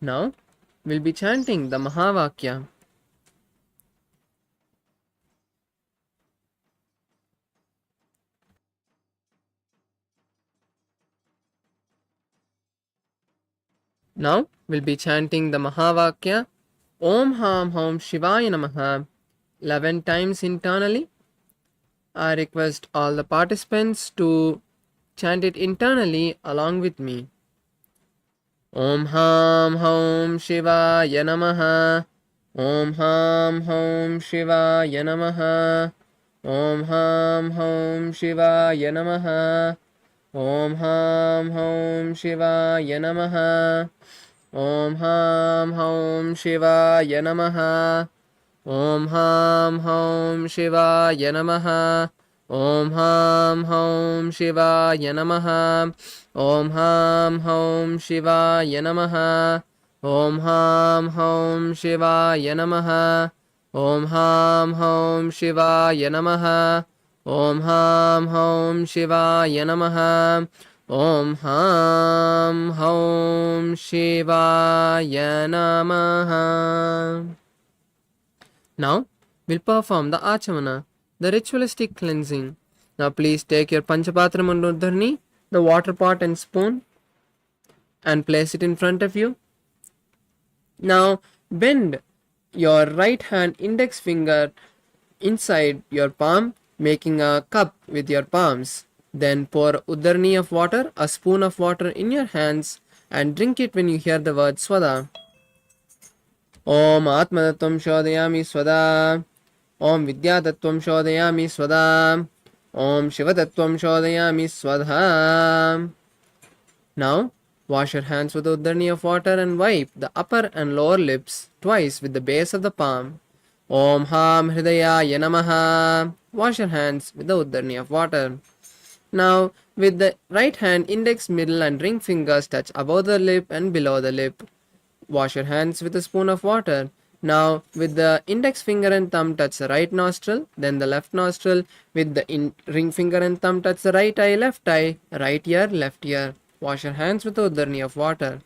Now we'll be chanting the Mahavakya. Now we'll be chanting the Mahavakya Om Ham Hom Shivaya Namaha 11 times internally. I request all the participants to chant it internally along with me. Om Ham Hom Shivaya Namaha. Om Ham Hom Shivaya Namaha. Om Ham Hom Shivaya Namaha. Om Ham Hom Shivaya Namaha. Om Ham Hom Shivaya Namaha. Om Ham Hom Shivaya Namaha. Om Ham Hom Shivaya Namaha. Om Ham Hom Shivaya Namaha. Om Ham Hom Shivaya Namaha. Om Ham Hom Shivaya Namaha. Om Ham Hom Shivaya Namaha. Om Ham Hom Shivaya Namaha. Now we'll perform the Achamana, the ritualistic cleansing. Now please take your Panchapatram and Udharni, the water pot and spoon, and place it in front of you. Now bend your right hand index finger inside your palm, making a cup with your palms. Then pour Udharni of water, a spoon of water in your hands, and drink it when you hear the word Swada. Om Atmatattvam Shodhayami Swada. Om Vidyatattvam Shodhayami Swada. Om Shivatattvam Shodhayami Swada. Now, wash your hands with the Udharni of water and wipe the upper and lower lips twice with the base of the palm. Om Ham Hridayaya Namaha. Wash your hands with the Udharni of water. Now, with the right hand, index, middle and ring fingers touch above the lip and below the lip. Wash your hands with a spoon of water. Now, with the index finger and thumb touch the right nostril, then the left nostril. With the ring finger and thumb touch the right eye, right ear, left ear. Wash your hands with the Udharni of water.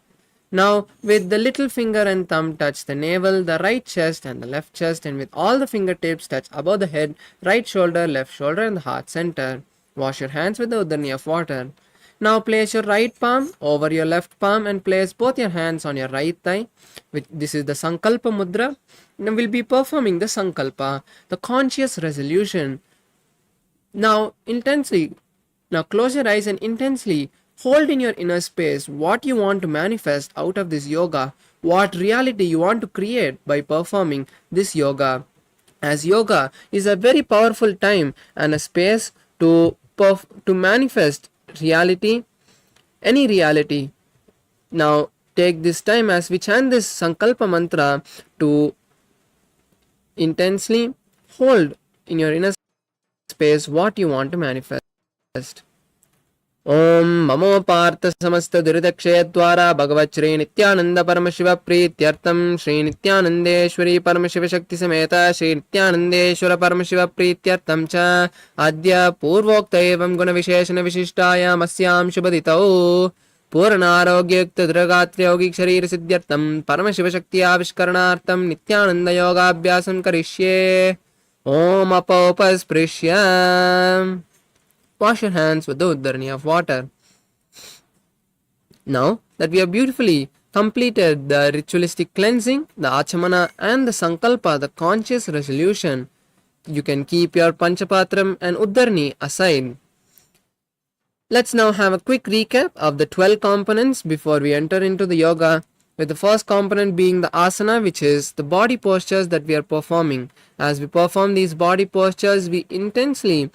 Now, with the little finger and thumb touch the navel, the right chest and the left chest, and with all the fingertips touch above the head, right shoulder, left shoulder and the heart center. Wash your hands with the Udharni of water. Now place your right palm over your left palm and place both your hands on your right thigh. This is the Sankalpa Mudra. Now we'll be performing the Sankalpa, the conscious resolution. Now close your eyes and intensely hold in your inner space what you want to manifest out of this yoga, what reality you want to create by performing this yoga. As yoga is a very powerful time and a space to manifest reality, any reality. Now take this time as we chant this Sankalpa mantra to intensely hold in your inner space what you want to manifest. Om Mamo Partha Samasta Duridakshayadwara Bhagavat Shri Nithyananda Paramashiva Prityartham Shri Nithyanandeshwari Paramashiva Shakti Sameta Shri Nithyanandeshwara Paramashiva Prityartham Cha Adya Purvokta Evam Guna Visheshana Vishishtayam Asyam Shubhaditau Purnaroghyakta Dragatri Yogic Sharir Siddhyartham Paramashiva Shakti Avishkaranartham Nithyananda Yoga Abhyasam Karishye Om Apopas Prishyam. Wash your hands with the Udharni of water. Now that we have beautifully completed the ritualistic cleansing, the Achamana and the Sankalpa, the conscious resolution, you can keep your Panchapatram and Udharni aside. Let's now have a quick recap of the 12 components before we enter into the yoga, with the first component being the asana, which is the body postures that we are performing. As we perform these body postures, we intensely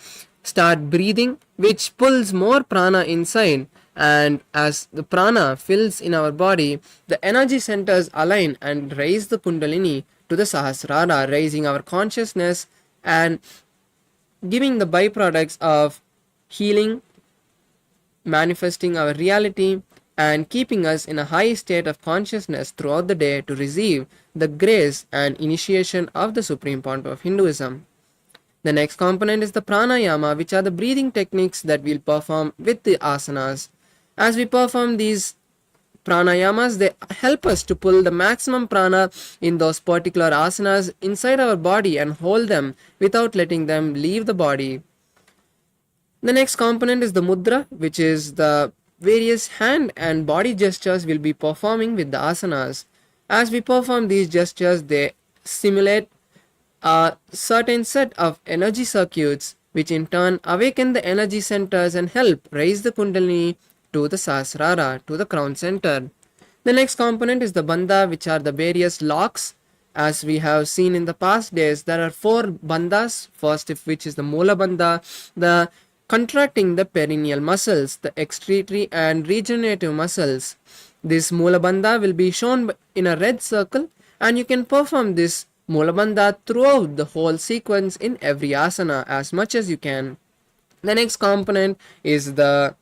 start breathing, which pulls more prana inside, and as the prana fills in our body, the energy centers align and raise the kundalini to the sahasrara, raising our consciousness and giving the byproducts of healing, manifesting our reality, and keeping us in a high state of consciousness throughout the day to receive the grace and initiation of the supreme point of Hinduism. The next component is the pranayama, which are the breathing techniques that we'll perform with the asanas. As we perform these pranayamas, they help us to pull the maximum prana in those particular asanas inside our body and hold them without letting them leave the body. The next component is the mudra, which is the various hand and body gestures we'll be performing with the asanas. As we perform these gestures, they simulate a certain set of energy circuits, which in turn awaken the energy centers and help raise the kundalini to the sahasrara, to the crown center. The next component is the bandha, which are the various locks. As we have seen in the past days, there are 4 bandhas. First of which is the mula bandha, the contracting the perineal muscles, the excretory and regenerative muscles. This mula bandha will be shown in a red circle, and you can perform this mula bandha throughout the whole sequence in every asana as much as you can. The next component is the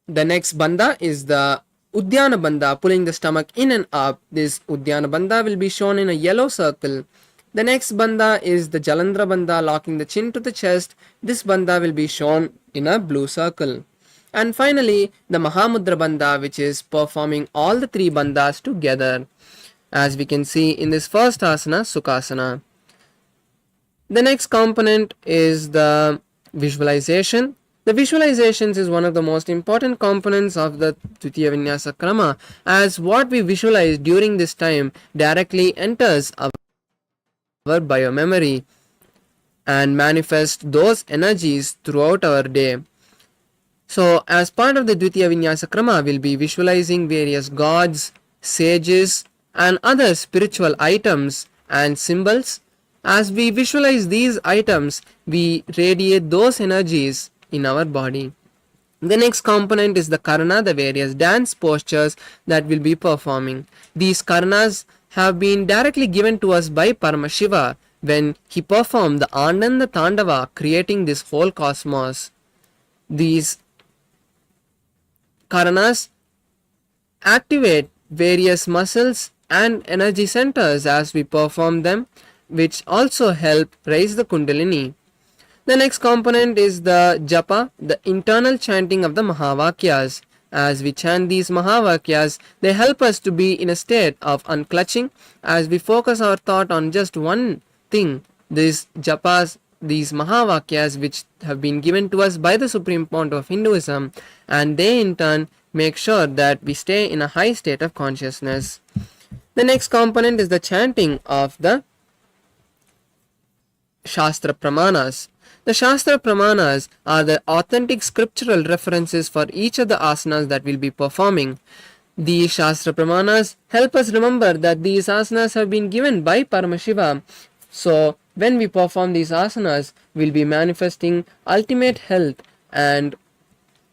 next bandha is the Uddiyana bandha, pulling the stomach in and up. This Uddiyana bandha will be shown in a yellow circle. The next bandha is the Jalandhara bandha, locking the chin to the chest. This bandha will be shown in a blue circle. And finally, the Mahamudra bandha, which is performing all the 3 bandhas together, as we can see in this first asana, Sukhasana. The next component is the visualization. The visualizations is one of the most important components of the Dvitiya Vinyasa Krama, as what we visualize during this time directly enters our biomemory and manifests those energies throughout our day. So, as part of the Dvitiya Vinyasa Krama, we'll be visualizing various gods, sages, and other spiritual items and symbols. As we visualize these items, we radiate those energies in our body. The next component is the karana, the various dance postures that we'll be performing. These karanas have been directly given to us by Paramashiva when he performed the Ananda Tandava, creating this whole cosmos. These karanas activate various muscles and energy centers as we perform them, which also help raise the kundalini. The next component is the japa, the internal chanting of the Mahavakyas. As we chant these Mahavakyas, they help us to be in a state of unclutching as we focus our thought on just one thing. These japas, these Mahavakyas, which have been given to us by the Supreme Fount of Hinduism, and they in turn make sure that we stay in a high state of consciousness. The next component is the chanting of the Shastra Pramanas. The Shastra Pramanas are the authentic scriptural references for each of the asanas that we'll be performing. These Shastra Pramanas help us remember that these asanas have been given by Paramashiva. So, when we perform these asanas, we'll be manifesting ultimate health and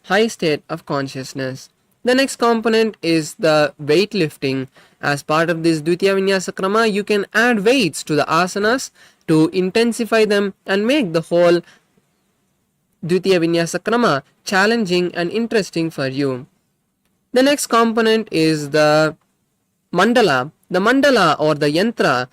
high state of consciousness. The next component is the weightlifting. As part of this Dvitiya Vinyasa Krama, you can add weights to the asanas to intensify them and make the whole Dvitiya Vinyasa Krama challenging and interesting for you. The next component is the mandala. The mandala or the yantra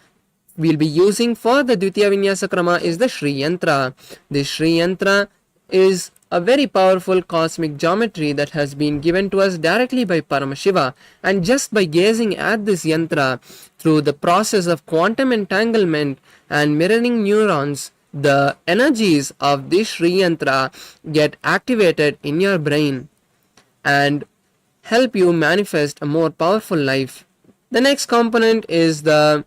we'll be using for the Dvitiya Vinyasa Krama is the Shri Yantra. This Shri Yantra is a very powerful cosmic geometry that has been given to us directly by Paramashiva, and just by gazing at this yantra through the process of quantum entanglement and mirroring neurons, the energies of this Shri Yantra get activated in your brain and help you manifest a more powerful life. The next component is the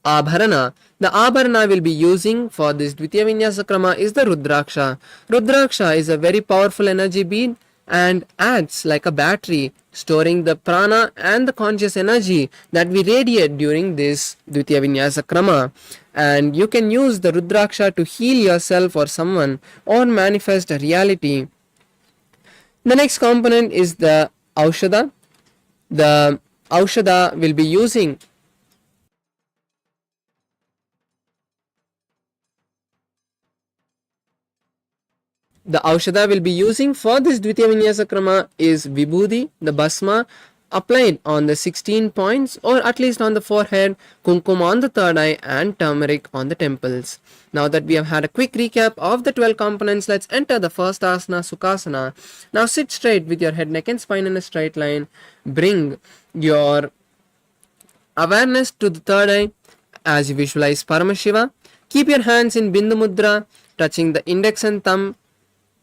Abharana. The Abharana we'll be using for this Dvitiya Vinyasa Krama is the Rudraksha. Rudraksha is a very powerful energy bead and acts like a battery, storing the prana and the conscious energy that we radiate during this Dvitiya Vinyasa Krama. And you can use the Rudraksha to heal yourself or someone or manifest a reality. The next component is the Aushadha. The Aushadha will be using for this Dvitiya Vinyasa Krama is Vibhuti, the Bhasma, applied on the 16 points or at least on the forehead, kumkum on the third eye, and turmeric on the temples. Now that we have had a quick recap of the 12 components, let's enter the first asana, Sukhasana. Now sit straight with your head, neck and spine in a straight line. Bring your awareness to the third eye as you visualize Paramashiva. Keep your hands in Bindu Mudra, touching the index and thumb.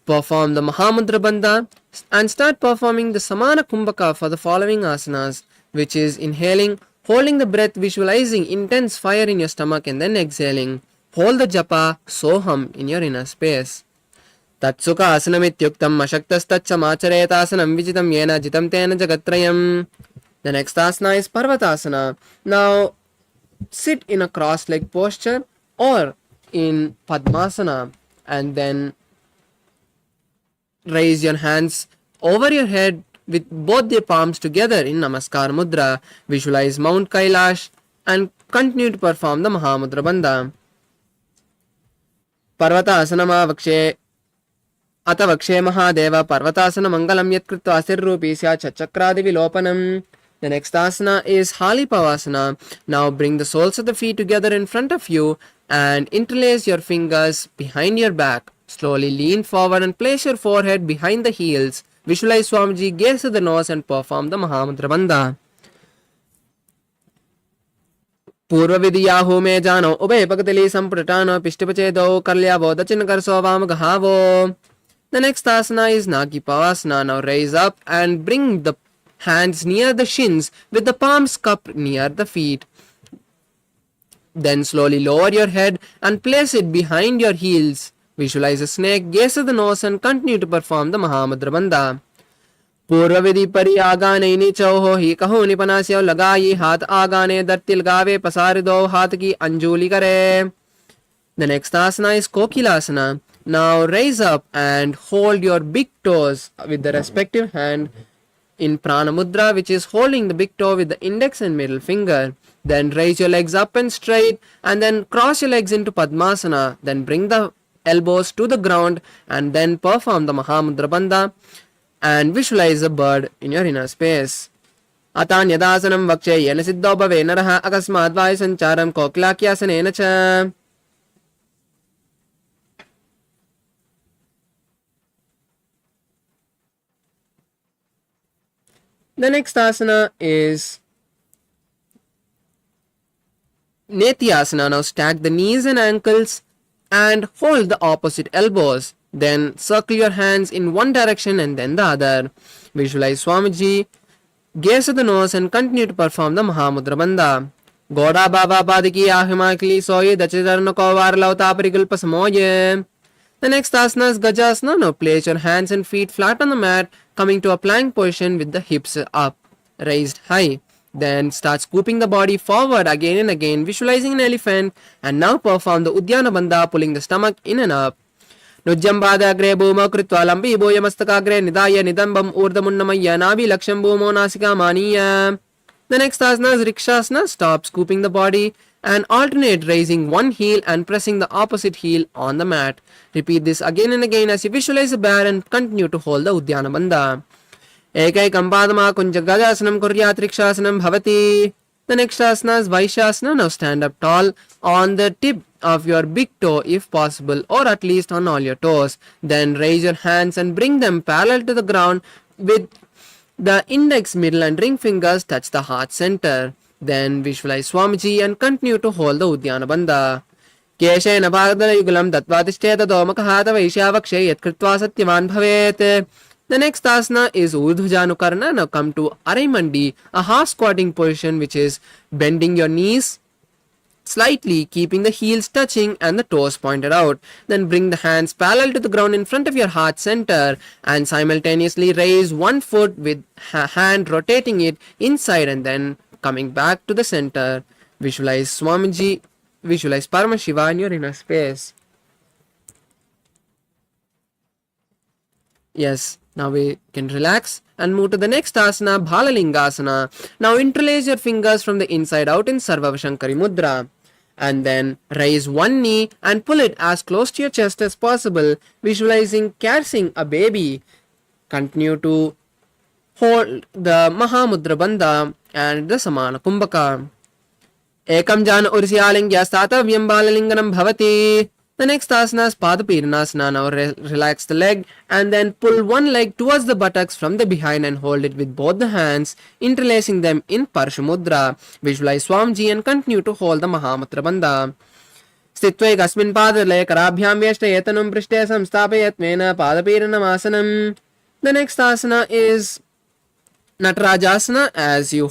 Perform the Mahamudra Bandha and start performing the Samana Kumbhaka for the following asanas, which is inhaling, holding the breath, visualizing intense fire in your stomach, and then exhaling. Hold the japa Soham in your inner space. Tatsukha asanamityuktam ashaktastacha macharetasana vijitam yena jitam tena jagatrayam. The next asana is Parvatasana. Now sit in a cross-leg posture or in Padmasana and then raise your hands over your head with both the palms together in Namaskar Mudra. Visualize Mount Kailash and continue to perform the Mahamudra Bandha. Parvatasana vakshe Ata vakshe Mahadeva Parvatasana Mangalam Yatkritva Asirrupi Sya Chachakradi Vilopanam. The next asana is Halipavasana. Now bring the soles of the feet together in front of you and interlace your fingers behind your back. Slowly lean forward and place your forehead behind the heels. Visualize Swamiji, gaze at the nose and perform the Mahamudra Bandha. Purva Vidiyahu me jano Ubay Pakatili Sampratano Pishtipachedo Kalyavo Dachinkarso Vamagahavo. The next asana is Nagipavasana. Now raise up and bring the hands near the shins with the palms cupped near the feet. Then slowly lower your head and place it behind your heels. Visualize a snake, gaze at the nose and continue to perform the Mahamudra Bandha. Purva Vidhi Pari Agane Nichoho Hi Kaho Nipanasya Lagayi Hath Agane Dartil Gave Pasarido Hath Ki Anjuli Kare. The next asana is Kokilasana. Now raise up and hold your big toes with the respective hand in Prana Mudra, which is holding the big toe with the index and middle finger. Then raise your legs up and straight and then cross your legs into Padmasana. Then bring the elbows to the ground and then perform the Mahamudra Bandha and visualize a bird in your inner space. Atanyadasanam vakshe yena siddho bhave naraha akasmad vayu sancharam koklakyasanena cha. The next asana is Nithyananda. Now stack the knees and ankles and hold the opposite elbows. Then circle your hands in one direction and then the other. Visualize Swamiji, gaze at the nose and continue to perform the Mahamudra Bandha. Goda Baba Padiki Ahimakli Soye Dachitarna Kovar Lauta Parigulpa Samoye. The next asana is Gajasana. Now place your hands and feet flat on the mat, coming to a plank position with the hips up, raised high. Then start scooping the body forward again and again, visualizing an elephant, and now perform the Udyana Bandha, pulling the stomach in and up. Nujjambada agre bhuma kritva lambi boya mastakagre nidaya nidambam urdamunnamaya nabi laksham bhumo nasika maniya. The next asana is Rikshasana. Stop scooping the body and alternate raising one heel and pressing the opposite heel on the mat. Repeat this again and again as you visualize the bear and continue to hold the Udyana Bandha. Ekaikam padama kunja gajasanam kuryat Rikshasana bhavati. The next asana is Vaishasana. Now stand up tall on the tip of your big toe if possible, or at least on all your toes. Then raise your hands and bring them parallel to the ground with the index, middle and ring fingers touch the heart center. Then visualize Swamiji and continue to hold the Udyana Bandha. Keshena bhagdala yugulam tatvatishteta domakahata vaishyavakshe yat kritva satyavan bhavet. The next asana is Urdhvajanukarana. Now come to Araimandi, a half squatting position, which is bending your knees slightly, keeping the heels touching and the toes pointed out. Then bring the hands parallel to the ground in front of your heart center and simultaneously raise one foot with hand rotating it inside and then coming back to the center. Visualize Swamiji, visualize Paramashiva in your inner space. Yes, now we can relax and move to the next asana, Bhalalingasana. Now interlace your fingers from the inside out in Sarvashankari Mudra. And then raise one knee and pull it as close to your chest as possible, visualizing caressing a baby. Continue to hold the Mahamudra Bandha and the Samana Kumbhaka. Ekam jana ursyalinga statavyam balalinganam bhavati. The next asana is Padapirnasana. Now relax the leg and then pull one leg towards the buttocks from the behind and hold it with both the hands, interlacing them in Parshamudra. Visualize Swamiji and continue to hold the Mahamudra Bandha. स्थित्वै कस्मिन् पादतले कराभ्यां व्यष्टयेतनं पृष्ठे संस्थापयत्वेन पादपीडनमासनम्. The next asana is Natarajasana, as you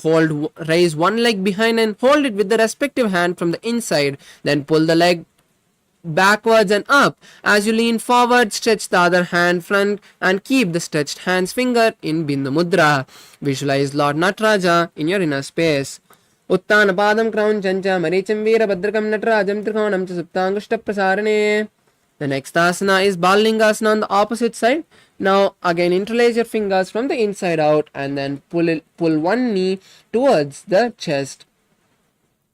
raise one leg behind and hold it with the respective hand from the inside. Then pull the leg backwards and up. As you lean forward, stretch the other hand front and keep the stretched hand's finger in Bindu Mudra. Visualize Lord Nataraja in your inner space. Uttana padam krauncha maricham veerabhadrakam natarajam trikonam cha suptangushta prasarane. The next asana is Balalingasana on the opposite side. Now again interlace your fingers from the inside out and then pull one knee towards the chest.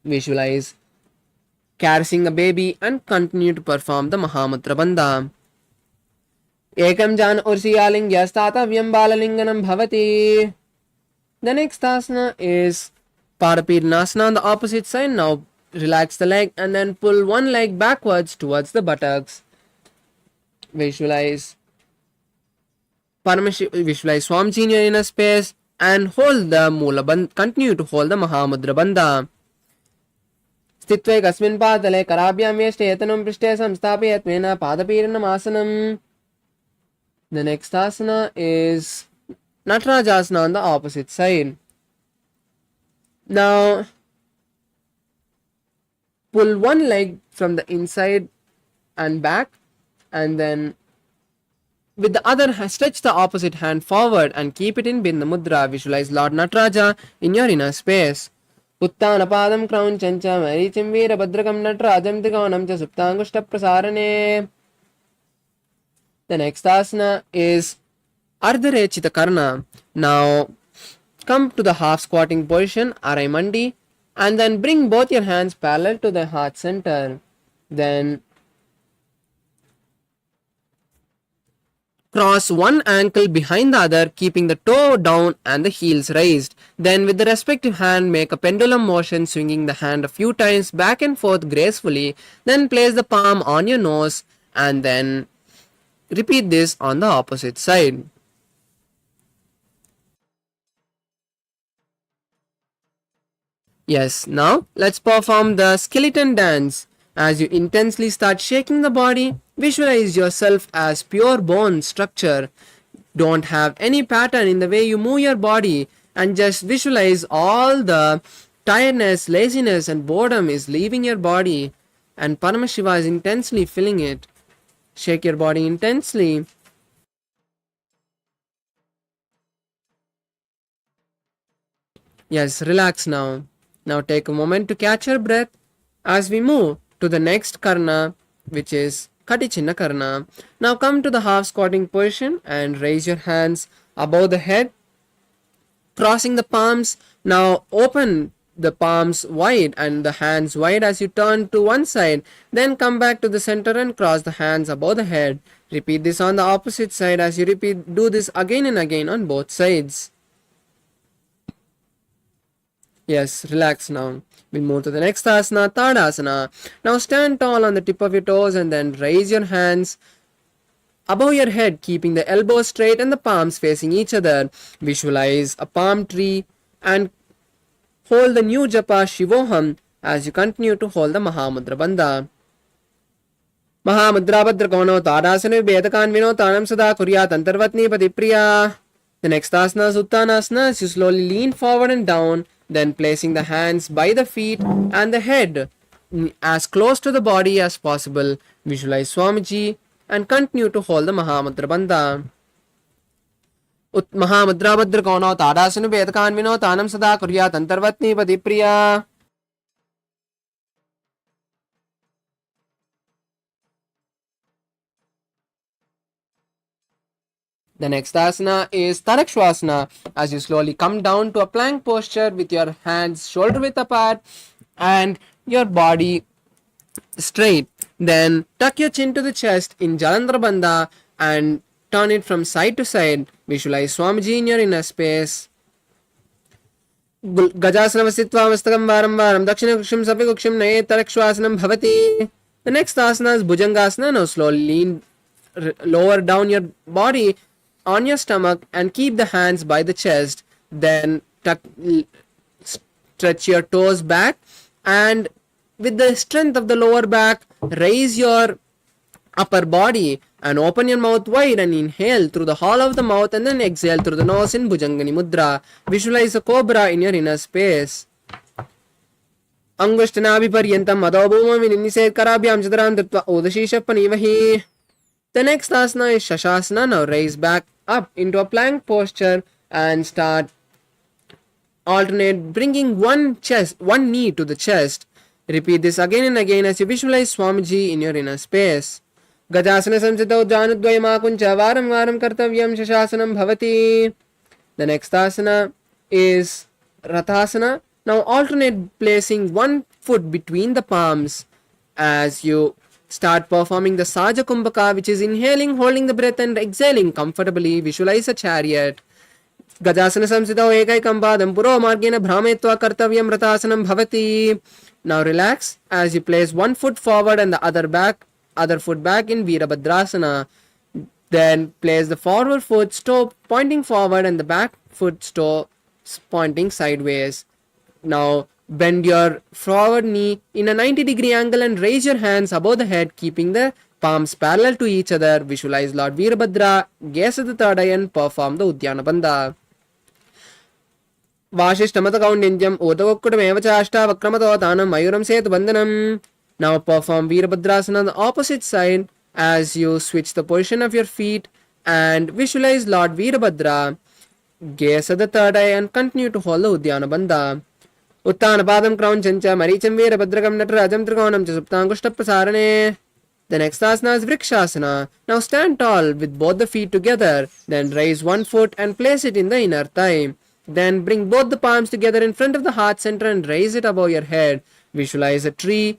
Visualize caressing a baby and continue to perform the Mahamudra Bandha. Ekam jan ursiyalingya statavyam balalinganam bhavati. The next asana is Padapirnasana on the opposite side. Now relax the leg and then pull one leg backwards towards the buttocks. Visualize Swamiji in your inner space and hold the Mula Bandha. Continue to hold the Mahamudra Bandha. स्थित्वै कस्मिन् पादतले कराभ्यां व्यष्टयेतनं पृष्ठे संस्थापयत्वेन पादपीडनमासनम्. The next asana is Natarajasana on the opposite side. Now pull one leg from the inside and back and then with the other hand stretch the opposite hand forward and keep it in Bindu Mudra. Visualize Lord Nataraja in your inner space. Uttana padam krauncha maricham veerabhadrakam natarajam trikonam cha suptangushta prasarane. The next asana is Ardharechita Karna. Now come to the half squatting position, Arai Mandi, and then bring both your hands parallel to the heart center. Then cross one ankle behind the other, keeping the toe down and the heels raised. Then with the respective hand, make a pendulum motion, swinging the hand a few times back and forth gracefully. Then place the palm on your nose and then repeat this on the opposite side. Yes, now let's perform the skeleton dance. As you intensely start shaking the body, visualize yourself as pure bone structure. Don't have any pattern in the way you move your body and just visualize all the tiredness, laziness and boredom is leaving your body and Paramashiva is intensely filling it. Shake your body intensely. Yes, relax now. Now take a moment to catch your breath as we move to the next karna, which is Katichinna Karna. Now come to the half squatting position and raise your hands above the head, crossing the palms. Now open the palms wide and the hands wide as you turn to one side. Then come back to the center and cross the hands above the head. Repeat this on the opposite side as you do this again and again on both sides. Yes, relax now. We'll move to the next asana, Tadasana. Now stand tall on the tip of your toes and then raise your hands above your head, keeping the elbows straight and the palms facing each other. Visualize a palm tree and hold the new japa Shivoham as you continue to hold the Mahamudra Bandha. Mahamudra Bhadrakono Tadasana Vedakan Vinotanam Sada Kuryat Antarvatni Patipriya. The next asana is Uttanasana as you slowly lean forward and down, then placing the hands by the feet and the head as close to the body as possible. Visualize Swamiji and continue to hold the Mahamudra Bandha. Mahamudra Bhadrakono Tadasana Vedakan Vinotanam Sada Kuryat Antarvatni Patipriya. The next asana is Tarakshvasana as you slowly come down to a plank posture with your hands shoulder width apart and your body straight. Then tuck your chin to the chest in Jalandhara Bandha and turn it from side to side. Visualize Swamiji in your inner space. Gajasana vasitva mastakam varam varam dakshina kuksham sapi kuksham nayetarashvasanam bhavati. The next asana is Bhujangasana. Now slowly lower down your body on your stomach and keep the hands by the chest. Then stretch your toes back, and with the strength of the lower back, raise your upper body and open your mouth wide and inhale through the hollow of the mouth and then exhale through the nose in Bhujangani Mudra. Visualize a cobra in your inner space. Angushtanabhiparyantam madhobhumam vinised karabhyam chadaram dattva udashisha panivahi. The next asana is Shashasana. Now raise back up into a plank posture and start alternate bringing one knee to the chest. Repeat this again and again as you visualize Swamiji in your inner space. Gajasana samsitau janudvayamakuncha varam varam kartavyam shashasanam bhavati. The next asana is Rathasana. Now alternate placing one foot between the palms as you start performing the Saja Kumbhaka, which is inhaling, holding the breath and exhaling comfortably. Visualize a chariot. Gajasana samsitau ekaikam padam puro margena bhrametva kartavyam Rathasanam bhavati. Now relax as you place one foot forward and the other foot back in Virabhadrasana. Then place the forward foot toe pointing forward and the back foot toe pointing sideways. Now bend your forward knee in a 90-degree angle and raise your hands above the head, keeping the palms parallel to each other. Visualize Lord Virabhadra, gaze at the third eye and perform the Udyana Bandha. Vashishtamata Kaundyam Uttavakkutameva Ashtavakramato Tanam Mayuram Setu Bandhanam. Now perform Virabhadrasana on the opposite side as you switch the position of your feet and visualize Lord Virabhadra, gaze at the third eye and continue to hold the Udyana Bandha. Uttana Padam Crown Chancha Maricham Virabhadrakam Natarajam Trikonam Chasuptangushta Prasarane. The next asana is Vrikshasana. Now stand tall with both the feet together. Then raise one foot and place it in the inner thigh. Then bring both the palms together in front of the heart center and raise it above your head. Visualize a tree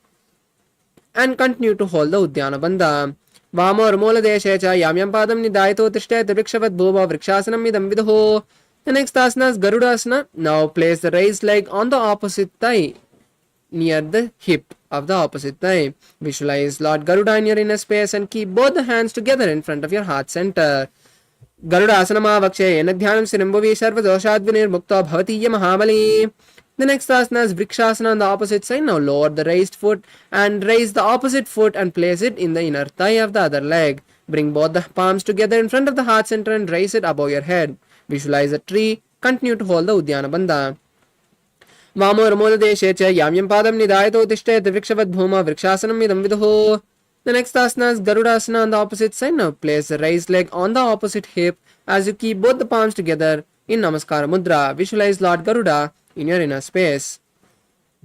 and continue to hold the Udyana Bandha. Vamo Ramola Deshecha Yamyam Padam Nidaito Tishtet Vrikshavat Bhuva Vrikshasanam Midam Vidaho. The next asana is Garudasana. Now place the raised leg on the opposite thigh near the hip of the opposite thigh. Visualize Lord Garuda in your inner space and keep both the hands together in front of your heart center. Garudasana Vakshe Nithyanam Sinambhavi Sarvadoshadvinir Mukta Bhavatiya Mahabali. The next asana is Vrikshasana on the opposite side. Now lower the raised foot and raise the opposite foot and place it in the inner thigh of the other leg. Bring both the palms together in front of the heart center and raise it above your head. Visualize a tree. Continue to hold the Udyana Bandha. Vamo Ramola Deshecha Yamyam Padam Nidaito Tishtet Vrikshavat Bhuma Vrikshasanam Midam Vidaho. The next asana is Garudasana on the opposite side. Now place the raised leg on the opposite hip as you keep both the palms together in Namaskara Mudra. Visualize Lord Garuda in your inner space.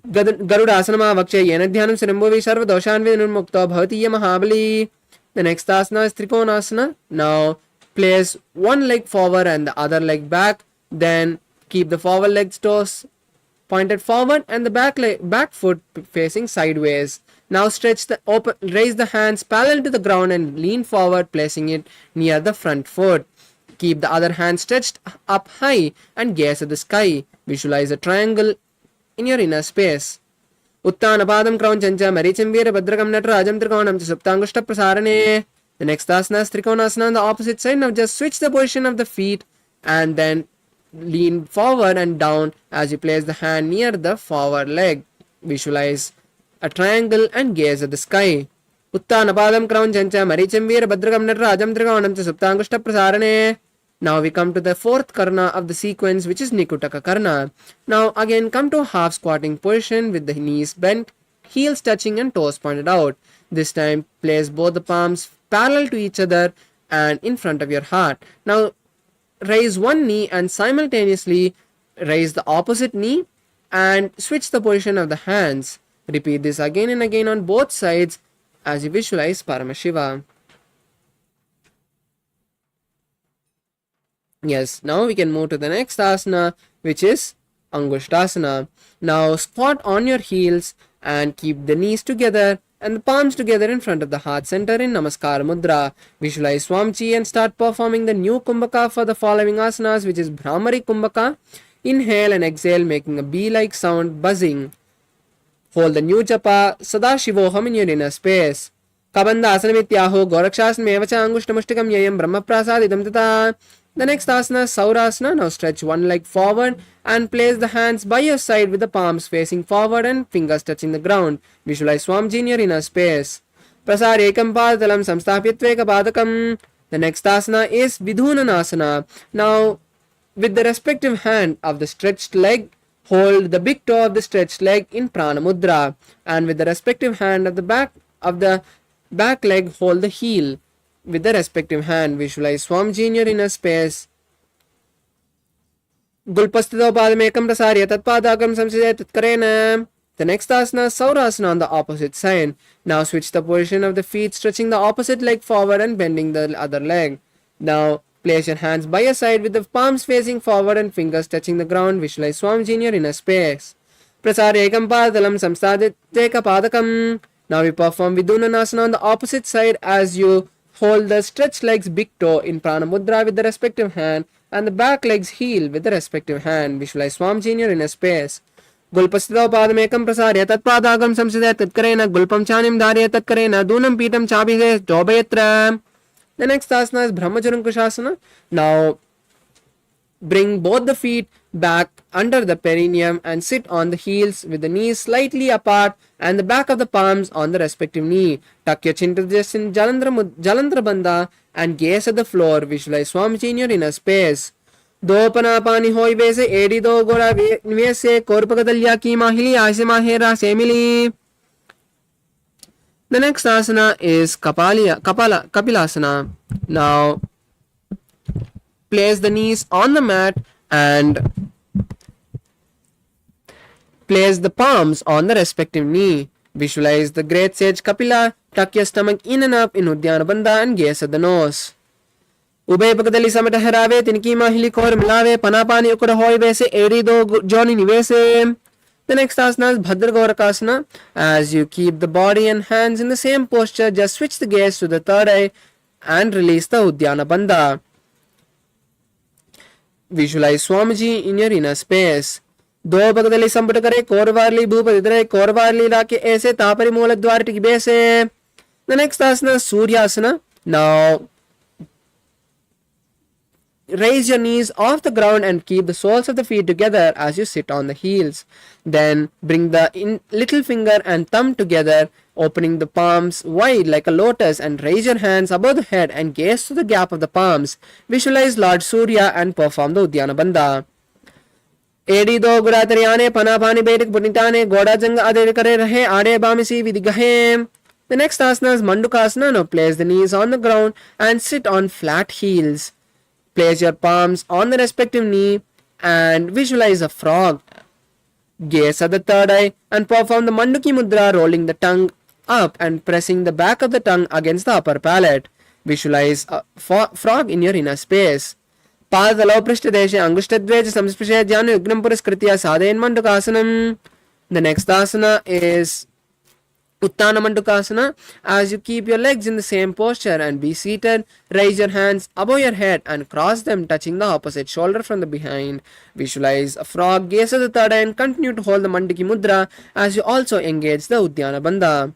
Garudasana Vakshe Yenadhyanam Sinambhavi Sarvadoshanvinir Mukta Bhavatiya Mahabali. The next asana is Trikonasana. Now place one leg forward and the other leg back. Then keep the forward leg's toes pointed forward and the back foot facing sideways. Now raise the hands parallel to the ground and lean forward, placing it near the front foot. Keep the other hand stretched up high and gaze at the sky. Visualize a triangle in your inner space. Uttana Padam Crown Chancha Maricham Virabhadrakam Natarajam Trikonam Chasuptangushta Prasarane. The next asana is Trikonasana on the opposite side. Now just switch the position of the feet and then lean forward and down as you place the hand near the forward leg. Visualize a triangle and gaze at the sky. Uttana Padam Crown Chancha Maricham Virabhadrakam Natarajam Trikonam Chasuptangushta Prasarane. Now we come to the fourth karna of the sequence, which is Nikutaka karna. Now again come to a half squatting position with the knees bent, heels touching and toes pointed out. This time place both the palms parallel to each other and in front of your heart. Now raise one knee and simultaneously raise the opposite knee and switch the position of the hands. Repeat this again and again on both sides as you visualize Paramashiva. Yes, now we can move to the next asana, which is Angushtasana. Now squat on your heels and keep the knees together and the palms together in front of the heart center in Namaskar Mudra. Visualize Swamiji and start performing the new Kumbhaka for the following asanas, which is Brahmari Kumbhaka. Inhale and exhale, making a bee-like sound, buzzing. Hold the new japa Sadashivoham in your inner space. Kabanda asanamittyaho gorakshasanamevacha angushtamushtikam yayam brahmaprasadidam tata. The next asana, Saurasana. Now stretch one leg forward and place the hands by your side with the palms facing forward and fingers touching the ground. Visualize Swamiji in your inner space. Prasar ekam padalam samstapyatveka padakam. The next asana is Vidhunanasana. Now, with the respective hand of the stretched leg, hold the big toe of the stretched leg in Prana Mudra, and with the respective hand of the back leg, hold the heel with the respective hand. Visualize Swamiji in your inner space. Gulpastito padamekam prasarya tatpadakam samsidya tatkarena. The next asana, Saurasana on the opposite side. Now switch the position of the feet, stretching the opposite leg forward and bending the other leg. Now place your hands by your side with the palms facing forward and fingers touching the ground. Visualize Swamiji in your inner space. Prasarya ekam padalam samstaditeka padakam. Now we perform Vidhunanasana on the opposite side as you hold the stretched leg's big toe in Prana Mudra with the respective hand and the back leg's heel with the respective hand. Visualize Swamiji in your inner space. Gulpastito padamekam prasarya tatpadagam samsidya tatkarena gulpam chanim dharya tatkarena dunam pitam chabhise jobhayatra. The next asana is Brahmacharankushasana. Now bring both the feet back under the perineum and sit on the heels with the knees slightly apart and the back of the palms on the respective knee. Tuck your chin to the chest in Jalandhara Bandha and gaze at the floor. Visualize Swamiji in your inner space. Do panapani hoi vese edi do gora vese korpakadalya ki mahili aise mahera semili. The next asana is Kapilasana. Now place the knees on the mat and place the palms on the respective knee. Visualize the great sage Kapila. Tuck your stomach in and up in Uddiyana Bandha and gaze at the nose. Ubay pakadali samata harave tinki mahili kor milave panapani ukura hoi vese eri do joni nivese. The next asana is Bhadragorakasana. As you keep the body and hands in the same posture, just switch the gaze to the third eye and release the Uddiyana Bandha. Visualize Swamiji in your inner space. दो भगदली संपट करे कोरवारली भूपतिद्रे कोरवारली लाके ऐसे तापरी मूल द्वार टिकबे से. The next asana is Suryasana. Now raise your knees off the ground and keep the soles of the feet together as you sit on the heels. Then bring the little finger and thumb together, opening the palms wide like a lotus, and raise your hands above the head and gaze to the gap of the palms. Visualize Lord Surya and perform the Uddiyana Bandha. एडी दो गुरातरियाने पना पानी बेटक पुनिताने गोड़ा जंग आदे करे रहे आड़े बामिसी विदिगहे. The next asana is Mandukasana. Now place the knees on the ground and sit on flat heels. Place your palms on the respective knee and visualize a frog. Gaze at the third eye and perform the Manduki Mudra, rolling the tongue up and pressing the back of the tongue against the upper palate. Visualize a frog in your inner space. पादतलौ पृष्ठदेशे अंगुष्ठद्वे च संस्पृशे ध्यानं युग्नं पुरस्कृत्य साधयन् Mandukasanam. The next asana is Uttana Mandukasana. As you keep your legs in the same posture and be seated, raise your hands above your head and cross them, touching the opposite shoulder from the behind. Visualize a frog, gaze at the third eye and continue to hold the Manduki Mudra as you also engage the Uddiyana Bandha.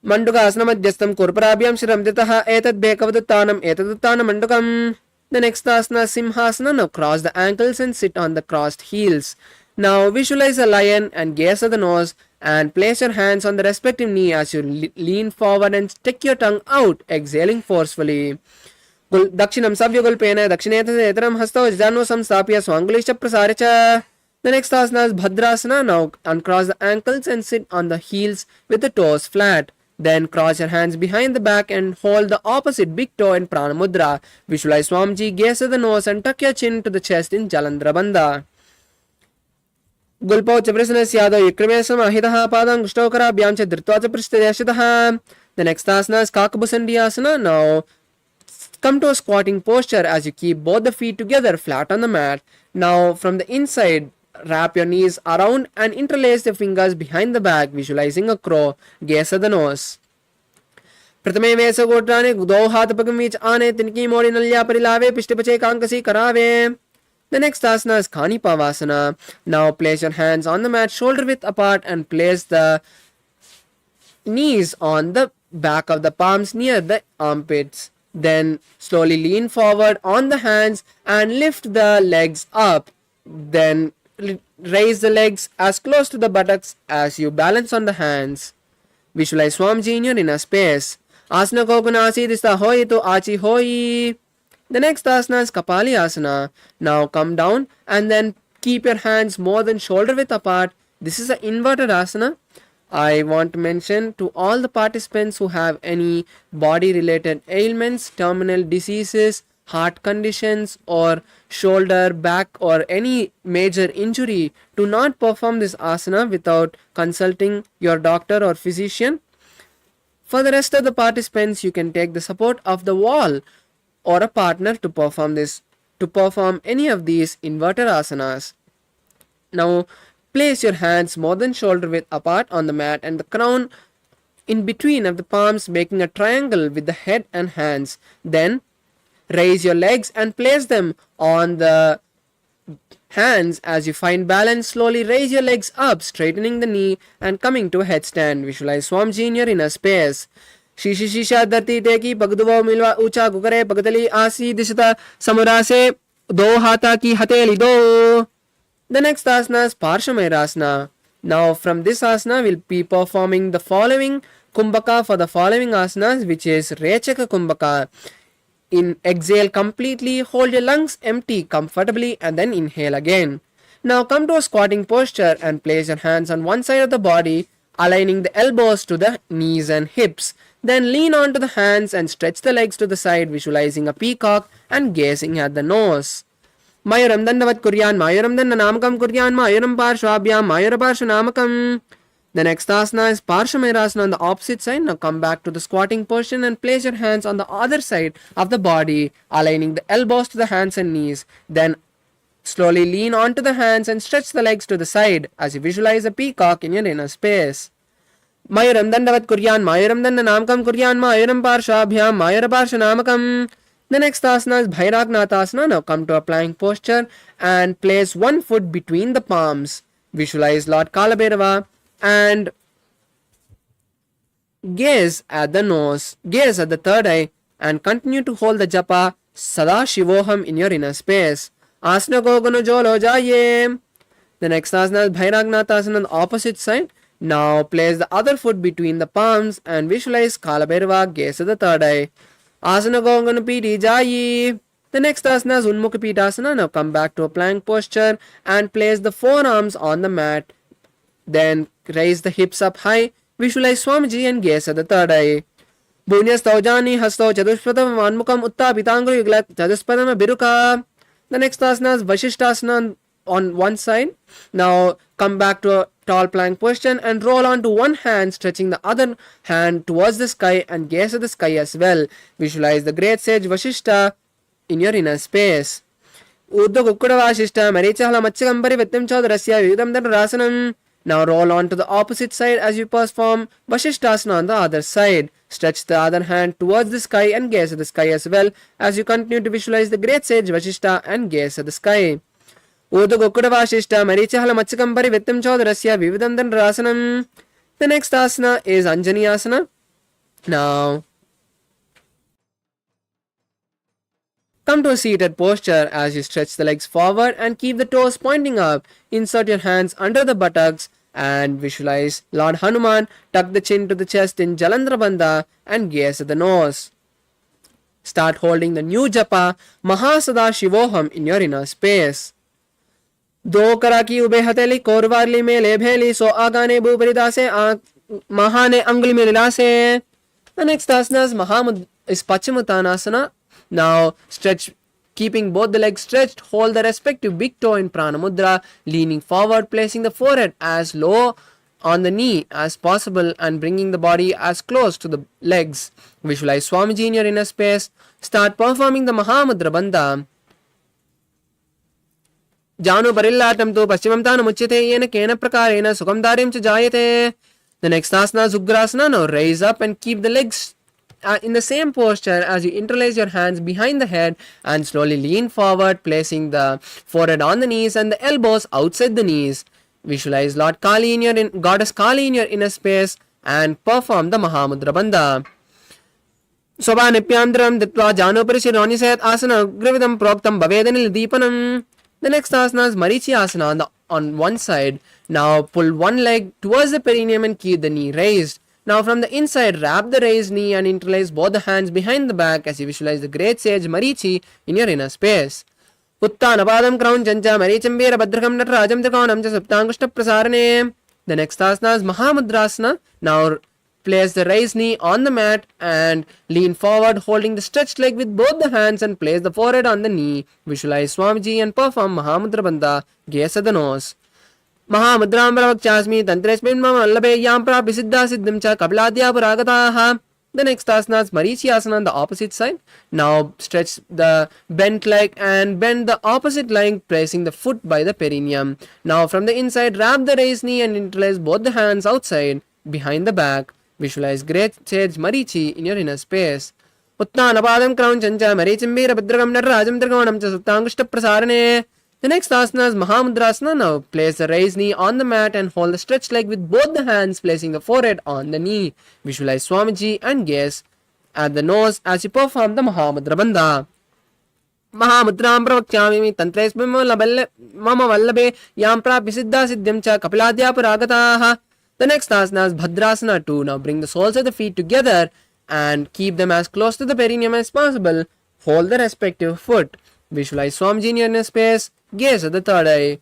Mandukasana madhyastam kurparabhyam shiram ditah etad bekavaduttanam etaduttanam mandukam. The next asana is Simhasana. Now cross the ankles and sit on the crossed heels. Now visualize a lion and gaze at the nose and place your hands on the respective knee as you lean forward and stick your tongue out, exhaling forcefully. Dakshinam savyagulpena dakshineta etaram hastau jano samstapya swangulishcha prasaricha. The next asana is Bhadrasana. Now uncross the ankles and sit on the heels with the toes flat. Then cross your hands behind the back and hold the opposite big toe in Prana Mudra. Visualize Swamiji, gaze at the nose and tuck your chin to the chest in Jalandhara Bandha. Gulpau chaprasana syado yukrimesam ahitaha padam gushtokara byamcha dhritva chapristadeshitaha. The next asana is Kakabusandiyasana. Now come to a squatting posture as you keep both the feet together flat on the mat. Now from the inside, wrap your knees around and interlace the fingers behind the back, visualizing a crow. Gaze at the nose. प्रथमे वेसगोट्राने दो हाथ पग बीच आने तिनकी मोड़ी नलिया परिलावे पिष्ट पचे कांकसी करावे. The next asana is Khani Pavasana. Now place your hands on the mat shoulder width apart and place the knees on the back of the palms near the armpits. Then slowly lean forward on the hands and lift the legs up. Then raise the legs as close to the buttocks as you balance on the hands. Visualize Swamiji in your inner space. Asana ko kunasi dista hoi to achi hoi. The next asana is Kapali Asana. Now come down and then keep your hands more than shoulder width apart. This is an inverted asana. I want to mention to all the participants who have any body related ailments, terminal diseases, heart conditions or shoulder, back or any major injury, to not perform this asana without consulting your doctor or physician. For the rest of the participants, you can take the support of the wall or a partner to perform any of these inverted asanas. Now place your hands more than shoulder width apart on the mat and the crown in between of the palms, making a triangle with the head and hands. Then raise your legs and place them on the hands as you find balance. Slowly raise your legs up, straightening the knee and coming to a headstand. Visualize Swamiji in your inner space. शीशी शीशा धरती टेकी पगदुवो मिलवा ऊंचा गुकरे पगदली आसी दिशता समुरासे दो हाथा की हथेली दो. The next asana is Parshamayurasana. Now from this asana we'll be performing the following kumbhaka for the following asanas, which is Rechaka Kumbhaka. In exhale completely, hold your lungs empty comfortably and then inhale again. Now come to a squatting posture and place your hands on one side of the body, aligning the elbows to the knees and hips. Then lean onto the hands and stretch the legs to the side, visualizing a peacock and gazing at the nose. Mayuram dandavat kuryan, mayuram dandanamkam kuryan, mayuram parshvabhyam, mayura parshvanamakam. The next asana is Parshamayurasana on the opposite side. Now come back to the squatting position and place your hands on the other side of the body, aligning the elbows to the hands and knees. Then slowly lean onto the hands and stretch the legs to the side as you visualize a peacock in your inner space. Mayuram dandavat kuryan, mayuram dandanamkam kuryan, mayuram parshvabhyam, mayura parshvanamakam. The next asana is Bhairagnatha. Now come to a plank posture and place one foot between the palms. Visualize Lord Kalabhairava and gaze at the nose, gaze at the third eye and continue to hold the japa Sadashivoham in your inner space. Asana ko gunu jolo jaye. The next asana is Bhairagnatha on the opposite side. Now place the other foot between the palms and visualize Kalabhairava, gaze at the third eye. Asana ko gunu piti jayi. The next asana is Unmukha Pitasana. Now come back to a plank posture and place the forearms on the mat. Then raise the hips up high, visualize Swamiji and gaze at the third eye. Bhunyasthaujani hasto chadushpatam vanmukam utta pitangru yuglat chaduspadam biruka. The next asana is Vashishtasana on one side. Now come back to a tall plank position and roll onto one hand, stretching the other hand towards the sky and gaze at the sky as well. Visualize the great sage Vashishta in your inner space. Uddha Kukkada Vashishta Marichahala Matchakambari Vittam Chodrasya Vidam Rasanam. Now roll on to the opposite side as you perform Vashishtasana on the other side. Stretch the other hand towards the sky and gaze at the sky as well as you continue to visualize the great sage Vashishta and gaze at the sky. Uddha Kukkada Vashishta Marichahala Matchakambari Vittam Chodrasya Vividam Rasanam. The next asana is Anjani Asana. Now come to a seated posture as you stretch the legs forward and keep the toes pointing up. Insert your hands under the buttocks and visualize Lord Hanuman. Tuck the chin to the chest in Jalandhara Bandha and gaze at the nose. Start holding the new japa Mahasadaशिवोहम in your inner space. दो करा की ube हथेली कोरवारली में ले भेली सो आगाने बुपरिदा से महाने अंगुली में लिला से. The next asana is Paschimottanasana. Now stretch, keeping both the legs stretched, hold the respective big toe in Prana Mudra, leaning forward, placing the forehead as low on the knee as possible and bringing the body as close to the legs. Visualize Swamiji in your inner space. Start performing the Mahamudra Bandha. Janu Barillatam tu Paschimam Tanu Muchite Yena Kena Prakarena Sukam Darim Chajayate. The next asana Zugrasana. Now raise up and keep the legs in the same posture as you interlace your hands behind the head and slowly lean forward, placing the forehead on the knees and the elbows outside the knees. Visualize Lord Kali in your Goddess Kali in your inner space and perform the Mahamudra Bandha. Sobanipyandram Ditva Janoparishi Asana Grividam Proktam Bavedanil Deepanam. The next asana is Marichi Asana on one side. Now pull one leg towards the perineum and keep the knee raised. Now from the inside, wrap the raised knee and interlace both the hands behind the back as you visualize the great sage Marichi in your inner space. Uttanapadam Crown Chancha Maricham Veera Bhadrakam Natrajam Trikonam Cha Saptangushta Prasarane. The next asana is Mahamudrasana. Now place the raised knee on the mat and lean forward, holding the stretched leg with both the hands and place the forehead on the knee. Visualize Swamiji and perform Mahamudra Bandha. Gaze at the nose. Mahamudram Pravakchasmi Tantresmin Mama Allabe Yampra Bisiddha Siddhim Cha Kapiladya Puragataha. The next asana is Marichi Asana on the opposite side. Now stretch the bent leg and bend the opposite leg, placing the foot by the perineum. Now from the inside, wrap the raised knee and interlace both the hands outside behind the back. Visualize great sage Marichi in your inner space. Uttanapadam Crown Chancha Marichim Veera Bhadrakam Natrajam Trikonam Cha Saptangushta Prasarane. The next asana is Mahamudrasana. Now place the raised knee on the mat and hold the stretched leg with both the hands, placing the forehead on the knee. Visualize Swamiji and gaze at the nose as you perform the Mahamudra Bandha. Mahamudram Pravakchami Tantresmin Mama Vallabe Yampra Bisiddha Siddhim Cha Kapiladya Puragataha. The next asana is Bhadrasana 2. Now bring the soles of the feet together and keep them as close to the perineum as possible. Hold the respective foot. Visualize Swamiji in your inner space. Gaze at the third eye.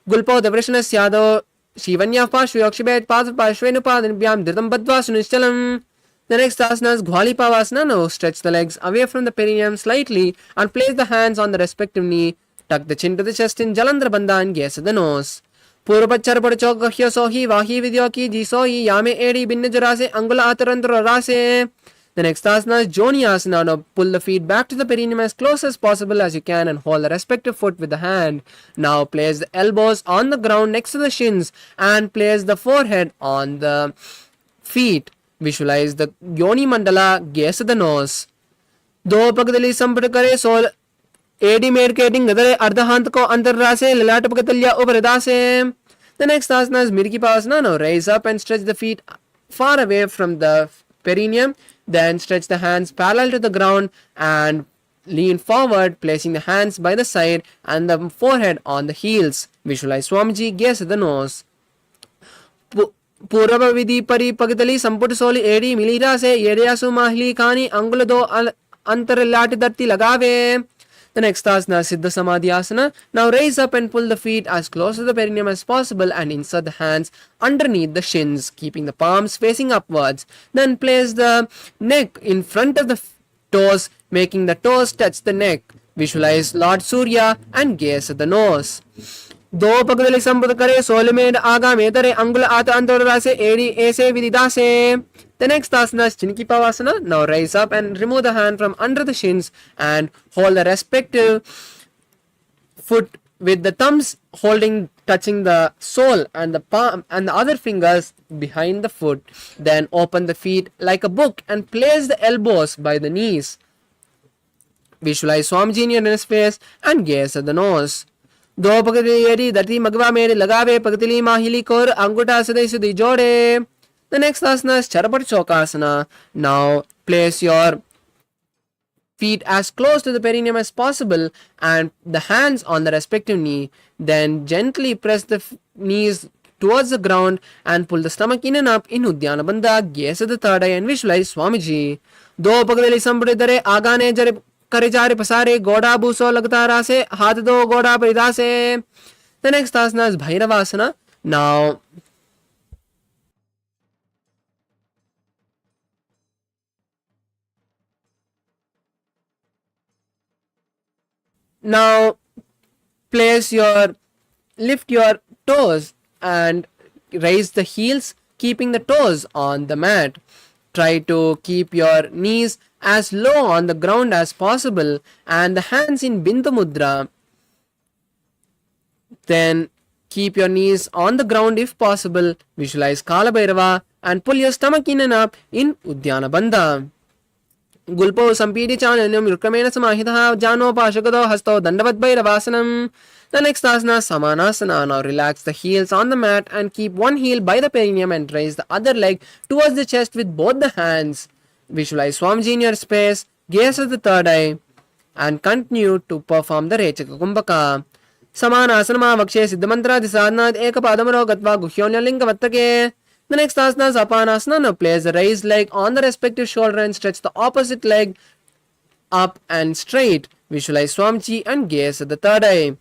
Gulpo Devrishana Syado Shivanya Pashvayokshibet Path Pashvenupadanbyam Dhritam Badva Sunischalam. The next asana is Ghwali Pavasana. Now stretch the legs away from the perineum slightly and place the hands on the respective knee. Tuck the chin to the chest in Jalandhara Bandha and gaze at the nose. Purvachar Padachokahya Sohi Vahi Vidyoki Jisohi Yame Edi Binnajarase Angula Atarantra Rase. The next asana is Joni Asana. Now pull the feet back to the perineum as close as possible as you can and hold the respective foot with the hand. Now place the elbows on the ground next to the shins and place the forehead on the feet. Visualize the Yoni Mandala. Gaze at the nose. Do Pagdali Samprakare Sol Edi Merkating Gadare Ardhahantko Antarrase Lalatapakatalya Uparadase. The next asana is Mirki Pavasana. Now raise up and stretch the feet far away from the perineum. Then stretch the hands parallel to the ground and lean forward, placing the hands by the side and the forehead on the heels. Visualize Swamiji. Gaze at the nose. Purava Vidhi Pari Pagatali Samput Soli Edi Milira Se Yedayasu Mahli Kani Angulado Antarillati Datti Lagave. The next asana is Siddha Samadhi Asana. Now raise up and pull the feet as close to the perineum as possible and insert the hands underneath the shins, keeping the palms facing upwards. Then place the neck in front of the toes, making the toes touch the neck. Visualize Lord Surya and gaze at the nose. Do Pagdali Sampudakare Solimed Aga Metare Angula Ata Antorase Edi Ese Vididase. The next asana is Chinki Pavasana. Now rise up and remove the hand from under the shins and hold the respective foot with the thumbs touching the sole and the palm and the other fingers behind the foot. Then open the feet like a book and place the elbows by the knees. Visualize Swamiji in your space and gaze at the nose. Do Pagati Yedi Dati Magva Mede Lagave Pagatili Mahili Kor Anguta Sudai Sudi Jode. The next asana is Charapat Chokasana. Now place your feet as close to the perineum as possible and the hands on the respective knee. Then gently press the knees towards the ground and pull the stomach in and up in Uddiyana Bandha. Gaze at the third eye and visualize Swamiji. Do Pagadali Sampudare Agane Jare Karijare Pasare Goda Buso Lagtarase Hatado Goda Paridase. The next asana is Bhairavasana. Now lift your toes and raise the heels, keeping the toes on the mat. Try to keep your knees as low on the ground as possible and the hands in Bindu Mudra. Then keep your knees on the ground if possible. Visualize Kala Bhairava and pull your stomach in and up in Uddiyana Bandha. Gulpo Sampidi Chananyam Yurkamena Samahitaha Jano Pashagado Hasto Dandavat Bhairavasanam. The next asana, Samanasana. Now relax the heels on the mat and keep one heel by the perineum and raise the other leg towards the chest with both the hands. Visualize Swamiji in your space, gaze at the third eye, and continue to perform the Rechaka Kumbhaka. Samanasana Vakshe Siddhamantra Disadna Ekapadamaro Gatva Guhyonya Linga Vattake. The next asana is Apanasana. Now place the raised leg on the respective shoulder and stretch the opposite leg up and straight. Visualize Swamiji and gaze at the third eye.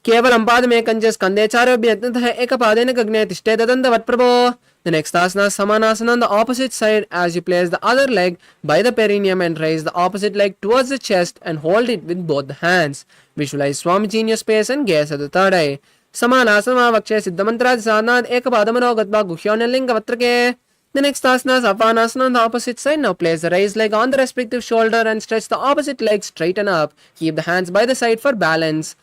केवलं पादमेकं स्कन्धे चारोभ्यः एकपादेन गगने तिष्ठेत दन्तवत्प्रभो. The next asana is Samanasana on the opposite side as you place the other leg by the perineum and raise the opposite leg towards the chest and hold it with both the hands. Visualize Swamiji in your space and gaze at the third eye. Samanasana Vakshe Siddhamantra Sadnad Ekapadamaro Gatva Guhyonya Linga Vatrake. The next asana is Apanasana on the opposite side. Now place the raised leg on the respective shoulder and stretch the opposite leg straighten up. Keep the hands by the side for balance.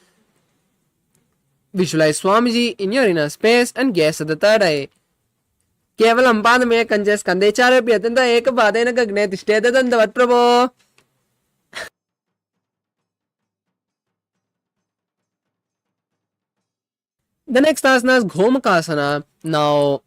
Visualize Swamiji in your inner space and gaze at the third eye. केवलं पादमेकं स्कन्धे चारोभ्यः एकपादेन गगने तिष्ठेत दन्तवत्प्रभो. The next asana is Gomakasana. Now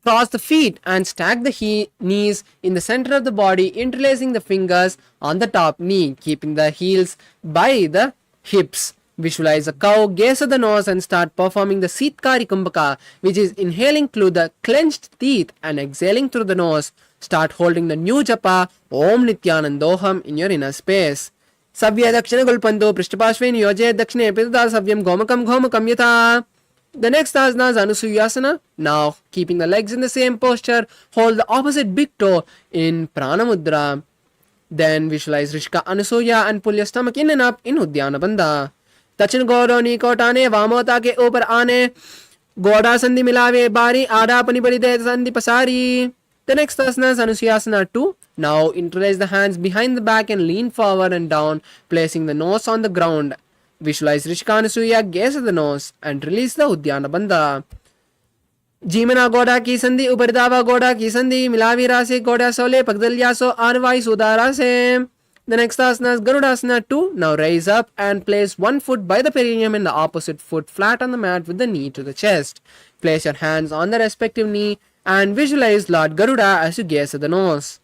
cross the feet and stack the knees in the center of the body, interlacing the fingers on the top knee, keeping the heels by the hips. Visualize a cow, gaze at the nose and start performing the Sitkari Kumbhaka, which is inhaling through the clenched teeth and exhaling through the nose. Start holding the new japa Om Nithyanandoham in your inner space. Savya Dakshina Gulpanto Prishtapashve Niyoje Dakshine Pitata Savyam Gomakam Gomakam Yata. The next asana is Anusuyasana. Now, keeping the legs in the same posture, hold the opposite big toe in Prana Mudra. Then visualize Rishika Anusuya and pull your stomach in and up in Uddiyana Bandha. दक्षिण गौरव निकोट आने वामोता के ऊपर आने गोड़ा संधि मिलावे बारी आड़ा अपनी बड़ी दे संधि पसारी. The next asana is Anusuyasana 2. Now interlace the hands behind the back and lean forward and down, placing the nose on the ground. Visualize Rishika Anusuya, gaze at the nose and release the Uddiyana Bandha. जीमना गोड़ा की संधि उपरिदावा गोड़ा की संधि मिलावी रासे गोड़ा सोले पगदलिया सो आरवाई सुदारा से. The next asana is Garudasana 2. Now raise up and place one foot by the perineum and the opposite foot flat on the mat with the knee to the chest. Place your hands on the respective knee and visualize Lord Garuda as you gaze at the nose.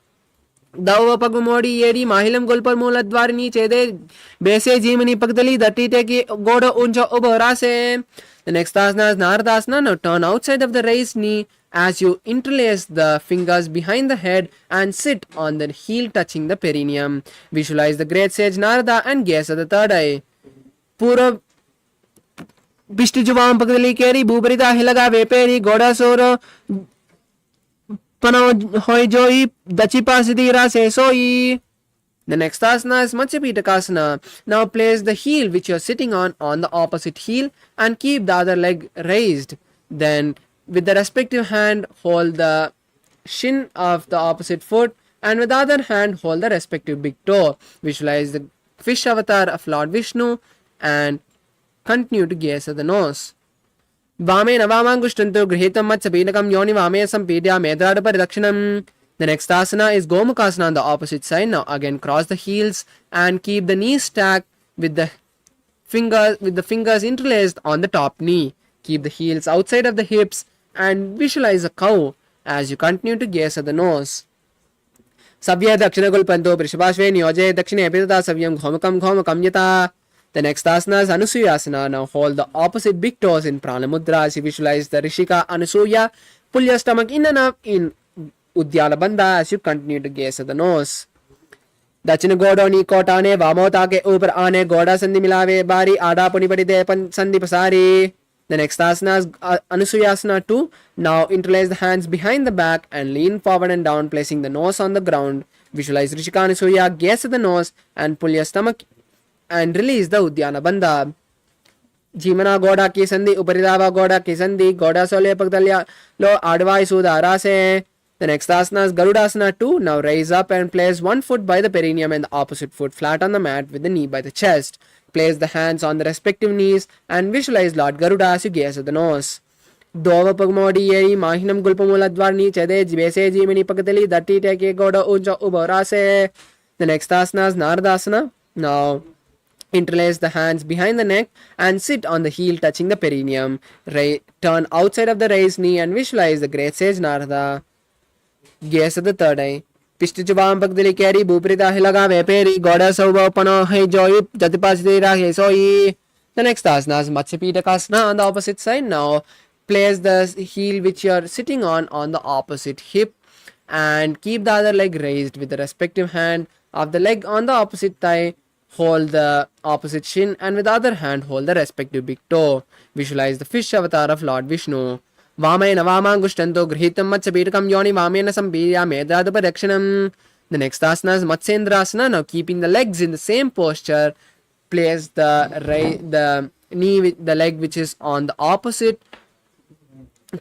Dava pagumodi yedi mahilam gulpar mooladwarini chede bese jimani pagdali dattite ki goda unja ubarase. The next asana is Naradasana. Now turn outside of the raised knee as you interlace the fingers behind the head and sit on the heel touching the perineum. Visualize the great sage Narada and gaze at the third eye. Pura Bishtijuvam Pagdali Keri Bubarita Hilaga Veperi Goda Soro Pano Hoijoi Dachipa Sidira Sesoi. The next asana is Matsyapitakasana. Now place the heel which you are sitting on the opposite heel and keep the other leg raised. Then with the respective hand hold the shin of the opposite foot and with the other hand hold the respective big toe. Visualize the fish avatar of Lord Vishnu and continue to gaze at the nose. Vame navamangushtantu grihitam matsapinakam yoni vame sampidya medrada paridakshinam. The next asana is Gomukhasana on the opposite side. Now again cross the heels and keep the knees stacked with the fingers interlaced on the top knee. Keep the heels outside of the hips and visualize a cow as you continue to gaze at the nose. Savya Dakshina Gulpanto Prishabashve Niyoje Dakshine Epitata Savyam Gomakam Yata. The next asana is Anusuyasana. Now hold the opposite big toes in Prana Mudra as you visualize the Rishika Anusuya. Pull your stomach in and up in Uddiyana Bandha as you continue to gaze at the nose. दक्षिण गोड़ो नी कोटाने वामोता के ऊपर आने गोड़ा संधि मिलावे बारी आड़ा पुनी बड़ी दे संधि पसारी. The next asana is Anusuyasana 2. Now interlace the hands behind the back and lean forward and down, placing the nose on the ground. Visualize Rishika Anusuya, gaze at the nose and pull your stomach and release the Uddiyana Bandha. Jimana Goda ki sandhi, Uparidava Goda ki sandhi, Goda Sole Pagdalya Lo Advai Sudara se. The next asana is Garudasana 2. Now raise up and place one foot by the perineum and the opposite foot flat on the mat with the knee by the chest. place the hands on the respective knees and visualize Lord Garuda as you gaze at the nose. Dovapagmodi Mahinam Gulpamuladvarni Chede Jibese Jimini Pakatali Dati Take Goda Uja Uborase. The next asana is Naradasana. Now interlace the hands behind the neck and sit on the heel touching the perineum. Turn outside of the raised knee and visualize the great sage Narada. Gaze at the third eye. Pistichuvam Pagdili Keri Buprita Hilaga Veperi Goda Saubapano Hey Joy Jatipasira Hesoi. The next asana is Matsyapitaka on the opposite side. Now place the heel which you are sitting on the opposite hip and keep the other leg raised with the respective hand of the leg on the opposite thigh. Hold the opposite shin and with the other hand hold the respective big toe. Visualize the fish avatar of Lord Vishnu. Vamena Vamangushtanto Grihitam Matsapitakam Yoni Vamena Sambirya Medradapadakshinam. The next asana is Matsendrasana. Now keeping the legs in the same posture, place the knee with the leg which is on the opposite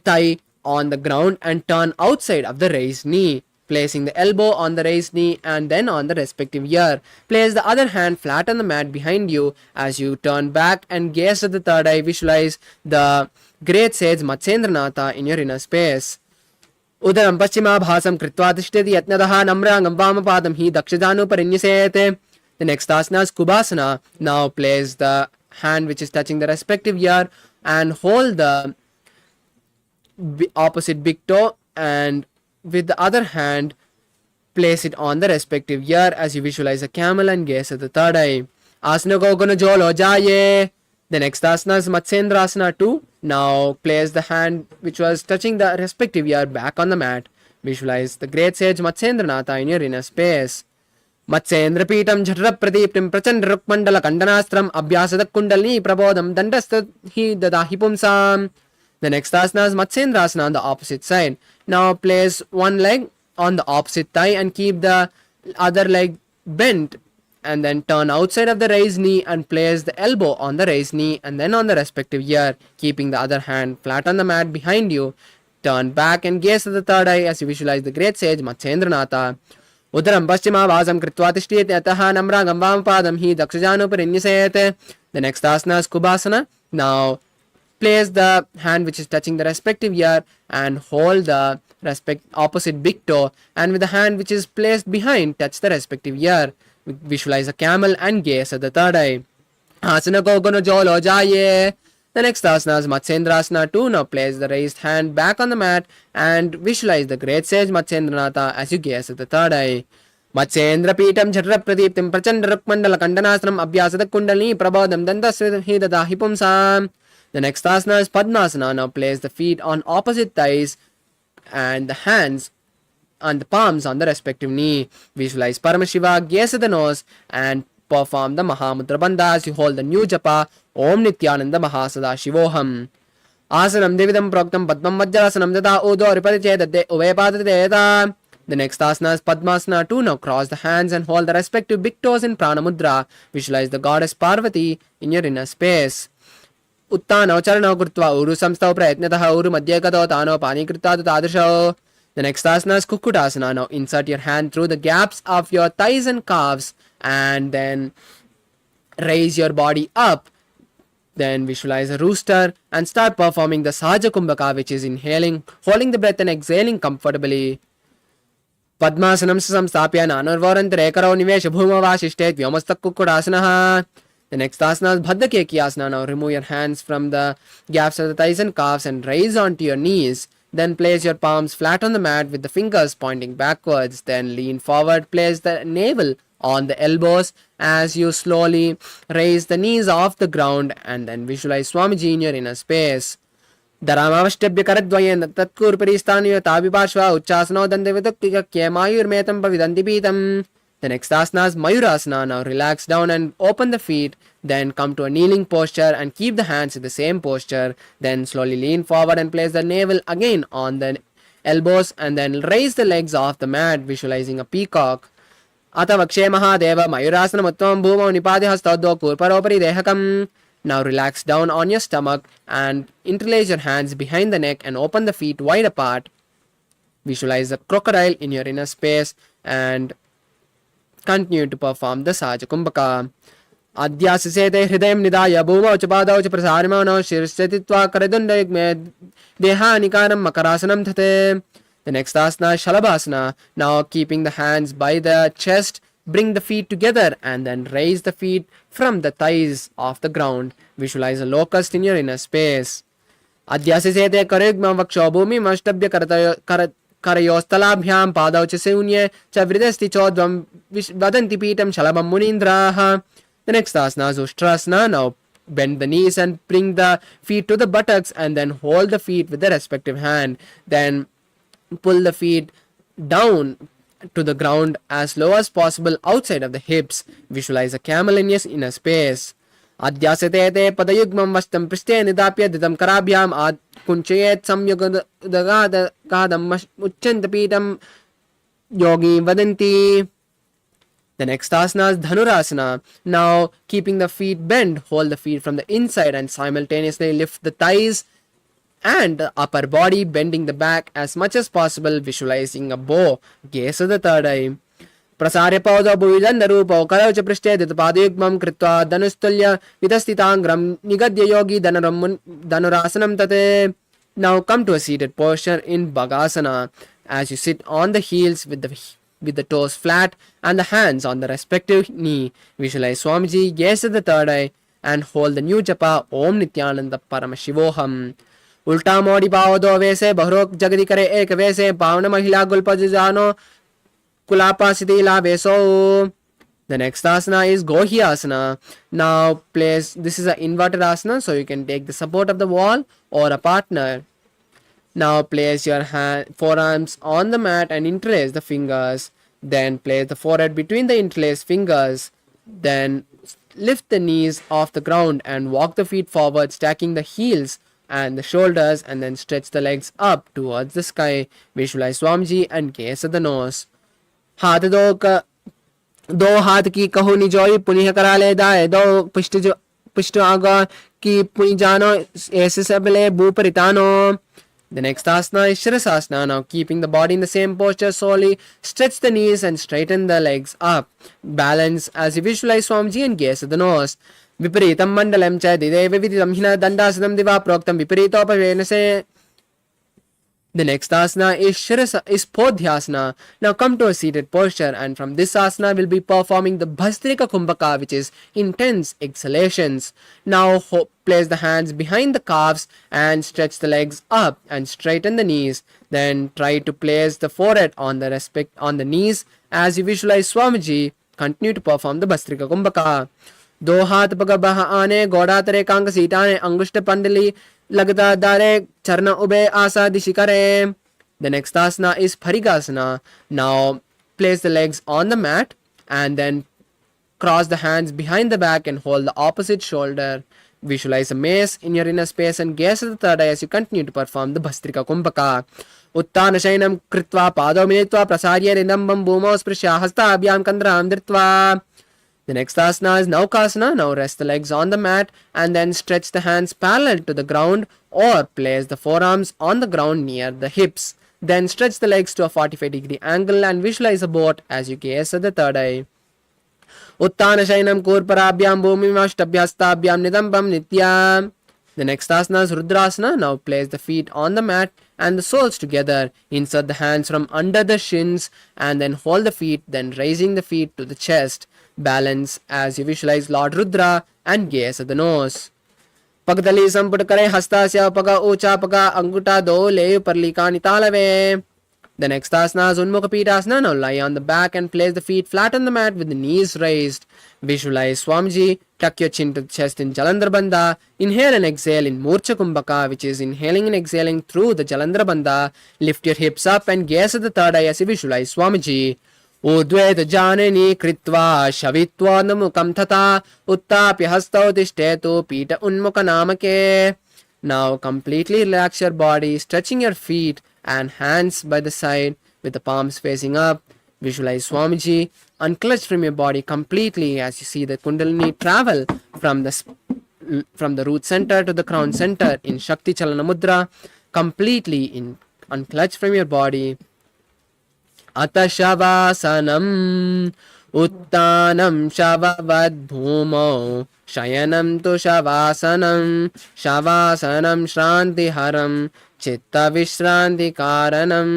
thigh on the ground and turn outside of the raised knee, placing the elbow on the raised knee and then on the respective ear. Place the other hand flat on the mat behind you as you turn back and gaze at the third eye. Visualize the great sage Matsendranath in your inner space. Udaram Paschima Bhasam Kritva Tishteti Yatnadaha Namrangam Vamapadam Hi Dakshidanu Parinyasete. The next asana is Kubasana. Now place the hand which is touching the respective ear and hold the opposite big toe and with the other hand place it on the respective ear as you visualize a camel and gaze at the third eye. Asana Gogana Jolo Jaye. The next asana is Matsendrasana 2. Now place the hand which was touching the respective ear back on the mat. Visualize the great sage Matsendranatha in your inner space. Matsendra Pitam Jhatra Pradiptim Prachandra Rukmandala Kandanastram Abhyasada Kundalini Prabodham Dandastahi Dadahi Pumsam. The next asana is Matsendrasana on the opposite side. Now place one leg on the opposite thigh and keep the other leg bent and then turn outside of the raised knee and place the elbow on the raised knee and then on the respective ear, keeping the other hand flat on the mat behind you. Turn back and gaze at the third eye as you visualize the great sage Matsendranatha. Udaram Paschima Vasam Kritva Tishtiyate Ataha Namragam Vamapadam Hi Dakshajanu Parinyasete. The next asana is Kubasana. Now place the hand which is touching the respective ear and hold the opposite big toe and with the hand which is placed behind touch the respective ear. Visualize a camel and gaze at the third eye. Asana Gogono Jolo Jaye. The next asana is Matsendrasana 2. Now place the raised hand back on the mat and visualize the great sage Matsendranatha as you gaze at the third eye. Matsendra Pitam Jhatra Pradiptim Prachandra Rukmandala Kandanastram Abhyasada Kundalini Prabodham Dandastahi Dadahi Pumsam. The next asana is Padmasana. Now place the feet on opposite thighs and the hands on the palms on the respective knee. Visualize Paramashiva, gaze at the nose and perform the Mahamudra Bandha as you hold the new japa Om Nithyananda Mahasadaशिवोहम. Asanam Devidam Proktam Padmam Majjasanam Dada Udo Ripadiche Uvepadadeta. The next asana is Padmasana 2. Now cross the hands and hold the respective big toes in Pranamudra. Visualize the goddess Parvati in your inner space. Uttano Charano Kurtva Uru Samstao Prayatnataha Uru Madhyakado Tano Pani Krita Tadrisho. The next asana is Kukutasana. Now insert your hand through the gaps of your thighs and calves and then raise your body up. Then visualize a rooster and start performing the Sahaja Kumbhaka, which is inhaling, holding the breath and exhaling comfortably. Padmasanam samstapya nanurvarantare karo nivesha bhuma vasishtet vyomastak Kukutasana. The next asana is Bhaddakeki asana. Now remove your hands from the gaps of the thighs and calves and raise onto your knees. Then place your palms flat on the mat with the fingers pointing backwards. Then lean forward, place the navel on the elbows as you slowly raise the knees off the ground and then visualize Swamiji in your inner space. Dharamavashtebhya karadvayen tatkur paristaniya tabipashva uchasano dandevitaktika kyemayurmetam pavidanti pitam. The next asana is Mayurasana. Now relax down and open the feet. Then come to a kneeling posture and keep the hands in the same posture. Then slowly lean forward and place the navel again on the elbows and then raise the legs off the mat, visualizing a peacock. Ata Vakshe Mahadeva Mayurasana Muttam Bhumau Nipadi Hastaddo Kurparopari Dehakam. Now relax down on your stomach and interlace your hands behind the neck and open the feet wide apart. Visualize a crocodile in your inner space and continue to perform the Sahaja Kumbhaka. Adhyasisete hridayam nidaya bhumau cha padau cha prasarimano shirshatitvā karadundayagme dehanikaram makarasanam thate. The next asana is Shalabhasana. Now keeping the hands by the chest, bring the feet together and then raise the feet from the thighs off the ground. Visualize a locust in your inner space. Adhyasisete karigma vakshobhumi mashtabhya karayostalabhyam padau cha seunye cha vridasti chodvam vadanti pitam shalabam munindraha. The next asana is Ushtrasana. Now bend the knees and bring the feet to the buttocks and then hold the feet with the respective hand. Then pull the feet down to the ground as low as possible outside of the hips. Visualize a camel in your inner space. Adhyasete padayugmam vastam priste nidapya didam karabhyam ad kunchayet samyugadagada kadam uchchantapitam yogi vadanti. The next asana is Dhanurasana. Now keeping the feet bent, hold the feet from the inside and simultaneously lift the thighs and the upper body, bending the back as much as possible, visualizing a bow. Gaze of the third eye. Prasarya pauda bhuvidandarupau karaucha prishte ditapadayugmam kritva dhanustulya vidhastitangram nigadya yogi dhanurasanam tate. Now come to a seated posture in Bhagasana as you sit on the heels with the toes flat and the hands on the respective knee. Visualize Swamiji, gaze at the third eye and hold the new japa Om Nithyananda Paramashivoham. उल्टा मोड़ी पाओ दो वैसे बहुरोक जगदी करे एक वैसे पावन महिला गुलपज जानो कुलापा सिदिला vaso. The next asana is Gohyasana. Now place, this is an inverted asana, so you can take the support of the wall or a partner. Now place your forearms on the mat and interlace the fingers. Then place the forehead between the interlaced fingers. Then lift the knees off the ground and walk the feet forward, stacking the heels and the shoulders, and then stretch the legs up towards the sky. Visualize Swamiji and gaze at the nose. हाथ दो हाथ की कहो निजोई पुनिह करा ले दाए दो पुष्ट आगा की पुनि जानो ऐसे सबले भूपरितानो. The next asana is Shirasasana. Now keeping the body in the same posture, slowly stretch the knees and straighten the legs up. Balance as you visualize Swamiji and gaze at the nose. Viparitam mandalam cha didev viditam hina dandasanam diva proktam viparitopavenase se. The next asana is Podhyasana. Now come to a seated posture, and from this asana we'll be performing the Bhastrika Kumbhaka, which is intense exhalations. Now place the hands behind the calves and stretch the legs up and straighten the knees. Then try to place the forehead on the knees as you visualize Swamiji. Continue to perform the Bhastrika Kumbhaka. दो हाथ पग बह आने गोड़ा तरे Kong सीटाने अंगुष्ट पंडली लगता दारे चरण उबे आसा दिशि करे. The next asana is Parigasana. Now place the legs on the mat and then cross the hands behind the back and hold the opposite shoulder. Visualize a mace in your inner space and gaze at the third eye as you continue to perform the Bhastrika Kumbhaka. Uttana shainam kritva pado militva prasarya rinambam bhumau sprishya hasta abhyam kandram dritva. The next asana is Naukasana. Now rest the legs on the mat and then stretch the hands parallel to the ground or place the forearms on the ground near the hips. Then stretch the legs to a 45-degree angle and visualize a boat as you gaze at the third eye. Uttana shainam kurparabhyam bhumimashtabhyastabhyam nidambam nityam. The next asana is Rudrasana. Now place the feet on the mat and the soles together. Insert the hands from under the shins and then hold the feet, then raising the feet to the chest. Balance as you visualize Lord Rudra and gaze at the nose. Pagdali samput kare hastasya paga ucha paga anguta do le parlika nitalave. The next asana is Unmukha Pītāsana. Now lie on the back and place the feet flat on the mat with the knees raised. Visualize Swamiji. Tuck your chin to the chest in Jalandhara Bandha. Inhale and exhale in Murcha Kumbhaka, which is inhaling and exhaling through the Jalandhara Bandha. Lift your hips up and gaze at the third eye as you visualize Swamiji. Udveta janani kritva shavitva namukam thata uttapya hastau tishthetu pita unmukha namake. Now completely relax your body, stretching your feet and hands by the side with the palms facing up. Visualize Swamiji. Unclutch from your body completely as you see the Kundalini travel from the root center to the crown center in Shakti Chalana Mudra. Completely unclutch from your body. Atashavasanam उत्तानं शववद्भूमौ शयनं तु शवासनं शवासनं श्रान्तिहरं चित्तविश्रान्तिकारणम्.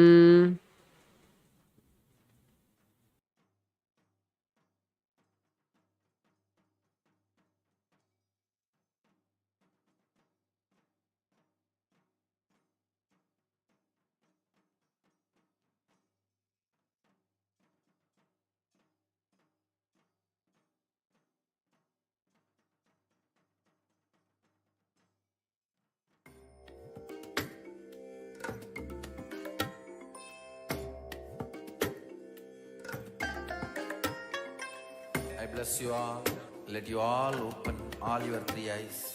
I bless you all. Let you all open all your three eyes.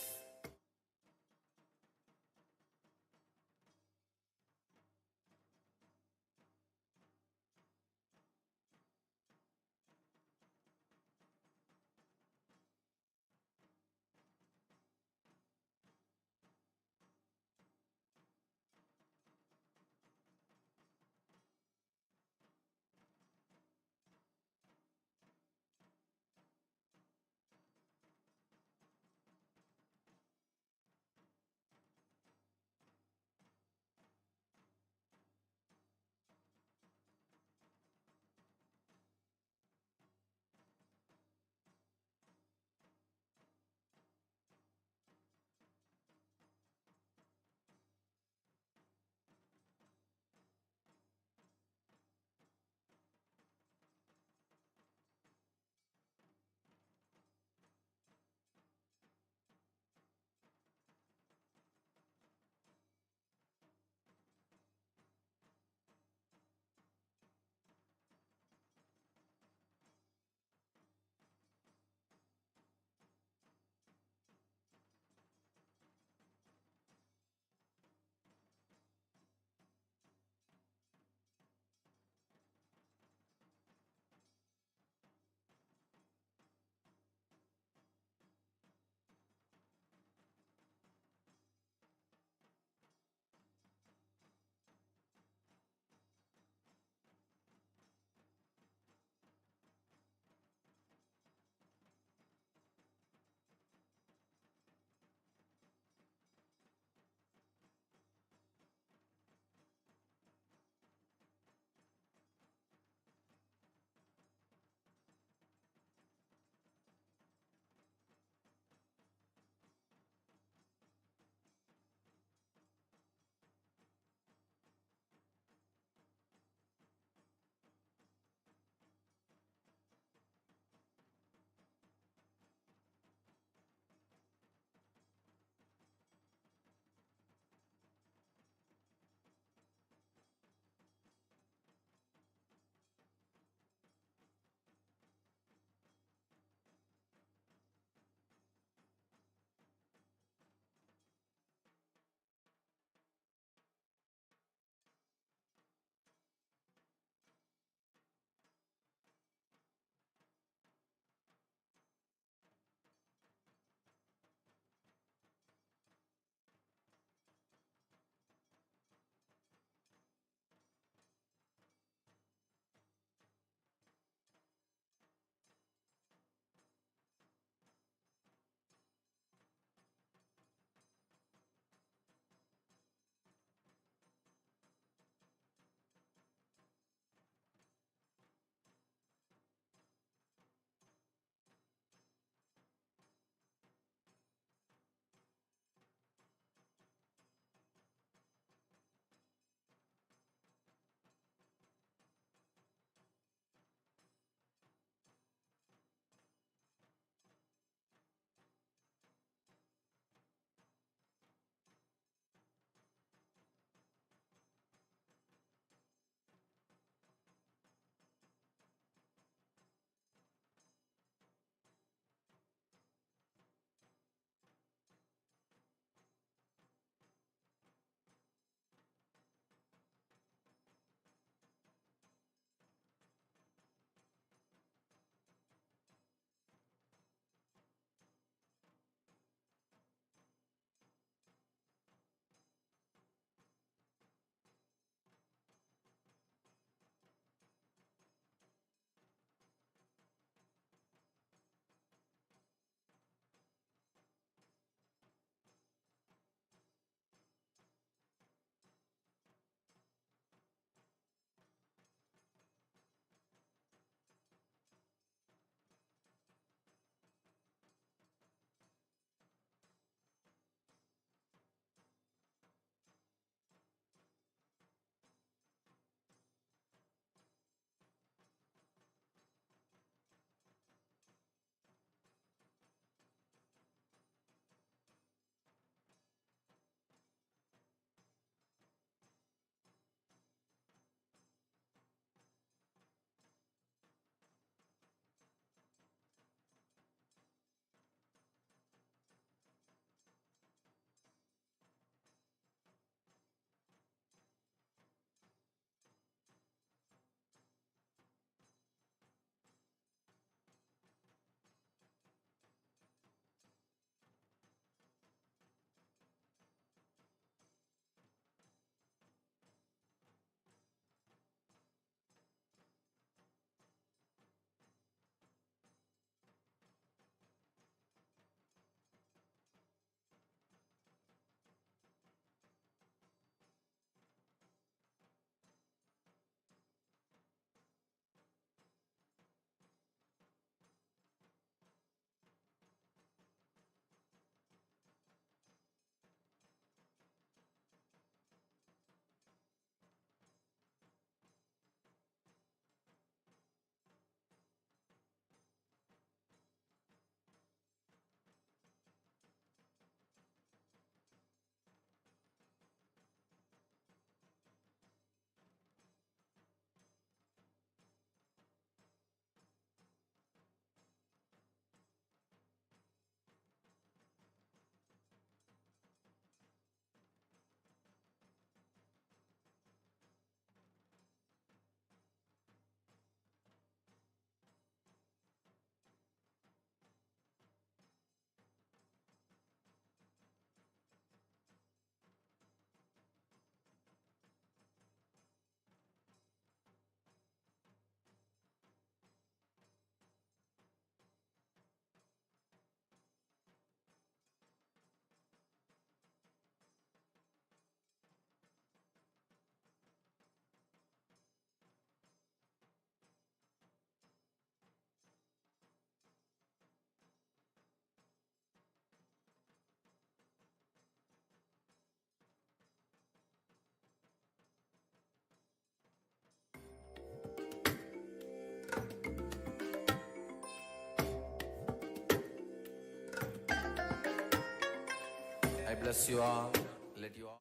bless you all. Let you all.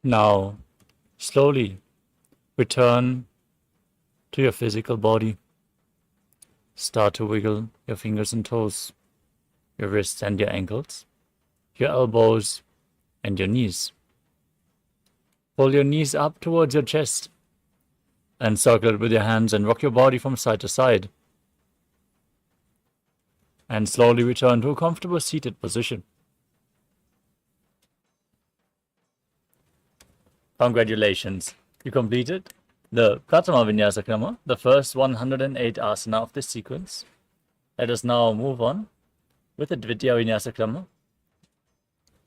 Now, slowly return to your physical body. Start to wiggle your fingers and toes, your wrists and your ankles, your elbows and your knees. Pull your knees up towards your chest and circle it with your hands and rock your body from side to side. And slowly return to a comfortable seated position. Congratulations, you completed the Pratama Vinyasa Krama, the first 108 asana of this sequence. Let us now move on with the Dvitiya Vinyasa Krama,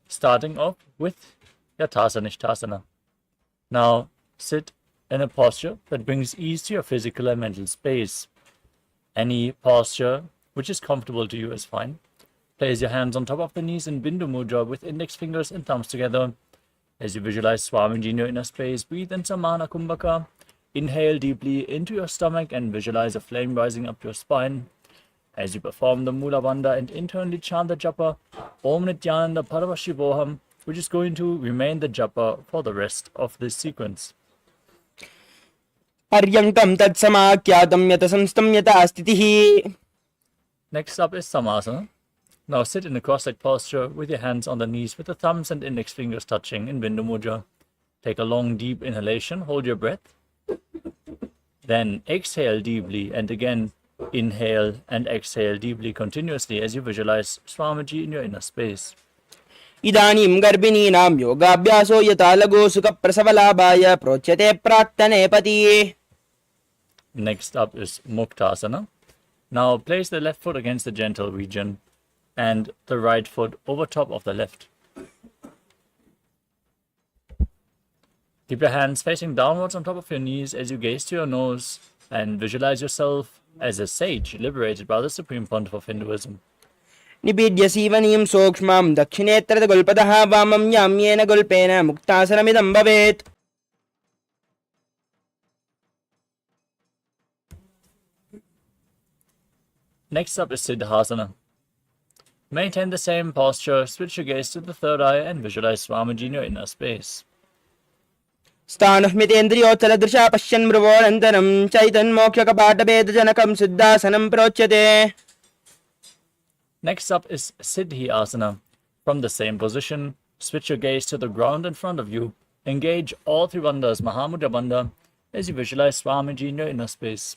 starting off with Yathasa Nishthasana. Now sit in a posture that brings ease to your physical and mental space. Any posture which is comfortable to you is fine. Place your hands on top of the knees in Bindu Mudra with index fingers and thumbs together. As you visualize Swamiji in your inner space, breathe in Samana Kumbhaka. Inhale deeply into your stomach and visualize a flame rising up your spine. As you perform the Mula Bandha and internally chant the japa Om Nithyananda Paramashivoham, which is going to remain the japa for the rest of this sequence. Paryantam tat samakyatam yata samstam yata astitihi. Next up is Samasana. Now sit in a cross-legged posture with your hands on the knees with the thumbs and index fingers touching in Bindu Mudra. Take a long deep inhalation, hold your breath. Then exhale deeply and again inhale and exhale deeply continuously as you visualize Swamiji in your inner space. Idanim garbhininam yogabhyaso yata lago sukha prasavalabhaya prochyate prattane pati. Next up is Muktasana. Now place the left foot against the genital region and the right foot over top of the left. Keep your hands facing downwards on top of your knees as you gaze to your nose and visualize yourself as a sage liberated by the Supreme Pontiff of Hinduism. Nibidya sivanim sokshmam dakshinetrada gulpadaha vamam yamyena gulpena muktasanamidam bhavet. Next up is Siddhasana. Maintain the same posture, switch your gaze to the third eye and visualize Swamiji in your inner space. Sthanuhmitendriyotsaladrisha pashyan mruvorantaram chaitan mokshakapatabedajanakam siddhasanam prochyate. Next up is Siddhi Asana. From the same position, switch your gaze to the ground in front of you. Engage all three bandhas, Mahamudra Bandha, as you visualize Swamiji in your inner space.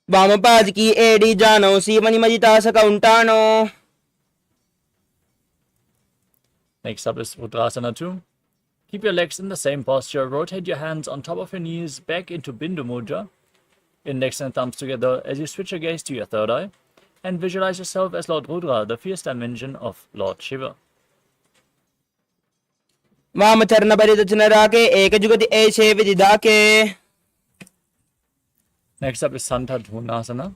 Vamapadiki edi jano sivani majitasa kauntano. Next up is Udrasana 2. Keep your legs in the same posture. Rotate your hands on top of your knees back into Bindu Mudra. Index and thumbs together as you switch your gaze to your third eye and visualize yourself as Lord Rudra, the fierce dimension of Lord Shiva. Vamacharna paridachanarake ekajugati eshe vididake. Next up is Santadhunasana.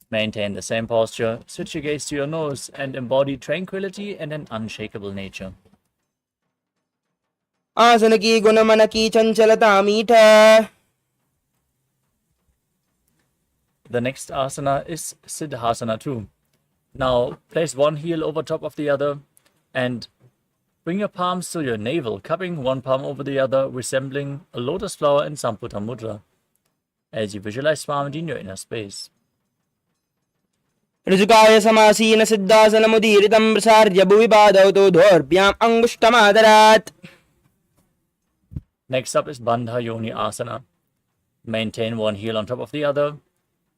Maintain the same posture, switch your gaze to your nose and embody tranquility and an unshakable nature. Asanaki gunamanaki chanchalata meeta. The next asana is Siddhasana 2. Now place one heel over top of the other and bring your palms to your navel, cupping one palm over the other, resembling a lotus flower in Samputa Mudra, as you visualize Swamiji in your inner space. Rizukaya samasina siddhasana mudiritam prasarya bhuvipadav dhorpyam angushtamadarat. Next up is Bandha Yoni Asana. Maintain one heel on top of the other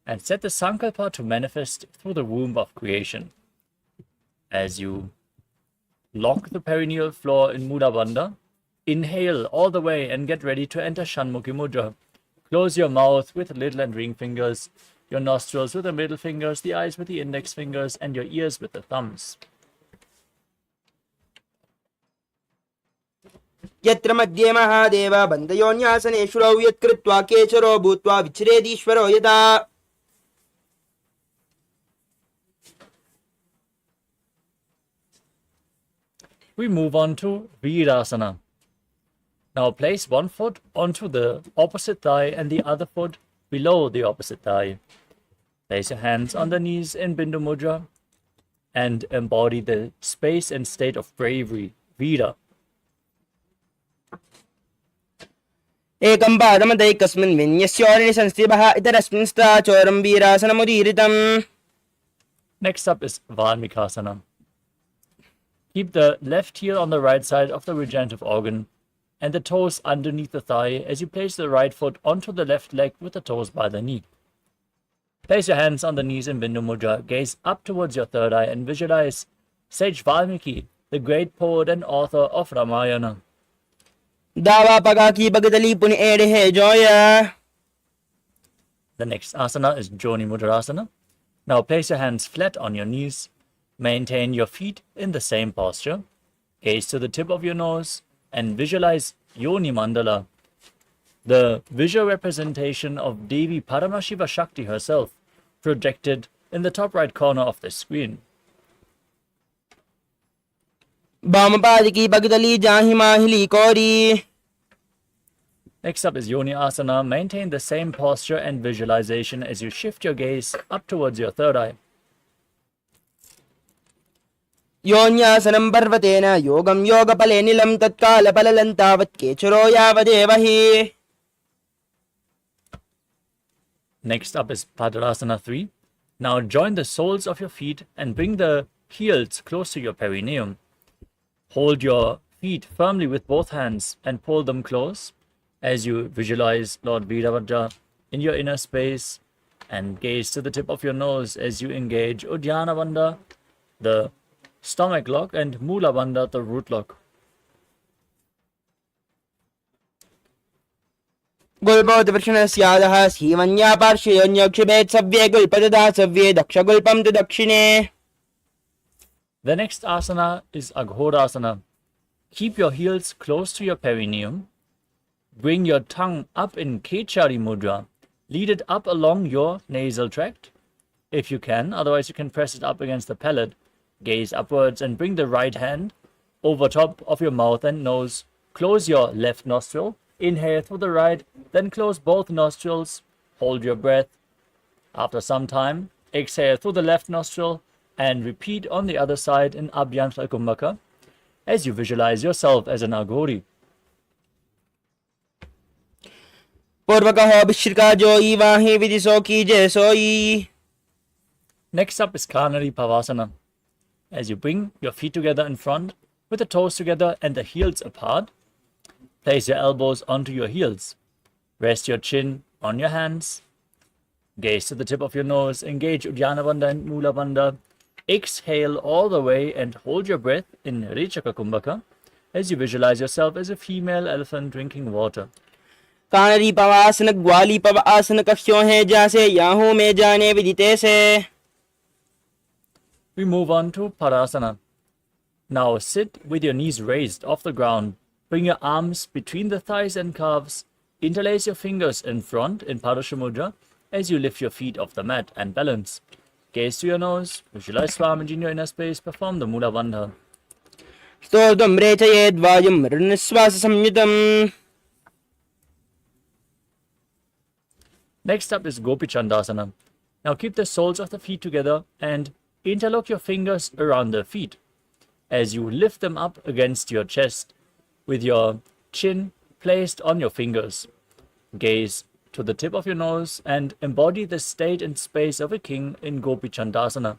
and set the sankalpa to manifest through the womb of creation. As you lock the perineal floor in Mula Bandha, inhale all the way and get ready to enter Shanmukhi Mudra. Close your mouth with little and ring fingers, your nostrils with the middle fingers, the eyes with the index fingers, and your ears with the thumbs. Yatra madhye mahadeva bandhayonyasane yat kritva kecharo bhutva vichredishvaro yada. We move on to Virasana. Now place one foot onto the opposite thigh and the other foot below the opposite thigh. Place your hands on the knees in Bindu Mudra and embody the space and state of bravery, Veera. एकं पादमदैकस्मिन् विन्यस्योरिणि संस्थितः इतरस्मिन् स्थिताचोरं वीरासनमुदीरितम्. Next up is Valmikasana. Keep the left heel on the right side of the regenerative organ and the toes underneath the thigh as you place the right foot onto the left leg with the toes by the knee. Place your hands on the knees in Bindu Mudra, gaze up towards your third eye and visualize Sage Valmiki, the great poet and author of Ramayana. Dava pagaki bagadali puni ere he joya. The next asana is Joni Mudrasana. Now place your hands flat on your knees. Maintain your feet in the same posture. Gaze to the tip of your nose and visualize Yoni Mandala, the visual representation of Devi Paramashiva Śakti herself, projected in the top right corner of the screen. Bamapadiki bagadali jahima hili kori. Next up is Yoni Asana. Maintain the same posture and visualization as you shift your gaze up towards your third eye. Yonyasanam parvatena yogam yoga palenilam tatkala palalantavat kecharo yavadevahi. Next up is Padarasana 3. Now join the soles of your feet and bring the heels close to your perineum. Hold your feet firmly with both hands and pull them close as you visualize Lord Veerabhadra in your inner space and gaze to the tip of your nose as you engage Udhyana Bandha, the stomach lock, and Mula Bandha, the root lock. Gulpod Vrishanasyadaha Sivanya Parshayonyakshibet Savye Gulpadada Savye Daksha Gulpam to Dakshine. The next asana is Aghodasana. Keep your heels close to your perineum. Bring your tongue up in Kechari Mudra. Lead it up along your nasal tract, if you can. Otherwise, you can press it up against the palate. Gaze upwards and bring the right hand over top of your mouth and nose. Close your left nostril. Inhale through the right, then close both nostrils. Hold your breath. After some time, exhale through the left nostril and repeat on the other side in Abhyantara Kumbhaka as you visualize yourself as an Aghori. Purvakaho Bhishrika Joyi Vahi Vidisoki Jesoi. Next up is Kanari Pavasana. As you bring your feet together in front with the toes together and the heels apart, place your elbows onto your heels. Rest your chin on your hands. Gaze to the tip of your nose. Engage Udhyana Bandha and Mula Bandha. Exhale all the way and hold your breath in Rechaka Kumbhaka as you visualize yourself as a female elephant drinking water. Kanari Pavasana Gwali Pavasana Kafyo He Jase Yahu Me Jane Vidite Se. We move on to Parasana. Now sit with your knees raised off the ground. Bring your arms between the thighs and calves. Interlace your fingers in front in Padasha Mudra as you lift your feet off the mat and balance. Gaze to your nose. Visualize Swamiji in your inner space. Perform the Mula Bandha. Stodam Rechayed Vayam Rniswasa Samyutam. Next up is Gopi Chandasana. Now keep the soles of the feet together and interlock your fingers around the feet as you lift them up against your chest with your chin placed on your fingers. Gaze to the tip of your nose and embody the state and space of a king in Gopi Chandasana.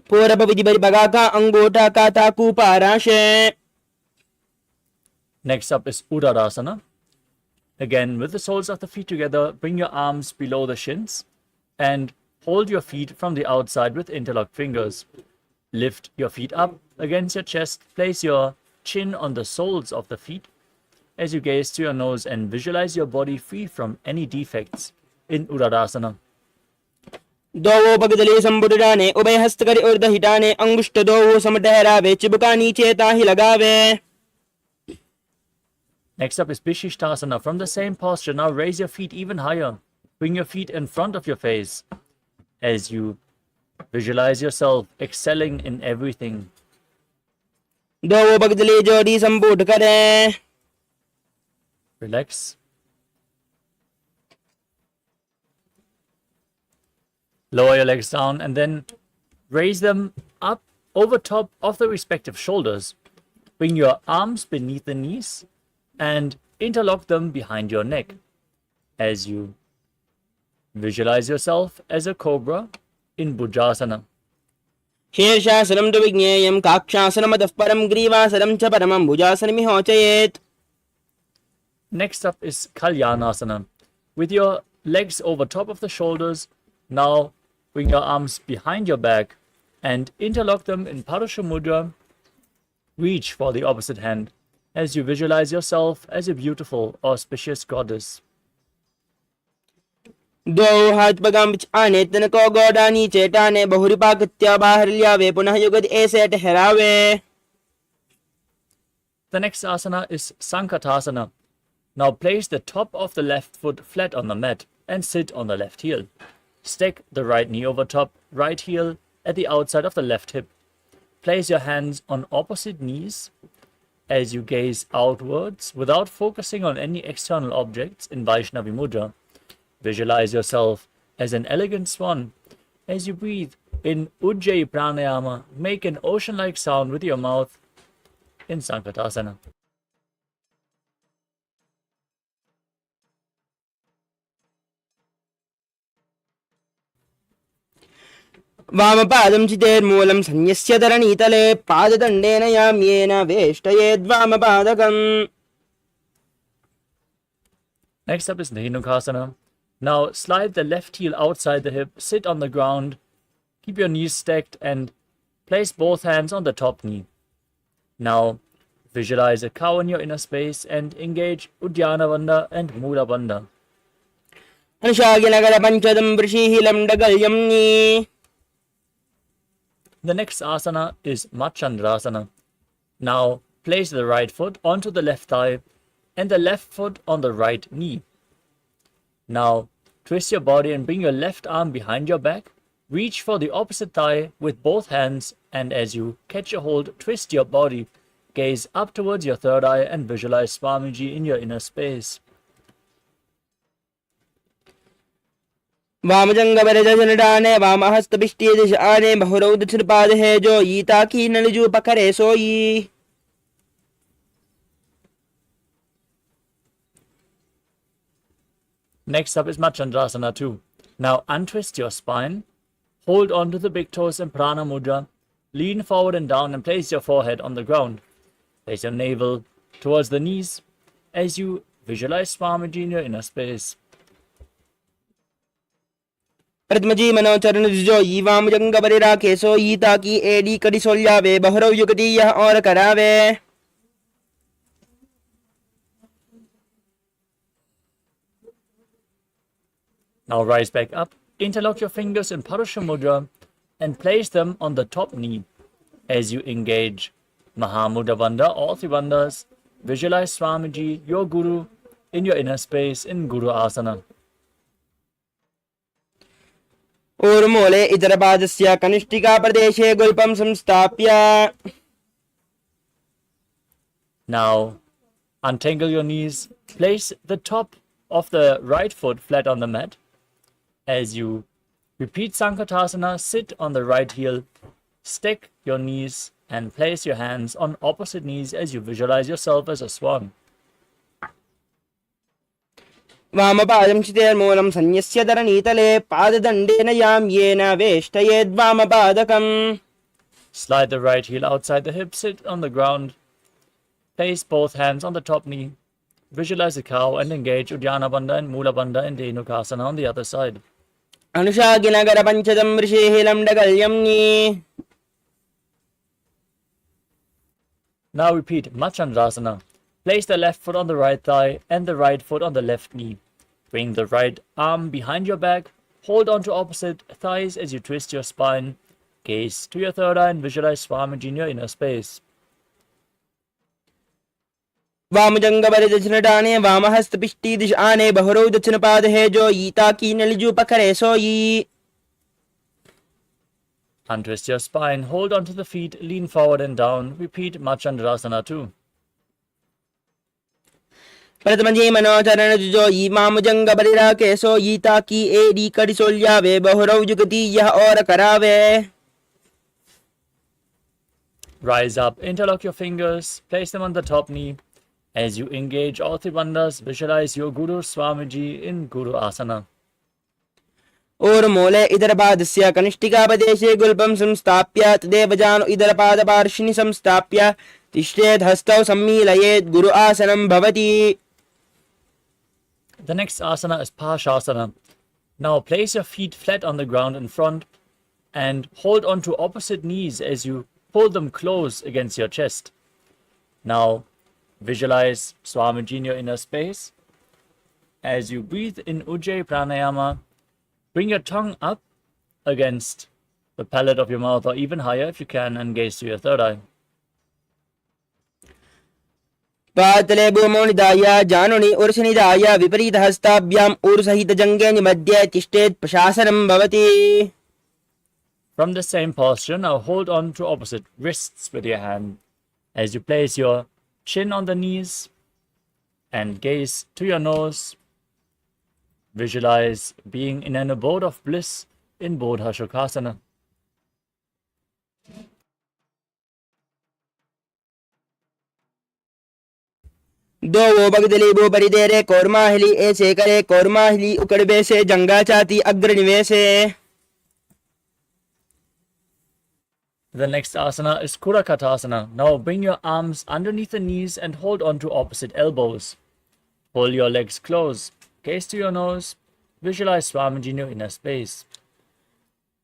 Purapa Vidibari Bagaka Angota Kata Kuparashe. Next up is Uddarasana. Again, with the soles of the feet together, bring your arms below the shins and hold your feet from the outside with interlocked fingers. Lift your feet up against your chest. Place your chin on the soles of the feet as you gaze to your nose and visualize your body free from any defects in Uddarasana. Dovo Bagadali Sambudane, Ube Hastakari Urda Hitane, Angushta Dovo Samadera, Chibukani Cheta Hilagave. Next up is Bishishtasana. From the same posture, now raise your feet even higher. Bring your feet in front of your face as you visualize yourself excelling in everything. Dovo Bagadali Jodi Sambudkare. Relax. Lower your legs down and then raise them up over top of the respective shoulders. Bring your arms beneath the knees and interlock them behind your neck as you visualize yourself as a cobra in Bhujasana. शीर्षासनं तु विज्ञेयं काक्षासनमतः परं ग्रीवासनं च परमं भुजासनमिहोचयेत्. Next up is Kalyanasana. With your legs over top of the shoulders, now bring your arms behind your back and interlock them in Parasha Mudra. Reach for the opposite hand as you visualize yourself as a beautiful, auspicious goddess. द्वौ हाथपगां बिछाने तनको गोडानी चेटाने बहुरिपाकृत्या बाहर लियावे पुनः युगद ऐसे ठहरावे. The next asana is Sankatasana. Now place the top of the left foot flat on the mat and sit on the left heel. Stack the right knee over top, right heel at the outside of the left hip. Place your hands on opposite knees as you gaze outwards without focusing on any external objects in Vaishnavi Mudra. Visualize yourself as an elegant swan. As you breathe in Ujjayi Pranayama, make an ocean-like sound with your mouth in Sankatasana. वामपादं चितेर्मूलं संन्यस्य धरणीतले पाददण्डेन याम्येन वेष्टयेद्वामपादकम्. Next up is Dhenukasana. Now slide the left heel outside the hip, sit on the ground, keep your knees stacked and place both hands on the top knee. Now visualize a cow in your inner space and engage Uddiyana Bandha and Mula Bandha. अनुशागिनगर पञ्चदं वृषीहिलं डगल्यम्नि. The next asana is Machandrasana. Now place the right foot onto the left thigh and the left foot on the right knee. Now twist your body and bring your left arm behind your back. Reach for the opposite thigh with both hands, and as you catch a hold, twist your body. Gaze up towards your third eye and visualize Swamiji in your inner space. वामजंगवरजनडाने वामहस्तपिष्टीदिशाने बहुरौ दक्षिणपादहे जो यीता की नलजू पकड़े सोई. Next up is Machandrasana 2. Now untwist your spine, hold on to the big toes in Prana Mudra, lean forward and down and place your forehead on the ground. Place your navel towards the knees as you visualize Swamiji in your inner space. प्रथमजी मनोचरण जो ई वामजंगवरे राखे सो यीता की AD कड़ी सोल्यावे बहुरौ युगति यह और करावे. Now rise back up, interlock your fingers in Parasha Mudra and place them on the top knee. As you engage Mahamudra Bandha, all three bandhas, visualize Swamiji, your Guru, in your inner space in Guru Asana. ऊर्मूले इतरपादस्य कनिष्ठिका प्रदेशे गुल्पं संस्थाप्य. Now untangle your knees, place the top of the right foot flat on the mat. As you repeat Sankatasana, sit on the right heel, stack your knees and place your hands on opposite knees as you visualize yourself as a swan. वामपादं चितेर्मूलं संन्यस्य धरणीतले पाददण्डेन याम्येन वेष्टयेद्वामपादकम्. Slide the right heel outside the hip, sit on the ground, place both hands on the top knee, visualize a cow and engage Uddiyana Bandha and Mula Bandha in Dhenukasana on the other side. अनुशागिनगर पञ्चदं वृषीहिलं डगल्यम्नि. Now repeat Machandrasana. Place the left foot on the right thigh and the right foot on the left knee. Bring the right arm behind your back. Hold on to opposite thighs as you twist your spine. Gaze to your third eye and visualize Swamiji in your inner space. वामजंगवरे दक्षिणडाने वामहस्तपिष्टीदिशाने बहुरौ दक्षिणपादहे जो यीता की नलजू पकड़े सोई. Untwist your spine, hold onto the feet, lean forward and down. Repeat Machandrasana 2. प्रथमजे मनोचरण जुजो ई मामुजंग बलिरा केसो ई ताकी AD कड़ी सोल्यावे बहुरव जुगती यह और करावे. Rise up, interlock your fingers, place them on the top knee. As you engage all three bandhas, visualize your Guru Swamiji in Guru Asana. और मूले इधर पादस्य कनिष्ठिकापदेशे गुल्पं संस्थाप्य तदेव जानु इधर पादपार्श्विनि संस्थाप्य तिष्ठेत् हस्तौ सम्मीलयेत् गुरु आसनं भवति. The next asana is Pashasana. Now place your feet flat on the ground in front and hold on to opposite knees as you pull them close against your chest. Now visualize Swamiji in your inner space. As you breathe in Ujjayi Pranayama, bring your tongue up against the palate of your mouth or even higher if you can, and gaze to your third eye. पातले भूमौ निधाय जानुनि उर्षनिधाय विपरीत हस्ताभ्याम् ऊर्सहित जङ्गे निमध्ये तिष्ठेत् प्रशासनं भवति. From the same posture, now hold on to opposite wrists with your hand. As you place your chin on the knees and gaze to your nose, visualize being in an abode of bliss in Bodha Shukasana. दो वो बगदली वो परिदेरे कोरमाहली ऐसे करे कोरमाहली उकड़बे से जंगा चाती अग्र निवेशे. The next asana is Kurakatasana. Now bring your arms underneath the knees and hold on to opposite elbows. Pull your legs close. Gaze to your nose. Visualize Swamiji in your inner space.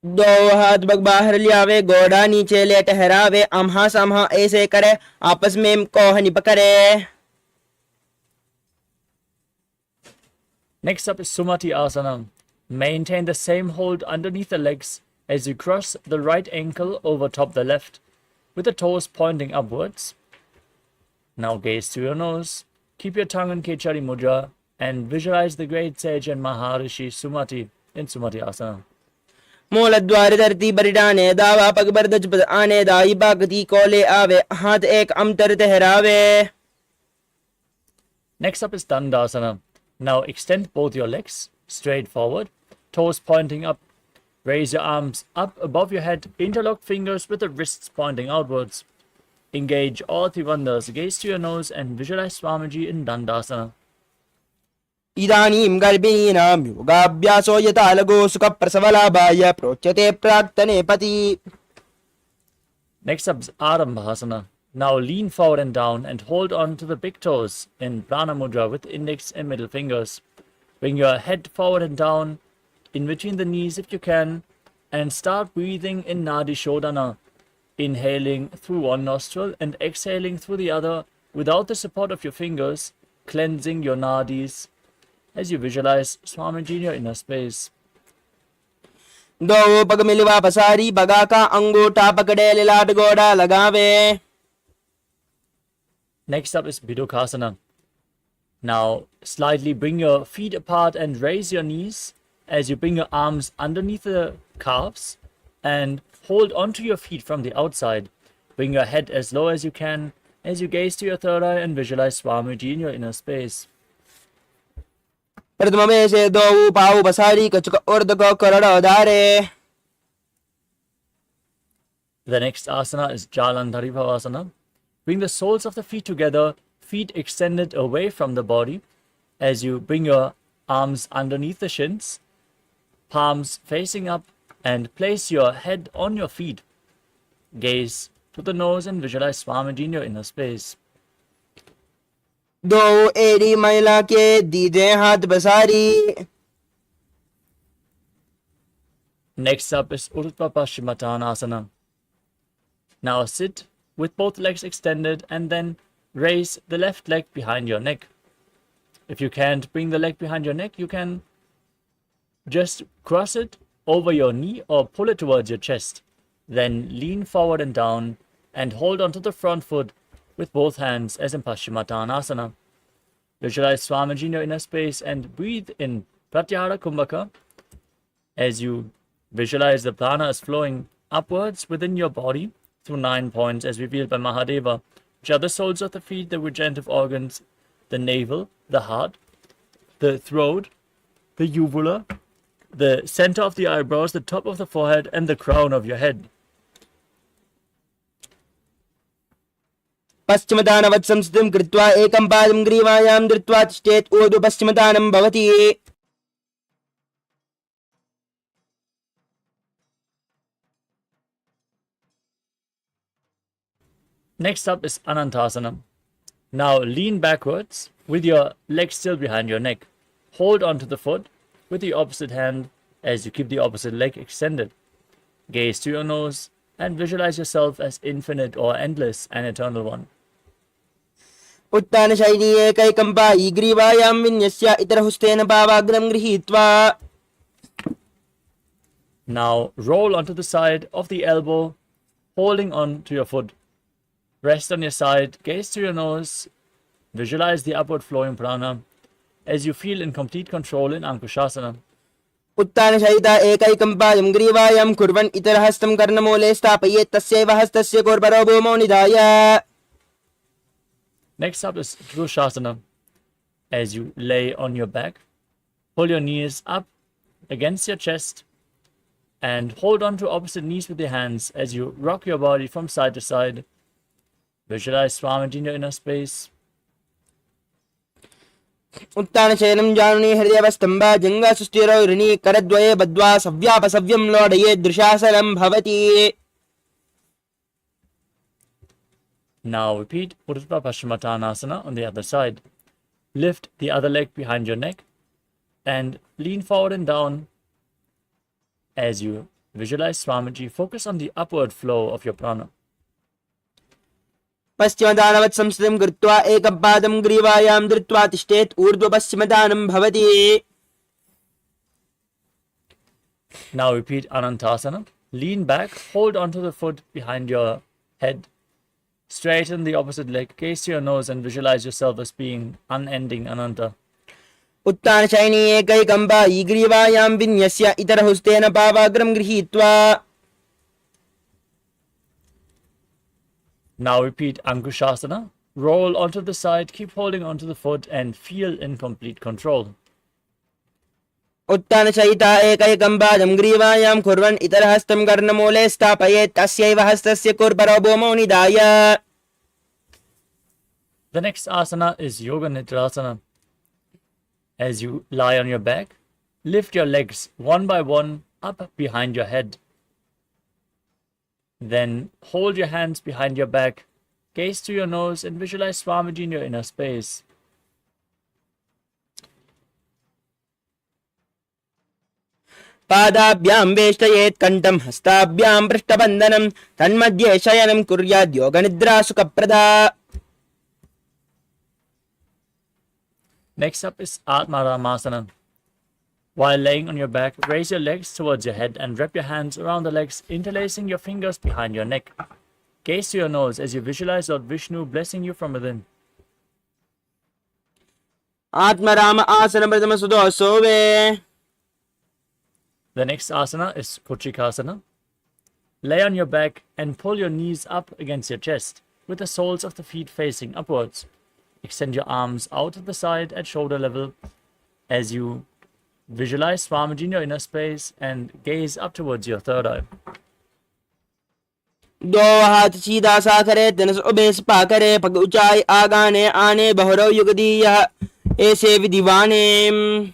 दो हाथ bug बाहर लियावे गोड़ा नीचे ले ठहरावे अम्हा समहा ऐसे करे आपस में कोह नि पकड़े. Next up is Sumati Asana. Maintain the same hold underneath the legs as you cross the right ankle over top the left, with the toes pointing upwards. Now gaze to your nose, keep your tongue in Kechari Mudra, and visualize the great sage and Maharishi Sumati in Sumati Asana. मूलद्वार धरती परिडाने दावा पग बरदज पद आने दाई बागती कोले आवे हाथ एक Amtar ठहरावे. Next up is Dandasana. Now extend both your legs straight forward, toes pointing up. Raise your arms up above your head, interlock fingers with the wrists pointing outwards. Engage all three bandhas, gaze to your nose and visualize Swamiji in Dandasana. इदानीं गर्भिणीनां योगाभ्यासो यथा लगो सुख प्रसवलाभाय प्रोच्यते प्राक्तने पति. Next up is Arambhasana. Now lean forward and down and hold on to the big toes in Prana Mudra with index and middle fingers. Bring your head forward and down in between the knees if you can, and start breathing in Nadi Shodhana, inhaling through one nostril and exhaling through the other without the support of your fingers, cleansing your nadis as you visualize Swamiji in your inner space. दो पग मिलवा पसारी बगा का अंगूठा पकड़े लिलाट गोड़ा लगावे. Next up is Bidukasana. Now slightly bring your feet apart and raise your knees as you bring your arms underneath the calves and hold onto your feet from the outside. Bring your head as low as you can as you gaze to your third eye and visualize Swamiji in your inner space. प्रथम में से दो पाऊ पसारी कचुक अर्ध को करड़ धारे. The next asana is Jalandhari Bhavasana. Bring the soles of the feet together, feet extended away from the body, as you bring your arms underneath the shins, palms facing up, and place your head on your feet. Gaze to the nose and visualize Swamiji in your inner space. दो एड़ी महिला के दीजे हाथ पसारी. Next up is Urdhva Paschimottanasana. Now sit with both legs extended and then raise the left leg behind your neck. If you can't bring the leg behind your neck, you can just cross it over your knee or pull it towards your chest. Then lean forward and down and hold onto the front foot with both hands as in Paschimottanasana. Visualize Swamiji in your inner space and breathe in Pratyahara Kumbhaka as you visualize the prana is flowing upwards within your body through 9 points as revealed by Mahadeva, which are the soles of the feet, the regenerative organs, the navel, the heart, the throat, the uvula, the center of the eyebrows, the top of the forehead, and the crown of your head. पश्चिमदानवत् संस्थितिं कृत्वा एकं पादं ग्रीवायां धृत्वा तिष्ठेत् ऊर्ध्व पश्चिमदानं भवति. Next up is Anantasana. Now lean backwards with your legs still behind your neck. Hold onto the foot with the opposite hand as you keep the opposite leg extended. Gaze to your nose and visualize yourself as infinite or endless and eternal one. उत्तानशैली एकैकं पायी ग्रीवायां विन्यस्य इतरहस्तेन पावाग्रं गृहीत्वा. Now roll onto the side of the elbow, holding on to your foot. Rest on your side, gaze to your nose, visualize the upward flowing prana as you feel in complete control in Ankushasana. उत्तानशयिता एकैकं पादं ग्रीवायां कुर्वन् इतरहस्तं कर्णमूले स्थापयेत् तस्यैव हस्तस्य कोर्परो भूमौ निधाय. Next up is Dhrushasana. As you lay on your back, pull your knees up against your chest and hold on to opposite knees with your hands as you rock your body from side to side. Visualize Swamiji in your inner space. उत्तानशयनं जानुनी हृदयवस्थम्भा जङ्घासुष्ठिरो ऋणी करद्वये बद्ध्वा सव्यापसव्यं लोडयेत् दृशासनं भवति. Now repeat Urdhva Paschimottanasana on the other side. Lift the other leg behind your neck and lean forward and down as you visualize Swamiji. Focus on the upward flow of your prana. पश्चिमदानवत् संस्थितिं कृत्वा एकं पादं ग्रीवायां धृत्वा तिष्ठेत् ऊर्ध्व पश्चिमदानं भवति. Now repeat Anantasana. Lean back, hold onto the foot behind your head. Straighten the opposite leg, gaze to your nose and visualize yourself as being unending Ananta. उत्तानशयनी एकैकं पायी ग्रीवायां विन्यस्य इतरहस्तेन पावाग्रं गृहीत्वा. Now repeat Ankushasana. Roll onto the side, keep holding onto the foot and feel in complete control. उत्तानशयिता एकैकं पादं ग्रीवायां कुर्वन् इतरहस्तं कर्णमूले स्थापयेत् तस्यैव हस्तस्य कोर्परो भूमौ निधाय. The next asana is Yoga Nidrasana. As you lie on your back, lift your legs one by one up behind your head. Then hold your hands behind your back, gaze to your nose and visualize Swamiji in your inner space. पादाभ्यां वेष्टयेत् कण्ठं हस्ताभ्यां पृष्ठबन्धनं तन्मध्ये शयनं कुर्याद् योगनिद्रा सुखप्रदा. Next up is Atmaramasana. While laying on your back, raise your legs towards your head and wrap your hands around the legs, interlacing your fingers behind your neck. Gaze to your nose as you visualize Lord Vishnu blessing you from within. Atmaram आसन प्रथम सुदो सोवे. The next asana is Kuchikasana. Lay on your back and pull your knees up against your chest with the soles of the feet facing upwards. Extend your arms out to the side at shoulder level as you visualize Swamiji in your inner space and gaze up towards your third eye. दो हाथ सीधा सा करे धनुष उबेस पा करे पग ऊंचाई आगाने आने बहरो युगदी यह ऐसे विधिवाने.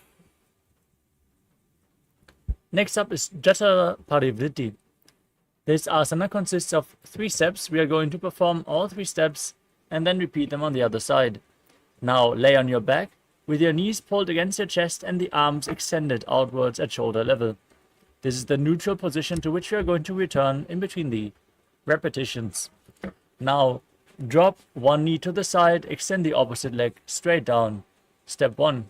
Next up is Jata Parivritti. This asana consists of 3 steps. We are going to perform all 3 steps and then repeat them on the other side. Now lay on your back with your knees pulled against your chest and the arms extended outwards at shoulder level. This is the neutral position to which we are going to return in between the repetitions. Now drop one knee to the side, extend the opposite leg straight down. Step 1.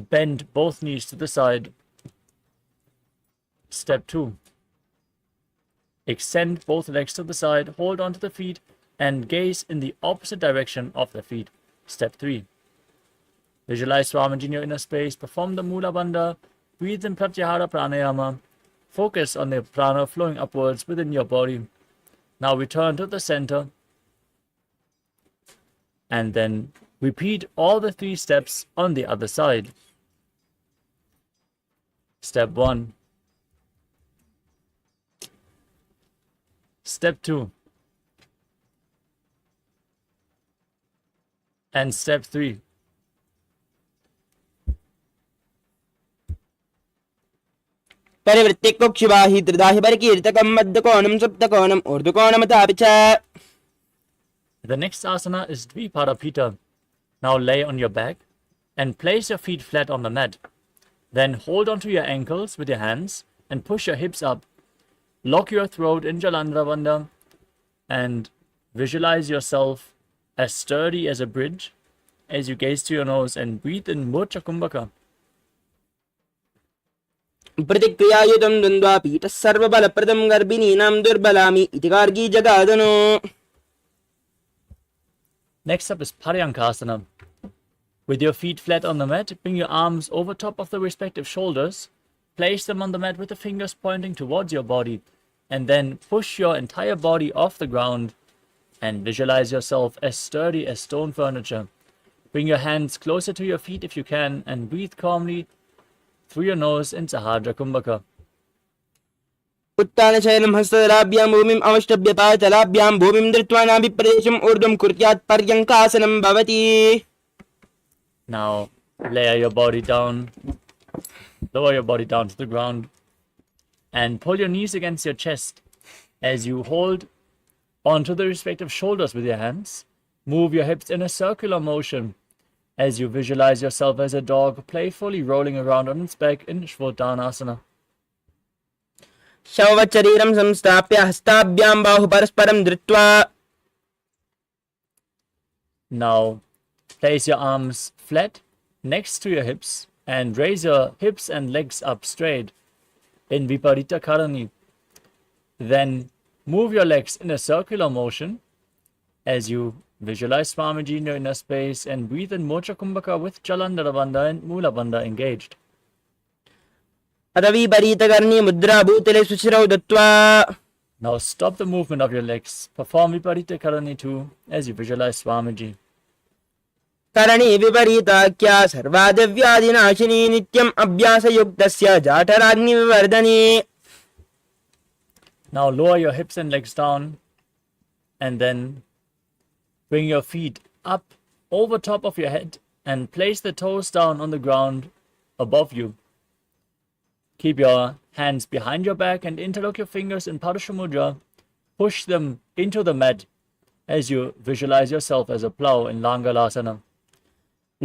Bend both knees to the side. Step 2. Extend both legs to the side, hold onto the feet, and gaze in the opposite direction of the feet. Step 3. Visualize Swamiji in your inner space, perform the Mula Bandha, breathe in Pratyahara Pranayama, focus on the prana flowing upwards within your body. Now return to the center, and then Repeat all the 3 steps on the other side. Step 1. Step 2. And step 3. परिवृत्तिकोक्षिवाहि त्रिदाहि परिकीर्तकं मध्यकोणं सप्तकोणम् ऊर्ध्वकोणमथापि च. The next asana is Dviparapita. Now lay on your back and place your feet flat on the mat. Then hold onto your ankles with your hands and push your hips up. Lock your throat in Jalandhara and visualize yourself as sturdy as a bridge as you gaze to your nose and breathe in Murcha Kumbhaka. प्रतिक्रियायुतं द्वन्द्वा पीठः सर्वबलप्रदं गर्भिणीनां दुर्बलामि इति Gargi जगादनो. Next up is Paryankasana. With your feet flat on the mat, bring your arms over top of the respective shoulders, place them on the mat with the fingers pointing towards your body, and then push your entire body off the ground and visualize yourself as sturdy as stone furniture. Bring your hands closer to your feet if you can and breathe calmly through your nose in Sahadra Kumbhaka. उत्तानशयनं हस्तलाभ्यां भूमिम् अवष्टभ्य पातलाभ्यां भूमिं धृत्वा नाभिप्रदेशम् ऊर्ध्वं कुर्यात् पर्यङ्कासनं भवति. Now lower your body down to the ground and pull your knees against your chest as you hold onto the respective shoulders with your hands. Move your hips in a circular motion as you visualize yourself as a dog playfully rolling around on its back in Shvottanasana. शववच्चरीरं संस्थाप्य हस्ताभ्यां बाहु परस्परं धृत्वा. Now place your arms flat next to your hips and raise your hips and legs up straight in Viparita Karani. Then move your legs in a circular motion as you visualize Swamiji in your inner space and breathe in Mocha Kumbhaka with Jalandhara Bandha and Mula Bandha engaged. अदविपरीतकर्णी मुद्रा भूतले सुशिरौ दत्त्वा. Now stop the movement of your legs. Perform Viparita Karani too as you visualize Swamiji. करणी विपरीताख्या सर्वादिव्यादिनाशिनी नित्यम् अभ्यासयुक्तस्य जाठराग्निविवर्धने. Now lower your hips and legs down and then bring your feet up over top of your head and place the toes down on the ground above you. Keep your hands behind your back and interlock your fingers in Padusha Mudra. Push them into the mat as you visualize yourself as a plow in Langalasana.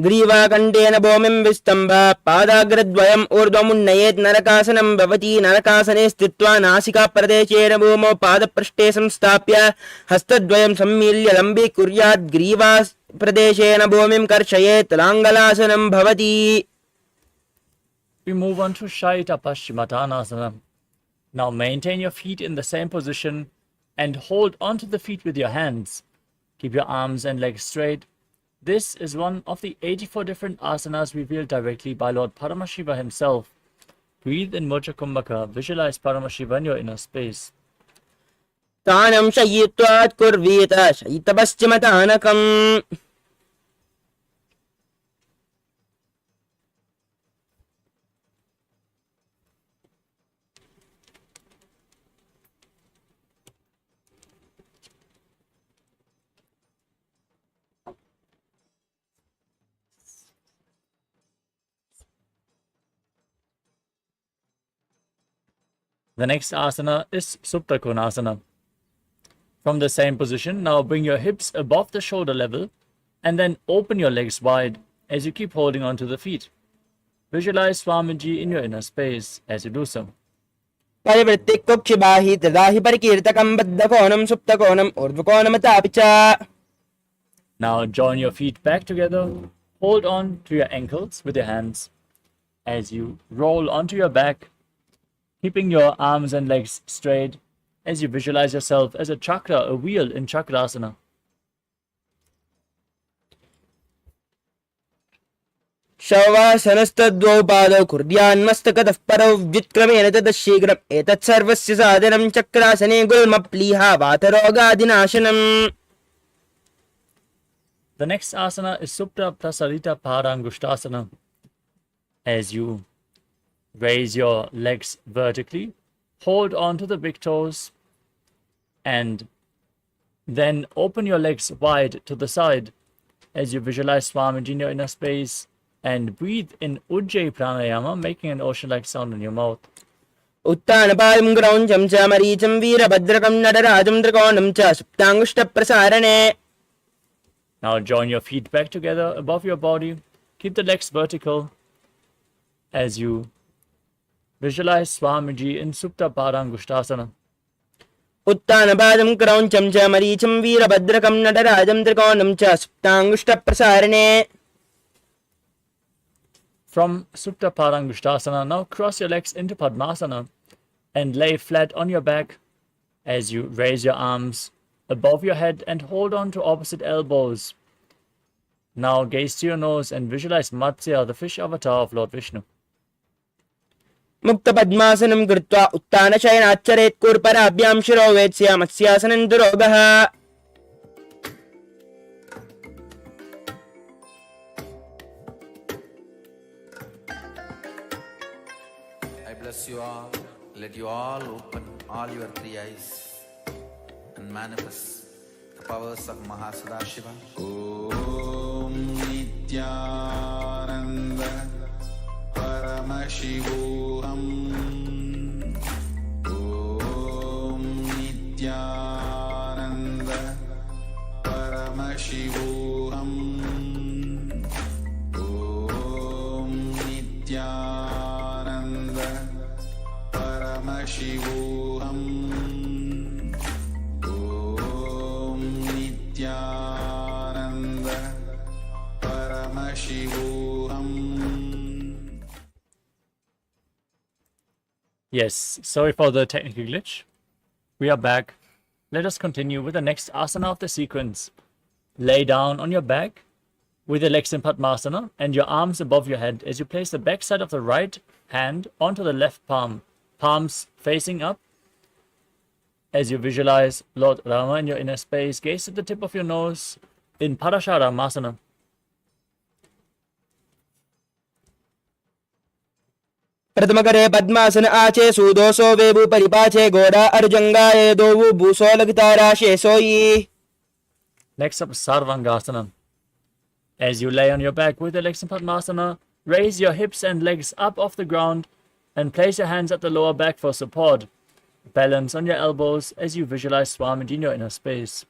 ग्रीवाकण्ठेन भूमिं विस्तम्भ पादाग्रद्वयम् ऊर्ध्वमुन्नयेत् नरकासनं भवति. नरकासने स्थित्वा नासिकाप्रदेशेन भूमौ पादपृष्ठे संस्थाप्य हस्तद्वयं सम्मील्य लम्बीकुर्यात्. ग्रीवाप्रदेशेन भूमिं कर्षयेत्. लाङ्गलासनं भवति. We move on to Shaita Paschimottanasana. Now maintain your feet in the same position and hold onto the feet with your hands. Keep your arms and legs straight. This is one of the 84 different asanas revealed directly by Lord Paramashiva himself. Breathe in Mocha Kumbhaka. Visualize Paramashiva in your inner space. तानं शयित्वात् कुर्वीत शयितपश्चिमतानकम्. The next asana is Supta Konasana. From the same position, now bring your hips above the shoulder level and then open your legs wide as you keep holding onto the feet. Visualize Swamiji in your inner space as you do so. परिवृत्तिकोक्षिवाहि त्रिदाहि परिकीर्तकं बद्धकोणं सुप्तकोणम् ऊर्ध्वकोणमथापि च. Now join your feet back together. Hold on to your ankles with your hands as you roll onto your back, keeping your arms and legs straight as you visualize yourself as a chakra, a wheel in Chakrasana. शवासनस्तद्वौ पादौ कुर्यान्मस्तकतः परौ व्युत्क्रमेण ततः शीघ्रम् एतत् सर्वस्य साधनं चक्रासने गुल्मप्लीहा वातरोगादिनाशनम्. The next asana is Supta Prasarita Padangushtasana. As you raise your legs vertically, hold on to the big toes, and then open your legs wide to the side as you visualize Swamiji in your inner space and breathe in Ujjayi Pranayama, making an ocean-like sound in your mouth. उत्तानपादं क्रौञ्चं च मरीचं वीरभद्रकं नटराजं त्रिकोणं च सुप्ताङ्गुष्ठप्रसारणे. Now join your feet back together above your body. Keep the legs vertical as you visualize Swamiji in Supta Padangushtasana. उत्तानपादं क्रौञ्चं च मरीचं वीरभद्रकं नटराजं त्रिकोणं च सुप्ताङ्गुष्ठप्रसारणे. From Supta Padangushtasana, now cross your legs into Padmasana and lay flat on your back as you raise your arms above your head and hold on to opposite elbows. Now gaze to your nose and visualize Matsya, the fish avatar of Lord Vishnu. मुक्तपद्मासनं कृत्वा उत्तानशयनाच्चरेत् कूर्पराभ्यां शिरो वेत्स्य मत्स्यासनं दुरोगः. I bless you all. Let you all open all your three eyes and manifest the powers of Mahasadashiva. Om Nithyananda Paramashivoham. Om Nithyananda Paramashivoham. Om Nithyananda Paramashivoham. Om Nithyananda Paramashivoham. Yes, sorry for the technical glitch. We are back. Let us continue with the next asana of the sequence. Lay down on your back with your legs in Padmasana and your arms above your head as you place the back side of the right hand onto the left palm, palms facing up. As you visualize Lord Rama in your inner space, gaze at the tip of your nose in Parasharamasana. प्रथमकरे पद्मासन आचे सूदोसो वेबु परिपाचे घोड़ा अर्जंगाये दोवु भूसो लगताराशे सोई. Next up, Sarvangasana. As you lay on your back with your legs in Padmasana, raise your hips and legs up off the ground and place your hands at the lower back for support. Balance on your elbows as you visualize Swamiji in your inner space.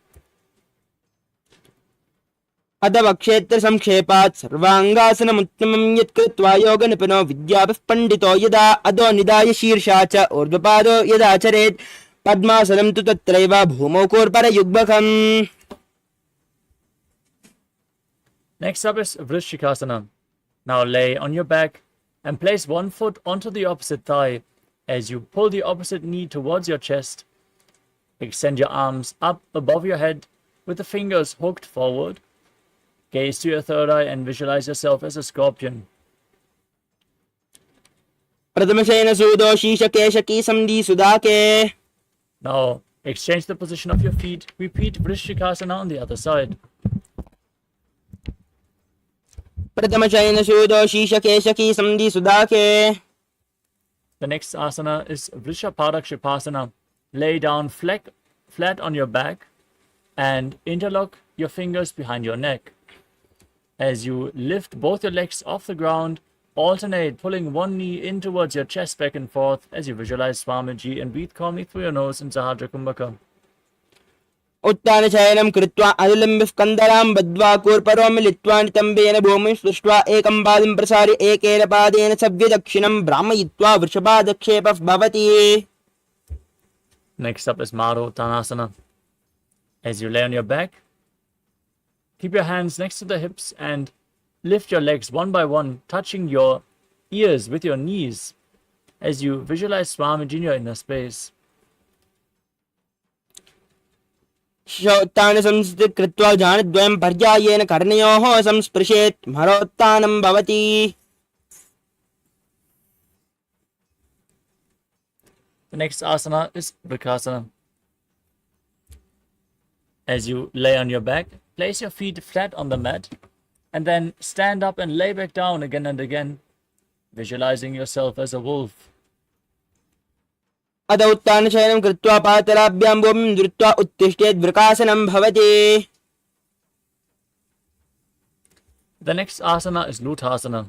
अतव क्षेत्र संक्षेपात् सर्वांगासनमुत्तमं यत्कृत्वा योगनिपुनो विद्याभिः पंडितो यदा अधो निधाय शीर्षा च ऊर्ध्वपादो यदाचरेत् पद्मासनं तु तत्रैव भूमौ कूर्परयुग्मकम्. Next up is Vrishikasana. Now lay on your back and place one foot onto the opposite thigh as you pull the opposite knee towards your chest. Extend your arms up above your head with the fingers hooked forward. Gaze to your third eye and visualize yourself as a scorpion. प्रथमशयन सूदो शीशकेशकी संधि सुदाके. Now exchange the position of your feet. Repeat Vrishikasana on the other side. प्रथमशयन सूदो शीशकेशकी संधि सुदाके. The next asana is Vrishapadakshipasana. Lay down flat on your back and interlock your fingers behind your neck. As you lift both your legs off the ground, alternate pulling one knee in towards your chest back and forth as you visualize Swamiji and breathe calmly through your nose in Sahadra Kumbhaka. उत्तानशयनं कृत्वा अनुलम्बिः कन्दरां बद्ध्वा कूर्परो मिलित्वा नितम्बेन भूमिं स्पृष्ट्वा एकं पादं प्रसार्य एकेन पादेन सव्यदक्षिणं भ्रामयित्वा वृषभादक्षेपः भवति. Next up is Marottanasana. As you lay on your back, keep your hands next to the hips and lift your legs one by one, touching your ears with your knees as you visualize Swamiji in your inner space. शोत्तान संस्थित कृत्वा जानद्वयं पर्यायेन कर्णयोः संस्पृशेत् मरोत्तानं भवति. The next asana is Vrikasana. As you lay on your back, place your feet flat on the mat, and then stand up and lay back down again and again, visualizing yourself as a wolf. अथ उत्थानशयनं कृत्वा पातलाभ्यां भूमिं धृत्वा उत्तिष्ठेत् वृकासनं भवति. The next asana is Lutasana.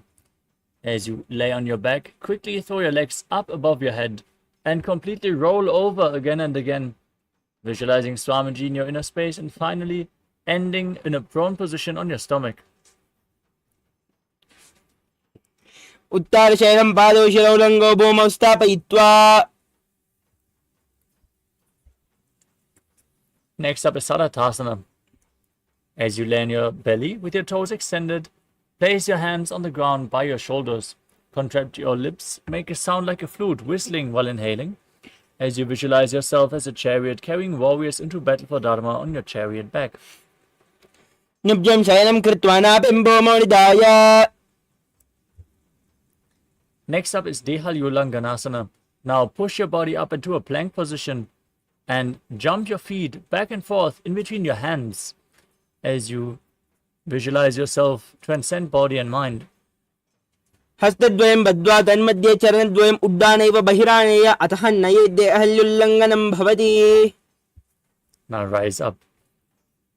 As you lay on your back, quickly throw your legs up above your head and completely roll over again and again, visualizing Swamiji in your inner space and finally ending in a prone position on your stomach. उत्तानशयनं पादौ शिरौ लङ्गौ भूमौ स्थापयित्वा. Next up is Saratasana. As you lay on your belly with your toes extended, place your hands on the ground by your shoulders. Contract your lips, make a sound like a flute, whistling while inhaling, as you visualize yourself as a chariot carrying warriors into battle for Dharma on your chariot back. निब्जं शयनं कृत्वा नाभिं भूमौ निधाय. Next up is Dehalyulanganasana. Now push your body up into a plank position and jump your feet back and forth in between your hands as you visualize yourself transcend body and mind. हस्तद्वयं बद्ध्वा तन्मध्ये चरणद्वयम् उड्डानैव बहिरानेय अतः नये देहल्युल्लङ्घनं भवति. Now rise up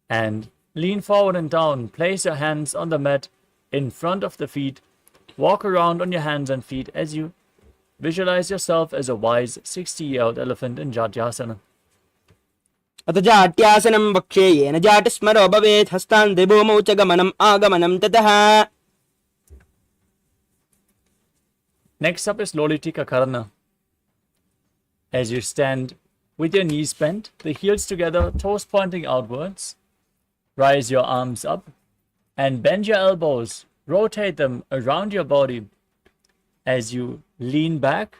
and lean forward and down. Place your hands on the mat in front of the feet. Walk around on your hands and feet as you visualize yourself as a wise 60-year-old elephant in Jatyasana. अथ जाट्यासनं वक्षे येन जाटस्मरो भवेत् हस्तान्ते भूमौ च गमनम् आगमनं ततः. Next up is Lolitika Karana. As you stand with your knees bent, the heels together, toes pointing outwards, rise your arms up and bend your elbows. Rotate them around your body as you lean back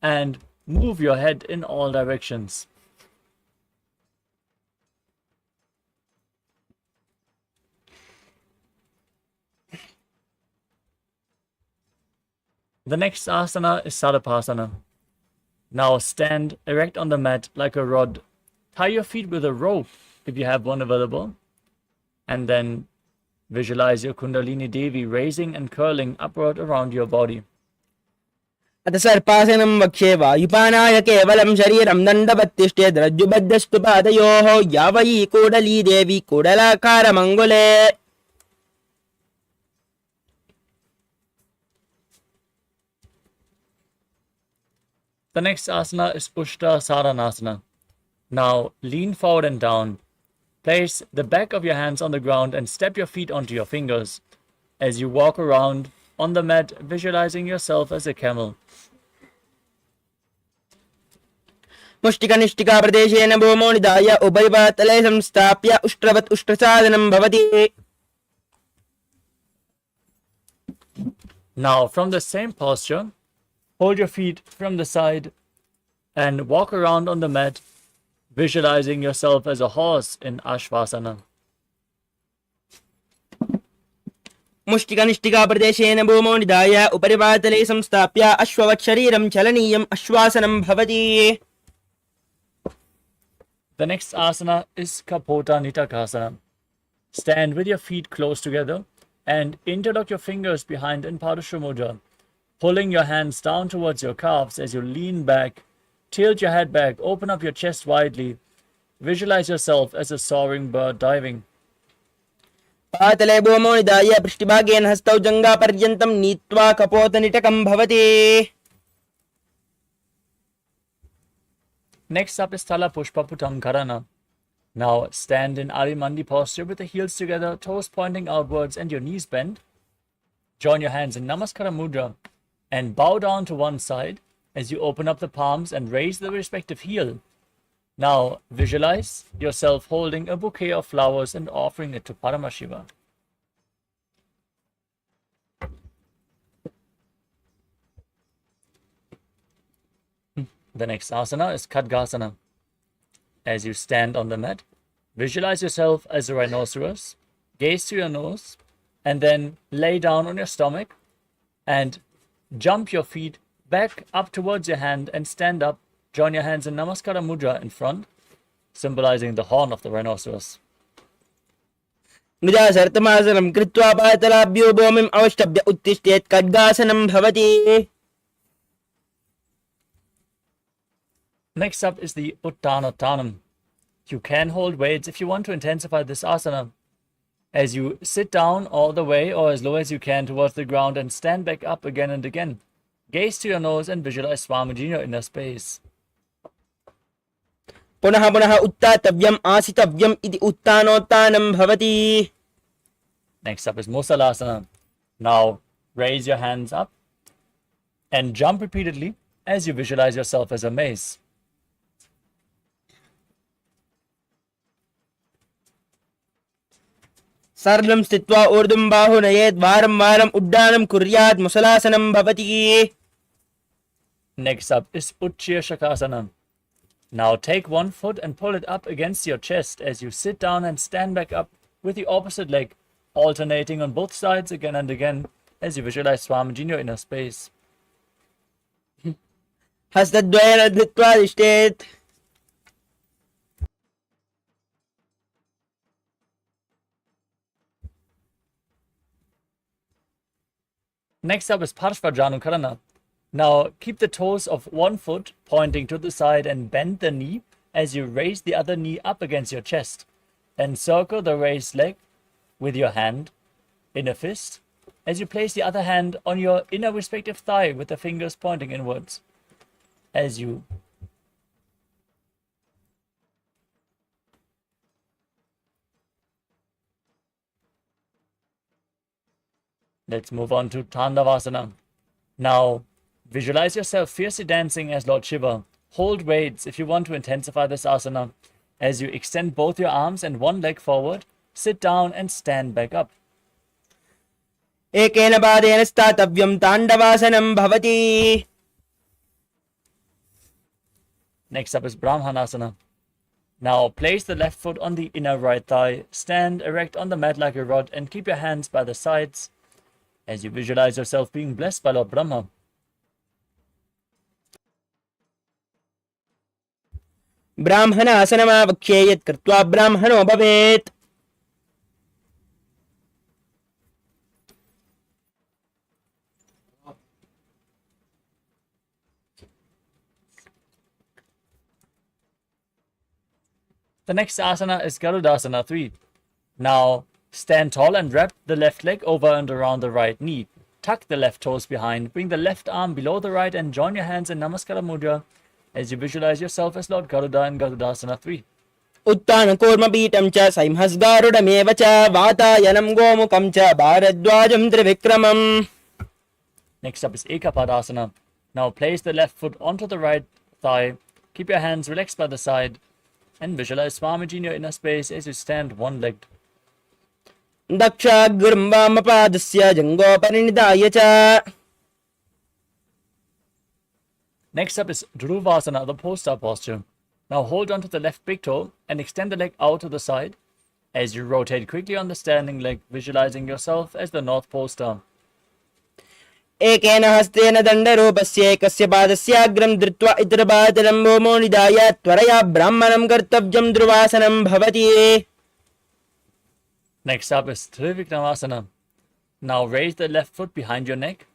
and move your head in all directions. The next asana is Sadapasana. Now stand erect on the mat like a rod. Tie your feet with a rope if you have one available, and then visualize your Kundalini Devi raising and curling upward around your body. अथ सर्पासनं वक्षे वायुपानाय केवलं शरीरं दण्डवत्तिष्ठेत् रज्जुबद्धस्तु पादयोः यावयी कूडली देवी कूडलाकारमङ्गुले. The next asana is Ushta Saranasana. Now lean forward and down. Place the back of your hands on the ground and step your feet onto your fingers. As you walk around on the mat, visualizing yourself as a camel. मुष्टिकनिष्ठिका प्रदेशेन भूमौ निधाय उभयपातले संस्थाप्य उष्ट्रवत् उष्ट्रसाधनं भवति. Now from the same posture, hold your feet from the side and walk around on the mat, visualizing yourself as a horse in Ashvasana. मुष्टिकनिष्ठिका प्रदेशेन भूमौ निधाय उपरिपातले संस्थाप्य अश्ववत् शरीरं चलनीयम् अश्वासनं भवति. The next asana is Kapota Nitakasana. Stand with your feet close together and interlock your fingers behind in Padusha Mudra, pulling your hands down towards your calves as you lean back. Tilt your head back, open up your chest widely. Visualize yourself as a soaring bird diving. पातले भूमौ निधाय पृष्ठभागेन हस्तौ जङ्घापर्यन्तं नीत्वा कपोतनिटकं भवति. Next up is Thala Pushpaputam Karana. Now stand in Arimandi posture with the heels together, toes pointing outwards and your knees bent. Join your hands in Namaskara Mudra and bow down to one side as you open up the palms and raise the respective heel. Now visualize yourself holding a bouquet of flowers and offering it to Paramashiva. The next asana is Khadgasana. As you stand on the mat, visualize yourself as a rhinoceros, gaze to your nose, and then lay down on your stomach and jump your feet back up towards your hand and stand up. Join your hands in Namaskara Mudra in front, symbolizing the horn of the rhinoceros. मृदा सर्तमासनं कृत्वा पातलाभ्यो भूमिम् अवष्टभ्य उत्तिष्ठेत् खड्गासनं भवति. Next up is the Uttanottanam. You can hold weights if you want to intensify this asana. As you sit down all the way or as low as you can towards the ground and stand back up again and again, gaze to your nose and visualize Swamiji in your inner space. पुनः पुनः उत्तातव्यम् आसितव्यम् इति उत्तानोत्तानं भवति. Next up is Musalasana. Now raise your hands up and jump repeatedly as you visualize yourself as a mace. सर्वं स्थित्वा ऊर्ध्वं बाहु नयेत् वारं वारम् उड्डानं कुर्यात् मुसलासनं भवति. Next up is Utshirshakasana. Now take one foot and pull it up against your chest as you sit down and stand back up with the opposite leg, alternating on both sides again and again as you visualize Swamiji in your inner space. हस्तद्वयेन धृत्वा तिष्ठेत्. Next up is Parshvajanukarana. Now keep the toes of one foot pointing to the side and bend the knee as you raise the other knee up against your chest. Encircle the raised leg with your hand in a fist as you place the other hand on your inner respective thigh with the fingers pointing inwards. As you Let's move on to Tandavasana. Now, visualize yourself fiercely dancing as Lord Shiva. Hold weights if you want to intensify this asana. As you extend both your arms and one leg forward, sit down and stand back up. एकेन पादेन स्थातव्यं ताण्डवासनं भवति. Next up is Brahmanasana. Now place the left foot on the inner right thigh, stand erect on the mat like a rod, and keep your hands by the sides as you visualize yourself being blessed by Lord Brahma. ब्राह्मणासनमावक्ष्ये यत् कृत्वा ब्राह्मणो भवेत्. The next asana is Garudasana 3. Now stand tall and wrap the left leg over and around the right knee. Tuck the left toes behind, bring the left arm below the right and join your hands in Namaskara Mudra as you visualize yourself as Lord Garuda in Garudasana 3. उत्तानकूर्मपीठं च संहस्गारुडमेव च वातायनं गोमुखं च भारद्वाजं त्रिविक्रमम्. Next up is Ekapadasana. Now place the left foot onto the right thigh, keep your hands relaxed by the side and visualize Swamiji in your inner space as you stand one-legged. दक्षाग्रं वामपादस्य जङ्घोपरिनिधाय च. Next up is Dhruvasana, the post-up posture. Now hold on to the left big toe and extend the leg out to the side as you rotate quickly on the standing leg, visualizing yourself as the North Pole star. एकेन हस्तेन दण्डरूपस्य एकस्य पादस्याग्रं धृत्वा इतरपादं भूमौ निधाय त्वरया ब्राह्मणं कर्तव्यं ध्रुवासनं भवति. Next up is Trivikramasana. Now raise the left foot behind your neck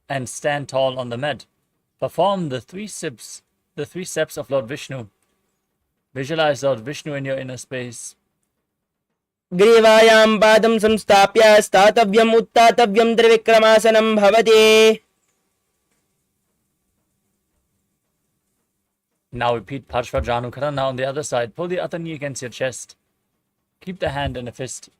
and stand tall on the mat. Perform the three steps of Lord Vishnu. Visualize Lord Vishnu in your inner space. ग्रीवायां पादं संस्थाप्य स्थातव्यम् उत्तातव्यं त्रिविक्रमासनं भवति. Now repeat Parshvajanukarana on the other side. Pull the other knee against your chest. Keep the hand in a fist.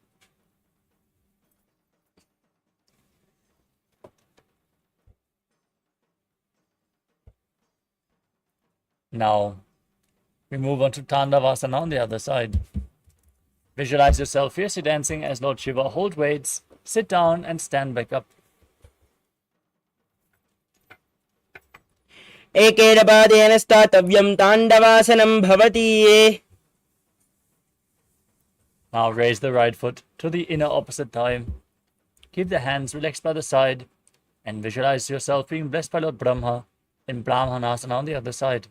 Now we move on to Tandavasana on the other side. Visualize yourself fiercely dancing as Lord Shiva. Hold weights, sit down and stand back up. एकेन पादेन स्थातव्यं ताण्डवासनं भवति. Now raise the right foot to the inner opposite thigh. Keep the hands relaxed by the side and visualize yourself being blessed by Lord Brahma in Brahmanasana on the other side.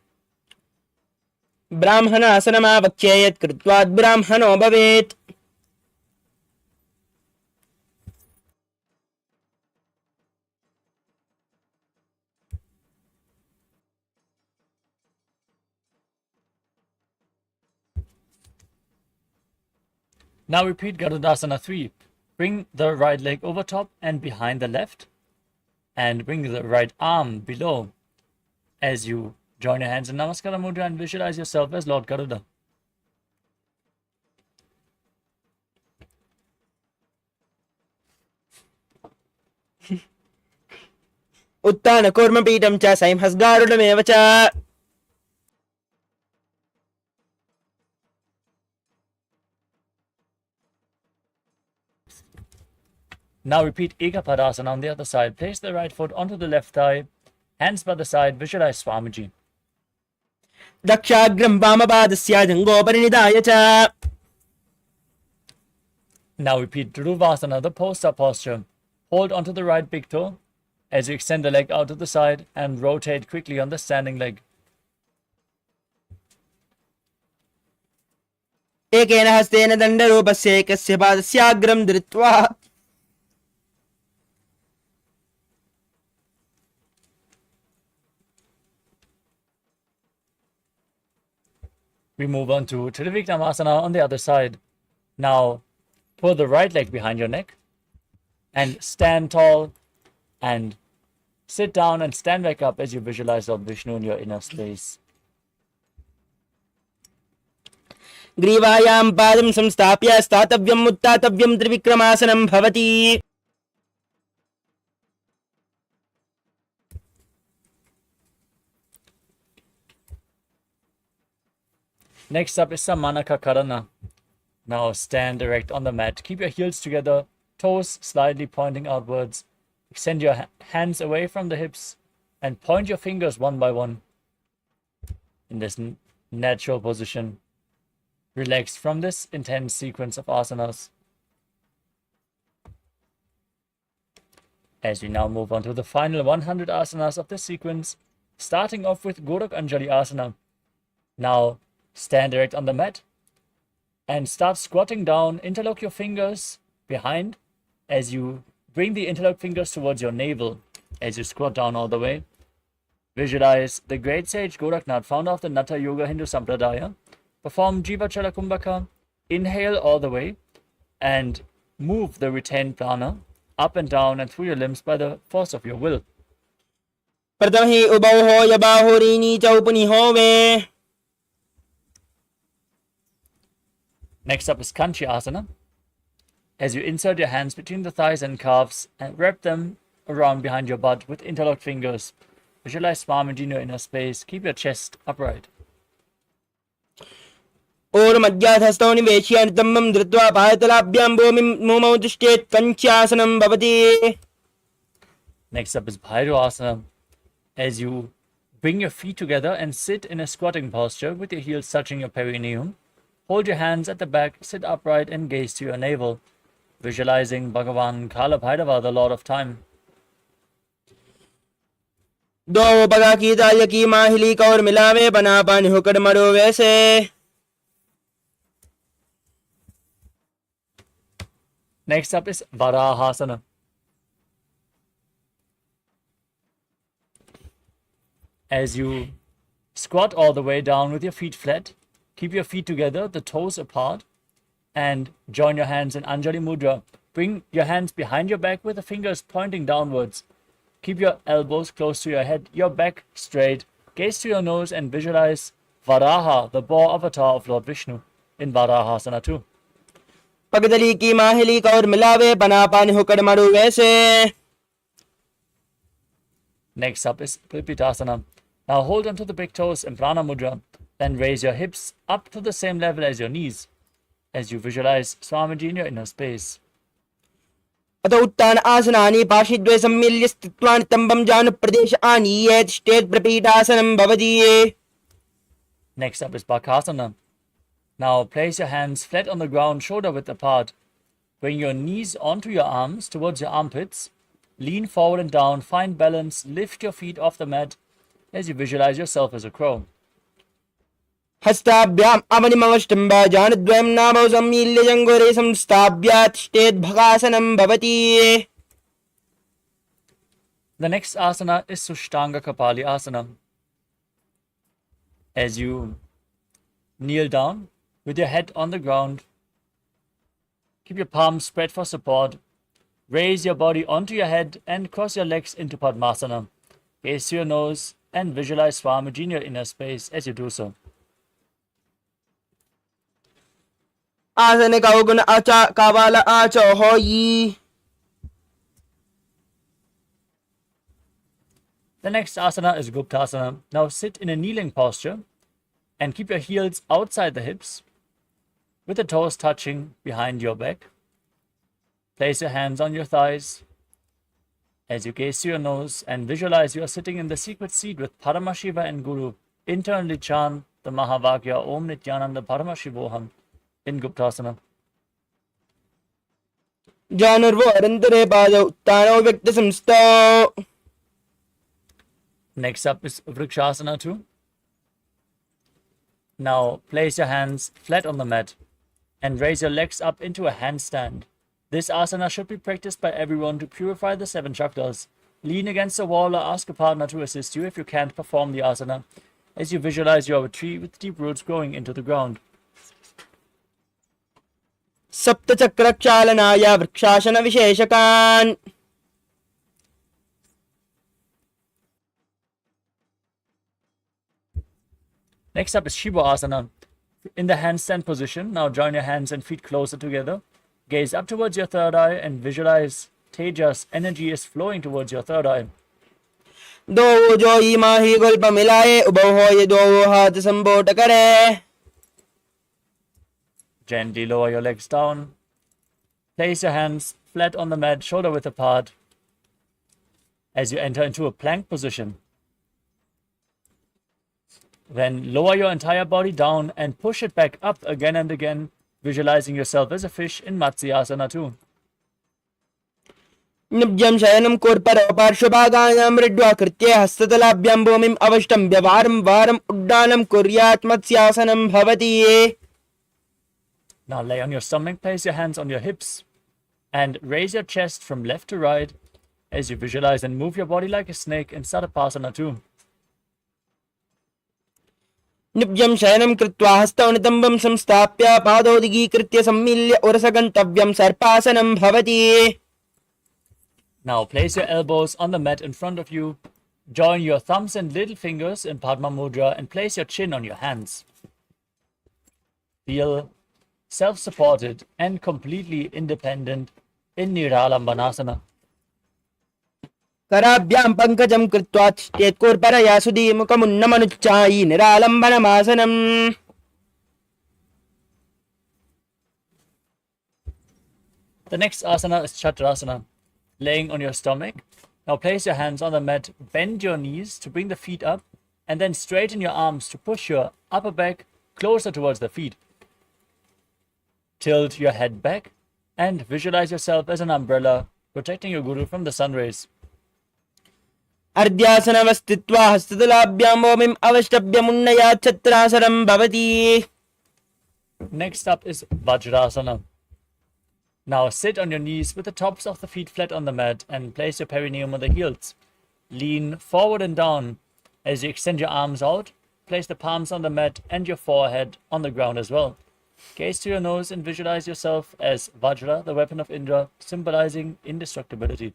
ब्राह्मणासनमावक्ष्ये यत् कृत्वा ब्राह्मणो भवेत्. Now repeat Garudasana 3. Bring the right leg over top and behind the left, and bring the right arm below as you join your hands in Namaskara Mudra and visualize yourself as Lord Garuda. उत्तान कूर्मपीठं च संहस्गारुडमेव च Now repeat Ekapadasana on the other side. Place the right foot onto the left thigh, hands by the side, visualize Swamiji. दक्षाग्रं वामपादस्य जङ्घोपरिनिधाय च Now repeat Dhruvasana, the post-up posture. Hold onto the right big toe as you extend the leg out to the side and rotate quickly on the standing leg. एकेन हस्तेन दण्डरूपस्य एकस्य पादस्याग्रं धृत्वा We move on to Triviknamasana on the other side. Now, pull the right leg behind your neck and stand tall and sit down and stand back up as you visualize Lord Vishnu in your inner space. ग्रीवायां पादं संस्थाप्य स्थातव्यम् उत्थातव्यं त्रिविक्रमासनं भवति Next up is Samanaka Karana. Now stand erect on the mat. Keep your heels together, toes slightly pointing outwards. Extend your hands away from the hips and point your fingers one by one in this natural position. Relax from this intense sequence of asanas. As we now move on to the final 100 asanas of this sequence, starting off with Gorak Anjali Asana. Now stand erect on the mat and start squatting down. Interlock your fingers behind as you bring the interlocked fingers towards your navel as you squat down all the way. Visualize the great sage Goraknath, founder of the Natha Yoga Hindu Sampradaya. Perform Jiva Chala Kumbhaka. Inhale all the way and move the retained prana up and down and through your limbs by the force of your will. प्रथमहि उभौ यबाहुरीनी च उपनिहो वे Next up is Kanchi Asana. As you insert your hands between the thighs and calves and wrap them around behind your butt with interlocked fingers. Visualize Swamiji in your inner space. Keep your chest upright. ओर्मध्याधस्तौ निवेश्य नितम्बं धृत्वा पायतलाभ्यां भूमिं मुमौ तिष्ठेत् कञ्च्यासनं भवति Next up is Bhairo Asana. As you bring your feet together and sit in a squatting posture with your heels touching your perineum. Hold your hands at the back, sit upright and gaze to your navel, visualizing Bhagavan Kala Bhairava, the Lord of Time. दो पगा की ताल की माहिली कौर मिलावे बना पानी होकर मरो वैसे Next up is Varahasana. As you squat all the way down with your feet flat, keep your feet together, the toes apart, and join your hands in Anjali Mudra. Bring your hands behind your back with the fingers pointing downwards. Keep your elbows close to your head, your back straight. Gaze to your nose and visualize Varaha, the boar avatar of Lord Vishnu, in Varahasana too. पगदली की माहिली कौर मिलावे बना पानी होकर मरो वैसे Next up is Pripitasana. Now hold onto the big toes in Prana Mudra. Then raise your hips up to the same level as your knees as you visualize Swamiji in your inner space. अत उत्तान आसनानि पार्श्वद्वये सम्मिल्य स्थित्वा नितम्बं जानुप्रदेश आनीय तिष्ठेत् प्रपीठासनं भवति Next up is Bakasana. Now place your hands flat on the ground, shoulder width apart. Bring your knees onto your arms towards your armpits. Lean forward and down, find balance, lift your feet off the mat as you visualize yourself as a crow. हस्ताभ्याम् अवनिमवष्टम्ब जानद्वयं नामौ सम्मील्य जङ्घोरे संस्थाप्य तिष्ठेत् भगासनं भवति The next asana is Sushtanga Kapali Asana. As you kneel down with your head on the ground, Keep your palms spread for support. Raise your body onto your head and cross your legs into Padmasana. Gaze to your nose and visualize Swamiji in your inner space as you do so. Asana kauguna acha kavala acha hoyi. The next asana is Guptasana. Now sit in a kneeling posture and keep your heels outside the hips with the toes touching behind your back. Place your hands on your thighs as you gaze to your nose and visualize you are sitting in the secret seat with Paramashiva and Guru. Internally chant the Mahavakya Om Nithyananda Paramashivoham in Guptasana. Janurvo arandare pada uttano vyakta samsto. Next up is Vrikshasana 2. Now place your hands flat on the mat and raise your legs up into a handstand. This asana should be practiced by everyone to purify the 7 chakras. Lean against a wall or ask a partner to assist you if you can't perform the asana, as you visualize you are a tree with deep roots growing into the ground. Sapta chakra chalanaya vrikshasana visheshakan. Next up is Shiva Asana. In the handstand position, now join your hands and feet closer together. Gaze up towards your third eye and visualize Tejas energy is flowing towards your third eye. Do joyi mahi gulpa milaye ubo hoye do hath sambota kare. Gently lower your legs down. Place your hands flat on the mat, shoulder width apart, as you enter into a plank position. Then lower your entire body down and push it back up again and again, visualizing yourself as a fish in Matsyasana 2. Nibjam shayanam korpara parshvabhagayam ridva kritye hastatalabhyam bhumim avashtam vyavaram varam uddanam kuryat matsyasanam bhavati. Now lay on your stomach, place your hands on your hips, and raise your chest from left to right as you visualize and move your body like a snake in Satapasana 2. Nibjam shayanam kritva hastau nitambam samstapya padodigi kritya sammilya urasagantavyam sarpasanam bhavati. Now place your elbows on the mat in front of you, join your thumbs and little fingers in Padma Mudra and place your chin on your hands. Feel self-supported and completely independent in Niralambanasana. Karabhyam pankajam kritva tishtet korpara yasudi mukamunnamanutchayi niralambanamasana. The next asana is Chaturasana. Laying on your stomach. Now place your hands on the mat, bend your knees to bring the feet up, and then straighten your arms to push your upper back closer towards the feet. Tilt your head back and visualize yourself as an umbrella, protecting your Guru from the sun rays. Ardhyasana vastitva hastatalabhyam bhumim avashtabhyamunnayat chatrasaram bhavati. Next up is Vajrasana. Now sit on your knees with the tops of the feet flat on the mat and place your perineum on the heels. Lean forward and down as you extend your arms out. Place the palms on the mat and your forehead on the ground as well. Gaze to your nose and visualize yourself as Vajra, the weapon of Indra, symbolizing indestructibility.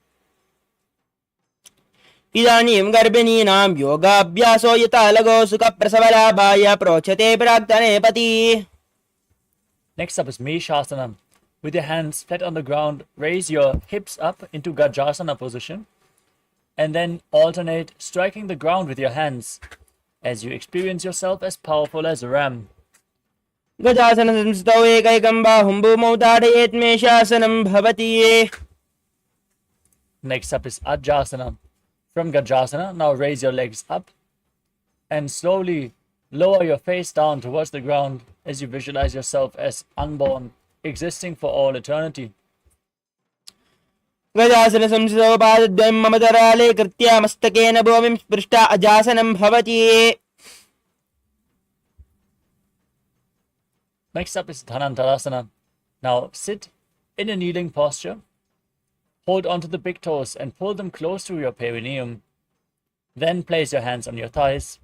Idanim garbhininam yoga abhyaso yata lago sukha prasavalabhaya prochate praktane pati. Next up is Meshasana. With your hands flat on the ground, raise your hips up into Gajasana position and then alternate striking the ground with your hands as you experience yourself as powerful as a ram. Gajasana samstau ekaikam bahum bhumau tadayet meshasanam bhavati. Next up is Ajasana. From Gajasana, now raise your legs up and slowly lower your face down towards the ground as you visualize yourself as unborn, existing for all eternity. Gajasana samstau padadvayam mamatarale kritya mastakena bhumim sprishta ajasanam bhavati. Next up is Dhanantarasana. Now sit in a kneeling posture. Hold onto the big toes and pull them close to your perineum. Then place your hands on your thighs.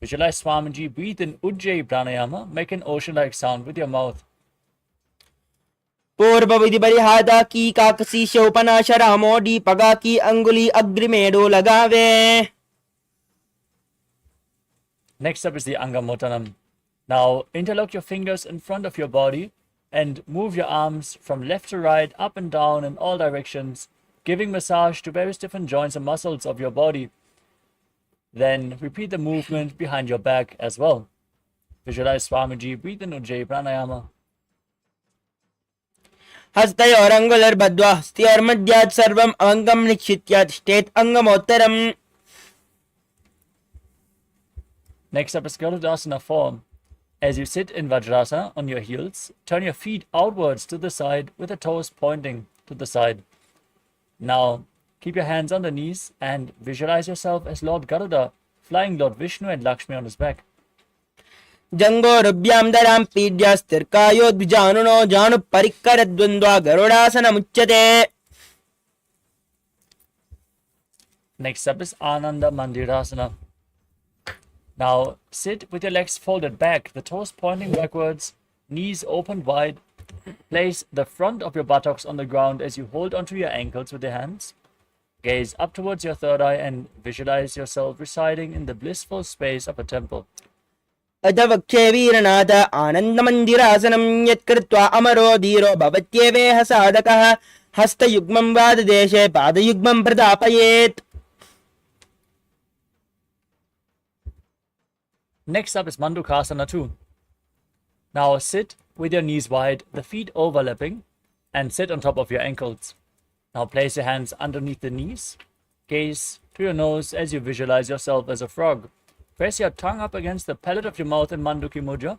Visualize Swamiji, breathe in Ujjayi Pranayama, make an ocean-like sound with your mouth. पूर्व विधि परिहादा की काकसी शोपनाश रामोडी पगा की अंगुली अग्रिमेडो लगावे. Next up is the Angamotanam. Now interlock your fingers in front of your body and move your arms from left to right, up and down in all directions, giving massage to various different joints and muscles of your body. Then repeat the movement behind your back as well. Visualize Swamiji, breathe in Ujjayi Pranayama. हस्तयोरङ्गुलिर्बद्ध्वा हस्त्योर्मध्यात् सर्वम् अङ्गं निक्षित्य तिष्ठेत् अङ्गमोत्तरम्. Next up is Garudasana form. As you sit in Vajrasana on your heels, turn your feet outwards to the side with the toes pointing to the side. Now, keep your hands on the knees and visualize yourself as Lord Garuda, flying Lord Vishnu and Lakshmi on his back. जंगोरुभ्यां दरां पीड्यास्तिर्कायोद्विजानुनो जानुपरिक्करद्वन्द्वा गरुडासनमुच्यते. Next up is Ananda Mandirasana. Now sit with your legs folded back, the toes pointing backwards, knees open wide. Place the front of your buttocks on the ground as you hold onto your ankles with your hands. Gaze up towards your third eye and visualize yourself residing in the blissful space of a temple. अधवक्षे वीरनाथ आनन्दमन्दिरासनं यत्कृत्वा अमरो धीरो भवत्येवेह साधकः हस्तयुग्मं वाददेशे पादयुग्मं प्रदापयेत्. Next up is Mandukasana 2. Now sit with your knees wide, the feet overlapping, and sit on top of your ankles. Now place your hands underneath the knees. Gaze to your nose as you visualize yourself as a frog. Press your tongue up against the palate of your mouth in Manduki Mudra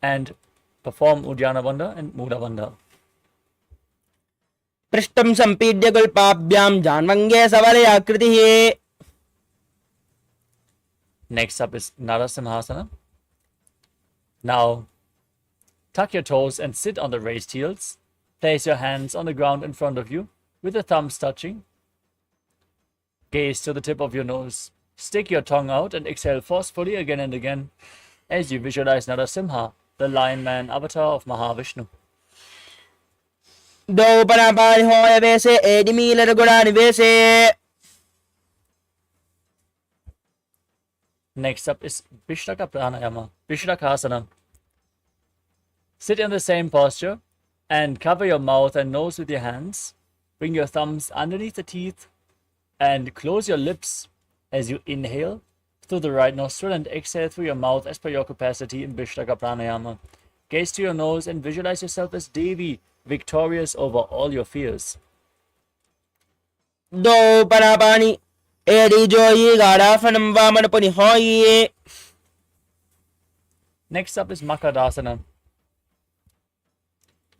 and perform Uddiyana Bandha and Mula Bandha. पृष्ठं सम्पीड्य गुल्पाभ्यां जान्वङ्गे सवलयाकृतिः. Next up is Narasimhasana. Now tuck your toes and sit on the raised heels. Place your hands on the ground in front of you with the thumbs touching. Gaze to the tip of your nose. Stick your tongue out and exhale forcefully again and again as you visualize Narasimha, the lion man avatar of Mahavishnu. दो परापारि होय वेसे एडिमीलर गुणानि वेसे. Next up is Vishraka Pranayama, Vishrakasana. Sit in the same posture and cover your mouth and nose with your hands. Bring your thumbs underneath the teeth and close your lips as you inhale through the right nostril and exhale through your mouth as per your capacity in Vishraka Pranayama. Gaze to your nose and visualize yourself as Devi, victorious over all your fears. दो परापाणि AD जोयि गाडाफनं वामनपुनि होयि. Next up is Makadasana.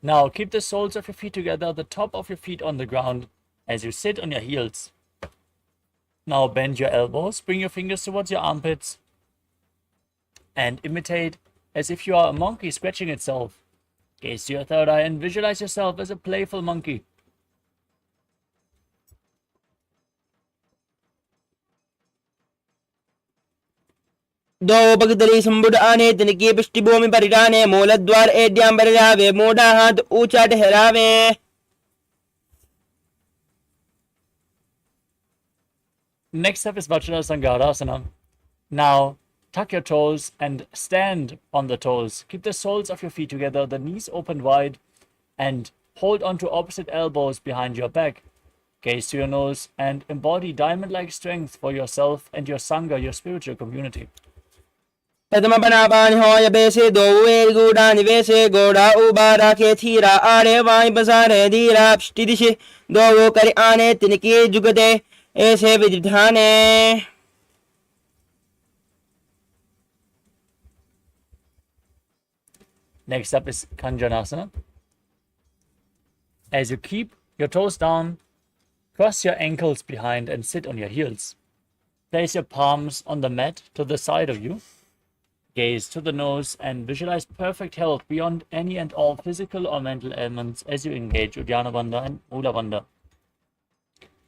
Now keep the soles of your feet together, the top of your feet on the ground as you sit on your heels. Now bend your elbows, bring your fingers towards your armpits and imitate as if you are a monkey scratching itself. Gaze to your third eye and visualize yourself as a playful monkey. दो भगदली संबुडाने तिनकी पृष्ठभूमि परिडाने मूलद्वार एड्यां बरगावे मोड़ा हाथ ऊंचा ठहरावे. Next up is Vajrasangarasana. Now tuck your toes and stand on the toes. Keep the soles of your feet together, the knees open wide, and hold onto opposite elbows behind your back. Gaze to your nose and embody diamond-like strength for yourself and your Sangha, your spiritual community. प्रथम परापाणि होय वेसे दो वेद गुणानि वेसे गोड़ा उबारा के theta आड़े Y बसारे धीरा पृष्ठि दिशि दो वो करि आने तिनकी जुगते ऐसे विधिठाने. Next up is Kanjanasana. As you keep your toes down, cross your ankles behind and sit on your heels. Place your palms on the mat to the side of you. Gaze to the nose and visualize perfect health beyond any and all physical or mental ailments as you engage Uddiyana Bandha and Mula Bandha.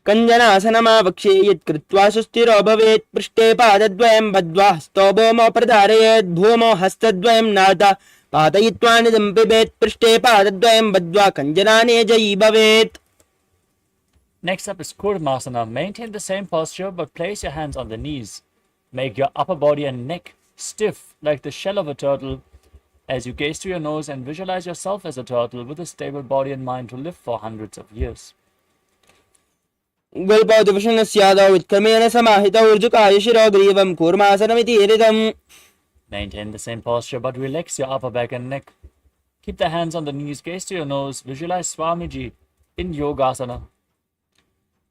कञ्जनासनमावक्षे यत्कृत्वा सुस्थिरो भवेत् पृष्ठे पादद्वयं बद्ध्वा हस्तो भूमौ प्रधारयेत् भूमौ हस्तद्वयं नाथ पातयित्वा निदं पिबेत् पृष्ठे पादद्वयं बद्ध्वा कञ्जनाने जयी भवेत्. Next up is Kurmasana. Maintain the same posture but place your hands on the knees. Make your upper body and neck stiff like the shell of a turtle as you gaze to your nose and visualize yourself as a turtle with a stable body and mind to live for hundreds of years. गुल्पौ दुवशनस्यादौ वित्क्रमेण समाहितौ ऋजुकाय शिरोग्रीवं कूर्मासनमिति ऋतम्. Maintain the same posture but relax your upper back and neck. Keep the hands on the knees, gaze to your nose, visualize Swamiji in Yogasana.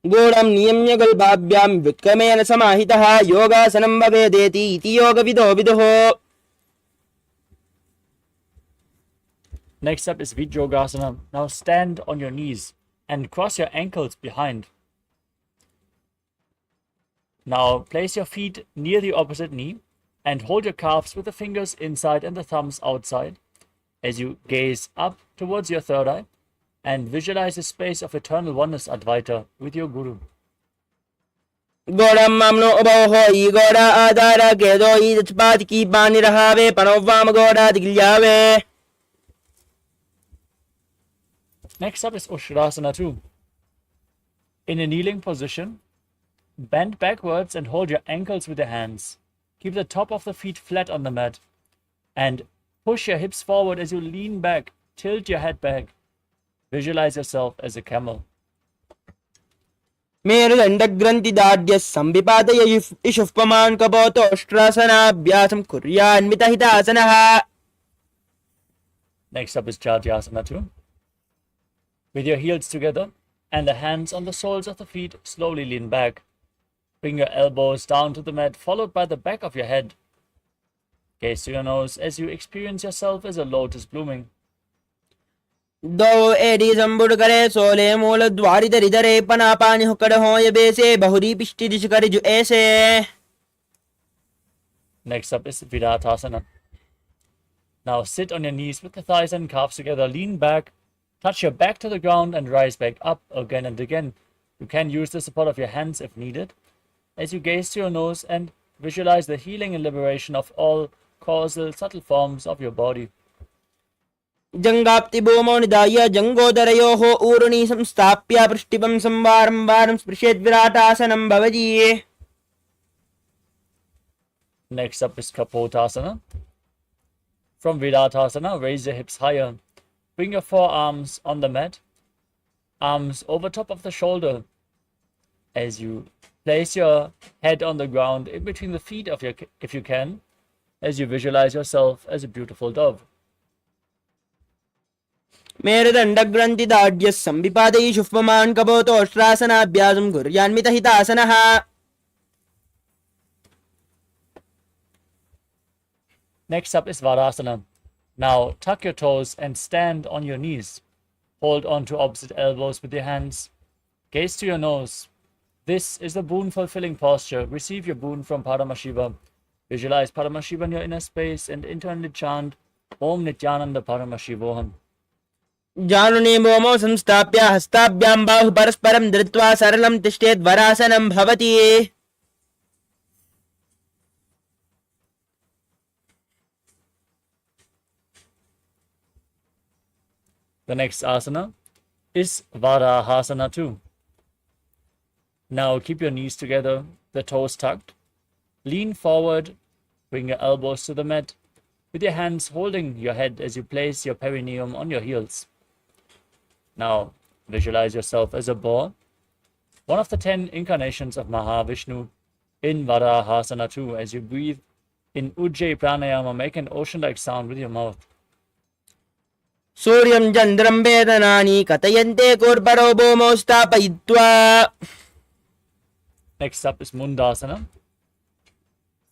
गूढं नियम्य गुल्पाभ्यां वित्क्रमेण समाहितः योगासनं भवेदेति इति योगविदो विदुः. Next up is Vijyogasana. Now stand on your knees and cross your ankles behind. Now place your feet near the opposite knee and hold your calves with the fingers inside and the thumbs outside as you gaze up towards your third eye and visualize the space of eternal oneness Advaita with your Guru. गौड़म मामनो अबोहो ई गौड़ा आधारा केदो ई दचपात की पानी रहावे पनोवाम Gowda दिग्ल्यावे. Next up is Ushtrasana 2. In a kneeling position, bend backwards and hold your ankles with your hands. Keep the top of the feet flat on the mat and push your hips forward as you lean back. Tilt your head back. Visualize yourself as a camel. मेरुदण्डग्रन्थिदाढ्यः संविपातय इषुःपमान् कपोतोष्ट्रासनाभ्यासं कुर्यान्वितहितासनः. Next up is Chatyasana 2. With your heels together and the hands on the soles of the feet, slowly lean back. Bring your elbows down to the mat, followed by the back of your head. Gaze to your nose as you experience yourself as a lotus blooming. दो AD संबुड़ करे सोले मूल द्वारी दरी दरे पना पानी हुकड़ हो ये बेसे बहुरी पिष्टी दिश करे जो ऐसे. Next up is Viratasana. Now sit on your knees with the thighs and calves together. Lean back, touch your back to the ground and rise back up again and again. You can use the support of your hands if needed as you gaze to your nose and visualize the healing and liberation of all causal subtle forms of your body. जंगाप्ति भूमौ निधाय जंगोदरयोः ऊरुणी संस्थाप्य पृष्ठिपं संवारं वारं स्पृशेत् विराटासनं भवति. Next up is Kapotasana. From Viratasana, raise your hips higher. Bring your forearms on the mat, arms over top of the shoulder as you place your head on the ground in between the feet of if you can, as you visualize yourself as a beautiful dove. मेरुदण्डग्रन्थिदाढ्यः संविपातय इषुःपमान् कपोतोष्ट्रासनाभ्यासं कुर्यान्वितहितासनः. Next up is Varasana. Now tuck your toes and stand on your knees. Hold on to opposite elbows with your hands. Gaze to your nose. This is the boon fulfilling posture. Receive your boon from Paramashivam. Visualize Paramashivam in your inner space and internally chant Om Nithyananda Paramashivoham. जानुने momo संस्थाप्य हस्ताभ्यां बाहु परस्परं धृत्वा सरलं तिष्ठेत् वरासनं भवति. The next asana is Varahasana 2. Now keep your knees together, the toes tucked. Lean forward, bring your elbows to the mat, with your hands holding your head as you place your perineum on your heels. Now visualize yourself as a boar, one of the 10 incarnations of Mahavishnu, in Varahasana 2. As you breathe in Ujjayi Pranayama, make an ocean-like sound with your mouth. सूर्यं चन्द्रं वेदनानि कथयन्ते कूर्परो भूमौ स्थापयित्वा. Next up is Mundasana.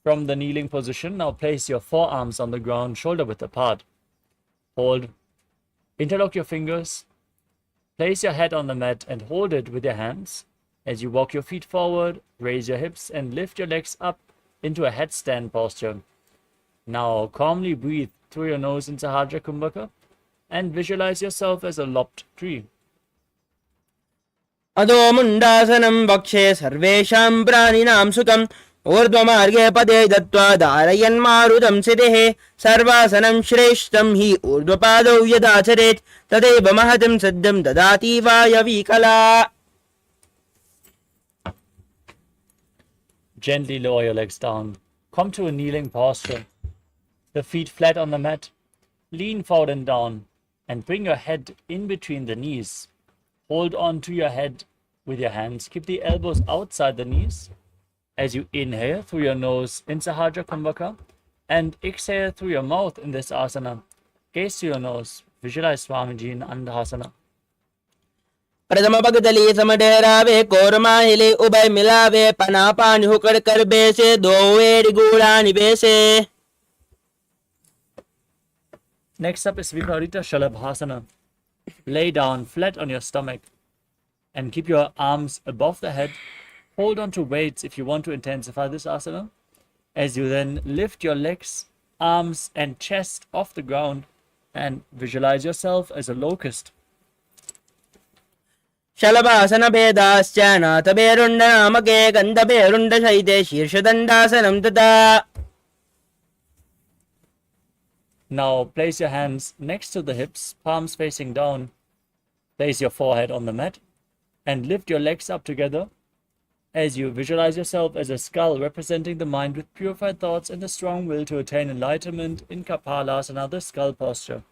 From the kneeling position, now place your forearms on the ground, shoulder width apart. Hold. Interlock your fingers. Place your head on the mat and hold it with your hands. As you walk your feet forward, raise your hips and lift your legs up into a headstand posture. Now calmly breathe through your nose in Sahajra Kumbhaka and visualize yourself as a lopped tree. अधो मुण्डासनं वक्षे सर्वेषां प्राणिनां सुखं ऊर्ध्वमार्गे पदे दत्त्वा धारयन्मारुतं सिरेः सर्वासनं श्रेष्ठं हि ऊर्ध्वपादौ यदाचरेत् तदैव महतं सद्यं ददाति वायवीकला. Gently lower your legs down. Come to a kneeling posture. The feet flat on the mat. Lean forward and down and bring your head in between the knees. Hold on to your head with your hands. Keep the elbows outside the knees. As you inhale through your nose in Sahajra Kumbhaka and exhale through your mouth in this asana. Gaze to your nose. Visualize Swamiji in Andhasana. प्रथम पगतली समडेरावे कोरमाहिले उभय मिलावे पना पानी हुकड़ कर बेसे दो वेड़ गूढ़ा निवेसे. Next up is Viparita Shalabhasana. Lay down flat on your stomach and keep your arms above the head. Hold on to weights if you want to intensify this asana. As you then lift your legs, arms and chest off the ground and visualize yourself as a locust. शलभासन भेदाश्च नाथ भेरुण्ड नामके गन्ध भेरुण्ड शैते शीर्षदण्डासनं तथा. Now place your hands next to the hips, palms facing down. Place your forehead on the mat and lift your legs up together as you visualize yourself as a skull representing the mind with purified thoughts and the strong will to attain enlightenment in Kapalasana, the skull posture.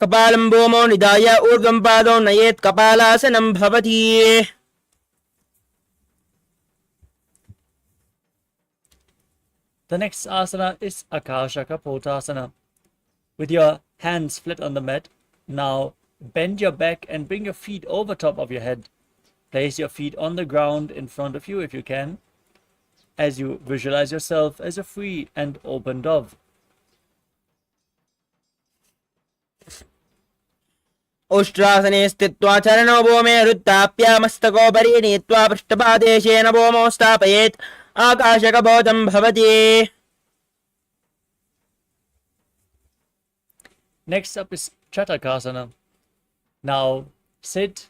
कपालं भूमौ निधाय ऊर्ध्वं पादौ नयेत् कपालासनं भवति. The next asana is Akasha Kapotasana. With your hands flat on the mat, now bend your back and bring your feet over top of your head. Place your feet on the ground in front of you if you can, as you visualize yourself as a free and open dove. उष्ट्रासने स्थित्वा चरणौ भूमे रुत्थाप्य मस्तकोपरि नीत्वा पृष्ठपादेशेन भूमौ स्थापयेत् आकाशकपोतं भवति. Next up is Chatakasana. Now sit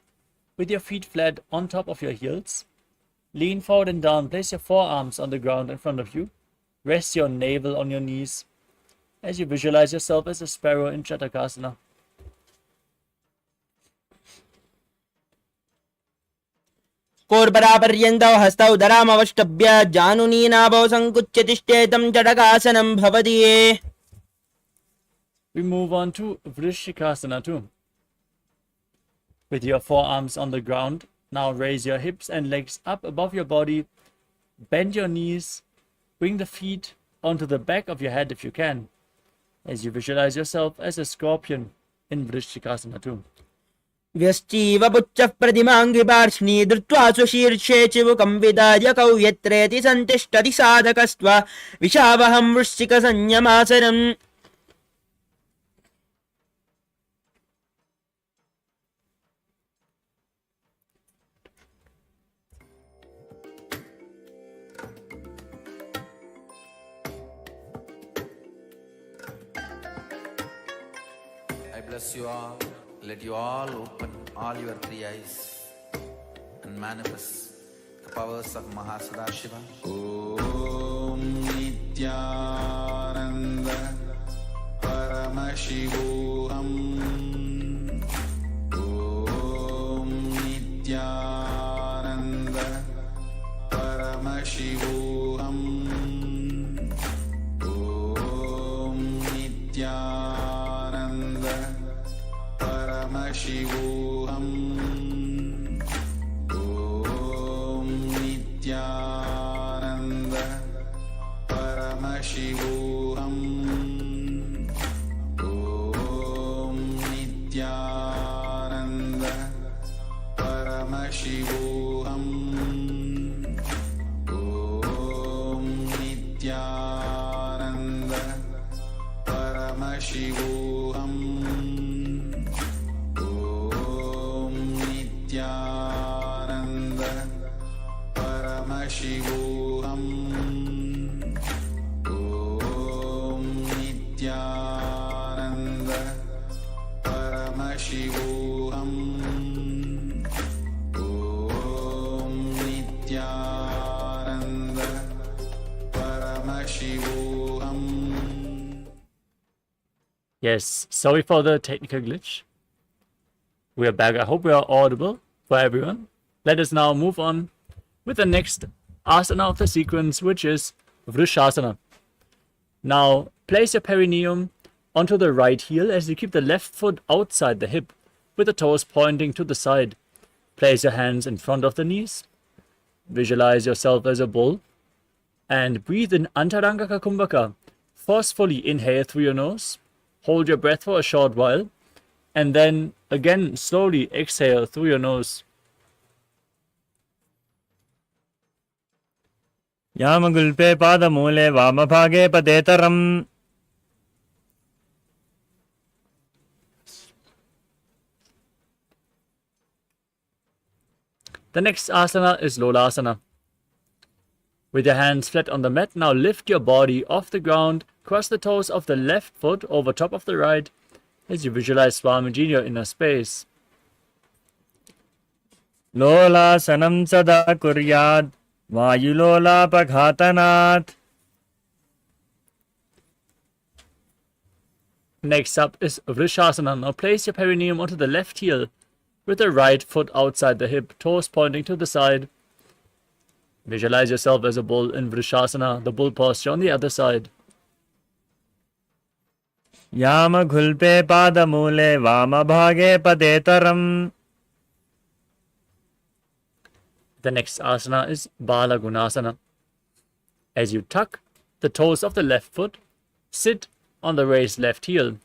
with your feet flat on top of your heels. Lean forward and down. Place your forearms on the ground in front of you. Rest your navel on your knees as you visualize yourself as a sparrow in Chatakasana. कोर्परापर्यन्तौ हस्तौ धरामवष्टभ्य जानुनीनाभौ सङ्कुच्य तिष्ठेतं जटकासनं भवति. We move on to Vrishikasana too. With your forearms on the ground, now raise your hips and legs up above your body. Bend your knees. Bring the feet onto the back of your head if you can, as you visualize yourself as a scorpion in Vrishikasana too. व्यश्चीव पुच्छः प्रतिमाङ्गिपार्ष्णि धृत्वा स्वशीर्षे चिबुकं विदाय कौयत्रेति सन्तिष्ठति साधकस्त्व विशावहं वृश्चिकसंयमासनम्. I bless you all. Let you all open all your three eyes and manifest the powers of Mahasada Om Nithyananda Paramashivoham. Om Nithyananda Paramashivoham. Om Nithyananda Paramashivoham. Om Nithyananda Paramashivoham. Om Nithyananda Paramashivoham. Om Nithyananda Paramashivoham. Nithyananda Paramashivoham. Om Nithyananda Paramashivoham. Om Nithyananda Yes, sorry for the technical glitch. We are back. I hope we are audible for everyone. Let us now move on with the next asana of the sequence, which is Vrishasana. Now, place your perineum onto the right heel as you keep the left foot outside the hip, with the toes pointing to the side. Place your hands in front of the knees. Visualize yourself as a bull. And breathe in Antarangaka Kumbhaka. Forcefully inhale through your nose. Hold your breath for a short while. And then again slowly exhale through your nose. Yamagulpe padamule vamabhage padetaram. The next asana is Lolasana. With your hands flat on the mat, now lift your body off the ground, cross the toes of the left foot over top of the right as you visualize Swamiji in your inner space. Lola sanam sada kuryad vayulola paghatanat. Next up is Vrishasana. Now place your perineum onto the left heel with the right foot outside the hip, toes pointing to the side. Visualize yourself as a bull in Vrishasana, the bull posture on the other side. Yamagulpe padamule vamabhage padetaram. The next asana is Bala Gunasana. As you tuck the toes of the left foot, sit on the raised left heel.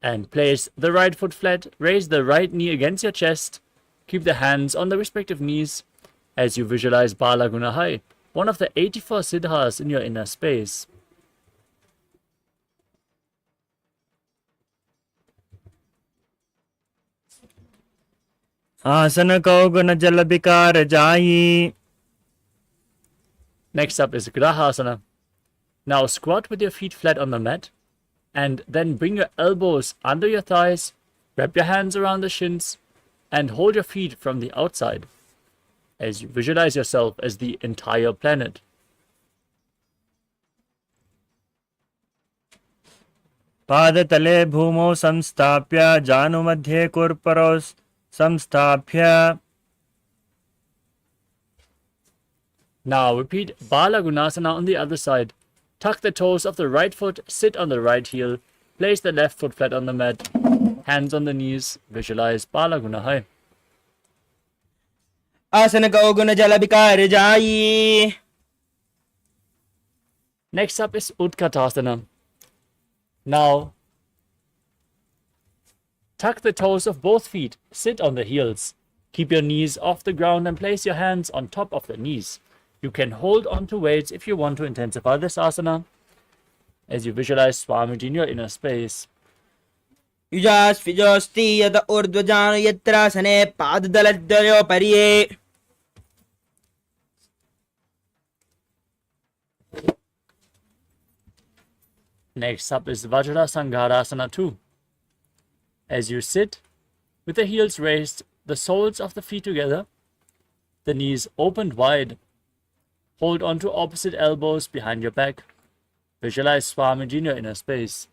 And place the right foot flat, raise the right knee against your chest, keep the hands on the respective knees as you visualize Bala Gunahai, one of the 84 siddhas in your inner space. Asana kaugana jalabikar jayi. Next up is Grahasana. Now squat with your feet flat on the mat, and then bring your elbows under your thighs, wrap your hands around the shins, and hold your feet from the outside as you visualize yourself as the entire planet. Padatale bhumo samstapya janu madhye kurparos samstapya. Now repeat Bala Gunasana on the other side. Tuck the toes of the right foot, sit on the right heel, place the left foot flat on the mat, hands on the knees, visualize Bala Gunahai. Asana kaugana jalabikar jayi. Next up is Utkatasana. Now, tuck the toes of both feet, sit on the heels. Keep your knees off the ground and place your hands on top of the knees. You can hold on to weights if you want to intensify this asana as you visualize Swamiji in your inner space. Yujas fijosti yata urdvajanu yatrasane padadaladdayo pariye. Next up is Vajra Sangharasana 2. As you sit with the heels raised, the soles of the feet together, the knees opened wide. Hold on to opposite elbows behind your back. Visualize Swamiji in your inner space.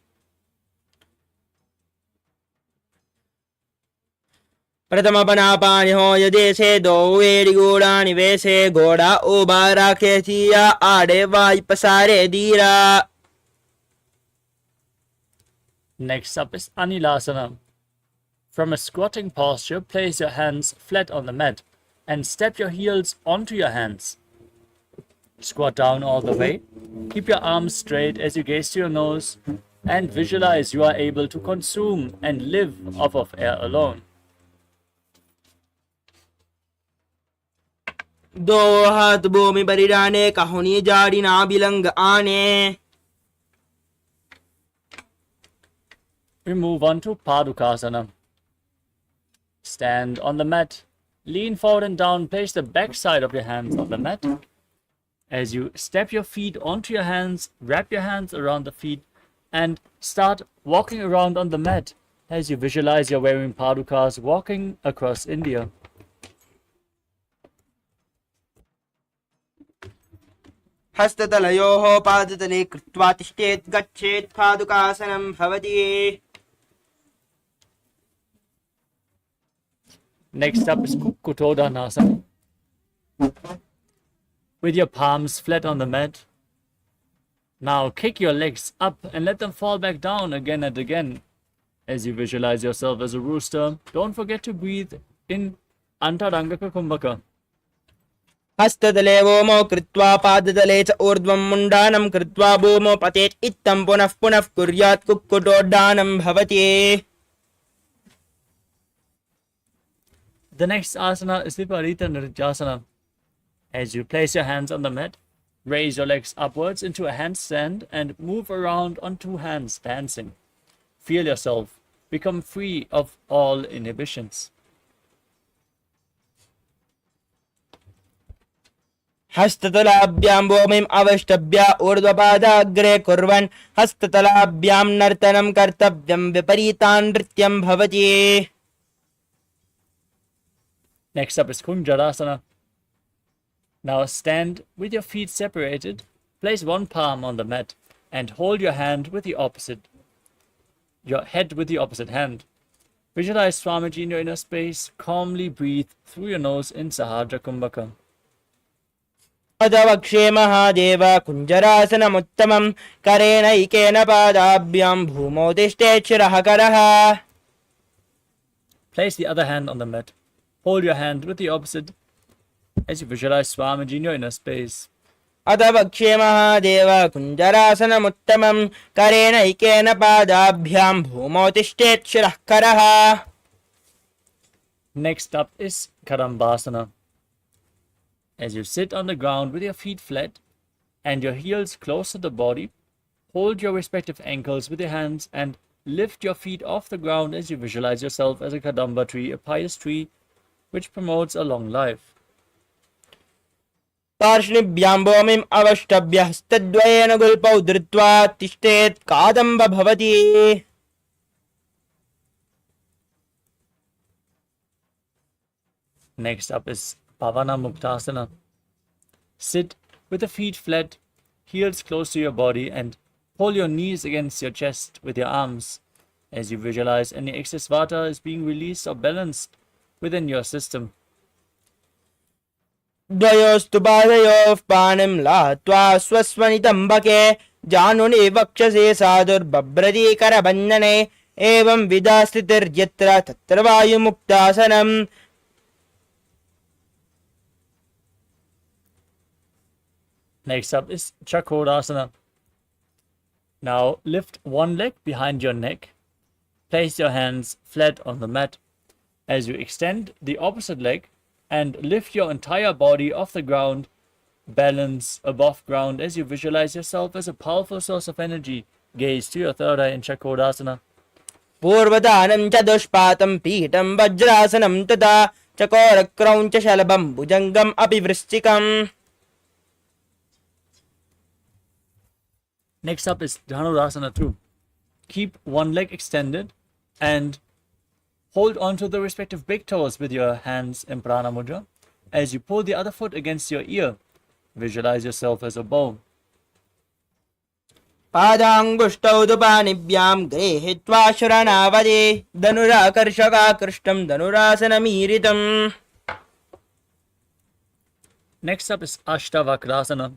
Pratama panapani ho yadese do vedi godani vese goda obara ketiya ade vai pasare dira. Next up is Anilasana. From a squatting posture, place your hands flat on the mat and step your heels onto your hands. Squat down all the way. Keep your arms straight as you gaze to your nose and visualize you are able to consume and live off of air alone. Do hat bhumi parirane kahuni jadi na bilang ane. We move on to Padukasana. Stand on the mat. Lean forward and down. Place the back side of your hands on the mat. As you step your feet onto your hands, wrap your hands around the feet, and start walking around on the mat as you visualize you're wearing Padukas walking across India. हस्ततलयोः पादतले कृत्वा तिष्ठेत् गच्छेत् पादुकासनं भवति. Next up is Kukkutodhanasana. With your palms flat on the mat. Now kick your legs up and let them fall back down again and again. As you visualize yourself as a rooster, don't forget to breathe in Antarangaka Kumbhaka. हस्ततले वोमो कृत्वा पादतले च ऊर्ध्वं मुण्डानं कृत्वा भूमौ पतेत् इत्थं पुनः पुनः कुर्यात् कुक्कुटोड्डानं भवति. The next asana is Viparita Nrityasana. As you place your hands on the mat, raise your legs upwards into a handstand and move around on two hands dancing. Feel yourself become free of all inhibitions. हस्ततलाभ्यां भूमिम् अवष्टभ्य ऊर्ध्वपादाग्रे कुर्वन् हस्ततलाभ्यां नर्तनं कर्तव्यं विपरीतान् नृत्यं भवति. Next up is Kunjarasana. Now stand with your feet separated, place one palm on the mat and hold your head with the opposite hand. Visualize Swamiji in your inner space. Calmly breathe through your nose in Sahadra Kumbhaka. अदवक्षे Mahadev कुञ्जरासनमुत्तमं करेणैकेन पादाभ्यां भूमौ तिष्ठेत् शिरः करः. Place the other hand on the mat. Hold your hand with the opposite as you visualize Swamiji in your inner space. अदवक्षे Mahadev कुञ्जरासनमुत्तमं करेणैकेन पादाभ्यां भूमौ तिष्ठेत् शिरः करः. Next up is Karambasana. As you sit on the ground with your feet flat and your heels close to the body, hold your respective ankles with your hands and lift your feet off the ground as you visualize yourself as a Kadamba tree, a pious tree which promotes a long life. पार्ष्णिभ्यां भूमिम् अवष्टभ्य हस्तद्वयेन गुल्पौ धृत्वा तिष्ठेत् कादम्ब भवति. Next up is Pavana Muktasana. Sit with the feet flat, heels close to your body, and pull your knees against your chest with your arms as you visualize any excess vata is being released or balanced within your system. द्वयोस्तु पादयोः पाणिं लात्वा स्वस्वनितम्बके जानुनि वक्षसे साधुर्बभ्रति करबन्धने एवं विधा स्थितिर्यत्र तत्र वायुमुक्तासनम्. Next up is Chakrasana. Now lift one leg behind your neck. Place your hands flat on the mat. As you extend the opposite leg and lift your entire body off the ground, balance above ground as you visualize yourself as a powerful source of energy. Gaze to your third eye in Chakrasana. पूर्वदानं च दुष्पातं पीठं वज्रासनं तथा चकोरक्रौञ्च शलभं भुजङ्गम् अपि वृश्चिकम्. Next up is Dhanurasana 2. Keep one leg extended and hold on to the respective big toes with your hands in Prana Mudra. As you pull the other foot against your ear, visualize yourself as a bow. पादाङ्गुष्टौ दुपानिभ्यां गृहीत्वा शरणावदे धनुराकर्षकाकृष्टं धनुरासनमीरितम्. Next up is Ashtavakrasana.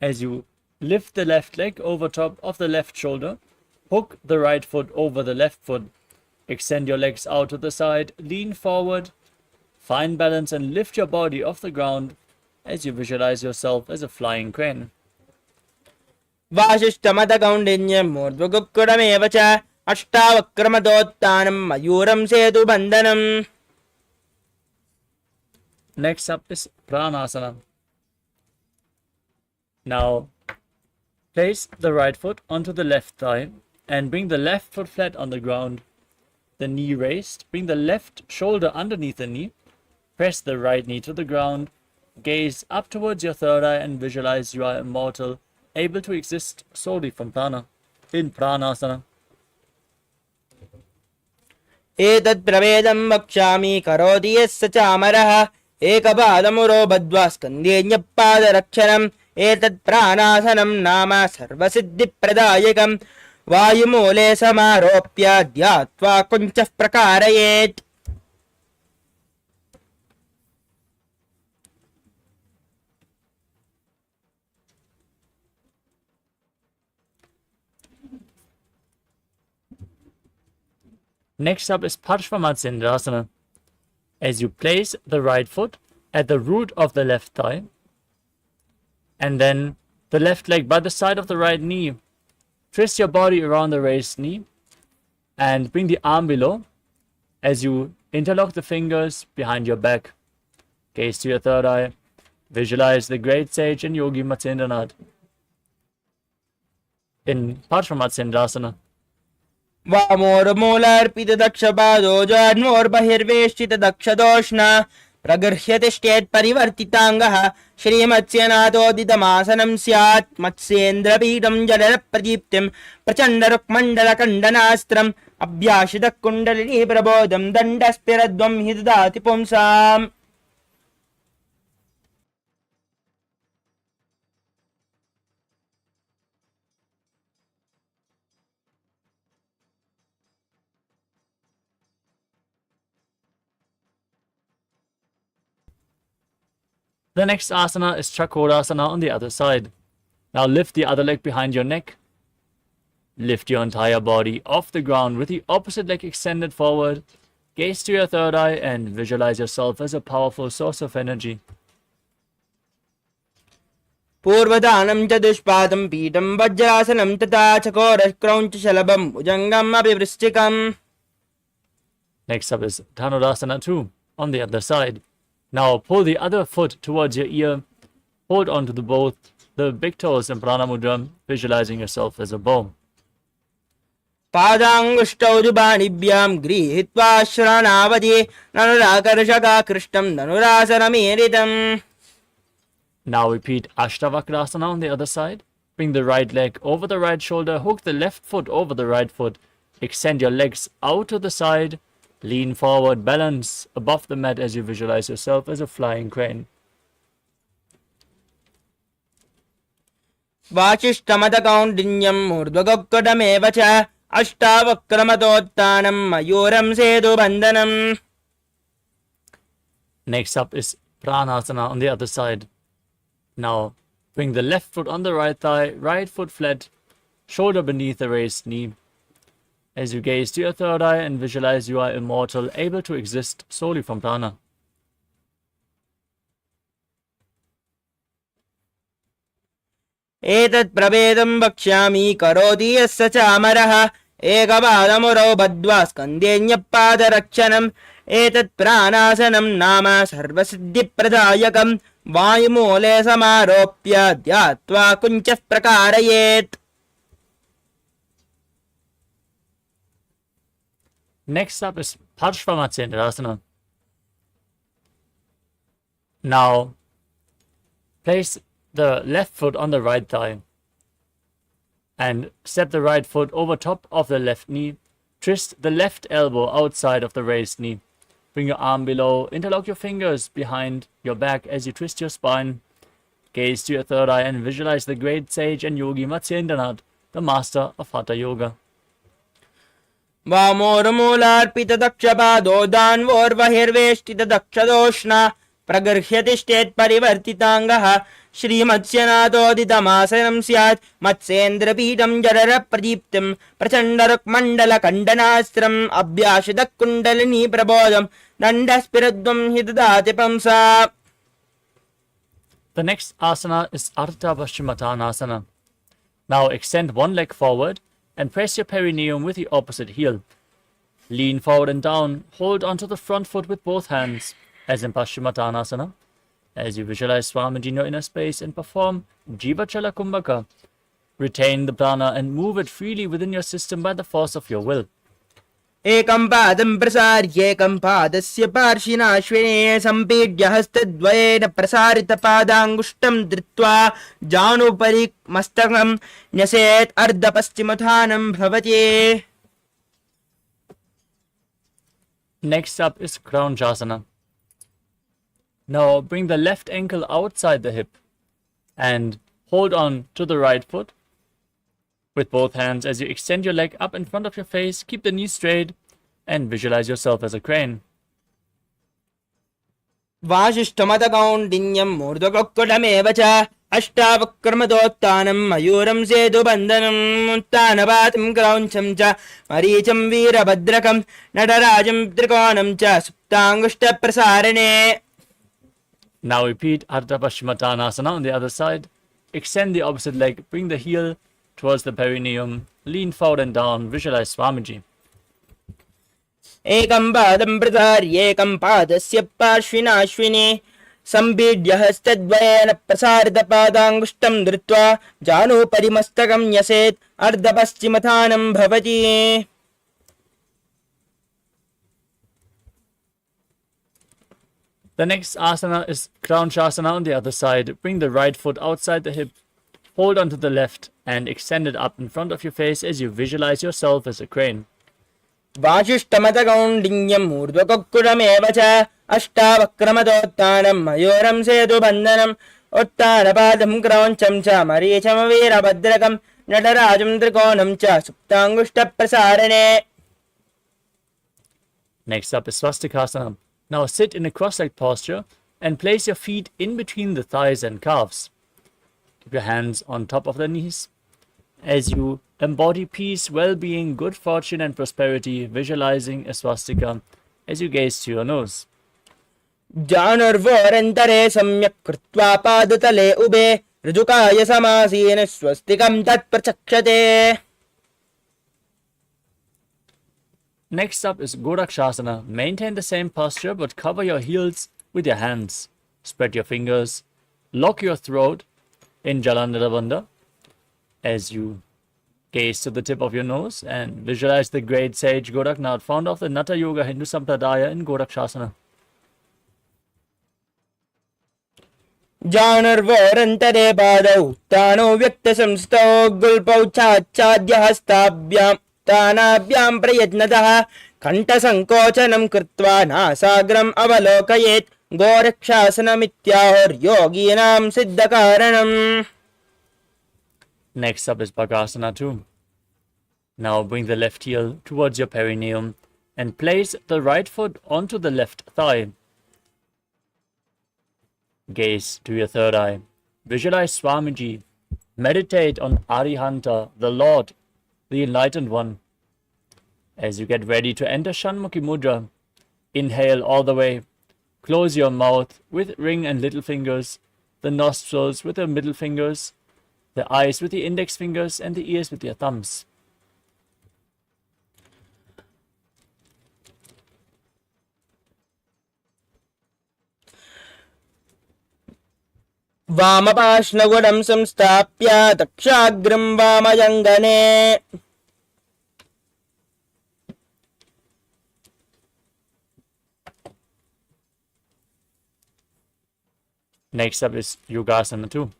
As you lift the left leg over top of the left shoulder, hook the right foot over the left foot, extend your legs out to the side, lean forward, find balance and lift your body off the ground as you visualize yourself as a flying crane. वासिष्ठमतकौण्डिन्यं मूर्ध्वकुक्कुटमेव च अष्टावक्रमदोत्तानं मयूरं सेतुबन्धनम्. Next up is Pranasana. Now place the right foot onto the left thigh and bring the left foot flat on the ground. The knee raised. Bring the left shoulder underneath the knee. Press the right knee to the ground. Gaze up towards your third eye and visualize you are immortal, able to exist solely from prana in Pranasana. एतत् प्रवेदं वक्ष्यामि करोति यस्य चामरः एकपादमुरो बद्ध्वा स्कन्धेऽन्यपादरक्षणम् एतत् प्राणासनं नाम सर्वसिद्धिप्रदायकम् वायुमूले समारोप्य ध्यात्वा कुञ्चः प्रकारयेत्. Next up is Parshvamatsyendrasana. As you place the right foot at the root of the left thigh, and then the left leg by the side of the right knee, twist your body around the raised knee and bring the arm below as you interlock the fingers behind your back. Gaze to your third eye. Visualize the great sage and yogi Matsyendranath in Parshvamatsyendrasana. वामोर्मूलार्पितदक्षपादो जान्मोर्बहिर्वेष्टितदक्षदोष्णा प्रगृह्यतिष्ठेत् परिवर्तिताङ्गः श्रीमत्स्यनाथोदितमासनं स्यात् मत्स्येन्द्रपीठं जलप्रदीप्तिं प्रचण्डरुक्मण्डलकण्डनास्त्रम् अभ्यासितः कुण्डलिनी प्रबोधं दण्डस्फिरध्वं हि ददाति पुंसाम्. The next asana is Chakorasana on the other side. Now lift the other leg behind your neck. Lift your entire body off the ground with the opposite leg extended forward. Gaze to your third eye and visualize yourself as a powerful source of energy. पूर्वदानं च दुष्पादं पीठं वज्रासनं तथा चकोरक्रौञ्चशलभं भुजङ्गम् अभिवृश्चिकम्. Next up is Dhanurasana 2 on the other side. Now pull the other foot towards your ear. Hold on to both the big toes in Prana Mudra, visualizing yourself as a bow. पादाङ्गुष्टौ जुबाणिभ्यां गृहीत्वा श्रवणावधि ननुराकर्षकाकृष्टं धनुरासनमीरितम्. Now repeat Ashtavakrasana on the other side. Bring the right leg over the right shoulder. Hook the left foot over the right foot. Extend your legs out to the side. Lean forward, balance above the mat as you visualize yourself as a flying crane. वाचिष्ठमतकौण्डिन्यं मूर्ध्वगोक्कुटमेव च अष्टावक्रमतोत्थानं मयूरं सेतुबन्धनम्. Next up is Pranasana on the other side. Now bring the left foot on the right thigh, right foot flat, shoulder beneath the raised knee. As you gaze to your third eye and visualize you are immortal, able to exist solely from prana. एतत् प्रभेदं वक्ष्यामि करोति यस्य च अमरः एकपादमुरौ बद्ध्वा स्कन्धेऽन्यपादरक्षणम् एतत् प्राणासनं नाम सर्वसिद्धिप्रदायकम् वायुमूले समारोप्य ध्यात्वा कुञ्चः प्रकारयेत्. Next up is Parshvamatsyendrasana. Now place the left foot on the right thigh and step the right foot over top of the left knee. Twist the left elbow outside of the raised knee. Bring your arm below. Interlock your fingers behind your back as you twist your spine. Gaze to your third eye and visualize the great sage and yogi Matsyendranath, the master of Hatha Yoga. वामोर्मूलार्पितदक्षपादो दान्वोर्बहिर्वेष्टितदक्षदोष्णा प्रगृह्यतिष्ठेत् परिवर्तिताङ्गः श्रीमत्स्यनाथोदितमासनं स्यात् मत्स्येन्द्रपीठं जडरप्रदीप्तिं प्रचण्डरुक्मण्डलकण्डनास्त्रम् अभ्यासितः कुण्डलिनी प्रबोधं दण्डस्फिरध्वं हि ददाति पुंसा. The next asana is Ardha Paschimottanasana. Now extend one leg forward and press your perineum with the opposite heel. Lean forward and down. Hold onto the front foot with both hands, as in Paschimottanasana. As you visualize Swamiji in your inner space and perform Jivachala Kumbhaka, retain the prana and move it freely within your system by the force of your will. एकं पादं प्रसार्येकं पादस्य पार्श्विनाश्विने सम्पीड्य हस्तद्वयेन प्रसारितपादाङ्गुष्ठं धृत्वा जानुपरि मस्तकं न्यसेत् अर्धपश्चिमोत्थानं भवति. Next up is Kraunchasana. Now bring the left ankle outside the hip and hold on to the right foot with both hands as you extend your leg up in front of your face. Keep the knees straight and visualize yourself as a crane. वासिष्ठमतकौण्डिन्यं मूर्ध्वकोक्कुटमेव च अष्टावक्रमदोत्थानं मयूरं सेतुबन्धनं उत्थानपातं क्रौञ्चं च मरीचं वीरभद्रकं नटराजं त्रिकोणं च सुप्ताङ्गुष्ठप्रसारणे. Now repeat Ardha Paschimottanasana on the other side. Extend the opposite leg, bring the heel towards the perineum, lean forward and down, visualize Swamiji. एकं पादं प्रसार्य एकं पादस्य पार्श्विनाश्विने सम्पीड्य हस्तद्वयेन प्रसारितपादाङ्गुष्ठं धृत्वा जानुपरि मस्तकं न्यसेत् अर्धपश्चिमथानं भवति. The next asana is Crown Shasana on the other side. Bring the right foot outside the hip, hold onto the left and extend it up in front of your face as you visualize yourself as a crane. वासिष्ठमतकौण्डिन्यं मूर्ध्वकोक्कुटमेव च अष्टावक्रमदोत्थानं मयूरं सेतुबन्धनं उत्थानपादं क्रौञ्चं च मरीचं वीरभद्रकं नटराजं त्रिकोणं च सुप्ताङ्गुष्ठप्रसारणे. Next up is Swastikasana. Now sit in a cross-legged posture and place your feet in between the thighs and calves. Keep your hands on top of the knees. As you embody peace, well-being, good fortune and prosperity, visualizing a swastika as you gaze to your nose. जानुर्वोरन्तरे सम्यक् कृत्वा पादतले उभे ऋजुकाय समासीन स्वस्तिकं तत्प्रचक्षते. Next up is Gorakshasana. Maintain the same posture but cover your heels with your hands. Spread your fingers. Lock your throat in Jalandhara Bandha as you gaze to the tip of your nose and visualize the great sage Goraknath, founder of the Natha Yoga Hindu Sampradaya in Gorakshasana. जानुर्वोरन्तरे पादौ तानो व्यक्तसंस्थौ गुल्पौ चाच्छाद्य हस्ताभ्यां तानाभ्यां प्रयत्नतः कण्ठसङ्कोचनं कृत्वा नासाग्रम् अवलोकयेत् गोरक्षासनमित्याहुर्योगीनां सिद्धकारणम्. Next up is Bhagasana 2. Now bring the left heel towards your perineum and place the right foot onto the left thigh. Gaze to your third eye. Visualize Swamiji. Meditate on Arihanta, the Lord, the Enlightened One. As you get ready to enter Shanmukhi Mudra, inhale all the way. Close your mouth with ring and little fingers, the nostrils with the middle fingers, the eyes with the index fingers, and the ears with your thumbs. वामपार्श्वगुणं संस्थाप्य दक्षाग्रं वामजङ्गने. Next up is Yogasana 2.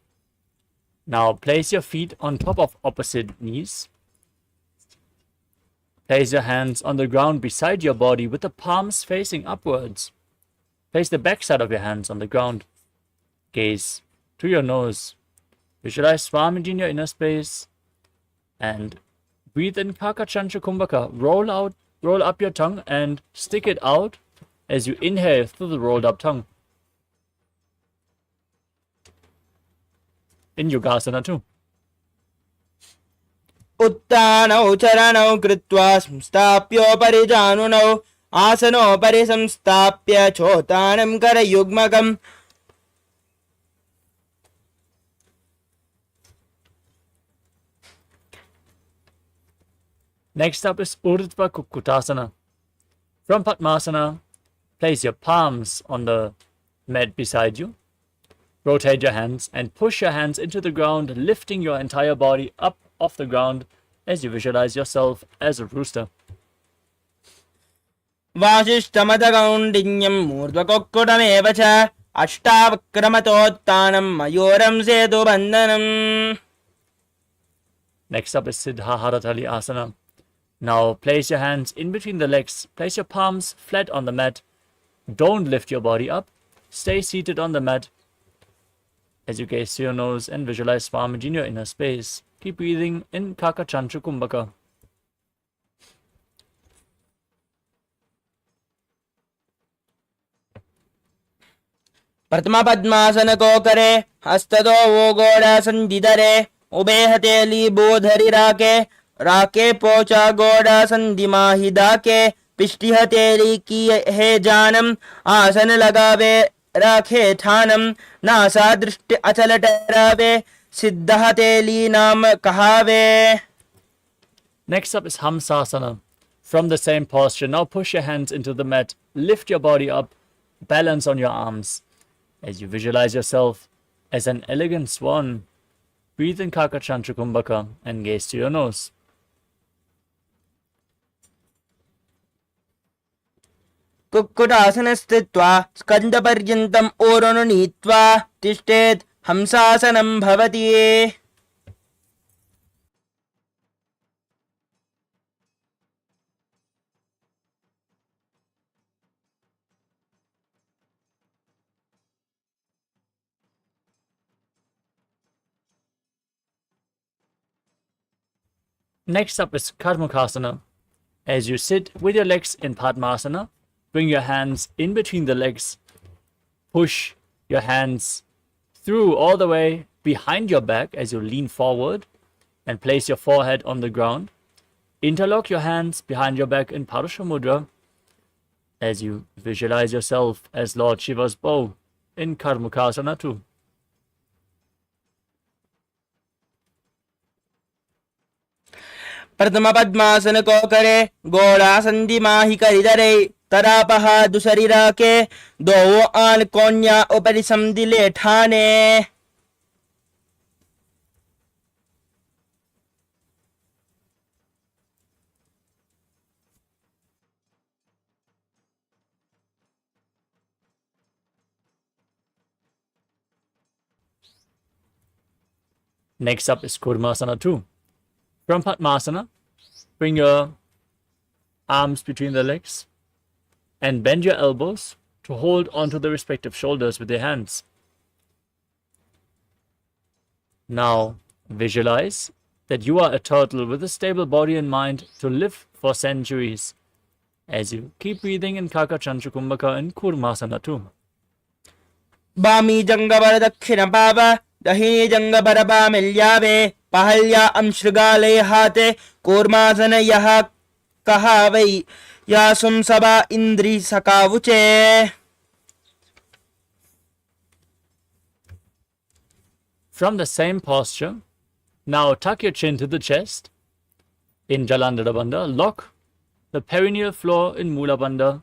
Now place your feet on top of opposite knees. Place your hands on the ground beside your body with the palms facing upwards. Place the back side of your hands on the ground. Gaze to your nose. Visualize Swamiji in your inner space. And breathe in Kakachancha Kumbhaka. Roll up your tongue and stick it out as you inhale through the rolled up tongue. In Yogasana 2. उत्तानौ चरणौ कृत्वा संस्थाप्योपरि जानुनौ आसनोपरि संस्थाप्य चोत्तानं करयुग्मकम्. Next up is Urdhva Kukkutasana. From Padmasana, place your palms on the mat beside you. Rotate your hands and push your hands into the ground, lifting your entire body up off the ground as you visualize yourself as a rooster. वासिष्ठमतकौण्डिन्यं मूर्ध्वकोक्कुटमेव च अष्टावक्रमतोत्थानं मयूरं सेतुबन्धनम्. Next up is Siddhaharatali Asana. Now place your hands in between the legs. Place your palms flat on the mat. Don't lift your body up. stay seated on the mat as you gaze to your nose and visualize Swamiji in your inner space. Keep breathing in Kakachantra Kumbhaka. प्रथम पद्मासन को करे हस्तदो वो गोड़ासन दिदरे ube हथेली बोधरी राके पोचा गोड़ासन दिमाही दाके पिष्टि हथेली की है जानम आसन लगावे राखे ठानम नासा दृष्टि अचल ठहरावे सिद्ध हथेली नाम कहावे. Next up is Hamsasana. From the same posture, now push your hands into the mat, lift your body up, balance on your arms. As you visualize yourself as an elegant swan, breathe in Kakachantra Kumbhaka and gaze to your nose. Kukkutasana स्थित्वा स्कन्धपर्यन्तम् ओरनु नीत्वा तिष्ठेत् हंसासनं भवति. Next up is Karmakasana. As you sit with your legs in Padmasana, bring your hands in between the legs. Push your hands through all the way behind your back as you lean forward and place your forehead on the ground. Interlock your hands behind your back in Parusha Mudra as you visualize yourself as Lord Shiva's bow in Karmakasana too. प्रथम पद्मासन को करे गोड़ासन दिमाही करिदरे तरापहा दुसरी राके दो आन कोन्या उपरि समदिले ठाने. Next up is Kurmasana too. From Padmasana, bring your arms between the legs and bend your elbows to hold onto the respective shoulders with your hands. Now visualize that you are a turtle with a stable body and mind to live for centuries as you keep breathing in Kakachantra Kumbhaka and Kurmasana too. बामी जंगबर दक्षिण पाव दहिनी जंगबर बामिल्यावे पहल्या अंशृगाले हाथे कूर्मासन यह कहा वै या सुमसबा इंद्री सकावुचे. From the same posture, now tuck your chin to the chest in Jalandhara Bandha, lock the perineal floor in Mula Bandha,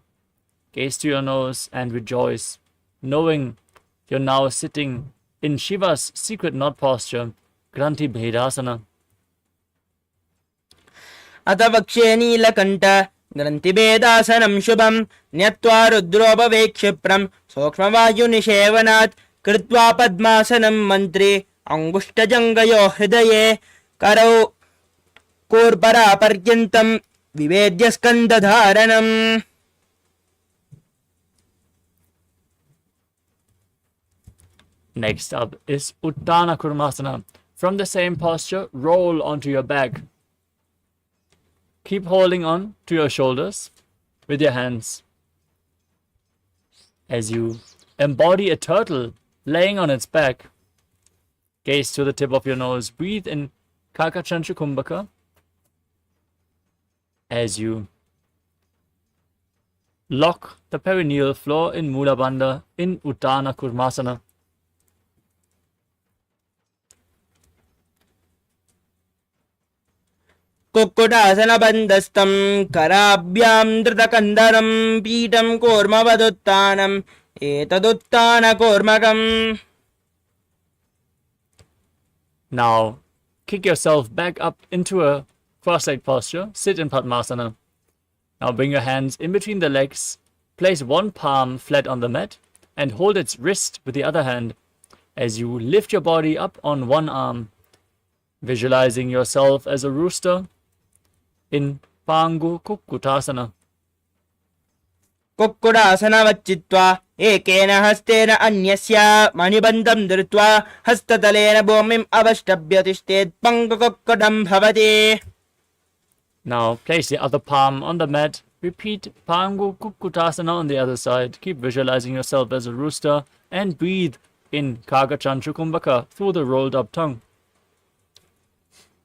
gaze to your nose and rejoice, knowing you're now sitting in Shiva's secret knot posture, Granthi Bhedasana. अथ वक्षे नीलकण्ठ ग्रन्थिभेदासनं शुभं न्यत्वा रुद्रोपवे क्षिप्रं सूक्ष्मवायुनिषेवनात् कृत्वा पद्मासनं मन्त्रे अङ्गुष्ठजङ्गयो हृदये करौ कूर्परापर्यन्तं विवेद्य स्कन्धधारणम्. Next up is Uttana Kurmasana. From the same posture, roll onto your back. Keep holding on to your shoulders with your hands as you embody a turtle laying on its back. Gaze to the tip of your nose. Breathe in Kakachantra Kumbhaka as you lock the perineal floor in Mula Bandha in Uttana Kurmasana. कुक्कुटासनबन्धस्थं कराभ्यां धृतकन्धरं पीठं कूर्मवदुत्थानम् एतदुत्थानकूर्मकम्. Now, kick yourself back up into a cross-legged posture. Sit in Padmasana. Now bring your hands in between the legs. Place one palm flat on the mat and hold its wrist with the other hand as you lift your body up on one arm, visualizing yourself as a rooster in Pangu Kukkutasana. कुक्कुटासनवच्चित्वा एकेन हस्तेन अन्यस्य मणिबन्धं धृत्वा हस्ततलेन भूमिम् अवष्टभ्य तिष्ठेत् पङ्गुकुक्कुटं भवति. Now place the other palm on the mat. Repeat Pangu Kukkutasana on the other side. Keep visualizing yourself as a rooster and breathe in Kagachanchukumbaka through the rolled up tongue.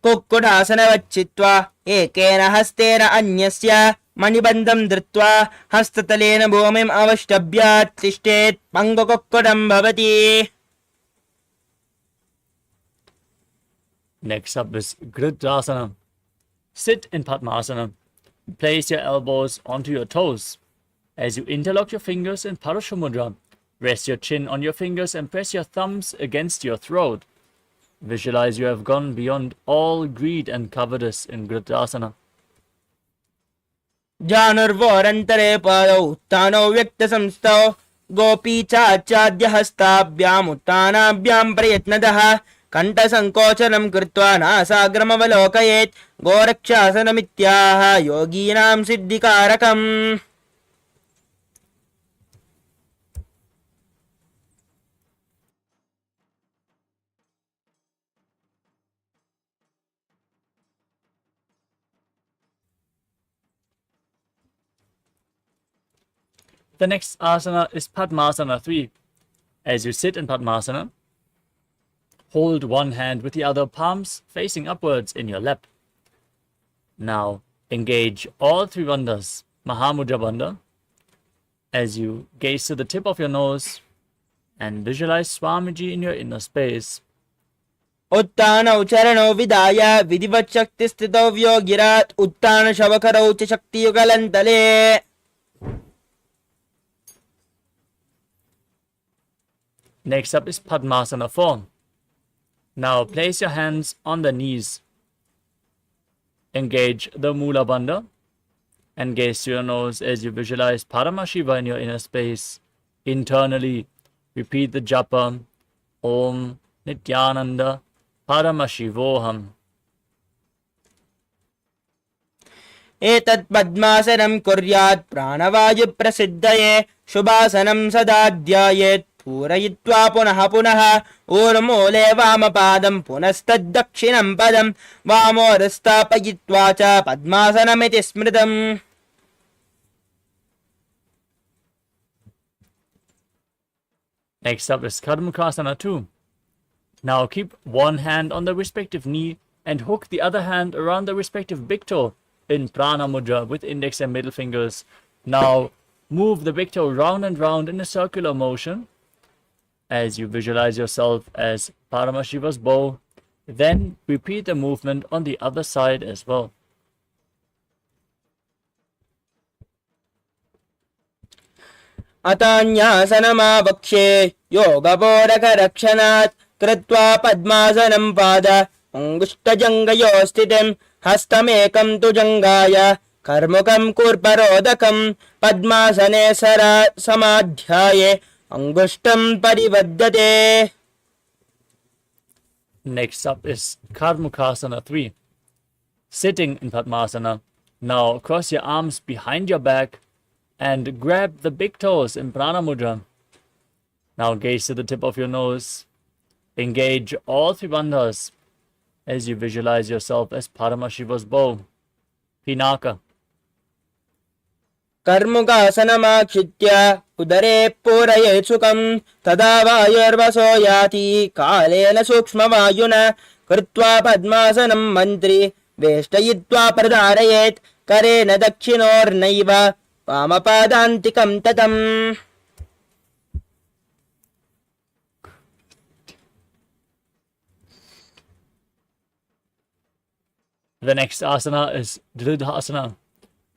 कुक्कुटासनवच्चित्वा एकेन हस्तेन अन्यस्य मणिबन्धं धृत्वा हस्ततलेन भूमिम् अवष्टभ्य तिष्ठेत् पङ्गुकुक्कुटं भवति. Next up is Gridasana. Sit in Padmasana. Place your elbows onto your toes. As you interlock your fingers in Parashamudra, rest your chin on your fingers and press your thumbs against your throat. Visualize you have gone beyond all greed and covetous in Gridasana. जानुर्वोरन्तरे पादौ उत्थानौ व्यक्तसंस्थौ गोपी चाचाद्य हस्ताभ्याम् उत्थानाभ्यां प्रयत्नतः कण्ठसङ्कोचनं कृत्वा नासाग्रमवलोकयेत् गोरक्षासनमित्याह योगीनां सिद्धिकारकम्. The next asana is Padmasana 3. As you sit in Padmasana, hold one hand with the other palms facing upwards in your lap. Now engage all three bandhas, Mahamudra Bandha, as you gaze to the tip of your nose and visualize Swamiji in your inner space. उत्थानौ चरणौ विधाय विधिवत् शक्तिस्थितौ व्योगिरात् उत्थान शवकरौ च शक्तियुगलन्तले. Next up is Padmasana 4. Now place your hands on the knees. Engage the Mula Bandha and gaze to your nose as you visualize Paramashiva in your inner space. Internally, repeat the japa Om Nithyananda Paramashivoham. एतत् पद्मासनं कुर्यात् प्राणवायुप्रसिद्धये शुभासनं सदा ध्यायेत् पूरयित्वा पुनः पुनः ऊर्मूले वामपादं पुनस्तद्दक्षिणं पदं वामोरस्थापयित्वा च पद्मासनमिति स्मृतम्. Next up is Karmukasana 2. Now keep one hand on the respective knee and hook the other hand around the respective big toe in Prana Mudra with index and middle fingers. Now move the big toe round and round in a circular motion as you visualize yourself as Paramashiva's bow. Then repeat the movement on the other side as well. अतान्यासनमावक्ष्ये योगपोरकरक्षणात् कृत्वा पद्मासनं पाद अङ्गुष्ठजङ्घयोः स्थितिं हस्तमेकं तु जङ्घाय कर्मुकं कूर्परोदकं पद्मासने समाध्याये अङ्गुष्ठं परिवद्यते. Next up is Karmukasana 3. Sitting in Padmasana. Now cross your arms behind your back and grab the big toes in Prana Mudra. Now gaze to the tip of your nose. Engage all three bandhas as you visualize yourself as Paramashiva's bow, Pinaka. कर्मुकासनमाक्षित्य उदरे पूरयेत् सुखं तदा वायुर्वसो याति कालेन सूक्ष्मवायुना कृत्वा पद्मासनं मन्त्री वेष्टयित्वा प्रधारयेत् करेण दक्षिणोर्नैव वामपादान्तिकं ततम्. The next asana is Dridhasana.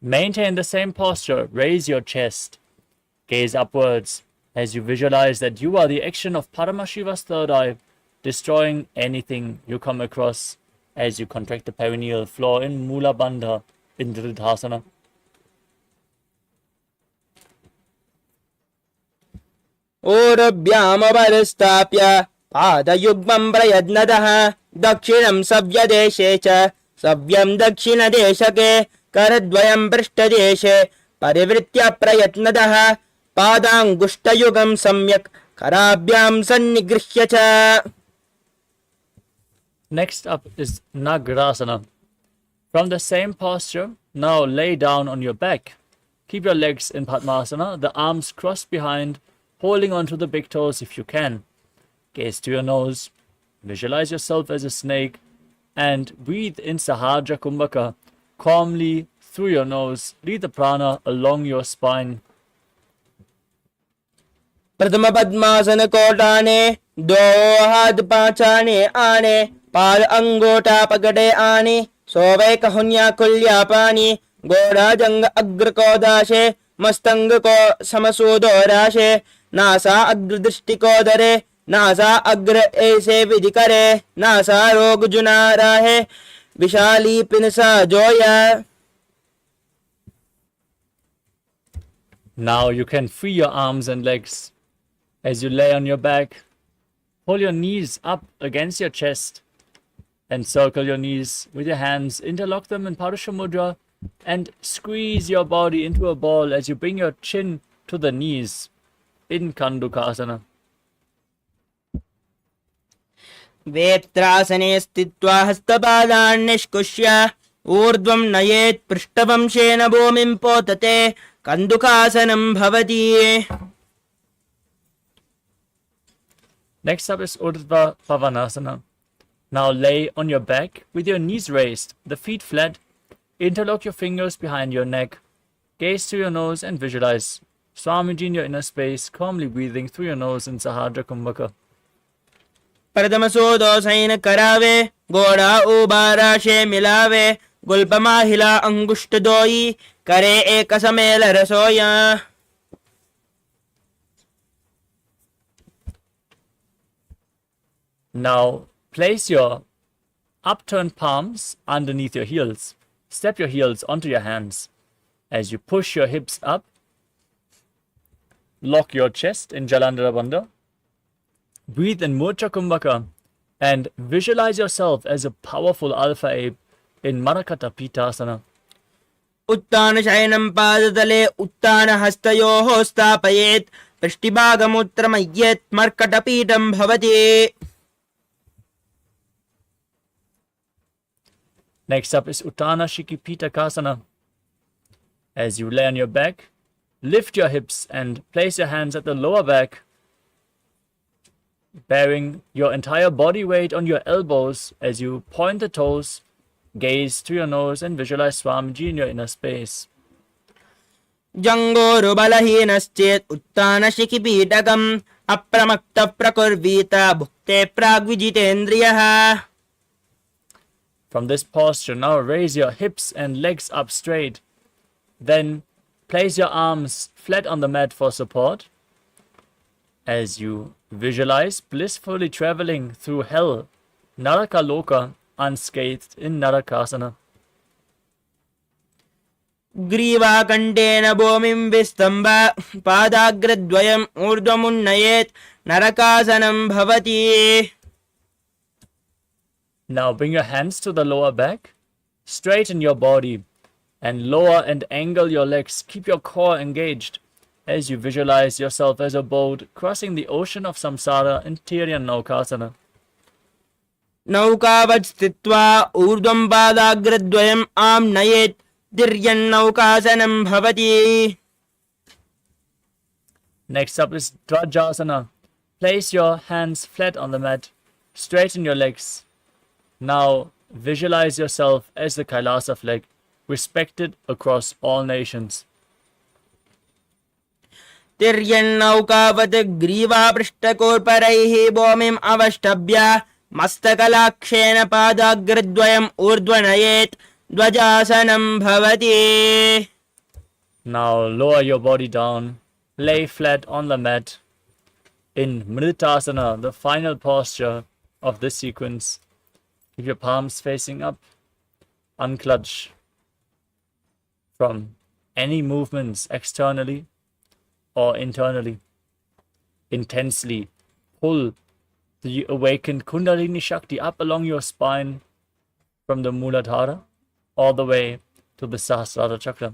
Maintain the same posture. Raise your chest. Gaze upwards as you visualize that you are the action of Paramashiva's third eye, destroying anything you come across as you contract the perineal floor in Mula Bandha in Dridhasana. ऊरुभ्यामपरिस्थाप्य पादयुग्मं प्रयत्नतः दक्षिणं सव्यदेशे च सव्यं दक्षिणदेशके करद्वयं पृष्ठदेशे परिवृत्य प्रयत्नतः पादाङ्गुष्ठयुगं सम्यक् कराभ्यां सन्निगृह्य च. Next up is Nagarasana. From the same posture, now lay down on your back. Keep your legs in Padmasana, the arms crossed behind, holding onto the big toes if you can. Gaze to your nose. Visualize yourself as a snake and breathe in Sahajra Kumbhaka calmly through your nose. Lead the prana along your spine. प्रथम पद्मासन कोटाने दो हाथ पांचाने आने पाद अंगोटा पगड़े आने सोवे कहुन्या कुल्या पानी गोड़ा जंग अग्र को दाशे मस्तंग को समसूदो राशे नासा अग्र दृष्टि को धरे नासा अग्र ऐसे विधि करे नासा रोग जुना राहे Vishali पिनसा Zoya. Now you can free your arms and legs. As you lay on your back, pull your knees up against your chest. Encircle your knees with your hands, interlock them in Parusha Mudra, and squeeze your body into a ball as you bring your chin to the knees in Kandukasana. वेत्रासने स्थित्वा हस्तपादान् निष्कुष्य ऊर्ध्वं नयेत् पृष्ठवंशेन भूमिं पोतते कन्दुकासनं भवति. Next up is Urdhva Pavanasana. Now lay on your back with your knees raised, the feet flat. Interlock your fingers behind your neck. Gaze to your nose and visualize Swamiji in your inner space, calmly breathing through your nose in Sahajra Kumbhaka. प्रथम सोदो San करावे गोड़ा उबाराशे मिलावे गुल्पमा हिला अंगुष्ठ दोई करे एक समेल रसोया. Now place your upturned palms underneath your heels. Step your heels onto your hands. As you push your hips up, lock your chest in Jalandhara Bandha. Breathe in Murcha Kumbhaka and visualize yourself as a powerful alpha ape in Marakata Pitasana. उत्तान शयनं पादतले उत्तान हस्तयोः स्थापयेत् पृष्ठभागमुत्तमय्येत् मर्कटपीठं भवति. Next up is Uttana Shikipitakasana. As you lay on your back, lift your hips and place your hands at the lower back, bearing your entire body weight on your elbows as you point the toes, gaze to your nose and visualize Swamiji in your inner space. जंगोरु बलहीनश्चेत् उत्तानशिखिपीठकम् अप्रमत्तः प्रकुर्वीत भुक्ते प्राग्विजितेन्द्रियः. From this posture, now raise your hips and legs up straight. Then place your arms flat on the mat for support. As you visualize blissfully traveling through hell, Naraka Loka, unscathed in Narakasana. ग्रीवाकण्ठेन भूमिं विस्तम्भ पादाग्रद्वयम् ऊर्ध्वमुन्नयेत् नरकासनं भवति. Now bring your hands to the lower back, straighten your body, and lower and angle your legs. Keep your core engaged as you visualize yourself as a boat crossing the ocean of samsara in Tiryannaukasana. नौकावत् स्थित्वा ऊर्ध्वं पादाग्रद्वयम् आम्नयेत् तिर्यन्नौकासनं भवति. Next up is Dvajasana. Place your hands flat on the mat, straighten your legs. Now visualize yourself as the Kailasa flag, respected across all nations. तिर्यन्नौकावत् ग्रीवापृष्ठकोर्परैः भूमिम् अवष्टभ्य मस्तकलाक्षेन पादाग्रद्वयम् ऊर्ध्वनयेत् ध्वजासनं भवति. Now lower your body down, lay flat on the mat in Mritasana, the final posture of this sequence. Keep your palms facing up, unclutch from any movements externally or internally. Intensely pull the awakened Kundalini Shakti up along your spine from the Muladhara all the way to the Sahasrara Chakra.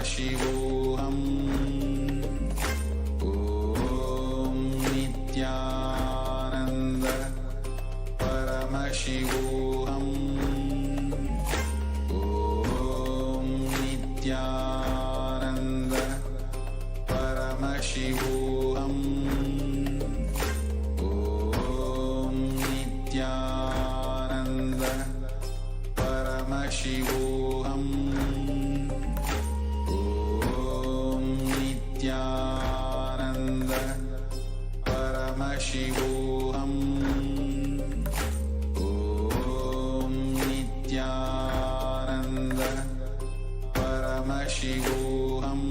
Paramashivoham. Om Nithyananda Paramashivoham. Om Nithyananda Paramashivoham. Om Nithyananda Paramashivoham. Om Nithyananda Paramashivoham. Om Nithyananda Paramashivoham.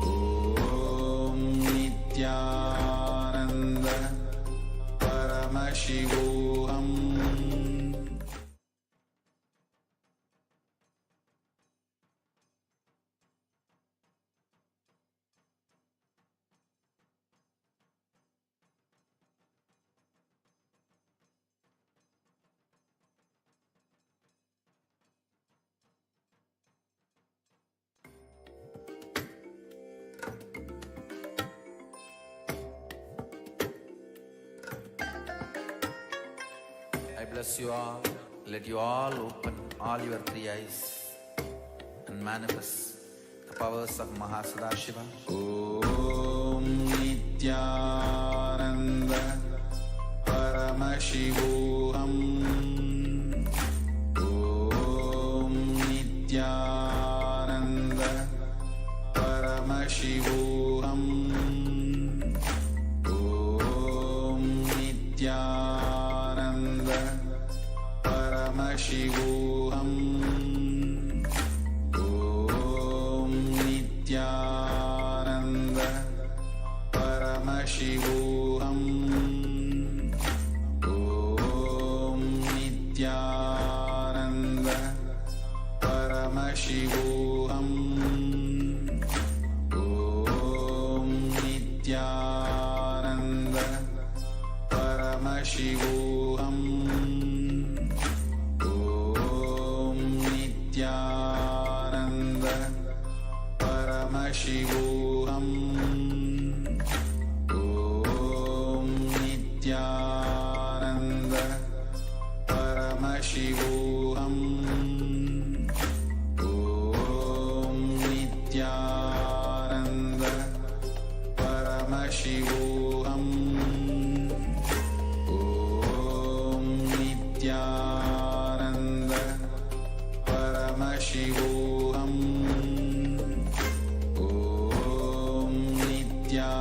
Om Nithyananda Paramashivoham. I bless you all. Let you all open all your three eyes and manifest the powers of Mahasada Om Nithyananda Paramashivoham. Om Nithyananda Paramashivoham. Om Nithyananda Paramashivoham. Om Nithyananda Paramashivoham. Om Nithyananda Paramashivoham. Om Nithyananda Paramashivoham. Om Nithyananda Paramashivoham. Om Nithyananda Paramashivoham. Om Nithyananda Paramashivoham. Om Nithyananda Paramashivoham. Om Nithyananda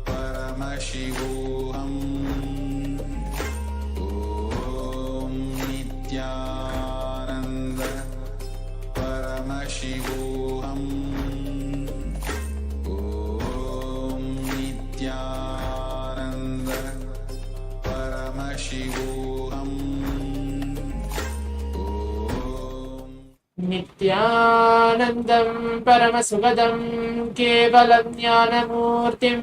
Paramashivoham. Om Nithyananda Paramashivoham. Om Nithyananda Paramashivoham. Nithyanandam Paramasukadam Kevalam Jnanamurtim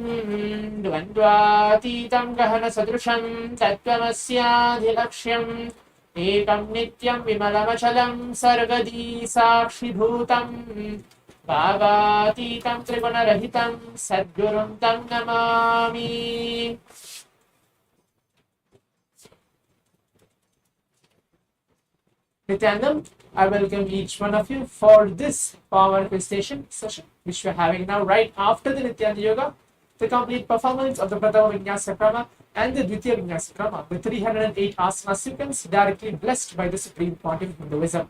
Dvandvatitam Gahana Sadrusham Tattvamasyaadhilaksham Ekam Nityam Vimalamachalam Sarvadi Sakshibhutam Bhavatitam Trigunarahitam Sadgurum Tam Namami. Nithyanandam, I welcome each one of you for this power manifestation session, which we are having now right after the Nithyananda Yoga, the complete performance of the Pratama Vinyasa Krama and the Dvitiya Vinyasa Krama, the 308 asana sequence directly blessed by the Supreme Pontiff of Hinduism.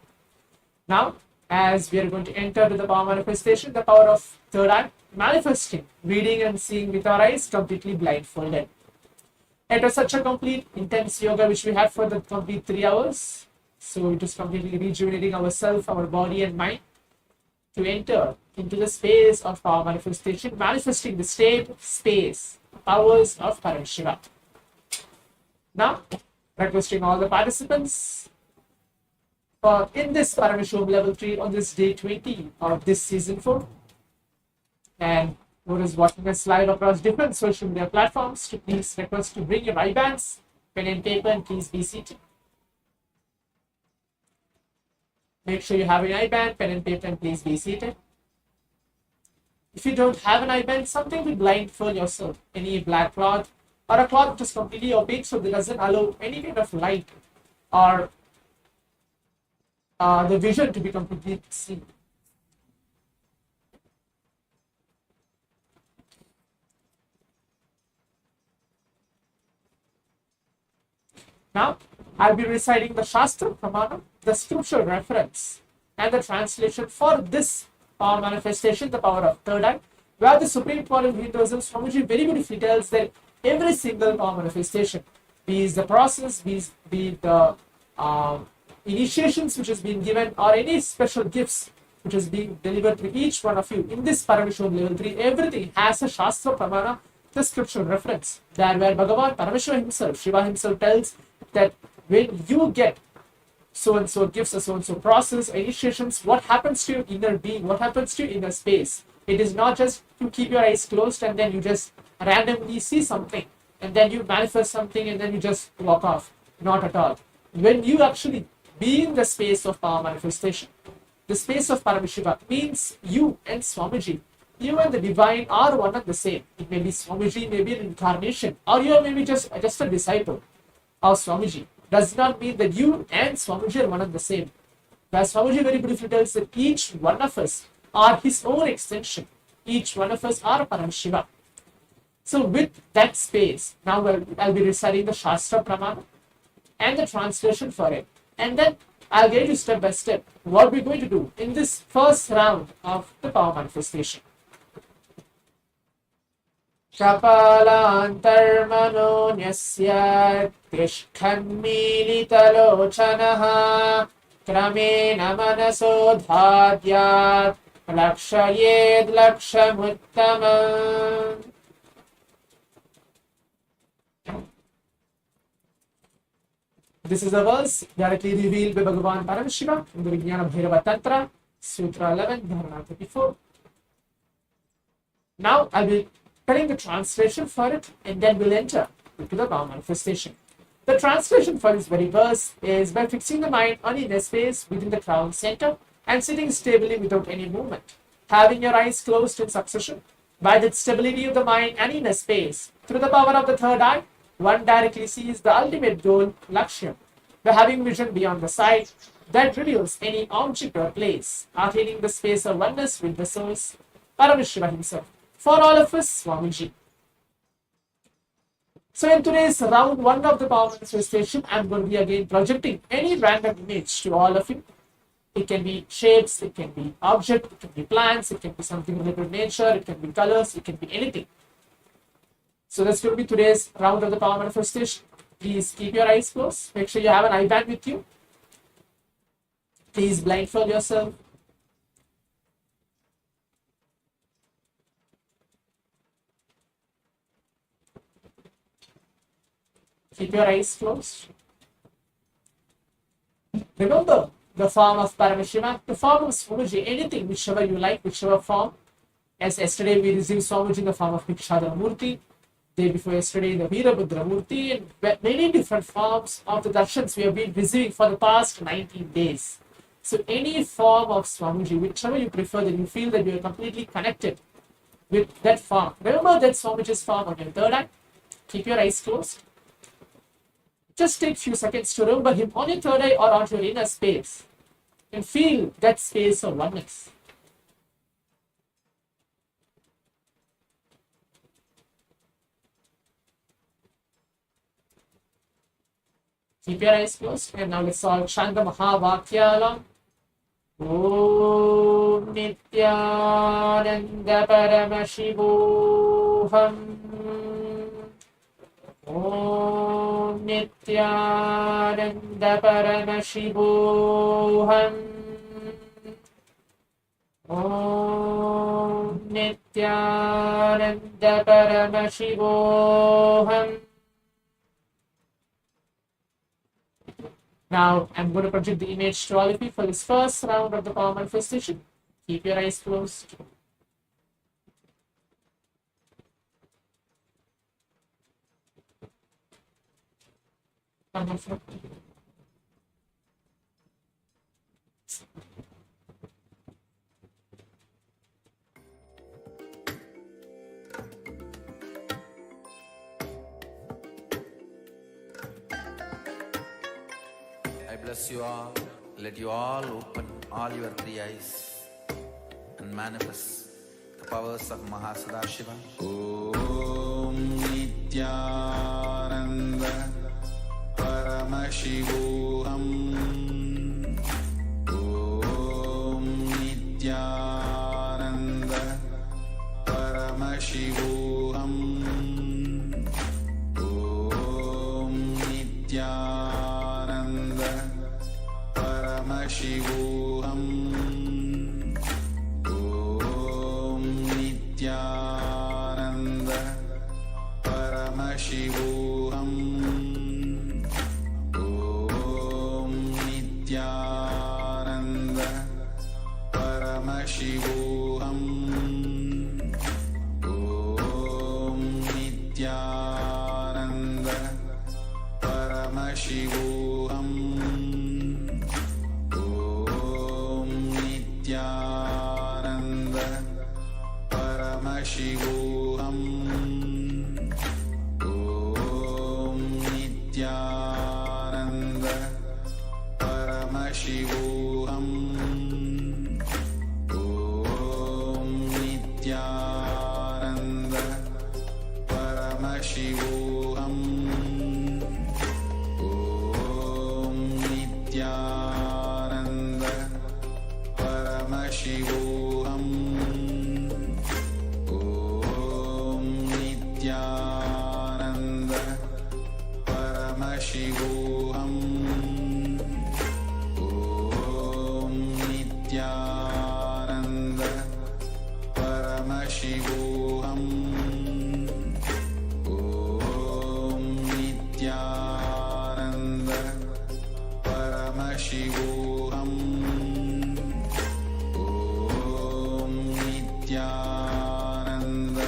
Now, as we are going to enter to the power manifestation, the power of third eye, manifesting, reading and seeing with our eyes completely blindfolded. It was such a complete, intense yoga which we had for the complete 3 hours. So it is completely rejuvenating ourselves, our body and mind to enter into the space of power manifestation, manifesting the state, space, powers of Paramashiva. Now, requesting all the participants for in this Paramashivam level 3 on this day 20 of this season 4, and who is watching us live across different social media platforms, to please request to bring your IBANs, pen and paper, and please be seated. Make sure you have an IBAN, pen and paper, and please be seated. If you don't have an IBAN, something to blindfold yourself. Any black cloth or a cloth which is completely opaque so that doesn't allow any kind of light or the vision to be completely seen. Now, I'll be reciting the Shastra Pramana, the scripture reference, and the translation for this power manifestation, the power of third eye, where the Supreme Court of Hinduism, Swamiji very beautifully tells that every single power manifestation, be it the process, be it the initiations which has been given, or any special gifts which is being delivered to each one of you in this Paramashivam level 3, everything has a Shastra Pramana, the scripture reference. That where Bhagavan, Paramashiva himself, Shiva himself tells that when you get so and so gifts, a so and so process, initiations, what happens to your inner being, what happens to your inner space. It is not just to keep your eyes closed and then you just randomly see something and then you manifest something and then you just walk off. Not at all. When you actually be in the space of power manifestation, the space of Paramashiva means you and Swamiji, you and the divine are one and the same. It may be Swamiji, maybe an incarnation, or you are maybe just a disciple of Swamiji. Does not mean that you and Swamiji are one and the same. As Swamiji very beautifully tells that each one of us are his own extension. Each one of us are Paramashiva. So with that space, now I'll be reciting the Shastra Pramana and the translation for it. And then I'll get you step by step what we're going to do in this first round of the power manifestation. Kapalāntarmano nyasya tishkhanmīlitalochanaha kramena manaso dhādyāt lakshayed lakshamuttamam. This is a verse directly revealed by Bhagavan Paramashiva in the Vijnana Bhairava Tantra, Sutra 11, Dharana 34. Now I will telling the translation for it and then we'll enter into the power manifestation. The translation for this very verse is by fixing the mind on inner space within the crown center and sitting stably without any movement, having your eyes closed in succession. By that stability of the mind and inner space, through the power of the third eye, one directly sees the ultimate goal, Lakshya. By having vision beyond the sight, that reveals any object or place, attaining the space of oneness with the source, Paramashiva himself. For all of us, Swamiji. So in today's round 1 of the power manifestation, I'm going to be again projecting any random image to all of you. It can be shapes, it can be object, it can be plants, it can be something related to nature, it can be colors, it can be anything. So that's going to be today's round of the power manifestation. Please keep your eyes closed. Make sure you have an iPad with you. Please blindfold yourself. Keep your eyes closed. Remember the form of Paramashiva, the form of Swamiji, anything, whichever you like, whichever form. As yesterday we received Swamiji in the form of Murti, day before yesterday the Veerabhadra Murti, and many different forms of the darshans we have been receiving for the past 19 days. So any form of Swamiji, whichever you prefer, that you feel that you are completely connected with that form. Remember that Swamiji's form on your third eye. Keep your eyes closed. Just take a few seconds to remember him on your third eye or on your inner space and feel that space of oneness. Keep your eyes closed and now let's all chant the Mahavakya along. Om Nithyananda Paramashivoham. Om Nithyananda Paramashivoham. Om Nithyananda Paramashivoham. Now I'm going to project the image to all of you for this first round of the power manifestation. Keep your eyes closed. I bless you all. Let you all open all your three eyes and manifest the powers of Mahasudashiva. Om Nithyananda Paramashivoham. Om Nithyananda Paramashivoham. Om Nithyananda Paramashivoham. Om Nithyananda Paramashivoham. Om Nithyananda Paramashivoham. Om Nithyananda Paramashivoham. Om Nithyananda Paramashivoham. Om Nithyananda Paramashivoham. Om Nithyananda Paramashivoham. Om Nithyananda Paramashivoham. Om Nithyananda Paramashivoham. Om Nithyananda Paramashivoham. Om Nithyananda Paramashivoham. Om Nithyananda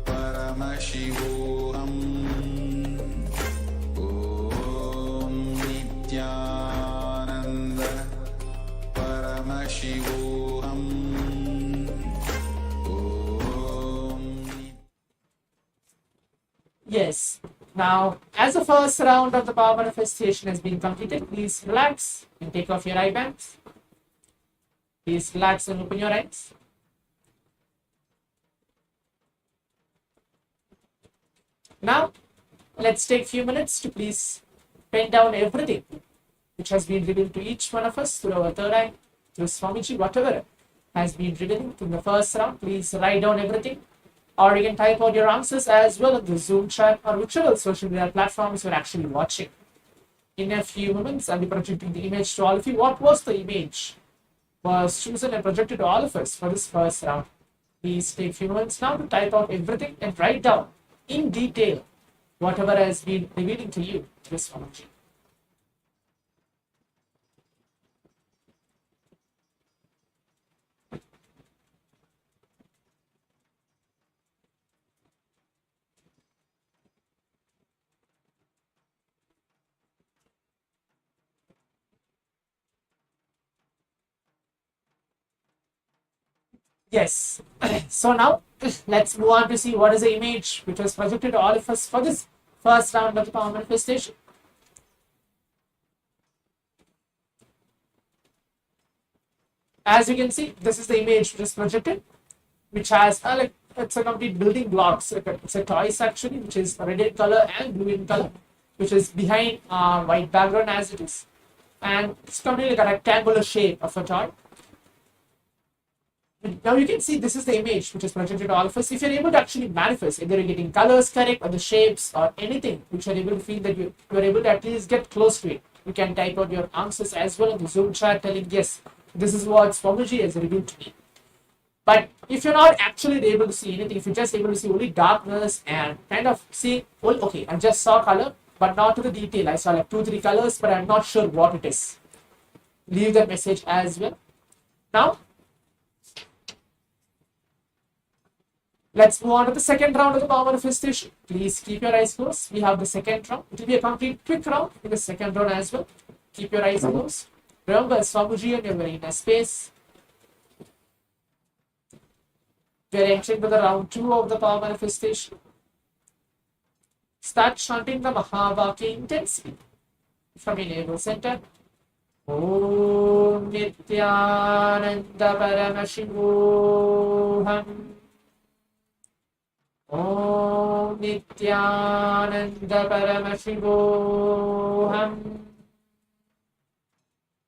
Paramashivoham. Om Nithyananda Paramashivoham. Yes. Now, as the first round of the power manifestation has been completed, please relax and take off your eye bands. Please relax and open your eyes. Now, let's take a few minutes to please pen down everything which has been revealed to each one of us through our third eye, through Swamiji, whatever has been revealed in the first round. Please write down everything, or you can type out your answers as well on the Zoom chat or whichever social media platforms you're actually watching. In a few moments, I'll be projecting the image to all of you. What was the image was chosen and projected to all of us for this first round? Please take a few moments now to type out everything and write down in detail whatever has been revealing to you this Swamiji. Yes. So now let's move on to see what is the image which was projected to all of us for this first round of the power manifestation. As you can see, this is the image which is projected, which has it's a complete building blocks. It's a toys actually, which is red in color and blue in color, which is behind white background as it is, and it's completely like a rectangular shape of a toy. Now you can see this is the image which is projected to all of us. If you're able to actually manifest, either you're getting colors correct or the shapes or anything which you're able to feel that you're able to at least get close to it, you can type out your answers as well in the Zoom chat telling, yes, this is what Swamiji has revealed to me. But if you're not actually able to see anything, if you're just able to see only darkness and kind of see, well, okay, I just saw color, but not to the detail. I saw like 2-3 colors, but I'm not sure what it is. Leave that message as well. Now, let's move on to the second round of the power manifestation. Please keep your eyes closed. We have the second round. It will be a complete quick round in the second round as well. Keep your eyes closed. Remember, Swamiji and you're very in a space. We are entering to the round 2 of the power manifestation. Start chanting the Mahavakya intensely from your navel center. Om Nithyananda Paramashivoham. Om Nithyananda Paramashivoham.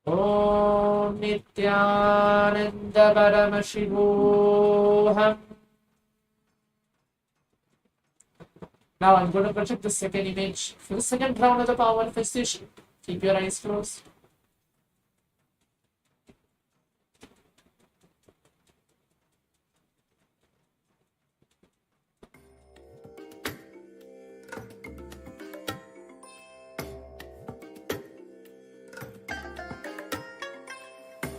Om Nithyananda Paramashivoham. Now I'm going to project the second image for the second round of the power manifestation. Keep your eyes closed.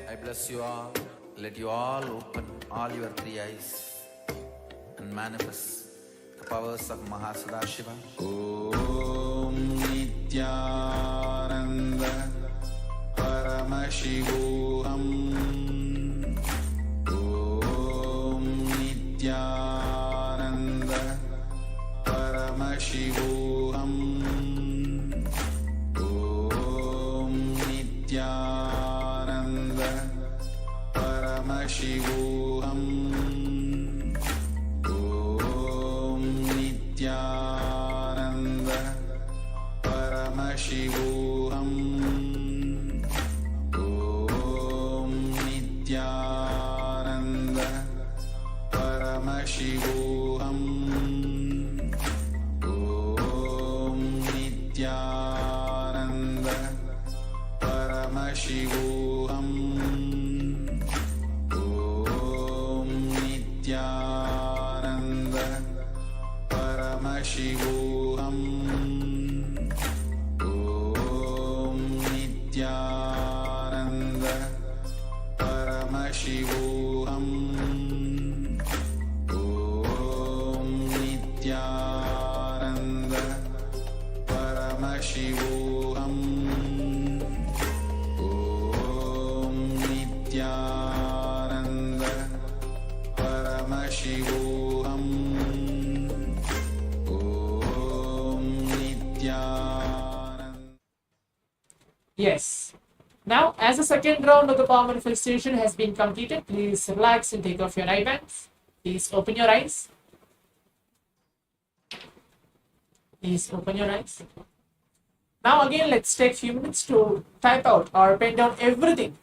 I bless you all. Let you all open all your three eyes and manifest the powers of Mahasudashiva. Om Nithyananda Paramashivoham. Om Nithyananda Paramashivoham. Om Nithyananda Paramashivoham. Om Nithyananda Paramashivoham. Om Nithyananda Paramashivoham. Om Nithyananda Paramashivoham. Om Nithyananda Paramashivoham. Om Nithyananda Paramashivoham. Om Nithyananda Paramashivoham. Om Nithyananda Paramashivoham. Om Nithyananda. Yes. Now, as the second round of the power manifestation has been completed, please relax and take off your eye bands. Please open your eyes. Please open your eyes. Now again, let's take a few minutes to type out or pen down everything,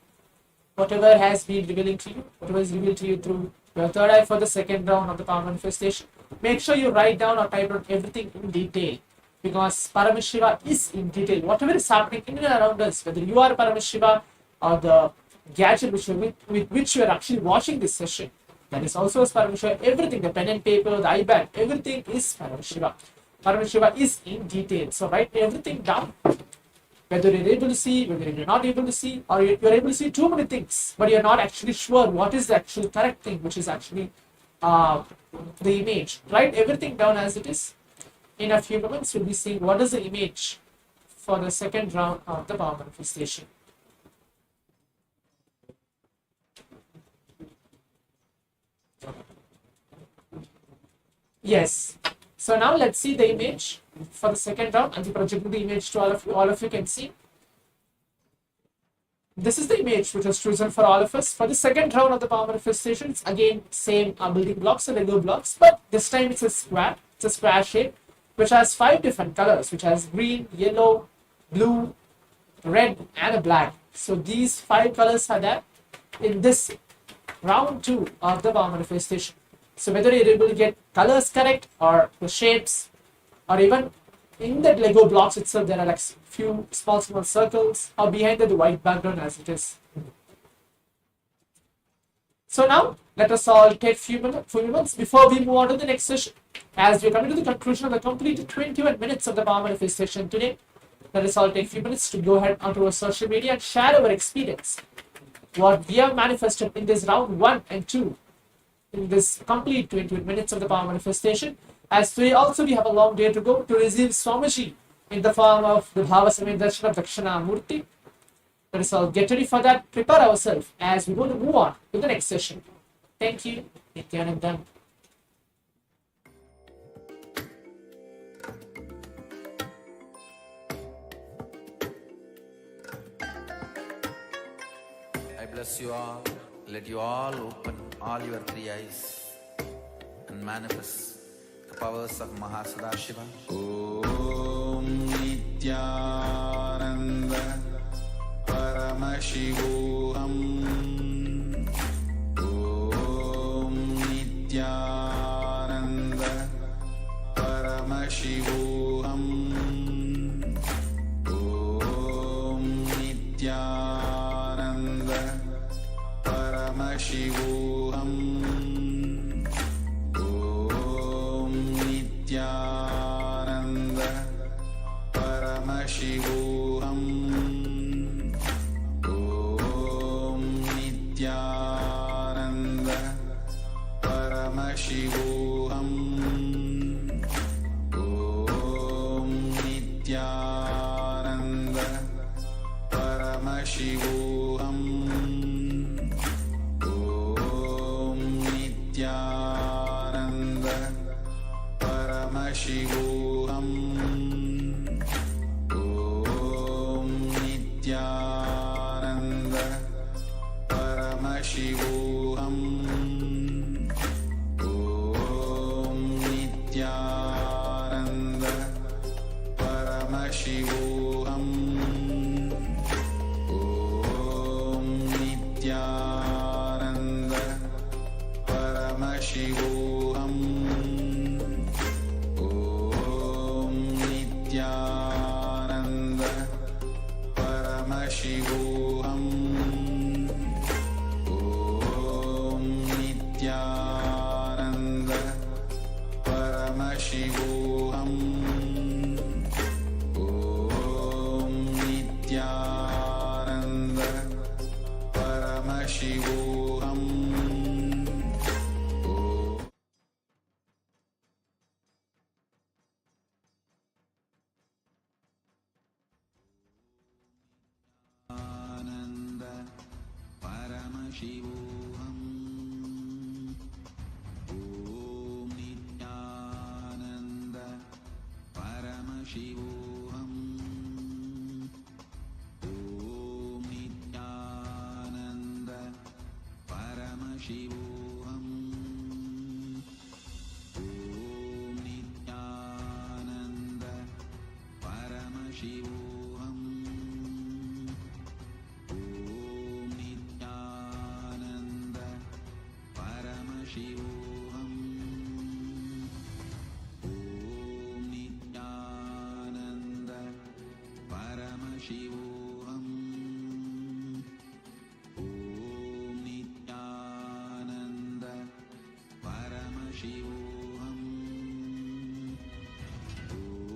whatever has been revealing to you, whatever is revealed to you through your third eye for the second round of the power manifestation. Make sure you write down or type out everything in detail, because Paramashiva is in detail. Whatever is happening in and around us, whether you are Paramashiva or the gadget with which you are actually watching this session, that is also as Paramashiva. Everything, the pen and paper, the iPad, everything is Paramashiva. Paramashiva is in detail. So write everything down. Whether you're able to see, whether you're not able to see, or you're able to see too many things, but you're not actually sure what is the actual correct thing, which is actually the image. Write everything down as it is. In a few moments, we'll be seeing what is the image for the second round of the power manifestation. Yes. So now let's see the image for the second round. I'll be projecting the image to all of you. All of you can see. This is the image which was chosen for all of us. For the second round of the power manifestation, it's again same building blocks and Lego blocks, but this time it's a square. It's a square shape which has 5 different colors, which has green, yellow, blue, red, and a black. So these 5 colors are there in this round 2 of the power manifestation. So whether you're able to get colors correct, or the shapes, or even in that Lego blocks itself, there are like few small circles, or behind the white background as it is. So now let us all take few minutes before we move on to the next session. As we are coming to the conclusion of the complete 21 minutes of the power manifestation today, let us all take few minutes to go ahead onto our social media and share our experience. What we have manifested in this round 1 and 2, in this complete 21 minutes of the power manifestation. As today also we have a long day to go to receive Swamiji in the form of the Bhagavān Dakshinamurthy. Let us all get ready for that, prepare ourselves as we going to move on to the next session. Thank you. Nithyanandam. I bless you all. Let you all open all your three eyes and manifest the powers of Mahasudashiva. Om Nithyananda Paramashivoham. Om Nithyananda Paramashivoham. Om Nithyananda Paramashivoham. Om Nithyananda Paramashivoham. Om Nithyananda Paramashivoham. Om Nithyananda Paramashivoham. Om Nithyananda Paramashivoham. Om Nithyananda Paramashivoham. Om Nithyananda Paramashivoham. Om Nithyananda Paramashivoham. Om Nithyananda Paramashivoham. Om Nithyananda Paramashivoham. Om Nithyananda Paramashivoham. Ananda Paramashivoham. Om Nithyananda Paramashivoham. Om Nithyananda Paramashivoham. Om Nithyananda Paramashivoham. Om Nithyananda Paramashivoham. Om Nithyananda Paramashivoham. Om Nithyananda Paramashivoham. Om Nithyananda Paramashivoham.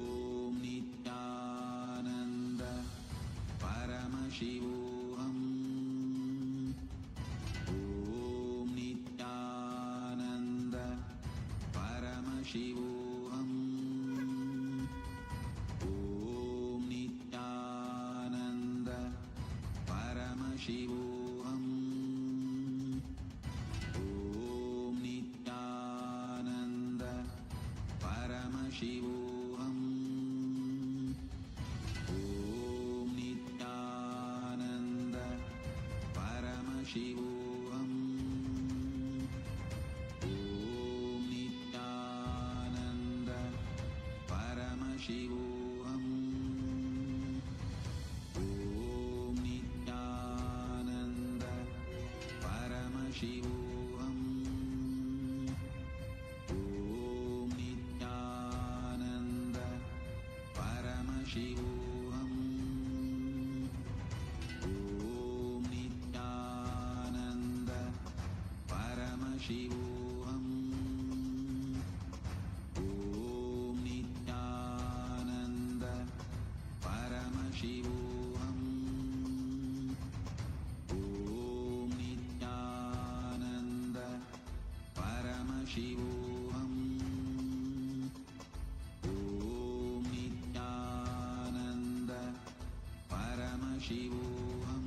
Om Nithyananda Paramashivoham. Om Nithyananda Paramashivoham. Om Nithyananda Paramashivoham. Om Nithyananda Paramashivoham. Om Nithyananda Paramashivoham. Om Nithyananda Paramashivoham. Om Nithyananda Paramashivoham. Om Nithyananda Paramashivoham. Om Nithyananda Paramashivoham. Om Nithyananda Paramashivoham. Om Nithyananda Paramashivoham.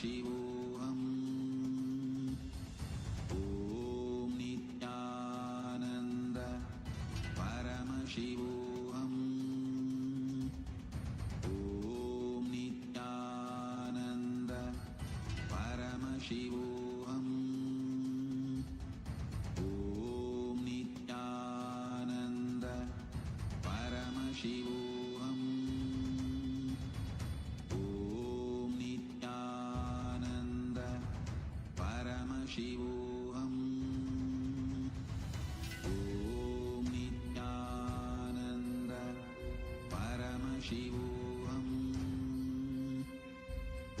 Paramashivoham. Om Nithyananda Paramashivoham. Om Nithyananda Paramashivoham. Om Nithyananda Paramashivoham. Om Nithyananda Paramashivoham. Om Nithyananda Paramashivoham.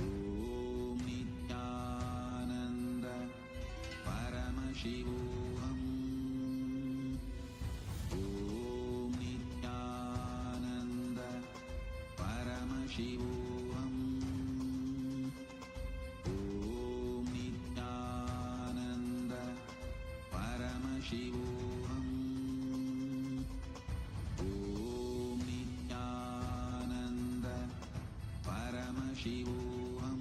Om Nithyananda Paramashivoham. Om Nithyananda Paramashivoham. Om Nithyananda Paramashivoham. Om Nithyananda Paramashivoham.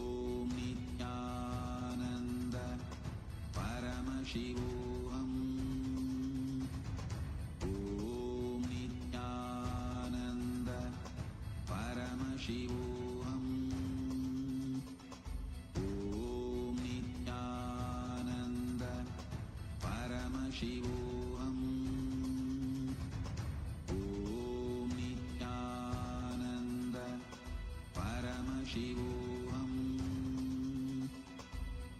Om Nithyananda Paramashivoham. Om Nithyananda Paramashivoham. Om Nithyananda Paramashivoham. Om Nithyananda Paramashivoham.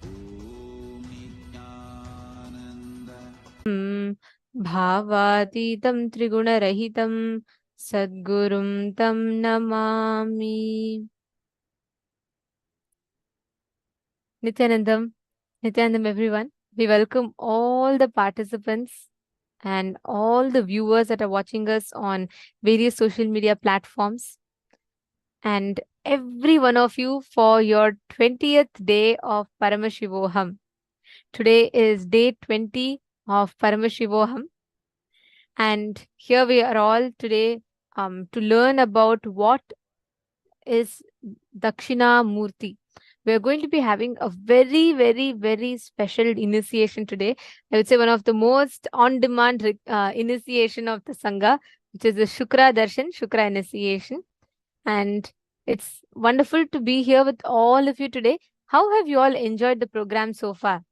Om Nithyananda भावातीतं त्रिगुणरहितं सद्गुरुं तं Namami. Nithyanandam everyone. We welcome all the participants and all the viewers that are watching us on various social media platforms, and every one of you for your 20th day of Paramashivoham. Today is day 20 of Paramashivoham, and here we are all today to learn about what is Dakshinamurthy. We are going to be having a very, very, very special initiation today. I would say one of the most on-demand initiation of the Sangha, which is the Shukra initiation. And it's wonderful to be here with all of you today. How have you all enjoyed the program so far?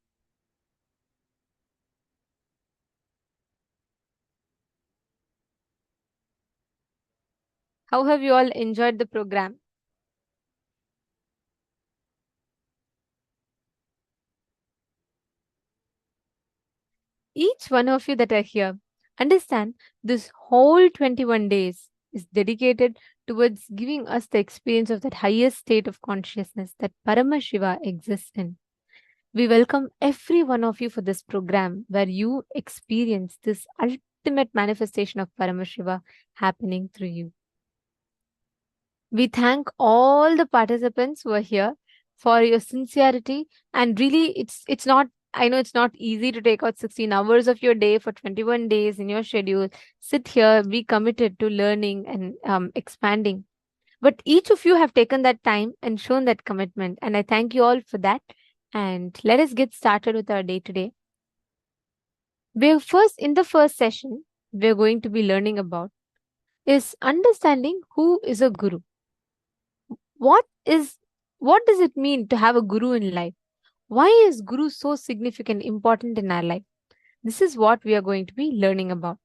How have you all enjoyed the program? Each one of you that are here, understand this whole 21 days is dedicated towards giving us the experience of that highest state of consciousness that Paramashiva exists in. We welcome every one of you for this program where you experience this ultimate manifestation of Paramashiva happening through you. We thank all the participants who are here for your sincerity, and really it's not, I know it's not easy to take out 16 hours of your day for 21 days in your schedule, sit here, be committed to learning and expanding. But each of you have taken that time and shown that commitment, and I thank you all for that. And let us get started with our day today. In the first session, we're going to be learning about is understanding who is a guru. What does it mean to have a guru in life? Why is guru so significant, important in our life? This is what we are going to be learning about.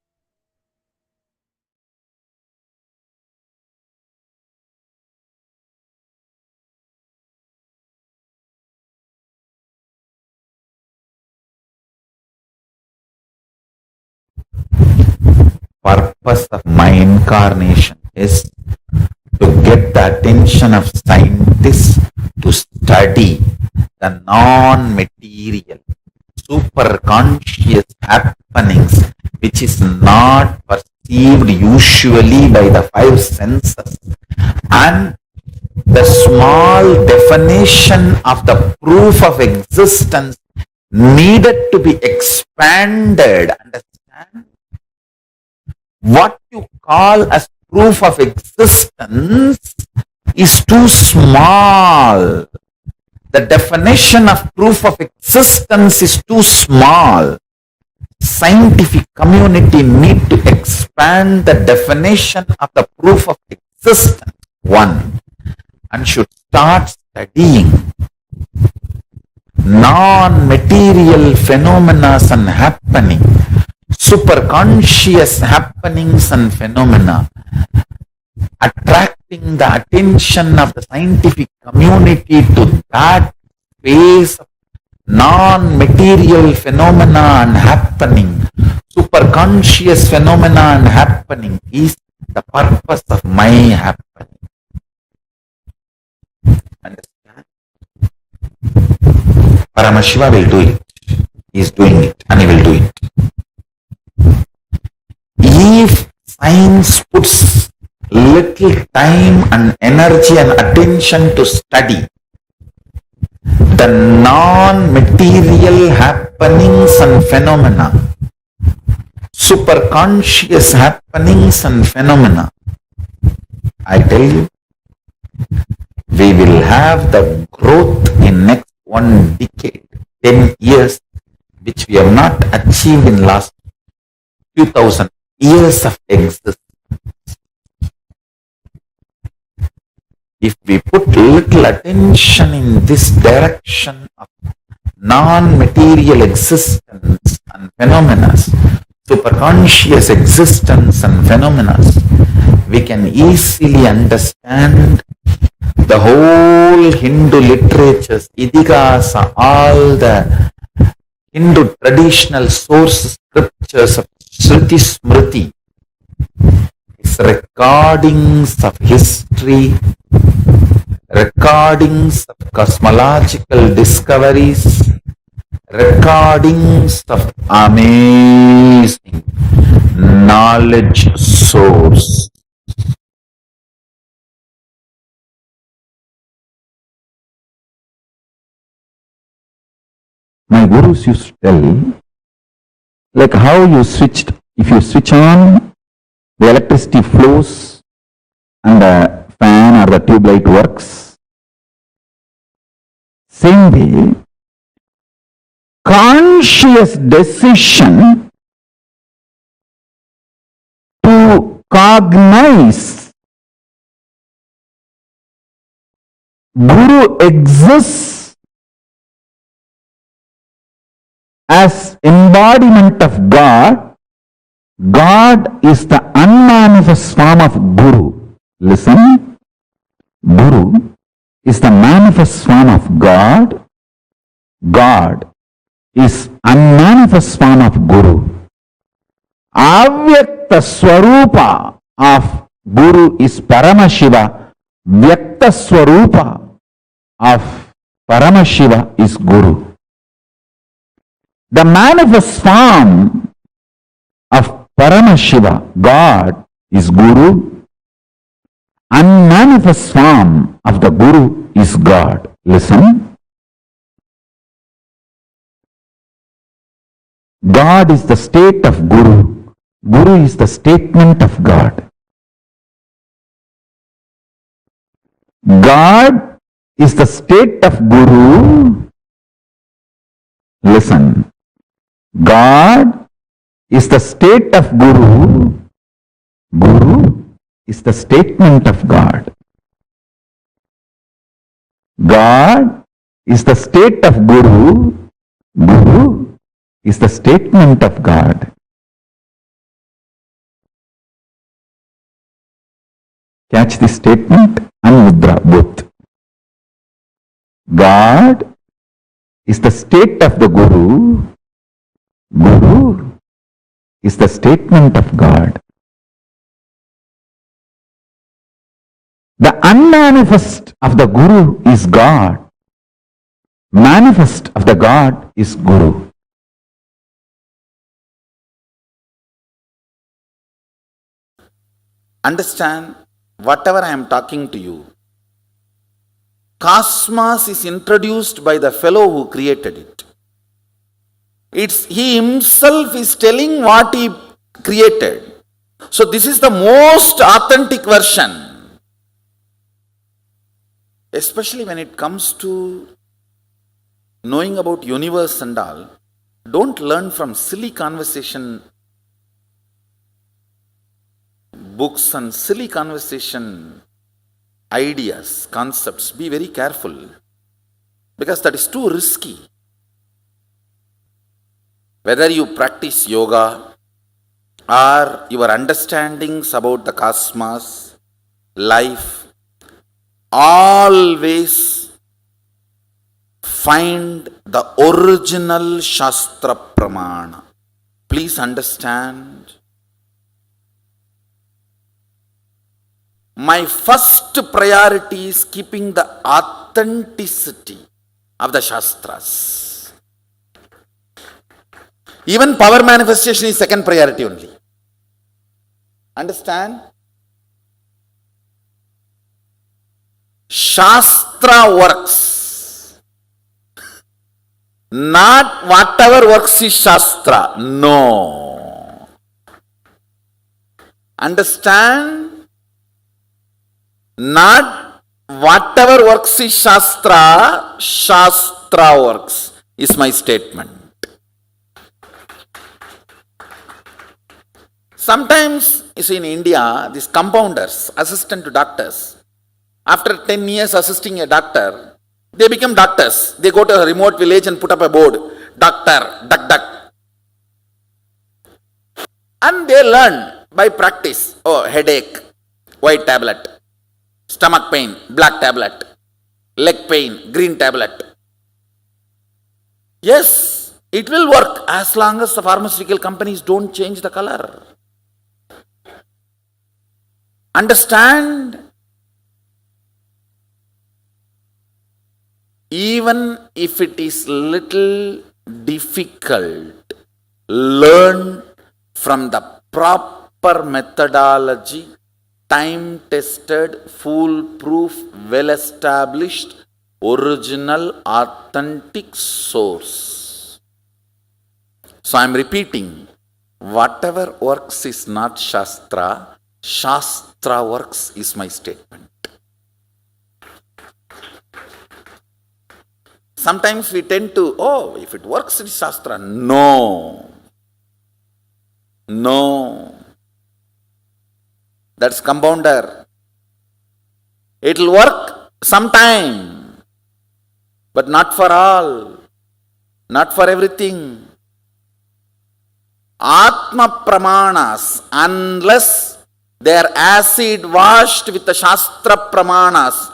Purpose of my incarnation is to get the attention of scientists to study the non-material, superconscious happenings which is not perceived usually by the five senses, and the small definition of the proof of existence needed to be expanded. Understand? What you call as proof of existence is too small. The definition of proof of existence is too small. Scientific community need to expand the definition of the proof of existence, one, and should start studying non-material phenomena and happening, superconscious happenings and phenomena, attracting the attention of the scientific community to that phase of non-material phenomena and happening, superconscious phenomena and happening is the purpose of my happening. Understand? Paramashiva will do it. He is doing it and he will do it. If science puts little time and energy and attention to study the non-material happenings and phenomena, superconscious happenings and phenomena, I tell you, we will have the growth in next 1 decade, 10 years, which we have not achieved in last 2000 years of existence. If we put little attention in this direction of non-material existence and phenomena, superconscious existence and phenomena, we can easily understand the whole Hindu literatures, Idihasa, all the Hindu traditional source scriptures of Shruti Smriti, its recordings of history, recordings of cosmological discoveries, recordings of amazing knowledge source. My gurus used to tell, like how you switched, if you switch on, the electricity flows and the fan or the tube light works. Same way, conscious decision to cognize Guru exists as embodiment of God. God is the unmanifest form of Guru. Listen, Guru is the manifest form of God. God is unmanifest form of Guru. Avyakta Swarupa of Guru is Paramashiva. Vyakta Swarupa of Paramashiva is Guru. The manifest form of Paramashiva, God, is Guru. Unmanifest form of the Guru is God. Listen. God is the state of Guru. Guru is the statement of God. God is the state of Guru. Listen. God is the state of Guru. Guru is the statement of God. God is the state of Guru. Guru is the statement of God. Catch this statement and mudra both. God is the state of the Guru. Guru is the statement of God. The unmanifest of the Guru is God. Manifest of the God is Guru. Understand, whatever I am talking to you, cosmos is introduced by the fellow who created it. He himself is telling what he created. So this is the most authentic version. especially when it comes to knowing about universe and all, don't learn from silly conversation books and silly conversation ideas, concepts. Be very careful, because that is too risky. Whether you practice yoga or your understandings about the cosmos, life, always find the original Shastra Pramana. Please understand. My first priority is keeping the authenticity of the Shastras. Even power manifestation is second priority only. Understand? Shastra works. Not whatever works is Shastra. No. Understand? Not whatever works is Shastra, Shastra works, is my statement. Sometimes, you see, in India, these compounders, assistant to doctors, after 10 years assisting a doctor, they become doctors. They go to a remote village and put up a board, doctor, duck, duck. And they learn by practice. Oh, headache, white tablet. Stomach pain, black tablet. Leg pain, green tablet. Yes, it will work as long as the pharmaceutical companies don't change the color. Understand? Even if it is little difficult, learn from the proper methodology, time-tested, foolproof, well-established, original, authentic source. So I am repeating, whatever works is not Shastra, Shastra works is my statement. Sometimes we tend to, oh, if it works, it's Shastra. No. No. That's compounder. It will work sometime, but not for all, not for everything. Atma Pramanas, unless they are acid washed with the Shastra Pramanas,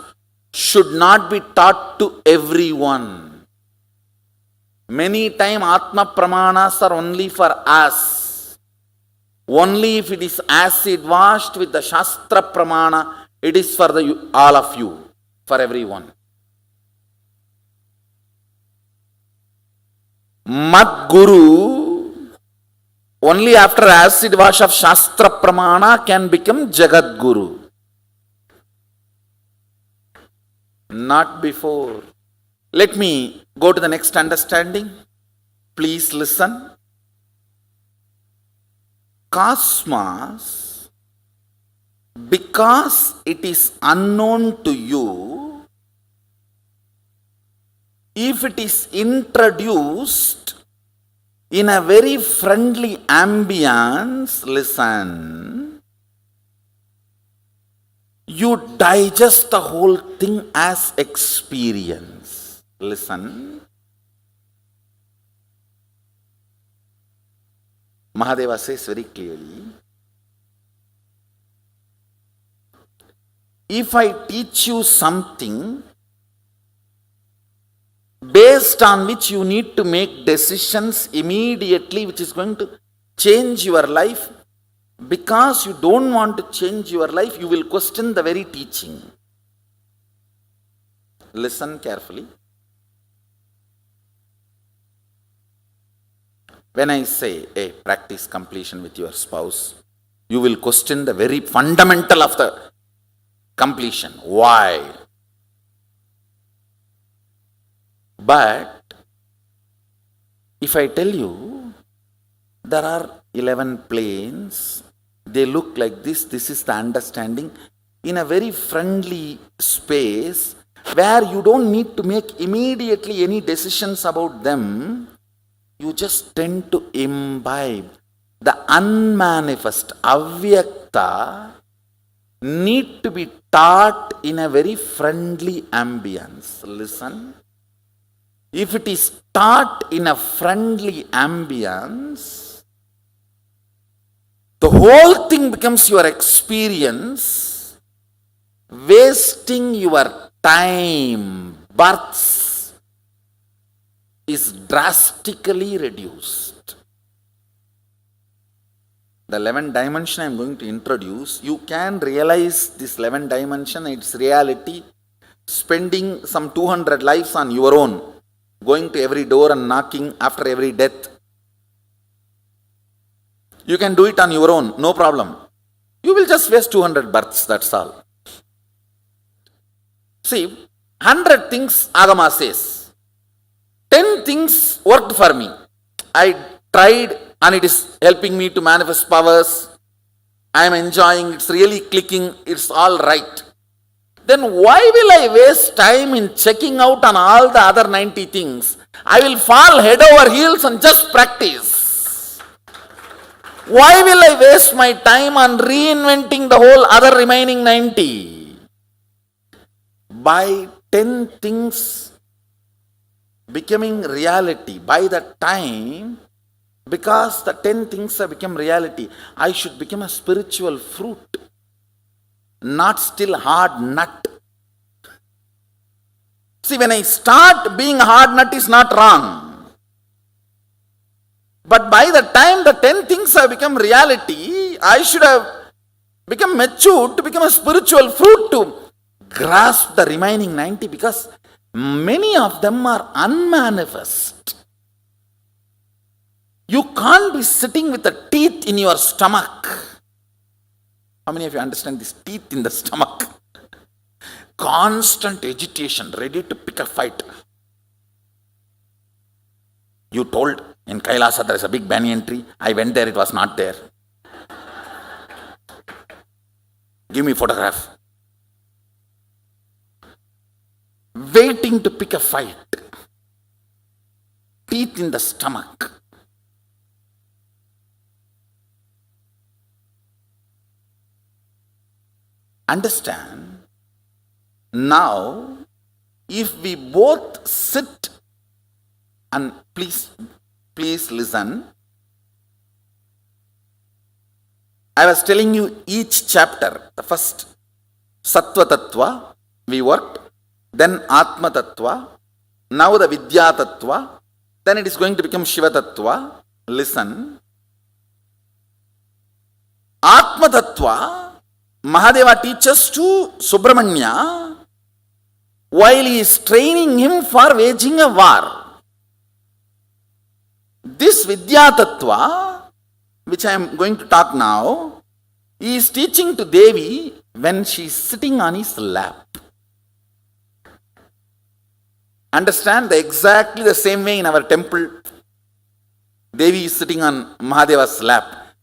should not be taught to everyone. Many times Atma Pramanas are only for us. Only if it is acid washed with the Shastra Pramana, it is for the all of you, for everyone. Mad Guru, only after acid wash of Shastra Pramana can become Jagat Guru. Not before. Let me go to the next understanding. Please listen. Cosmos, because it is unknown to you, if it is introduced in a very friendly ambience, listen, you digest the whole thing as experience. Listen. Mahadeva says very clearly, if I teach you something based on which you need to make decisions immediately, which is going to change your life, because you don't want to change your life, you will question the very teaching. Listen carefully. When I say, hey, practice completion with your spouse, you will question the very fundamental of the completion. Why? But if I tell you, there are 11 planes, they look like this is the understanding, in a very friendly space, where you don't need to make immediately any decisions about them. You just tend to imbibe. The unmanifest, avyakta, need to be taught in a very friendly ambience. Listen. If it is taught in a friendly ambience, the whole thing becomes your experience, wasting your time, births, is drastically reduced. The 11th dimension I am going to introduce, you can realize this 11th dimension, its reality, spending some 200 lives on your own, going to every door and knocking after every death. You can do it on your own, no problem. You will just waste 200 births, that's all. See, 100 things Agama says. 10 things worked for me. I tried and it is helping me to manifest powers. I am enjoying, it's really clicking, it's all right. Then why will I waste time in checking out on all the other 90 things? I will fall head over heels and just practice. Why will I waste my time on reinventing the whole other remaining 90? By 10 things becoming reality, by the time, because the 10 things have become reality, I should become a spiritual fruit, not still hard nut. See, when I start being a hard nut is not wrong. But by the time the 10 things have become reality, I should have become mature to become a spiritual fruit to grasp the remaining 90, because many of them are unmanifest. You can't be sitting with the teeth in your stomach. How many of you understand this teeth in the stomach? Constant agitation, ready to pick a fight. You told in Kailasa there is a big banyan tree. I went there, it was not there. Give me a photograph. Waiting to pick a fight. Teeth in the stomach. Understand? Now, if we both sit and please listen. I was telling you each chapter, the first Sattva Tattva, we worked, then Atma Tattva, now the Vidya Tattva, then it is going to become Shiva Tattva. Listen. Atma Tattva, Mahadeva teaches to Subramanya while he is training him for waging a war. This Vidya Tattva, which I am going to talk now, he is teaching to Devi when she is sitting on his lap. Understand? Exactly the same way in our temple, Devi is sitting on Mahadeva's lap.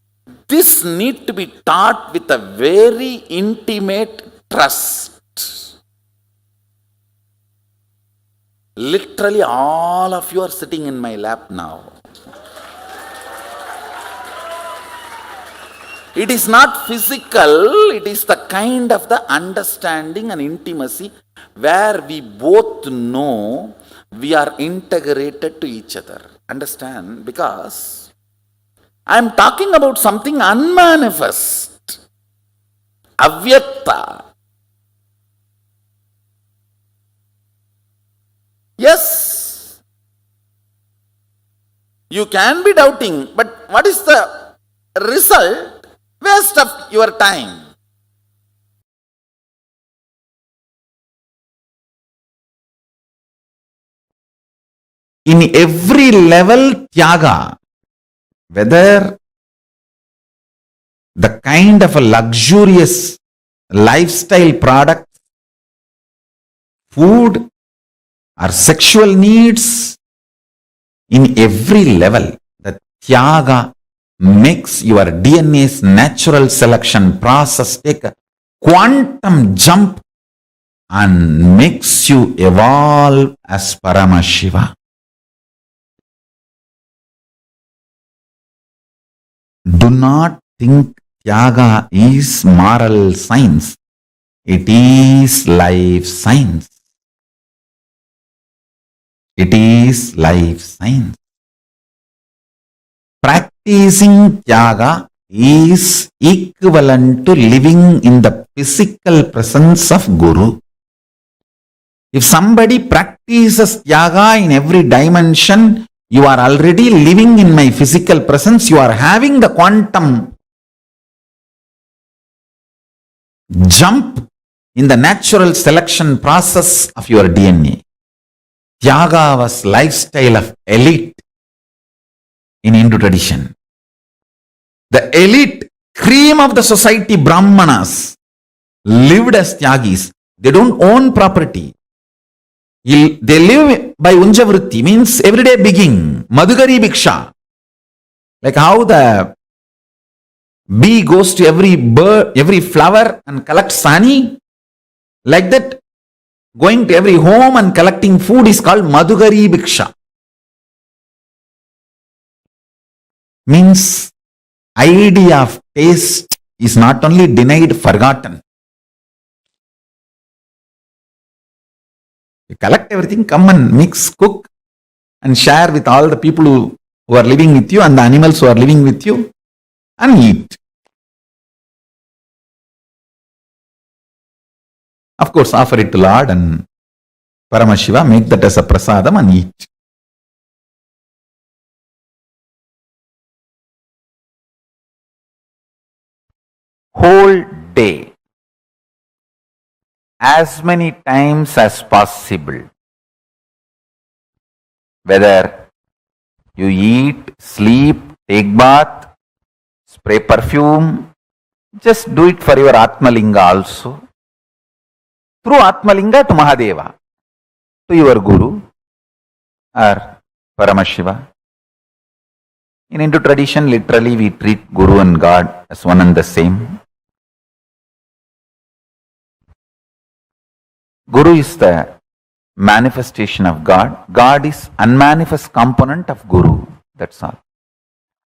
This need to be taught with a very intimate trust. Literally all of you are sitting in my lap now. It is not physical, it is the kind of the understanding and intimacy where we both know we are integrated to each other. Understand? Because I am talking about something unmanifest, avyakta. Yes, you can be doubting, but what is the result? Waste of your time. In every level, tyaga, whether the kind of a luxurious lifestyle product, food, or sexual needs, in every level, the tyaga makes your DNA's natural selection process take a quantum jump and makes you evolve as Paramashiva. Do not think Tyaga is moral science. It is life science. It is life science. Practicing Tyaga is equivalent to living in the physical presence of Guru. If somebody practices Tyaga in every dimension, you are already living in my physical presence. You are having the quantum jump in the natural selection process of your DNA. Tyaga was lifestyle of elite in Hindu tradition. The elite cream of the society, Brahmanas, lived as Tyagis. They don't own property. They live by Unjavritti, means everyday begging, Madhugari Bhiksha. Like how the bee goes to every bird, every flower and collects honey, like that, going to every home and collecting food is called Madhugari Bhiksha. Means idea of taste is not only denied, forgotten. You collect everything, come and mix, cook and share with all the people who are living with you and the animals who are living with you and eat. Of course, offer it to Lord and Paramashiva, make that as a prasadam and eat. Whole day, as many times as possible, whether you eat, sleep, take bath, spray perfume, just do it for your Atmalinga also. Through Atmalinga to Mahadeva, to your Guru or Paramashiva. In Hindu tradition, literally we treat Guru and God as one and the same. Guru is the manifestation of God. God is unmanifest component of Guru. That's all.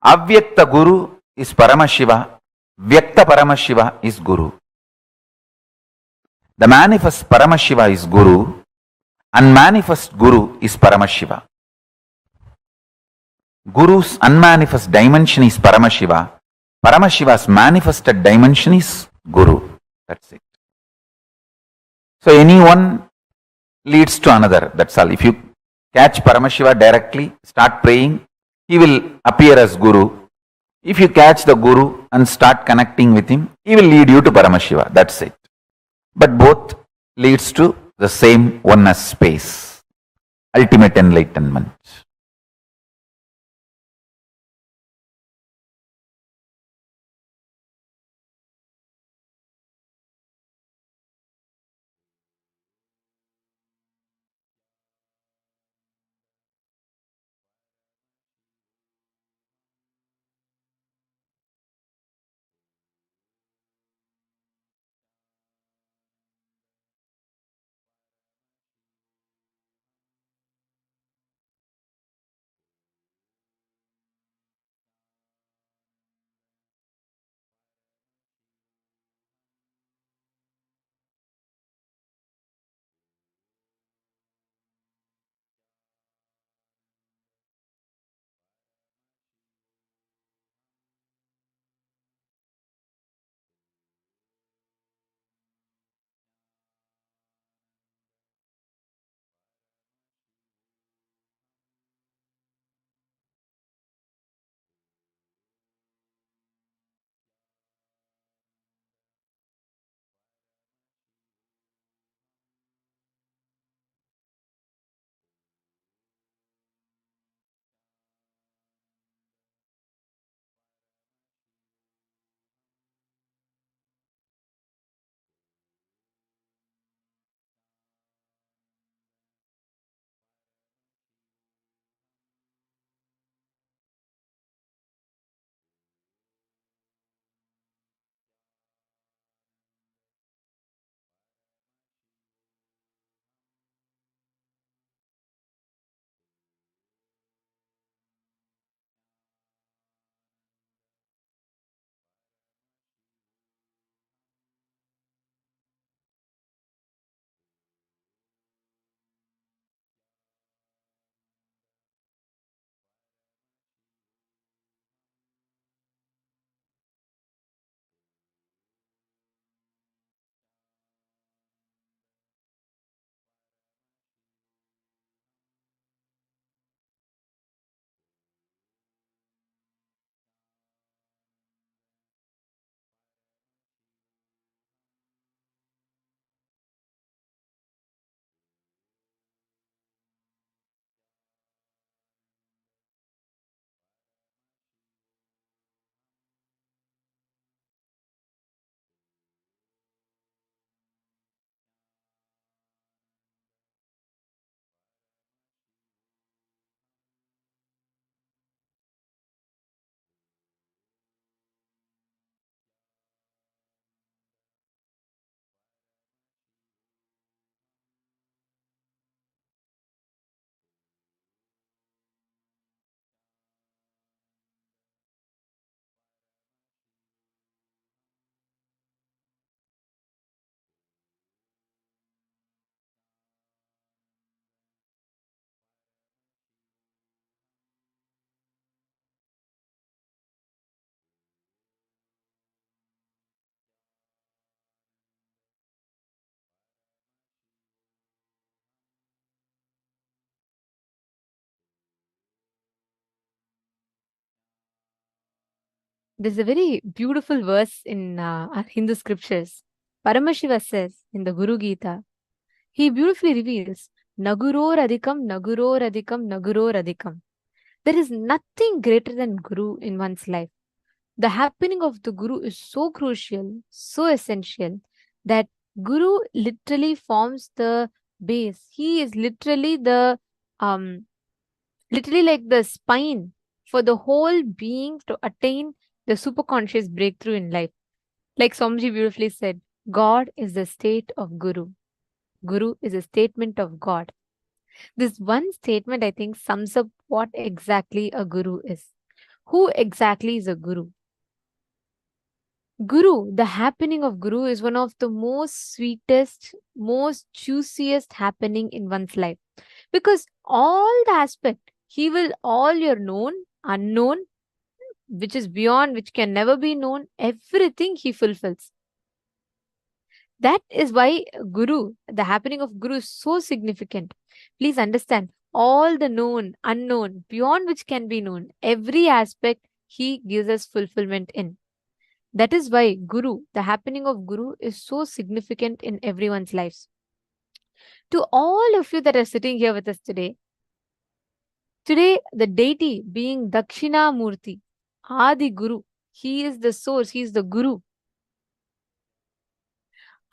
Avyakta Guru is Paramashiva. Vyakta Paramashiva is Guru. The manifest Paramashiva is Guru. Unmanifest Guru is Paramashiva. Guru's unmanifest dimension is Paramashiva. Paramashiva's manifested dimension is Guru. That's it. So anyone leads to another. That's all. If you catch Paramashiva directly, start praying, he will appear as Guru. If you catch the Guru and start connecting with him, he will lead you to Paramashiva. That's it. But both leads to the same oneness space, ultimate enlightenment. There's a very beautiful verse in our Hindu scriptures. Paramashiva says in the Guru Gita, he beautifully reveals, Naguror Adhikam, Naguror Adhikam, Naguror Adhikam. There is nothing greater than Guru in one's life. The happening of the Guru is so crucial, so essential, that Guru literally forms the base. He is literally the literally like the spine for the whole being to attain the superconscious breakthrough in life. Like Swamiji beautifully said, God is the state of Guru. Guru is a statement of God. This one statement, I think, sums up what exactly a Guru is. Who exactly is a Guru? Guru, the happening of Guru is one of the most sweetest, most juiciest happening in one's life. Because all the aspect, he will all your known, unknown, which is beyond, which can never be known, everything he fulfills. That is why Guru, the happening of Guru is so significant. Please understand, all the known, unknown, beyond which can be known, every aspect he gives us fulfillment in. That is why Guru, the happening of Guru is so significant in everyone's lives. To all of you that are sitting here with us today, the deity being Dakshinamurthy, Adi Guru, he is the source, he is the Guru.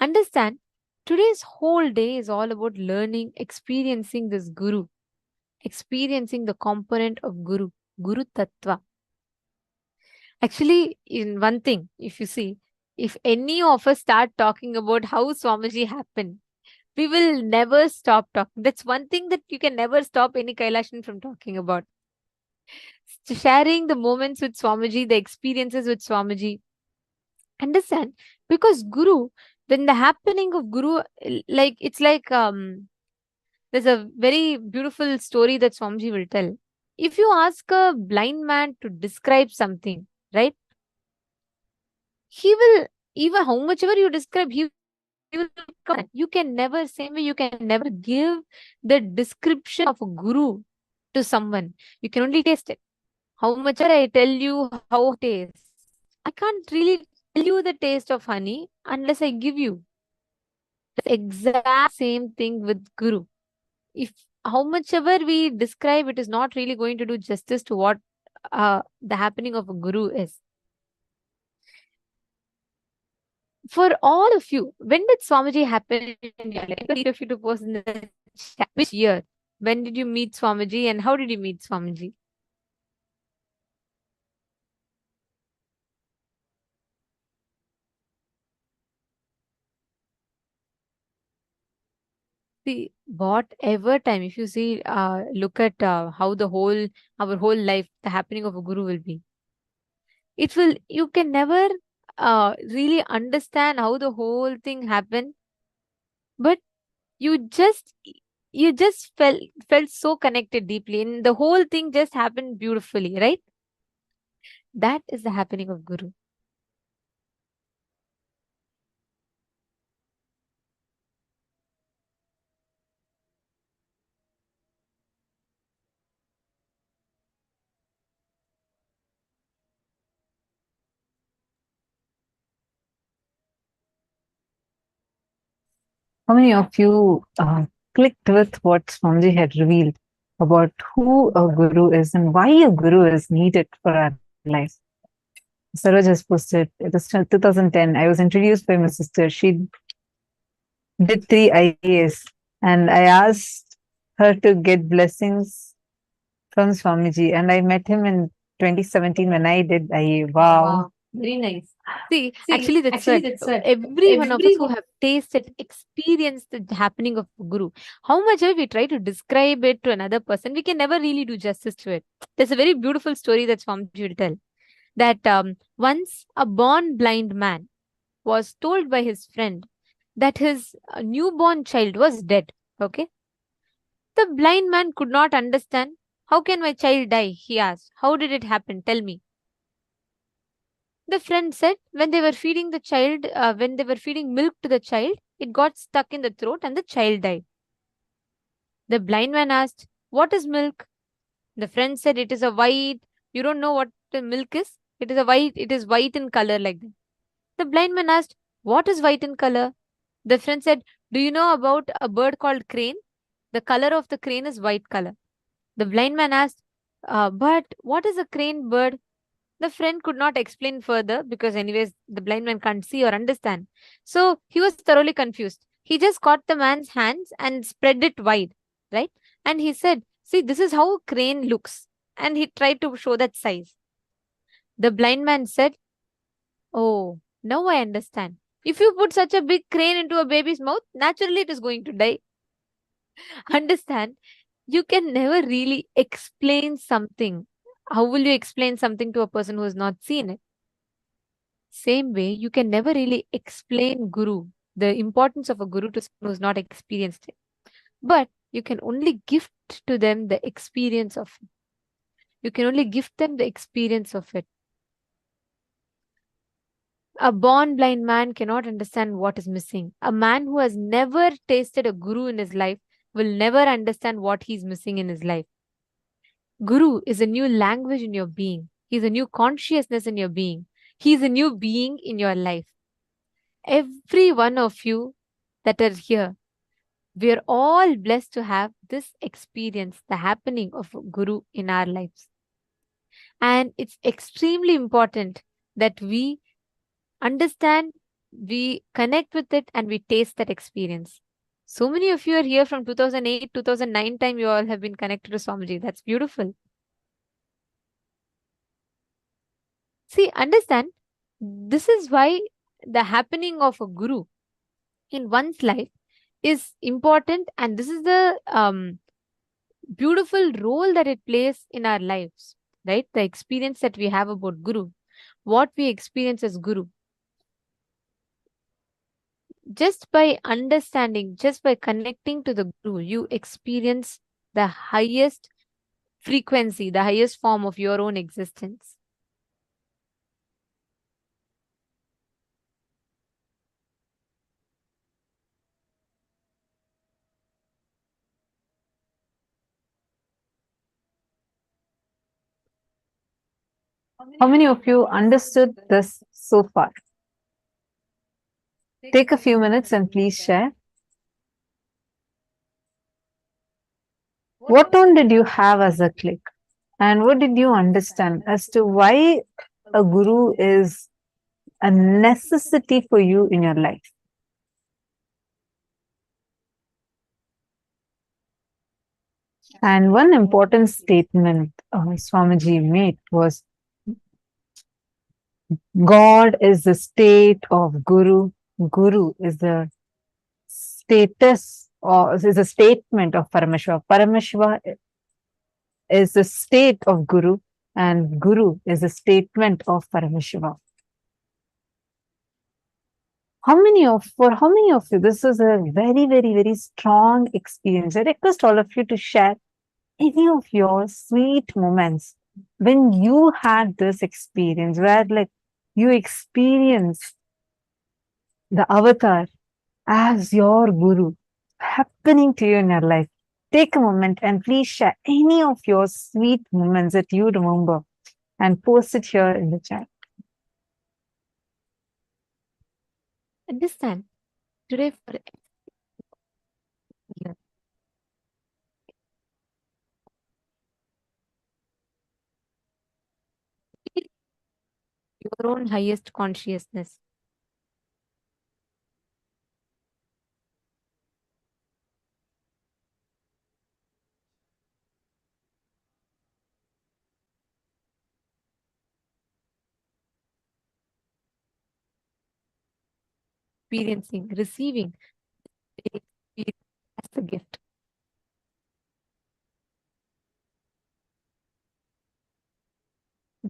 Understand, today's whole day is all about learning, experiencing this Guru, experiencing the component of Guru, Guru Tattva. Actually, in one thing, if you see, if any of us start talking about how Swamiji happened, we will never stop talking. That's one thing that you can never stop any Kailashan from talking about. Sharing the moments with Swamiji, the experiences with Swamiji. Understand? Because Guru, when the happening of Guru, like it's like there's a very beautiful story that Swamiji will tell. If you ask a blind man to describe something, right? He will, even how much ever you describe, he will come. You can never, same way you can never give the description of a Guru to someone. You can only taste it. How much ever I tell you how it tastes, I can't really tell you the taste of honey unless I give you. The exact same thing with Guru. If how much ever we describe, it is not really going to do justice to what the happening of a Guru is. For all of you, when did Swamiji happen in your life? Each of you to post in the chat. Which year? When did you meet Swamiji and how did you meet Swamiji? See, whatever time, if you see, look at how our whole life, the happening of a Guru will be. You can never really understand how the whole thing happened, but you just felt so connected deeply, and the whole thing just happened beautifully, right? That is the happening of Guru. How many of you clicked with what Swamiji had revealed about who a guru is and why a guru is needed for our life? Saroj has posted, it was 2010. I was introduced by my sister. She did 3 IAs and I asked her to get blessings from Swamiji, and I met him in 2017 when I did IA. Wow. Very nice. See, actually, that's what every one of us who have tasted, experienced the happening of Guru, how much ever we try to describe it to another person, we can never really do justice to it. There's a very beautiful story that Swamiji will tell. That once a born blind man was told by his friend that his newborn child was dead. Okay. The blind man could not understand. How can my child die? He asked. How did it happen? Tell me. The friend said when they were feeding the child, when they were feeding milk to the child, it got stuck in the throat and the child died. The blind man asked, what is milk? The friend said, it is a white, you don't know what the milk is? It is white in color like that. The blind man asked, what is white in color? The friend said, do you know about a bird called crane? The color of the crane is white color. The blind man asked, but what is a crane bird? The friend could not explain further because, anyways, the blind man can't see or understand. So he was thoroughly confused. He just caught the man's hands and spread it wide, right? And he said, see, this is how a crane looks. And he tried to show that size. The blind man said, oh, now I understand. If you put such a big crane into a baby's mouth, naturally it is going to die. Understand? You can never really explain something. How will you explain something to a person who has not seen it? Same way, you can never really explain Guru, the importance of a Guru to someone who has not experienced it. But you can only gift to them the experience of it. You can only gift them the experience of it. A born blind man cannot understand what is missing. A man who has never tasted a Guru in his life will never understand what he's missing in his life. Guru is a new language in your being. He's a new consciousness in your being. He's a new being in your life. Every one of you that are here, we are all blessed to have this experience, the happening of Guru in our lives. And it's extremely important that we understand, we connect with it, and we taste that experience. So many of you are here from 2008, 2009 time. You all have been connected to Swamiji. That's beautiful. See, understand, this is why the happening of a Guru in one's life is important, and this is the beautiful role that it plays in our lives, right? The experience that we have about Guru, what we experience as Guru. Just by understanding, just by connecting to the Guru, you experience the highest frequency, the highest form of your own existence. How many of you understood this so far? Take a few minutes and please share. What all did you have as a click? And what did you understand as to why a Guru is a necessity for you in your life? And one important statement Swamiji made was, God is the state of Guru. Guru is the status or is a statement of Paramashiva. Paramashiva is the state of Guru, and Guru is a statement of Paramashiva. For how many of you, this is a very, very, very strong experience. I request all of you to share any of your sweet moments when you had this experience, where like you experienced the avatar as your Guru happening to you in your life. Take a moment and please share any of your sweet moments that you remember and post it here in the chat. Understand, today for here, your own highest consciousness. Experiencing, receiving as a gift.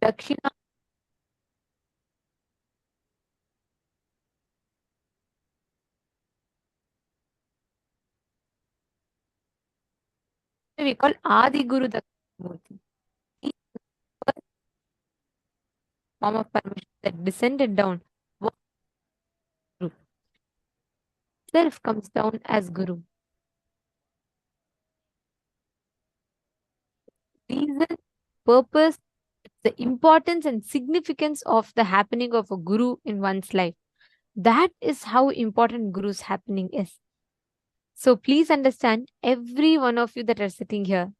Dakshina we call Adi Guru Dakshinamurthy. He is the first form of Paramashiva that descended down. Guru. Self comes down as Guru. Reason, purpose, the importance and significance of the happening of a guru in one's life. That is how important Guru's happening is. So please understand, every one of you that are sitting here,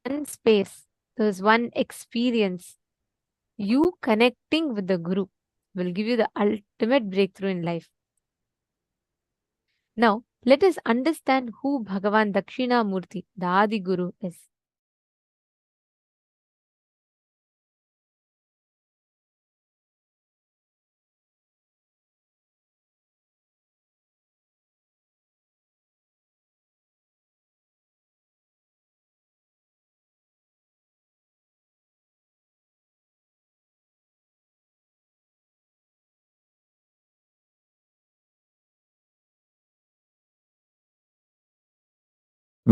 one space, there's one experience. You connecting with the Guru will give you the ultimate breakthrough in life. Now, let us understand who Bhagavan Dakshinamurthy, the Adi Guru, is.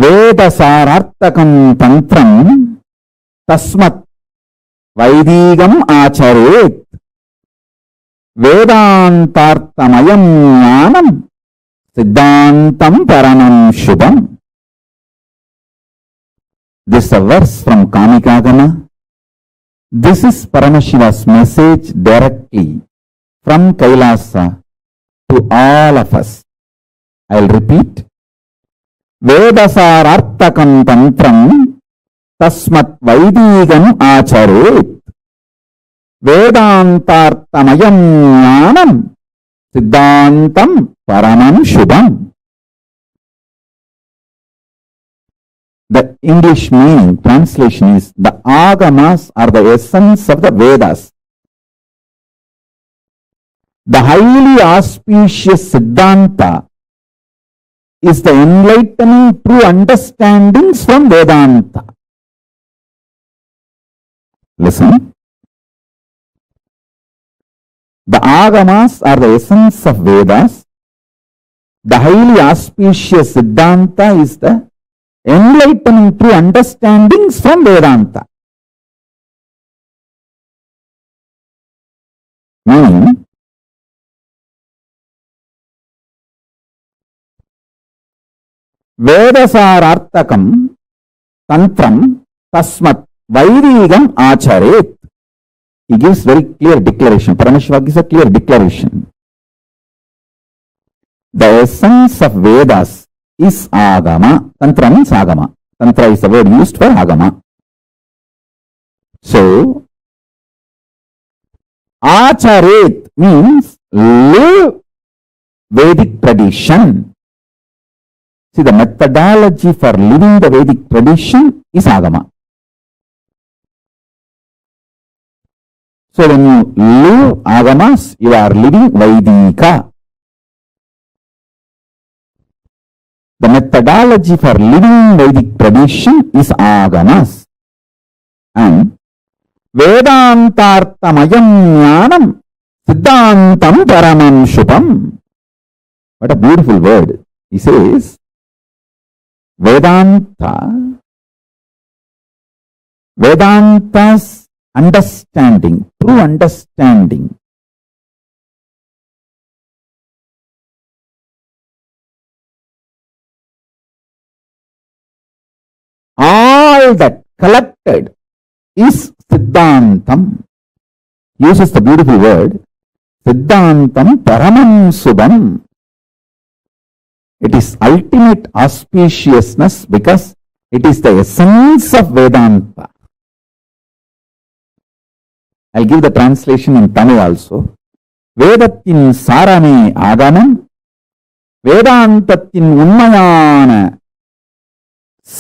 వేదసారార్థకం తంత్రం తస్మత్ వైదీగం ఆచరేత్ వేదాంతార్థమయం జ్ఞానం సిద్ధాంతం పరమం శుభం. This is a verse from Kamikagama. This is Paramashiva's message directly from Kailasa to all of us. I'll repeat. వేదసారార్థకం తంత్రం తస్మత్ వైదీగం ఆచరేత్ వేదాంతార్థమయం జ్ఞానం సిద్ధాంతం పరమం శుభం. The English meaning, translation is, the agamas are the essence of the Vedas. The highly auspicious Siddhanta is the enlightening true understandings from Vedanta. Listen. The agamas are the essence of Vedas. The highly auspicious Siddhanta is the enlightening true understandings from Vedanta. Meaning, వేదసారార్థకం తంత్రం తస్మత్ వైదీగం ఆచరేత్. He gives very clear declaration. Paramashiva gives a clear declaration. The essence of Vedas is agama. Tantra means agama. Tantra is the word used for agama. So, acharet means live Vedic tradition. See, the methodology for living the Vedic tradition is agama. So when you live agamas, you are living Vaidika. The methodology for living Vedic tradition is agamas. And Vedantarthamayam jnanam siddhantam paramam shubham. What a beautiful word. He says, Vedanta's understanding, true understanding, all that collected is Siddhantam. Uses the beautiful word, Siddhantam paramam subham. It is ultimate auspiciousness because it is the essence of Vedanta. I'll give the translation in Tamil also. Vedathin sarame agamam, Vedantathin unmayana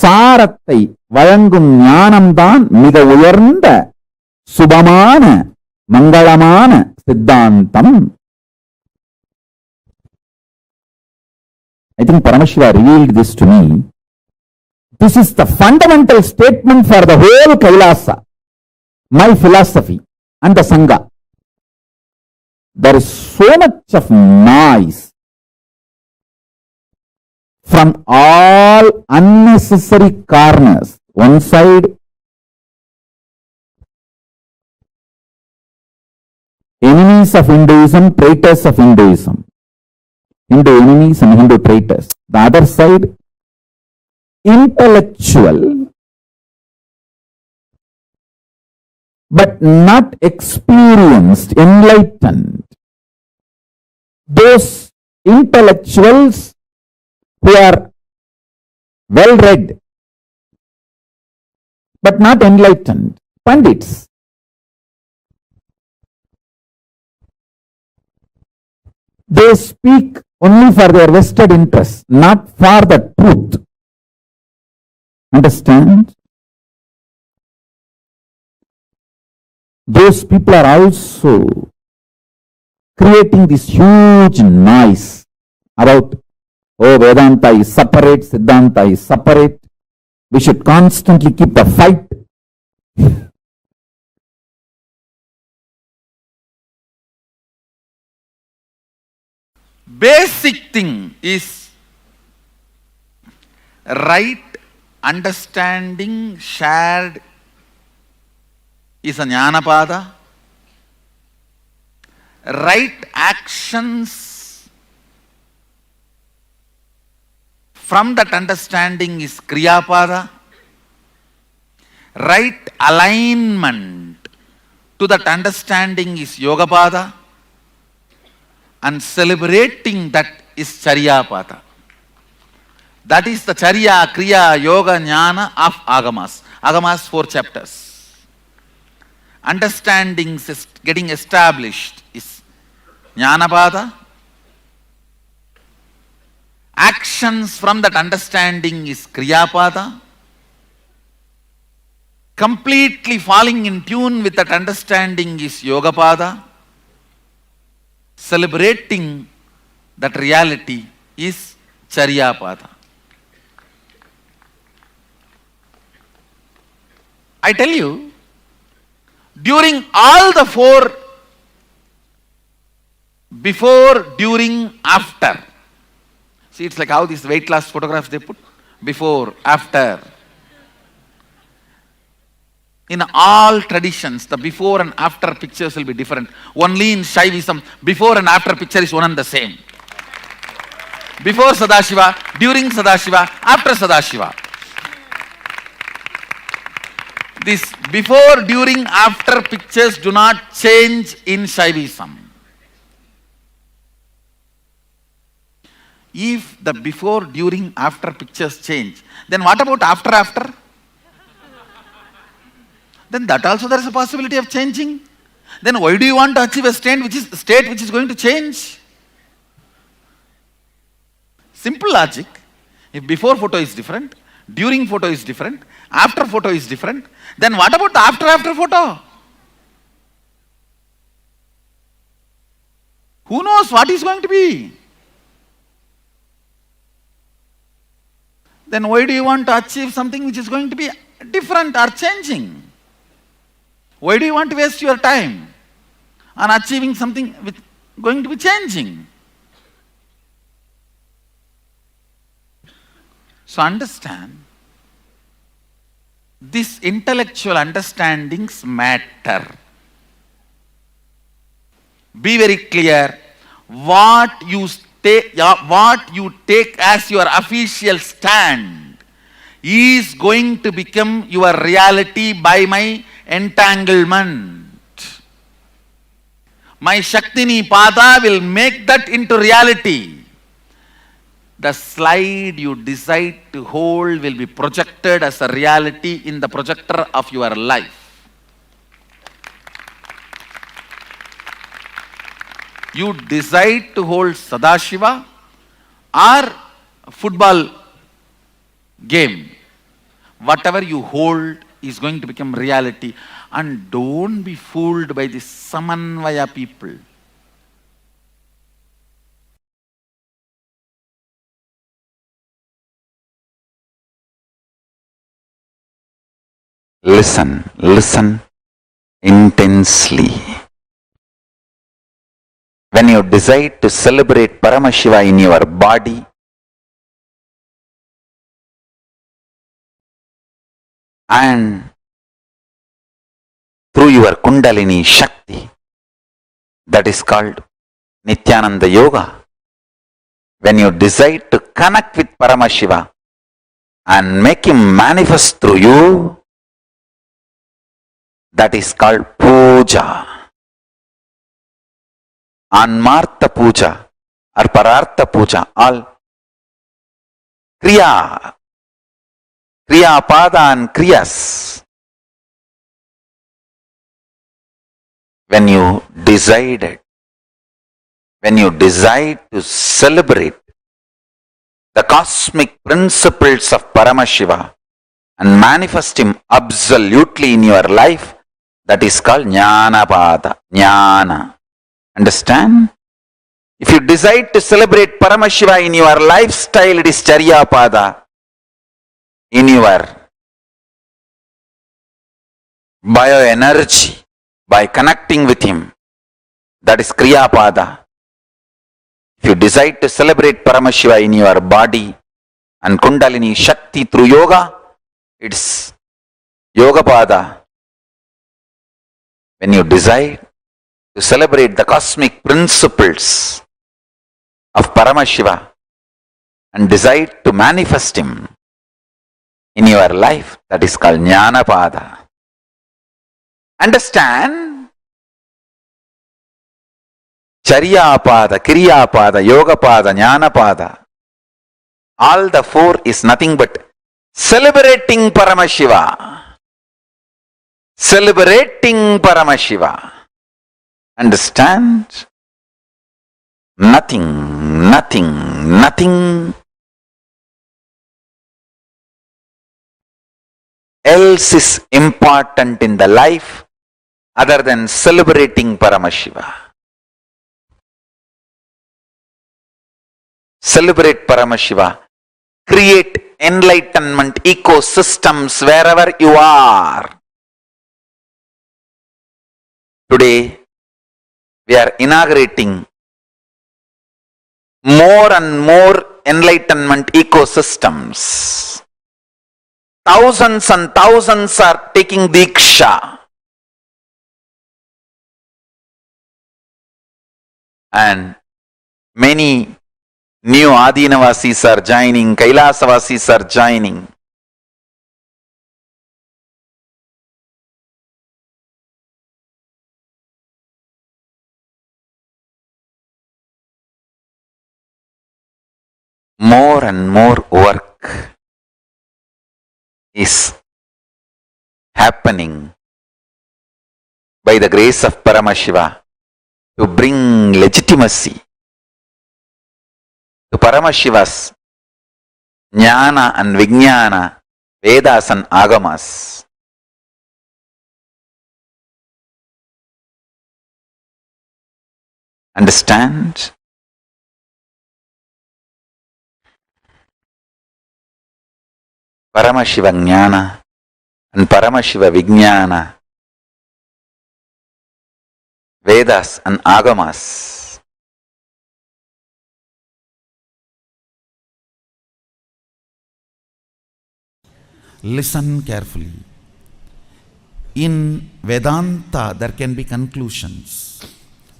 சாரத்தை வழங்கும் ஞானம்தான் மிக உயர்ந்த சுபமான மங்களமான சித்தாந்தம். I think Paramashiva revealed this to me. This is the fundamental statement for the whole Kailasa, my philosophy and the Sangha. There is so much of noise from all unnecessary corners. One side, enemies of Hinduism, traitors of Hinduism. Hindu enemies and Hindu traitors. The other side, intellectual but not experienced, enlightened. Those intellectuals who are well read, but not enlightened, Pandits. They speak only for their vested interests, not for the truth. Understand? Those people are also creating this huge noise about, oh, Vedanta is separate, Siddhanta is separate. We should constantly keep the fight. Basic thing is right understanding shared is a jnanapada. Right actions from that understanding is kriyapada. Right alignment to that understanding is yogapada. And celebrating that is charyapada. That is the charya, kriya, yoga, jnana of agamas. Agamas 4 chapters. Understandings is getting established is jnanapada. Actions from that understanding is kriyapada. Completely falling in tune with that understanding is yogapada. Celebrating that reality is charyapada. I tell you, during all the 4, before, during, after. See, it's like how these weight loss photographs they put. Before, after. In all traditions, the before and after pictures will be different. Only in Shaivism, before and after picture is one and the same. Before Sadashiva, during Sadashiva, after Sadashiva. This before, during, after pictures do not change in Shaivism. If the before, during, after pictures change, then what about after? Then that also there is a possibility of changing. Then why do you want to achieve a state which is going to change? Simple logic. If before photo is different, during photo is different, after photo is different, then what about the after photo? Who knows what is going to be? Then why do you want to achieve something which is going to be different or changing? Why do you want to waste your time on achieving something which is going to be changing? So understand, these intellectual understandings matter. Be very clear, what you take as your official stand is going to become your reality by my entanglement. My Shaktini Pada will make that into reality. The slide you decide to hold will be projected as a reality in the projector of your life. You decide to hold Sadashiva or football game. Whatever you hold is going to become reality. And don't be fooled by the Samanvaya people. Listen intensely. When you decide to celebrate Paramashiva in your body, and through your Kundalini Shakti, that is called Nithyananda Yoga. When you decide to connect with Paramashiva and make him manifest through you, that is called puja. Anmartha puja or parartha puja, all kriya pada and kriyas. When you decide to celebrate the cosmic principles of Paramashiva and manifest him absolutely in your life, that is called jnana pada, jnana. Understand? If you decide to celebrate Paramashiva in your lifestyle, it is charya pada. In your bioenergy, by connecting with him, that is kriya pada. If you decide to celebrate Paramashiva in your body and Kundalini Shakti through yoga, it's yoga pada. When you decide to celebrate the cosmic principles of Paramashiva and decide to manifest him in your life, that is called jnana pada. Understand? Charya pada, kriya pada, yoga pada, jnana pada. All the four is nothing but celebrating Paramashiva. Celebrating Paramashiva. Understand? Nothing else is important in the life other than celebrating Paramashiva. Celebrate Paramashiva. Create enlightenment ecosystems wherever you are. Today, we are inaugurating more and more enlightenment ecosystems. Thousands and thousands are taking Diksha. And many new Adinavasis are joining, Kailasavasis are joining. More and more work is happening by the grace of Paramashiva to bring legitimacy to Paramashiva's jnana and vijnana, Vedas and Agamas. Understand? Paramashiva jnana and Paramashiva vijnana, Vedas and Agamas. Listen carefully. In Vedanta, there can be conclusions.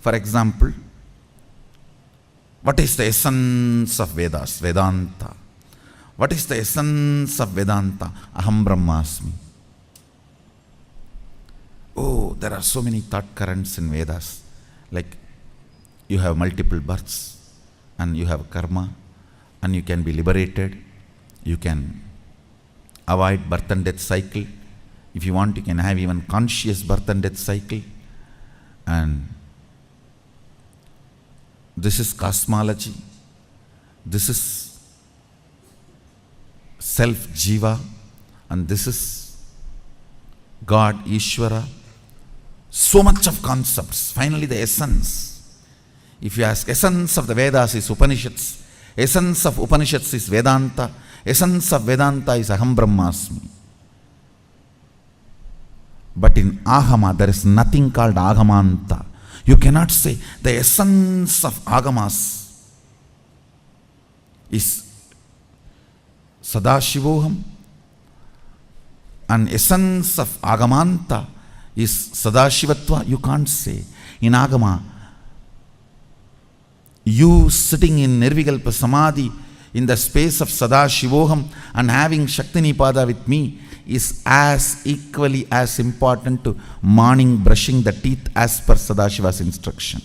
For example, what is the essence of Vedas? Vedanta. What is the essence of Vedanta? Aham Brahmasmi. Oh, there are so many thought currents in Vedas. Like, you have multiple births, and you have karma, and you can be liberated. You can avoid birth and death cycle. If you want, you can have even conscious birth and death cycle. And this is cosmology. This is self jiva, and this is God, Ishvara. So much of concepts. Finally, the essence. If you ask, essence of the Vedas is Upanishads. Essence of Upanishads is Vedanta. Essence of Vedanta is Aham Brahmasmi. But in Agama, there is nothing called Agamanta. You cannot say the essence of Agamas is Sadashivoham, and essence of Agamanta is Sadashivatva. You can't say. In Agama, you sitting in Nirvikalpa Samadhi in the space of Sadashivoham and having Shakti Nipada with me is as equally as important to morning brushing the teeth as per Sadashiva's instruction.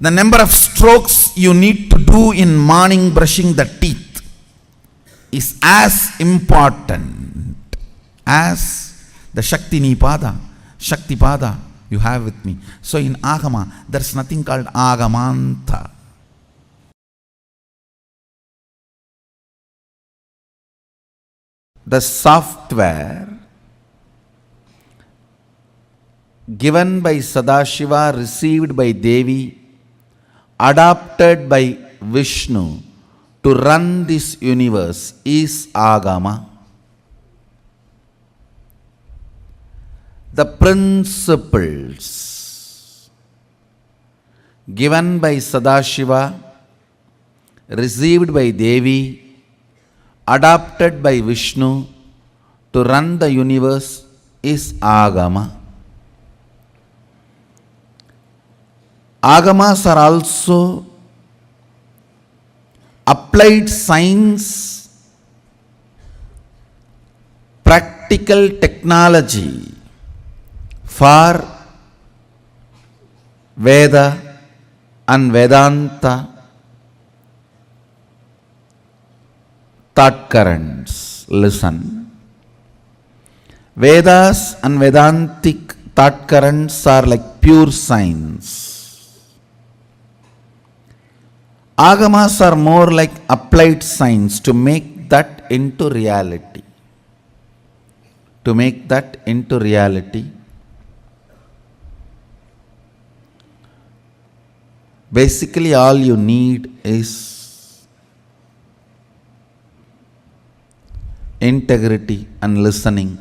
The number of strokes you need to do in morning brushing the teeth is as important as the Shakti Nipada, Shakti Pada you have with me. So in Agama, there is nothing called Agamanta. The software given by Sadashiva, received by Devi, adopted by Vishnu to run this universe is Agama. The principles given by Sadashiva, received by Devi, adopted by Vishnu to run the universe is Agama. Agamas are also applied science, practical technology for Veda and Vedanta thought currents. Listen. Vedas and Vedantic thought currents are like pure science. Agamas are more like applied science to make that into reality. To make that into reality. Basically, all you need is integrity and listening,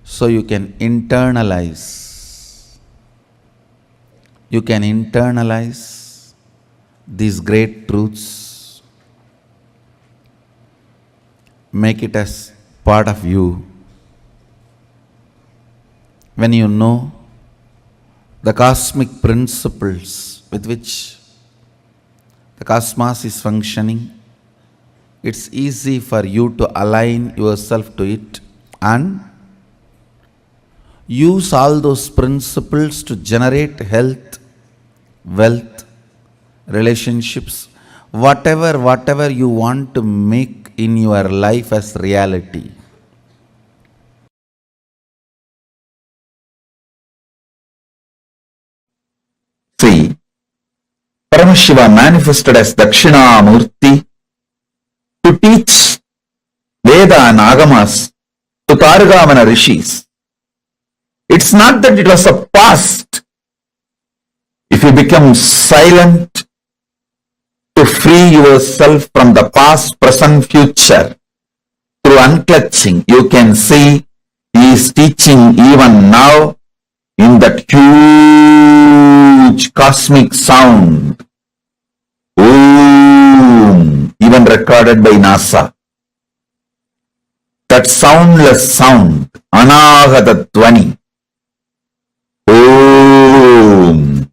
so you can internalize. You can internalize these great truths, make it as part of you. When you know the cosmic principles with which the cosmos is functioning, it's easy for you to align yourself to it and use all those principles to generate health, wealth, relationships, whatever you want to make in your life as reality. See, Paramashiva manifested as Dakshinamurthy to teach Veda and Agamas to Targavana rishis. It's not that it was a past. If you become silent to free yourself from the past, present, future, through unclutching, you can see he is teaching even now in that huge cosmic sound. Om, even recorded by NASA. That soundless sound, Anahata Dvani. Om.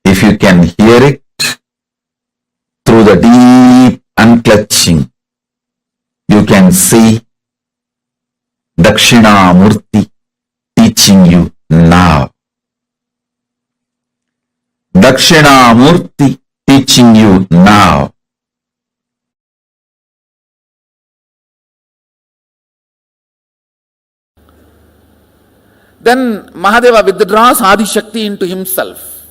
If you can hear it through the deep unclutching, you can see Dakshinamurthy teaching you now. Dakshinamurthy teaching you now. Then Mahadeva withdraws Adi Shakti into himself.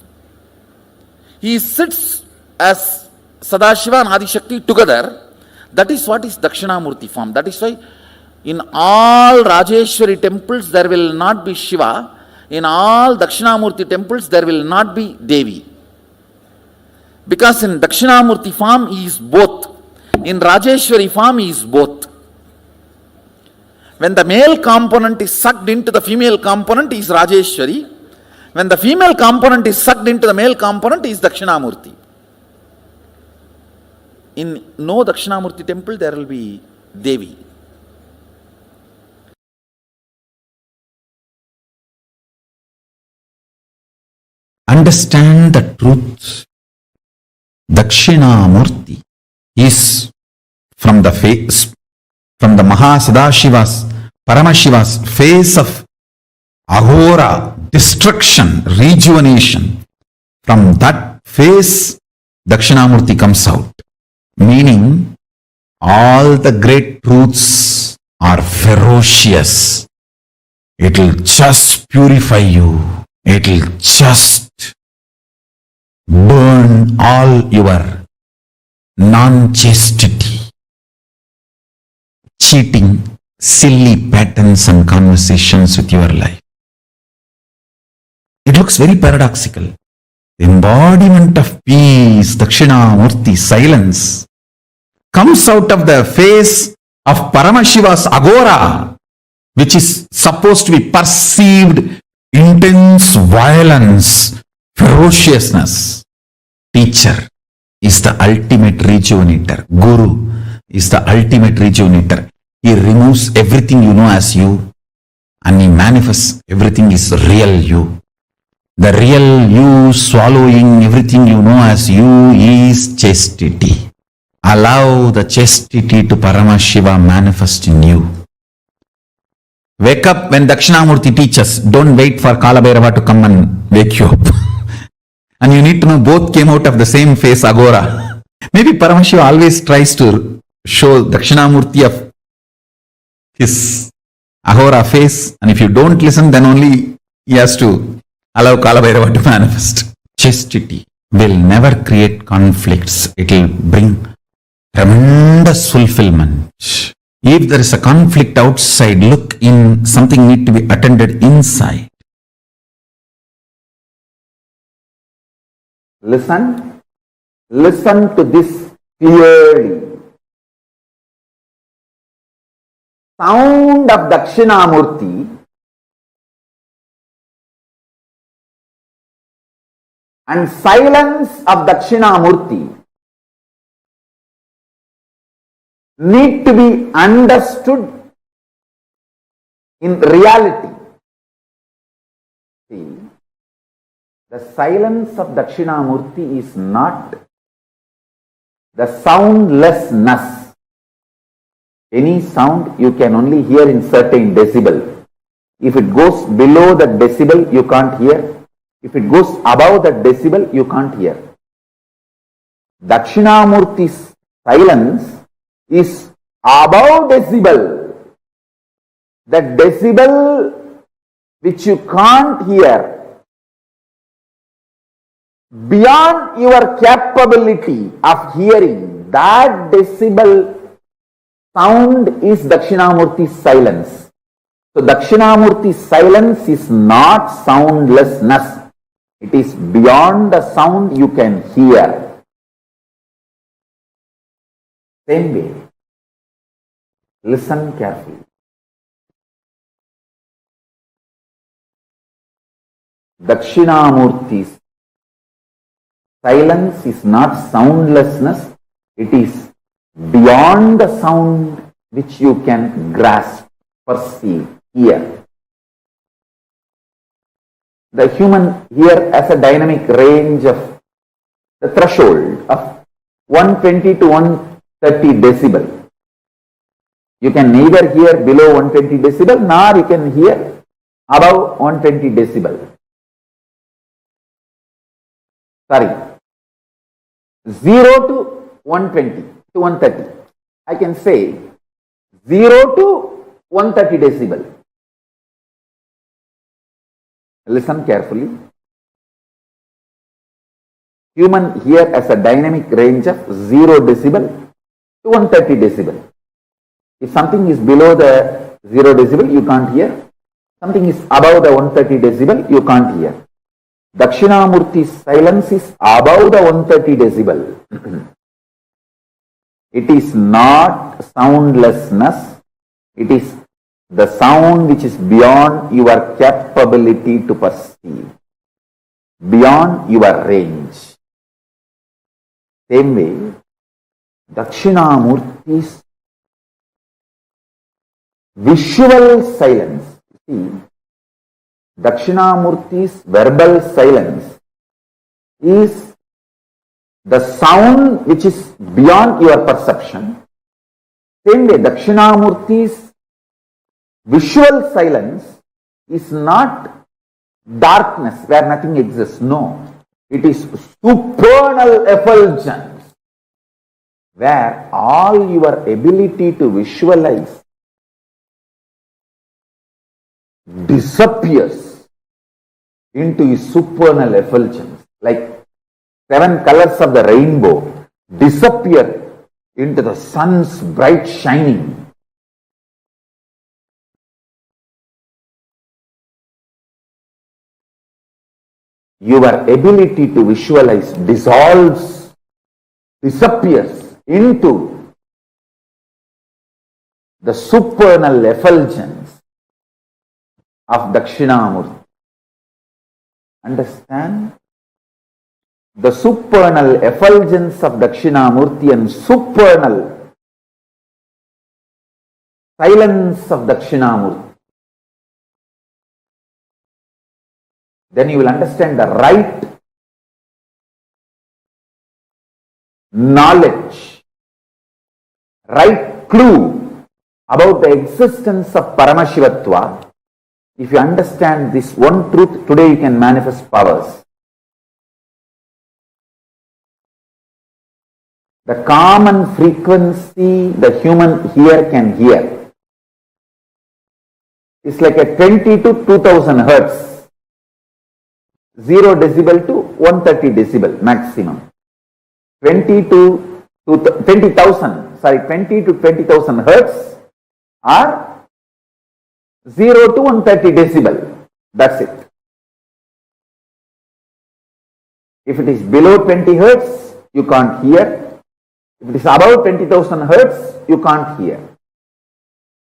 He sits as Sadashiva and Adi Shakti together. That is what is Dakshinamurthy form. That is why in all Rajeshwari temples there will not be Shiva. In all Dakshinamurthy temples there will not be Devi. Because in Dakshinamurthy form he is both. In Rajeshwari form he is both. When the male component is sucked into the female component, he is Rajeshwari. When the female component is sucked into the male component, he is Dakshinamurthy. In no Dakshinamurthy temple, there will be Devi. Understand the truth. Dakshinamurthy is from the face, from the Mahasadashiva's, Paramashiva's face of Ahora, destruction, rejuvenation. From that face, Dakshinamurti comes out. Meaning, all the great truths are ferocious. It will just purify you. It will just burn all your non-chastity, cheating, silly patterns and conversations with your life. It looks very paradoxical. The embodiment of peace, Dakshinamurti, silence, comes out of the face of Paramashiva's agora, which is supposed to be perceived intense violence, ferociousness. Teacher is the ultimate rejuvenator. Guru is the ultimate rejuvenator. He removes everything you know as you and he manifests everything is real you. The real you swallowing everything you know as you is chastity. Allow the chastity to Paramashiva manifest in you. Wake up when Dakshinamurti teaches. Don't wait for Kalabhairava to come and wake you up. And you need to know both came out of the same face, Agora. Maybe Paramashiva always tries to show Dakshinamurti of his Agora face. And if you don't listen, then only he has to allow Kalabhairava to manifest. Chastity will never create conflicts. It will bring tremendous fulfillment. If there is a conflict outside, look in, something need to be attended inside. Listen to this clearly. Sound of Dakshinamurti and silence of Dakshinamurti need to be understood in reality. See, the silence of Dakshinamurti is not the soundlessness. Any sound you can only hear in certain decibel. If it goes below that decibel, you can't hear. If it goes above that decibel, you can't hear. Dakshinamurti's silence is above decibel. That decibel which you can't hear, beyond your capability of hearing, that decibel sound is Dakshinamurti's silence. So Dakshinamurti's silence is not soundlessness. It is beyond the sound you can hear. Same way, listen carefully. Dakshinamurti's silence is not soundlessness, it is beyond the sound which you can grasp, perceive, hear. The human here has a dynamic range of the threshold of 120 to 130 decibel. You can neither hear below 120 decibel nor you can hear above 120 decibel. Sorry, 0 to 120 to 130. I can say 0 to 130 decibel. Listen carefully. Human here has a dynamic range of 0 decibel to 130 decibel. If something is below the 0 decibel, you can't hear. Something is above the 130 decibel, you can't hear. Dakshinamurti's silence is above the 130 decibel. It is not soundlessness. It is the sound which is beyond your capability to perceive, beyond your range. Same way, Dakshinamurti's visual silence. See, Dakshinamurti's verbal silence is the sound which is beyond your perception, Same way, Dakshinamurthi's visual silence is not darkness where nothing exists. No. It is supernal effulgence where all your ability to visualize disappears into a supernal effulgence. Like 7 colors of the rainbow disappear into the sun's bright shining. Your ability to visualize dissolves, disappears into the supernal effulgence of Dakshinamurti. Understand? The supernal effulgence of Dakshinamurti and supernal silence of Dakshinamurti. Then you will understand the right knowledge, right clue about the existence of Paramashivatva. If you understand this one truth, today you can manifest powers. The common frequency the human ear can hear is like a 20 to 2000 hertz. 0 decibel to 130 decibel maximum. 20 to 20,000 hertz or 0 to 130 decibel. That's it. If it is below 20 hertz, you can't hear. If it is above 20,000 hertz, you can't hear.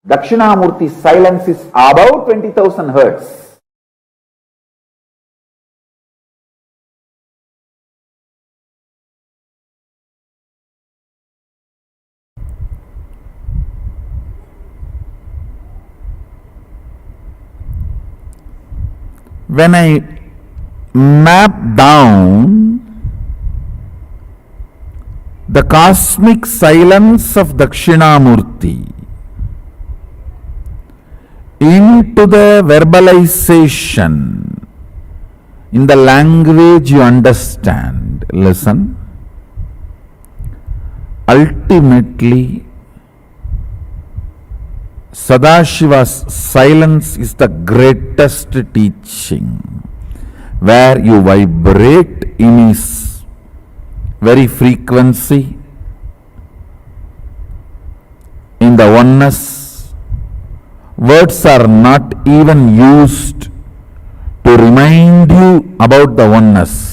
Dakshinamurti's silence is above 20,000 hertz. When I map down the cosmic silence of Dakshinamurti into the verbalization in the language you understand, listen. Ultimately, Sadashiva's silence is the greatest teaching, where you vibrate in his very frequency, in the oneness. Words are not even used to remind you about the oneness.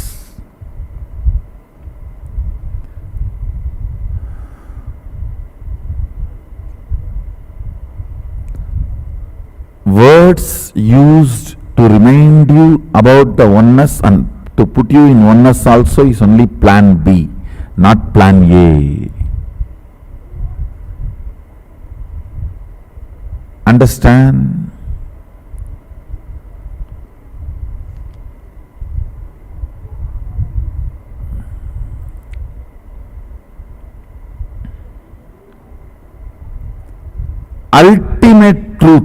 Words used to remind you about the oneness and to put you in oneness also is only plan B, not plan A. Understand? Ultimate truth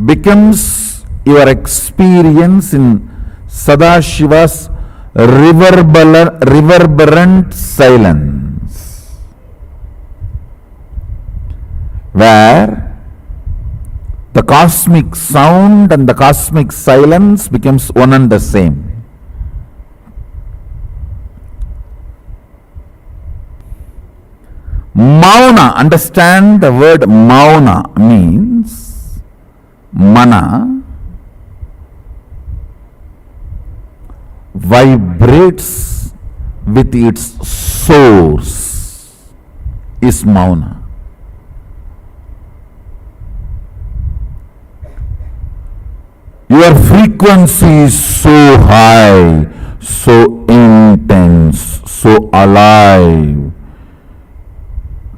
becomes your experience in Sadashiva's reverberant silence, where the cosmic sound and the cosmic silence becomes one and the same. Mauna, understand the word mauna means mana vibrates with its source is mauna. Your frequency is so high, so intense, so alive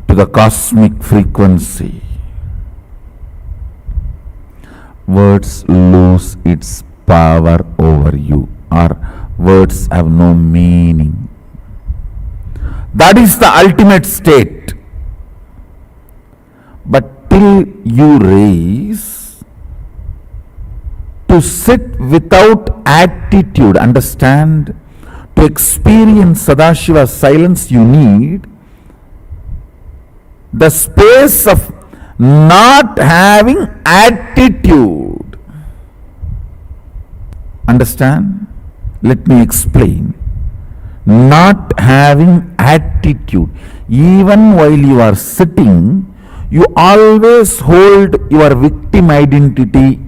to the cosmic frequency. Words lose its power over you, or words have no meaning. That is the ultimate state. But till you raise to sit without attitude, understand, to experience Sadashiva's silence, you need the space of not having attitude. Understand? Let me explain. Not having attitude. Even while you are sitting, you always hold your victim identity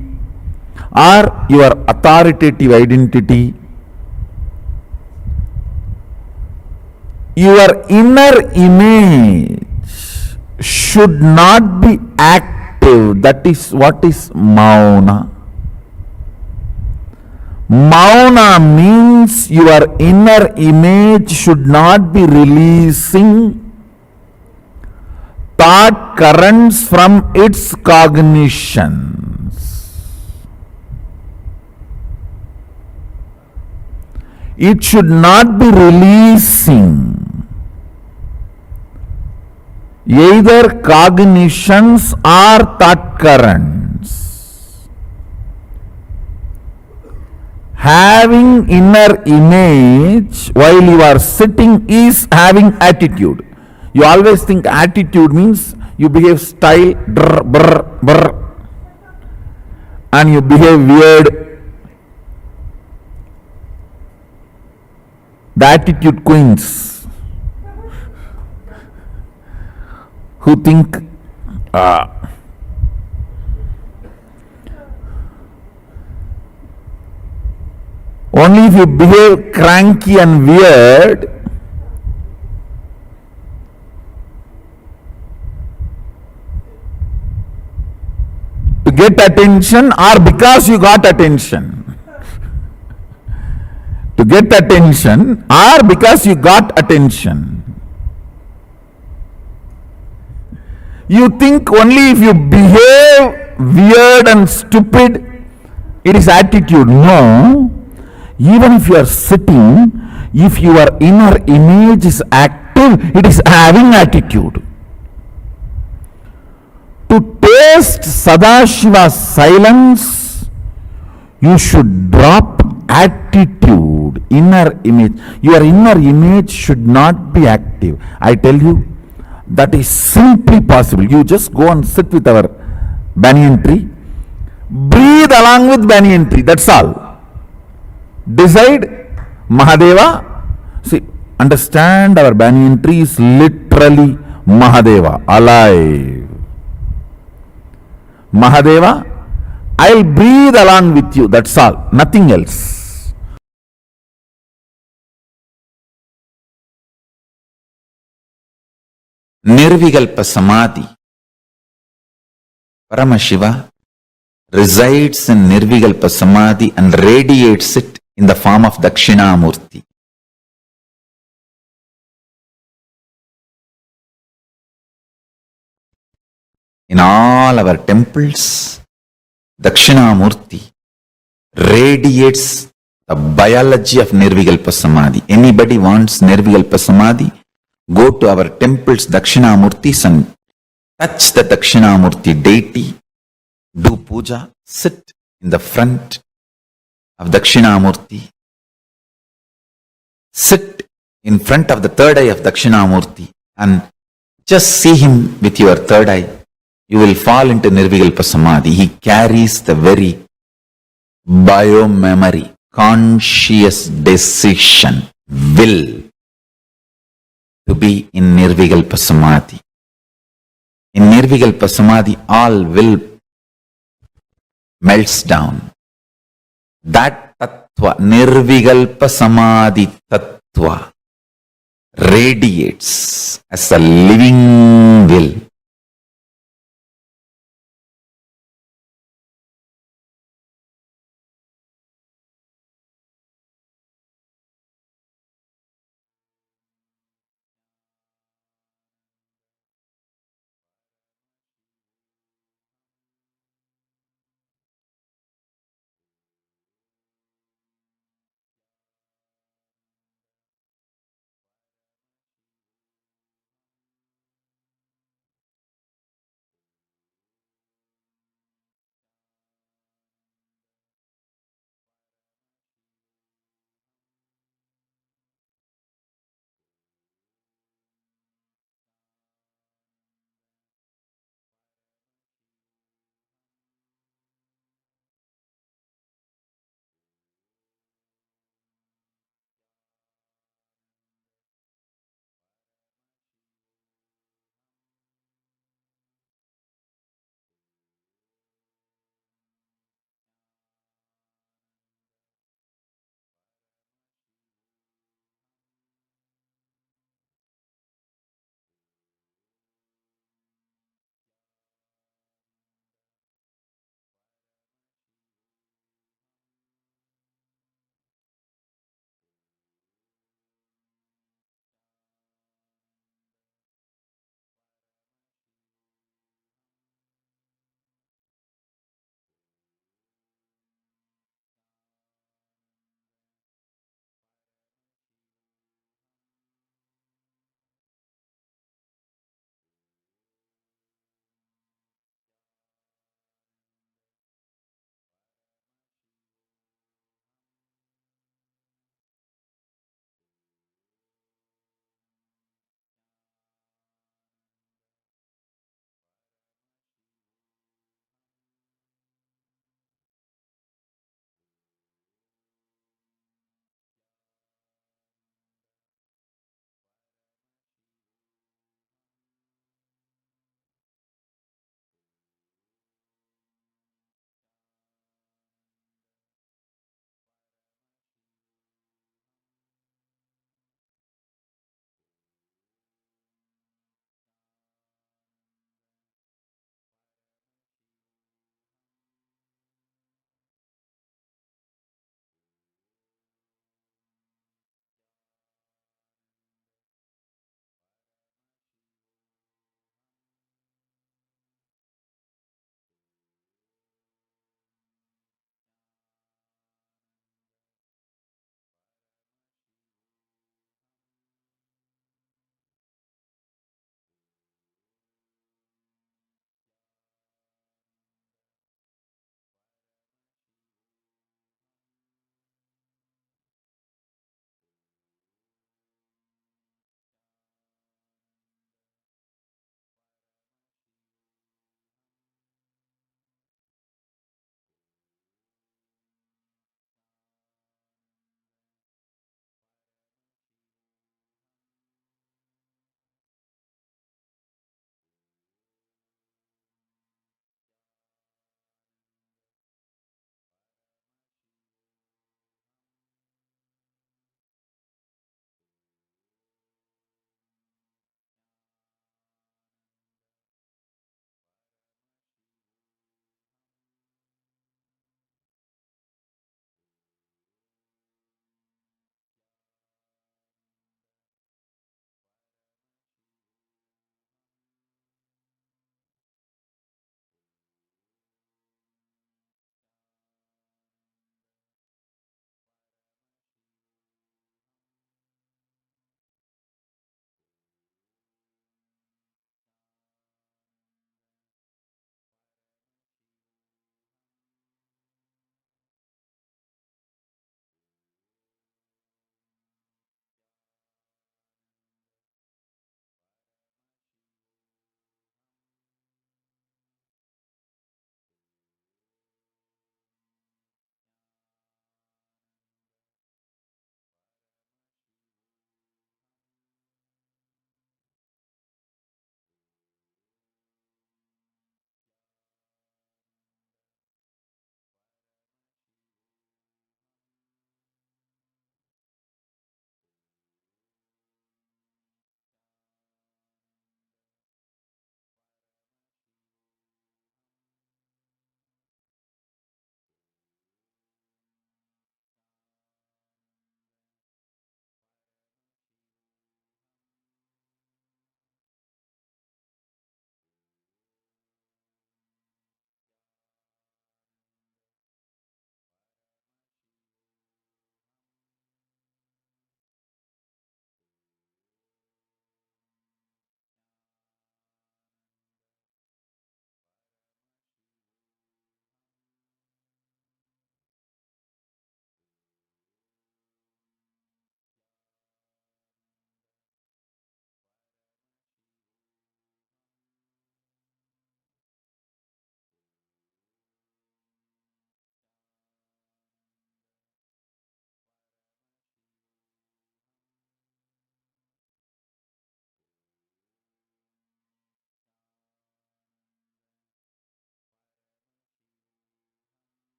or your authoritative identity. Your inner image should not be active. That is what is mauna. Mauna means your inner image should not be releasing thought currents from its cognitions. It should not be releasing either cognitions or thought currents. Having inner image while you are sitting is having attitude. You always think attitude means you behave style, drr, brr, brr, and you behave weird. The attitude queens who think only if you behave cranky and weird, to get attention or because you got attention. To get attention or because you got attention. You think only if you behave weird and stupid, it is attitude. No. Even if you are sitting, if your inner image is active, it is having attitude. To taste Sadashiva's silence, you should drop attitude, inner image. Your inner image should not be active. I tell you, that is simply possible. You just go and sit with our banyan tree, breathe along with banyan tree, that's all. Decide Mahadeva. See, understand, our banyan tree is literally Mahadeva, alive. Mahadeva, I'll breathe along with you, that's all, nothing else. Nirvikalpa Samadhi. Paramashiva resides in Nirvikalpa Samadhi and radiates it in the form of Dakshinamurthy. In all our temples, Dakshinamurthy radiates the biology of Nirvikalpa Samadhi. Anybody wants Nirvikalpa Samadhi, go to our temples, Dakshinamurthis, and touch the Dakshinamurthy deity, do puja, sit in the front of Dakshinamurthy, sit in front of the third eye of Dakshinamurthy and just see him with your third eye. You will fall into Nirvikalpa Samadhi. He carries the very bio-memory, conscious decision, will to be in Nirvikalpa Samadhi. In Nirvikalpa Samadhi, all will melts down. That Tattva, Nirvikalpa Samadhi Tattva, radiates as a living will.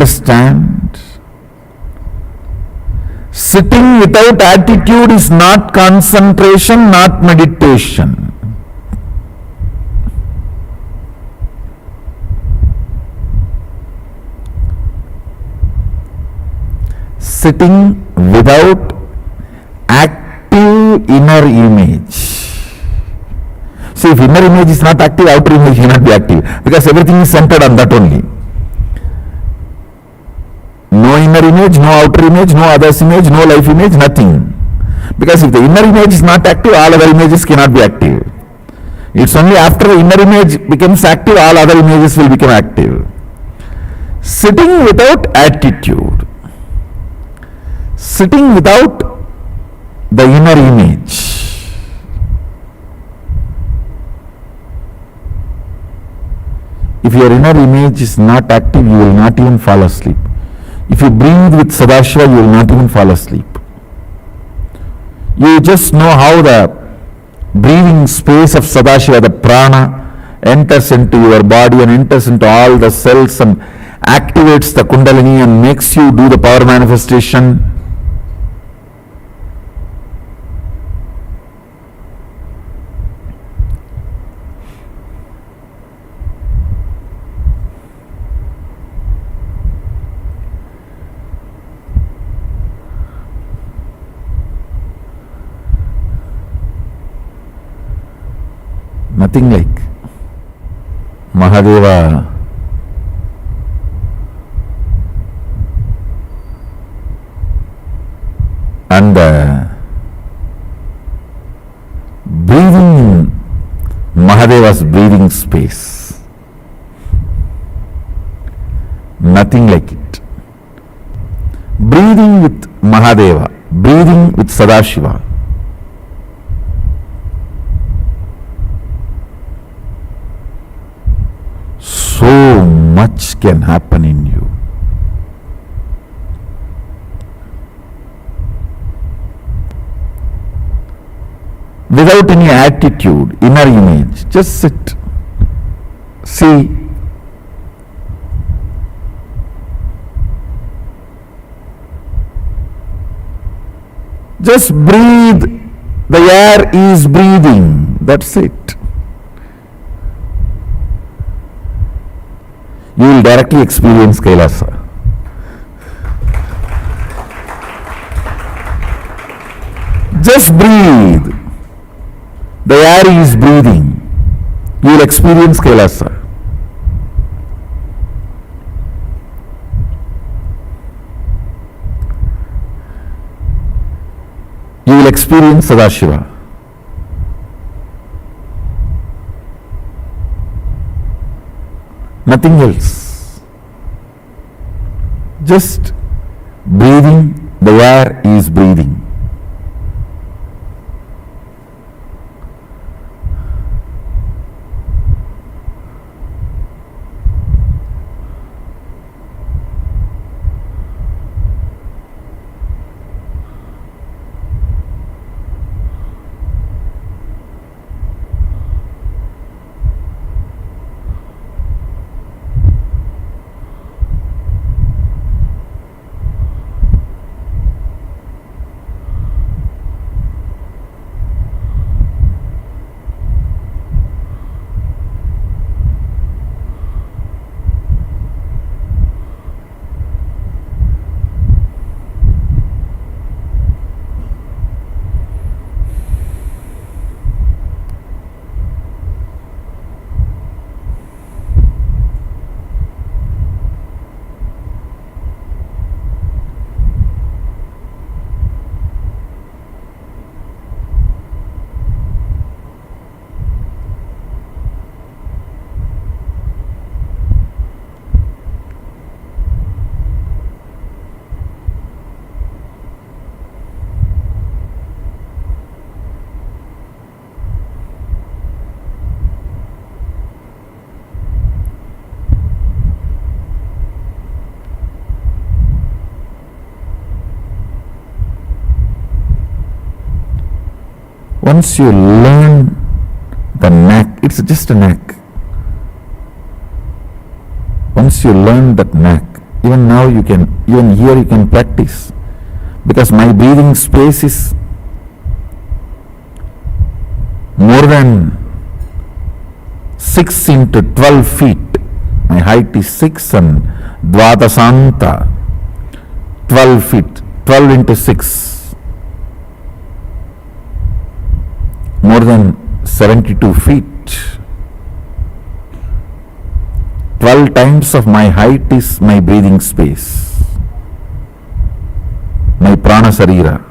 understand? Sitting without attitude is not concentration, not meditation. Sitting without active inner image. See, if inner image is not active, outer image cannot be active, because everything is centered on that only. No inner image, no outer image, no others image, no life image, nothing. Because if the inner image is not active, all other images cannot be active. It's only after the inner image becomes active, all other images will become active. Sitting without attitude. Sitting without the inner image. If your inner image is not active, you will not even fall asleep. If you breathe with Sadashiva, you will not even fall asleep. You just know how the breathing space of Sadashiva, the prana, enters into your body and enters into all the cells and activates the Kundalini and makes you do the power manifestation. Nothing like Mahadeva and the breathing in Mahadeva's breathing space. Nothing like it. Breathing with Mahadeva, breathing with Sadashiva. So much can happen in you. Without any attitude, inner image, just sit. See. Just breathe. The air is breathing. That's it. You will directly experience Kailasa. Just breathe. The air is breathing. You will experience Kailasa. You will experience Sadashiva. Nothing else. Just breathing, the air is breathing. Once you learn the knack, it's just a knack. Once you learn that knack, Even now you can, even here you can practice, because my breathing space is more than 6 into 12 feet. My height is 6 and Dvadasanta, 12 feet, 12 into 6, more than 72 feet. 12 times of my height is my breathing space, my prana sarira.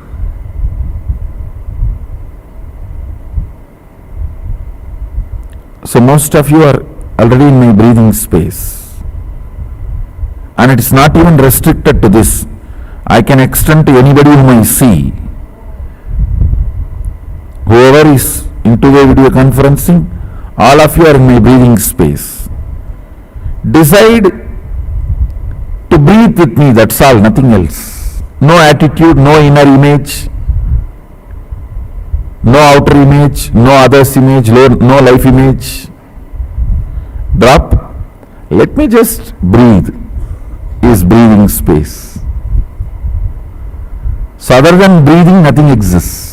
So most of you are already in my breathing space, and it is not even restricted to this. I can extend to anybody whom I see. Whoever is into the video conferencing, all of you are in my breathing space. Decide to breathe with me, that's all, nothing else. No attitude, no inner image, no outer image, no others image, no life image. Drop. Let me just breathe, is breathing space. So other than breathing, nothing exists.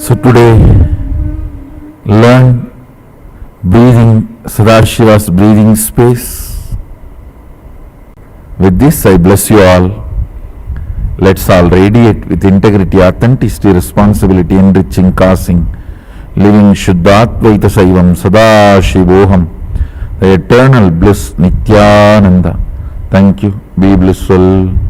So today, learn breathing, Sadashiva's breathing space. With this, I bless you all. Let's all radiate with integrity, authenticity, responsibility, enriching, causing, living Shuddhatvaita Saivam, Sadashivoham, the eternal bliss, Nithyananda. Thank you. Be blissful.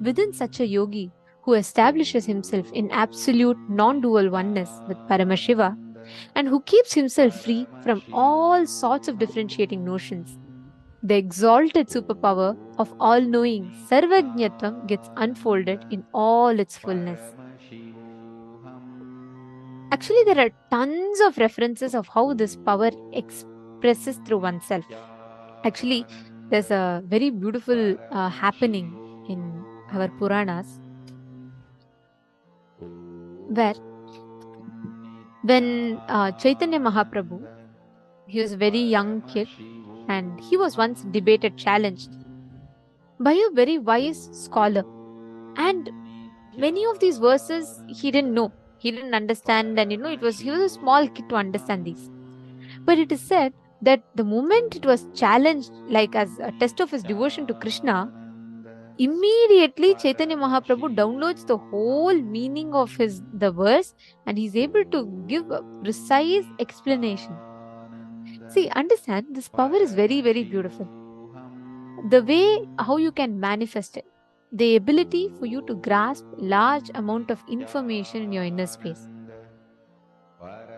within such a yogi who establishes himself in absolute non-dual oneness with Paramashiva and who keeps himself free from all sorts of differentiating notions, the exalted superpower of all-knowing Sarvajnatva gets unfolded in all its fullness. Actually, there are tons of references of how this power expresses through oneself. Actually, there's a very beautiful happening in our Puranas where when Chaitanya Mahaprabhu, he was a very young kid and he was once debated, challenged by a very wise scholar. And many of these verses he didn't know, he didn't understand, and he was a small kid to understand these. But it is said that the moment it was challenged, like as a test of his devotion to Krishna, immediately Chaitanya Mahaprabhu downloads the whole meaning of the verse and he's able to give a precise explanation. See, understand, this power is very, very beautiful. The way how you can manifest it, the ability for you to grasp large amount of information in your inner space.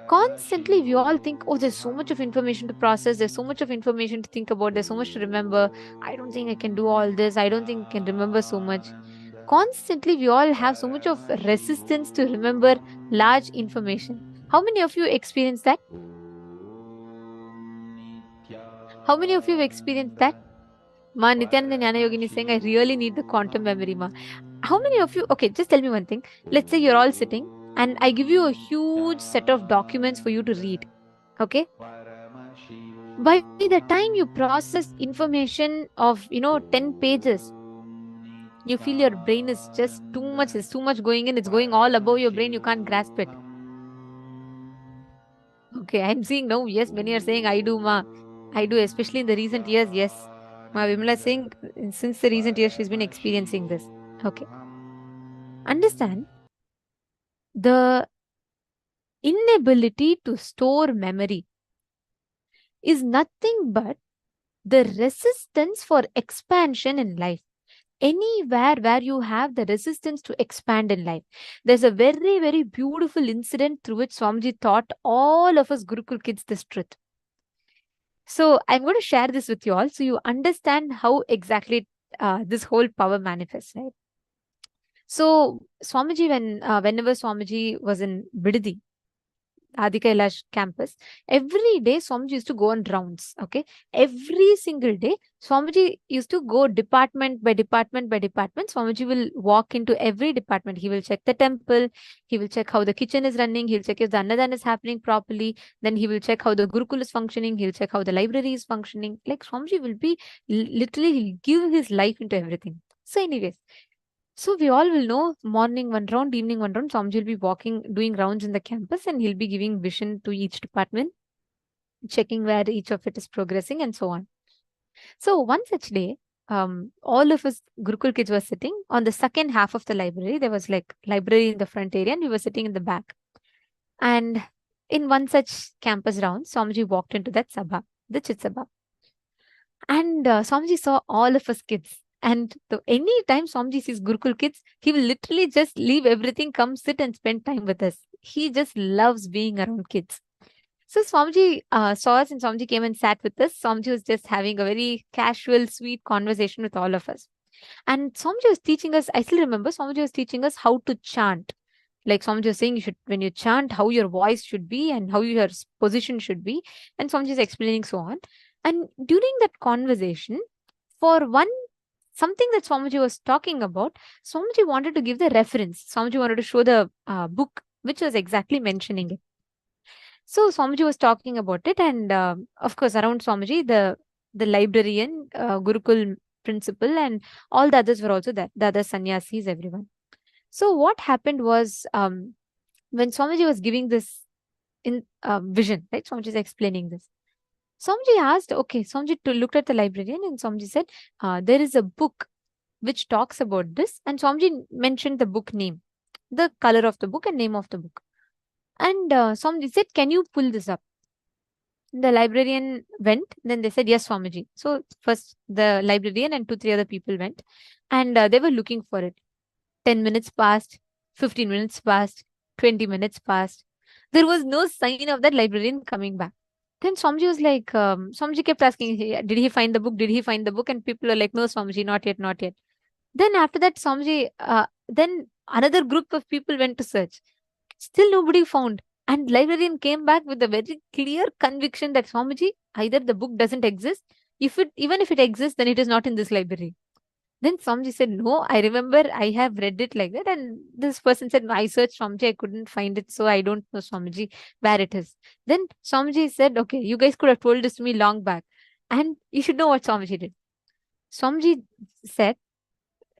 Constantly we all think, oh, there's so much of information to process, there's so much of information to think about, there's so much to remember, I don't think I can do all this, I don't think I can remember so much. Constantly we all have so much of resistance to remember large information. How many of you experience that? How many of you have experienced that? Ma, Nithyananda Jnana Yogini is saying, I really need the quantum memory, ma. How many of you, okay, just tell me one thing. Let's say you're all sitting and I give you a huge set of documents for you to read. Okay? By the time you process information of, 10 pages, you feel your brain is just too much, there's too much going in, it's going all above your brain, you can't grasp it. Okay, I'm seeing no, yes, many are saying, I do, ma. I do, especially in the recent years, yes. Ma Vimala is saying, since the recent years, she's been experiencing this. Okay. Understand, the inability to store memory is nothing but the resistance for expansion in life. Anywhere where you have the resistance to expand in life. There's a very, very beautiful incident through which Swamiji taught all of us Gurukul kids this truth. So I'm going to share this with you all so you understand how exactly this whole power manifests, right? So Swamiji, whenever Swamiji was in Bidadi, Adi Kailash campus, every day Swamiji used to go on rounds. Okay, every single day Swamiji used to go department by department by department. Swamiji will walk into every department. He will check the temple. He will check how the kitchen is running. He'll check if the Annadan is happening properly. Then he will check how the Gurukul is functioning. He'll check how the library is functioning. Like Swamiji will be literally, he'll give his life into everything. So anyways, so we all will know morning one round, evening one round. Swamiji will be walking, doing rounds in the campus and he'll be giving vision to each department, checking where each of it is progressing and so on. So one such day, all of us Gurukul kids were sitting on the second half of the library. There was like library in the front area and we were sitting in the back. And in one such campus round, Swamiji walked into that sabha, the Chit Sabha. And Swamiji saw all of us kids. And anytime Swamiji sees Gurukul kids, he will literally just leave everything, come sit and spend time with us. He just loves being around kids. So Swamiji saw us and Swamiji came and sat with us. Swamiji was just having a very casual, sweet conversation with all of us. And Swamiji was teaching us, I still remember, Swamiji was teaching us how to chant. Like Swamiji was saying, when you chant, how your voice should be and how your position should be. And Swamiji is explaining so on. And during that conversation, for something that Swamiji was talking about, Swamiji wanted to give the reference. Swamiji wanted to show the book, which was exactly mentioning it. So Swamiji was talking about it. And of course, around Swamiji, the librarian, Gurukul principal, and all the others were also there. The other sannyasis, everyone. So what happened was, when Swamiji was giving this vision, right? Swamiji is explaining this. Swamiji asked, okay, Swamiji looked at the librarian and Swamiji said, there is a book which talks about this. And Swamiji mentioned the book name, the color of the book and name of the book. And Swamiji said, can you pull this up? The librarian went. Then they said, yes, Swamiji. So first the librarian and 2-3 other people went, and they were looking for it. 10 minutes passed, 15 minutes passed, 20 minutes passed. There was no sign of that librarian coming back. Then Swamiji was like, Swamiji kept asking, "Hey, did he find the book? Did he find the book?" And people are like, no, Swamiji, not yet, not yet. Then after that, Swamiji, then another group of people went to search. Still nobody found. And librarian came back with a very clear conviction that Swamiji, either the book doesn't exist, even if it exists, then it is not in this library. Then Swamiji said, no, I remember I have read it like that. And this person said, no, I searched Swamiji, I couldn't find it. So I don't know, Swamiji, where it is. Then Swamiji said, okay, you guys could have told this to me long back. And you should know what Swamiji did. Swamiji said,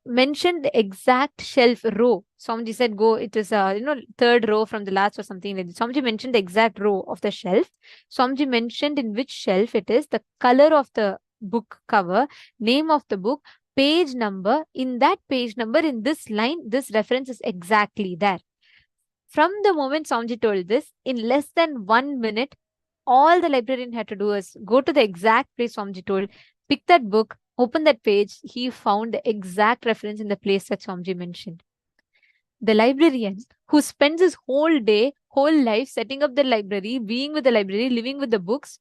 mentioned the exact shelf row. Swamiji said, go, it is third row from the last or something like that. Swamiji mentioned the exact row of the shelf. Swamiji mentioned in which shelf it is, the color of the book cover, name of the book, page number. In that page number, in this line, this reference is exactly there. From the moment Swamiji told this, in less than 1 minute, all the librarian had to do is go to the exact place Swamiji told, pick that book, open that page. He found the exact reference in the place that Swamiji mentioned. The librarian who spends his whole day, whole life setting up the library, being with the library, living with the books,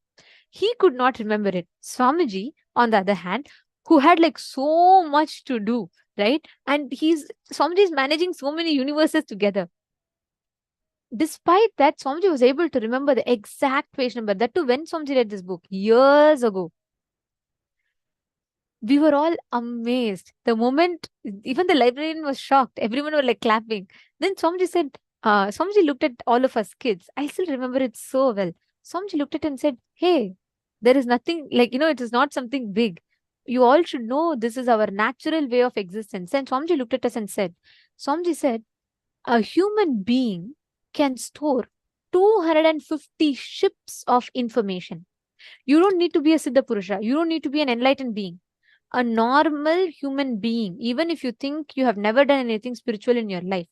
he could not remember it. Swamiji, on the other hand, who had like so much to do, right? And Swamiji is managing so many universes together. Despite that, Swamiji was able to remember the exact page number. That too, when Swamiji read this book years ago. We were all amazed. The moment, even the librarian was shocked. Everyone were like clapping. Then Swamiji said, Swamiji looked at all of us kids. I still remember it so well. Swamiji looked at it and said, hey, there is nothing, like, it is not something big. You all should know this is our natural way of existence. And Swamiji looked at us and said, Swamiji said, a human being can store 250 ships of information. You don't need to be a Siddha Purusha. You don't need to be an enlightened being. A normal human being, even if you think you have never done anything spiritual in your life,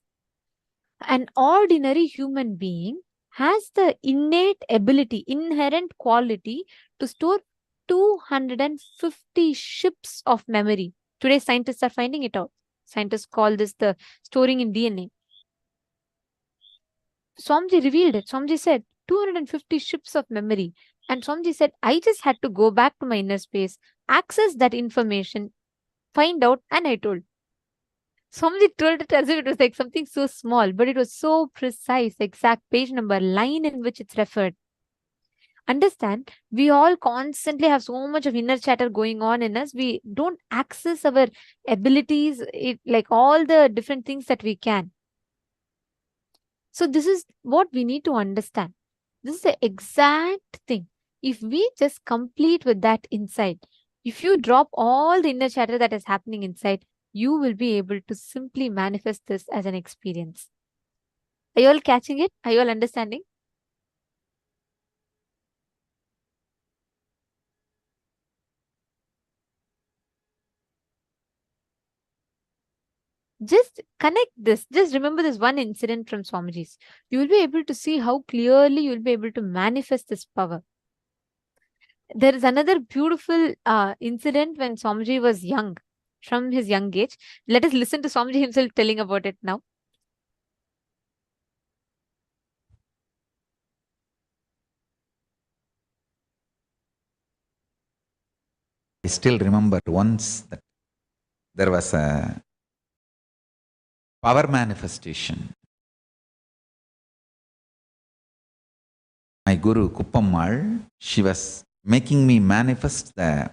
an ordinary human being has the innate ability, inherent quality to store 250 ships of memory. Today, scientists are finding it out. Scientists call this the storing in DNA. Swamiji revealed it. Swamiji said 250 ships of memory. And Swamiji said, I just had to go back to my inner space, access that information, find out, and I told. Swamiji told it as if it was like something so small, but it was so precise, exact page number, line in which it's referred. Understand, we all constantly have so much of inner chatter going on in us. We don't access our abilities, like all the different things that we can. So this is what we need to understand. This is the exact thing. If we just complete with that insight, if you drop all the inner chatter that is happening inside, you will be able to simply manifest this as an experience. Are you all catching it? Are you all understanding? Just connect this. Just remember this one incident from Swamiji's. You will be able to see how clearly you will be able to manifest this power. There is another beautiful incident when Swamiji was young, from his young age. Let us listen to Swamiji himself telling about it now. I still remember once that there was a power manifestation. My Guru Kuppammal, she was making me manifest the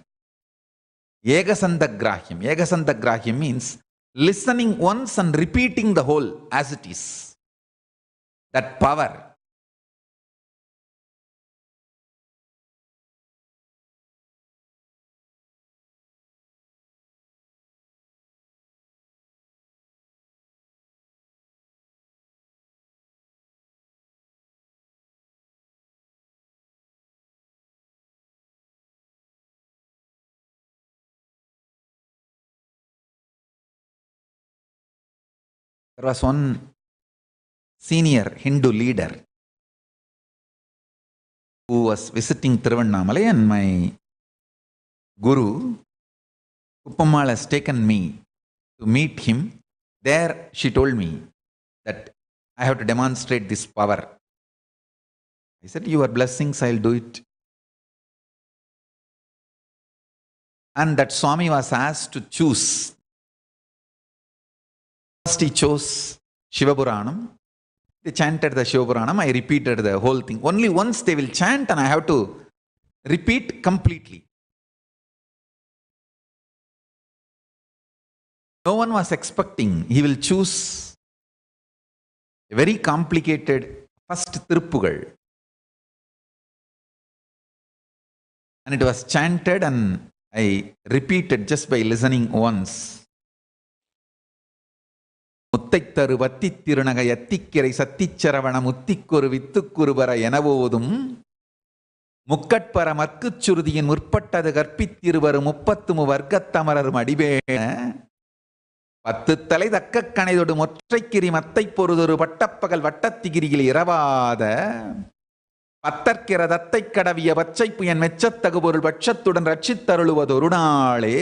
Yegasandagrahyam. Yegasandagrahyam means listening once and repeating the whole as it is. That power. There was one senior Hindu leader. who was visiting Tiruvannamalai, and my Guru, Uppammal, has taken me to meet him. There she told me that I have to demonstrate this power. I said, your blessings, I'll do it. And that Swami was asked to choose. First he chose Shiva Puranam. They chanted the Shiva Puranam. I repeated the whole thing. Only once they will chant and I have to repeat completely. No one was expecting he will choose a very complicated first Tiruppugal. And it was chanted and I repeated just by listening once. முத்தைத்தரு வத்தித்திருநகை அத்திக்கிரை சத்திச்சரவண முத்திக்கொரு வித்துக்குருவர எனவோதும் முக்கட்பர மற்குச் சுருதியின் முற்பட்டது கற்பித்திருவரு 30 வர்க்கத்தமரர் மடிவேண 10 தலை தக்க கணைதொடு மொற்றைக்கிரி மத்தை பொருதொரு பட்டப்பகல் வட்டத்திகிரியில் இரவாத பத்தற்கிற தத்தை கடவிய பச்சை புயன் மெச்சத்தகு பொருள் பட்சத்துடன் ரட்சித்தருளுவதொரு நாளே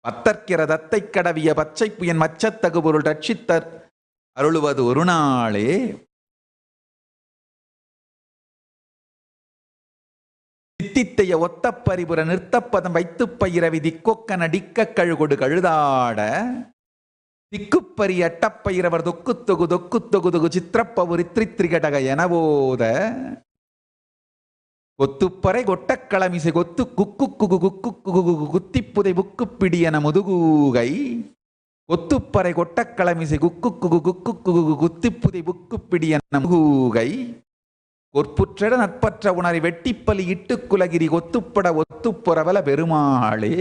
பத்தற்கிற தத்தை கடவிய பச்சை புயன் மச்சத்தகு பொருள் ரட்சித்தர் அருளுவது ஒரு நாளே. தித்தித்தைய ஒத்த பரிபுர நிறுத்தப்பதம் வைத்து பயிரவி திக்கொக்கன டிக்க கழுகொடு கழுதாட திக்குப்பரி அட்டப்பயிரவர் தொக்குத்தொகு தொக்குத்தொகுதொகு சித்திரப்பவுரி திரித்திரிகடக எனவோத கொத்துப்பறை கொட்டக்களமிசை கொத்து குக்கு குகு குக்கு குகு குத்திப்புதை புக்குப்பிடி என முதுகூகை கொத்துப்பறை கொட்டக்களமிசை குக்கு குகு குக்கு குகு குத்திப்புதை புக்குப்பிடி என முதுகூகை கொற்புற்ற நட்பற்ற உணரை வெட்டிப்பலி இட்டு குலகிரி கொத்துப்பட ஒத்துப்புறவல பெருமாளே.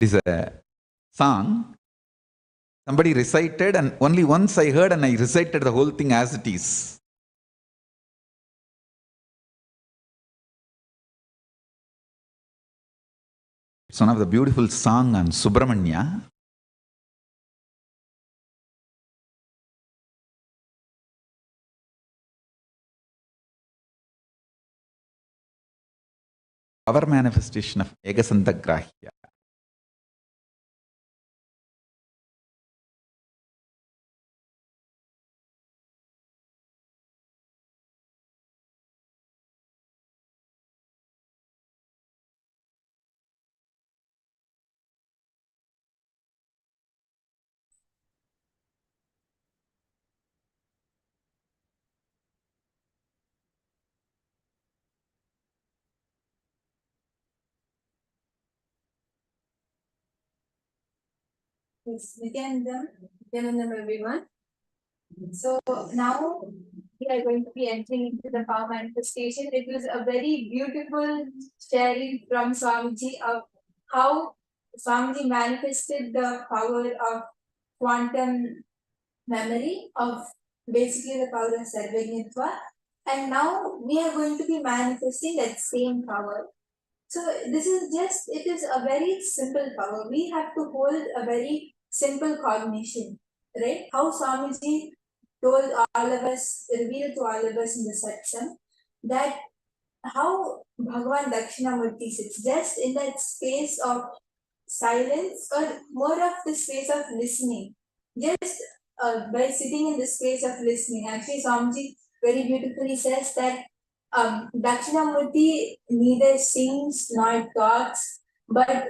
This is a song somebody recited, and only once I heard and I recited the whole thing as it is. It's one of the beautiful song on Subramanya. Our manifestation of Egasantagrahya. Yes, Nithyanandam, everyone. So now we are going to be entering into the power manifestation. It was a very beautiful sharing from Swamiji of how Swamiji manifested the power of quantum memory, of basically the power of Sarvajnatva. And now we are going to be manifesting that same power. So this is just, it is a very simple power. We have to hold a very simple cognition, right? How Swamiji told all of us, revealed to all of us in the satsang, that how Bhagavan Dakshinamurthy sits just in that space of silence, or more of the space of listening. Just by sitting in the space of listening. Actually, Swamiji very beautifully says that Dakshinamurthy neither sings nor talks, but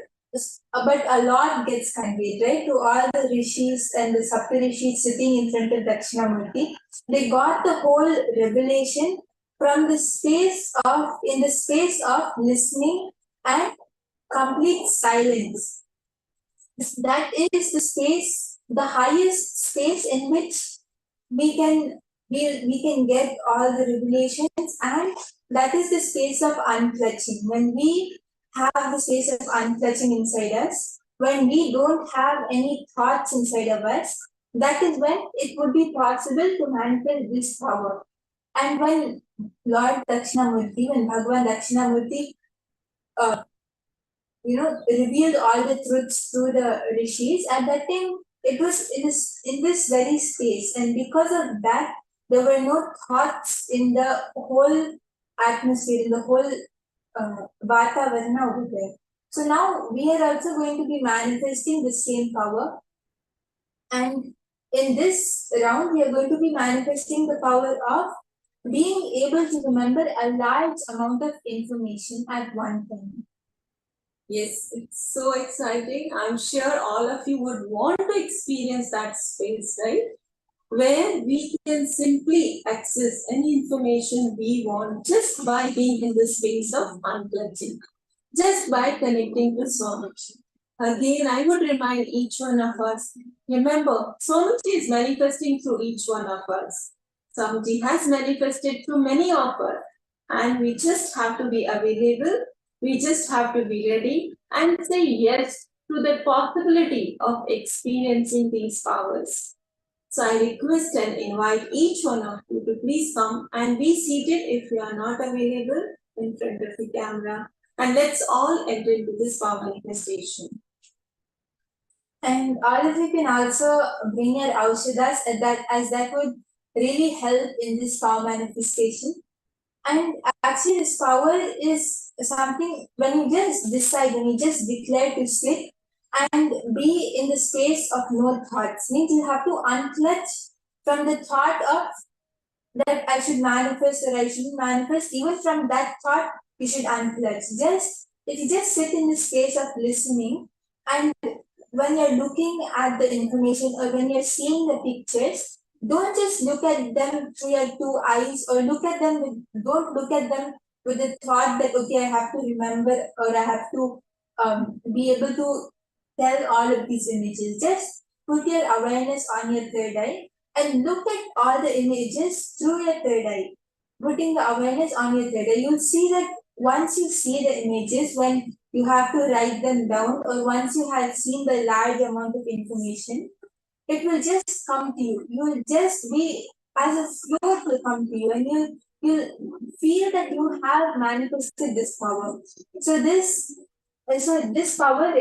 a lot gets conveyed, right? To all the rishis and the saptarishis sitting in front of Dakshinamurthy, they got the whole revelation from the space of, in the space of listening and complete silence. That is the space, the highest space in which we can get all the revelations, and that is the space of unclutching. When we have the space of unclutching inside us, when we don't have any thoughts inside of us, that is when it would be possible to manifest this power. And when Lord Dakshinamurthy, when Bhagavan Dakshinamurthy, revealed all the truths to the rishis, at that time it was in this very space, and because of that, there were no thoughts in the whole atmosphere, in the whole Vatavarana over there. So now we are also going to be manifesting the same power, and in this round, we are going to be manifesting the power of being able to remember a large amount of information at one time. Yes, it's so exciting. I'm sure all of you would want to experience that space, right? Where we can simply access any information we want just by being in the space of unclenching, just by connecting to Swamiji. Again, I would remind each one of us, remember, Swamiji is manifesting through each one of us. Swamiji has manifested through many of us, and we just have to be available, we just have to be ready and say yes to the possibility of experiencing these powers. So I request and invite each one of you to please come and be seated if you are not available in front of the camera. And let's all enter into this power manifestation. And all of you can also bring your aushadas as that would really help in this power manifestation. And actually this power is something when you just decide, when you just declare to sit and be in the space of no thoughts, means you have to unclutch from the thought of that I should manifest or I shouldn't manifest. Even from that thought, you should unclutch. Just if you just sit in the space of listening, and when you're looking at the information or when you're seeing the pictures, don't just look at them through your two eyes, or don't look at them with the thought that, okay, I have to remember or I have to be able to tell all of these images. Just put your awareness on your third eye and look at all the images through your third eye. Putting the awareness on your third eye, you'll see that once you see the images, when you have to write them down, or once you have seen the large amount of information, it will just come to you. You will just be as a flow, it will come to you, and you'll feel that you have manifested this power. So this power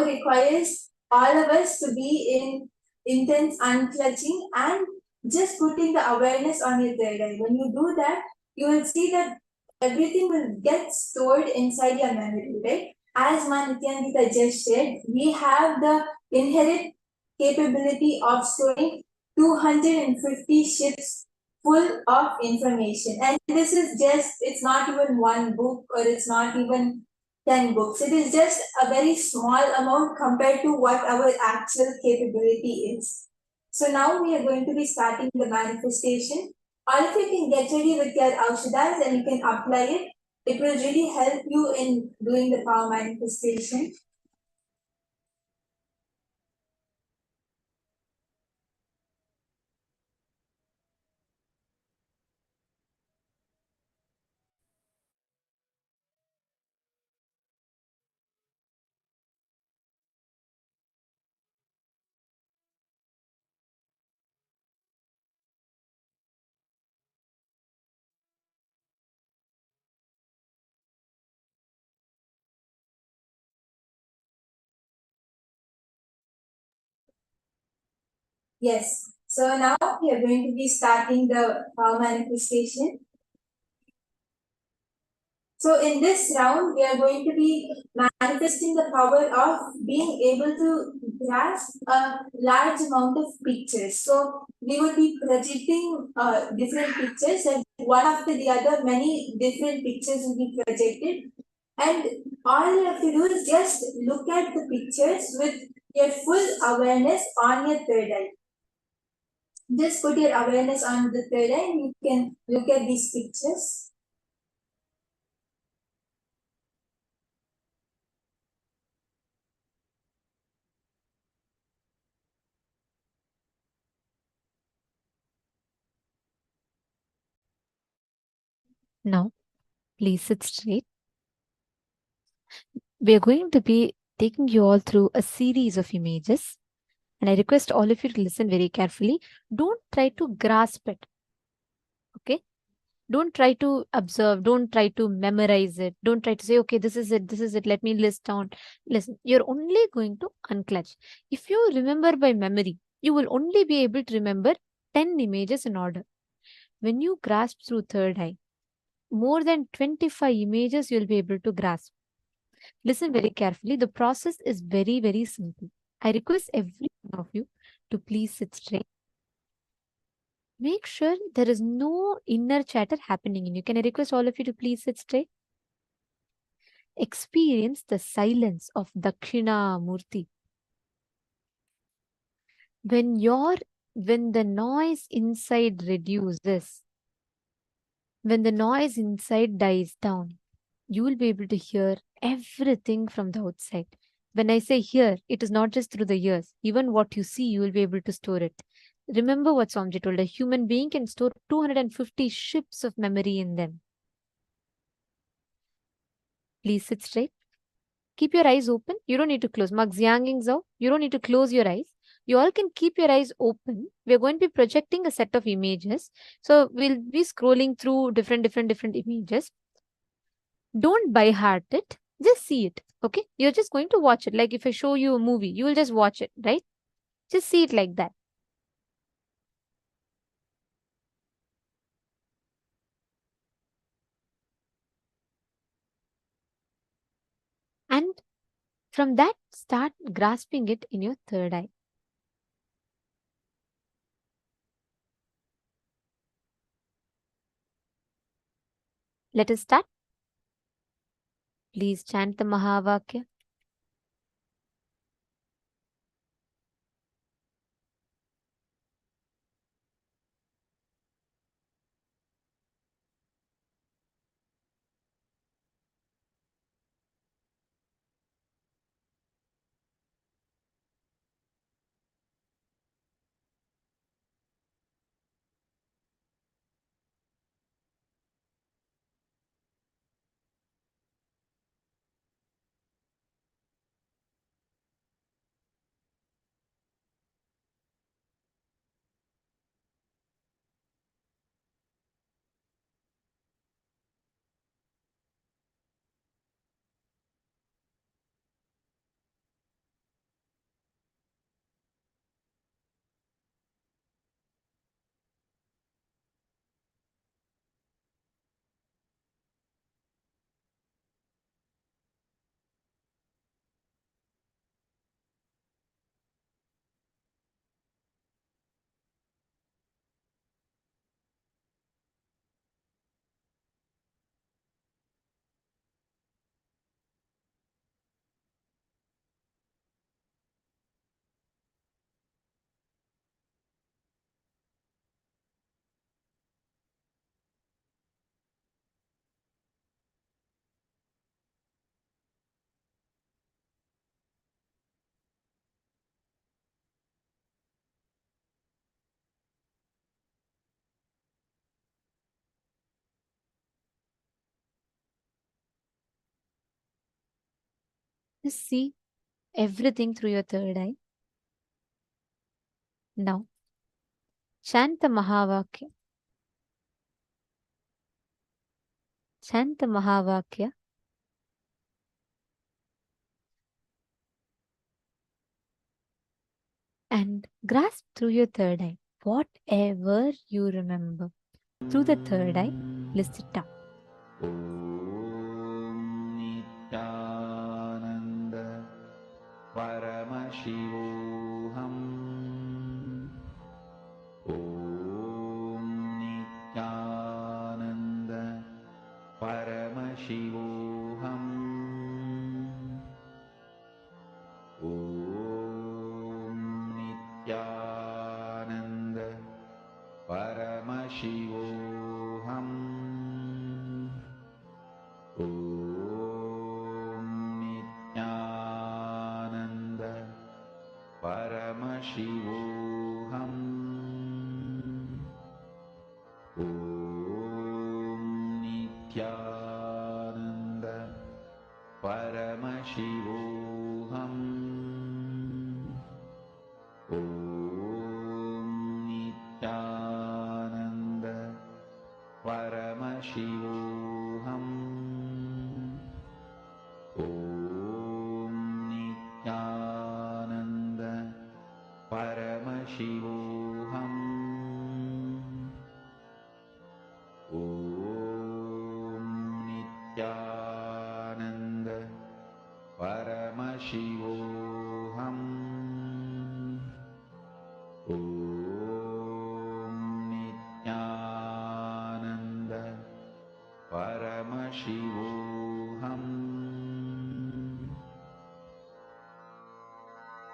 requires all of us to be in intense unclutching and just putting the awareness on your third eye. When you do that, you will see that everything will get stored inside your memory, right? As Nithyananda just said, we have the inherent capability of storing 250 ships full of information. And this is just, it's not even one book, or it's not even 10 books. It is just a very small amount compared to what our actual capability is. So now we are going to be starting the manifestation. All of you can get ready with your aushadas and you can apply it. It will really help you in doing the power manifestation. Yes. So now we are going to be starting the power manifestation. So in this round, we are going to be manifesting the power of being able to grasp a large amount of pictures. So we will be projecting different pictures, and one after the other, many different pictures will be projected. And all you have to do is just look at the pictures with your full awareness on your third eye. Just put your awareness on the third eye and you can look at these pictures. Now, please sit straight. We are going to be taking you all through a series of images, and I request all of you to listen very carefully. Don't try to grasp it. Okay? Don't try to observe. Don't try to memorize it. Don't try to say, okay, this is it. This is it. Let me list down. Listen, you're only going to unclutch. If you remember by memory, you will only be able to remember 10 images in order. When you grasp through third eye, more than 25 images you'll be able to grasp. Listen very carefully. The process is very, very simple. I request every one of you to please sit straight. Make sure there is no inner chatter happening in you. Can I request all of you to please sit straight? Experience the silence of Dakshinamurthy. When the noise inside reduces, when the noise inside dies down, you will be able to hear everything from the outside. When I say hear, it is not just through the ears. Even what you see, you will be able to store it. Remember what Swamiji told, a human being can store 250 ships of memory in them. Please sit straight. Keep your eyes open. You don't need to close. You don't need to close your eyes. You all can keep your eyes open. We're going to be projecting a set of images. So we'll be scrolling through different images. Don't by heart it. Just see it. Okay? You're just going to watch it. Like if I show you a movie, you will just watch it, right? Just see it like that. And from that, start grasping it in your third eye. Let us start. Please chant the Mahavakya. Just see everything through your third eye. Now, chant the Mahavakya. Chant the Mahavakya. And grasp through your third eye whatever you remember. Through the third eye, list it down. Nithyananda Paramashivoham. Om Nithyananda Paramashivoham. Om Nithyananda Paramashivoham. Om Nithyananda Paramashivoham. Om Nithyananda Paramashivoham. Om Nithyananda Paramashivoham. Paramashivoham. Om Nithyananda Paramashivoham.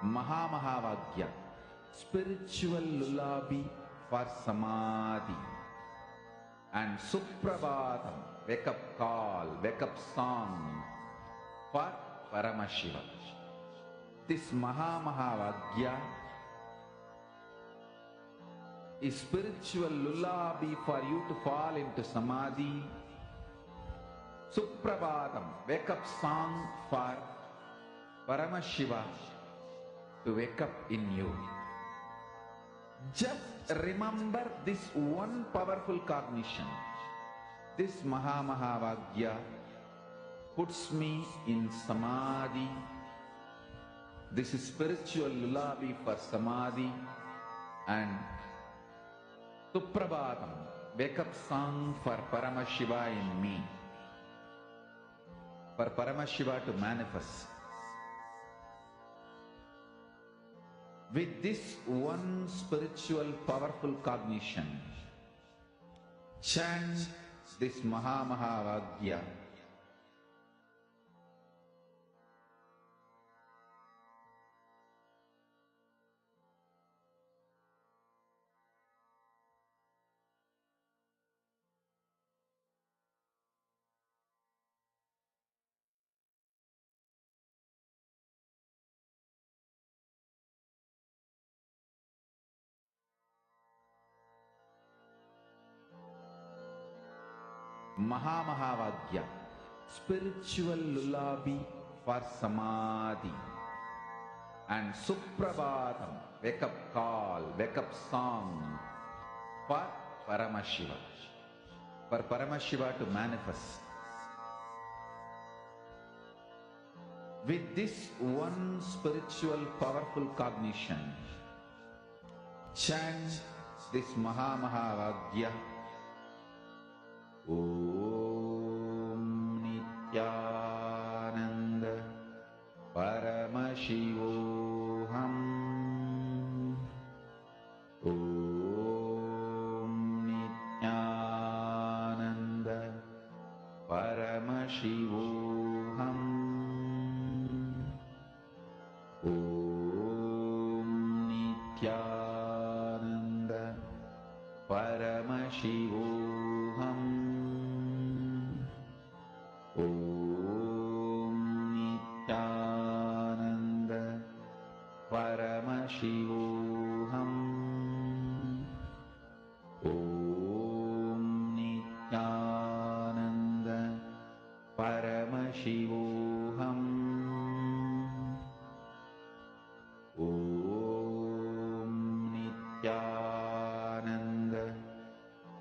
Mahamahavaagya, spiritual lullaby for samadhi. And Suprabhatam, wake up call, wake up song for Paramashiva. This Mahamahavaagya is spiritual lullaby for you to fall into samadhi. Suprabhatam, wake up song for Paramashiva to wake up in you. Just remember this one powerful cognition. This Mahamahavaagya puts me in samadhi. This is spiritual lullaby for samadhi. And Suprabhatam, wake up song for Paramashiva in me. For Paramashiva to manifest. With this one spiritual powerful cognition, chant this Mahamahavaagya. Mahamahavaagya, spiritual lullaby for samadhi. And Suprabhatam, wake up call, wake up song for Paramashiva. For Paramashiva to manifest. With this one spiritual powerful cognition, chant this Mahamahavaagya. Om Nithyananda Paramashivoham. Om Nithyananda Paramashivoham. Om Nithyananda Paramashivoham. Om Nithyananda Paramashivoham. Om Nithyananda Paramashivoham. Om Nithyananda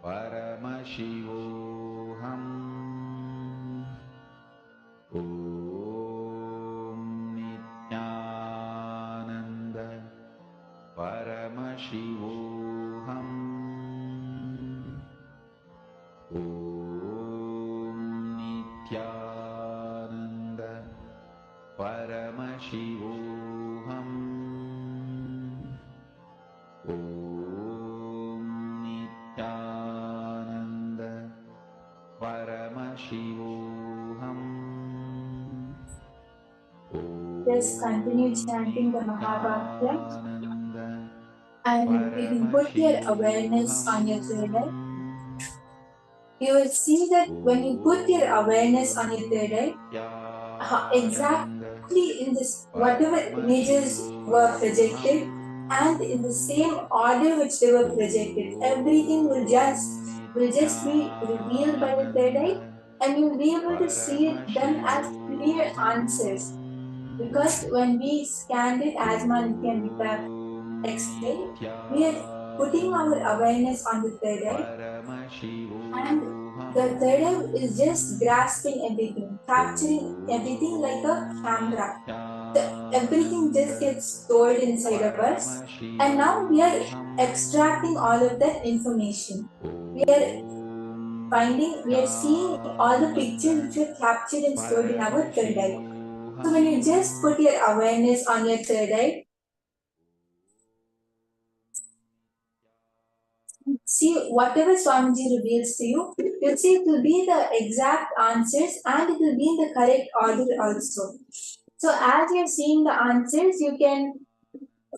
Paramashivoham. Om Nithyananda Paramashivoham. Om Nithyananda Paramashivoham. Om Nithyananda Paramashivoham. Just continue chanting the Mahavakya, and you can put your awareness on your third eye. You will see that when you put your awareness on your third eye, exactly in this, whatever images were projected, and in the same order which they were projected, everything will just be revealed by the third eye, and you'll be able to see it them as clear answers. Because when we scanned it, as Nithyananda explained, we are putting our awareness on the third eye, and the third eye is just grasping everything, capturing everything like a camera. Everything just gets stored inside of us, and now we are extracting all of that information. We are seeing all the pictures which are captured and stored in our third eye. So when you just put your awareness on your third eye, see whatever Swamiji reveals to you, you'll see it will be the exact answers and it will be in the correct order also. So as you're seeing the answers, you can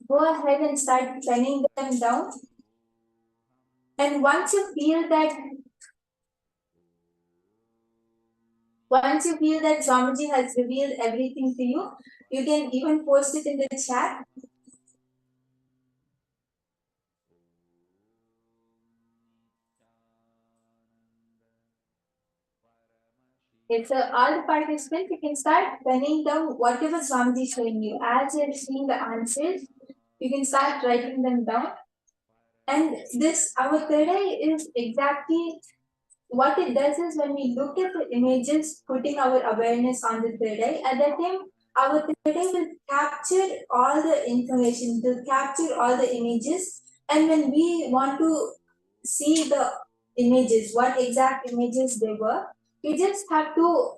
go ahead and start penning them down. And once you feel that Swamiji has revealed everything to you, you can even post it in the chat. Okay, so all the participants, you can start penning down whatever Swamiji is showing you. As you're seeing the answers, you can start writing them down. And this, our third eye is exactly what it does is when we look at the images, putting our awareness on the third eye, at that time, our third eye will capture all the information, will capture all the images. And when we want to see the images, what exact images they were, you just have to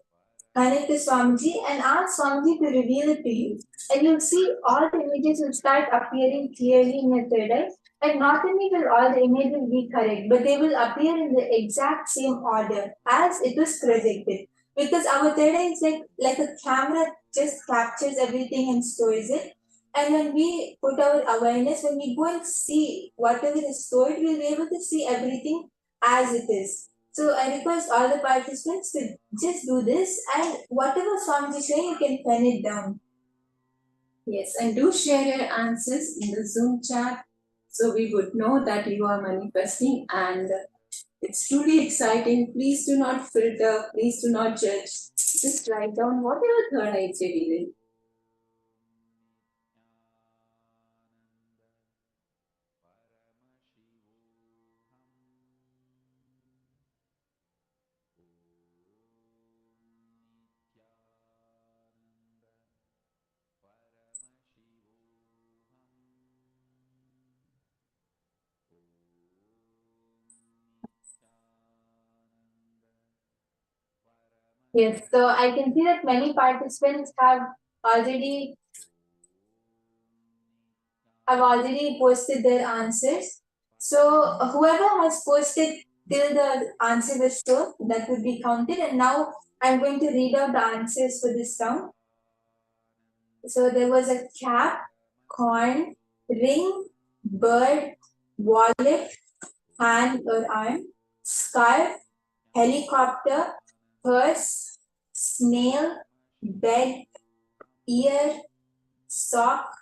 connect to Swamiji and ask Swamiji to reveal it to you. And you'll see all the images will start appearing clearly in your third eye. And not only will all the images be correct, but they will appear in the exact same order as it was projected. Because our third eye is like a camera, just captures everything and stores it. And when we put our awareness, when we go and see whatever is stored, we'll be able to see everything as it is. So I request all the participants to just do this, and whatever Swamiji is saying, you can pen it down. Yes, and do share your answers in the Zoom chat so we would know that you are manifesting, and it's truly exciting. Please do not filter, please do not judge. Just write down whatever third eye is revealing. Yes, so I can see that many participants have already posted their answers. So whoever has posted till the answer was shown, that would be counted. And now I'm going to read out the answers for this round. So there was a cap, coin, ring, bird, wallet, hand or arm, scarf, helicopter, purse, snail, bed, ear, sock,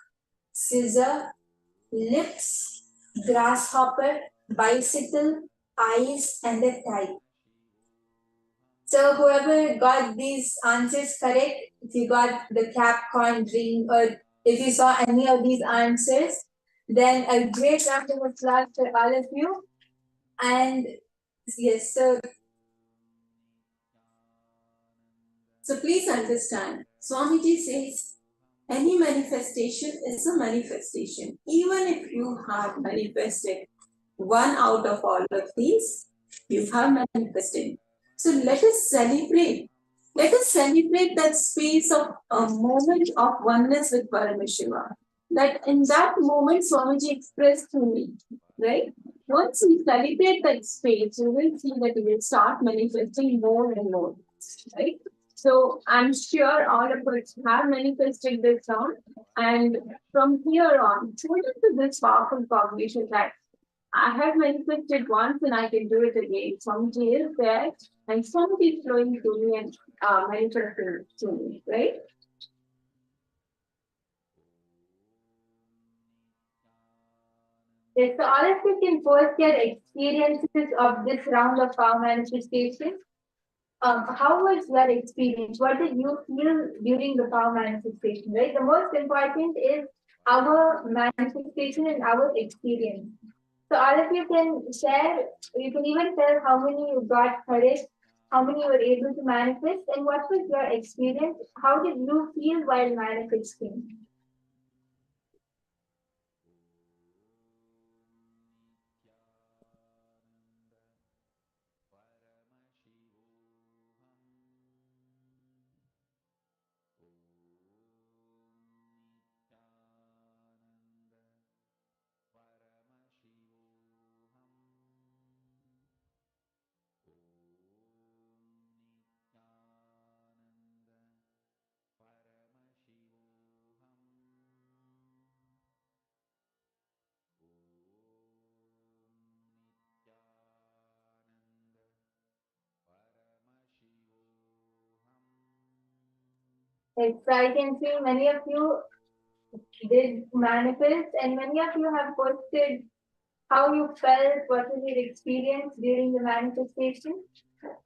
scissor, lips, grasshopper, bicycle, eyes, and a tie. So whoever got these answers correct, if you got the cap, coin, ring, or if you saw any of these answers, then a great round of applause for all of you. And yes, so please understand, Swamiji says any manifestation is a manifestation. Even if you have manifested one out of all of these, you have manifested. So let us celebrate. Let us celebrate that space of a moment of oneness with Paramashiva. That in that moment, Swamiji expressed to me, right? Once we celebrate that space, you will see that you will start manifesting more and more, right? So I'm sure all of us have manifested this sound, and from here on, tune into this powerful cognition that I have manifested once and I can do it again. Swamiji is there and Swamiji is flowing to me and manifesting to me, right? yes, so all of you can post your experiences of this round of power manifestation. How was your experience? What did you feel during the power manifestation, right? The most important is our manifestation and our experience. So all of you can share, you can even tell how many you got correct, how many you were able to manifest, and what was your experience? How did you feel while manifesting? It's, I can see many of you did manifest, and many of you have posted how you felt, what was your experience during the manifestation.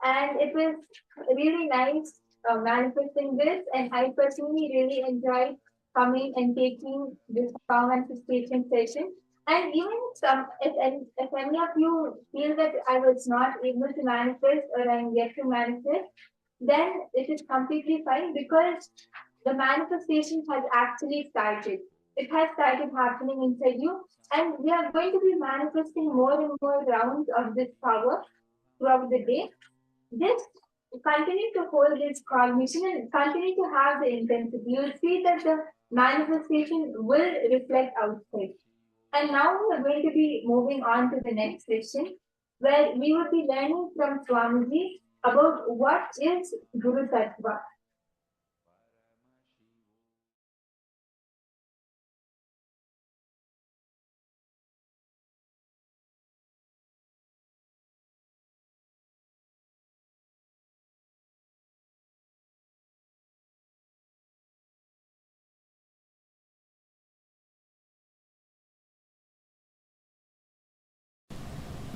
And it was really nice manifesting this, and I personally really enjoyed coming and taking this power manifestation session. And even if any of you feel that I was not able to manifest or I'm yet to manifest, then it is completely fine, because the manifestation has actually started. It has started happening inside you, and we are going to be manifesting more and more rounds of this power throughout the day. Just continue to hold this cognition and continue to have the intensity. You'll see that the manifestation will reflect outside. And now we are going to be moving on to the next session, where we will be learning from Swamiji about what is Guru Tattva.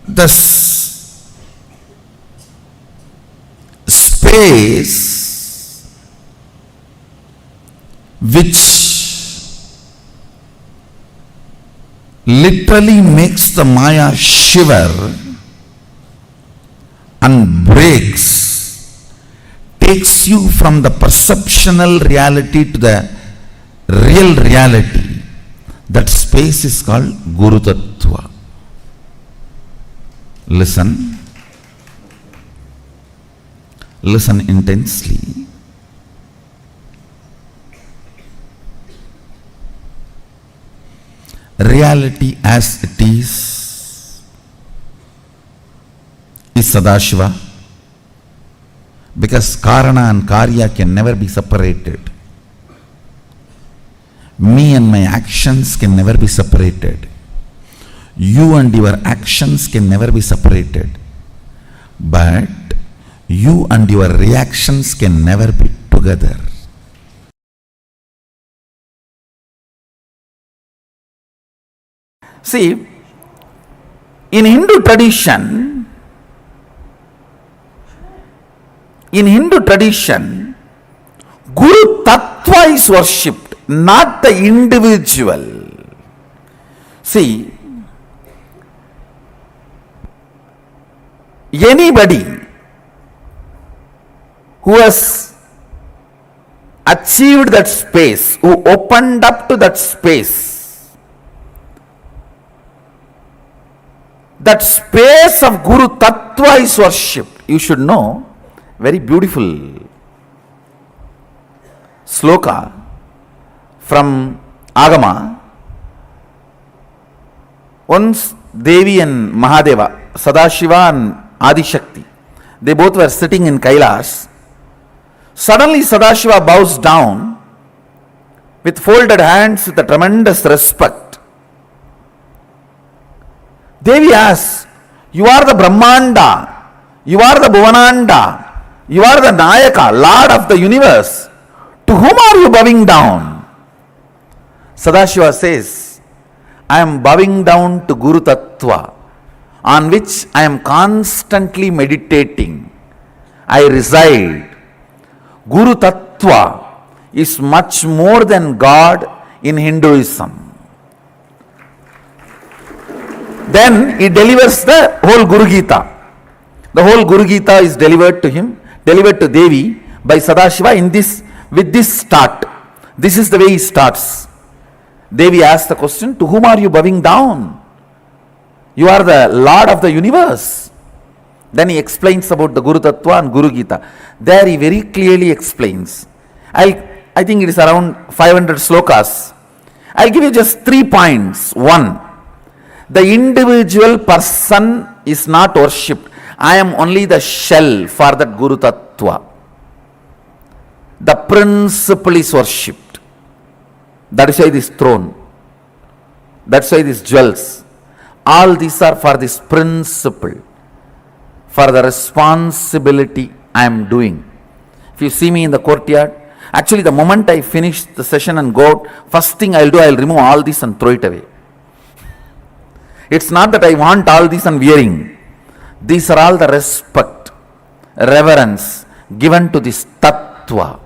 The space which literally makes the Maya shiver and breaks, takes you from the perceptional reality to the real reality. That space is called Guru Tattva. Listen. Listen intensely. Reality as it is Sadashiva, because Karana and Karya can never be separated. Me and my actions can never be separated. You and your actions can never be separated. But you and your reactions can never be together. See, in Hindu tradition, Guru Tattva is worshipped, not the individual. See, anybody who has achieved that space, who opened up to that space of Guru Tattva is worshipped. You should know, very beautiful sloka from Agama. Once Devi and Mahadeva, Sadashiva and Adi Shakti, they both were sitting in Kailasa. Suddenly Sadashiva bows down with folded hands with a tremendous respect. Devi asks, "You are the Brahmanda, you are the Bhuvananda, you are the Nayaka, Lord of the universe. To whom are you bowing down?" Sadashiva says, "I am bowing down to Guru Tattva, on which I am constantly meditating. I reside. Guru Tattva is much more than God in Hinduism." Then he delivers the whole Guru Gita. The whole Guru Gita is delivered to him, delivered to Devi by Sadashiva with this start. This is the way he starts. Devi asks the question, "To whom are you bowing down? You are the Lord of the universe." Then he explains about the Guru Tattva and Guru Gita. There he very clearly explains. I think it is around 500 slokas. I'll give you just 3 points. 1, the individual person is not worshipped. I am only the shell for that Guru Tattva. The principle is worshipped. That is why this throne. That's why these jewels. All these are for this principle, for the responsibility I am doing. If you see me in the courtyard, Actually, the moment I finish the session and go out, first thing I'll do, I'll remove all this and throw it away. It's not that I want all this and wearing. These are all the respect, reverence given to this Tattva,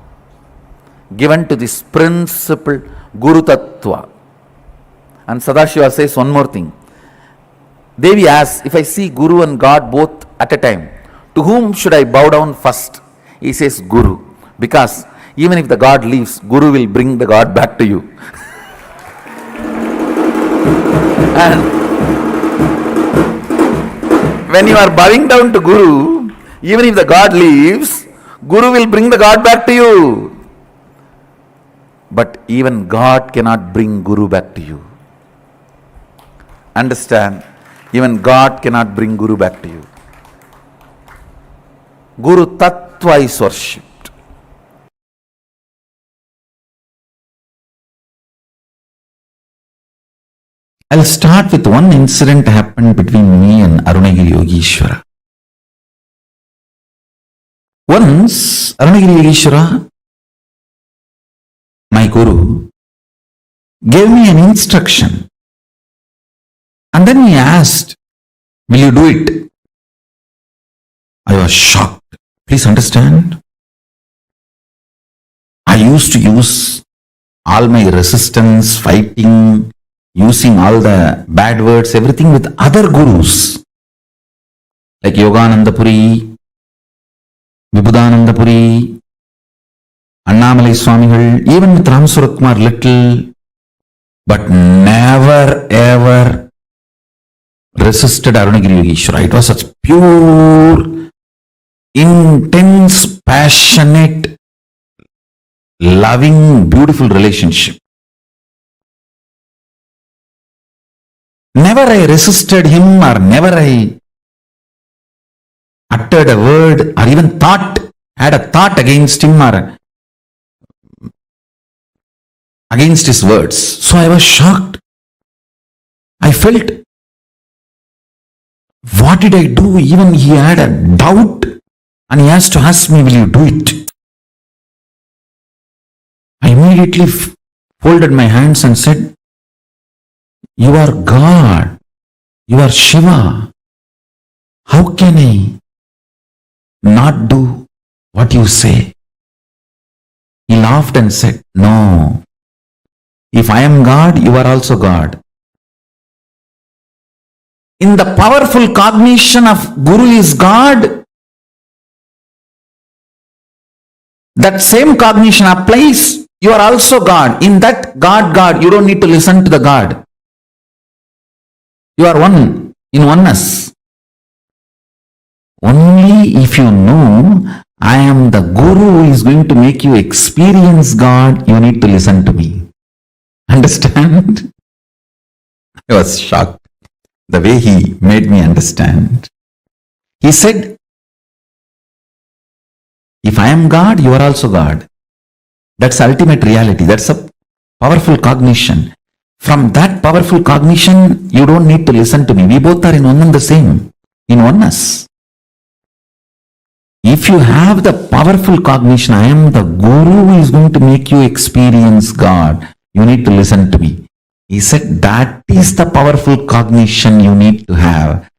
given to this principle, Guru Tattva. And Sadashiva says one more thing. Devi asks, if I see Guru and God both at a time, to whom should I bow down first? He says Guru, because even if the God leaves, Guru will bring the God back to you. And when you are bowing down to Guru, even if the God leaves, Guru will bring the God back to you. But even God cannot bring Guru back to you. Understand? Even God cannot bring Guru back to you. Guru Tattva is worshipped. I'll start with one incident happened between me and Arunagiri Yogeshwara. Once, Arunagiri Yogeshwara, my Guru, gave me an instruction. And then he asked, will you do it? I was shocked. Please understand. I used to use all my resistance, fighting, using all the bad words, everything with other gurus. Like Yogananda Puri, Vibhudananda Puri, Annamalai Swamigal, even with Ram Suratkumar little, but never ever resisted Arunagiri Yogeshwara. It was such pure, intense, passionate, loving, beautiful relationship. Never I resisted him, or never I uttered a word or even had a thought against him or against his words. So I was shocked. I felt, what did I do? Even he had a doubt and he has to ask me, will you do it? I immediately folded my hands and said, you are God. You are Shiva. How can I not do what you say? He laughed and said, no. If I am God, you are also God. In the powerful cognition of Guru is God, that same cognition applies. You are also God. In that God, you don't need to listen to the God. You are one, in oneness. Only if you know, I am the Guru who is going to make you experience God, you need to listen to me. Understand? I was shocked the way he made me understand. He said, if I am God, you are also God. That's ultimate reality. That's a powerful cognition. From that powerful cognition, you don't need to listen to me. We both are in one and the same, in oneness. If you have the powerful cognition, I am the Guru who is going to make you experience God, you need to listen to me. He said that is the powerful cognition you need to have.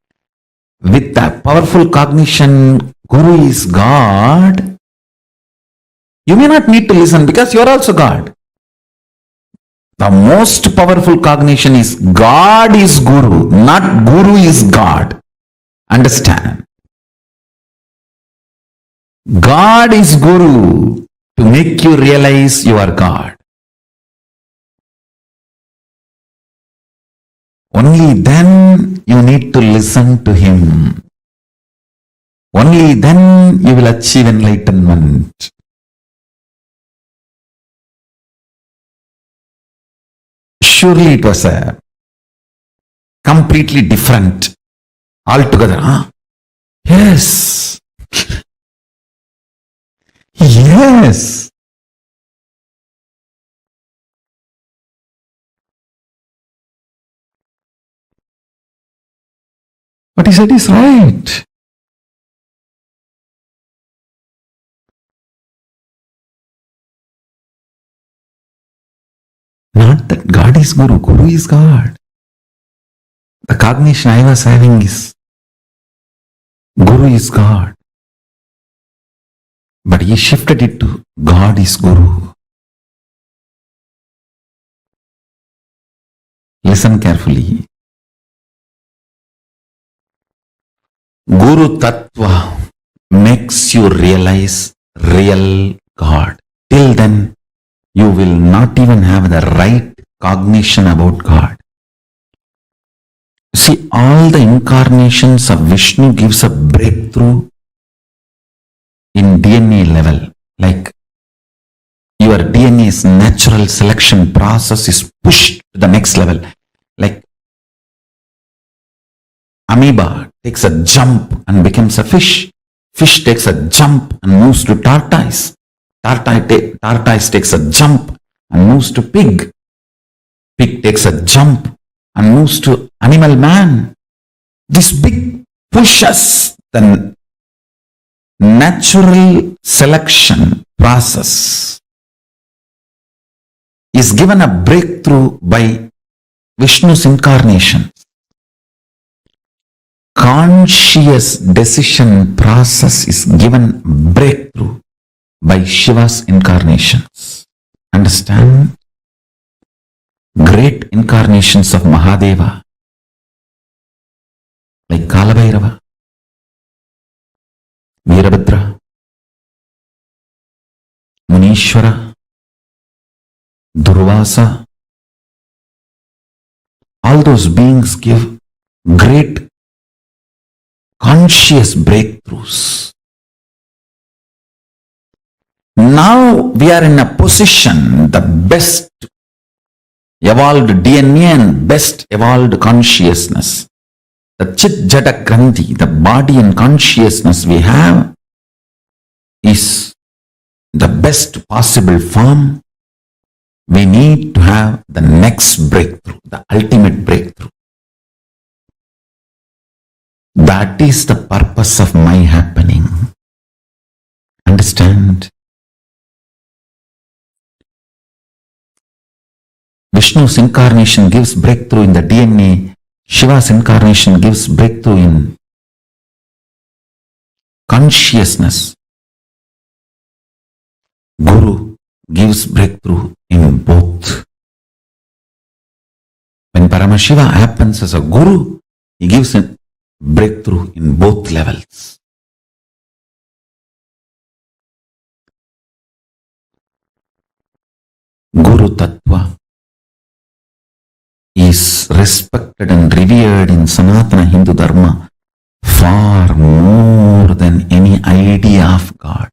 With that powerful cognition, Guru is God, you may not need to listen because you are also God. The most powerful cognition is God is Guru, not Guru is God. Understand? God is Guru to make you realize you are God. Only then you need to listen to him. Only then you will achieve enlightenment. Surely it was a completely different altogether. Huh? Yes. Yes. What he said is right. is Guru? Guru is God. The cognition I was having is Guru is God. But he shifted it to God is Guru. Listen carefully. Guru Tattva makes you realize real God. Till then, you will not even have the right cognition about God. See, all the incarnations of Vishnu gives a breakthrough in DNA level. Like your DNA's natural selection process is pushed to the next level. Like amoeba takes a jump and becomes a fish. Fish takes a jump and moves to tortoise. Tortoise takes a jump and moves to pig. Pig takes a jump and moves to animal man. This big pushes the natural selection process is given a breakthrough by Vishnu's incarnation. Conscious decision process is given breakthrough by Shiva's incarnations. Understand? Great incarnations of Mahadeva, like Kalabhairava, Veerabhadra, Munishwara, Durvasa, all those beings give great conscious breakthroughs. Now we are in a position, the best evolved DNA and best evolved consciousness. The Chit Jata Granthi, the body and consciousness we have, is the best possible form. We need to have the next breakthrough, the ultimate breakthrough. That is the purpose of my happening. Understand? Vishnu's incarnation gives breakthrough in the DNA. Shiva's incarnation gives breakthrough in consciousness. Guru gives breakthrough in both. When Paramashiva happens as a Guru, he gives a breakthrough in both levels. Guru Tattva is respected and revered in Sanatana Hindu Dharma far more than any idea of God.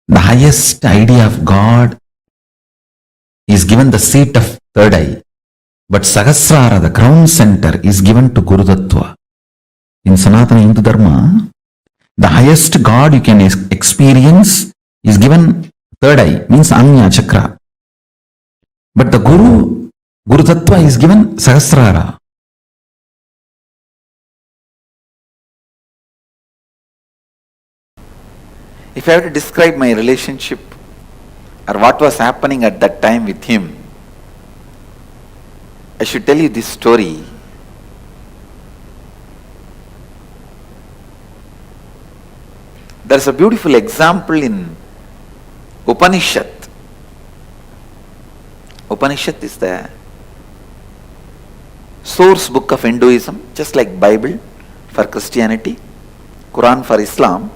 The highest idea of God is given the seat of third eye, but Sahasrara, the crown center, is given to Guru Tattva. In Sanatana Hindu Dharma, the highest God you can experience is given third eye, means Anya Chakra. But the Guru Tattva is given Sahasrara. If I have to describe my relationship or what was happening at that time with him, I should tell you this story. There is a beautiful example in Upanishad. Upanishad is the source book of Hinduism, just like Bible for Christianity, Quran for Islam.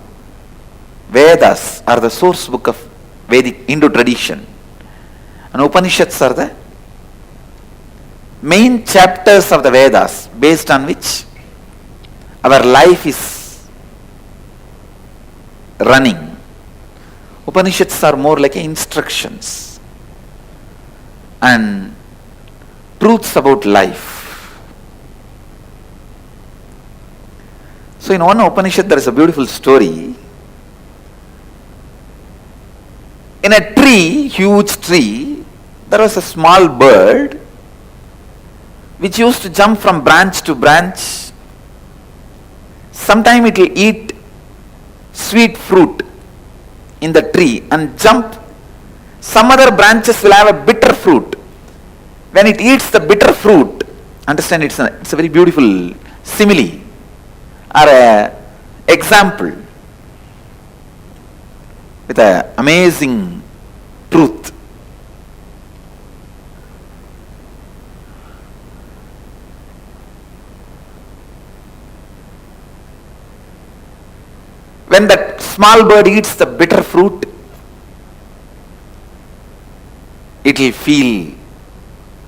Vedas are the source book of Vedic Hindu tradition, and Upanishads are the main chapters of the Vedas based on which our life is running. Upanishads are more like instructions and truths about life. So in one Upanishad there is a beautiful story. In a tree, huge tree, there was a small bird which used to jump from branch to branch. Sometime it will eat sweet fruit in the tree and jump. Some other branches will have a bitter fruit. when it eats the bitter fruit, understand it's a very beautiful simile or a example with an amazing truth. When that small bird eats the bitter fruit, it will feel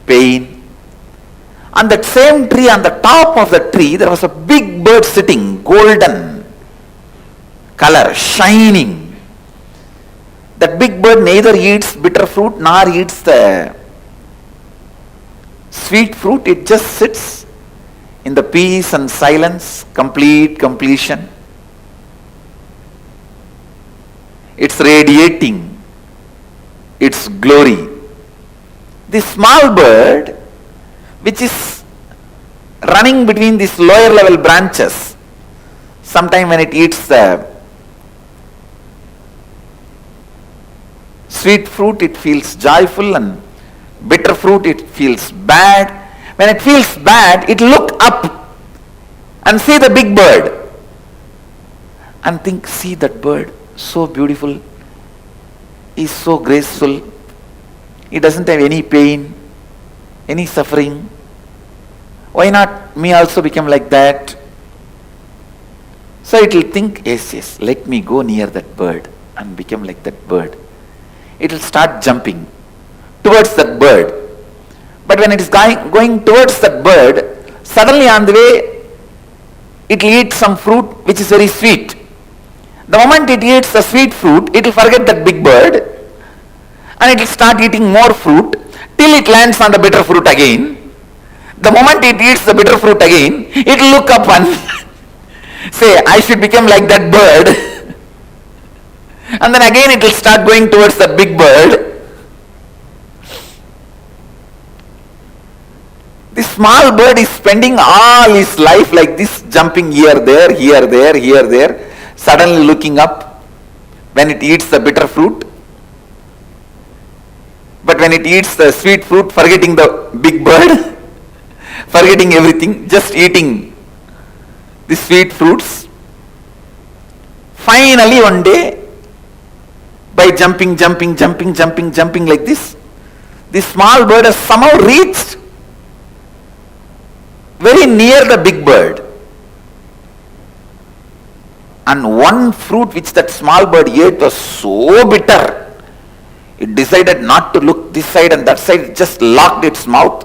pain. On that same tree, on the top of the tree, there was a big bird sitting, golden color, shining. That big bird neither eats bitter fruit nor eats the sweet fruit. It just sits in the peace and silence, complete completion. It's radiating its glory. This small bird, which is running between these lower level branches, sometime when it eats the sweet fruit, it feels joyful, and bitter fruit, it feels bad. When it feels bad, it look up and see the big bird and think, see that bird, so beautiful, is so graceful, he doesn't have any pain, any suffering. Why not me also become like that? So it will think, yes, let me go near that bird and become like that bird. It will start jumping towards that bird. But when it is going towards that bird, suddenly on the way, it will eat some fruit which is very sweet. The moment it eats the sweet fruit, it will forget that big bird and it will start eating more fruit till it lands on the bitter fruit again. The moment it eats the bitter fruit again, it will look up and say, I should become like that bird. And then again it will start going towards that big bird. This small bird is spending all his life like this, jumping here, there, here, there, here, there, suddenly looking up when it eats the bitter fruit. But when it eats the sweet fruit, forgetting the big bird, forgetting everything, just eating the sweet fruits. Finally one day, by jumping like this small bird has somehow reached very near the big bird. And one fruit which that small bird ate was so bitter, it decided not to look this side and that side, it just locked its mouth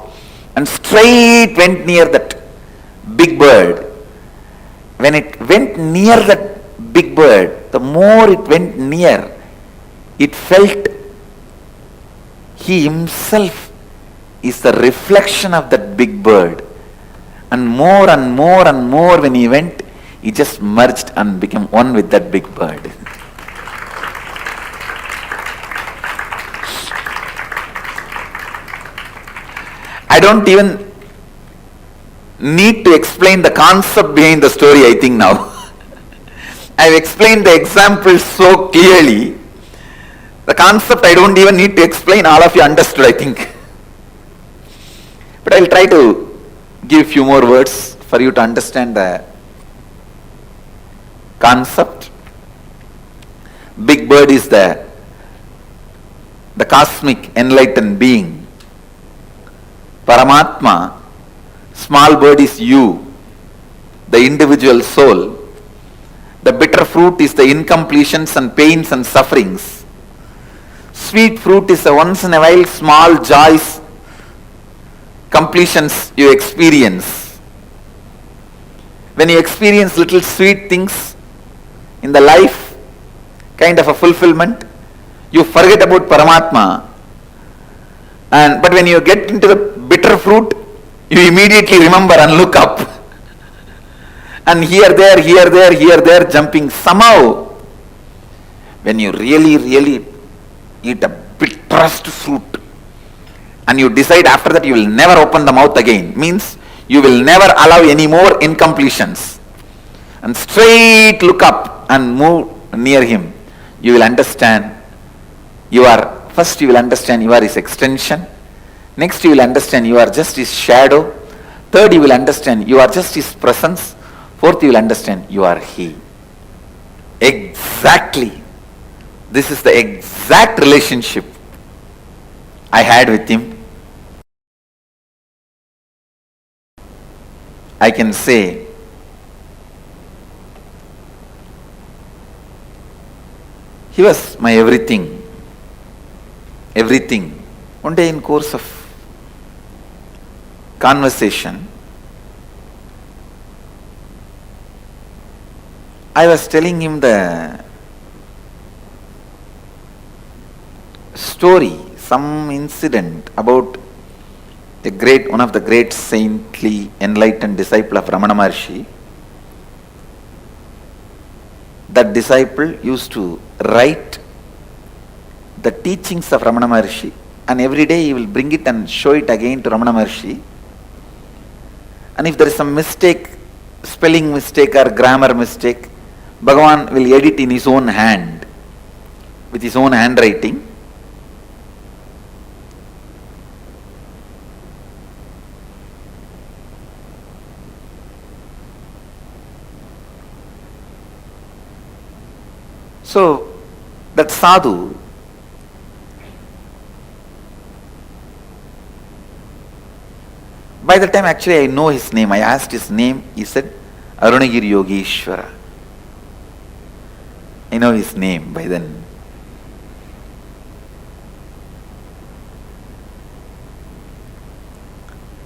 and straight went near that big bird. When it went near that big bird, the more it went near, it felt he himself is the reflection of that big bird. And more and more and more when he went, he just merged and became one with that big bird. I don't even need to explain the concept behind the story, I think now. I've explained the example so clearly. The concept I don't even need to explain, all of you understood, I think. But I'll try to give a few more words for you to understand the concept. Big bird is the cosmic enlightened being. Paramatma, small bird is you, the individual soul. The bitter fruit is the incompletions and pains and sufferings. Sweet fruit is the once in a while small joys, completions you experience. When you experience little sweet things in the life, kind of a fulfillment, you forget about Paramatma. But when you get into the bitter fruit, you immediately remember and look up. And here, there, jumping. Somehow, when you really eat a bitterest fruit, and you decide after that you will never open the mouth again, means you will never allow any more incompletions, and straight look up and move near him, you will understand you are his extension. Next you will understand you are just his shadow. Third you will understand you are just his presence. Fourth you will understand you are he. Exactly. This is the exact relationship I had with him. I can say he was my everything. Everything. One day in course of conversation, I was telling him the story, some incident about one of the great saintly enlightened disciple of Ramana Maharshi. That disciple used to write the teachings of Ramana Maharshi, and every day he will bring it and show it again to Ramana Maharshi. And if there is some mistake, spelling mistake or grammar mistake, Bhagavan will edit in his own hand, with his own handwriting. So, that sadhu, by the time actually I know his name, I asked his name, he said Arunagiri Yogeshwara. I know his name by then.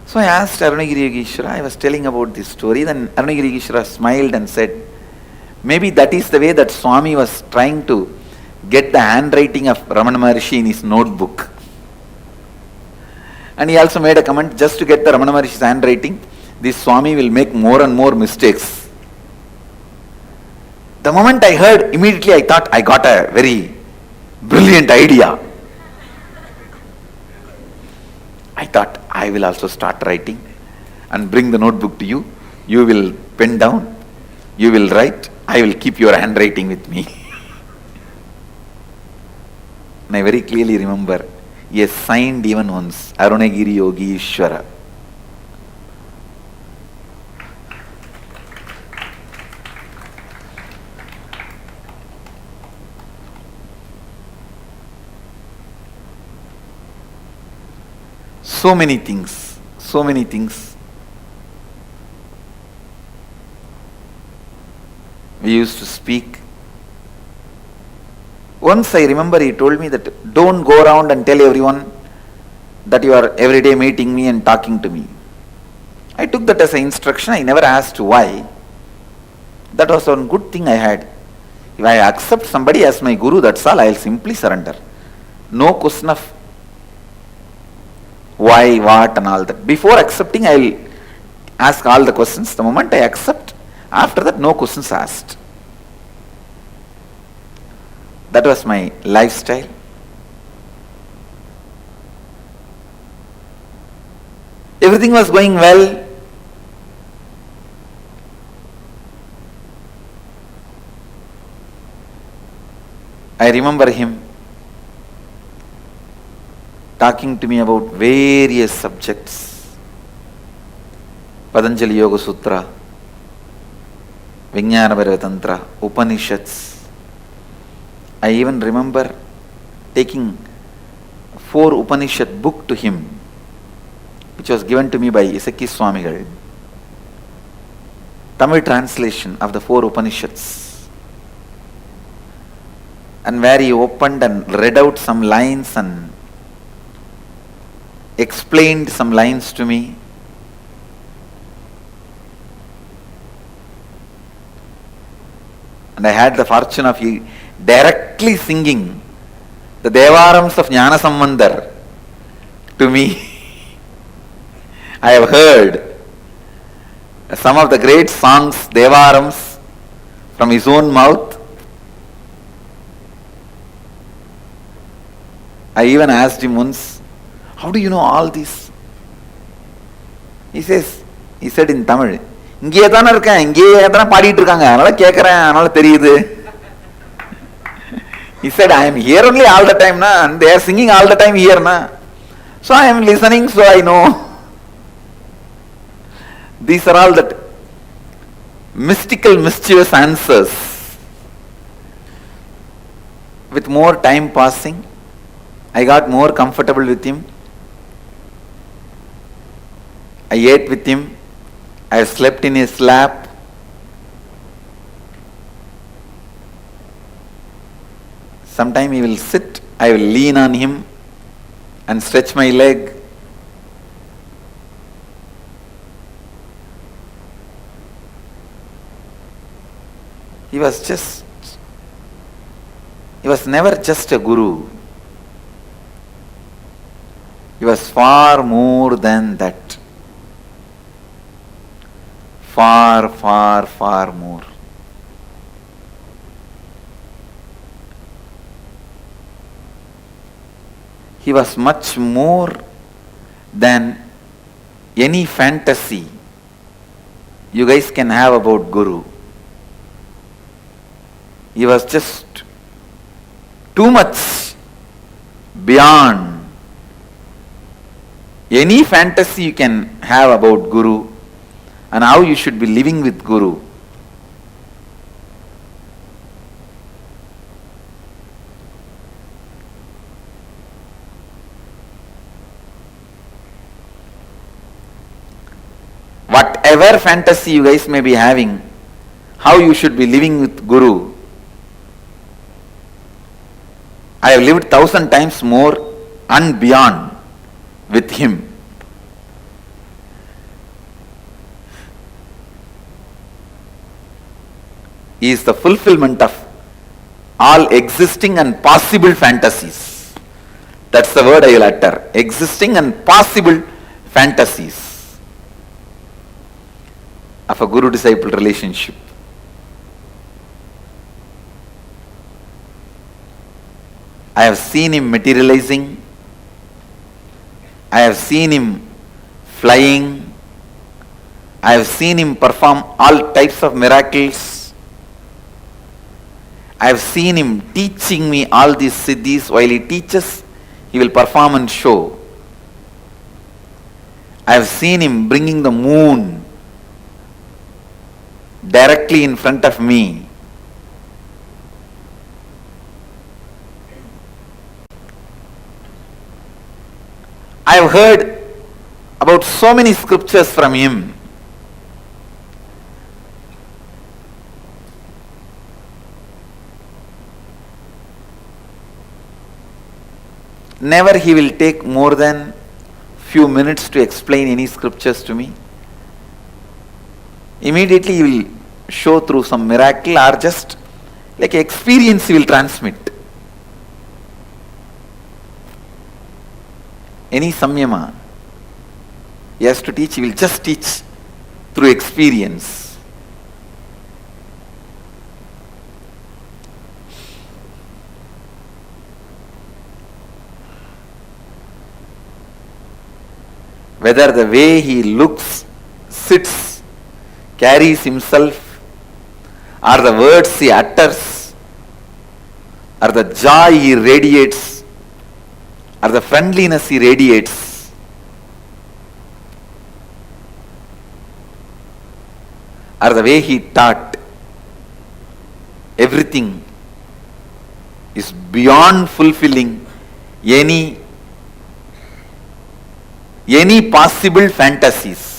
So I asked Arunagiri Yogeshwara, I was telling about this story, then Arunagiri Yogeshwara smiled and said, maybe that is the way that Swami was trying to get the handwriting of Ramana Maharshi in his notebook. And he also made a comment, just to get the Ramana Maharshi's handwriting, this Swami will make more and more mistakes. The moment I heard, immediately I thought I got a very brilliant idea. I thought I will also start writing and bring the notebook to you. You will pen down, you will write, I will keep your handwriting with me. And I very clearly remember, he has signed even once, Arunagiri Yogeshwara. So many things, so many things. We used to speak. Once I remember he told me that don't go around and tell everyone that you are every day meeting me and talking to me. I took that as an instruction. I never asked why. That was one good thing I had. If I accept somebody as my guru, that's all, I will simply surrender. No question of why, what and all that. Before accepting, I will ask all the questions. The moment I accept, after that no questions asked. That was my lifestyle. Everything was going well. I remember him talking to me about various subjects. Patanjali Yoga Sutra, Vijnana Bhairava Tantra, Upanishads. I even remember taking 4 Upanishad book to him, which was given to me by Isaki Swamigal. Tamil translation of the 4 Upanishads. And where he opened and read out some lines and explained some lines to me. And I had the fortune of directly singing the Devarams of Jnana Sambandar to me. I have heard some of the great songs, Devarams, from his own mouth. I even asked him once, how do you know all this? He said in Tamil, இங்கே தானே இருக்கேன், இங்கே தானே பாடிட்டு இருக்காங்க, அதனால கேட்குறேன், அதனால தெரியுது. He said, I am here only all the time, na, and they are singing all the time here. Na. So I am listening, so I know. These are all that mystical, mischievous answers. With more time passing, I got more comfortable with him. I ate with him. I slept in his lap. Sometime he will sit, I will lean on him and stretch my leg. He was never just a guru. He was far more than that. Far, far, far more. He was much more than any fantasy you guys can have about Guru. He was just too much beyond any fantasy you can have about Guru and how you should be living with Guru. Whatever fantasy you guys may be having, how you should be living with Guru, I have lived 1,000 times more and beyond with him. He is the fulfillment of all existing and possible fantasies. That's the word I will utter. Existing and possible fantasies of a guru-disciple relationship. I have seen him materializing. I have seen him flying. I have seen him perform all types of miracles. I have seen him teaching me all these siddhis. While he teaches, he will perform and show. I have seen him bringing the moon directly in front of me. I have heard about so many scriptures from him. Never he will take more than few minutes to explain any scriptures to me. Immediately he will show through some miracle or just like experience he will transmit. Any samyama he has to teach, he will just teach through experience. Whether the way he looks, sits, carries himself, or the words he utters, or the joy he radiates, or the friendliness he radiates, or the way he taught, everything is beyond fulfilling any possible fantasies.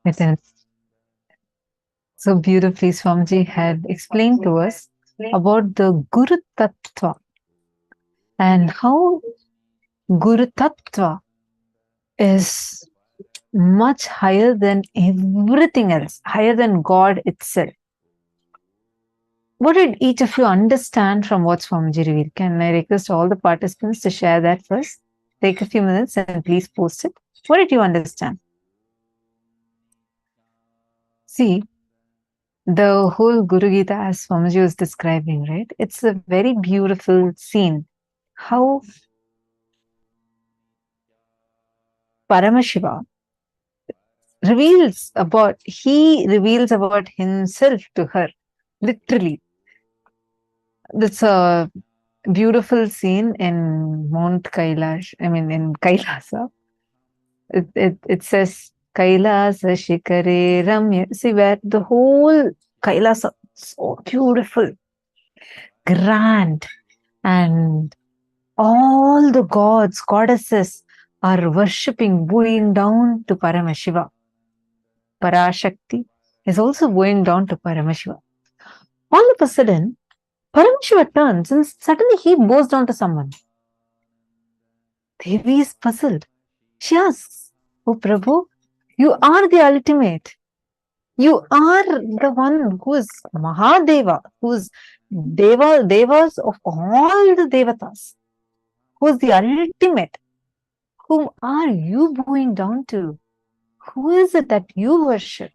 It is. So beautifully, Swamiji had explained to us about the Guru Tattva and how Guru Tattva is much higher than everything else, higher than God itself. What did each of you understand from what Swamiji revealed? Can I request all the participants to share that first? Take a few minutes and please post it. What did you understand? See, the whole Guru Gita, as Swamiji was describing, right? It's a very beautiful scene. How Paramashiva reveals about himself to her, literally. That's a beautiful scene in Mount Kailash, in Kailasa. It says Kailasa Shikare Ramya. See, where the whole Kailasa, so beautiful, grand, and all the gods, goddesses are worshipping, bowing down to Paramashiva. Parashakti is also bowing down to Paramashiva. All of a sudden, Paramashiva turns and suddenly he bows down to someone. Devi is puzzled. She asks, "Oh Prabhu, you are the ultimate. You are the one who is Mahadeva, who is Devas of all the Devatas, who is the ultimate. Whom are you bowing down to? Who is it that you worship?"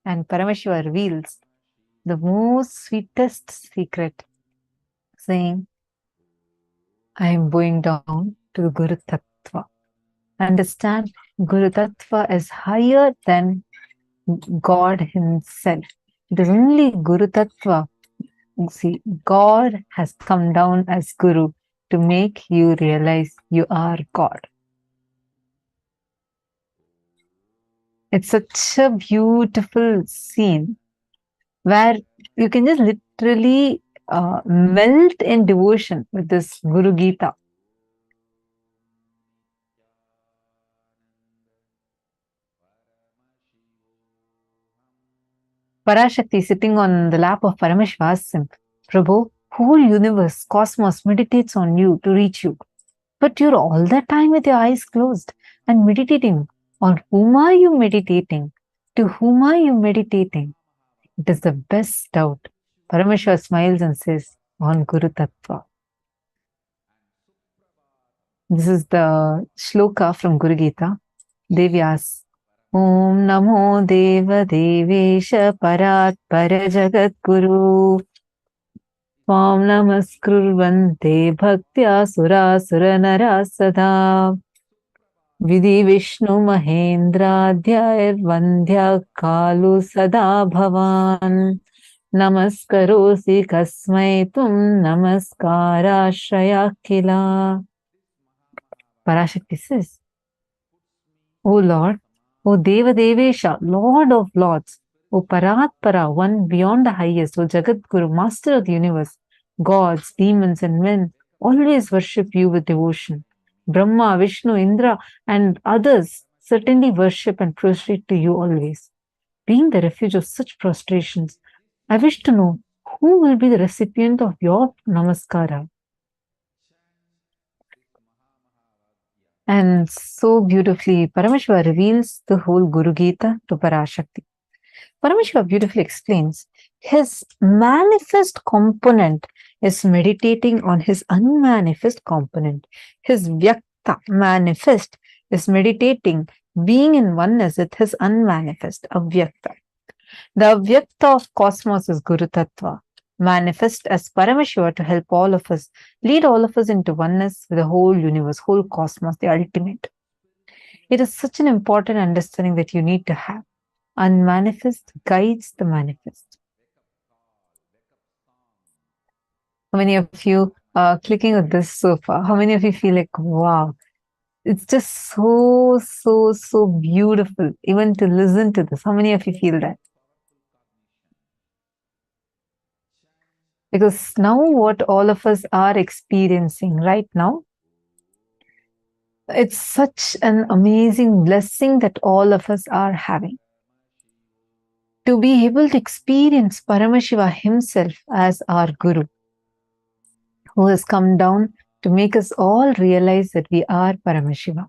And Paramashiva reveals the most sweetest secret, saying, "I am bowing down to the Guru Tattva." Understand, Guru Tattva is higher than God himself. It is only Guru Tattva. See, God has come down as Guru to make you realize you are God. It's such a beautiful scene where you can just literally melt in devotion with this Guru Gita. Parashakti, sitting on the lap of Paramashiva, asks him, "Prabhu, whole universe, cosmos meditates on you to reach you. But you're all the time with your eyes closed and meditating. On whom are you meditating? To whom are you meditating?" It is the best doubt. Paramashiva smiles and says, "On Guru Tattva." This is the shloka from Guru Gita. Devi asks, "Om Namo Deva Devesha Parat Parajagat Guru. Swam Namaskurvante Bhaktya Sura Suranara Sada. Vidhi Vishnu Mahendra Dhyair Vandhya Kalu Sada Bhavan. Namaskarosi Kasmai Tum Namaskara Shraya Kila." Parashakti says, "O Lord, O Deva Devesha, Lord of Lords, O Parat Para, one beyond the highest, O Jagat Guru, Master of the universe, gods, demons and men always worship you with devotion. Brahma, Vishnu, Indra and others certainly worship and prostrate to you always. Being the refuge of such prostrations, I wish to know who will be the recipient of your namaskara." And so beautifully, Paramashiva reveals the whole Guru Gita to Parashakti. Paramashiva beautifully explains his manifest component is meditating on his unmanifest component. His Vyakta, manifest, is meditating, being in oneness with his unmanifest, Avyakta. The Avyakta of cosmos is Guru Tattva, manifest as Paramashiva to help all of us, lead all of us into oneness with the whole universe, whole cosmos, the ultimate. It is such an important understanding that you need to have. Unmanifest guides the manifest. How many of you are clicking with this so far? How many of you feel like, wow, it's just so beautiful even to listen to this? How many of you feel that? Because now what all of us are experiencing right now It's such an amazing blessing that all of us are having. To be able to experience Paramashiva himself as our Guru, who has come down to make us all realize that we are Paramashiva.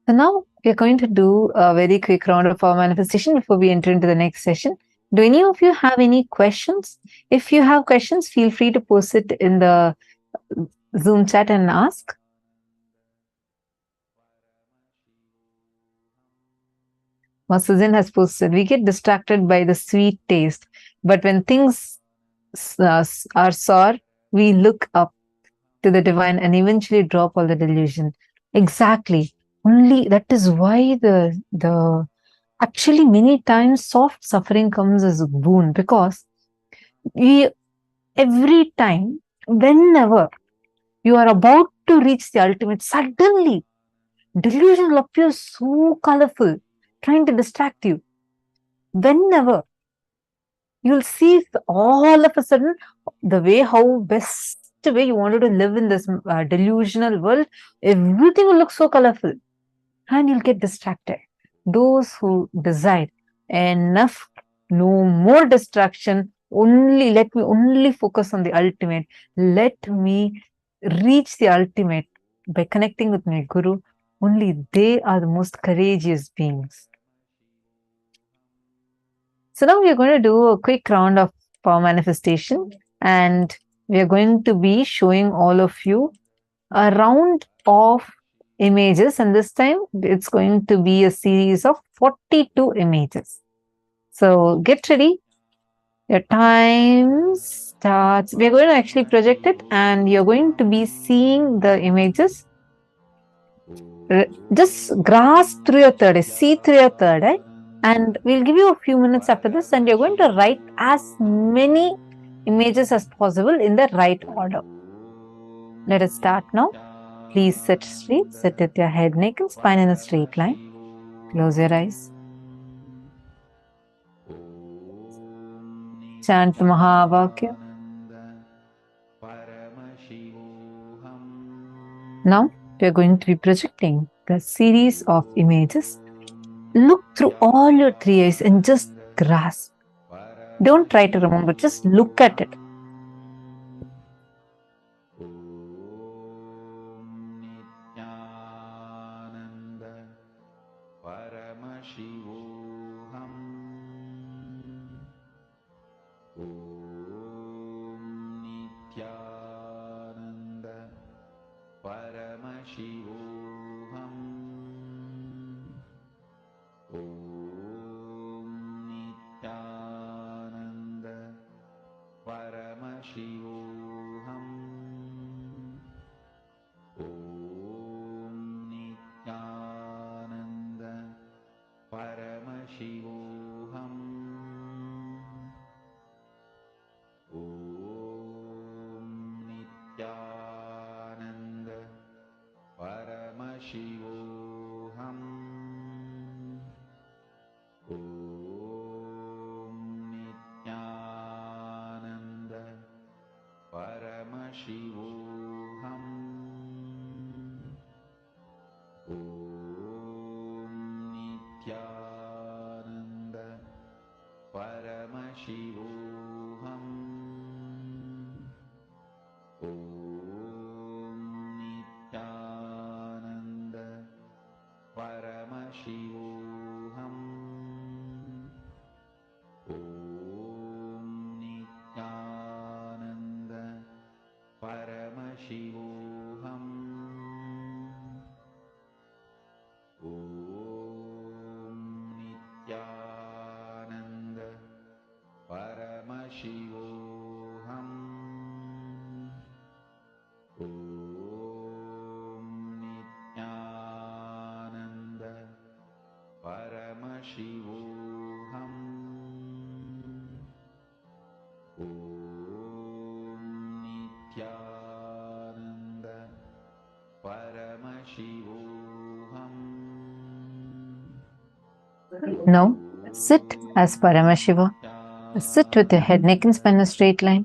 So now we're going to do a very quick round of our manifestation before we enter into the next session. Do any of you have any questions? If you have questions, feel free to post it in the Zoom chat and ask. Susan has posted, we get distracted by the sweet taste, but when things are sour, we look up to the divine and eventually drop all the delusion. Exactly. Only that is why the actually many times soft suffering comes as a boon, because every time, whenever you are about to reach the ultimate, suddenly delusion will appear so colorful, trying to distract you. Whenever you'll see all of a sudden the way how best way you wanted to live in this delusional world, everything will look so colorful and you'll get distracted. Those who desire enough, no more distraction, let me only focus on the ultimate, let me reach the ultimate by connecting with my Guru, only they are the most courageous beings. So now we are going to do a quick round of power manifestation, and we are going to be showing all of you a round of images, and this time it's going to be a series of 42 images. So get ready. Your time starts. We are going to actually project it, and you're going to be seeing the images. Just grasp through your third eye, see through your third eye. And we'll give you a few minutes after this, and you're going to write as many images as possible in the right order. Let us start now. Please sit straight. Sit with your head, neck, and spine in a straight line. Close your eyes. Chant Mahavakya. Now we are going to be projecting the series of images. Look through all your three eyes and just grasp. Don't try to remember, just look at it. Nithyananda Paramashivoham. Om Nithyananda Paramashivoham. Om Nithyananda Paramashivoham. Om Nithyananda Paramashivoham. Om Nithyananda Paramashivoham. Om Nithyananda Paramashivoham. Om Nithyananda Paramashivoham. Om Nithyananda Paramashivoham. Om Nithyananda Paramashivoham. Om Nithyananda Paramashivoham. Om Nithyananda Paramashivoham. Om Nithyananda Paramashivoham. Now sit as Paramashiva. Sit with your head, neck, and spine in a straight line.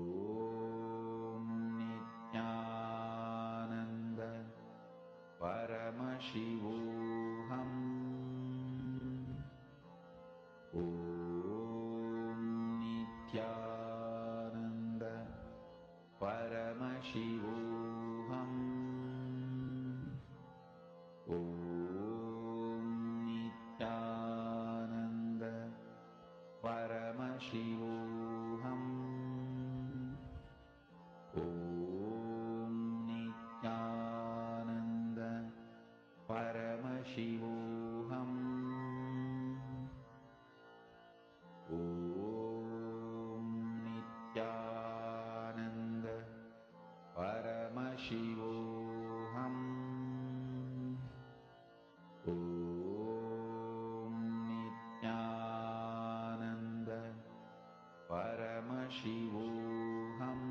Paramashivoham. Om Nithyananda Paramashivoham.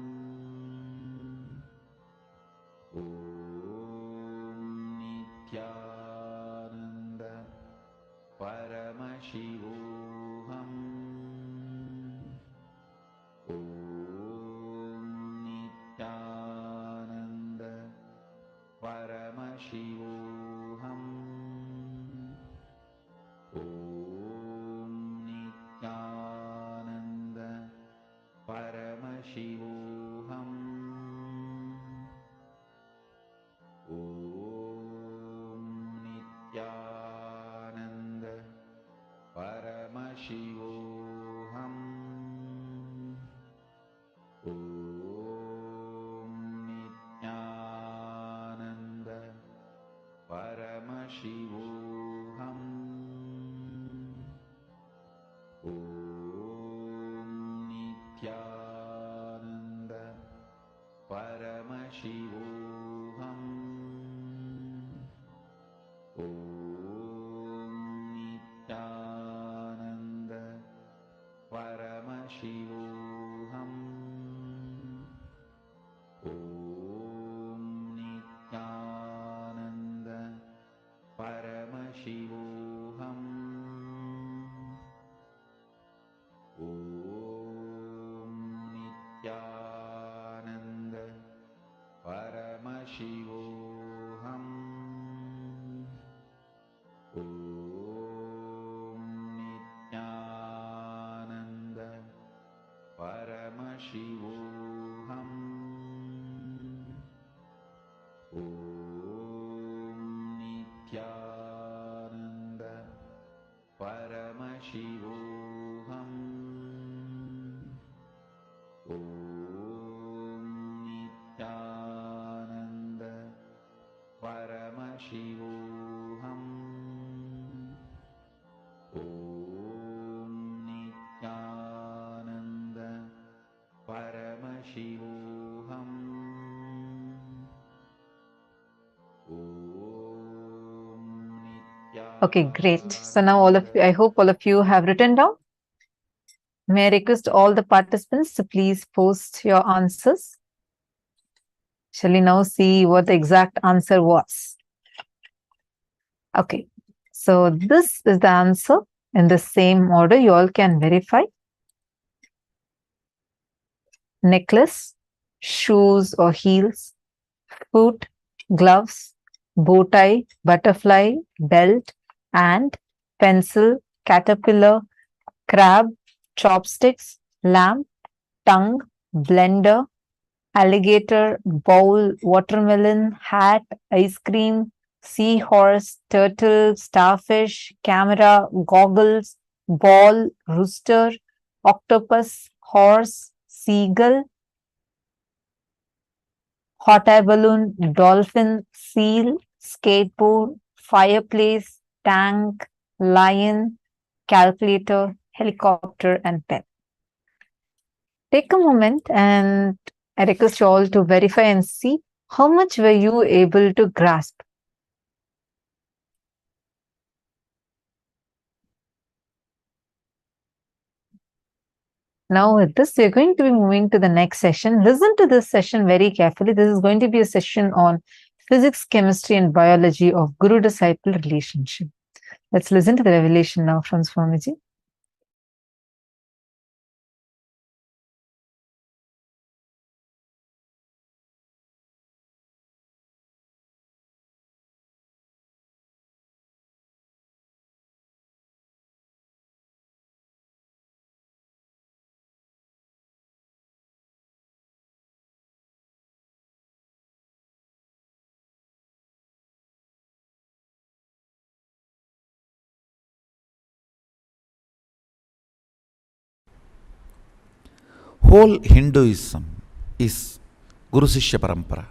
Om Nithyananda Paramashivoham. Om Nithyananda Paramashivoham. Om Nithyananda Paramashivoham. Om Nithyananda Paramashivoham. Om Nithyananda Paramashivoham. Om Nithyananda Paramashivoham. Om Nithyananda Paramashivoham. Om Nithyananda Paramashivoham. Om Nithyananda Paramashivoham. Om Nithyananda Paramashivoham. Om Nithyananda Paramashivoham. Om Nithyananda Paramashivoham. Om Nithyananda Paramashivoham. Okay, great. So now I hope all of you have written down. May I request all the participants to please post your answers. Shall we now see what the exact answer was? Okay, so this is the answer in the same order. You all can verify. Necklace, shoes or heels, foot, gloves, bow tie, butterfly, belt, and pencil, caterpillar, crab, chopsticks, lamp, tongue, blender, alligator, bowl, watermelon, hat, ice cream, seahorse, turtle, starfish, camera, goggles, ball, rooster, octopus, horse, seagull, hot air balloon, dolphin, seal, skateboard, fireplace, tank, lion, calculator, helicopter, and pen. Take a moment and I request you all to verify and see how much were you able to grasp. Now with this, we're going to be moving to the next session. Listen to this session very carefully. This is going to be a session on physics, chemistry, and biology of guru-disciple relationship. Let's listen to the revelation now from Swamiji. Whole Hinduism is Guru Sishya Parampara.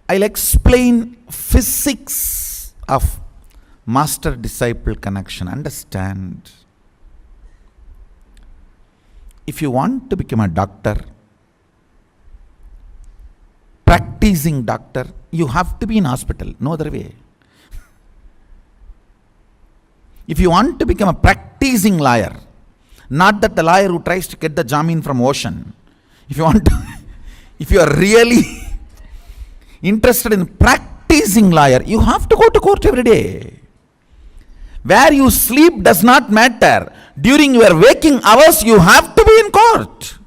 I'll explain physics of master-disciple connection. Understand. If you want to become a doctor, practicing doctor, you have to be in hospital, no other way. If you want to become a practicing lawyer, not that the lawyer who tries to get the jamin from ocean, if you want to, if you are really interested in practicing lawyer, you have to go to court every day. Where you sleep does not matter. During your waking hours, you have to be in court.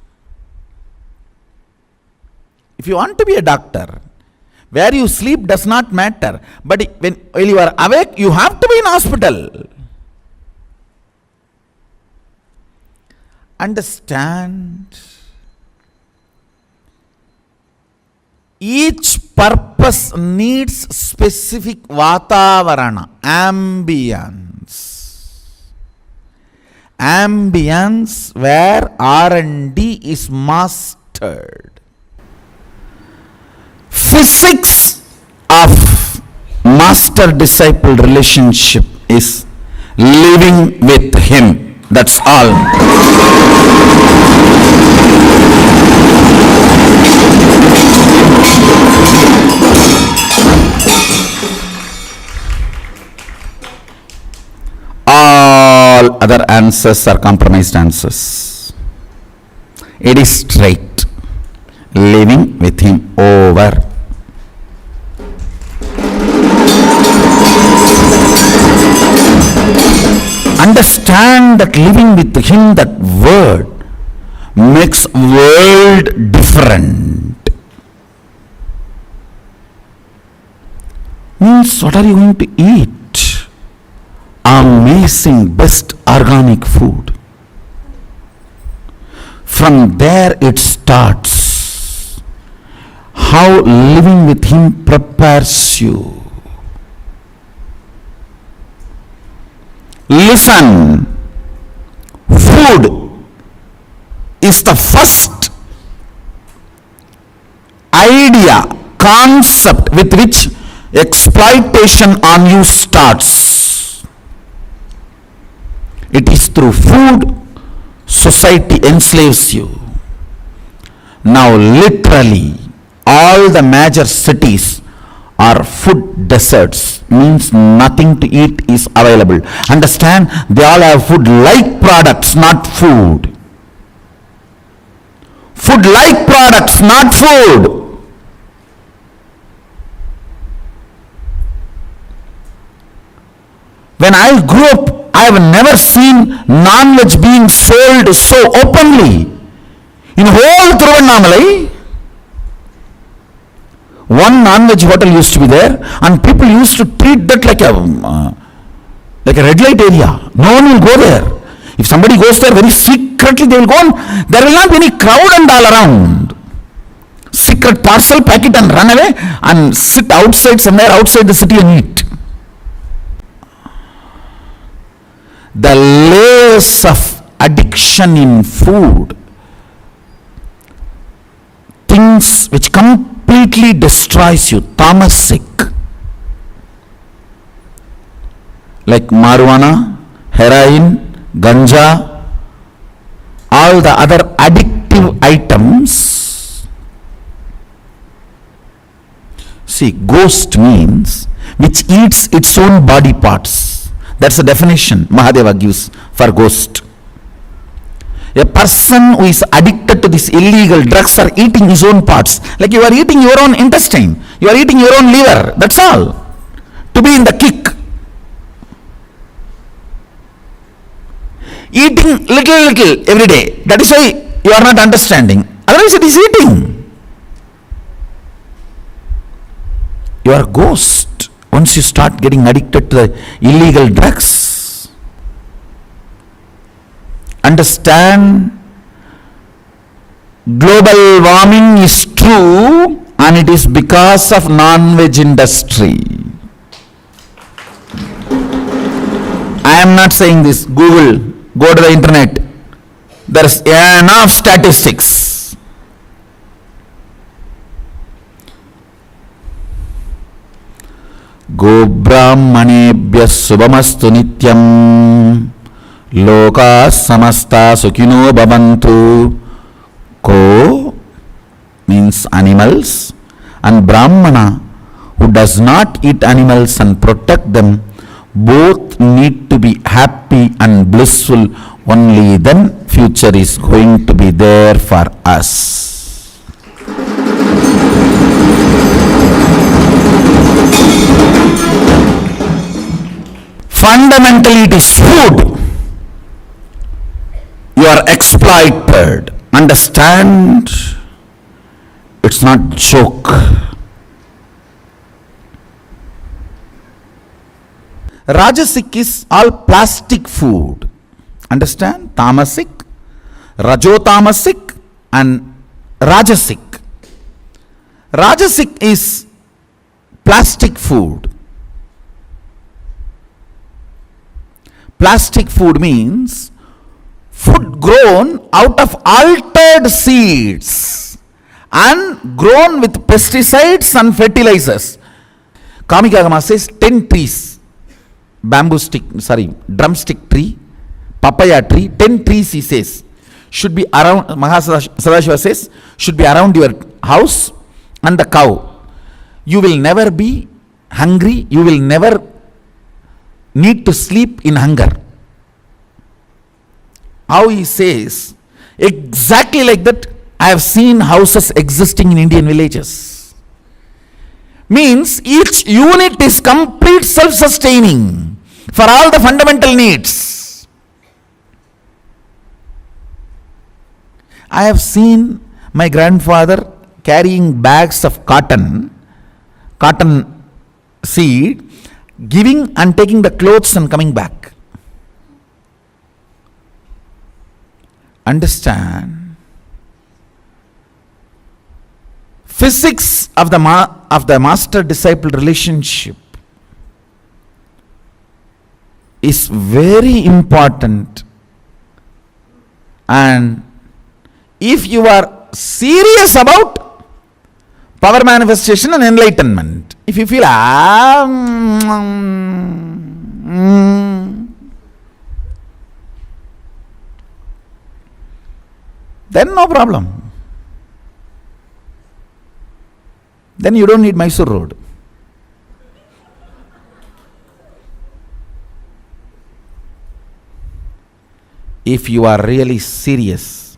If you want to be a doctor, where you sleep does not matter. But while you are awake, you have to be in hospital. Understand? Each purpose needs specific vatavarana, ambience where R&D is mastered. Physics of master-disciple relationship is living with him. That's all. All other answers are compromised answers. It is straight. Living with him, over. Understand that living with him, that word, makes world different. Means, what are you going to eat? Amazing, best organic food. From there it starts. How living with him prepares you. Listen, food is the first idea, concept with which exploitation on you starts. It is through food society enslaves you. Now literally all the major cities are food deserts, means nothing to eat is available. Understand, they all have food like products, not food. Food like products, not food. When I grew up, I have never seen non-veg being sold so openly. In whole Thiruvannamalai, one non-veg hotel used to be there, and people used to treat that like a red light area. No one will go there. If somebody goes there, very secretly they will go, and there will not be any crowd and all around. Secret parcel, pack it and run away and sit outside, somewhere outside the city and eat. The layers of addiction in food, things which completely destroys you, tamasic, like marijuana, heroin, ganja, all the other addictive items. See, ghost means which eats its own body parts. That's the definition Mahadeva gives for ghost. A person who is addicted to these illegal drugs are eating his own parts. Like you are eating your own intestine, you are eating your own liver, that's all. To be in the kick. Eating little every day. That is why you are not understanding. Otherwise it is eating. You are a ghost once you start getting addicted to the illegal drugs. Understand, global warming is true and it is because of non-veg industry. I am not saying this. Google, go to the internet. There is enough statistics. Go brahmanebhya subhamastu nityam. Loka samasta sukhino bhavantu. Ko means animals and Brahmana who does not eat animals and protect them, both need to be happy and blissful. Only then future is going to be there for us. Fundamentally it is food. You are exploited. Understand? It's not joke. Rajasic is all plastic food. Understand? Tamasic, Rajotamasic and Rajasic. Rajasic is plastic food. Plastic food means food grown out of altered seeds and grown with pesticides and fertilizers. Kamikagama says 10 trees. Drumstick tree, papaya tree, 10 trees he says should be around, Sadashiva says, should be around your house and the cow. You will never be hungry, you will never need to sleep in hunger. How he says, exactly like that I have seen houses existing in Indian villages. Means each unit is complete self-sustaining for all the fundamental needs. I have seen my grandfather carrying bags of cotton seed, giving and taking the clothes and coming back. Understand? Physics of the master-disciple relationship is very important, and if you are serious about power manifestation and enlightenment, if you feel then no problem. Then you don't need Mysore Road. If you are really serious,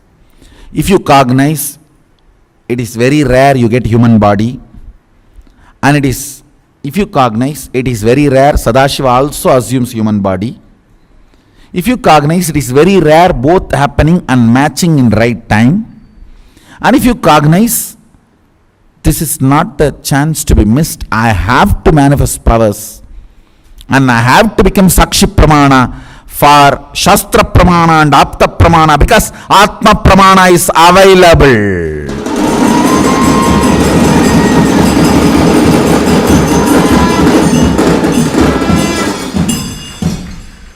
if you cognize, it is very rare you get human body, and it is, if you cognize, it is very rare Sadashiva also assumes human body. If you cognize, it is very rare both happening and matching in right time. And if you cognize, this is not the chance to be missed. I have to manifest powers, and I have to become Sakshi Pramana for Shastra Pramana and Apta Pramana, because Atma Pramana is available.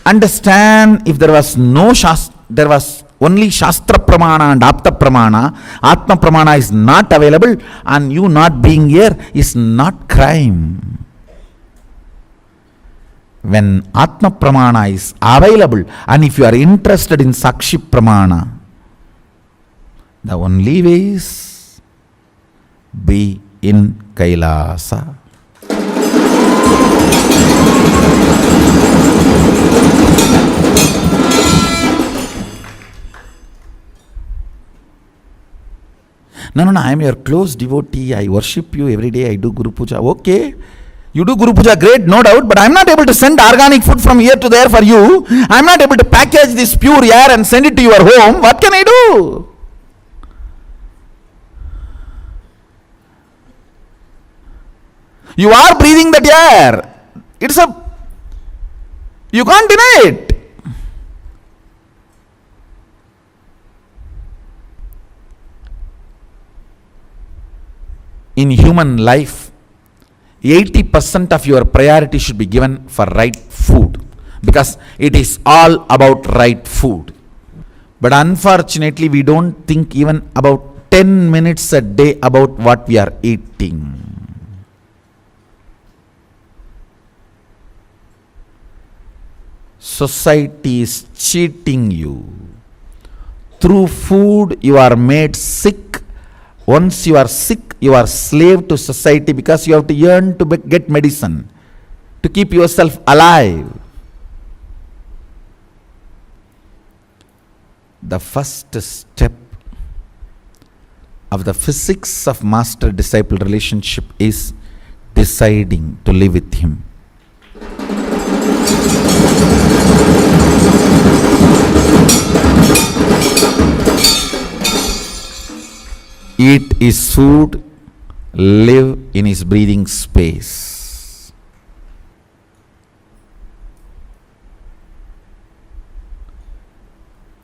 Understand, if there was no Shastra, there was only Shastra Pramana and Apta Pramana, Atma Pramana is not available, and you not being here is not crime. When Atma Pramana is available, and if you are interested in Sakshi Pramana, the only way is be in Kailasa. No, I am your close devotee. I worship you every day. I do Guru Puja. Okay, you do Guru Puja, great, no doubt. But I am not able to send organic food from here to there for you. I am not able to package this pure air and send it to your home. What can I do? You are breathing that air. You can't deny it. In human life, 80% of your priority should be given for right food, because it is all about right food. But unfortunately, we don't think even about 10 minutes a day about what we are eating. Society is cheating you. Through food, you are made sick. Once you are sick, you are slave to society because you have to earn to get medicine, to keep yourself alive. The first step of the physics of master-disciple relationship is deciding to live with him. Eat his food, live in his breathing space.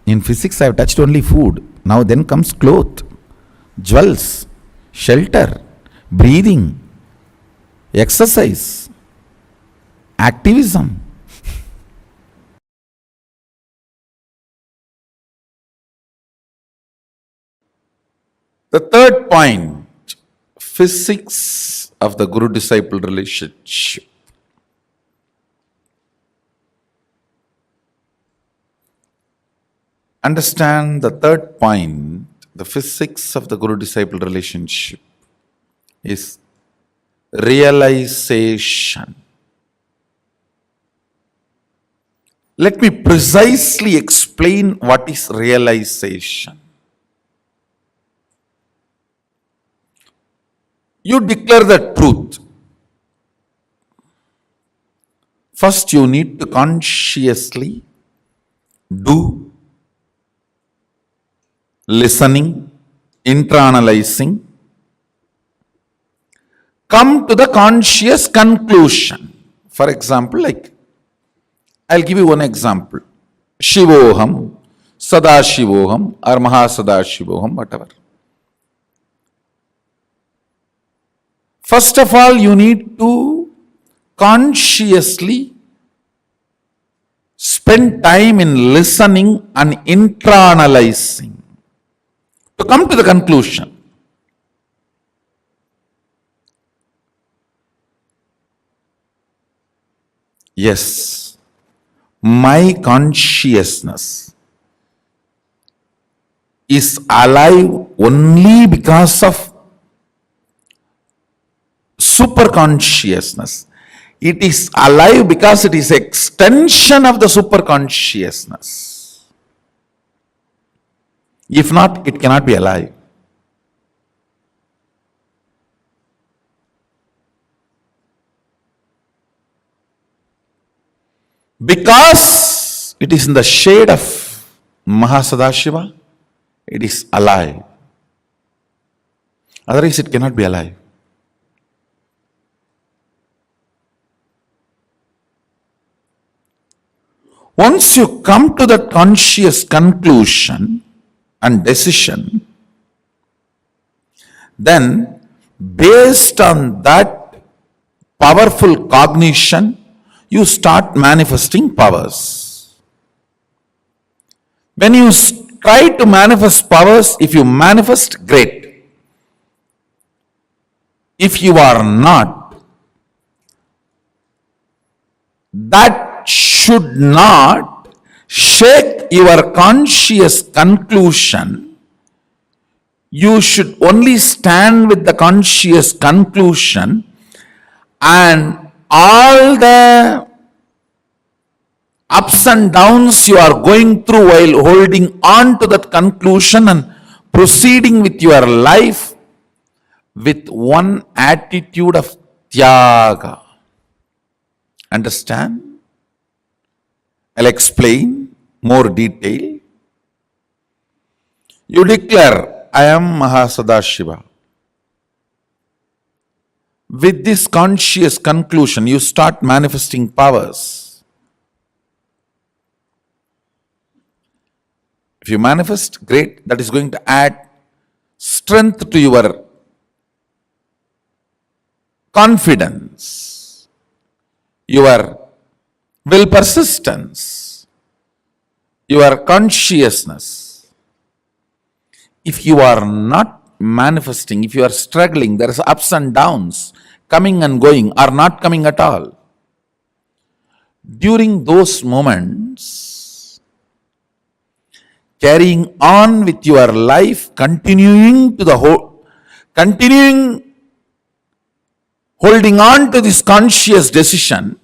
In physics, I have touched only food. Now then comes cloth, jewels, shelter, breathing, exercise, activism. The third point, physics of the Guru-disciple relationship. Understand the third point, the physics of the Guru-disciple relationship is realization. Let me precisely explain what is realization. You declare the truth. First, you need to consciously do listening, internalizing, come to the conscious conclusion. For example, I'll give you one example. Shivoham, Sadashivoham, or Mahasadashivoham, whatever. First of all, you need to consciously spend time in listening and internalizing to come to the conclusion. Yes, my consciousness is alive only because of super consciousness. It is alive because it is extension of the super consciousness. If not, it cannot be alive. Because it is in the shade of Mahasadashiva, it is alive. Otherwise, it cannot be alive. Once you come to that conscious conclusion and decision, then based on that powerful cognition, you start manifesting powers. When you try to manifest powers, if you manifest, great. If you are not, that should not shake your conscious conclusion. You should only stand with the conscious conclusion, and all the ups and downs you are going through while holding on to that conclusion and proceeding with your life with one attitude of tyaga. Understand? I'll explain more detail. You declare, I am Mahasadashiva. With this conscious conclusion, you start manifesting powers. If you manifest, great, that is going to add strength to your confidence, your will persistence, your consciousness. If you are not manifesting, if you are struggling, there is ups and downs, coming and going, or not coming at all. During those moments, carrying on with your life, continuing to the whole, continuing holding on to this conscious decision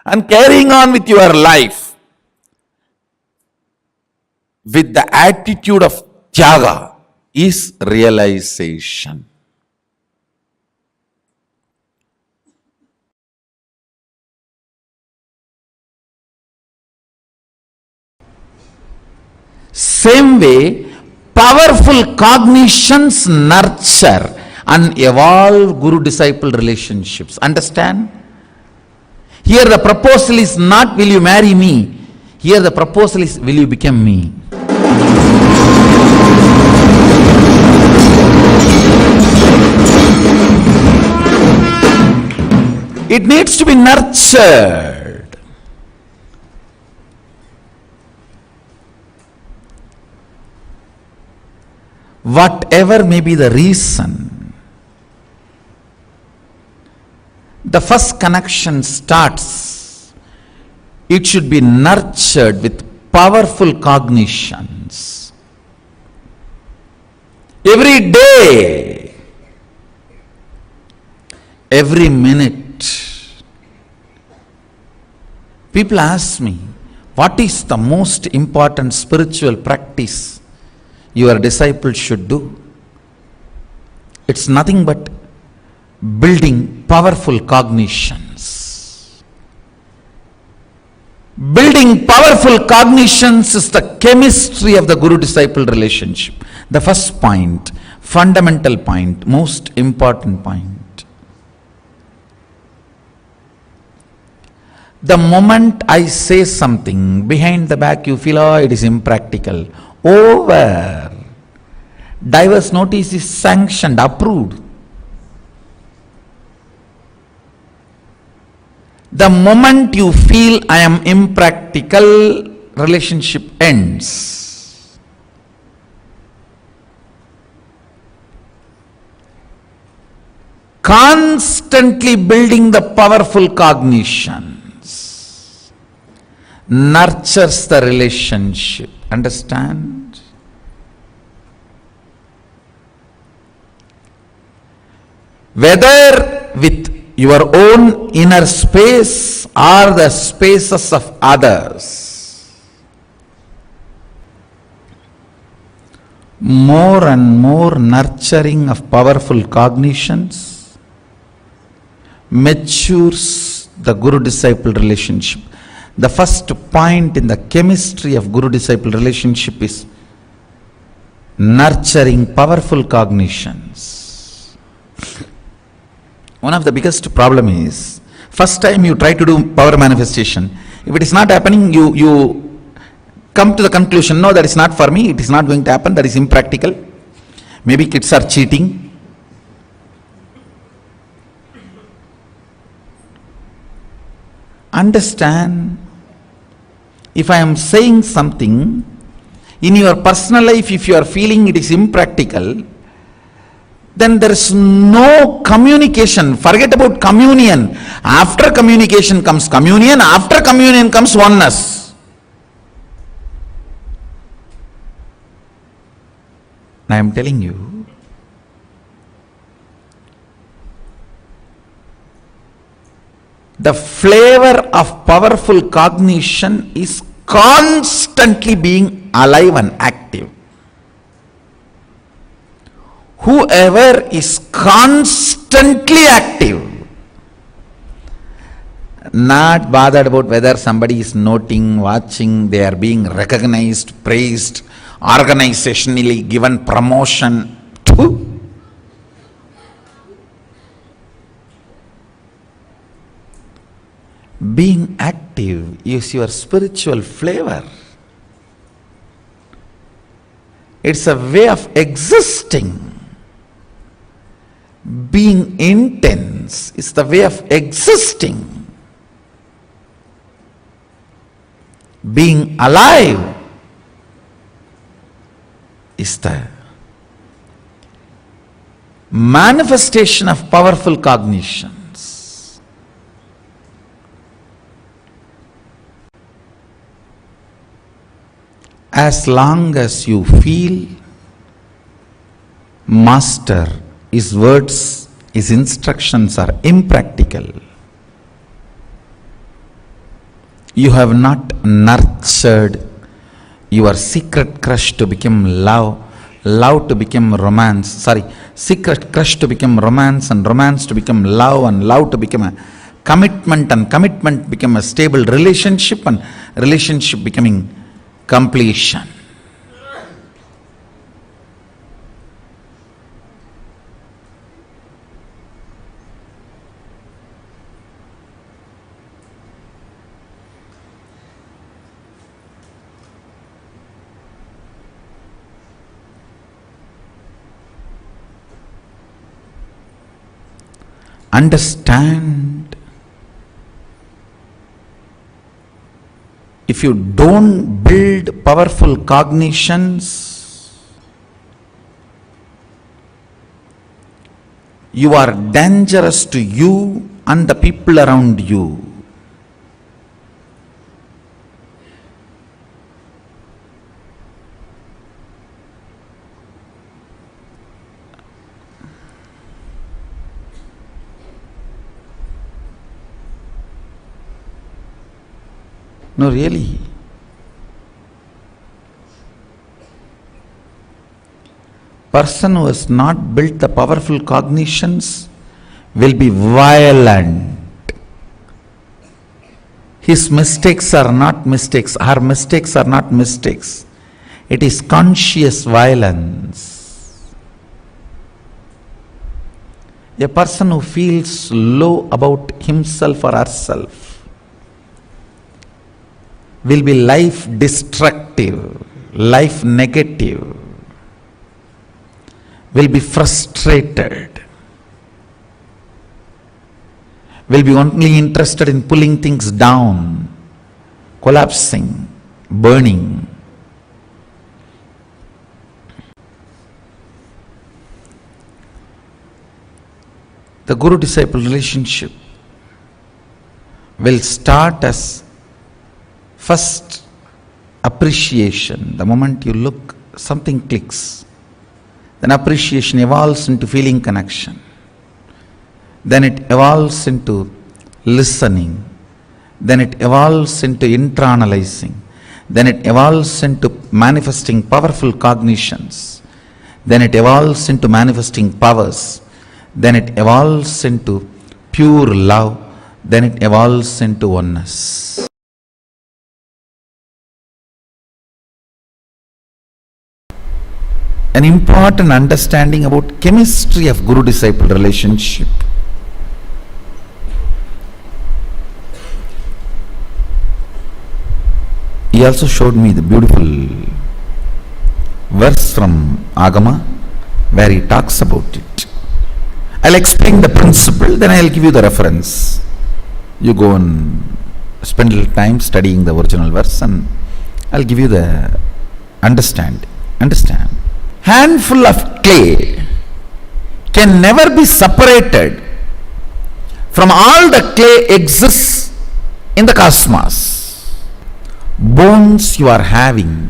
and carrying on with your life with the attitude of Tyaga is realization. Same way, powerful cognitions nurture and evolve guru-disciple relationships. Understand? Here the proposal is not will you marry me. Here the proposal is will you become me. It needs to be nurtured. Whatever may be the reason, the first connection starts. It should be nurtured with powerful cognitions. Every day, every minute, people ask me, what is the most important spiritual practice your disciples should do? It's nothing but building powerful cognitions. Building powerful cognitions is the chemistry of the guru-disciple relationship. The first point, fundamental point, most important point. The moment I say something, behind the back you feel, oh, it is impractical. Over. Divorce notice is sanctioned, approved. The moment you feel I am impractical, relationship ends. Constantly building the powerful cognitions nurtures the relationship. Understand? Whether with your own inner space or the spaces of others, more and more nurturing of powerful cognitions matures the guru-disciple relationship. The first point in the chemistry of guru-disciple relationship is nurturing powerful cognitions. One of the biggest problem is, first time you try to do power manifestation, if it is not happening, you come to the conclusion, no, that is not for me, it is not going to happen, that is impractical. Maybe kids are cheating. Understand, if I am saying something, in your personal life, if you are feeling it is impractical, then there is no communication. Forget about communion. After communication comes communion, after communion comes oneness. I am telling you, the flavor of powerful cognition is constantly being alive and active. Whoever is constantly active, not bothered about whether somebody is noting, watching, they are being recognized, praised, organizationally given promotion, being active is your spiritual flavor. It's a way of existing. Being intense is the way of existing. Being alive is the manifestation of powerful cognitions. As long as you feel master, his words, his instructions are impractical. You have not nurtured your secret crush to become love, love to become romance, secret crush to become romance, and romance to become love, and love to become a commitment, and commitment become a stable relationship, and relationship becoming completion. Understand, if you don't build powerful cognitions, you are dangerous to you and the people around you. No, really. Person who has not built the powerful cognitions will be violent. His mistakes are not mistakes. Her mistakes are not mistakes. It is conscious violence. A person who feels low about himself or herself will be life destructive, life negative, will be frustrated, will be only interested in pulling things down, collapsing, burning. The Guru-disciple relationship will start as first appreciation. The moment you look, something clicks. Then appreciation evolves into feeling connection. Then it evolves into listening. Then it evolves into internalizing. Then it evolves into manifesting powerful cognitions. Then it evolves into manifesting powers. Then it evolves into pure love. Then it evolves into oneness. An important understanding about chemistry of Guru-disciple relationship. He also showed me the beautiful verse from Agama where he talks about it. I'll explain the principle, then I'll give you the reference. You go and spend a little time studying the original verse and I'll give you the understanding. Understand? Handful of clay can never be separated from all the clay exists in the cosmos. Bones you are having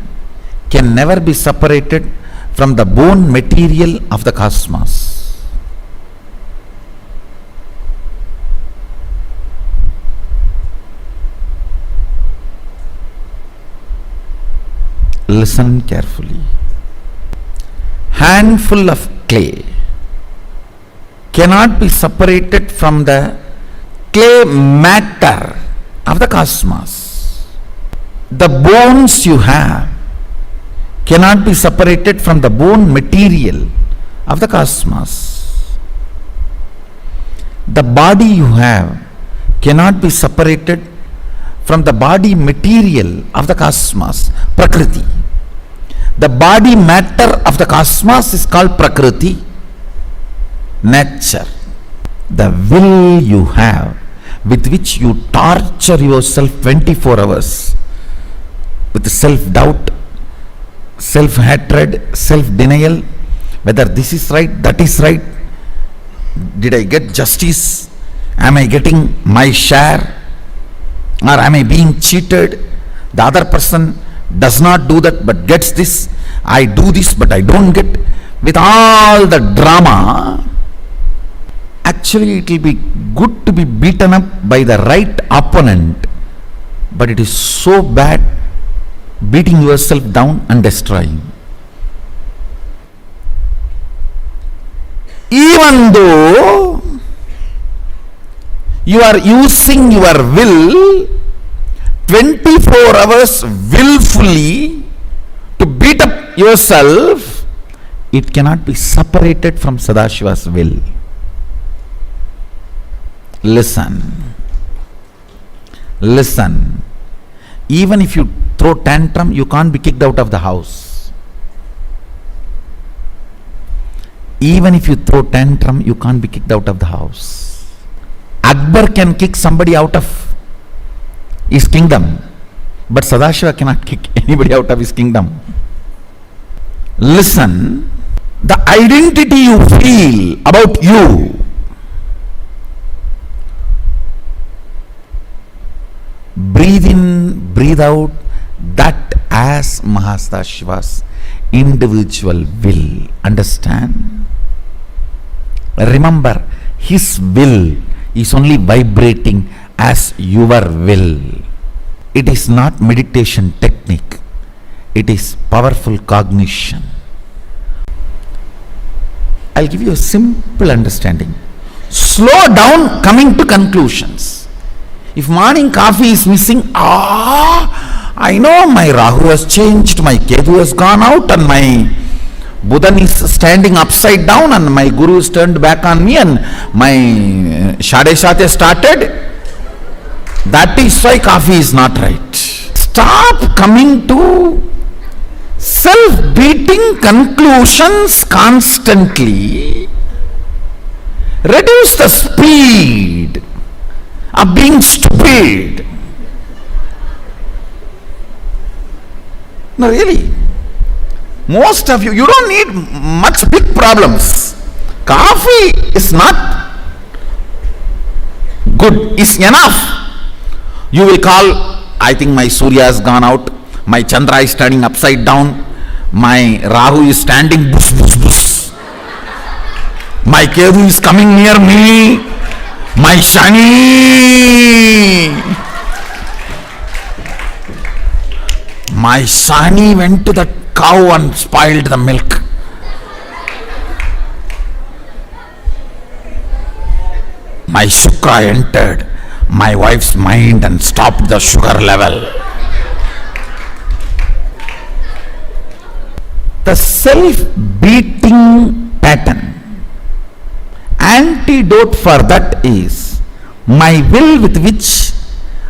can never be separated from the bone material of the cosmos. Listen carefully. Handful of clay cannot be separated from the clay matter of the cosmos. The bones you have cannot be separated from the bone material of the cosmos. The body you have cannot be separated from the body material of the cosmos, Prakriti. The body matter of the cosmos is called Prakriti, nature. The will you have with which you torture yourself 24 hours with self-doubt, self-hatred, self-denial, whether this is right, that is right, did I get justice, am I getting my share, or am I being cheated, the other person does not do that but gets this, I do this but I don't get. with all the drama, actually it will be good to be beaten up by the right opponent, but it is so bad beating yourself down and destroying. Even though you are using your will 24 hours willfully to beat up yourself, it cannot be separated from Sadashiva's will. Listen. Even if you throw tantrum, you can't be kicked out of the house. Even if you throw tantrum, you can't be kicked out of the house. Akbar can kick somebody out of his kingdom, but Sadashiva cannot kick anybody out of his kingdom. Listen, the identity you feel about you, breathe in, breathe out, that as Mahasadašiva's individual will. Understand? Remember, his will is only vibrating as your will. It is not meditation technique. It is powerful cognition. I'll give you a simple understanding. Slow down coming to conclusions. If morning coffee is missing, I know my Rahu has changed, my Ketu has gone out, and my Buddha is standing upside down, and my Guru is turned back on me, and my Shade started. That is why coffee is not right. Stop coming to self-beating conclusions constantly. Reduce the speed of being stupid. No, really. Most of you don't need much big problems. Coffee is not good, is enough. You will call, I think my Surya has gone out, my Chandra is standing upside down, my Rahu is standing bush. My Ketu is coming near me, my Shani went to the cow and spoiled the milk. My Shukra entered my wife's mind and stopped the sugar level. The self-beating pattern, antidote for that is my will with which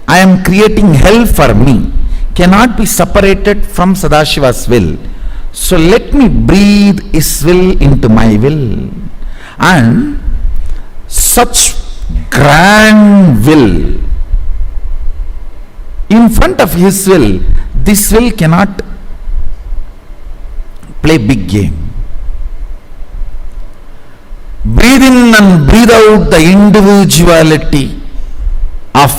I am creating hell for me cannot be separated from Sadashiva's will. So let me breathe his will into my will, and such grand will in front of his will, this will cannot play big game. Breathe in and breathe out the individuality of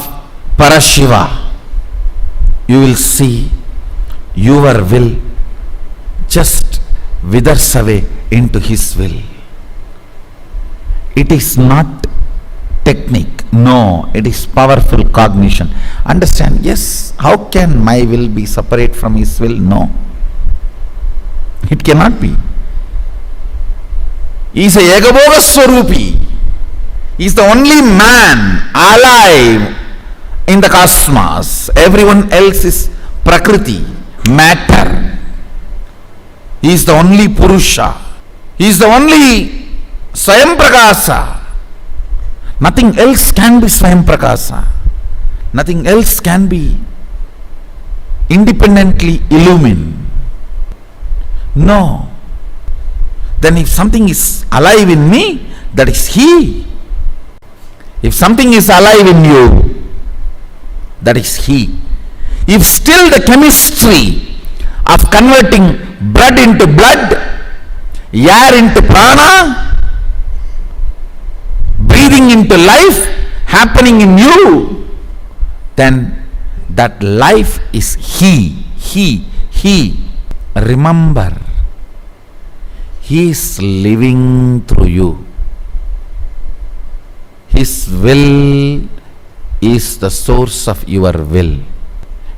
Parashiva. You will see your will just withers away into his will. It is not technique. No, it is powerful cognition. Understand? Yes. How can my will be separate from his will? No. It cannot be. He is a Yagabhoga Swarupi. He is the only man alive in the cosmos. Everyone else is Prakriti, matter. He is the only Purusha. He is the only Swayam Prakasa. Nothing else can be Swayam Prakasa. Nothing else can be independently illumined. No. Then if something is alive in me, that is he. If something is alive in you, that is he. If still the chemistry of converting blood into blood, air into prana, breathing into life happening in you, then that life is he. Remember, He is living through you. His will is the source of your will.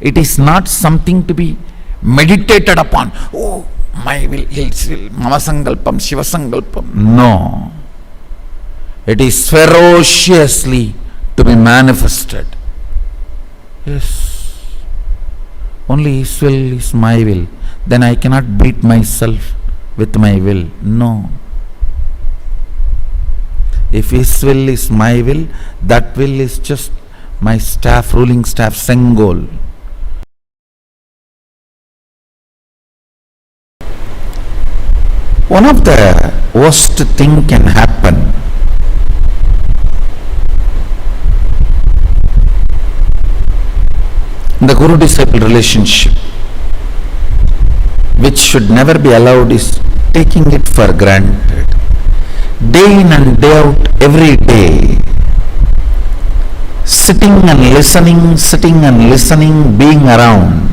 It is not something to be meditated upon. Oh, my will, his will, mama sankalpam, shiva sankalpam. No. It is ferociously to be manifested. Yes. Only his will is my will. Then I cannot beat myself with my will. No. If his will is my will, that will is just my staff, ruling staff, Sengol. One of the worst thing can happen in the Guru-disciple relationship, which should never be allowed, is taking it for granted. Day in and day out, every day, sitting and listening, being around.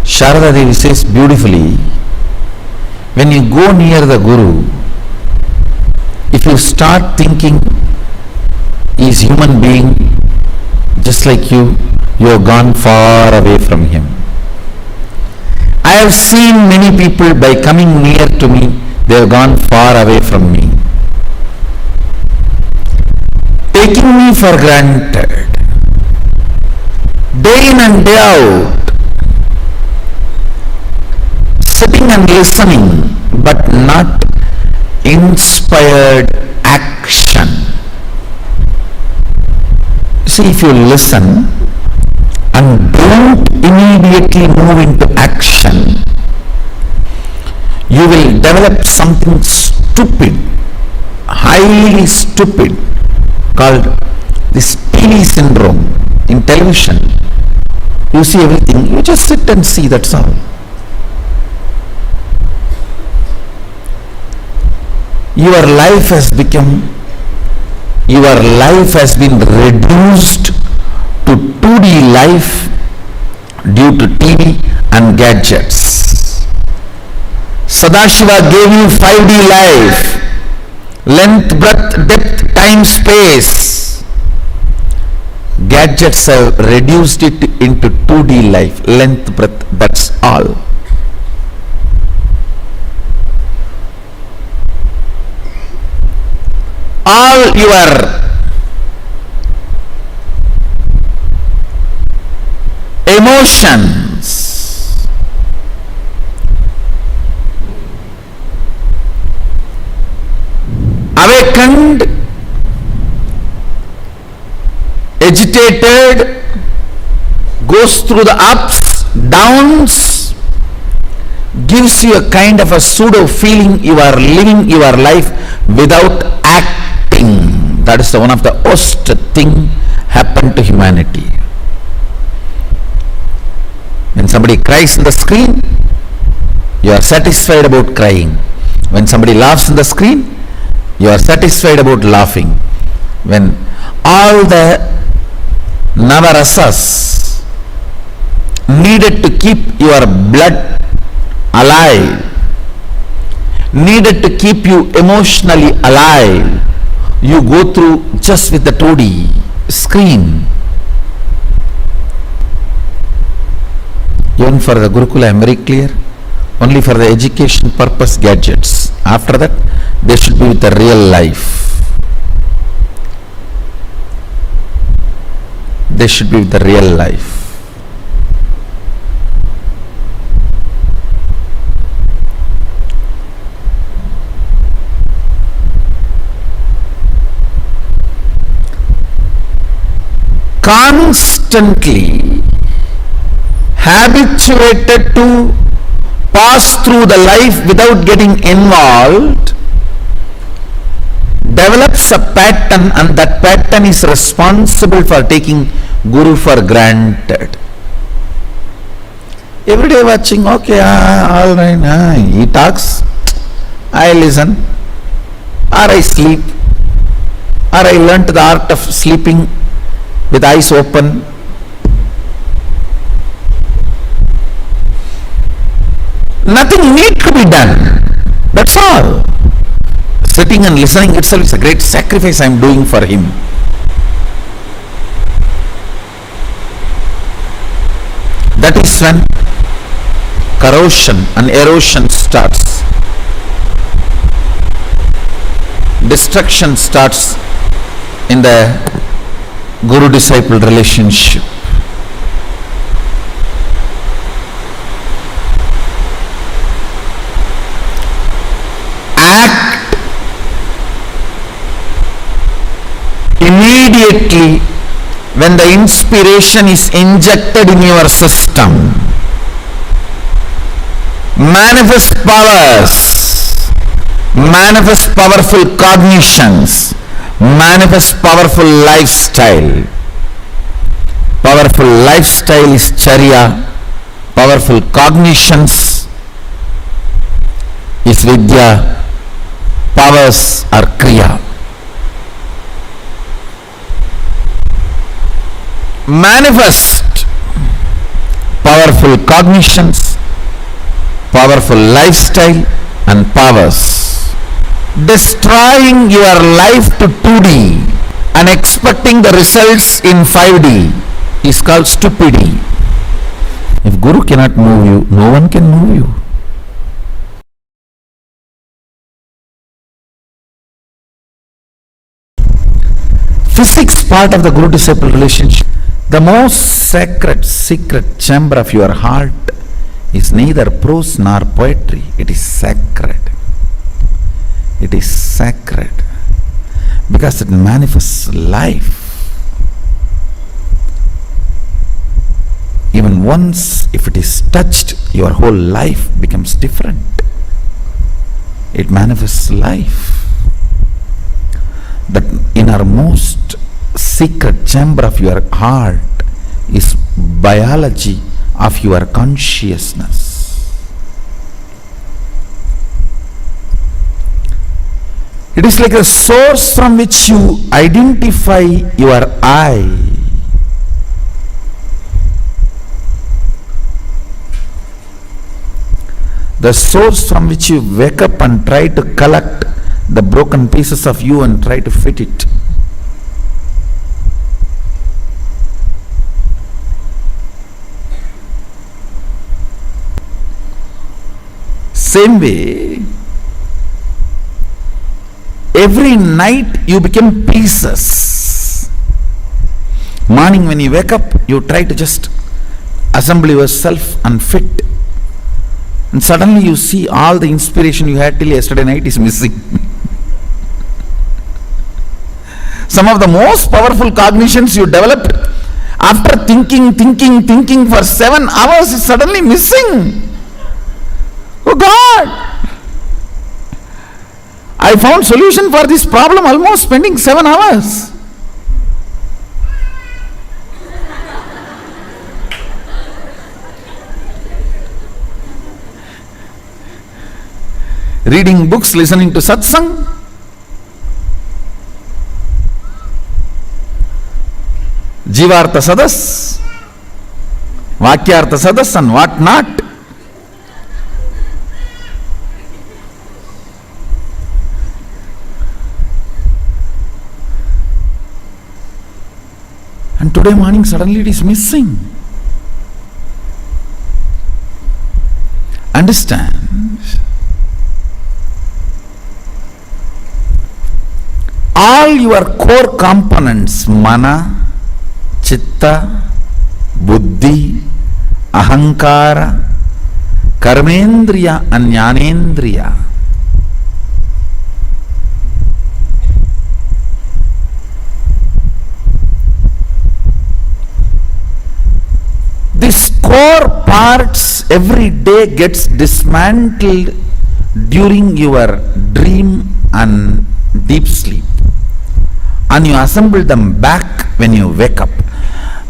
Sharada Devi says beautifully, when you go near the Guru, if you start thinking he is human being just like you, you have gone far away from him. I have seen many people, by coming near to me, they have gone far away from me, taking me for granted, day in and day out, sitting and listening, but not inspired action. See, if you listen and don't immediately move into action, you will develop something stupid, highly stupid, called this TV syndrome. In television, you see everything, you just sit and see, that's all. Your life has been reduced to 2D life due to TV and gadgets. Sadashiva gave you 5D life, length, breadth, depth, time, space. Gadgets have reduced it into 2D life, length, breadth, that's all. All your emotions, awakened, agitated, goes through the ups, downs, gives you a kind of a pseudo feeling you are living your life without acting. That is one of the worst thing happened to humanity. When somebody cries in the screen, you are satisfied about crying. When somebody laughs in the screen, you are satisfied about laughing. When all the navarasas needed to keep your blood alive, needed to keep you emotionally alive, you go through just with the 2D screen. Even for the Gurukula, I am very clear, only for the education purpose gadgets. After that, they should be with the real life. They should be with the real life. Constantly habituated to pass through the life without getting involved develops a pattern, and that pattern is responsible for taking Guru for granted. Every day watching, okay, all right, he talks, I listen, or I sleep, or I learnt the art of sleeping with eyes open. Nothing need to be done. That's all. Sitting and listening itself is a great sacrifice I am doing for him. That is when corrosion and erosion starts. Destruction starts in the guru-disciple relationship. Act immediately when the inspiration is injected in your system. Manifest powers, manifest powerful cognitions, manifest powerful lifestyle. Powerful lifestyle is charya, powerful cognitions is vidya, powers are kriya. Manifest powerful cognitions, powerful lifestyle and powers. Destroying your life to 2D and expecting the results in 5D is called stupidity. If Guru cannot move you, no one can move you. Physics part of the Guru-disciple relationship. The most sacred, secret chamber of your heart is neither prose nor poetry. It is sacred. It is sacred because it manifests life. Even once, if it is touched, your whole life becomes different. It manifests life. The innermost secret chamber of your heart is biology of your consciousness. It is like a source from which you identify your I. The source from which you wake up and try to collect the broken pieces of you and try to fit it. Same way, every night you become pieces. Morning when you wake up, you try to just assemble yourself and fit. And suddenly you see all the inspiration you had till yesterday night is missing. Some of the most powerful cognitions you developed after thinking for 7 hours is suddenly missing. Oh God! I found solution for this problem almost spending 7 hours. Reading books, listening to satsang. Jivartha sadas, Vakyartha sadas and what not. And today morning suddenly it is missing. Understand? All your core components, mana, chitta, buddhi, ahankara, karmendriya and jnanendriya, these core parts every day gets dismantled during your dream and deep sleep, and you assemble them back when you wake up.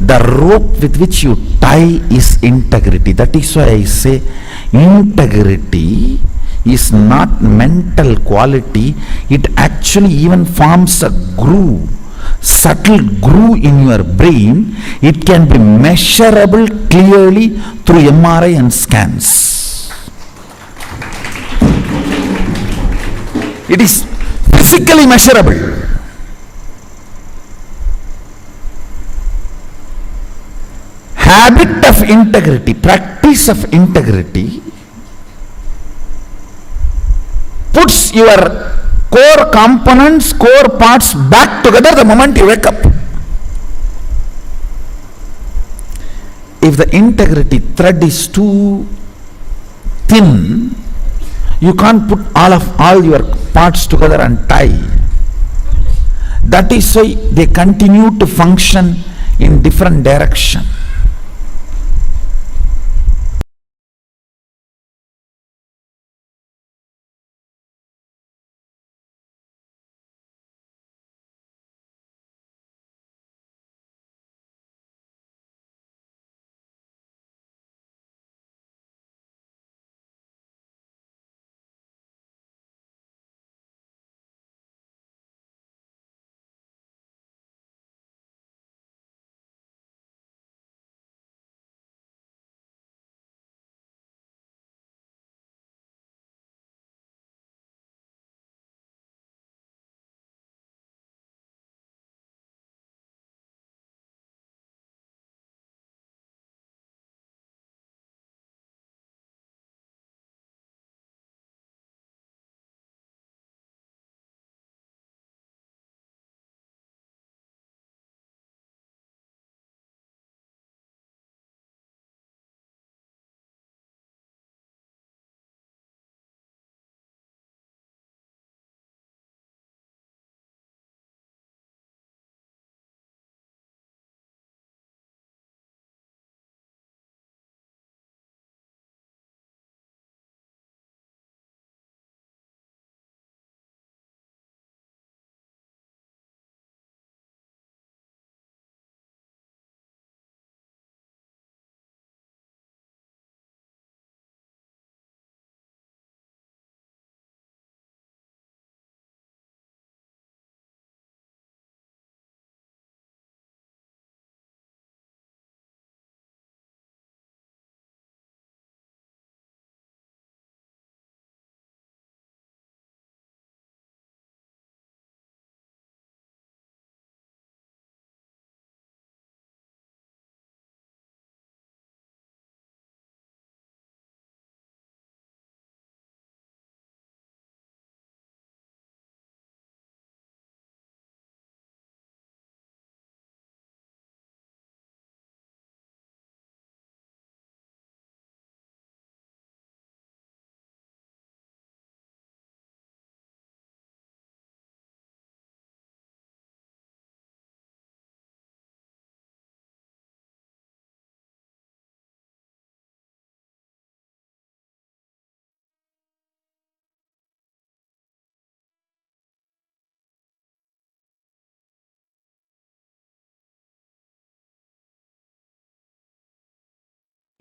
The rope with which you tie is integrity. That is why I say integrity is not mental quality. It actually even forms a groove, subtle groove in your brain. It can be measurable clearly through MRI and scans. It is physically measurable. Habit of integrity, practice of integrity puts your core components, core parts back together the moment you wake up. If the integrity thread is too thin, you can't put all your parts together and tie. That is why they continue to function in different direction.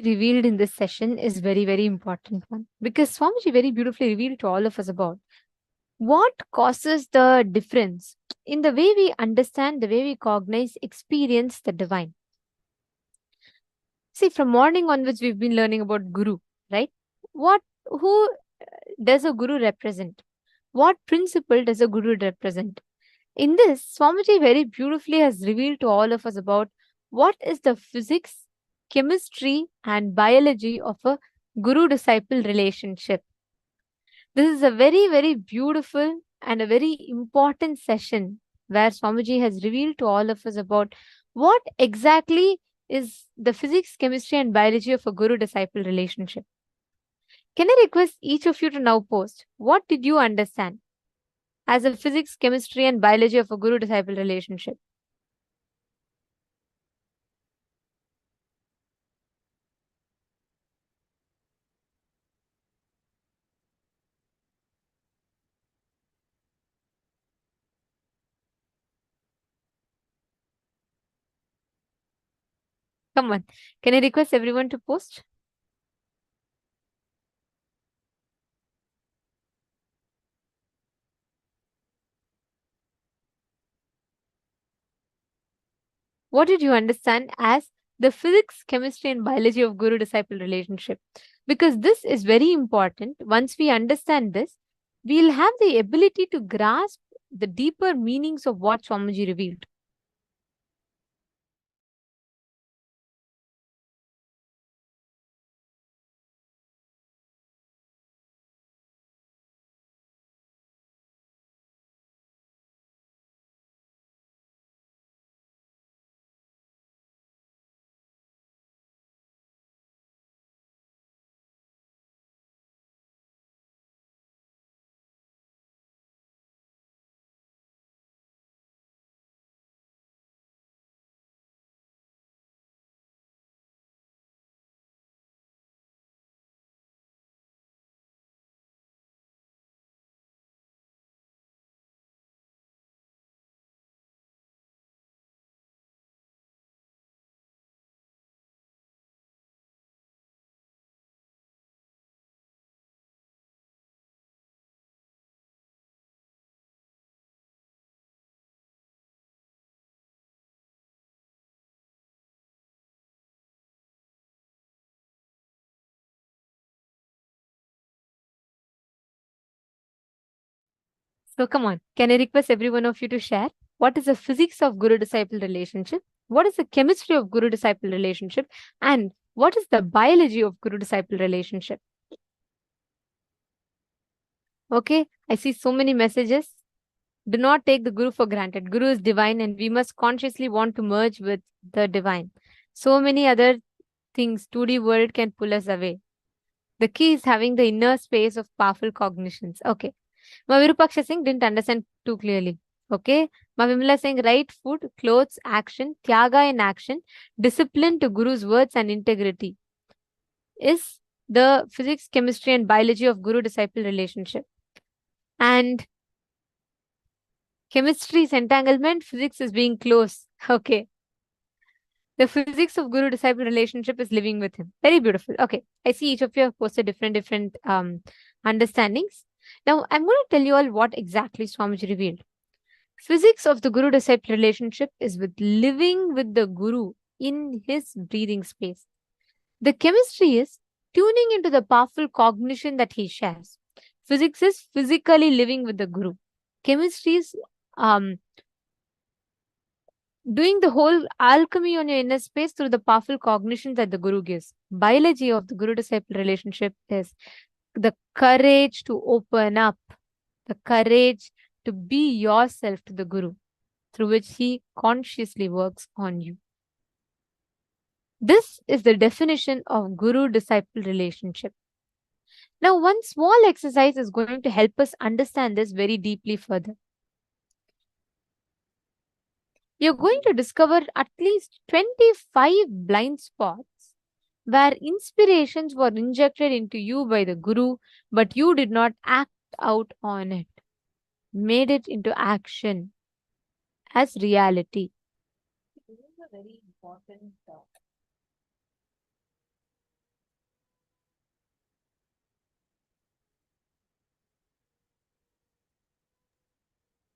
Revealed in this session is very, very important one, because Swamiji very beautifully revealed to all of us about what causes the difference in the way we understand, the way we cognize, experience the divine. See, from morning onwards, we've been learning about Guru, right? Who does a Guru represent? What principle does a Guru represent? In this, Swamiji very beautifully has revealed to all of us about what is the physics, chemistry, and biology of a Guru-disciple relationship. This is a very, very beautiful and a very important session where Swamiji has revealed to all of us about what exactly is the physics, chemistry, and biology of a Guru-disciple relationship. Can I request each of you to now post what did you understand as a physics, chemistry, and biology of a Guru-disciple relationship? Come on. Can I request everyone to post? What did you understand as the physics, chemistry, and biology of Guru-disciple relationship? Because this is very important. Once we understand this, we'll have the ability to grasp the deeper meanings of what Swamiji revealed. So come on, can I request every one of you to share what is the physics of Guru-disciple relationship? What is the chemistry of Guru-disciple relationship? And what is the biology of Guru-disciple relationship? Okay, I see so many messages. Do not take the Guru for granted. Guru is divine and we must consciously want to merge with the divine. So many other things 2D world can pull us away. The key is having the inner space of powerful cognitions. Okay. Virupaksha Singh didn't understand too clearly. Okay. Vimla saying right food, clothes, action, tyaga in action, discipline to Guru's words and integrity is the physics, chemistry and biology of Guru-disciple relationship. And chemistry is entanglement, physics is being close. Okay. The physics of Guru-disciple relationship is living with him. Very beautiful. Okay. I see each of you have posted different understandings. Now, I'm going to tell you all what exactly Swamiji revealed. Physics of the Guru-disciple relationship is with living with the Guru in his breathing space. The chemistry is tuning into the powerful cognition that he shares. Physics is physically living with the Guru. Chemistry is doing the whole alchemy on your inner space through the powerful cognition that the Guru gives. Biology of the Guru-disciple relationship is the courage to open up, the courage to be yourself to the Guru, through which he consciously works on you. This is the definition of Guru-disciple relationship. Now, one small exercise is going to help us understand this very deeply further. You're going to discover at least 25 blind spots where inspirations were injected into you by the Guru, but you did not act out on it, made it into action as reality. This is a very important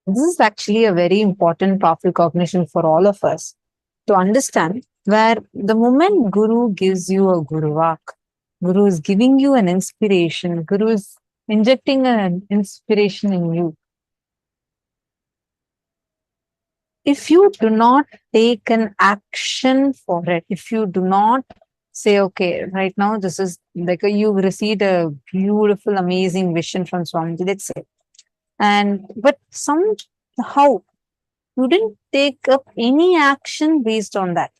This is actually a very important powerful cognition for all of us to understand, where the moment Guru gives you a Guruvak, Guru is giving you an inspiration, Guru is injecting an inspiration in you. If you do not take an action for it, if you do not say, okay, right now this is like you received a beautiful, amazing vision from Swamiji, let's say. But somehow you didn't take up any action based on that.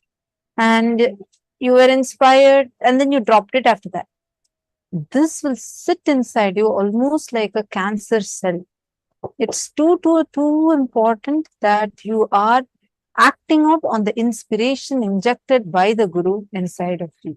And you were inspired and then you dropped it after that. This will sit inside you almost like a cancer cell. It's too important that you are acting up on the inspiration injected by the Guru inside of you.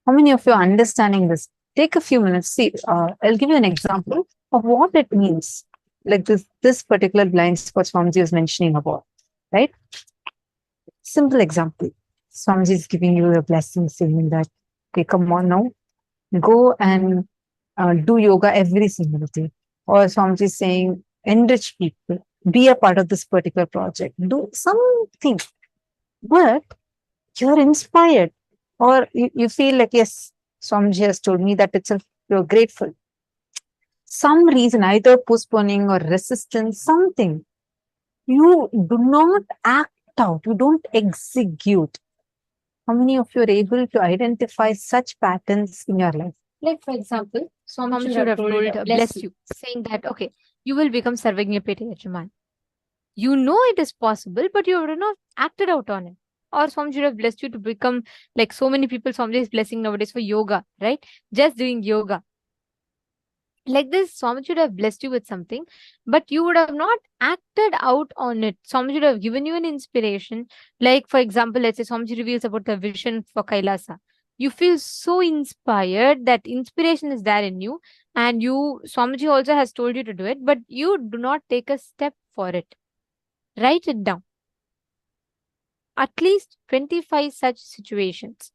How many of you are understanding this? Take a few minutes. See, I'll give you an example of what it means. Like this particular blind spot Swamiji is mentioning about, right? Simple example. Swamiji is giving you a blessing, saying that, okay, come on now, go and do yoga every single day. Or Swamiji is saying, enrich people, be a part of this particular project, do something. But you're inspired, or you feel like, yes, Swamiji has told me that itself you're grateful. Some reason, either postponing or resistance, something. You do not act out, you don't execute. How many of you are able to identify such patterns in your life? Like, for example, Swami should have told, bless you, saying that, okay, you will become Sarvajnatva. You know it is possible, but you have not acted out on it. Or Swami should have blessed you to become like so many people. Swami is blessing nowadays for yoga, right? Just doing yoga. Like this, Swami should have blessed you with something, but you would have not acted out on it. Swami should have given you an inspiration. Like, for example, let's say Swami reveals about the vision for Kailasa. You feel so inspired that inspiration is there in you, and Swamiji also has told you to do it, but you do not take a step for it. Write it down. At least 25 such situations.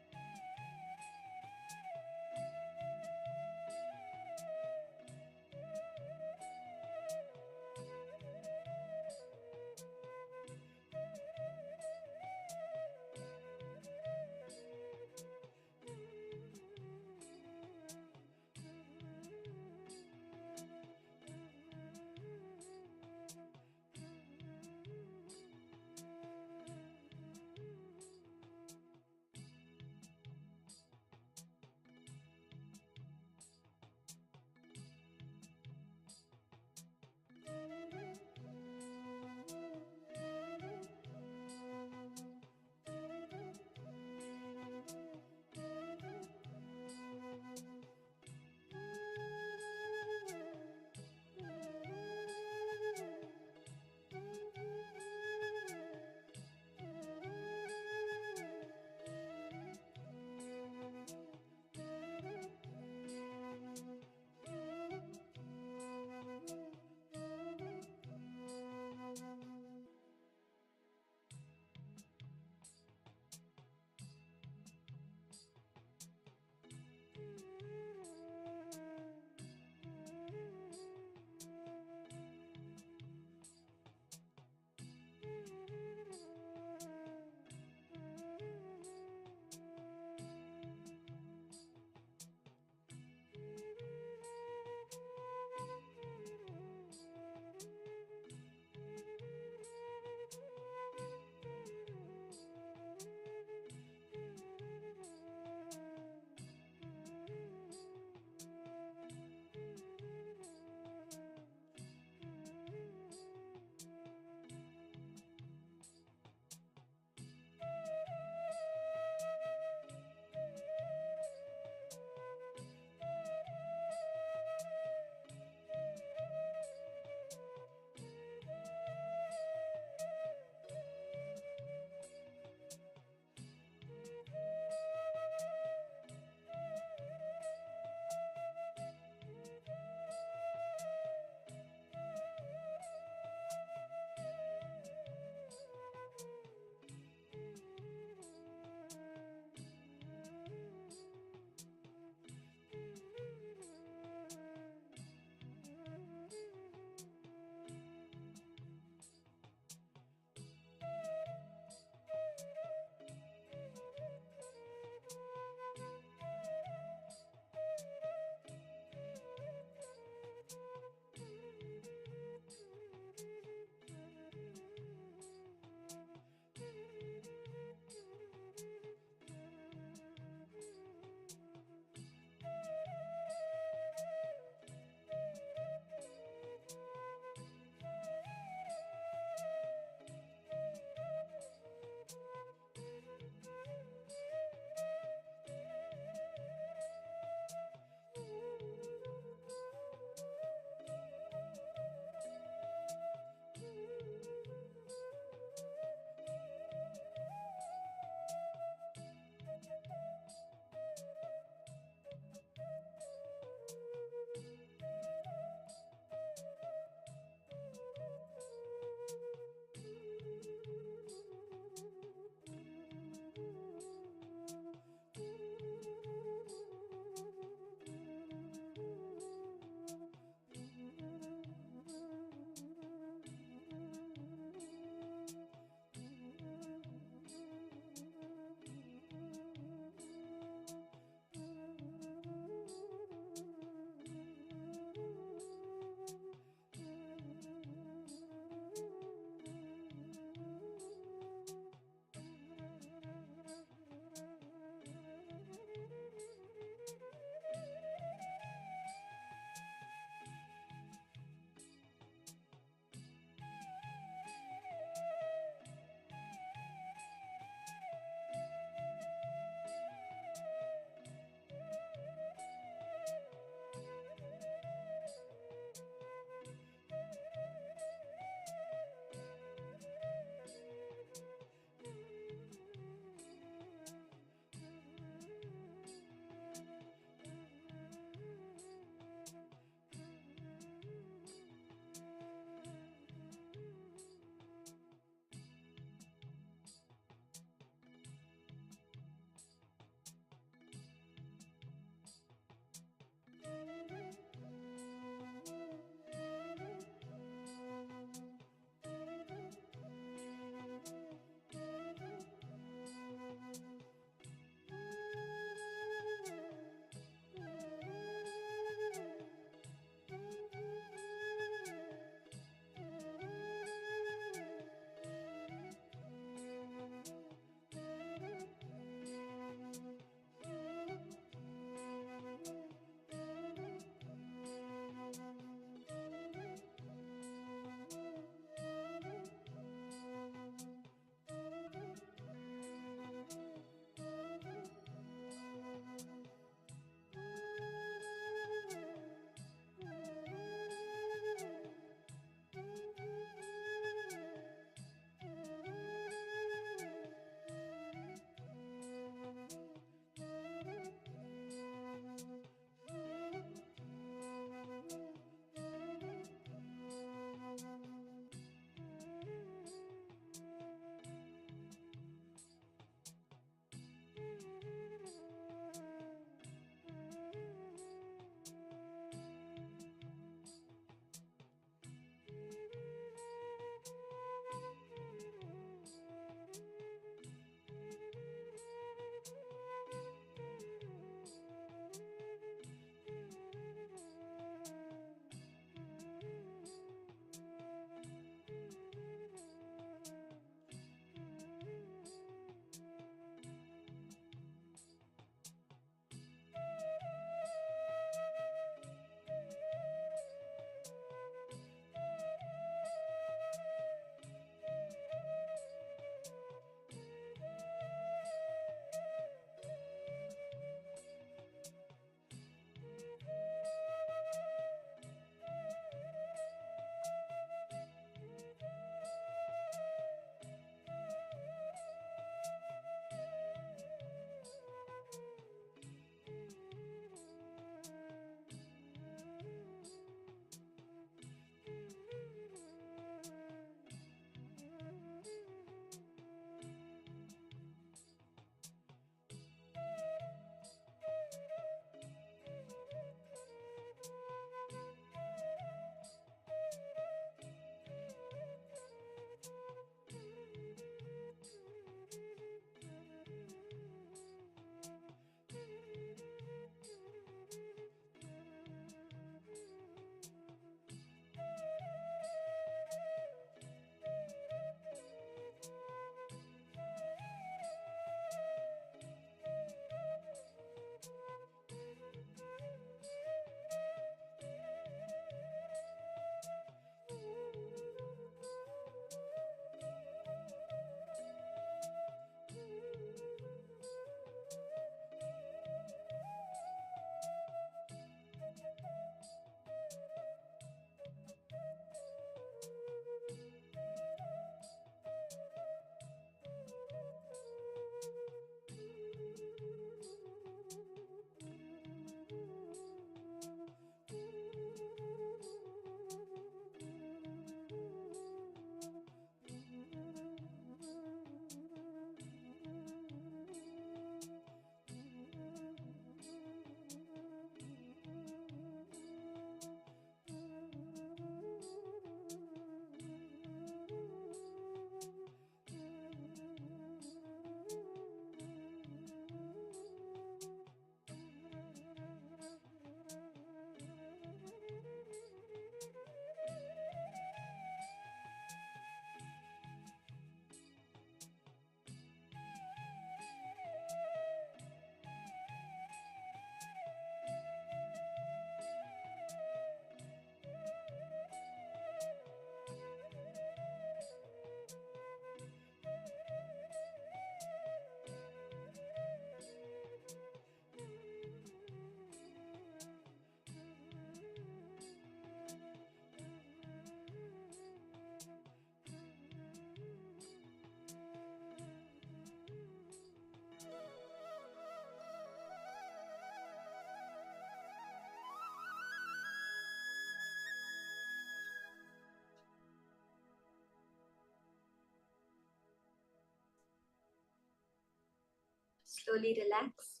slowly relax.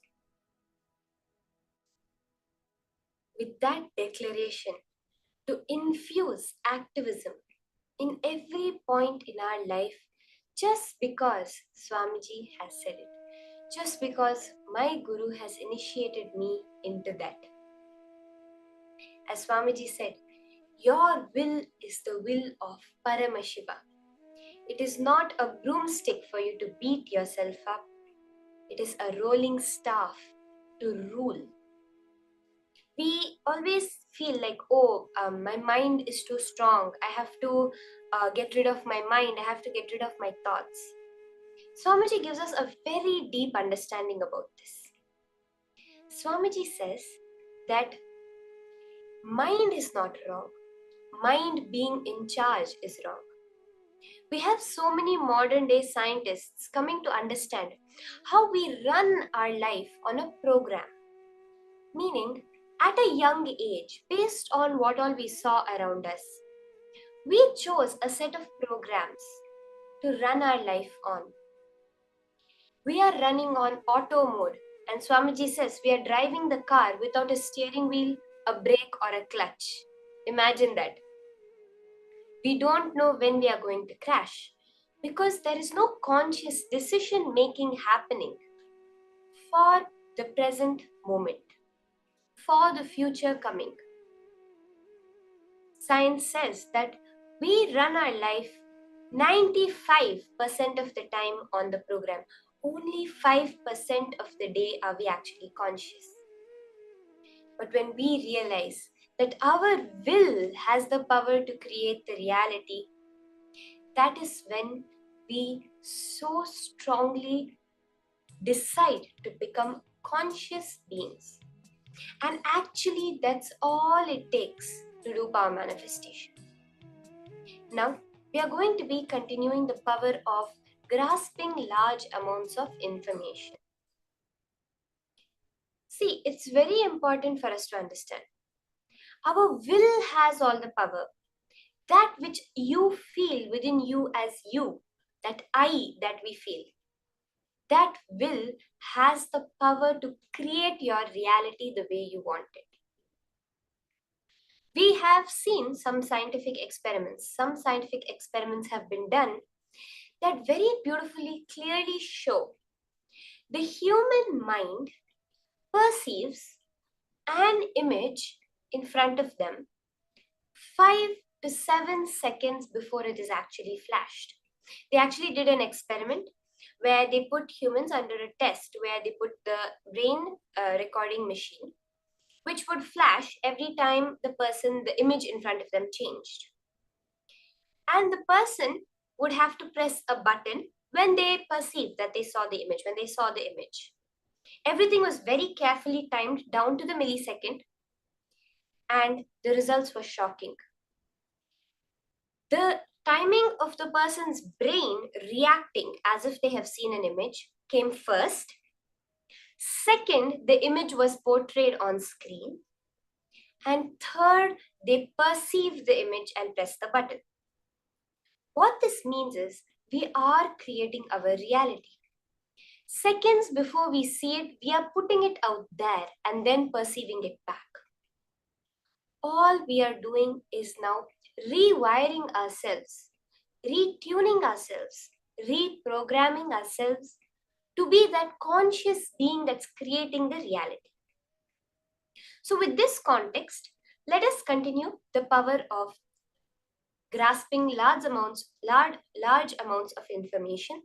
With that declaration, to infuse activism in every point in our life, just because Swamiji has said it, just because my Guru has initiated me into that. As Swamiji said, your will is the will of Paramashiva. It is not a broomstick for you to beat yourself up. It is a rolling staff to rule. We always feel like, my mind is too strong. I have to get rid of my mind. I have to get rid of my thoughts. Swamiji gives us a very deep understanding about this. Swamiji says that mind is not wrong. Mind being in charge is wrong. We have so many modern day scientists coming to understand how we run our life on a program. Meaning, at a young age, based on what all we saw around us, we chose a set of programs to run our life on. We are running on auto mode, and Swamiji says we are driving the car without a steering wheel, a brake, or a clutch. Imagine that. We don't know when we are going to crash because there is no conscious decision making happening for the present moment, for the future coming. Science says that we run our life 95% of the time on the program. Only 5% of the day are we actually conscious. But when we realize that our will has the power to create the reality, that is when we so strongly decide to become conscious beings. And actually, that's all it takes to do power manifestation. Now, we are going to be continuing the power of grasping large amounts of information. See, it's very important for us to understand. Our will has all the power. That which you feel within you as you, that I that we feel, that will has the power to create your reality the way you want it. We have seen some scientific experiments. Some scientific experiments have been done that very beautifully, clearly show the human mind perceives an image in front of them 5 to 7 seconds before it is actually flashed. They actually did an experiment where they put humans under a test where they put the brain recording machine, which would flash every time the image in front of them changed. And the person would have to press a button when they perceived that they saw the image, when they saw the image. Everything was very carefully timed down to the millisecond, and the results were shocking. The timing of the person's brain reacting as if they have seen an image came first. Second, the image was portrayed on screen. And third, they perceive the image and press the button. What this means is we are creating our reality. Seconds before we see it, we are putting it out there and then perceiving it back. All we are doing is now rewiring ourselves, retuning ourselves, reprogramming ourselves to be that conscious being that's creating the reality. So with this context, let us continue the power of grasping large amounts of information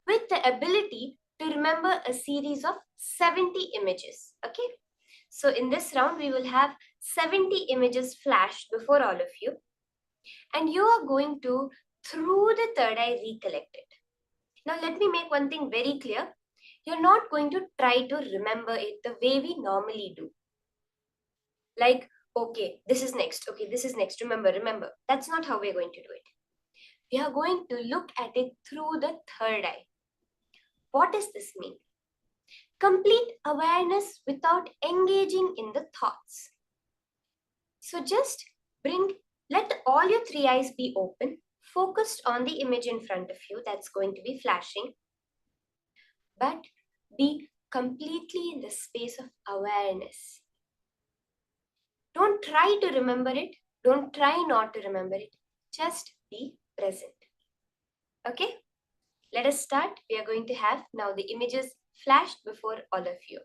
with the ability to remember a series of 70 images. Okay, so in this round we will have 70 images flashed before all of you, and you are going to, through the third eye, recollect it. Now let me make one thing very clear. You're not going to try to remember it the way we normally do. Like, okay, this is next. Okay, this is next. Remember. That's not how we're going to do it. We are going to look at it through the third eye. What does this mean? Complete awareness without engaging in the thoughts. So just let all your three eyes be open, focused on the image in front of you that's going to be flashing. But Be completely in the space of awareness. Don't try to remember it. Don't try not to remember it. Just be present. Okay? Let us start. We are going to have now the images flashed before all of you.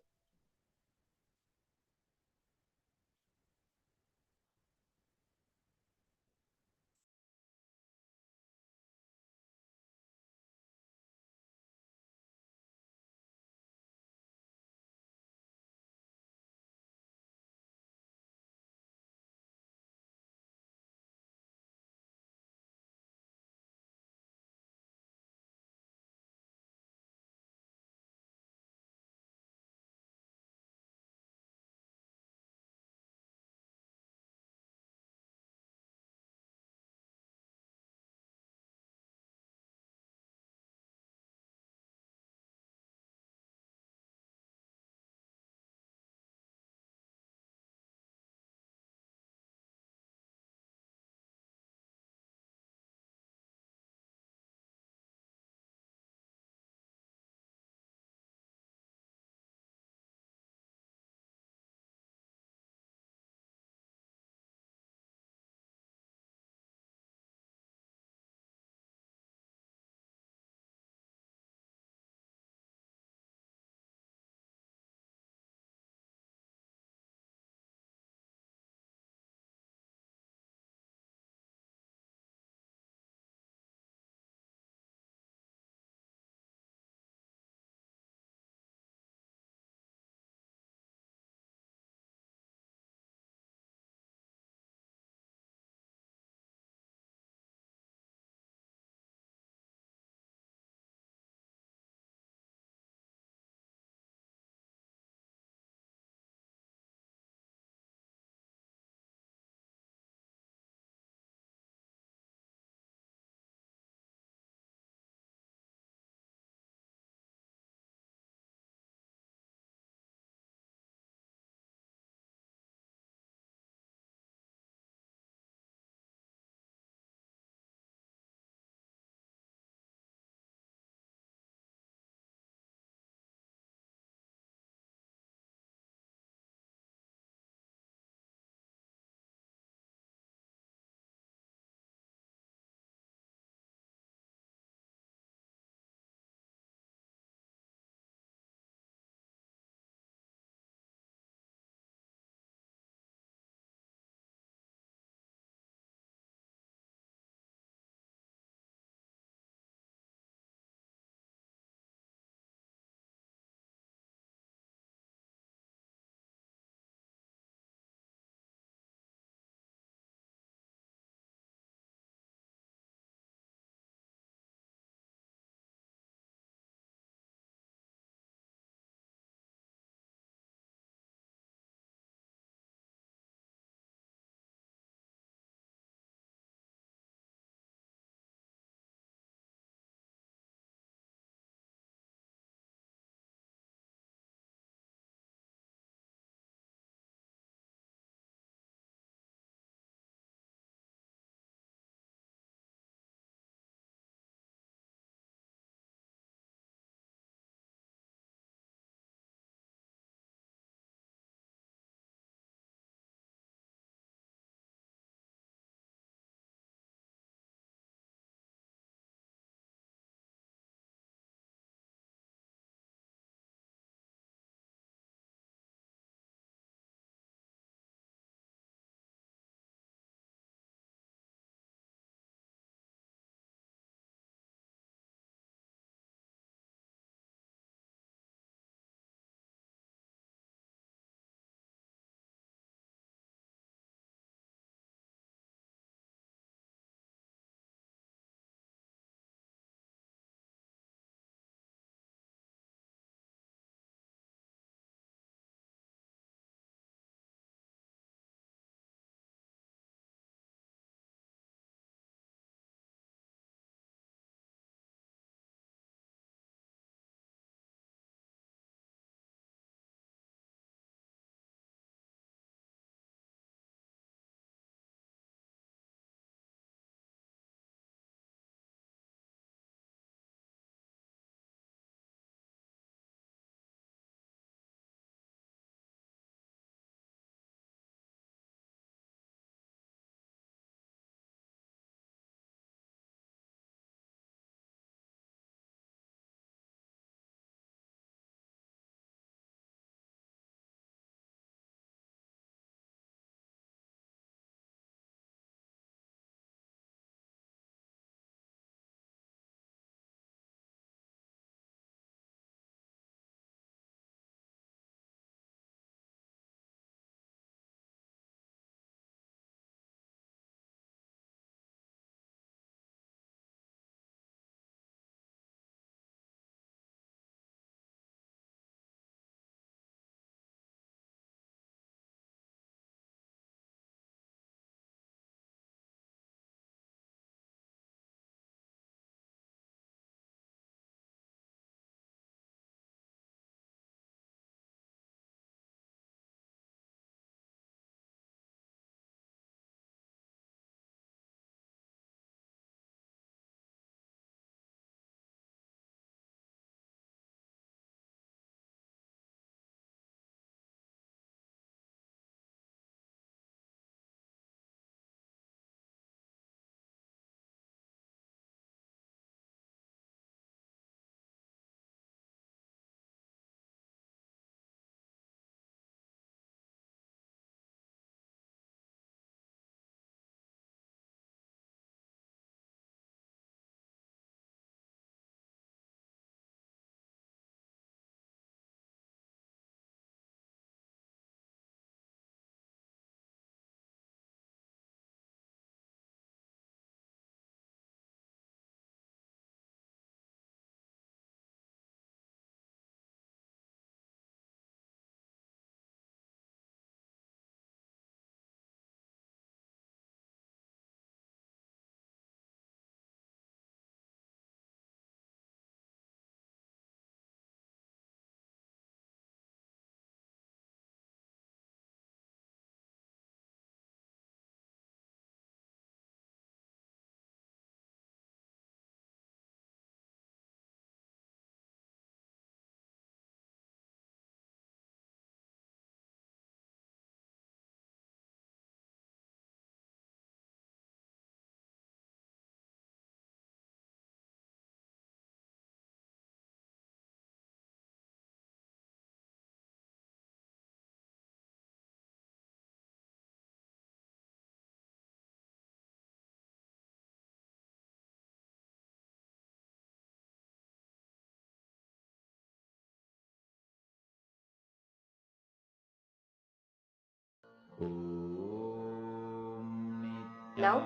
Now,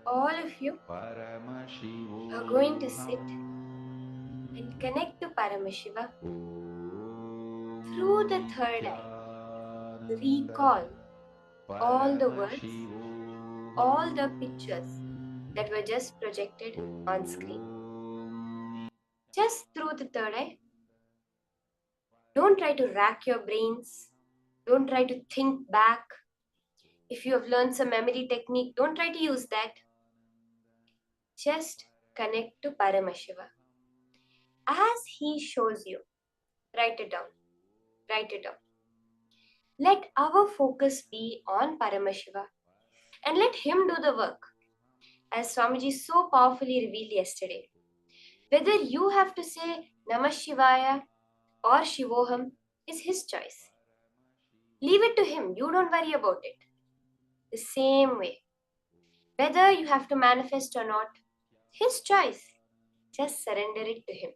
all of you are going to sit and connect to Paramashiva through the third eye. Recall all the words, all the pictures that were just projected on screen. Just through the third eye. Don't try to rack your brains. Don't try to think back. If you have learned some memory technique, don't try to use that. Just connect to Paramashiva. As he shows you, write it down. Write it down. Let our focus be on Paramashiva and let him do the work. As Swamiji so powerfully revealed yesterday, whether you have to say Namah Shivaya or Shivoham is his choice. Leave it to him. You don't worry about it. The same way, whether you have to manifest or not, his choice. Just surrender it to him.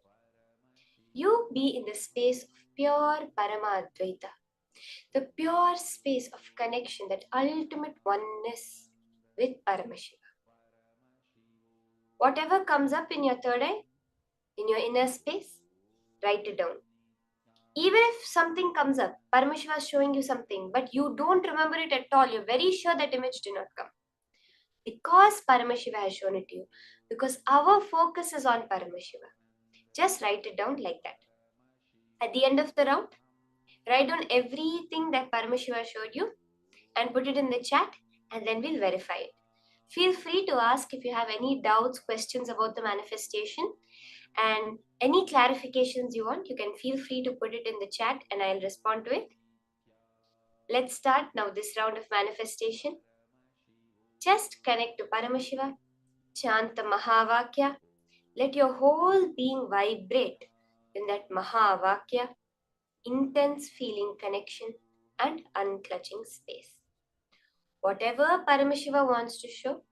You be in the space of pure Paramadvaita, the pure space of connection, that ultimate oneness with Paramashiva. Whatever comes up in your third eye, in your inner space, write it down. Even if something comes up, Paramashiva is showing you something, but you don't remember it at all, you're very sure that image did not come. Because Paramashiva has shown it to you. Because our focus is on Paramashiva. Just write it down like that. At the end of the round, write down everything that Paramashiva showed you and put it in the chat, and then we'll verify it. Feel free to ask if you have any doubts, questions about the manifestation, and any clarifications you want. You can feel free to put it in the chat and I'll respond to it. Let's start now this round of manifestation. Just connect to Paramashiva, chant the Mahavakya. Let your whole being vibrate in that Mahavakya, intense feeling connection and unclutching space. Whatever Paramashiva wants to show,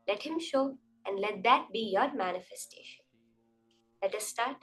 let him show, and let that be your manifestation. Let us start.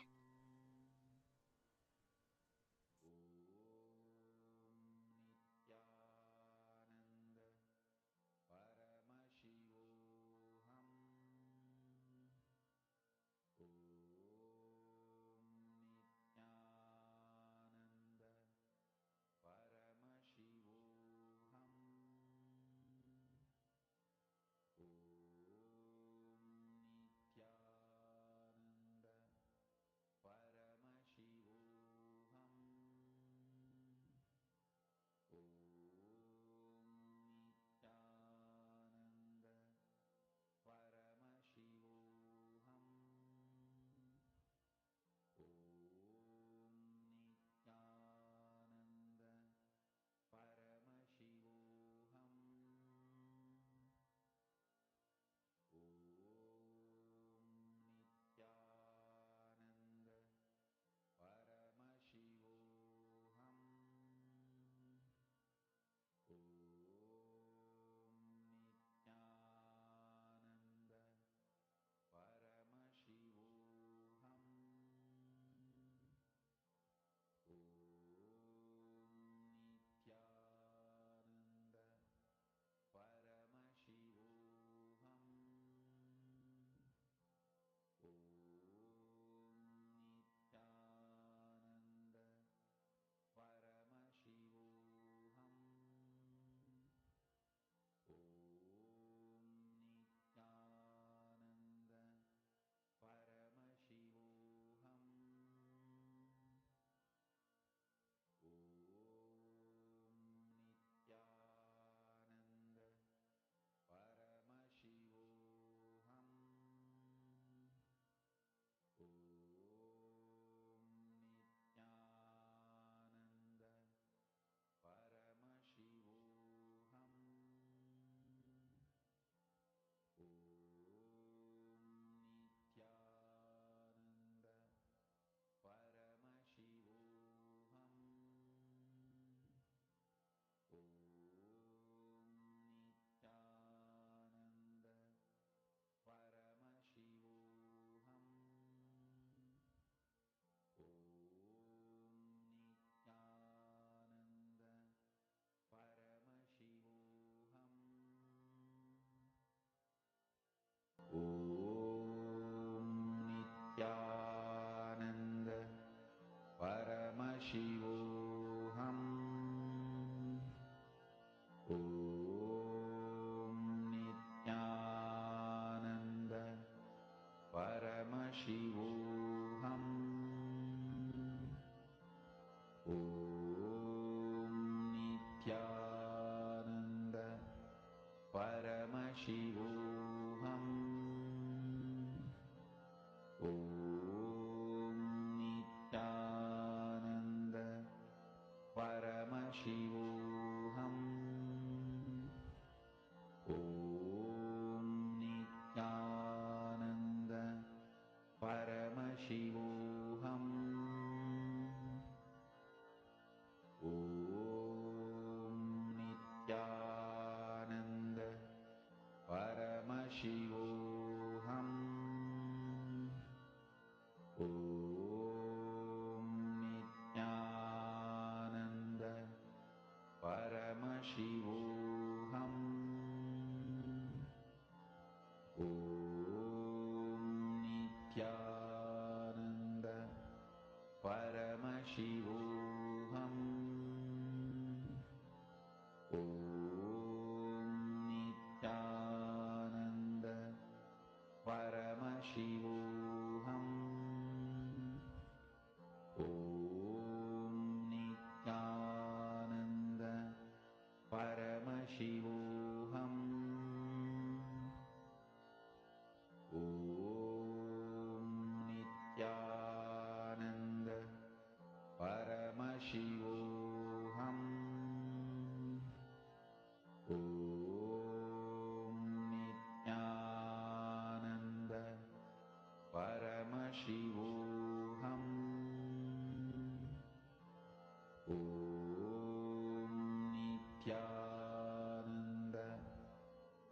Paramashivoham. Om Nithyananda Paramashivoham. Om Nithyananda Paramashivoham. Om Nithyananda Paramashivoham. Om Nithyananda Paramashivoham. Om Nithyananda Paramashivoham. Om Nithyananda Paramashivoham. Om Nithyananda Paramashivoham. Om Nithyananda Paramashivoham. Om Nithyananda Paramashivoham. Om Nithyananda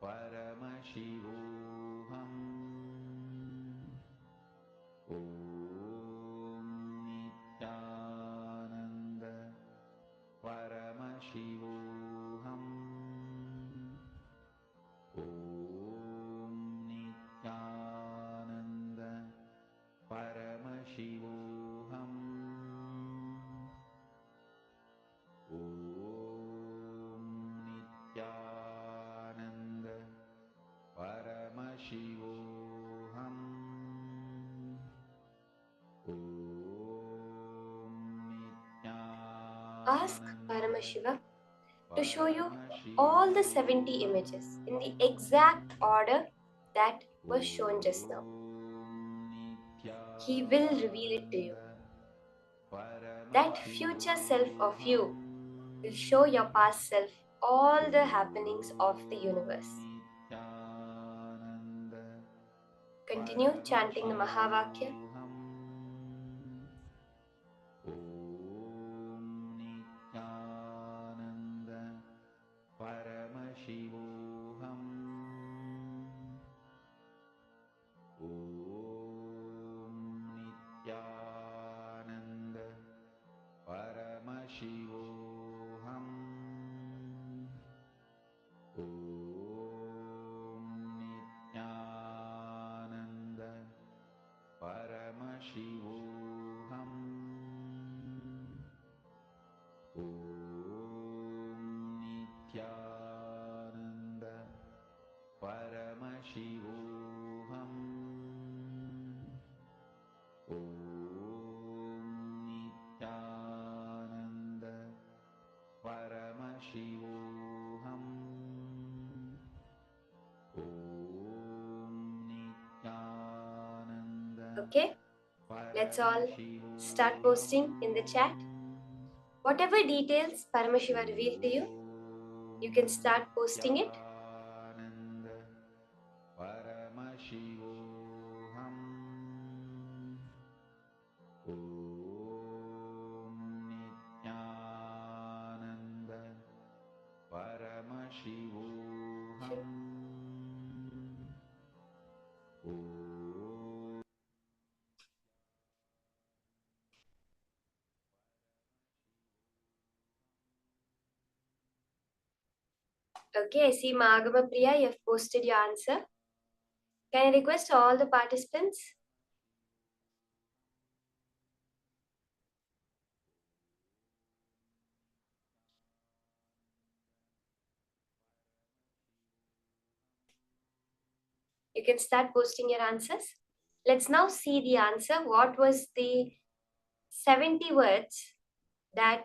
Paramashivoham. Om Nithyananda Paramashivoham. Om Nithyananda Paramashivoham. Om Nithyananda Paramashivoham. Om Ask Paramashiva to show you all the 70 images in the exact order that was shown just now. He will reveal it to you. That future self of you will show your past self all the happenings of the universe. Continue chanting the Mahavakya. Om Nithyananda Paramashivoham. Om Nithyananda Paramashivoham. Om Nithyananda Paramashivoham. Om Nithyananda Paramashivoham. Om Nithyananda Paramashivoham. Om Nithyananda Okay, let's all start posting in the chat. Whatever details Paramashiva revealed to you, you can start posting it. Nithyananda Paramashivoham. Om Nithyananda Paramashivoham. Om Okay, I see Magama Priya, you have posted your answer. Can I request all the participants? You can start posting your answers. Let's now see the answer. What was the 70 words that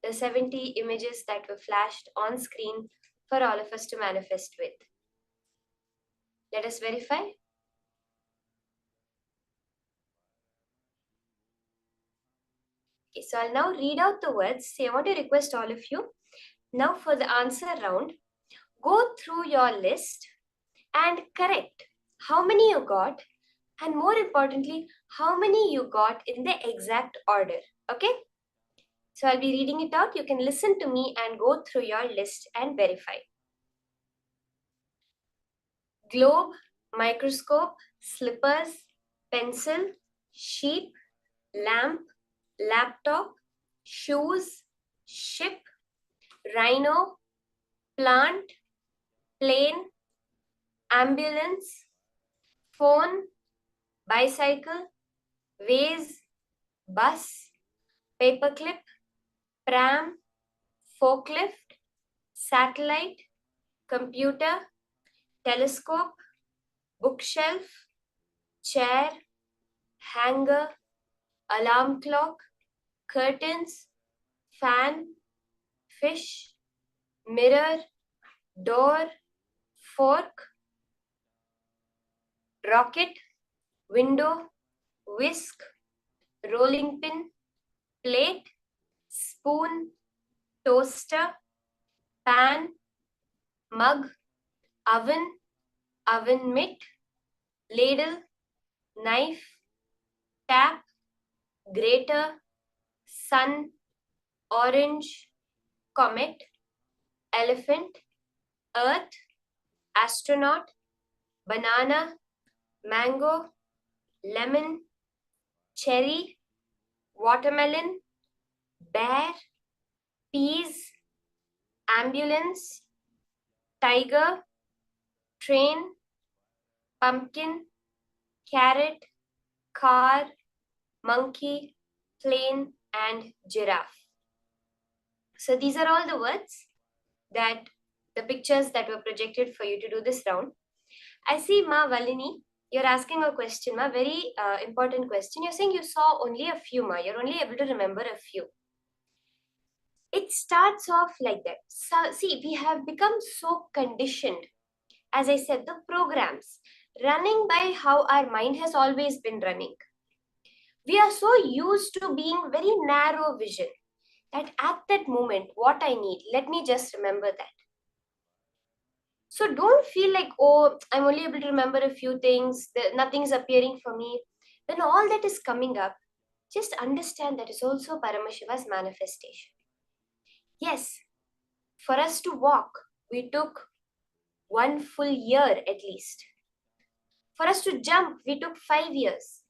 the 70 images that were flashed on screen for all of us to manifest with? Let us verify. Okay, so I'll now read out the words. See, I want to request all of you, now for the answer round, go through your list and correct how many you got, and more importantly, how many you got in the exact order. Okay? So I'll be reading it out. You can listen to me and go through your list and verify. Globe, microscope, slippers, pencil, sheep, lamp, laptop, shoes, ship, rhino, plant, plane, ambulance, phone, bicycle, vase, bus, paperclip, pram, forklift, satellite, computer, telescope, bookshelf, chair, hanger, alarm clock, curtains, fan, fish, mirror, door, fork, rocket, window, whisk, rolling pin, plate, spoon, toaster, pan, mug, oven, oven mitt, ladle, knife, tap, grater, sun, orange, comet, elephant, earth, astronaut, banana, mango, lemon, cherry, watermelon, bear, peas, ambulance, tiger, train, pumpkin, carrot, car, monkey, plane, and giraffe. So these are all the words that the pictures that were projected for you to do this round. I see Ma Valini, you're asking a question, Ma, very important question. You're saying you saw only a few, Ma. You're only able to remember a few. It starts off like that. So, see, we have become so conditioned. As I said, the programs running by how our mind has always been running. We are so used to being very narrow vision that at that moment, what I need, let me just remember that. So don't feel like, oh, I'm only able to remember a few things, nothing's appearing for me. When all that is coming up, just understand that is also Paramashiva's manifestation. Yes, for us to walk, we took 1 full year at least. For us to jump, we took 5 years.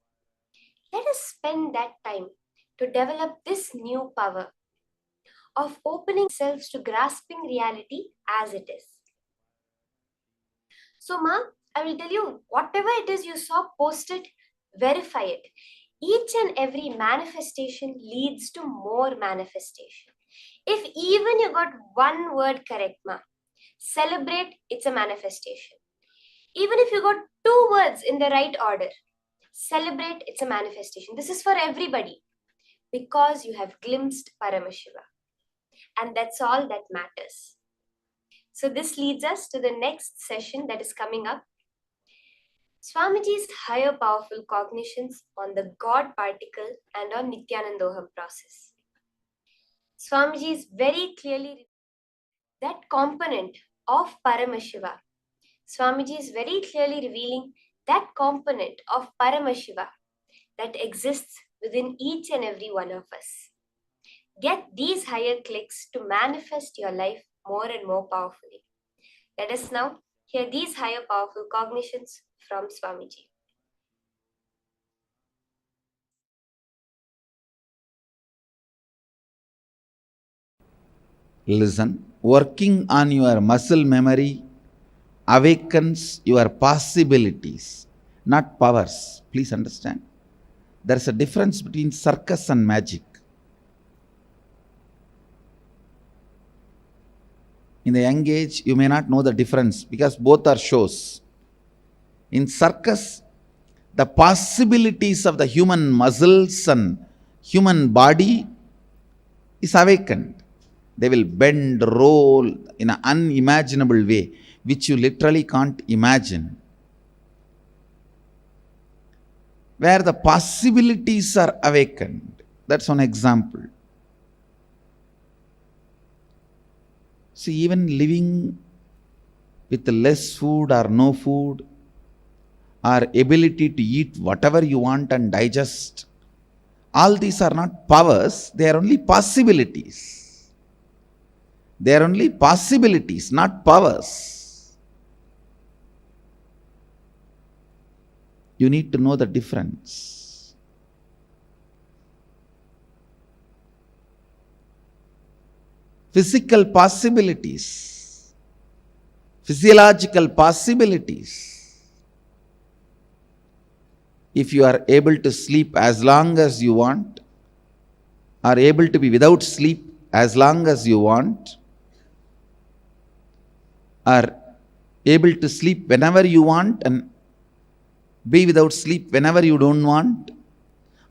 Let us spend that time to develop this new power of opening ourselves to grasping reality as it is. So, Ma, I will tell you, whatever it is you saw, post it, verify it. Each and every manifestation leads to more manifestation. If even you got one word correct, Ma, celebrate, it's a manifestation. Even if you got 2 words in the right order, celebrate, it's a manifestation. This is for everybody because you have glimpsed Paramashiva. And that's all that matters. So this leads us to the next session that is coming up. Swamiji's higher powerful cognitions on the God particle and on Nithyanandoham process. Swamiji is very clearly that component of Paramashiva. Swamiji is very clearly revealing that component of Paramashiva that exists within each and every one of us. Get these higher clicks to manifest your life more and more powerfully. Let us now hear these higher powerful cognitions from Swamiji. Listen, working on your muscle memory awakens your possibilities, not powers. Please understand. There is a difference between circus and magic. In the young age, you may not know the difference because both are shows. In circus, the possibilities of the human muscles and human body is awakened. They will bend, roll in an unimaginable way, which you literally can't imagine. where the possibilities are awakened. That's one example. See, even living with less food or no food, or ability to eat whatever you want and digest, all these are not powers, they are only possibilities. They are only possibilities, not powers. You need to know the difference. Physical possibilities, physiological possibilities. If you are able to sleep as long as you want, are able to be without sleep as long as you want, are able to sleep whenever you want and be without sleep whenever you don't want,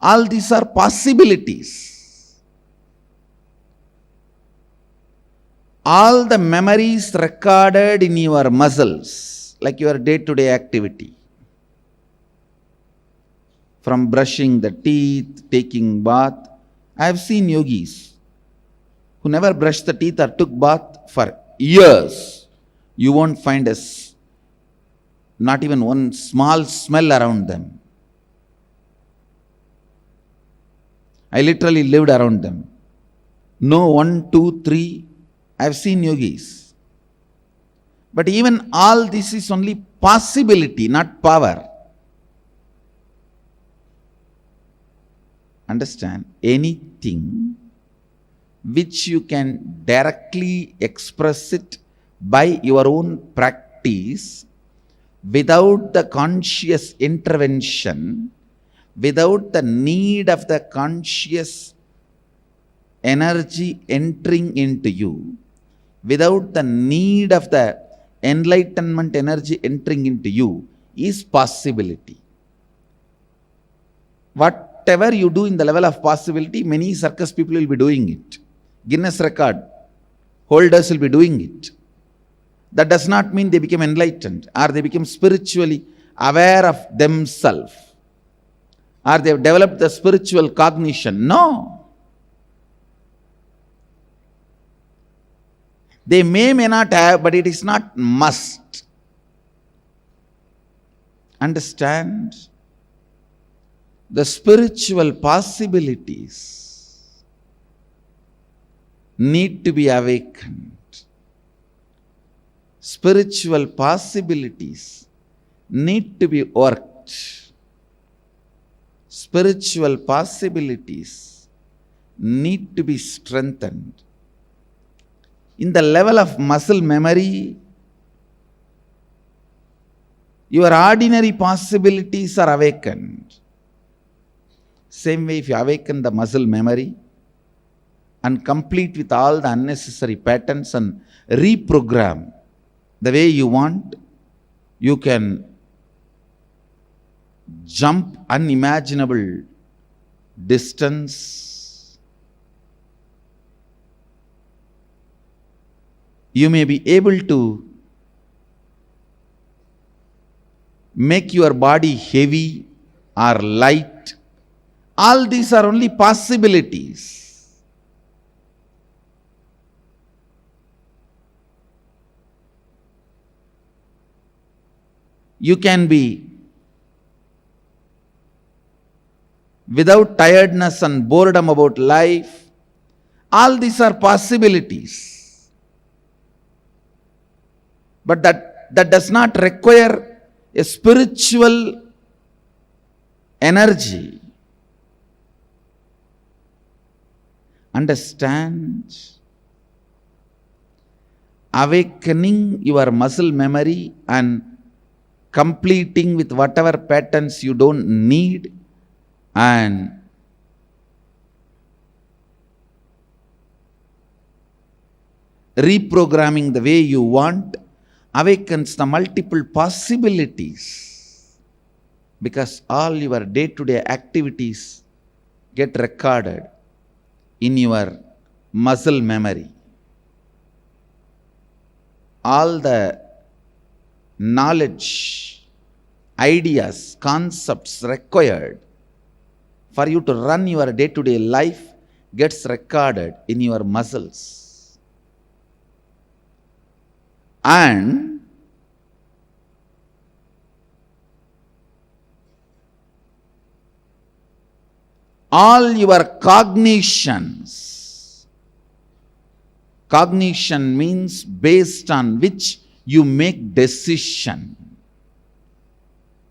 all these are possibilities. All the memories recorded in your muscles, like your day-to-day activity, from brushing the teeth, taking bath. I have seen yogis who never brushed the teeth or took bath for years. You won't find not even one small smell around them. I literally lived around them. No 1, 2, 3. I have seen yogis. But even all this is only possibility, not power. Understand? Anything which you can directly express it by your own practice, without the conscious intervention, without the need of the conscious energy entering into you, without the need of the enlightenment energy entering into you, is possibility. Whatever you do in the level of possibility, many circus people will be doing it. Guinness record holders will be doing it. That does not mean they become enlightened or they become spiritually aware of themselves or they have developed the spiritual cognition. No. They may not have, but it is not must. Understand? The spiritual possibilities need to be awakened. Spiritual possibilities need to be worked. Spiritual possibilities need to be strengthened. In the level of muscle memory, your ordinary possibilities are awakened. Same way, if you awaken the muscle memory and complete with all the unnecessary patterns and reprogram the way you want, you can jump unimaginable distance. You may be able to make your body heavy or light. All these are only possibilities. You can be without tiredness and boredom about life. All these are possibilities. But that does not require a spiritual energy. Understand? Awakening your muscle memory and completing with whatever patterns you don't need and reprogramming the way you want awakens the multiple possibilities, because all your day-to-day activities get recorded in your muscle memory. All the knowledge ideas, concepts required for you to run your day-to-day life gets recorded in your muscles. And all your cognitions, cognition means based on which you make decision.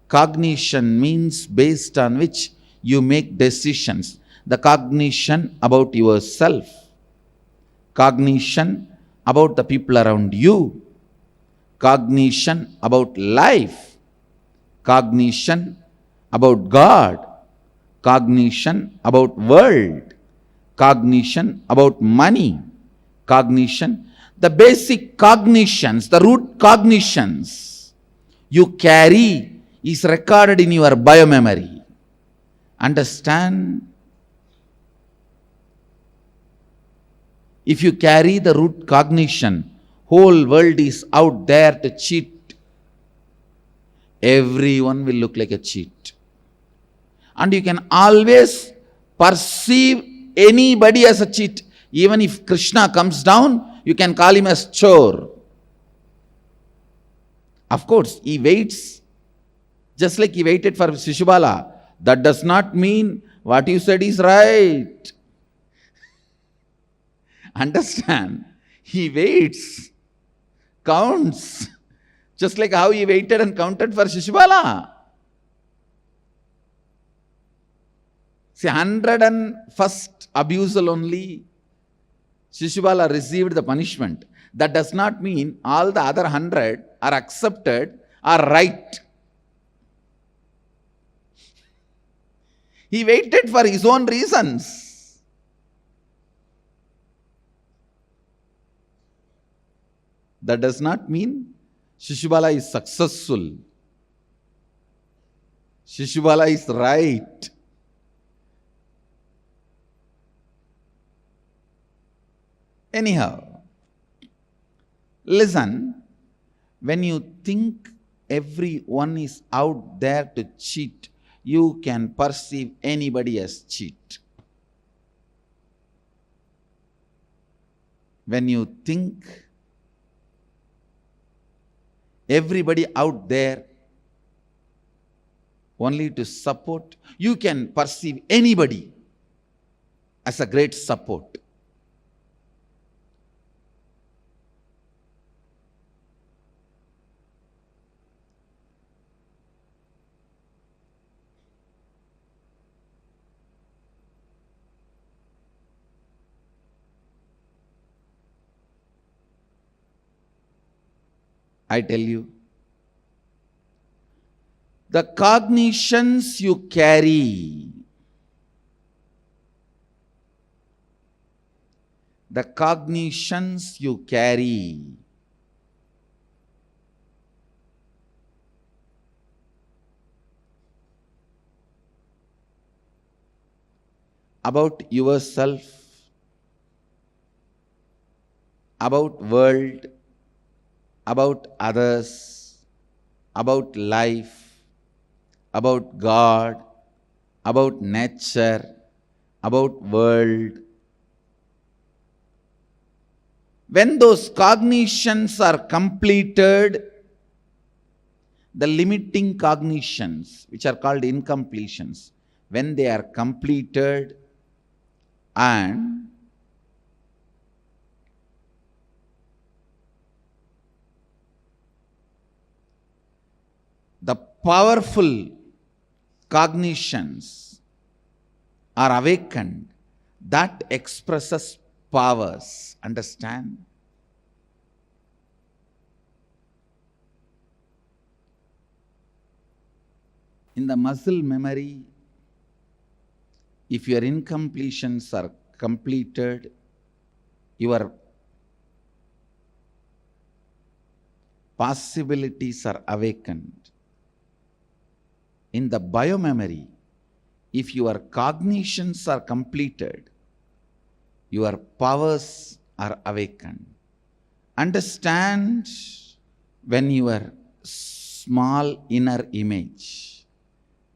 Cognition means based on which you make decisions. The cognition about yourself, cognition about the people around you, cognition about life, cognition about God, cognition about world, cognition about money, cognition, the basic cognitions, the root cognitions you carry is recorded in your biomemory. Understand? If you carry the root cognition, whole world is out there to cheat. Everyone will look like a cheat. And you can always perceive anybody as a cheat. Even if Krishna comes down, you can call him as chore. Of course, he waits, just like he waited for Shishubala. That does not mean what you said is right. Understand? He waits, counts, just like how he waited and counted for Shishubala. See, 101st abusal only, Shishubala received the punishment. That does not mean all the other 100 are accepted, are right. He waited for his own reasons. That does not mean Shishubala is successful. Shishubala is right. Anyhow, listen, when you think everyone is out there to cheat, you can perceive anybody as cheat. When you think everybody out there only to support, you can perceive anybody as a great support. I tell you, the cognitions you carry, about yourself, about world, about others, about life, about God, about nature, about world. When those cognitions are completed, the limiting cognitions, which are called incompletions, when they are completed and the powerful cognitions are awakened, that expresses powers. Understand? In the muscle memory, if your incompletions are completed, your possibilities are awakened. In the biomemory, if your cognitions are completed, your powers are awakened. Understand, when your small inner image.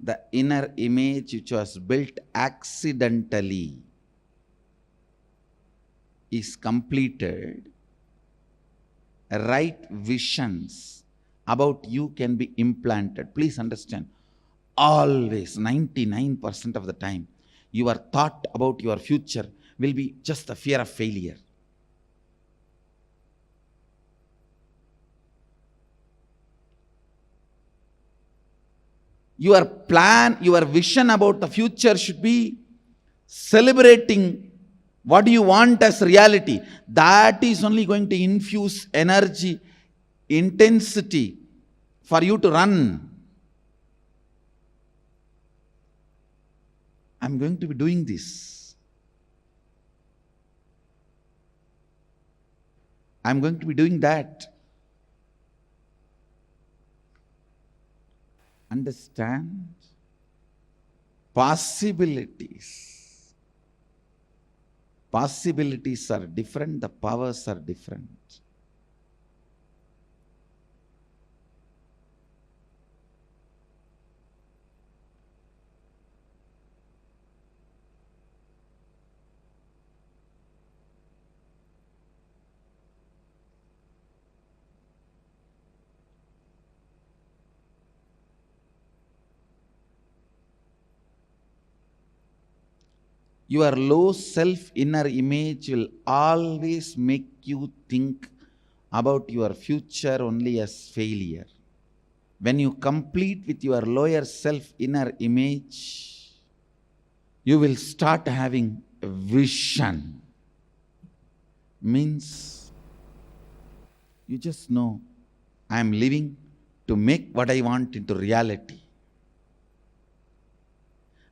The inner image which was built accidentally is completed. Right visions about you can be implanted. Please understand, always 99% of the time, your thought about your future will be just the fear of failure. Your plan, your vision about the future should be celebrating what you want as reality. That is only going to infuse energy, intensity for you to run. I'm going to be doing this. I'm going to be doing that. Understand? Possibilities. Possibilities are different, the powers are different. Your low self inner image will always make you think about your future only as failure. When you complete with your lower self inner image, you will start having a vision. Means you just know, I am living to make what I want into reality.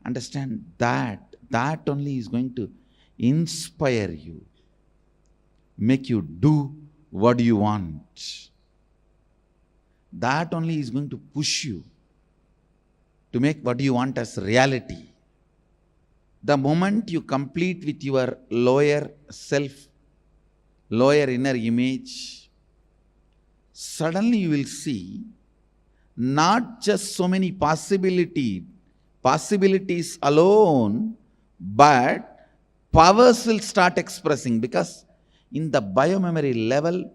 Understand that. That only is going to inspire you, make you do what you want. That only is going to push you to make what you want as reality. The moment you complete with your lower self, lower inner image, suddenly you will see not just so many possibilities alone, but powers will start expressing, because in the biomemory level,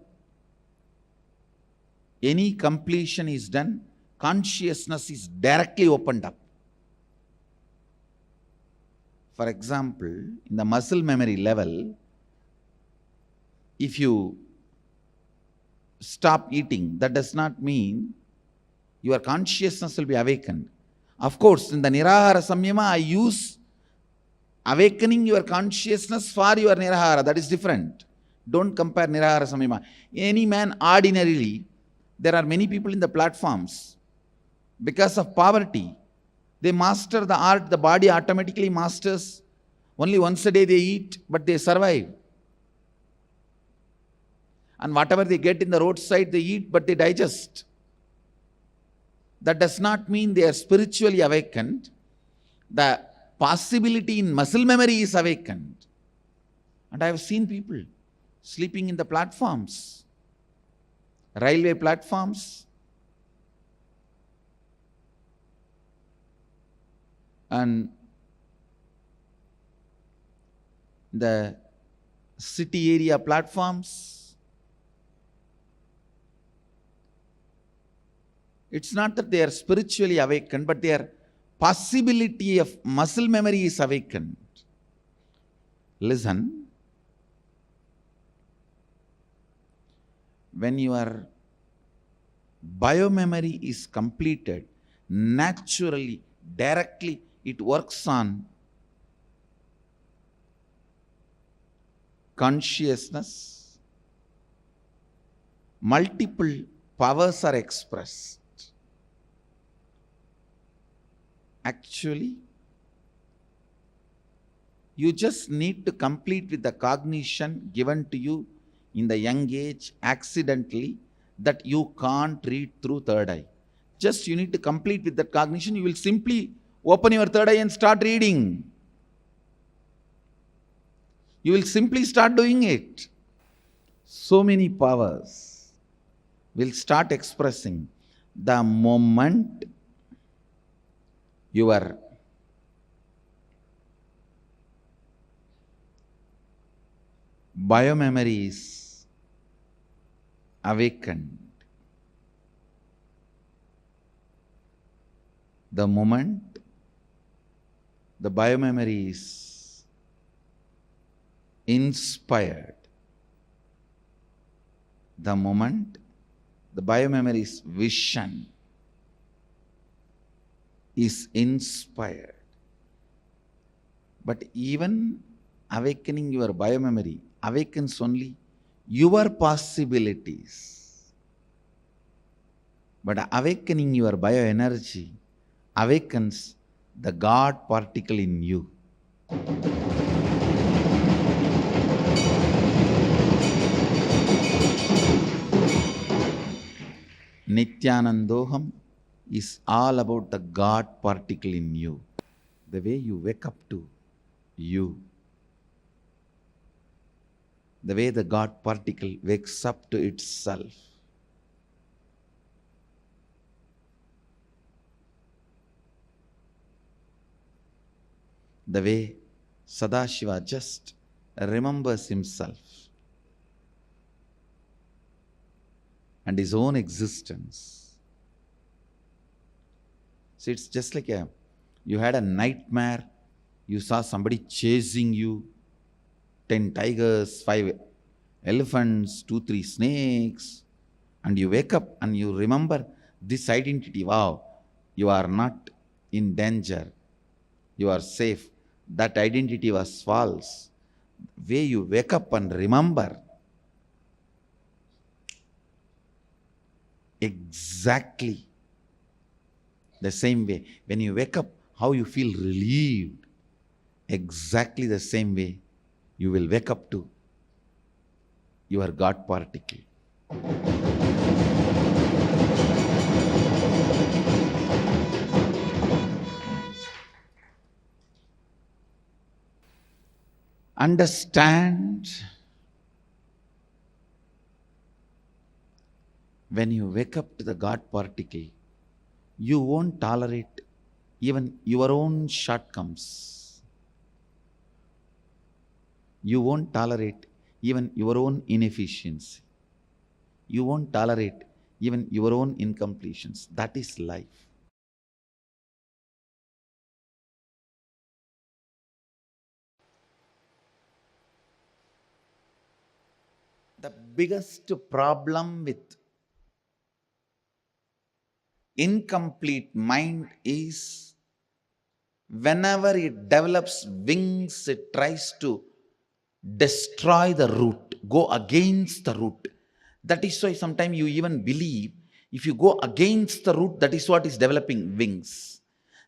any completion is done, consciousness is directly opened up. For example, in the muscle memory level, if you stop eating, that does not mean your consciousness will be awakened. Of course, in the Nirahara Samyama, I use awakening your consciousness for your Nirahara. That is different. Don't compare Nirahara Samyama. Any man ordinarily, there are many people in the platforms, because of poverty, they master the art, the body automatically masters. Only once a day they eat, but they survive. And whatever they get in the roadside, they eat, but they digest. That does not mean they are spiritually awakened. The possibility in muscle memory is awakened. And I have seen people sleeping in the platforms, railway platforms, and the city area platforms. It's not that they are spiritually awakened, but their possibility of muscle memory is awakened. Listen, when your biomemory is completed, naturally, directly, it works on consciousness. Multiple powers are expressed. Actually, you just need to complete with the cognition given to you in the young age accidentally that you can't read through third eye. Just you need to complete with that cognition. You will simply open your third eye and start reading. You will simply start doing it. So many powers will start expressing. The moment your biomemory is awakened, the moment the biomemory is inspired, the moment the biomemory's vision is inspired. But even awakening your biomemory awakens only your possibilities. But awakening your bioenergy awakens the God particle in you. Nithyanandoham is all about the God particle in you. The way you wake up to you. The way the God particle wakes up to itself. The way Sadashiva just remembers himself and his own existence. See, it's just like you had a nightmare, you saw somebody chasing you, 10 tigers, 5 elephants, 2, 3 snakes, and you wake up and you remember this identity. Wow, you are not in danger, you are safe. That identity was false. Way you wake up and remember, exactly the same way. When you wake up, how you feel relieved, exactly the same way you will wake up to your God particle. Understand, when you wake up to the God particle, you won't tolerate even your own shortcomings. You won't tolerate even your own inefficiency. You won't tolerate even your own incompletions. That is life. The biggest problem with incomplete mind is whenever it develops wings, it tries to destroy the root, go against the root. That is why sometimes you even believe if you go against the root, that is what is developing wings.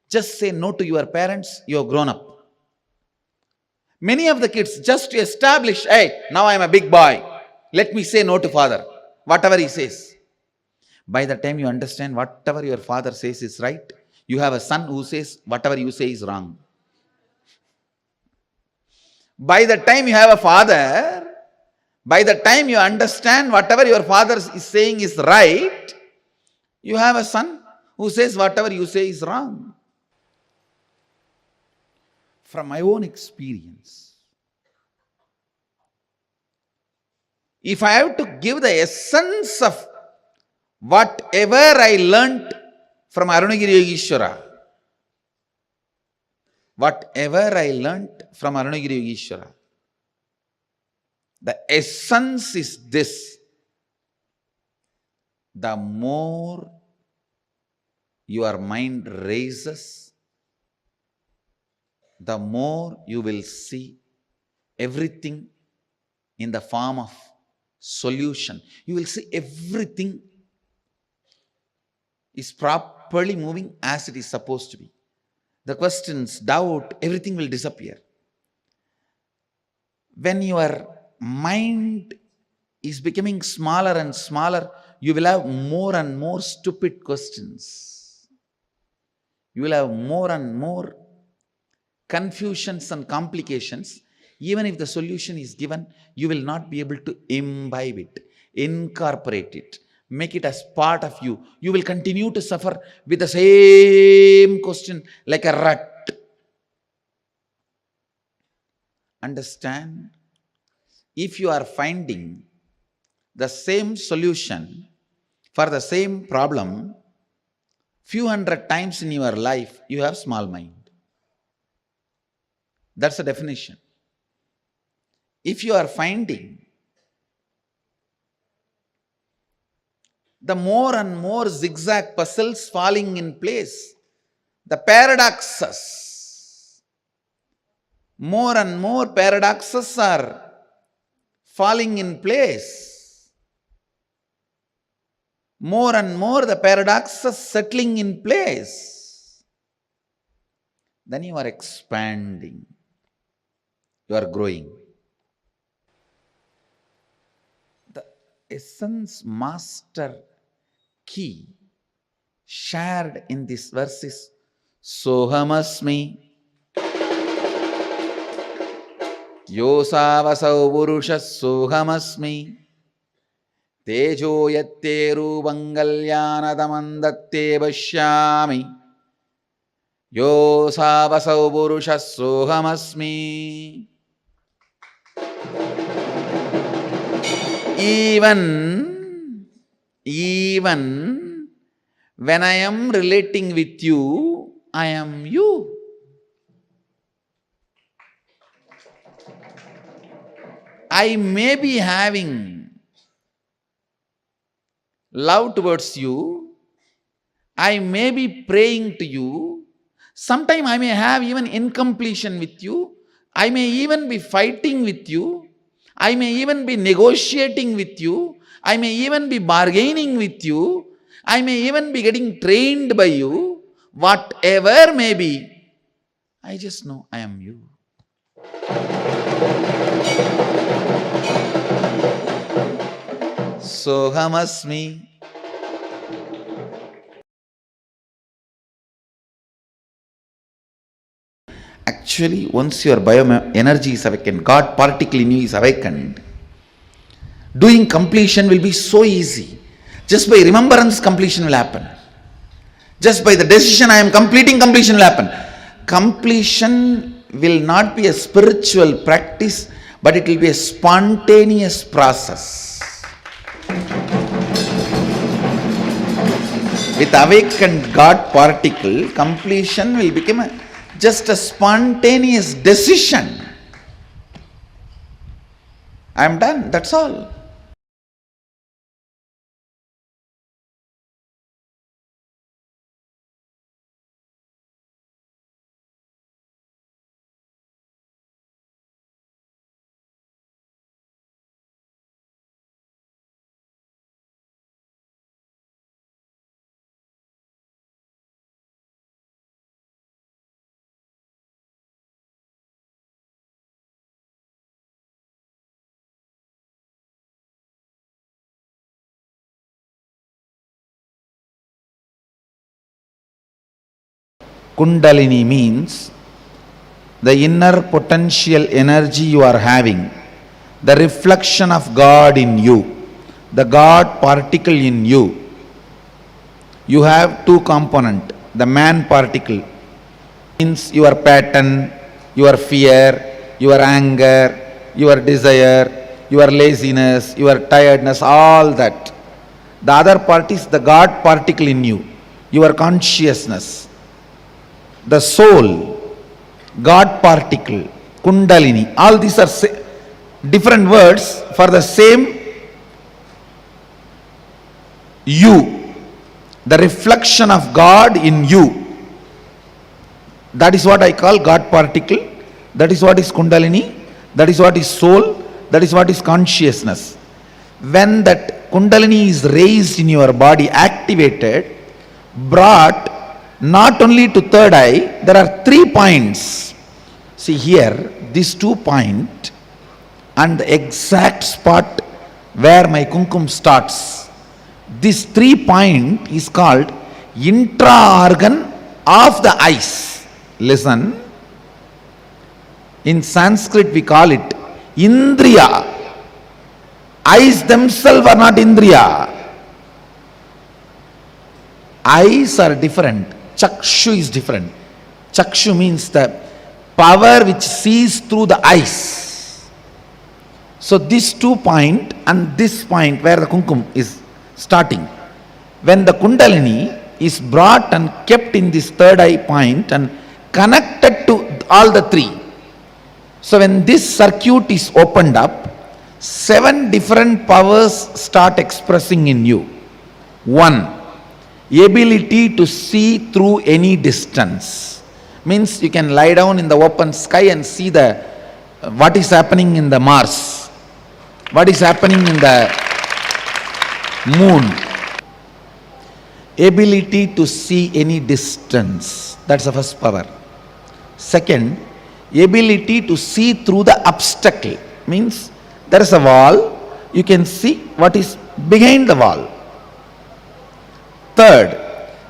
Just say no to your parents, you have grown up. Many of the kids just to establish, hey, now I am a big boy, let me say no to father, whatever he says. By the time you understand whatever your father says is right, you have a son who says whatever you say is wrong. By the time you have a father, by the time you understand whatever your father is saying is right, you have a son who says whatever you say is wrong. From my own experience, if I have to give the essence of whatever I learnt from Arunagiri Yogeshwara, whatever I learnt from Arunagiri Yogeshwara, the essence is this: the more your mind raises, the more you will see everything in the form of solution. You will see everything is properly moving as it is supposed to be. The questions, doubt, everything will disappear. When your mind is becoming smaller and smaller, you will have more and more stupid questions. You will have more and more confusions and complications. Even if the solution is given, you will not be able to imbibe it, incorporate it. make it as part of you. You will continue to suffer with the same question like a rat. Understand? If you are finding the same solution for the same problem few hundred times in your life, you have small mind. That's the definition. If you are finding the more and more zigzag puzzles falling in place, the paradoxes, more and more paradoxes are falling in place, more and more the paradoxes settling in place, then you are expanding, you are growing. The essence master key shared in this verse is Sohamasmi Yosavasau Purusha Sohamasmi Tejo Yatte Rubangalyanadamandatte Vashyami Yosavasau Purusha Sohamasmi. Even when I am relating with you, I am you. I may be having love towards you, I may be praying to you, sometime I may have even incompletion with you, I may even be fighting with you, I may even be negotiating with you, I may even be bargaining with you, I may even be getting trained by you, whatever may be, I just know I am you. Sohamasmi. Actually, once your bioenergy is awakened, God particle in you is awakened, doing completion will be so easy. Just by remembrance, completion will happen. Just by the decision I am completing, completion will happen. Completion will not be a spiritual practice, but it will be a spontaneous process. With awakened God particle, completion will become just a spontaneous decision. I am done, that's all. Kundalini means the inner potential energy you are having, the reflection of God in you, the God particle in you. You have two components. The man particle means your pattern, your fear, your anger, your desire, your laziness, your tiredness, all that. The other part is the God particle in you, your consciousness. The soul, God particle, Kundalini, all these are different words for the same you, the reflection of God in you. That is what I call God particle, that is what is Kundalini, that is what is soul, that is what is consciousness. When that Kundalini is raised in your body, activated, brought not only to third eye, there are 3 points. See here, these 2 points and the exact spot where my kumkum starts. This 3 point is called intra-organ of the eyes. Listen. In Sanskrit we call it Indriya. Eyes themselves are not Indriya. eyes are different. Chakshu is different. Chakshu means the power which sees through the eyes. So this 2 point and this point where the kumkum is starting, when the kundalini is brought and kept in this third eye point and connected to all the three. So when this circuit is opened up, 7 different powers start expressing in you. 1, ability to see through any distance. Means you can lie down in the open sky and see what is happening in the Mars, what is happening in the moon. Ability to see any distance, that's the first power. Second, ability to see through the obstacle. Means there is a wall, you can see what is behind the wall. Third,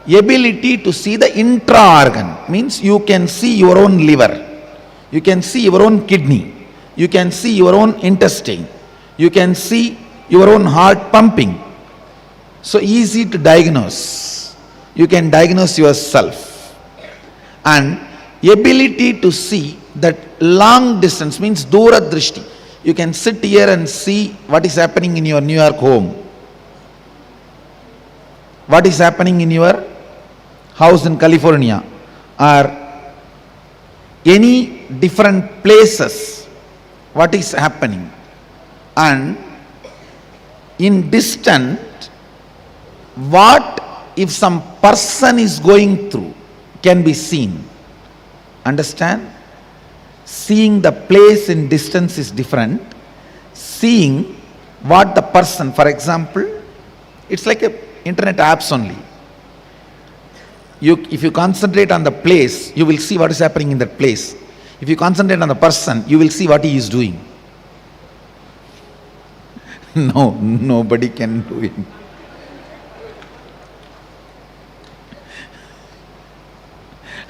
ability to see the intra-organ. Means you can see your own liver, you can see your own kidney, you can see your own intestine, you can see your own heart pumping. So easy to diagnose. You can diagnose yourself. And ability to see that long distance means dura drishti. You can sit here and see what is happening in your New York home, what is happening in your house in California, or any different places, what is happening. And in distant, what if some person is going through can be seen. Understand? Seeing the place in distance is different. Seeing what the person, for example, it's like internet apps only. If you concentrate on the place, you will see what is happening in that place. If you concentrate on the person, you will see what he is doing. No, nobody can do it.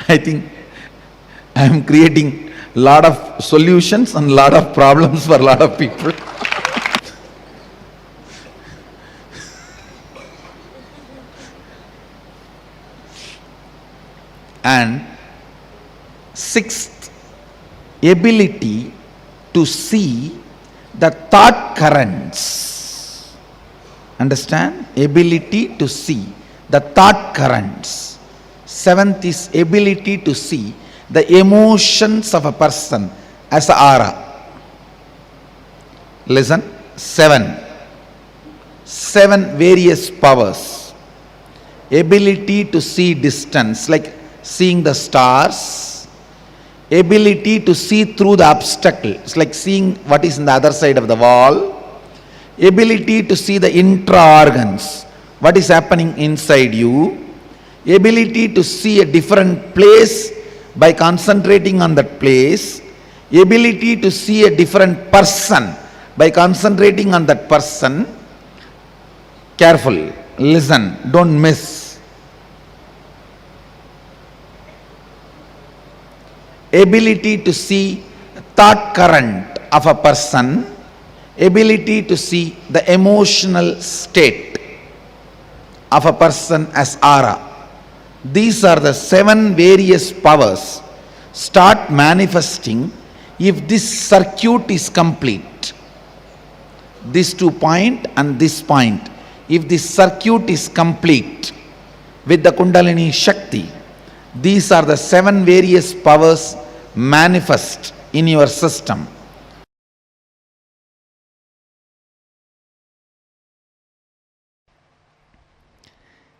I think I am creating a lot of solutions and a lot of problems for a lot of people. And sixth, ability to see the thought currents. Understand? Ability to see the thought currents. Seventh is ability to see the emotions of a person as an aura. Listen, 7 various powers. Ability to see distance, like seeing the stars. Ability to see through the obstacle, it's like seeing what is in the other side of the wall. Ability to see the intra-organs, what is happening inside you. Ability to see a different place by concentrating on that place. Ability to see a different person by concentrating on that person. Careful, listen, don't miss. Ability to see thought current of a person. Ability to see the emotional state of a person as aura. These are the 7 various powers start manifesting if this circuit is complete. This 2 point and this point, if this circuit is complete with the Kundalini Shakti, these are the 7 various powers manifest in your system.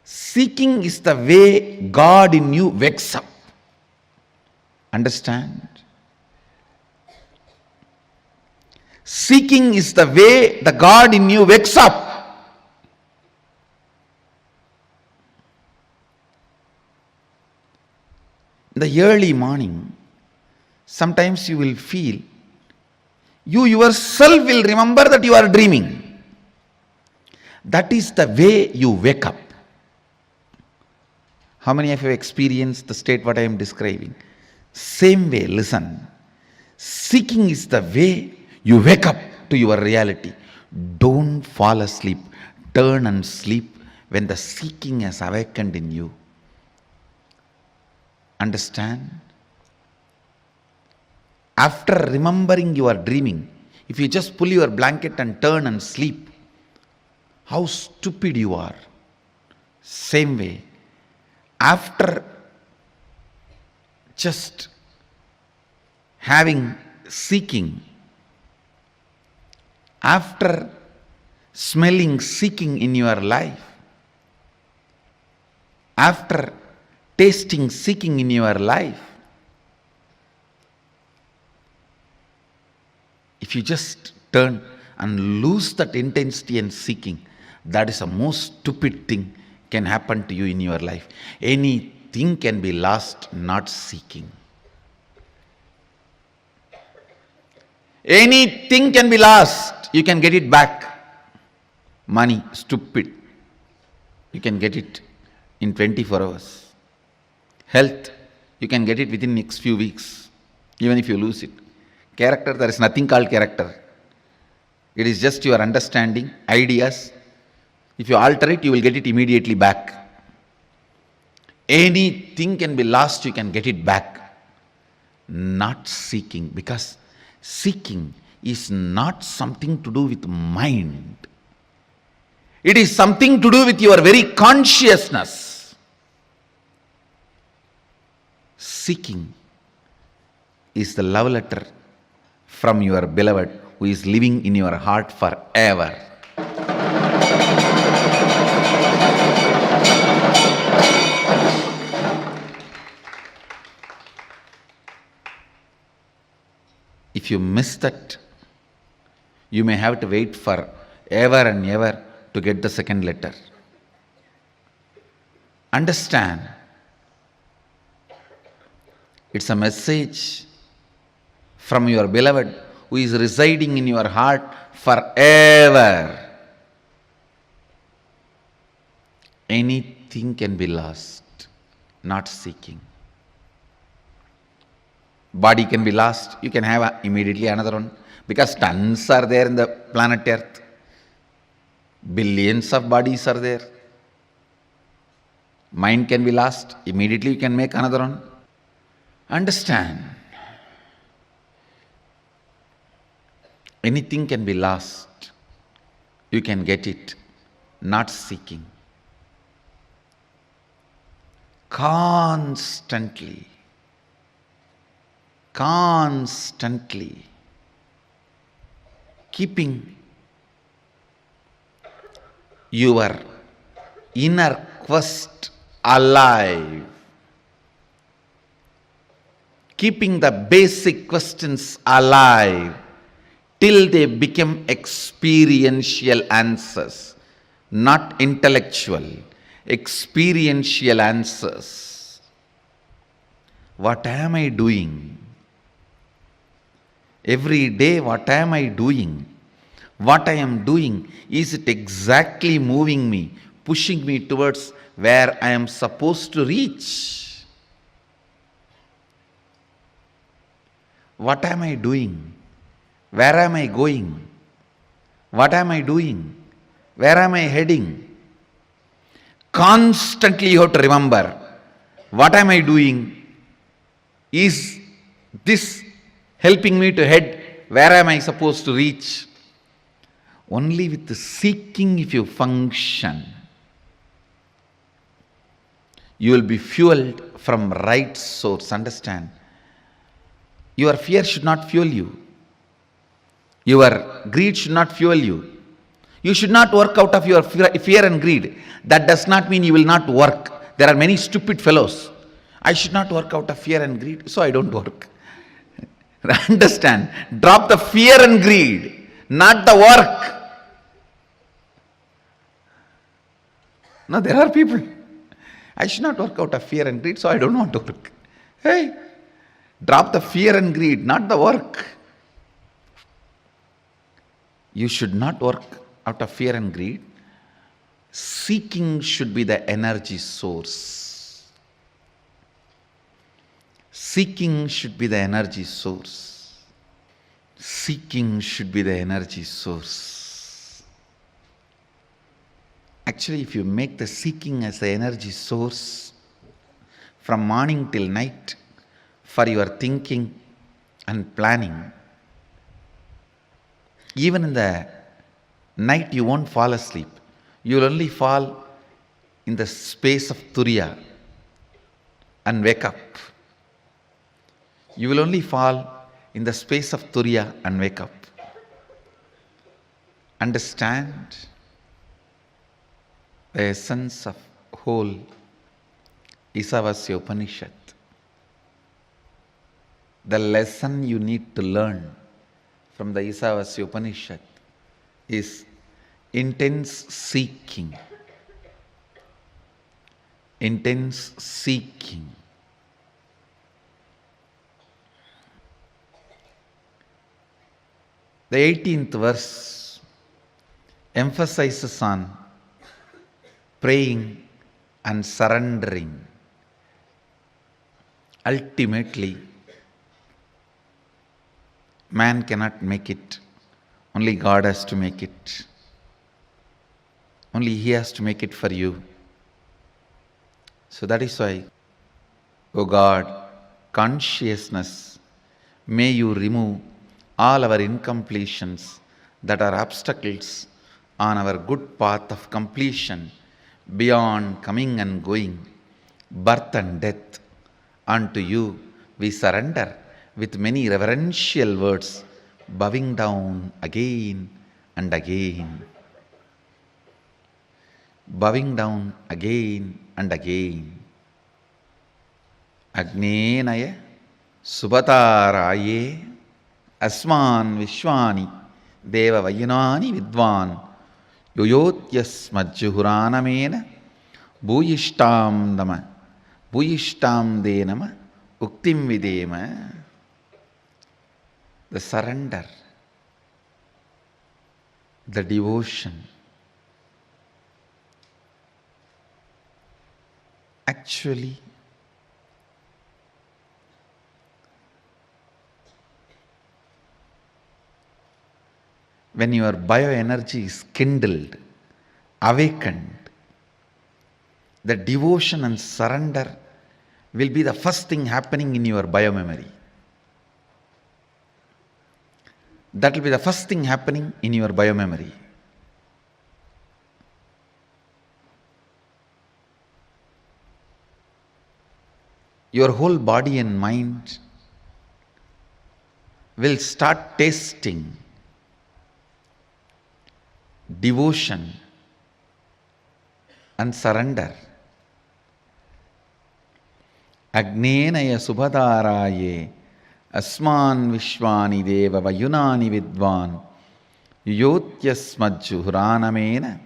Seeking is the way God in you wakes up. Understand? Seeking is the way the God in you wakes up. In the early morning, sometimes you will feel, you yourself will remember that you are dreaming. That is the way you wake up. How many of you have experienced the state what I am describing? Same way, listen. Seeking is the way you wake up to your reality. Don't fall asleep. Turn and sleep when the seeking has awakened in you, understand? After remembering you are dreaming, if you just pull your blanket and turn and sleep, how stupid you are. Same way, after just having seeking, after smelling seeking in your life, after tasting seeking in your life, if you just turn and lose that intensity and seeking, that is the most stupid thing can happen to you in your life. Anything can be lost, not seeking. Anything can be lost, you can get it back. Money, stupid. You can get it in 24 hours. Health, you can get it within next few weeks, even if you lose it. Character, there is nothing called character. It is just your understanding, ideas. If you alter it, you will get it immediately back. Anything can be lost, you can get it back. Not seeking, because seeking is not something to do with mind. It is something to do with your very consciousness. Seeking is the love letter from your beloved who is living in your heart forever. If you miss that, you may have to wait for ever and ever to get the second letter. Understand, it's a message from your beloved who is residing in your heart forever. Anything can be lost, not seeking. Body can be lost, you can have immediately another one, because tons are there in the planet Earth. Billions of bodies are there. Mind can be lost, immediately you can make another one. Understand, anything can be lost, you can get it, not seeking. Constantly keeping your inner quest alive, keeping the basic questions alive till they become experiential answers, not intellectual, experiential answers. What am I doing? Every day, what am I doing? What I am doing, is it exactly moving me, pushing me towards where I am supposed to reach? What am I doing? Where am I going? What am I doing? Where am I heading? Constantly you have to remember, what am I doing? Is this helping me to head? Where am I supposed to reach? Only with the seeking, if you function, you will be fueled from right source. Understand? Your fear should not fuel you. Your greed should not fuel you. You should not work out of your fear and greed. That does not mean you will not work. There are many stupid fellows. I should not work out of fear and greed, so I don't work. Understand? Drop the fear and greed, not the work. No, there are people. I should not work out of fear and greed, so I don't want to work. Hey, drop the fear and greed, not the work. You should not work out of fear and greed. Seeking should be the energy source. Seeking should be the energy source. Seeking should be the energy source. Actually, if you make the seeking as the energy source from morning till night for your thinking and planning, even in the night you won't fall asleep. You will only fall in the space of Turiya and wake up. You will only fall in the space of Turiya and wake up. Understand the essence of whole Isavasya Upanishad. The lesson you need to learn from the Isavasya Upanishad is intense seeking. Intense seeking. The 18th verse emphasizes on praying and surrendering. Ultimately, man cannot make it. Only God has to make it. Only He has to make it for you. So that is why, O God, consciousness, may you remove all our incompletions that are obstacles on our good path of completion beyond coming and going, birth and death. Unto you we surrender with many reverential words, bowing down again and again. Bowing down again and again. Agnenaya Subataraye Asman Vishwani Deva Vayunani Vidvan Yoyotyasmajjuhuranamena Bhuyishtam Dama Bhuyishtam Denama Uktim Videma. The surrender, the devotion. Actually, when your bioenergy is kindled, awakened, the devotion and surrender will be the first thing happening in your biomemory. That will be the first thing happening in your biomemory. Your whole body and mind will start tasting devotion and surrender. Agnenaya subhadaraye Asman Vishwani Deva Vayunani Vidvan Yotyasmajjuhuranamena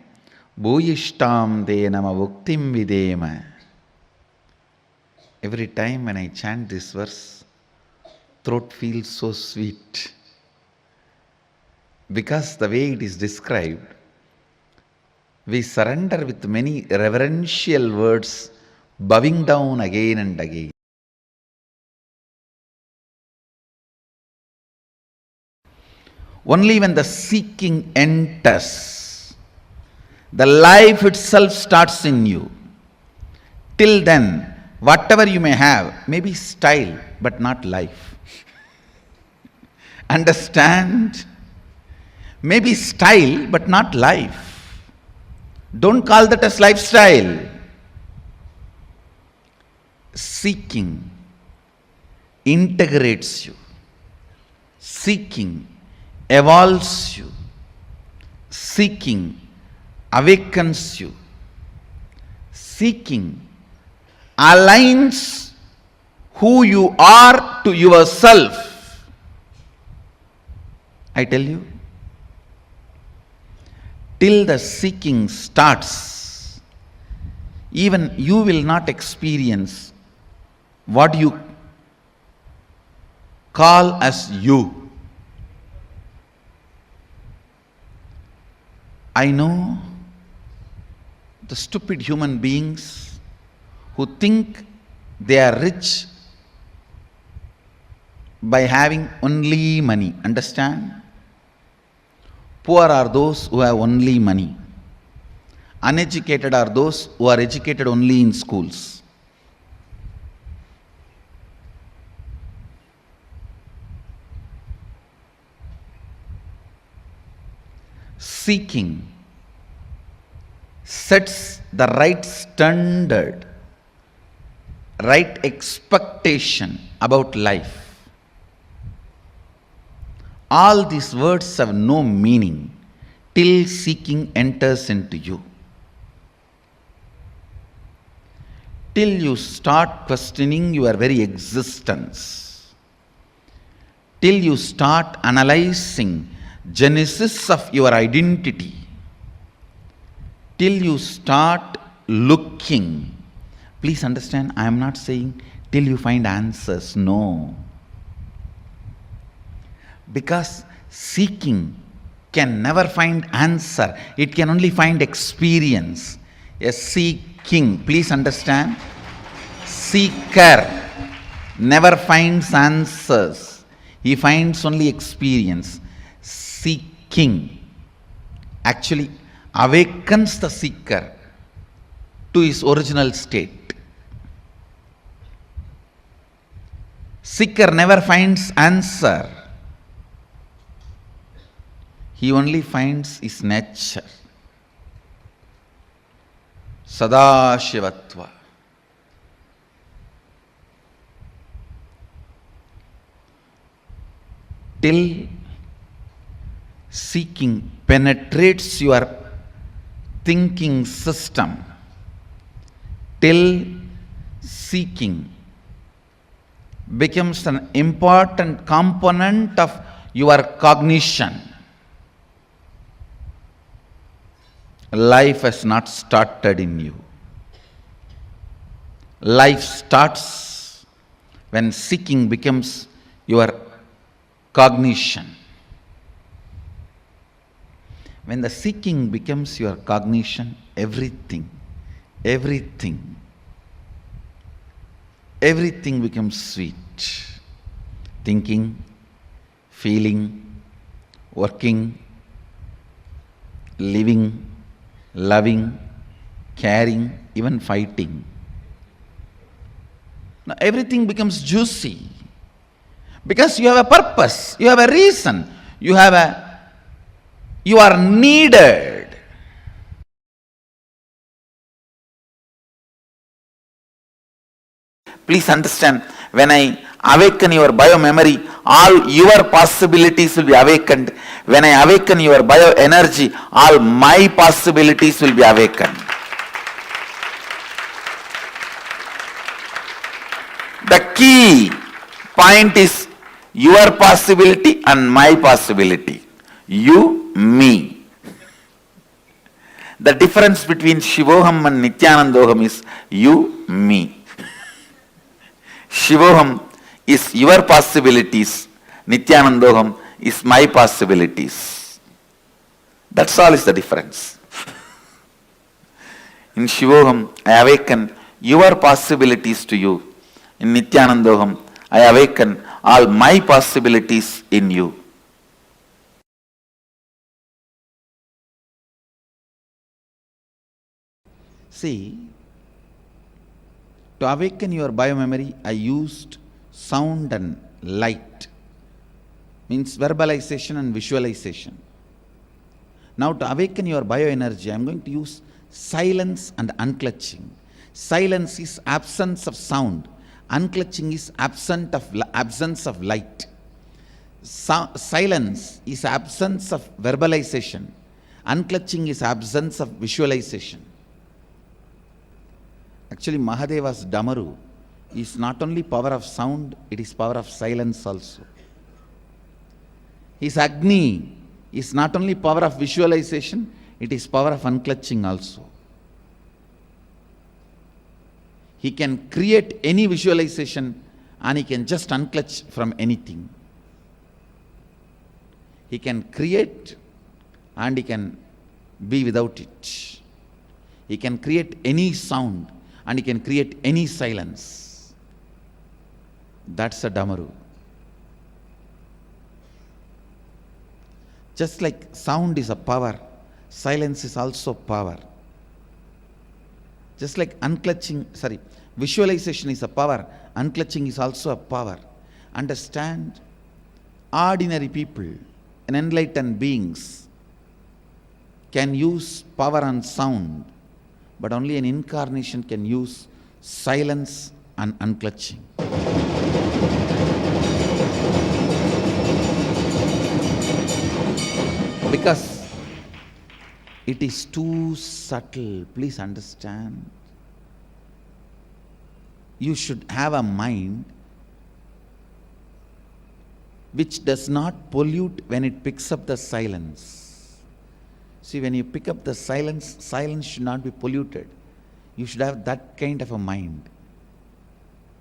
Bhuyishtam Denama Vuktim Videma. Every time when I chant this verse, throat feels so sweet. Because the way it is described, we surrender with many reverential words, bowing down again and again. Only when the seeking enters, the life itself starts in you. Till then, whatever you may have may be style, but not life. Understand? Maybe style, but not life. Don't call that as lifestyle. Seeking integrates you. Seeking evolves you. Seeking awakens you. Seeking aligns who you are to yourself. I tell you, till the seeking starts, even you will not experience what you call as you. I know the stupid human beings who think they are rich by having only money. Understand? Poor are those who have only money. Uneducated are those who are educated only in schools. Seeking sets the right standard, right expectation about life. All these words have no meaning till seeking enters into you. Till you start questioning your very existence. Till you start analyzing genesis of your identity. Till you start looking. Please understand, I am not saying till you find answers. No. Because seeking can never find answer. It can only find experience. A seeking, please understand, seeker never finds answers. He finds only experience. Seeking actually awakens the seeker to his original state. Seeker never finds answer. He only finds his nature. Sadashivatva. Till seeking penetrates your thinking system, till seeking becomes an important component of your cognition, life has not started in you. Life starts when seeking becomes your cognition. When the seeking becomes your cognition, everything becomes sweet. Thinking, feeling, working, living, loving, caring, even fighting. Now everything becomes juicy. Because you have a purpose, you have a reason, you are needed. Please understand, when I awaken your bio-memory, all your possibilities will be awakened. When I awaken your bio-energy, all my possibilities will be awakened. The key point is your possibility and my possibility. You, me. The difference between Shivoham and Nithyanandoham is you, me. Shivoham is your possibilities. Nithyanandoham is my possibilities. That's all is the difference. In Shivoham, I awaken your possibilities to you. In Nithyanandoham, I awaken all my possibilities in you. See, to awaken your biomemory, I used sound and light, means verbalization and visualization. Now to awaken your bioenergy, I am going to use silence and unclutching. Silence is absence of sound. Unclutching is absence of light. Silence is absence of verbalization. Unclutching is absence of visualization. Actually, Mahadeva's Damaru is not only power of sound, it is power of silence also. His Agni is not only power of visualization, it is power of unclutching also. He can create any visualization and he can just unclutch from anything. He can create and he can be without it. He can create any sound and he can create any silence. That's a Damaru. Just like sound is a power, silence is also power. Just like visualization is a power, unclutching is also a power. Understand, ordinary people and enlightened beings can use power and sound, but only an incarnation can use silence and unclutching. Because it is too subtle. Please understand. You should have a mind which does not pollute when it picks up the silence. See, when you pick up the silence, silence should not be polluted. You should have that kind of a mind.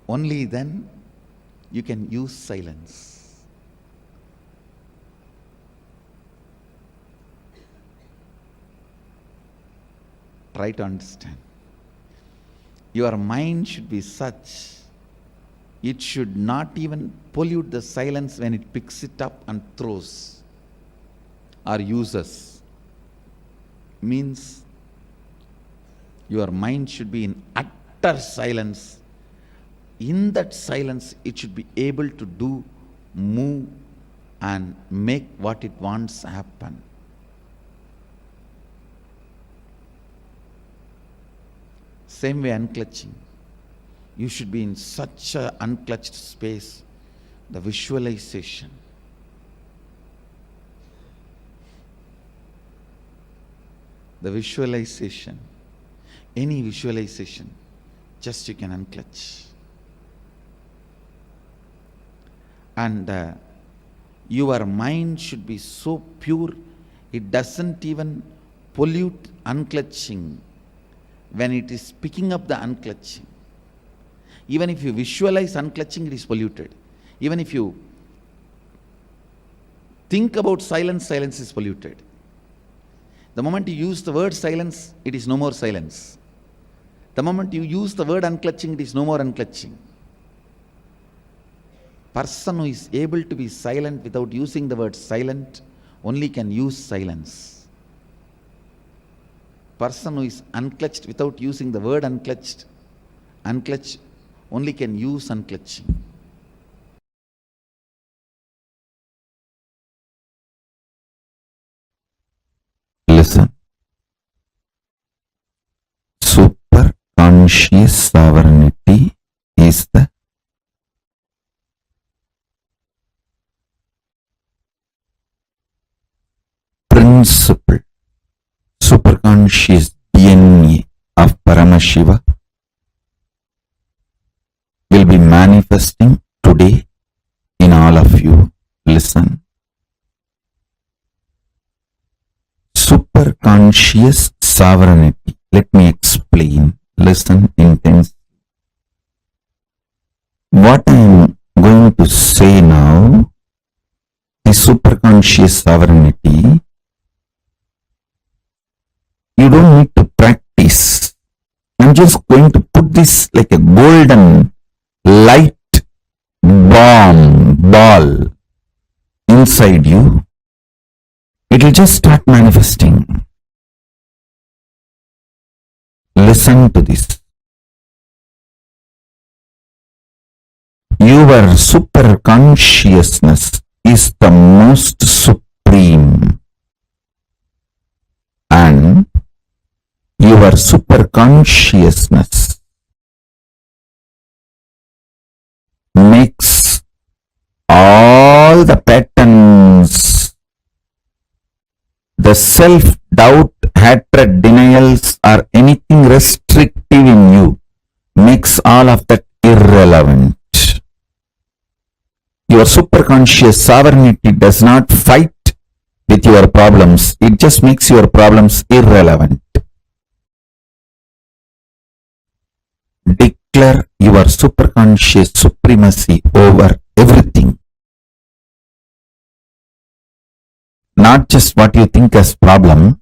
Only then you can use silence. Try to understand. Your mind should be such, it should not even pollute the silence when it picks it up and throws or uses. Means your mind should be in utter silence. In that silence, it should be able to do, move, and make what it wants happen. Same way unclutching. You should be in such an unclutched space. The visualization. The visualization. Any visualization, just you can unclutch. And your mind should be so pure, it doesn't even pollute unclutching when it is picking up the unclutching. Even if you visualize unclutching, it is polluted. Even if you think about silence, silence is polluted. The moment you use the word silence, it is no more silence. The moment you use the word unclutching, it is no more unclutching. Person who is able to be silent without using the word silent only can use silence. Person who is unclutched without using the word unclutched only can use unclutching. Listen. Super conscious sovereignty is the principle, superconscious DNA of Paramashiva will be manifesting today in all of you. Listen. Superconscious sovereignty. Let me explain. Listen intensely. What I am going to say now, the superconscious sovereignty, you don't need to practice. I'm just going to put this like a golden light ball inside you. It will just start manifesting. Listen to this. Your super consciousness is the most supreme, and your super consciousness makes all the patterns, the self-doubt, hatred, denials, or anything restrictive in you, makes all of that irrelevant. Your superconscious sovereignty does not fight with your problems. It just makes your problems irrelevant. Declare your superconscious supremacy over everything. Not just what you think as problem,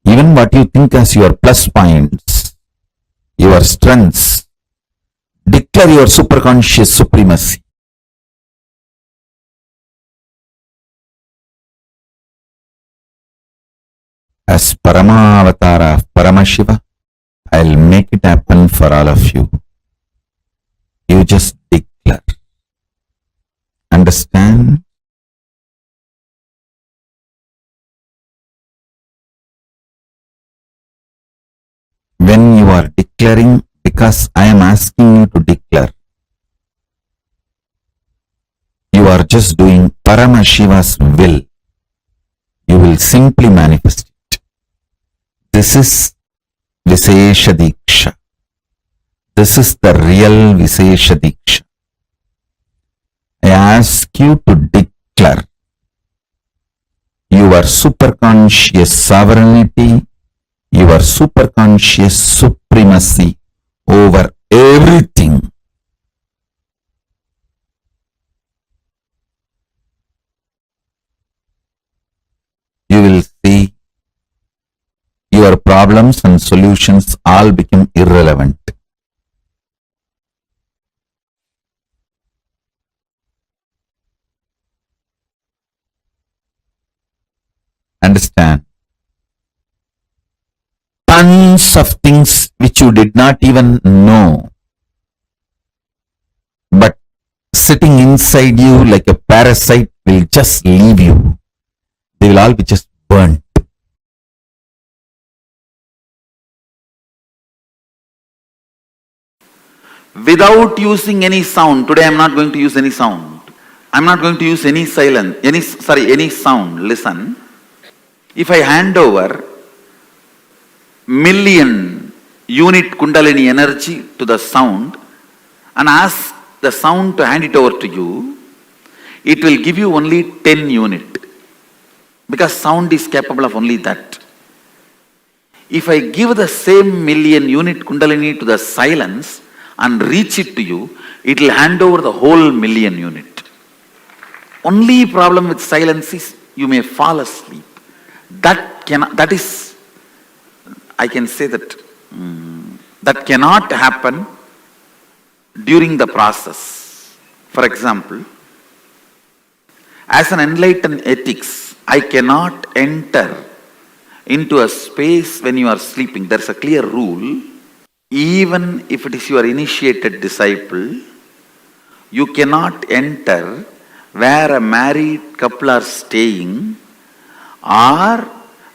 even what you think as your plus points, your strengths. Declare your superconscious supremacy. As Paramavatara of Paramashiva, I'll make it happen for all of you. You just declare. Understand? When you are declaring, because I am asking you to declare, you are just doing Paramashiva's will. You will simply manifest it. This is Visesha Diksha. This is the real Visesha Diksha. I ask you to declare your superconscious sovereignty, your superconscious supremacy over everything. You will see your problems and solutions all become irrelevant. Understand? Tons of things which you did not even know, but sitting inside you like a parasite will just leave you. They will all be just burnt. Without using any sound, today I am not going to use any sound. I am not going to use any silence, any sound. Listen. If I hand over million unit Kundalini energy to the sound and ask the sound to hand it over to you, it will give you only 10 unit. Because sound is capable of only that. If I give the same million unit Kundalini to the silence and reach it to you, it will hand over the whole million unit. Only problem with silence is you may fall asleep. That is, I can say that, that cannot happen during the process. For example, as an enlightened ethics, I cannot enter into a space when you are sleeping. There is a clear rule. Even if it is your initiated disciple, you cannot enter where a married couple are staying or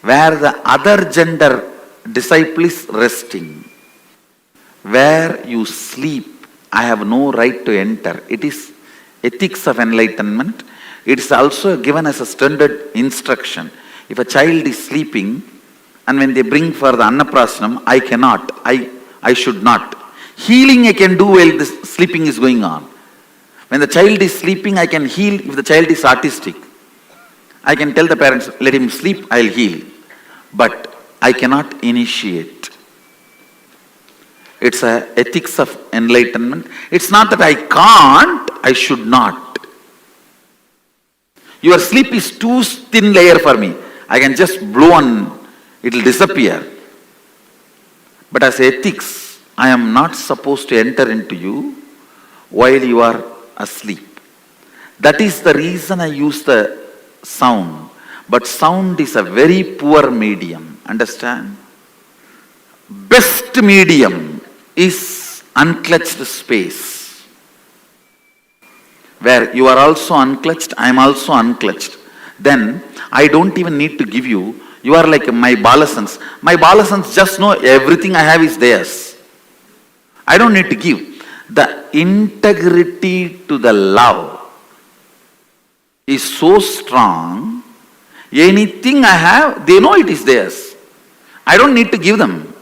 where the other gender disciple is resting. Where you sleep, I have no right to enter. It is ethics of enlightenment. It is also given as a standard instruction. If a child is sleeping and when they bring for the Annaprashanam, I cannot, I should not. Healing I can do while the sleeping is going on. When the child is sleeping, I can heal if the child is autistic. I can tell the parents, let him sleep, I'll heal. But I cannot initiate. It's a ethics of enlightenment. It's not that I can't, I should not. Your sleep is too thin layer for me. I can just blow and it will disappear. But as ethics, I am not supposed to enter into you while you are asleep. That is the reason I use the sound. But sound is a very poor medium. Understand? Best medium is unclutched space. Where you are also unclutched, I am also unclutched. Then I don't even need to give you. You are like my balasans. My balasans just know everything I have is theirs. I don't need to give. The integrity to the love is so strong. Anything I have, they know it is theirs. I don't need to give them.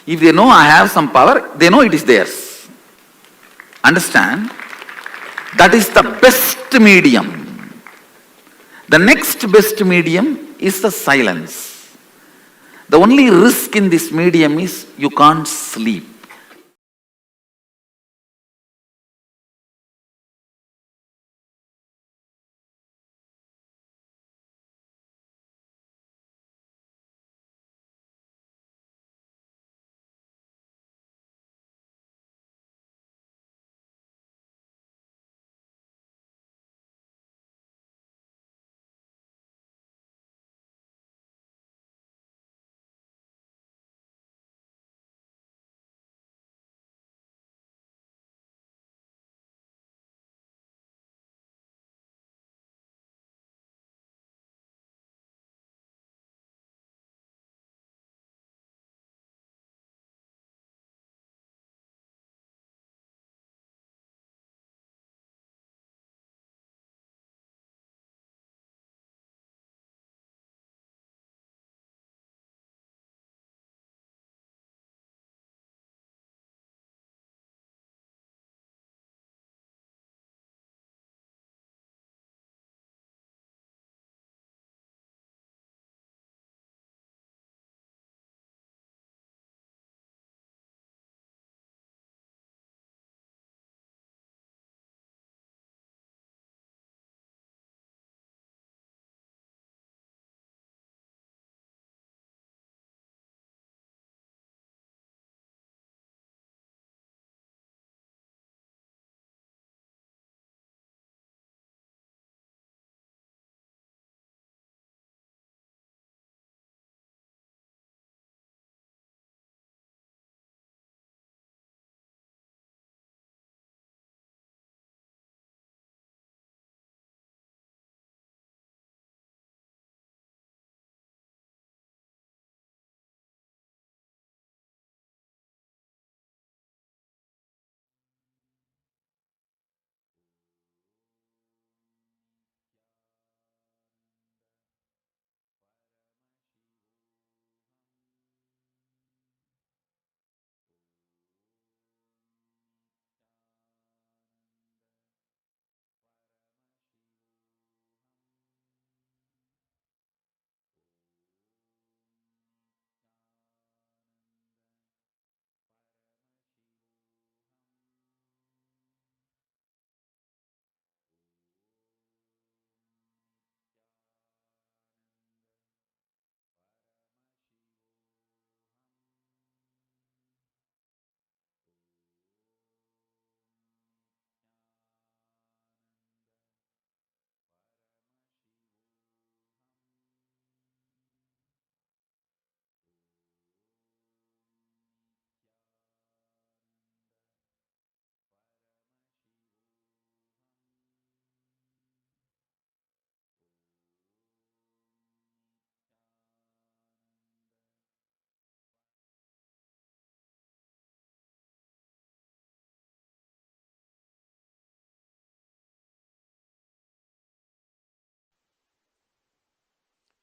If they know I have some power, they know it is theirs. Understand? That is the best medium. The next best medium is the silence. The only risk in this medium is you can't sleep.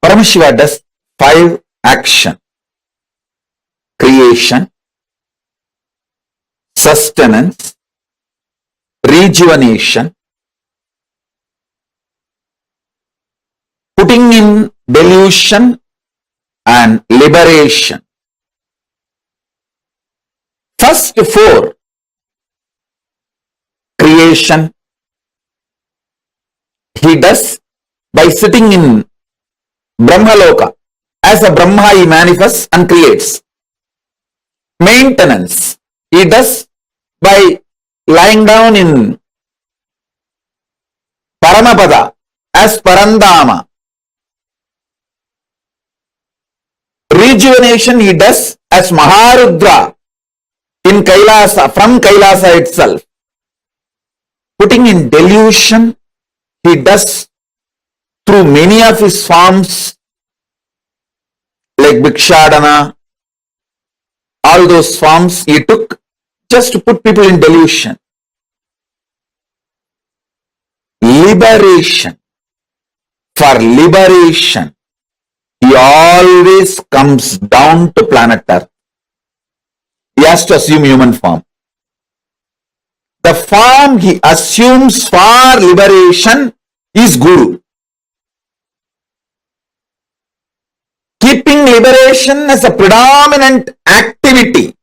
Paramashiva does 5 action: creation, sustenance, rejuvenation, putting in delusion, and liberation. First 4, creation, he does by sitting in Brahmaloka. As a Brahma, he manifests and creates. Maintenance, he does by lying down in Paramapada as Parandama. Rejuvenation he does as Maharudra in Kailasa, from Kailasa itself. Putting in delusion he does through many of his forms like Bhikshadana. All those forms he took just to put people in delusion. Liberation. For liberation, he always comes down to planet Earth. He has to assume human form. The form he assumes for liberation is Guru. Keeping liberation as a predominant activity,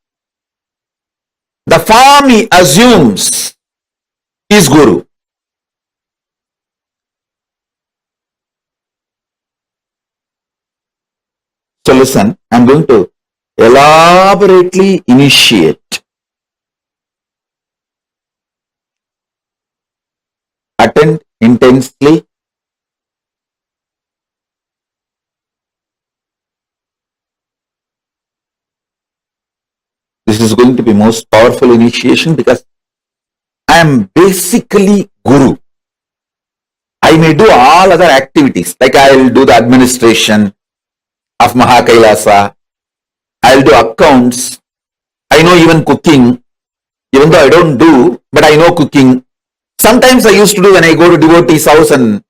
the form he assumes is Guru. So listen, I am going to elaborately initiate. Attend intensely. This is going to be most powerful initiation because I am basically Guru. I may do all other activities, like I will do the administration of Mahakailasa. I will do accounts. I know even cooking, even though I don't do, but I know cooking. Sometimes I used to do when I go to devotee's house, and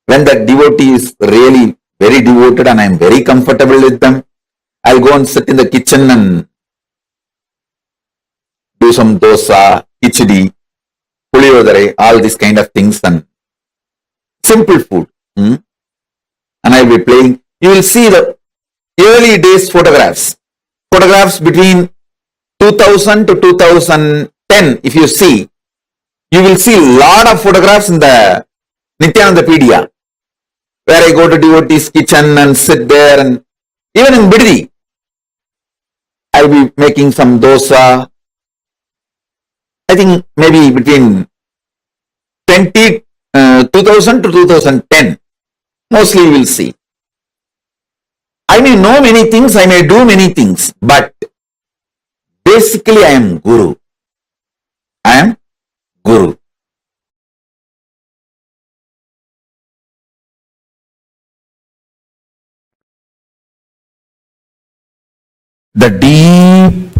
when that devotee is really very devoted and I am very comfortable with them, I'll go and sit in the kitchen and do some dosa, khichdi, puliyodare, all these kind of things, and simple food. And I'll be playing. You will see the early days photographs between 2000 to 2010. If you see, you will see a lot of photographs in the Nithyanandopedia, where I go to devotee's kitchen and sit there, and even in Bidri, I'll be making some dosa. I think maybe between 2000 to 2010, mostly you will see. I may know many things, I may do many things, but basically I am Guru. I am Guru. The deep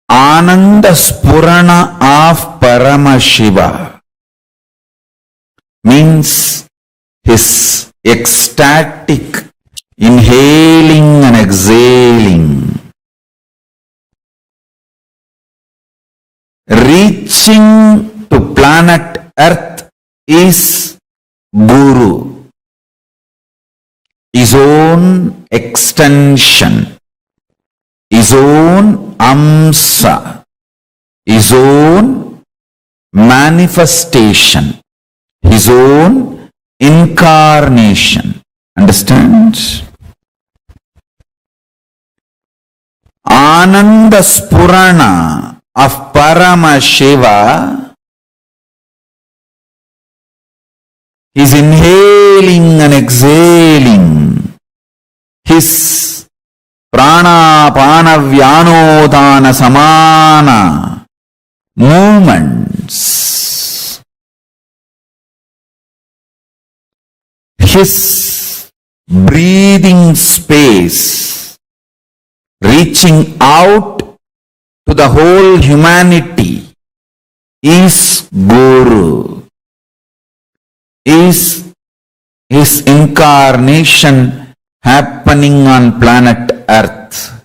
Ananda Spurana of Paramashiva means his ecstatic inhaling and exhaling, reaching to planet Earth is Guru, his own extension, his own amsa, his own manifestation, his own incarnation. Understand? Ananda Spurana of Paramashiva is inhaling and exhaling his prana pana vyanodana samana movements, his breathing space reaching out to the whole humanity is Guru, is his incarnation happening on planet Earth.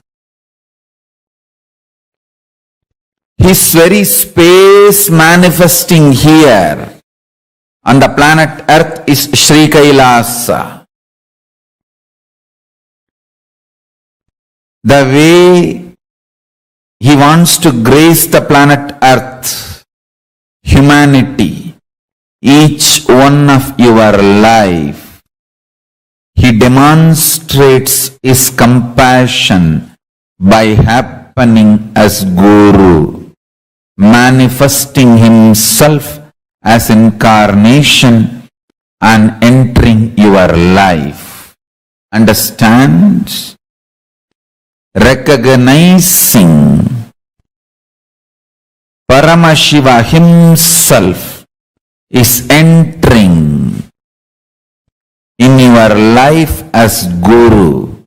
His very space manifesting here on the planet Earth is Sri Kailasa. The way he wants to grace the planet Earth, humanity, each one of your life, he demonstrates his compassion by happening as Guru, manifesting himself as incarnation and entering your life. Understand? Recognizing Paramashiva himself is entering in your life as Guru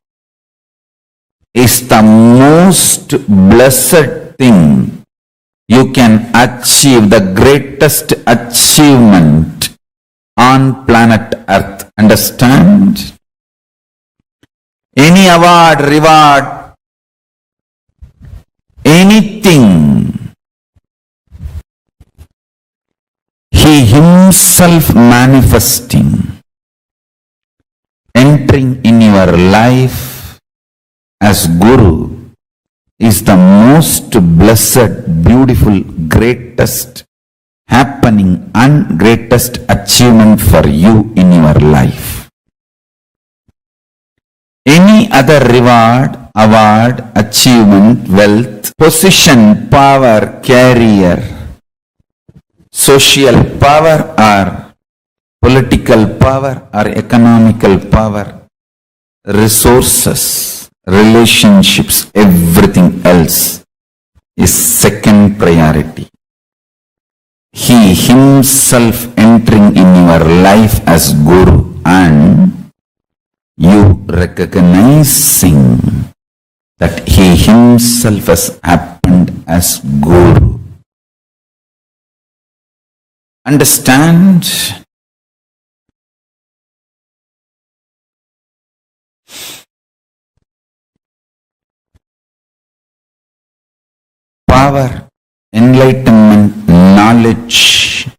is the most blessed thing you can achieve, the greatest achievement on planet Earth. Understand? Any award, reward, anything, he himself manifesting, entering in your life as Guru is the most blessed, beautiful, greatest happening and greatest achievement for you in your life. Any other reward, award, achievement, wealth, position, power, career, social power or political power or economical power, resources, relationships, everything else is second priority. He himself entering in your life as Guru and you recognizing that he himself has happened as Guru. Understand? Power, enlightenment, knowledge,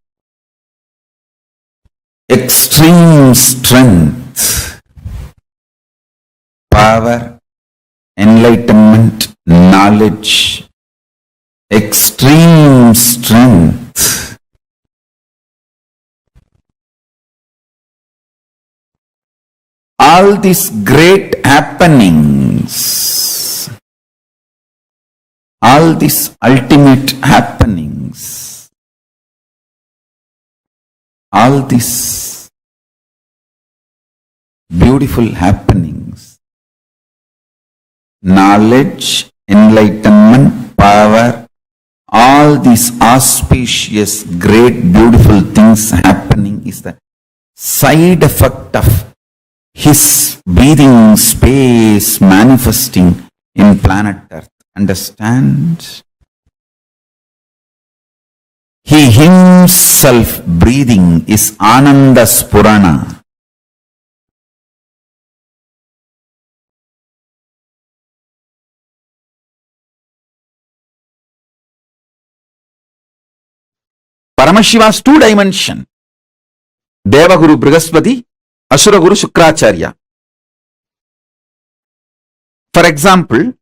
extreme strength, power, enlightenment, knowledge, extreme strength. All these great happenings, all these ultimate happenings, all these beautiful happenings, knowledge, enlightenment, power, all these auspicious, great, beautiful things happening is the side effect of his breathing space manifesting in planet Earth. Understand? He himself breathing is Ananda Spurana. Paramashiva's two dimension. Deva Guru Brahaspati, Asura Guru Shukracharya. For example,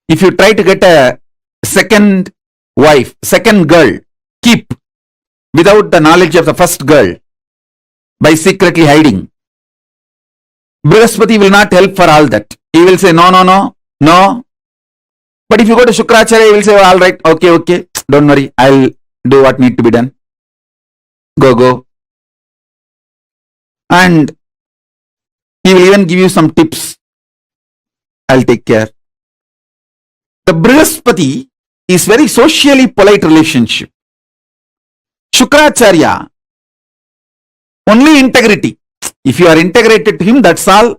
if you try to get a second wife, second girl, keep without the knowledge of the first girl by secretly hiding, Brahaspati will not help for all that. He will say, no, no, no, no. But if you go to Shukracharya, he will say, all right, okay, don't worry, I'll do what need to be done. Go. And he will even give you some tips. I'll take care. The Brahaspati is very socially polite relationship. Shukracharya, only integrity. If you are integrated to him, that's all.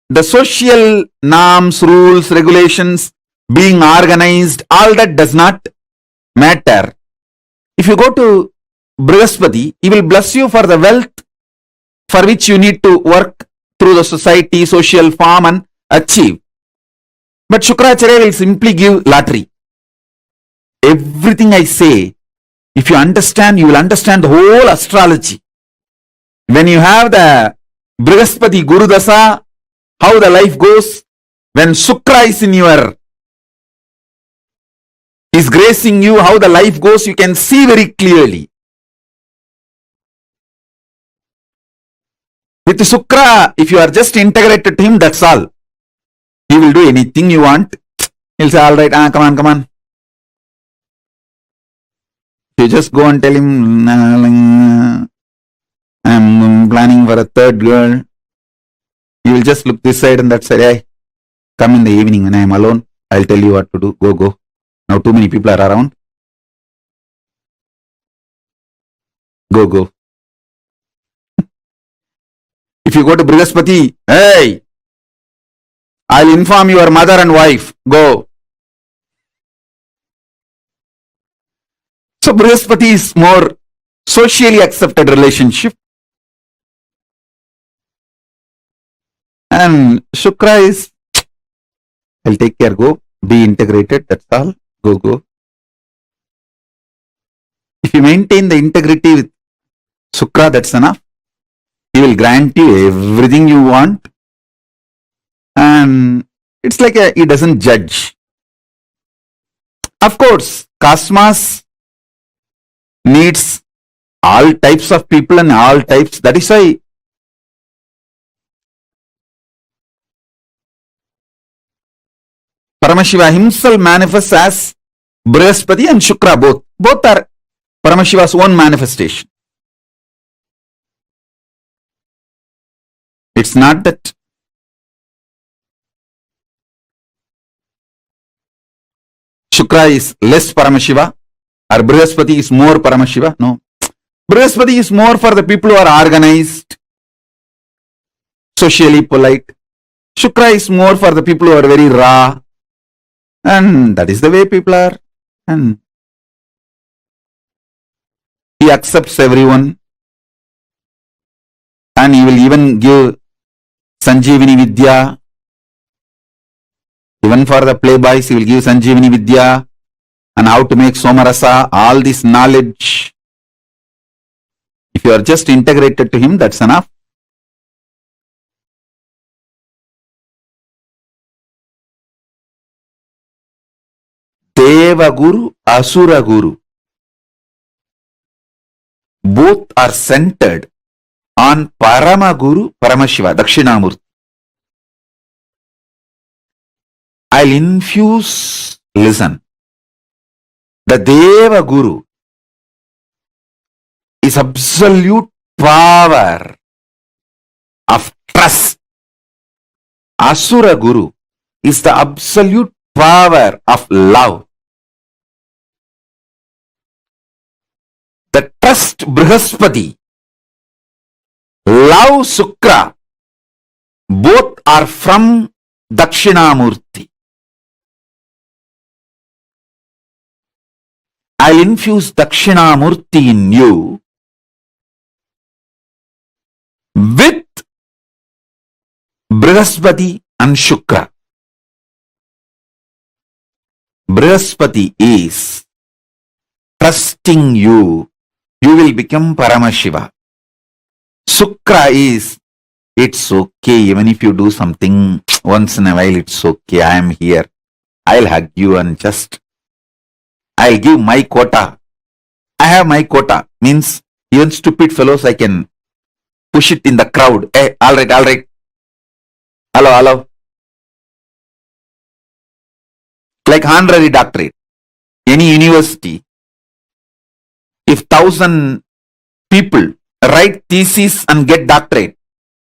The social norms, rules, regulations, being organized, all that does not matter. If you go to Brahaspati, he will bless you for the wealth for which you need to work through the society, social form and achieve. But Shukracharya will simply give lottery. Everything I say, if you understand, you will understand the whole astrology. When you have the Brahaspati Guru Dasa, how the life goes, when Shukra is gracing you, how the life goes, you can see very clearly. With Shukra, if you are just integrated to him, that's all. He will do anything you want. He'll say, all right, come on, come on. You just go and tell him, I'm planning for a third girl. He will just look this side and that side. Hey, come in the evening when I am alone. I'll tell you what to do. Go, go. Now too many people are around. Go, go. If you go to Brahaspati, hey, I'll inform your mother and wife. Go. So Brahaspati is more socially accepted relationship. And Shukra is, I'll take care, go. Be integrated, that's all. Go, go. If you maintain the integrity with Shukra, that's enough. He will grant you everything you want. And it's like he doesn't judge. Of course, Cosmos needs all types of people and all types. That is why Paramashiva himself manifests as Brahaspati and Shukra both. Both are Paramashiva's own manifestation. It's not that Shukra is less Paramashiva or Brahaspati is more Paramashiva. No. Brahaspati is more for the people who are organized, socially polite. Shukra is more for the people who are very raw. And that is the way people are. And he accepts everyone. And he will even give Sanjeevani Vidya. Even for the playboys, he will give Sanjeevani Vidya and how to make Somarasa, all this knowledge. If you are just integrated to him, that's enough. Deva Guru, Asura Guru. Both are centered on Parama Guru, Paramashiva, Dakshinamurthy. I'll infuse, listen. The Deva Guru is absolute power of trust. Asura Guru is the absolute power of love. The trust Brahaspati, love Shukra, both are from Dakshinamurthy. I'll infuse Dakshinamurthy in you with Brahaspati and Shukra. Brahaspati is trusting you. You will become Paramashiva. Shukra is, it's okay, even if you do something once in a while, it's okay, I am here. I'll hug you and just, I'll give my quota. I have my quota. Means, even stupid fellows, I can push it in the crowd. Hey, all right, all right. Hello, hello. Like honorary doctorate. Any university, if 1,000 people write thesis and get doctorate,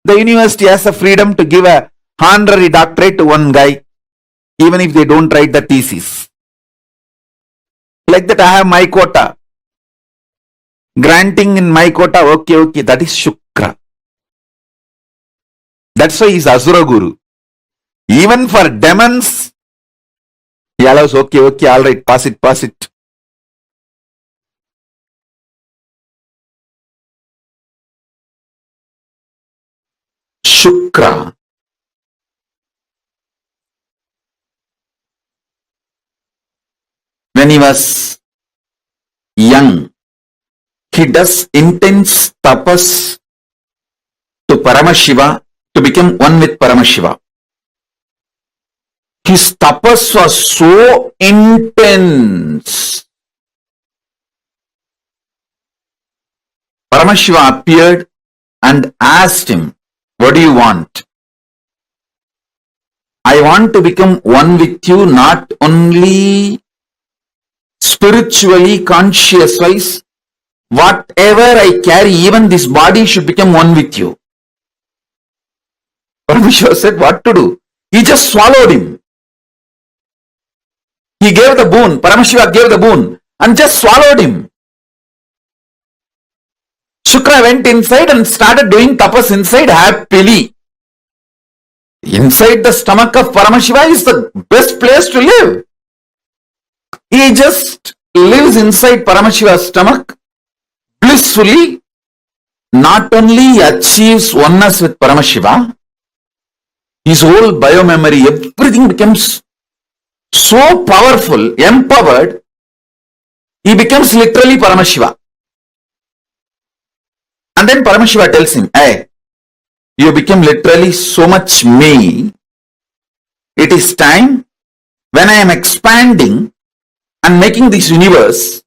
the university has the freedom to give a honorary doctorate to one guy, even if they don't write the thesis. Like that, I have my quota. Granting in my quota, okay, okay, that is Shukra. That's why he is Asura Guru. Even for demons, He allows, okay, all right, pass it. Shukra, when he was young, he does intense tapas to Paramashiva to become one with Paramashiva. His tapas was so intense. Paramashiva appeared and asked him, what do you want? I want to become one with you, not only spiritually, conscious-wise. Whatever I carry, even this body should become one with you. Paramashiva said, what to do? He just swallowed him. He gave the boon, Paramashiva gave the boon and just swallowed him. Shukra went inside and started doing tapas inside happily. Inside the stomach of Paramashiva is the best place to live. He just lives inside Paramashiva's stomach blissfully. Not only achieves oneness with Paramashiva, his whole biomemory, everything becomes so powerful, empowered, he becomes literally Paramashiva. And then Paramashiva tells him, hey, you become literally so much me. It is time, when I am expanding and making this universe,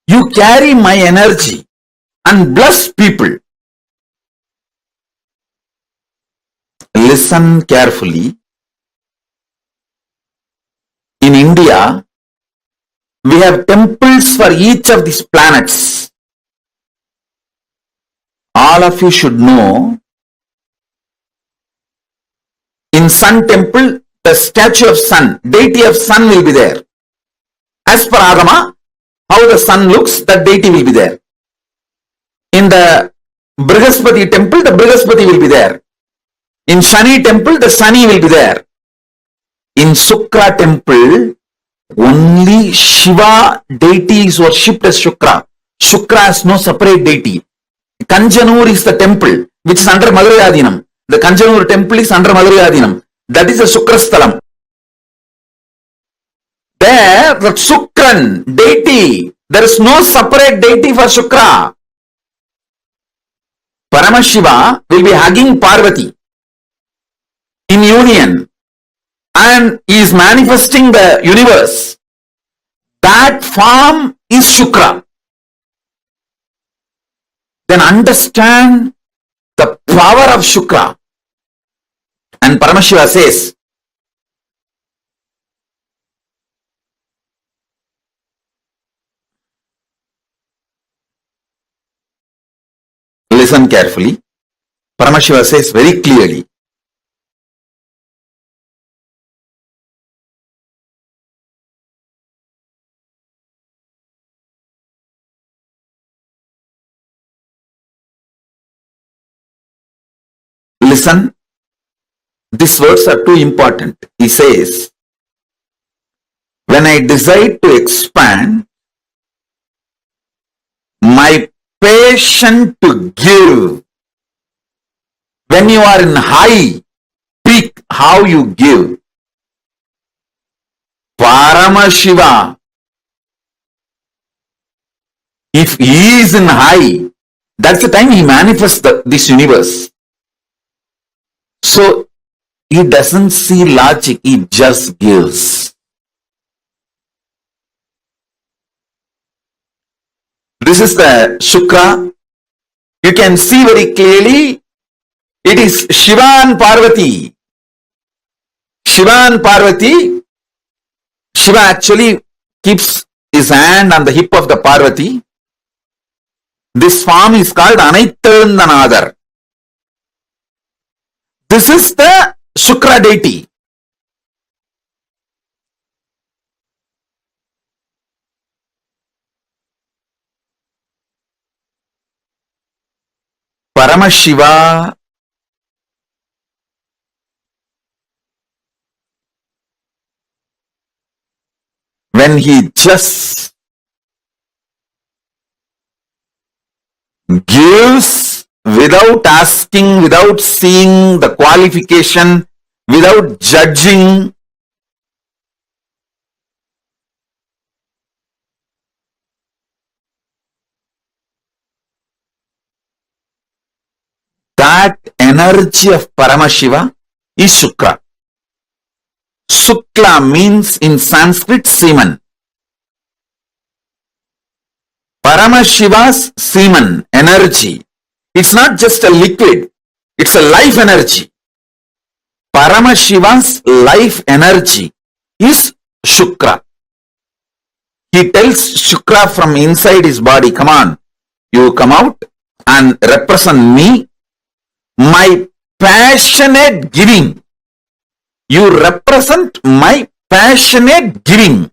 you carry my energy and bless people. Listen carefully. In India, we have temples for each of these planets. All of you should know, in Sun temple, the statue of Sun, deity of Sun will be there. As per Agama, how the Sun looks, that deity will be there. In the Brahaspati temple, the Brahaspati will be there. In Shani temple, the Shani will be there. In Shukra temple, only Shiva deity is worshipped as Shukra. Shukra has no separate deity. Kanjanur is the temple which is under Madhurayadinam. The Kanjanur temple is under Madhurayadinam. That is the Shukrastalam. There, the Shukran deity, there is no separate deity for Shukra. Paramashiva will be hugging Parvati in union and he is manifesting the universe. That form is Shukra. Then understand the power of Shukra. And Paramashiva says, listen carefully. Paramashiva says very clearly, listen, these words are too important. He says, when I decide to expand, my passion to give, when you are in high peak, how you give, Paramashiva, if he is in high, that's the time he manifests this universe. So, he doesn't see logic, he just gives. This is the Shukra. You can see very clearly, it is Shiva and Parvati. Shiva and Parvati, Shiva actually keeps his hand on the hip of the Parvati. This form is called Nithyanandoham. This is the Shukra deity. Paramashiva when he just gives without asking, without seeing the qualification, without judging, that energy of Paramashiva is Shukra. Shukla means in Sanskrit semen. Paramashiva's semen energy, it's not just a liquid, it's a life energy. Paramashiva's life energy is Shukra. He tells Shukra from inside his body, come on, you come out and represent me, my passionate giving. You represent my passionate giving.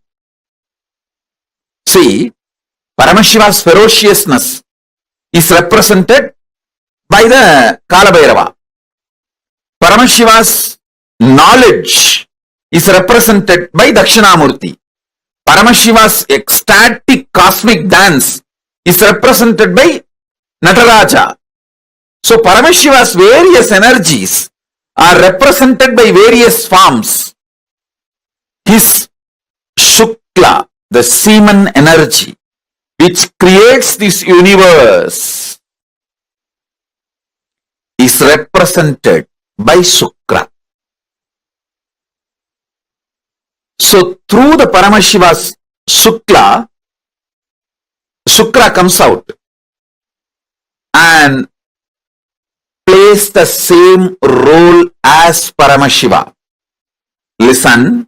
See, Paramashiva's ferociousness is represented by the Kalabhairava. Paramashiva's knowledge is represented by Dakshinamurthy. Paramashiva's ecstatic cosmic dance is represented by Nataraja. So Paramashiva's various energies are represented by various forms. His Shukla, the semen energy, which creates this universe, is represented by Shukra. So through the Paramashiva's Shukra comes out and plays the same role as Paramashiva. Listen.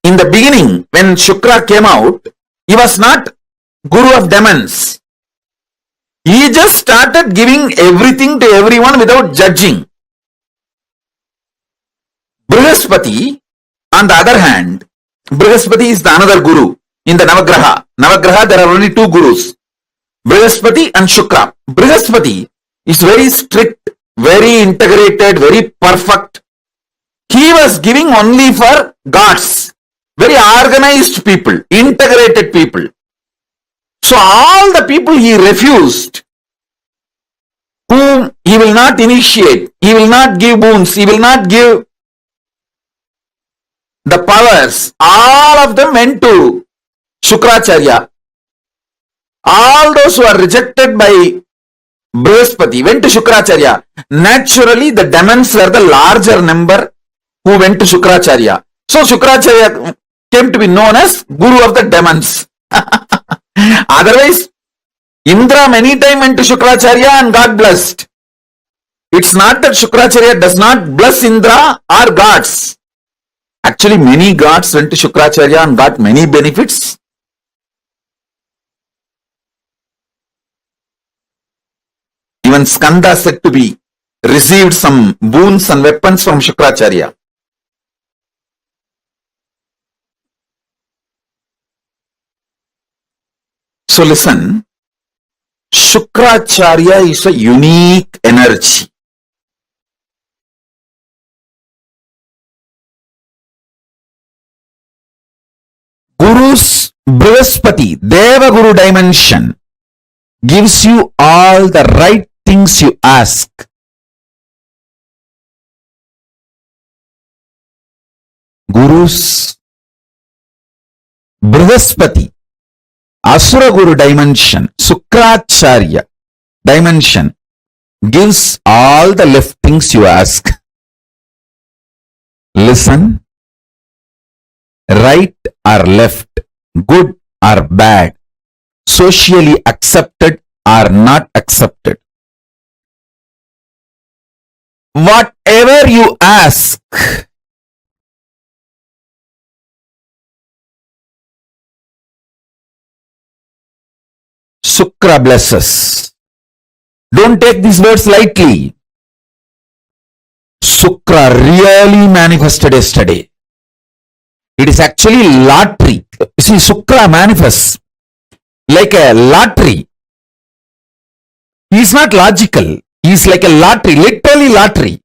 In the beginning, when Shukra came out, he was not Guru of demons. He just started giving everything to everyone without judging. Brahaspati, on the other hand, Brahaspati is the another Guru in the Navagraha. Navagraha, there are only two Gurus, Brahaspati and Shukra. Brahaspati is very strict, very integrated, very perfect. He was giving only for gods, very organized people, integrated people. So all the people he refused, whom he will not initiate, he will not give boons, he will not give the powers, all of them went to Shukracharya. All those who are rejected by Brahaspati went to Shukracharya. Naturally, the demons were the larger number who went to Shukracharya. So Shukracharya came to be known as Guru of the demons. Otherwise, Indra many times went to Shukracharya and got blessed. It's not that Shukracharya does not bless Indra or gods. Actually, many gods went to Shukracharya and got many benefits. Even Skanda said to be received some boons and weapons from Shukracharya. So listen, Shukracharya is a unique energy. Guru's Brahaspati, Deva Guru dimension, gives you all the right things you ask. Guru's Brahaspati, Asura Guru dimension, Shukracharya dimension, gives all the left things you ask. Listen. Right or left, good or bad, socially accepted or not accepted. Whatever you ask, Shukra blesses. Don't take these words lightly. Shukra really manifested yesterday. It is actually lottery. See, Shukra manifests like a lottery. He is not logical. He is like a lottery, literally lottery.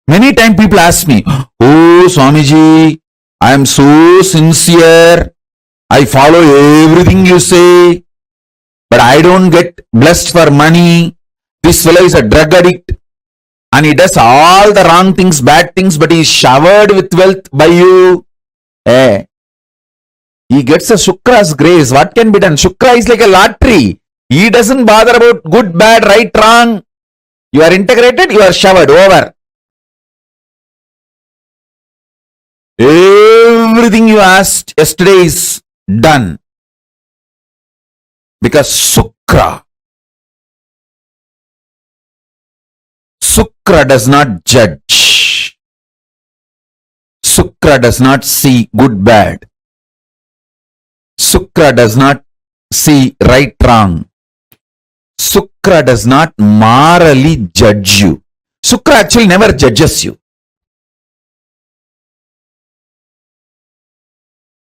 Many times people ask me, oh Swamiji, I am so sincere. I follow everything you say, but I don't get blessed for money. This fellow is a drug addict and he does all the wrong things, bad things, but he is showered with wealth by you. Eh, he gets a Shukra's grace. What can be done? Shukra is like a lottery. He doesn't bother about good, bad, right, wrong. You are integrated, you are showered over. Everything you asked yesterday is done. Because Shukra does not judge. Shukra does not see good, bad. Shukra does not see right, wrong. Shukra does not morally judge you. Shukra actually never judges you.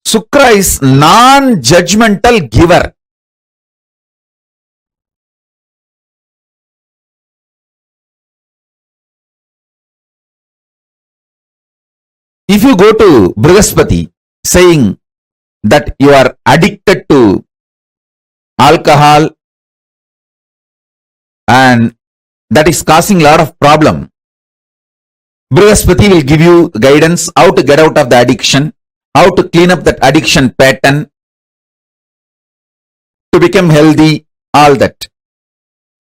Shukra is non-judgmental giver. If you go to Brahaspati saying that you are addicted to alcohol and that is causing a lot of problem, Brahaspati will give you guidance how to get out of the addiction, how to clean up that addiction pattern, to become healthy, all that.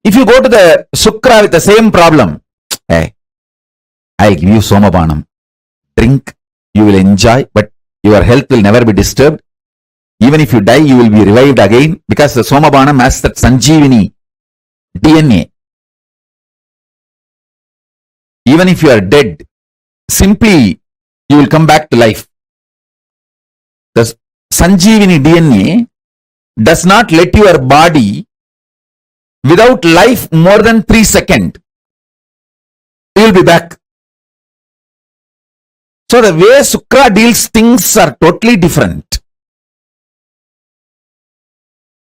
If you go to the Shukra with the same problem, hey, I'll give you Somapanam. Drink, you will enjoy, but your health will never be disturbed. Even if you die, you will be revived again because the Somapanam has that Sanjeevani DNA. Even if you are dead, simply you will come back to life. The Sanjeevani DNA does not let your body without life more than 3 seconds. You will be back. So the way Shukra deals things are totally different.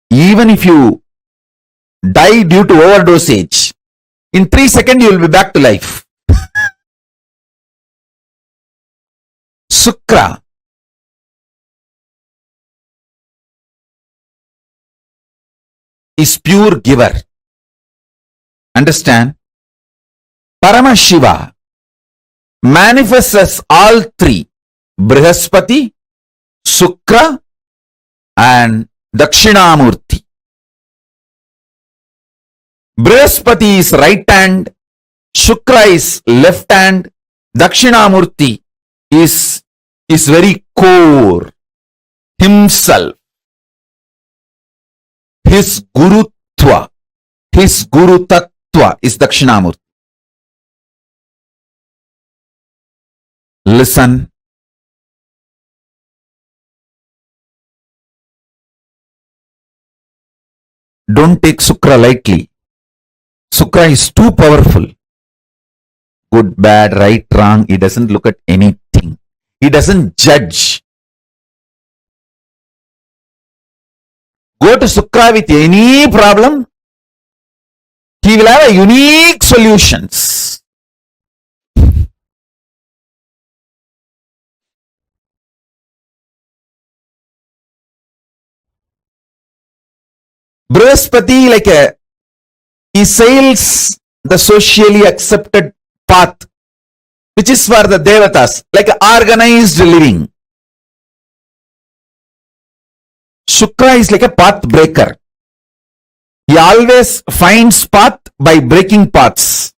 Even if you die due to overdosage, in 3 seconds you will be back to life. Shukra is pure giver. Understand? Paramashiva manifests as all three: Brahaspati, Shukra, and Dakshinamurthy. Brahaspati is right hand, Shukra is left hand, Dakshinamurthy is very core, himself. His Gurutva, his Guru Tattva is Dakshinamurthy. Listen. Don't take Shukra lightly. Shukra is too powerful. Good, bad, right, wrong. He doesn't look at anything. He doesn't judge. Go to Shukra with any problem. He will have a unique solutions. Brahaspati, he sails the socially accepted path, which is for the devatas, like organized living. Shukra is like a path breaker. He always finds path by breaking paths.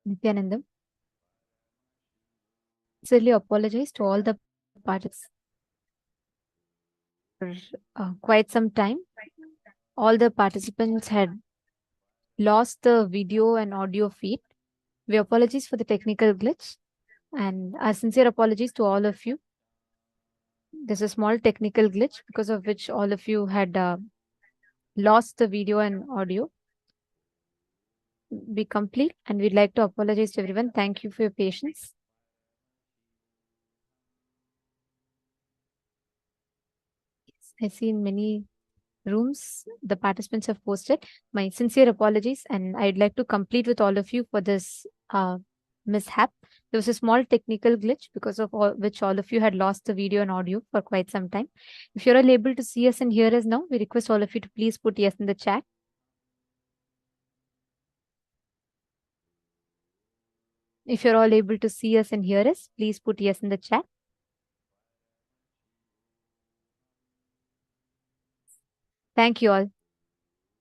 Nithyanandam. Sincerely apologize to all the participants. For quite some time, all the participants had lost the video and audio feed. We apologize for the technical glitch and our sincere apologies to all of you. There's a small technical glitch because of which all of you had lost the video and audio. Be complete, and we'd like to apologize to everyone. Thank you for your patience. I see in many rooms the participants have posted. My sincere apologies, and I'd like to complete with all of you for this mishap. There was a small technical glitch because of which all of you had lost the video and audio for quite some time. If you're all able to see us and hear us now, we request all of you to please put yes in the chat. If you're all able to see us and hear us, please put yes in the chat. Thank you all.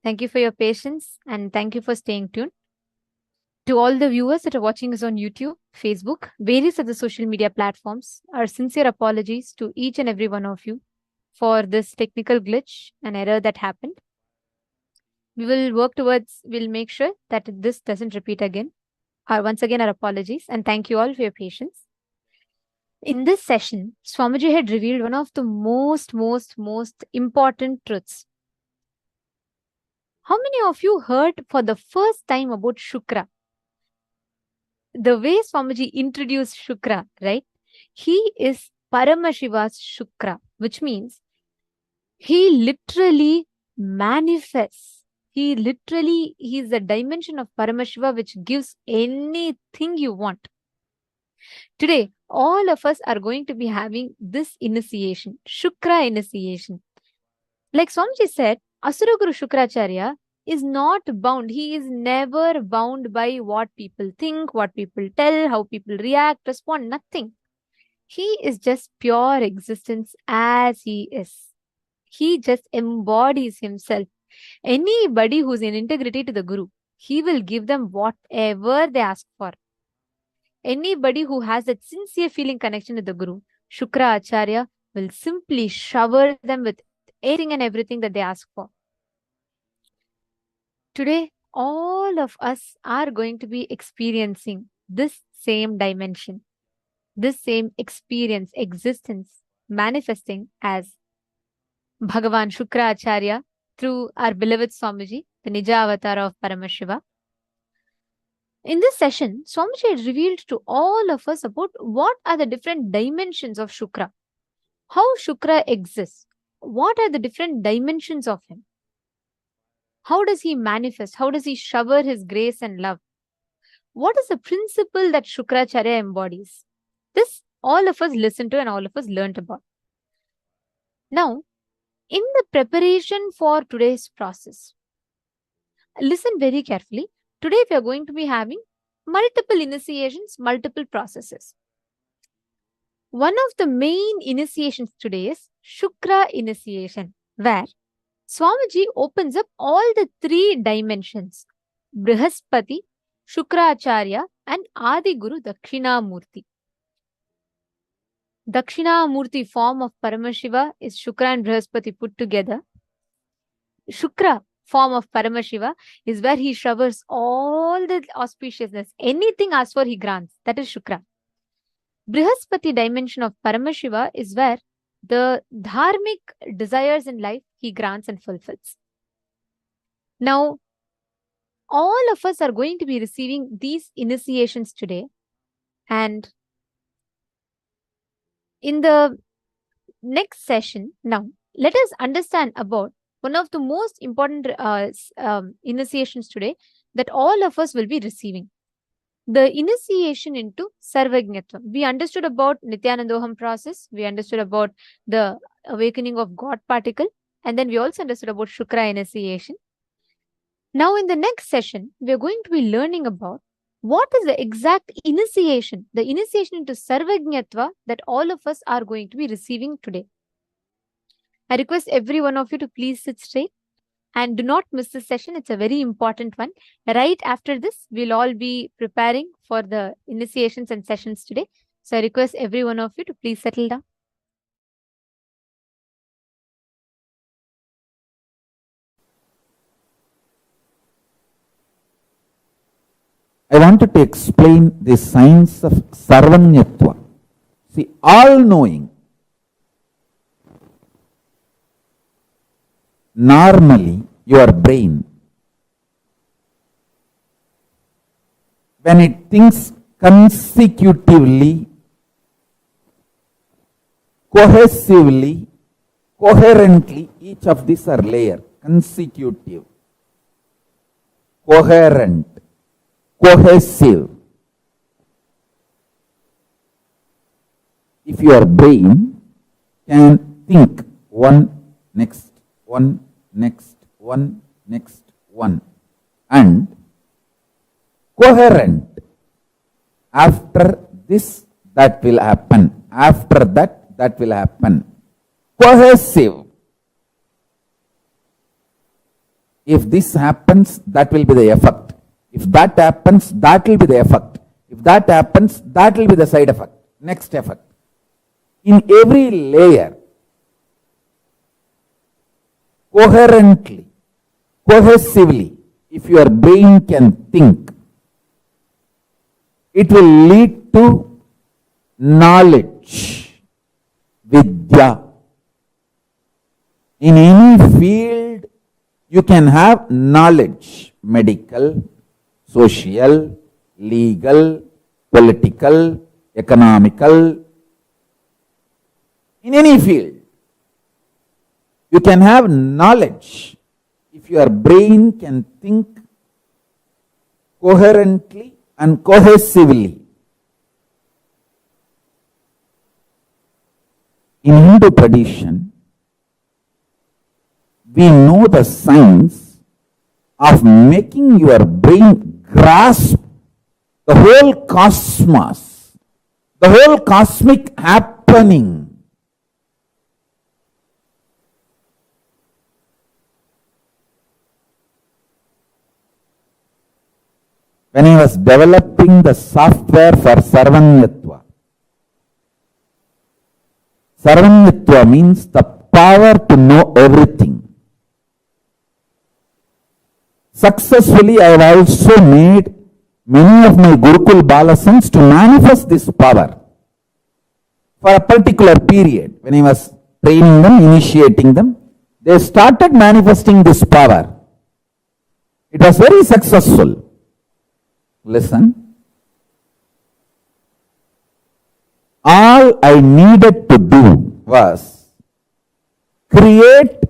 Thank you for your patience and thank you for staying tuned. To all the viewers that are watching us on YouTube, Facebook, various other social media platforms, our sincere apologies to each and every one of you for this technical glitch and error that happened. We will work towards, we'll make sure that this doesn't repeat again. Once again, our apologies and thank you all for your patience. In this session, Swamiji had revealed one of the most important truths. How many of you heard for the first time about Shukra? The way Swamiji introduced Shukra, right? He is Paramashiva's Shukra, which means he literally manifests. He is the dimension of Paramashiva which gives anything you want. Today, all of us are going to be having this initiation, Shukra initiation. Like Swamiji said, Asura Guru Shukracharya is not bound. He is never bound by what people think, what people tell, how people react, respond, nothing. He is just pure existence as he is. He just embodies himself. Anybody who's in integrity to the Guru, he will give them whatever they ask for. Anybody who has that sincere feeling connection to the Guru, Shukra Acharya will simply shower them with anything and everything that they ask for. Today, all of us are going to be experiencing this same dimension, this same experience, existence, manifesting as Bhagavan Shukra Acharya through our beloved Swamiji, the Nija Avatar of Paramashiva. In this session, Swamiji had revealed to all of us about what are the different dimensions of Shukra, how Shukra exists, what are the different dimensions of him, how does he manifest, how does he shower his grace and love, what is the principle that Shukracharya embodies. This all of us listened to and all of us learned about. Now, in the preparation for today's process, listen very carefully. Today we are going to be having multiple initiations, multiple processes. One of the main initiations today is Shukra initiation, where Swamiji opens up all the three dimensions: Brahaspati, Shukracharya, and Adi Guru Dakshinamurthy. Dakshinamurthy form of Paramashiva is Shukra and Brahaspati put together. Shukra form of Paramashiva is where he showers all the auspiciousness. Anything asked for, he grants. That is Shukra. Brahaspati dimension of Paramashiva is where the dharmic desires in life he grants and fulfills. Now, all of us are going to be receiving these initiations today. And in the next session, now, let us understand about one of the most important initiations today that all of us will be receiving. The initiation into Sarvajnatva. We understood about Nithyanandoham process. We understood about the awakening of God particle. And then we also understood about Shukra initiation. Now in the next session, we are going to be learning about what is the exact initiation, the initiation into Sarvajnatva that all of us are going to be receiving today. I request every one of you to please sit straight And do not miss this session. It's a very important one. Right after this, we'll all be preparing for the initiations and sessions today. So I request every one of you to please settle down. I wanted to explain the science of Sarvajnatva. See, all-knowing. Normally, your brain, when it thinks consecutively, cohesively, coherently, each of these are layer, consecutive, coherent, cohesive. If your brain can think one next one, next one, next one, and coherent, after this that will happen, after that that will happen, cohesive. If this happens, that will be the effect. If that happens, that will be the effect. If that happens, that will be the side effect, next effect. In every layer, coherently, cohesively, if your brain can think, it will lead to knowledge, vidya. In any field, you can have knowledge, medical, social, legal, political, economical. In any field, you can have knowledge if your brain can think coherently and cohesively. In Hindu tradition, we know the science of making your brain grasp the whole cosmos, the whole cosmic happening. When he was developing the software for Sarvajnatva, Sarvajnatva means the power to know everything. Successfully, I have also made many of my Gurukul Balasans to manifest this power for a particular period. When I was training them, initiating them, they started manifesting this power. It was very successful. Listen. All I needed to do was create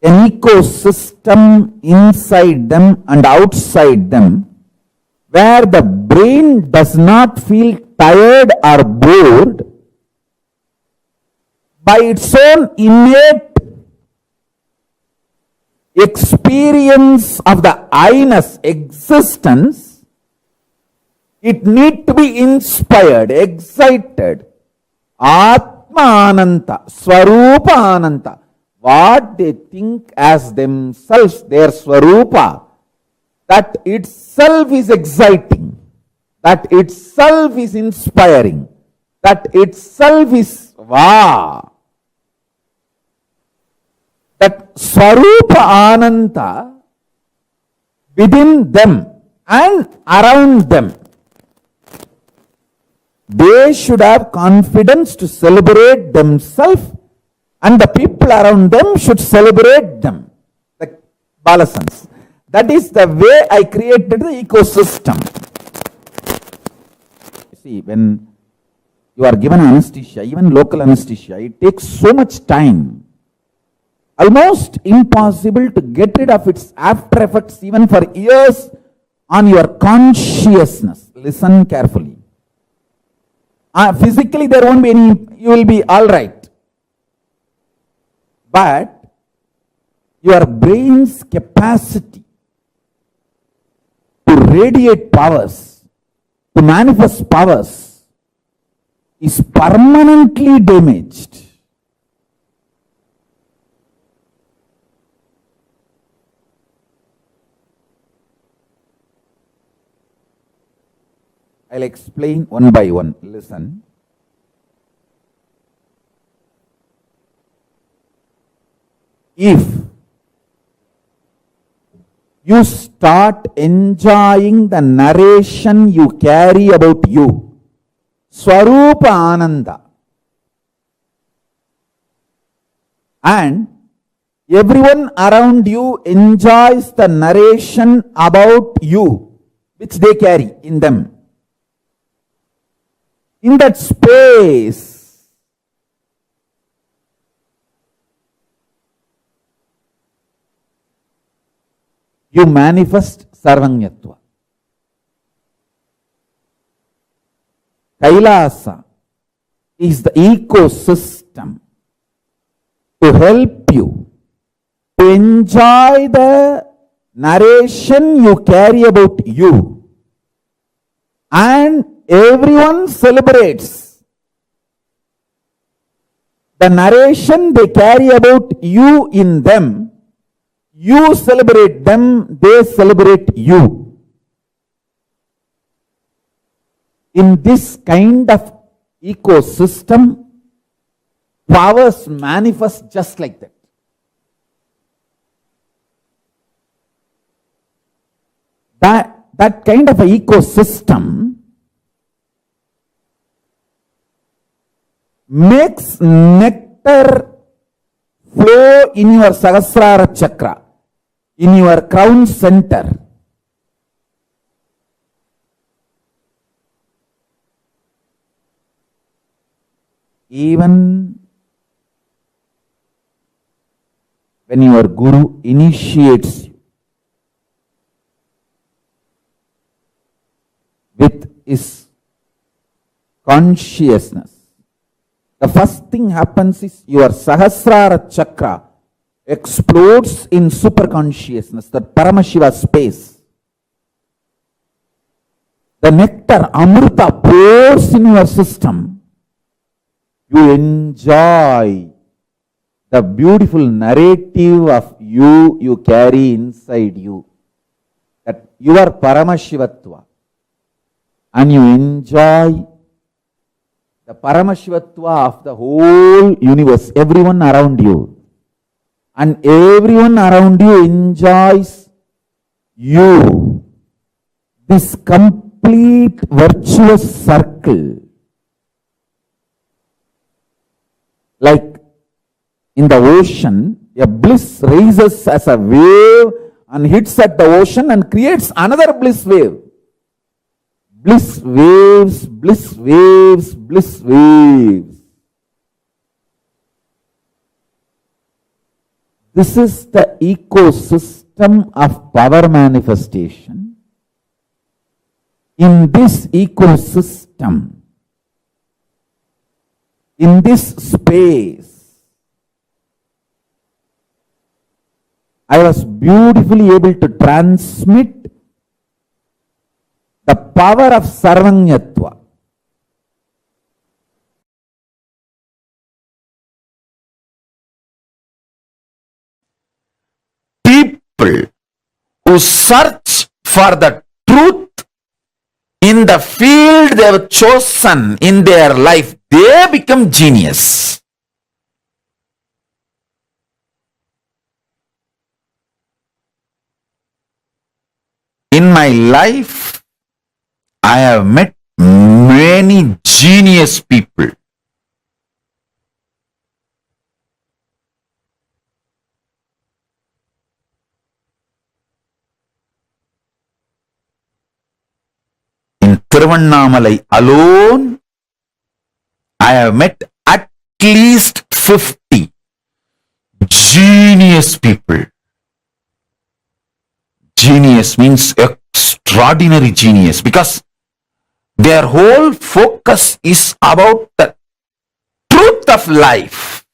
an ecosystem inside them and outside them where the brain does not feel tired or bored by its own innate experience of the I-ness, existence. It needs to be inspired, excited. Atma Ananta, Swarupa Ananta. What they think as themselves, their Swarupa, that itself is exciting, that itself is inspiring, that itself is wow. That Swarupa Ananta within them and around them, they should have confidence to celebrate themselves, and the people around them should celebrate them, the Balasans. That is the way I created the ecosystem. See, when you are given anesthesia, even local anesthesia, it takes so much time. Almost impossible to get rid of its after effects even for years on your consciousness. Listen carefully. Physically there won't be any, you will be alright. But your brain's capacity to radiate powers, to manifest powers, is permanently damaged. I'll explain one by one. Listen. If you start enjoying the narration you carry about you, Swarupa Ananda, and everyone around you enjoys the narration about you, which they carry in them. In that space, you manifest Sarvajnatva. Kailasa is the ecosystem to help you to enjoy the narration you carry about you, and everyone celebrates the narration they carry about you in them. You celebrate them, they celebrate you. In this kind of ecosystem, powers manifest just like that. That kind of an ecosystem makes nectar flow in your Sahasrara chakra, in your crown center. Even when your Guru initiates you with his consciousness, the first thing happens is your Sahasrara chakra explodes in superconsciousness, the Paramashiva space. The nectar, Amrita, pours in your system. You enjoy the beautiful narrative of you carry inside you. That you are Paramashivatva. And you enjoy the Paramashivatva of the whole universe, everyone around you. And everyone around you enjoys you. This complete virtuous circle. Like in the ocean, a bliss rises as a wave and hits at the ocean and creates another bliss wave. Bliss waves, bliss waves, bliss waves. This is the ecosystem of power manifestation. In this ecosystem, in this space, I was beautifully able to transmit the power of Sarvajnatva. People who search for the truth in the field they have chosen in their life, they become genius. In my life, I have met many genius people. In Tiruvannamalai alone, I have met at least 50 genius people. Genius means extraordinary genius, because their whole focus is about the truth of life.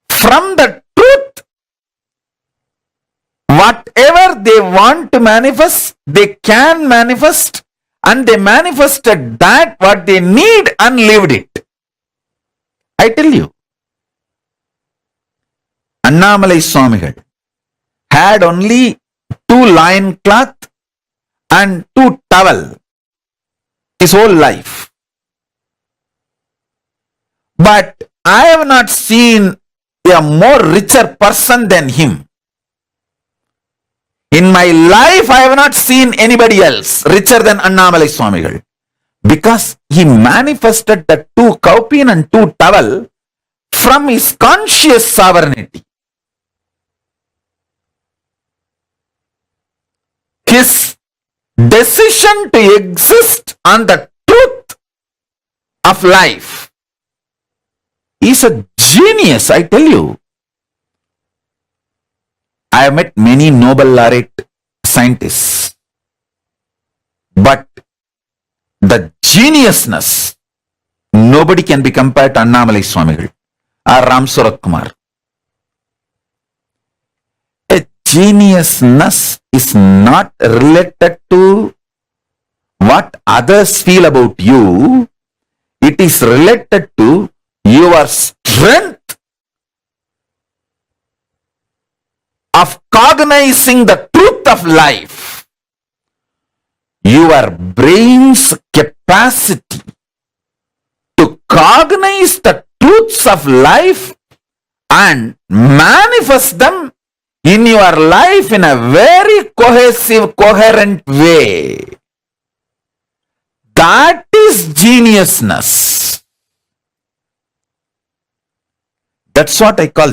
From the truth, whatever they want to manifest, they can manifest, and they manifested that what they need and lived it. I tell you, Annamalai Swamigal had only 2 loin cloth and to towel his whole life. But I have not seen a more richer person than him. In my life, I have not seen anybody else richer than Annamalai Swamigal. Because he manifested the two kaupin and two towel from his conscious sovereignty. His decision to exist on the truth of life is a genius, I tell you. I have met many Nobel laureate scientists, but the geniusness, nobody can be compared to Annamalai Swamigal or Ram Surat Kumar. A geniusness is not related to what others feel about you. It is related to your strength of cognizing the truth of life. Your brain's capacity to cognize the truths of life and manifest them in your life in a very cohesive, coherent way. That is geniusness. That's what I call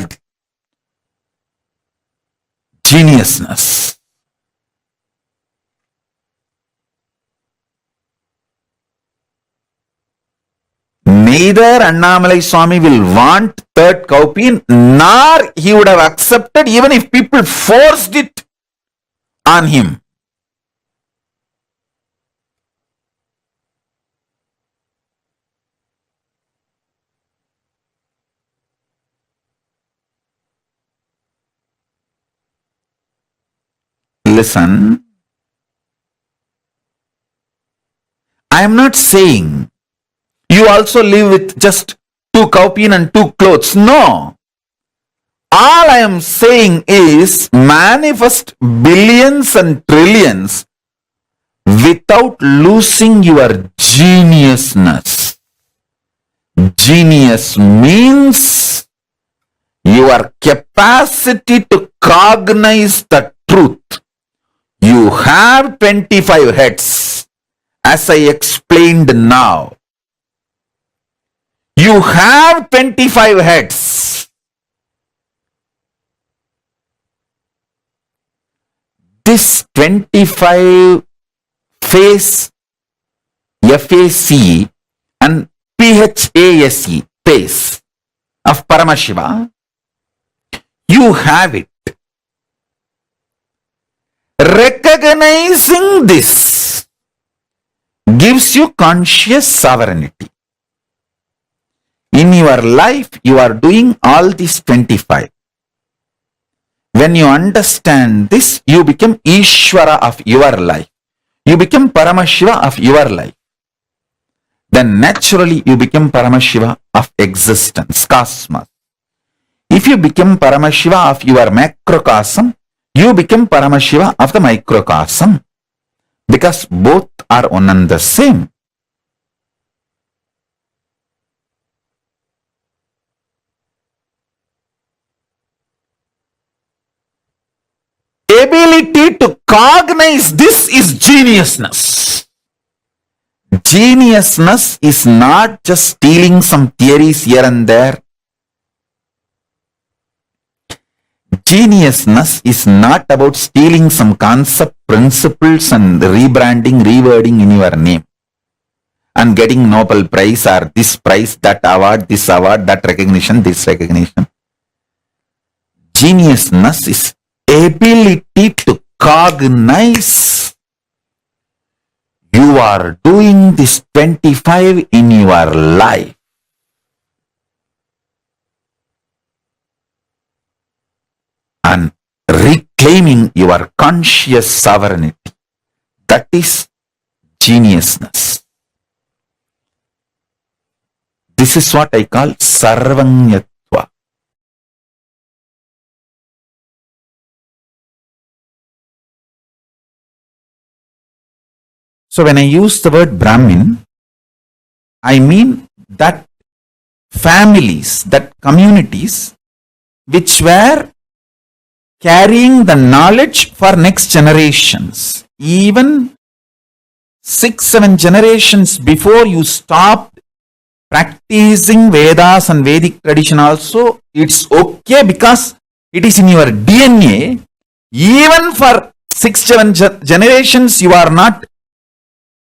geniusness. Neither Annamalai Swami will want third kaupin, nor he would have accepted even if people forced it on him. Listen, I am not saying you also live with just two kaupin and two clothes. No. All I am saying is manifest billions and trillions without losing your geniusness. Genius means your capacity to cognize the truth. You have 25 heads, as I explained now. You have 25 heads. This 25 face, FAC and PHASE, face of Paramashiva, you have it. Recognizing this gives you conscious sovereignty. In your life, you are doing all these 25. When you understand this, you become Ishvara of your life. You become Paramashiva of your life. Then naturally, you become Paramashiva of existence, cosmos. If you become Paramashiva of your macrocosm, you become Paramashiva of the microcosm. Because both are one and the same. Ability to cognize this is geniusness. Geniusness is not just stealing some theories here and there. Geniusness is not about stealing some concept, principles and rebranding, rewording in your name and getting Nobel Prize or this prize, that award, that recognition, this recognition. Geniusness is ability to cognize. You are doing this 25 in your life. And reclaiming your conscious sovereignty. That is geniusness. This is what I call Sarvajnatva. So when I use the word Brahmin, I mean that families, that communities which were carrying the knowledge for next generations. Even 6-7 generations before you stopped practicing Vedas and Vedic tradition also, it's okay because it is in your DNA. Even for 6-7 generations you are not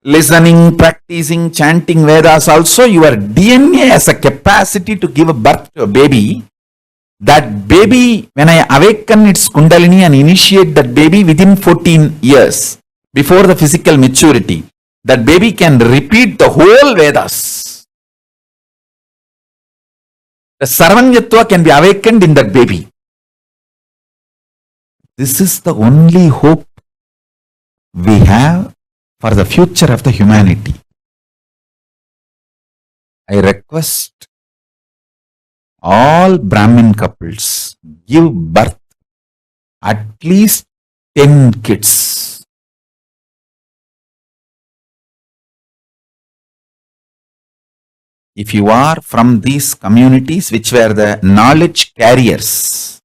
listening, practicing, chanting Vedas also, your DNA has a capacity to give birth to a baby. That baby, when I awaken its Kundalini and initiate that baby within 14 years, before the physical maturity, that baby can repeat the whole Vedas. The Sarvajnatva can be awakened in that baby. This is the only hope we have for the future of the humanity. I request all Brahmin couples, give birth at least 10 kids. If you are from these communities which were the knowledge carriers,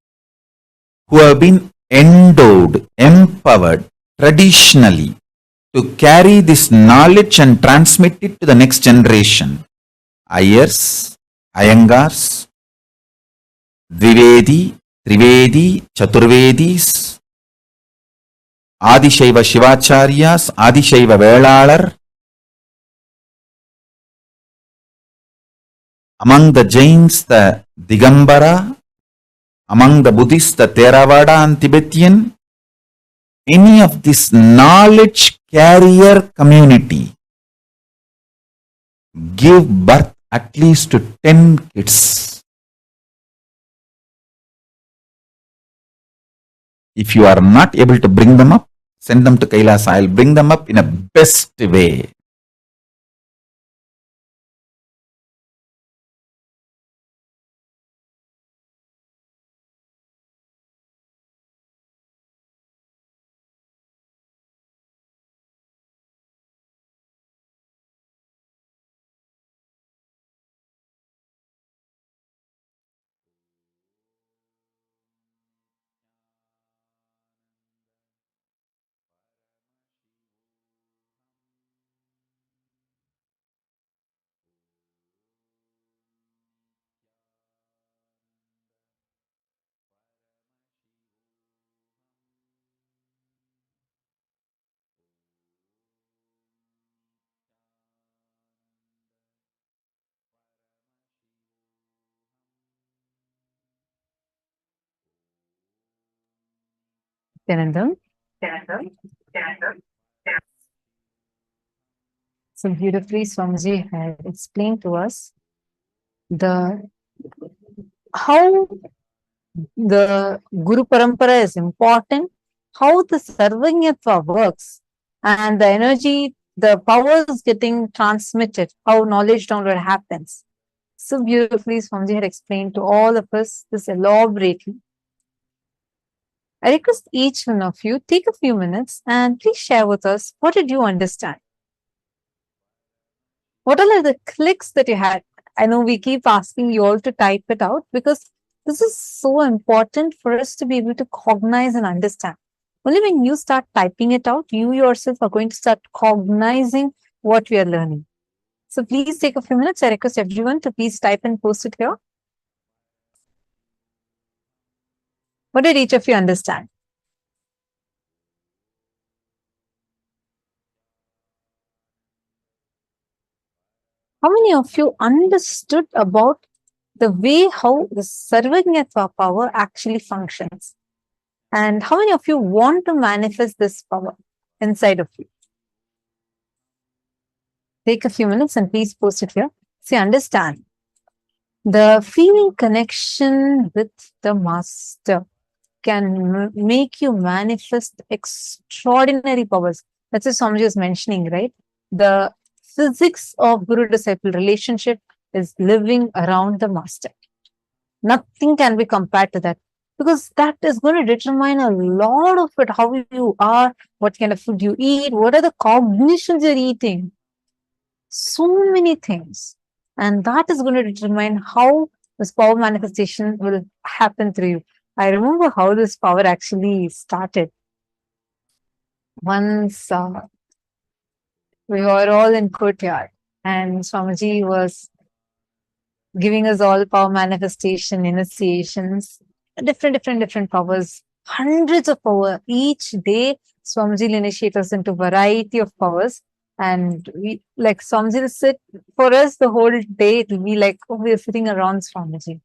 who have been endowed, empowered traditionally to carry this knowledge and transmit it to the next generation, Ayers, Iyengars, Dvivedi, Trivedi, Chaturvedis, Adishaiva Shivacharyas, Adishaiva Velalar. Among the Jains, the Digambara. Among the Buddhists, the Theravada and Tibetan. Any of this knowledge carrier community give birth at least to 10 kids. If you are not able to bring them up, send them to Kailasa. I will bring them up in a best way. Nithyanandam. So beautifully, Swamiji had explained to us how the Guru Parampara is important, how the Sarvajnatva works, and the energy, the power is getting transmitted, how knowledge download happens. So beautifully, Swamiji had explained to all of us this elaborately. I request each one of you take a few minutes and please share with us, what did you understand? What are the clicks that you had? I know we keep asking you all to type it out because this is so important for us to be able to cognize and understand. Only when you start typing it out, you yourself are going to start cognizing what we are learning. So please take a few minutes. I request everyone to please type and post it here. What did each of you understand? How many of you understood about the way how the Sarvajnatva power actually functions? And how many of you want to manifest this power inside of you? Take a few minutes and please post it here. See, understand. The feeling connection with the Master can make you manifest extraordinary powers. That's what Swamiji was mentioning, right? The physics of Guru-disciple relationship is living around the Master. Nothing can be compared to that. because that is going to determine a lot of it, how you are, what kind of food you eat, what are the cognitions you're eating. So many things. And that is going to determine how this power manifestation will happen through you. I remember how this power actually started. Once we were all in courtyard and Swamiji was giving us all power manifestation initiations, different powers, hundreds of power. Each day, Swamiji will initiate us into variety of powers. And we, like, Swamiji will sit for us the whole day. It will be like, oh, we're sitting around Swamiji.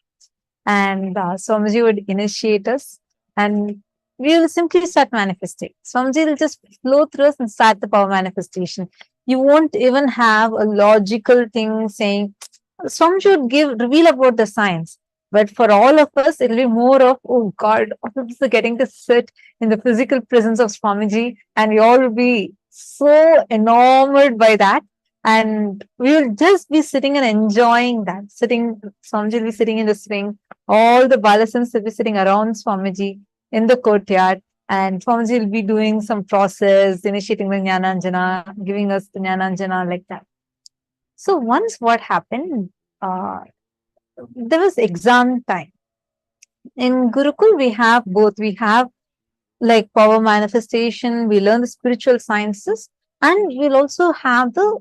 And Swamiji would initiate us and we will simply start manifesting. Swamiji will just flow through us and start the power manifestation. You won't even have a logical thing saying, Swamiji would reveal about the science. But for all of us, it'll be more of, oh God, all of us are getting to sit in the physical presence of Swamiji, and we all will be so enamored by that. And we will just be sitting and enjoying that. Swamiji will be sitting in the swing. All the Balasans will be sitting around Swamiji in the courtyard. And Swamiji will be doing some process, initiating the Jnananjana, giving us the Jnananjana like that. So once what happened, there was exam time. In Gurukul, we have both. We have like power manifestation, we learn the spiritual sciences, and we'll also have the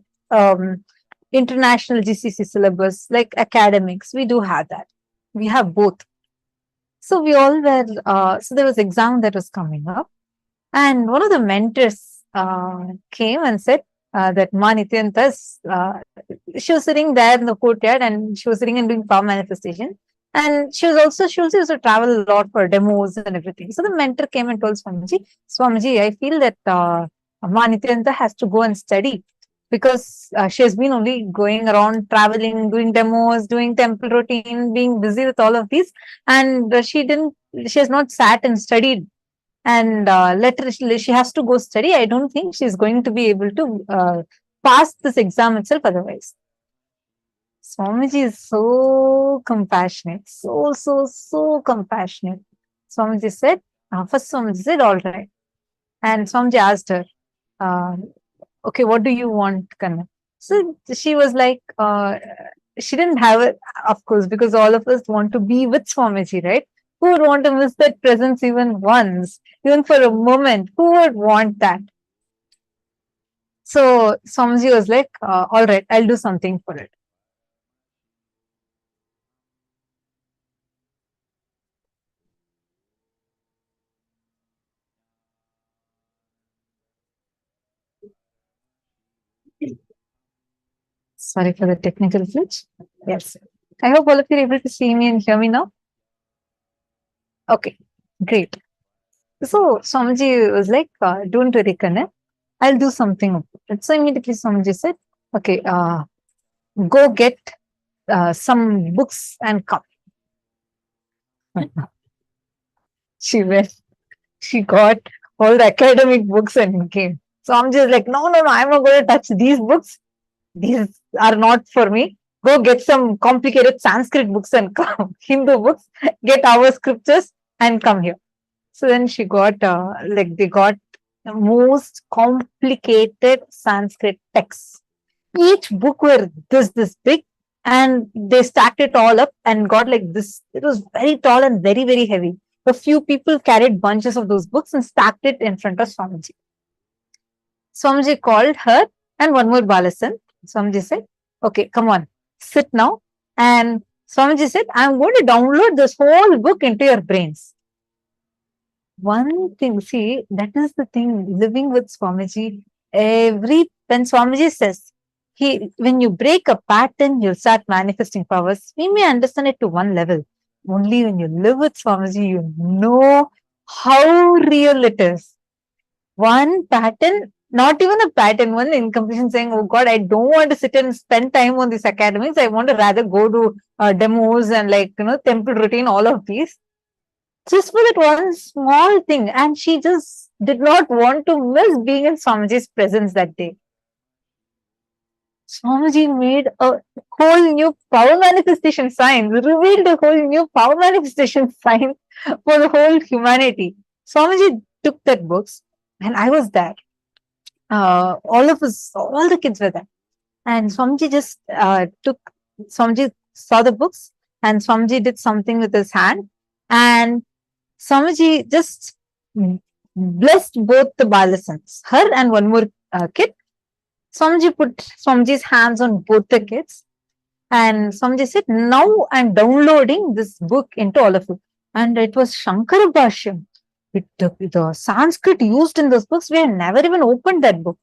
international GCC syllabus, like academics. We do have that. We have both. So we all were, so there was exam that was coming up, and one of the mentors came and said, that Ma Nithyananda, she was sitting there in the courtyard and she was sitting and doing power manifestation. And she also used to travel a lot for demos and everything. So the mentor came and told Swamiji, I feel that Ma Nithyananda has to go and study because she has been only going around traveling, doing demos, doing temple routine, being busy with all of these. And she has not sat and studied. And she has to go study. I don't think she's going to be able to pass this exam itself otherwise. Swamiji is so compassionate, so compassionate. Swamiji said, first Swamiji said, all right. And Swamiji asked her, okay, what do you want, Kanna? So she was like, she didn't have it, of course, because all of us want to be with Swamiji, right? Who would want to miss that presence even once, even for a moment? Who would want that? So Swamiji was like, all right, I'll do something for it. Sorry for the technical glitch. Yes. I hope all of you are able to see me and hear me now. Okay, great. So Swamiji was like, don't worry, Kanna, I'll do something about it. So immediately Swamiji said, okay, go get some books and come. She went, she got all the academic books and came. So I'm just like, no, I'm not going to touch these books. These are not for me. Go get some complicated Sanskrit books and come, Hindu books, get our scriptures and come here. So then she got, they got the most complicated Sanskrit texts. Each book were this big, and they stacked it all up and got like this. It was very tall and very, very heavy. A few people carried bunches of those books and stacked it in front of Swamiji. Swamiji called her and one more Balasan. Swamiji said, okay, come on, sit now. And Swamiji said, I'm going to download this whole book into your brains. One thing, see, that is the thing, living with Swamiji, when Swamiji says, when you break a pattern, you'll start manifesting powers. We may understand it to one level. Only when you live with Swamiji, you know how real it is. One pattern, not even a pattern, one incompletion saying, oh God, I don't want to sit and spend time on these academics. I want to rather go to demos and temple routine, all of these. Just for that one small thing. And she just did not want to miss being in Swamiji's presence that day. Swamiji made a whole new power manifestation science, revealed a whole new power manifestation science for the whole humanity. Swamiji took that books, and I was there. All of us, all the kids were there. And Swamiji just Swamiji saw the books, and Swamiji did something with his hand, and Swamiji just blessed both the Balasans, her and one more kid. Swamiji put Swamiji's hands on both the kids, and Swamiji said, "Now I'm downloading this book into all of you." And it was Shankara Bhashyam. The Sanskrit used in those books, we have never even opened that book.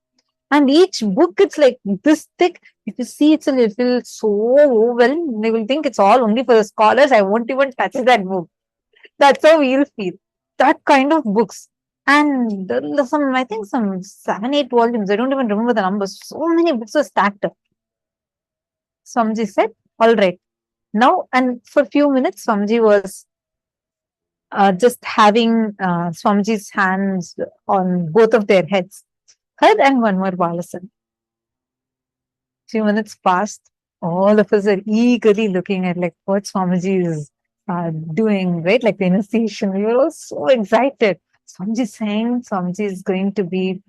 And each book, it's like this thick. If you see it, you feel so overwhelmed. They will think it's all only for the scholars. I won't even touch that book. That's how we'll feel. That kind of books. And some, I think some 7-8 volumes. I don't even remember the numbers. So many books were stacked up. Swamiji said, all right. Now, and for a few minutes, Swamiji was just having Swamiji's hands on both of their heads. Her and one more Balasan. Few minutes passed. All of us are eagerly looking at like what Swamiji is doing, right? Like the initiation. We were all so excited. Swamiji is saying Swamiji is going to be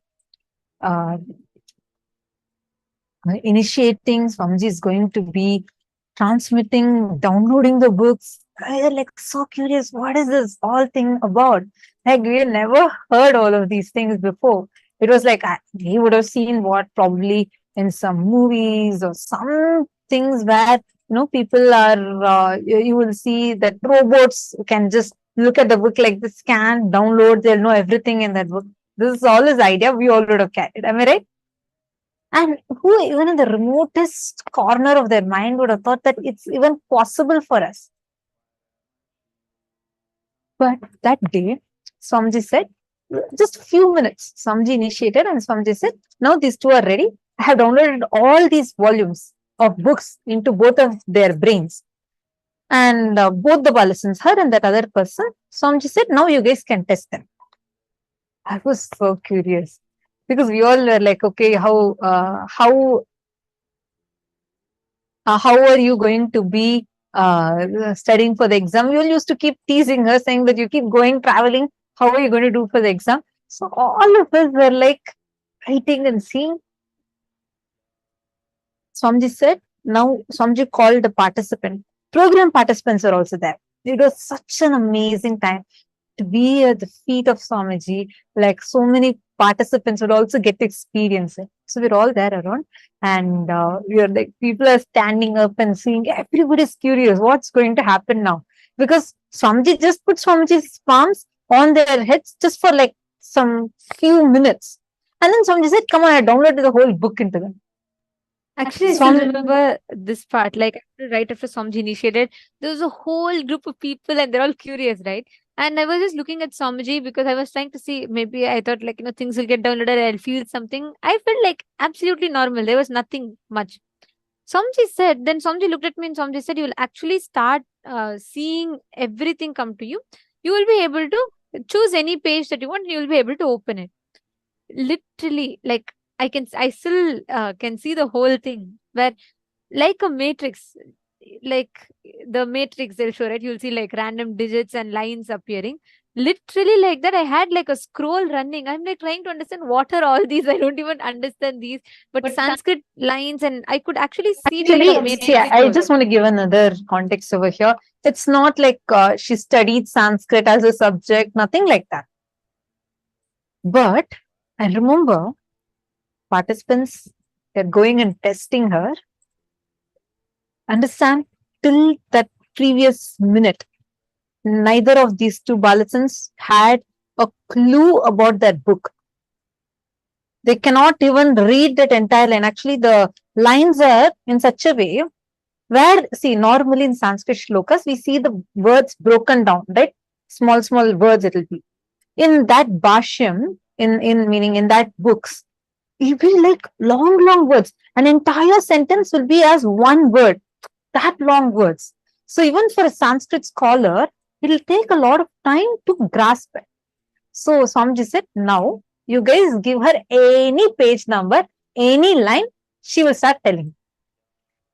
initiating. Swamiji is going to be transmitting, downloading the books. I was like so curious. What is this all thing about? Like we had never heard all of these things before. It was like he would have seen what probably in some movies or some things where people are. You will see that robots can just look at the book like this, scan, download. They'll know everything in that book. This is all his idea. We all would have carried. Am I right? And who even in the remotest corner of their mind would have thought that it's even possible for us? But that day, Swamiji said, just a few minutes, Swamiji initiated and Swamiji said, now these two are ready. I have downloaded all these volumes of books into both of their brains. And both the Balasans, her and that other person, Swamiji said, now you guys can test them. I was so curious because we all were like, okay, how are you going to be studying for the exam? We all used to keep teasing her, saying that you keep going, traveling. How are you going to do for the exam? So all of us were like writing and seeing. Swamiji said, now Swamiji called the participant. Program participants are also there. It was such an amazing time to be at the feet of Swamiji. Like so many participants would also get to experience it. So we're all there around, and we are like, people are standing up and seeing. Everybody's curious what's going to happen now, because Swamiji just put Swamiji's palms on their heads just for like some few minutes, and then Swamiji said, "Come on, I downloaded the whole book into them." Actually, I still remember this part. Like right after Swamiji initiated, there was a whole group of people, and they're all curious, right? And I was just looking at Swamiji because I was trying to see, maybe I thought like, things will get downloaded, I'll feel something. I felt like absolutely normal. There was nothing much. Swamiji said, then Swamiji looked at me and Swamiji said, you will actually start seeing everything come to you. You will be able to choose any page that you want, and you will be able to open it. Literally, like I still can see the whole thing where like a matrix, like the matrix they'll show, right? You'll see like random digits and lines appearing. Literally like that, I had like a scroll running. I'm like trying to understand what are all these. I don't even understand these, but Sanskrit lines, and I could actually see like a matrix. I just want to give another context over here. It's not like she studied Sanskrit as a subject, nothing like that. But I remember participants, they're going and testing her. Understand, till that previous minute, neither of these two Balasans had a clue about that book. They cannot even read that entire line. Actually, the lines are in such a way where, see, normally in Sanskrit shlokas, we see the words broken down, right? Small words it will be. In that Bhashyam, meaning in that books, it will be like long words. An entire sentence will be as one word. That long words. So even for a Sanskrit scholar, it will take a lot of time to grasp it. So Swamiji said, now you guys give her any page number, any line, she will start telling.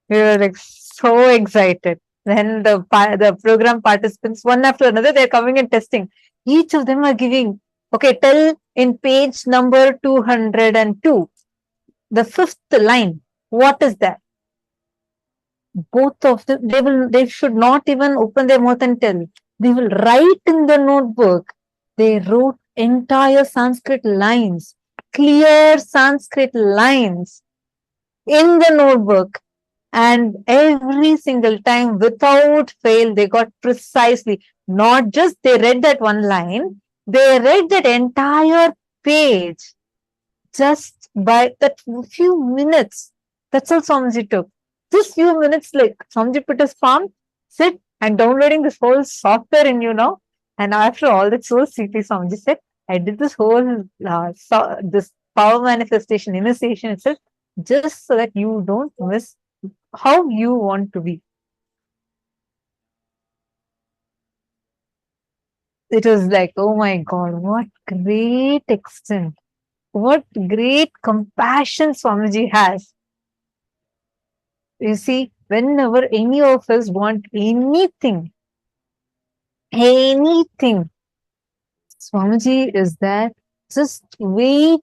We were like so excited. Then the program participants, one after another, they're coming and testing. Each of them are giving, okay, tell in page number 202, the fifth line, what is that? Both of them, they should not even open their mouth and tell. They will write in the notebook. They wrote entire Sanskrit lines, clear Sanskrit lines in the notebook. And every single time, without fail, they got precisely, not just they read that one line, they read that entire page just by that few minutes. That's all Swamiji took. Just few minutes, like Swamiji put his palm, sit, and downloading this whole software in you now. And after all that, so sweetly Swamiji said, I did this whole this power manifestation initiation itself just so that you don't miss how you want to be. It was like, oh my God, what great extent, what great compassion Swamiji has. You see, whenever any of us want anything, Swamiji is there just waiting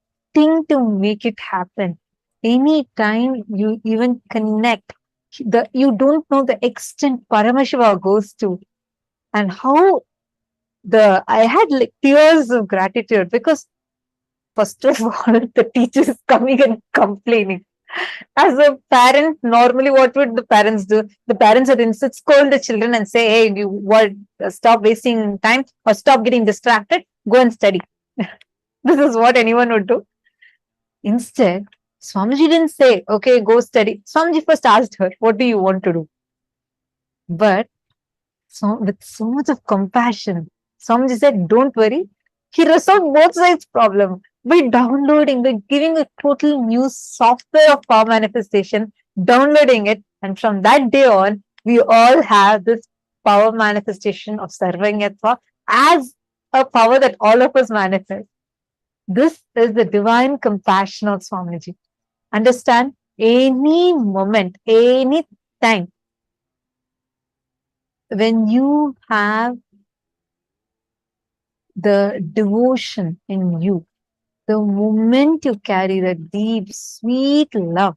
to make it happen. Anytime you even connect, you don't know the extent Paramashiva goes to, and how I had like tears of gratitude, because first of all, the teacher is coming and complaining. As a parent, normally what would the parents do? The parents would instead scold the children and say, hey, you what, stop wasting time or stop getting distracted, go and study. This is what anyone would do. Instead, Swamiji didn't say, okay, go study. Swamiji first asked her, what do you want to do? But with so much of compassion, Swamiji said, don't worry. He resolved both sides' problem by downloading, by giving a total new software of power manifestation, downloading it. And from that day on, we all have this power manifestation of Sarvajnatva as a power that all of us manifest. This is the divine compassion of Swamiji. Understand? Any moment, any time, when you have the devotion in you, the moment you carry the deep, sweet love,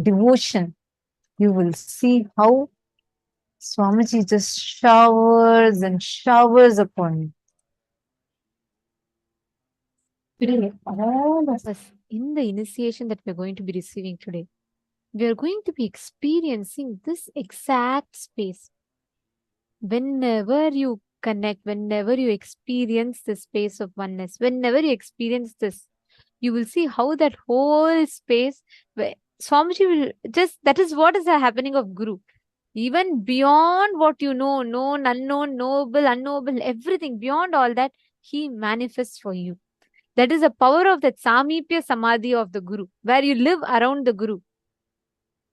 devotion, you will see how Swamiji just showers and showers upon you. Today, all of us, in the initiation that we're going to be receiving today, we are going to be experiencing this exact space. Whenever you connect, whenever you experience the space of oneness, whenever you experience this, you will see how that whole space, where Swamiji will just, that is what is the happening of Guru. Even beyond what you know, known, unknown, knowable, unknowable, everything, beyond all that, he manifests for you. That is the power of that Samipya Samadhi of the Guru, where you live around the Guru.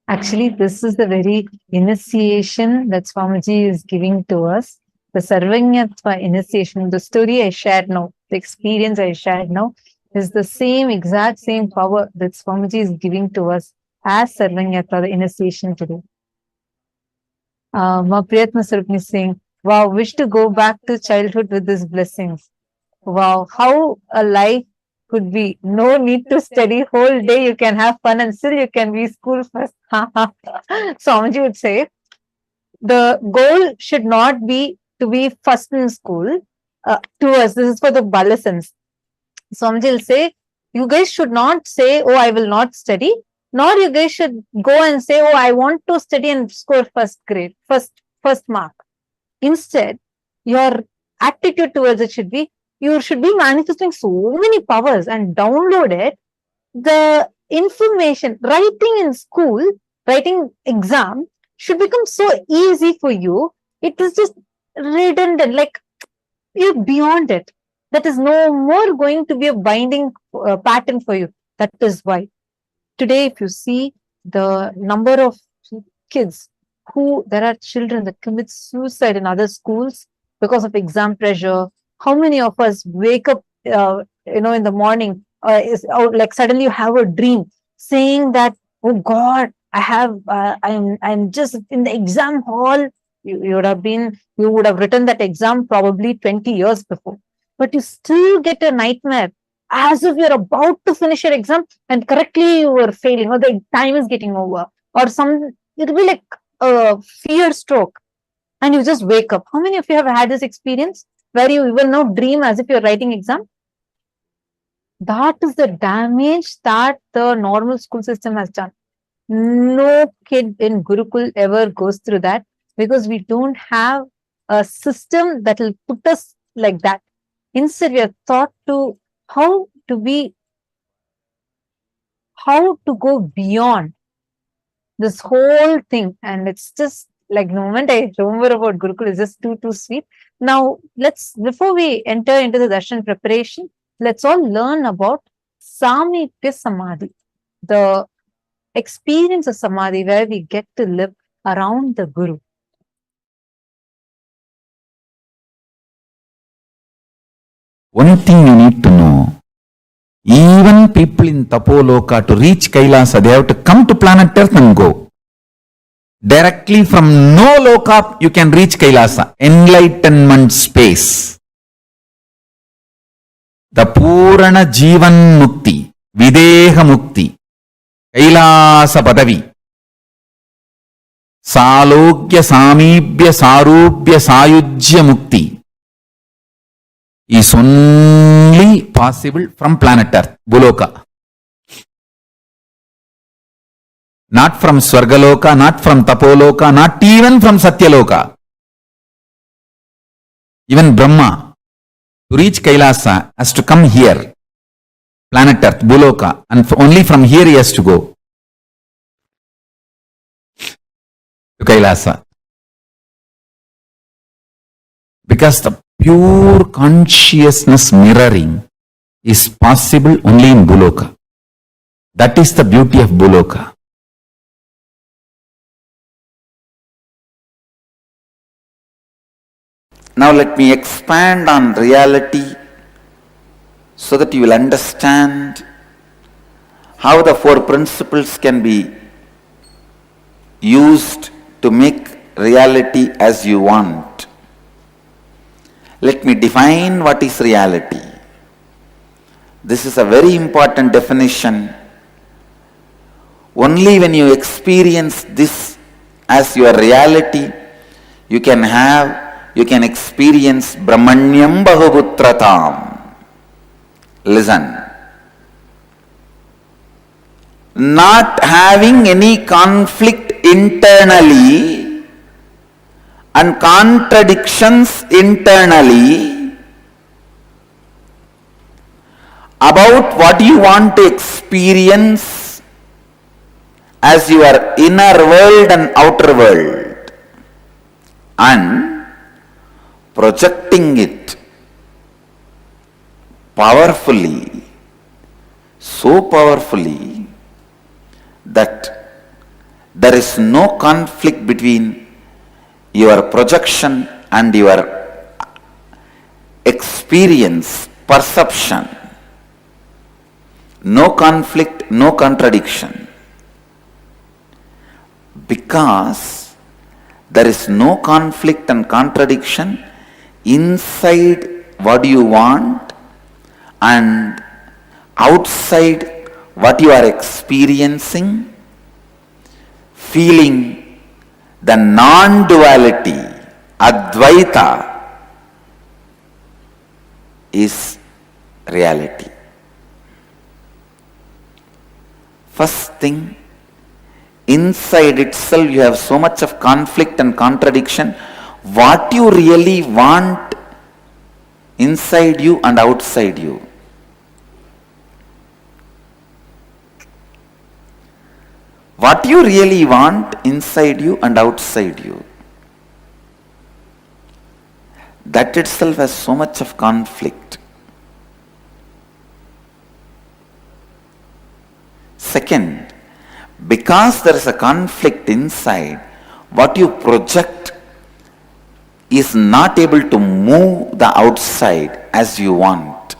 Actually, this is the very initiation that Swamiji is giving to us. The Sarvajnatva initiation, the story I shared now, the experience I shared now, is the same, exact same power that Swamiji is giving to us as Sarvajnatva, the initiation today. Priyatma Sarupni is saying, wow, wish to go back to childhood with these blessings. Wow, how a life could be. No need to study whole day. You can have fun and still you can be school first. Swamiji would say, the goal should not be to be first in school. To us, this is for the adolescents. Swamiji will say, you guys should not say, oh, I will not study. Nor you guys should go and say, oh, I want to study and score first grade, first mark. Instead, your attitude towards it should be, you should be manifesting so many powers and download it. The information, writing in school, writing exam should become so easy for you. It is just redundant, like you're beyond it. That is no more going to be a binding pattern for you. That is why today, if you see the number of kids there are children that commit suicide in other schools because of exam pressure. How many of us wake up, in the morning, like suddenly you have a dream saying that, oh God, I'm just in the exam hall. You would have written that exam probably 20 years before, but you still get a nightmare as if you're about to finish your exam and correctly you were failing, or the time is getting over, or it'll be like a fear stroke, and you just wake up. How many of you have had this experience where you even now dream as if you're writing exam? That is the damage that the normal school system has done. No kid in Gurukul ever goes through that, because we don't have a system that will put us like that. Instead, we are taught to how to go beyond this whole thing. And it's just like, the moment I remember about Gurukul, is just too sweet. Now, before we enter into the darshan preparation, let's all learn about Samipya Samadhi, the experience of Samadhi, where we get to live around the Guru. One thing you need to know, even people in Tapoloka, to reach Kailasa, they have to come to planet Earth and go. Directly from no loka, you can reach Kailasa, enlightenment space. The Purana Jivan Mukti, Videha Mukti, Kailasa Padavi, Salogya Samibya Sarubya Sayujya Mukti is only possible from planet Earth, Buloka. Not from Swargaloka, not from Tapoloka, not even from Satyaloka. Even Brahma, to reach Kailasa, has to come here, planet Earth, Buloka, and only from here he has to go to Kailasa. Because the pure consciousness mirroring is possible only in Buloka. That is the beauty of Buloka. Now let me expand on reality so that you will understand how the four principles can be used to make reality as you want. Let me define what is reality. This is a very important definition. Only when you experience this as your reality, you can experience Brahmanyam Bahuputratam. Listen. Not having any conflict internally and contradictions internally about what you want to experience as your inner world and outer world, and projecting it powerfully, so powerfully that there is no conflict between your projection and your experience, perception. No conflict, no contradiction. Because there is no conflict and contradiction inside what you want and outside what you are experiencing, feeling the non-duality, Advaita, is reality. First thing, inside itself you have so much of conflict and contradiction. What you really want inside you and outside you. What you really want inside you and outside you. That itself has so much of conflict. Second, because there is a conflict inside, what you project is not able to move the outside as you want.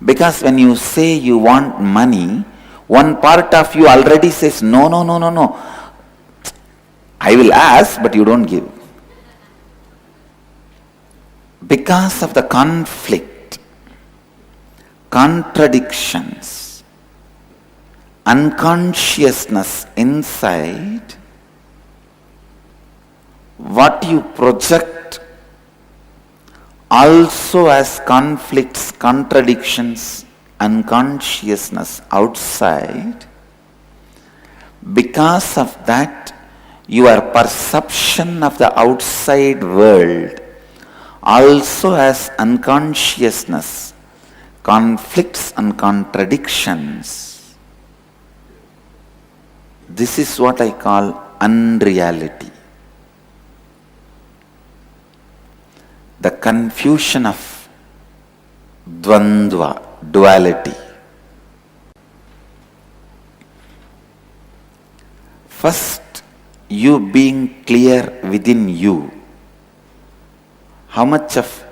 Because when you say you want money, One part of you already says, no, no, no, no, no. I will ask, but you don't give. Because of the conflict, contradictions, unconsciousness inside, what you project also has conflicts, contradictions, unconsciousness outside. Because of that, your perception of the outside world also has unconsciousness, conflicts and contradictions. This is what I call unreality. The confusion of dvandva, duality. First, you being clear within you how much of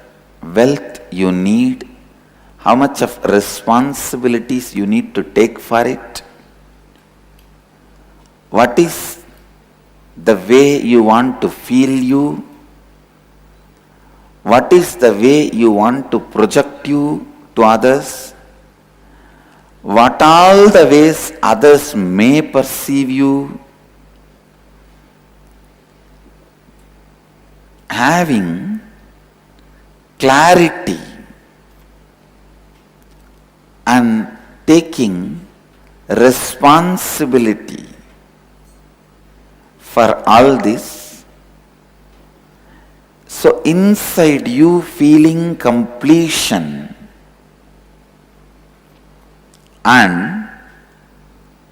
wealth you need, how much of responsibilities you need to take for it, what is the way you want to feel you, what is the way you want to project you to others, what all the ways others may perceive you. Having clarity and taking responsibility for all this. So inside you feeling completion, and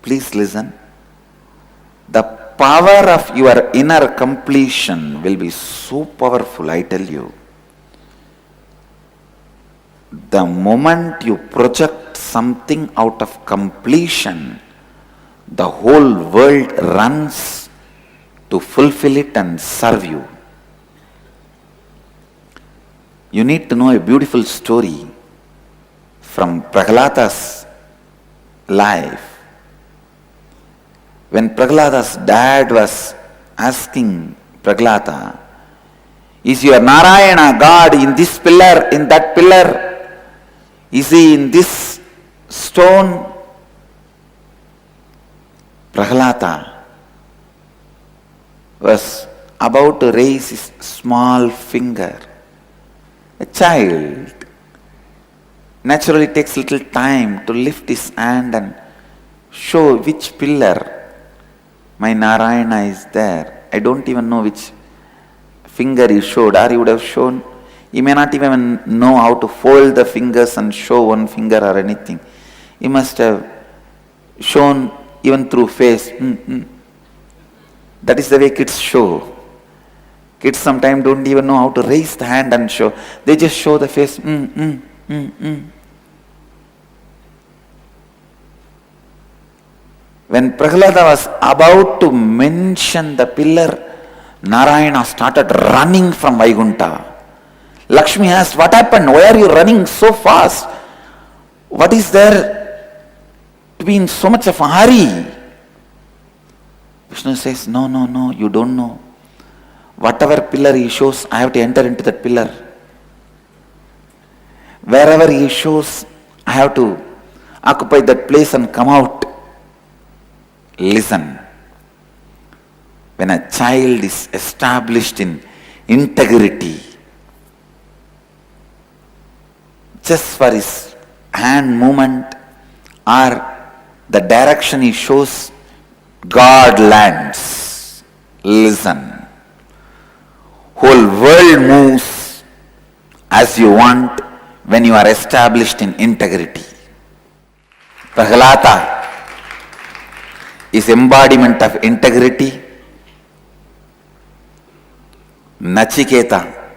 please listen, the power of your inner completion will be so powerful, I tell you. The moment you project something out of completion, the whole world runs to fulfill it and serve you. You need to know a beautiful story from Prahlada's life. When Prahlada's dad was asking Prahlada, is your Narayana God in this pillar, in that pillar? Is he in this stone? Prahlada was about to raise his small finger. A child naturally takes little time to lift his hand and show which pillar my Narayana is there. I don't even know which finger he showed, or he would have shown. He may not even know how to fold the fingers and show one finger or anything. He must have shown even through face. That is the way kids show. Kids sometimes don't even know how to raise the hand and show. They just show the face. When Prahlada was about to mention the pillar, Narayana started running from Vaikuntha. Lakshmi asked, what happened? Why are you running so fast? What is there to be in so much of a hurry? Vishnu says, no, you don't know. Whatever pillar he shows, I have to enter into that pillar. Wherever he shows, I have to occupy that place and come out. Listen. When a child is established in integrity, just for his hand movement or the direction he shows, God lands. Listen. Whole world moves as you want when you are established in integrity. Prahlada is embodiment of integrity. Nachiketa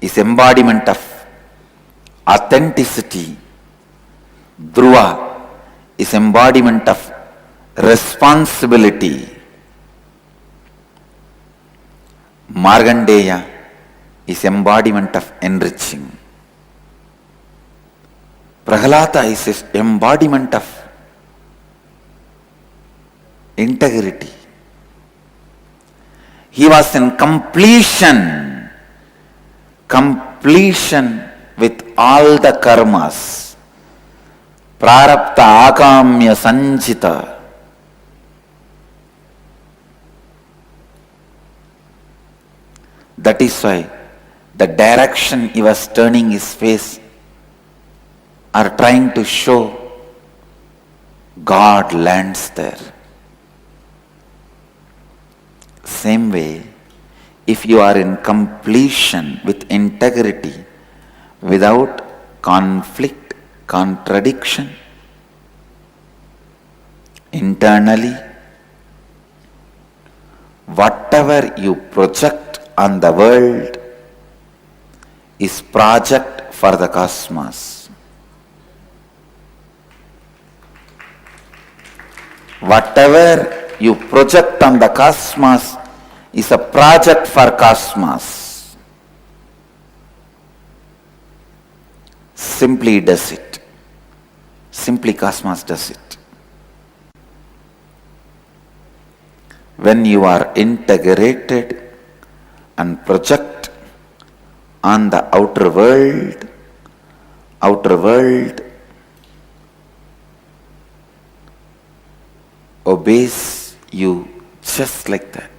is embodiment of authenticity. Dhruva is embodiment of responsibility. Markandeya is embodiment of enriching. Prahlada is embodiment of integrity. He was in completion with all the karmas. Prarabdha akamya sanchita. That is why the direction he was turning his face are trying to show God lands there. Same way, if you are in completion with integrity, without conflict, contradiction, internally, whatever you project on the world is project for the cosmos. Whatever you project on the cosmos is a project for cosmos. Simply does it. Simply cosmos does it. When you are integrated and project on the outer world obeys you just like that.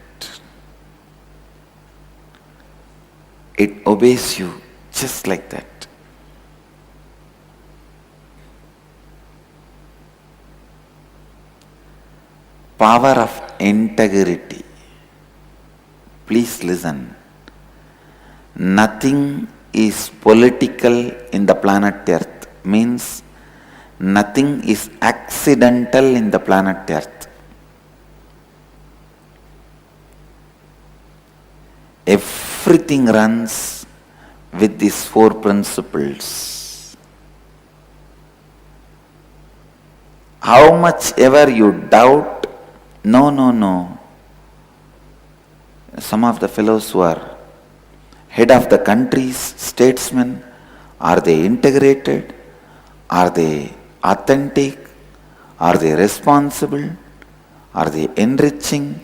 It obeys you just like that. Power of integrity. Please listen. Nothing is political in the planet Earth. Means nothing is accidental in the planet Earth. Everything runs with these four principles. How much ever you doubt, no. Some of the fellows who are head of the countries, statesmen, are they integrated? Are they authentic? Are they responsible? Are they enriching?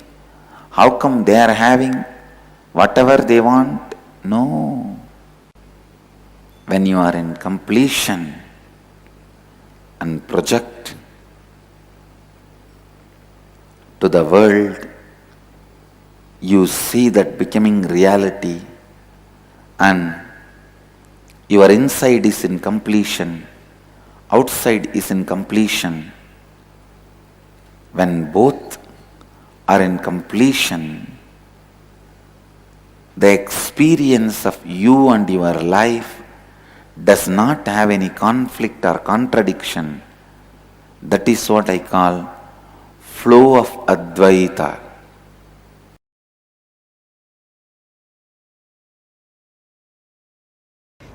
How come they are having whatever they want? No. When you are in completion and project to the world, you see that becoming reality, and your inside is in completion, outside is in completion. When both are in completion, the experience of you and your life does not have any conflict or contradiction. That is what I call flow of Advaita.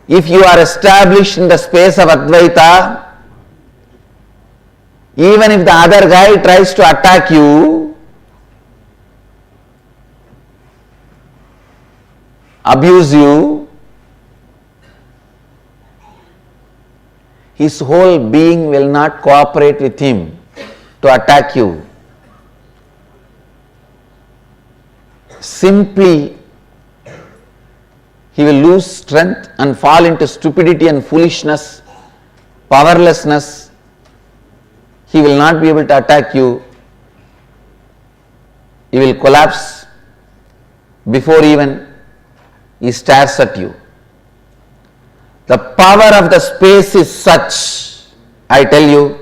If you are established in the space of Advaita, even if the other guy tries to attack you, abuse you, his whole being will not cooperate with him to attack you. Simply, he will lose strength and fall into stupidity and foolishness, powerlessness. He will not be able to attack you. He will collapse before even he stares at you. The power of the space is such, I tell you,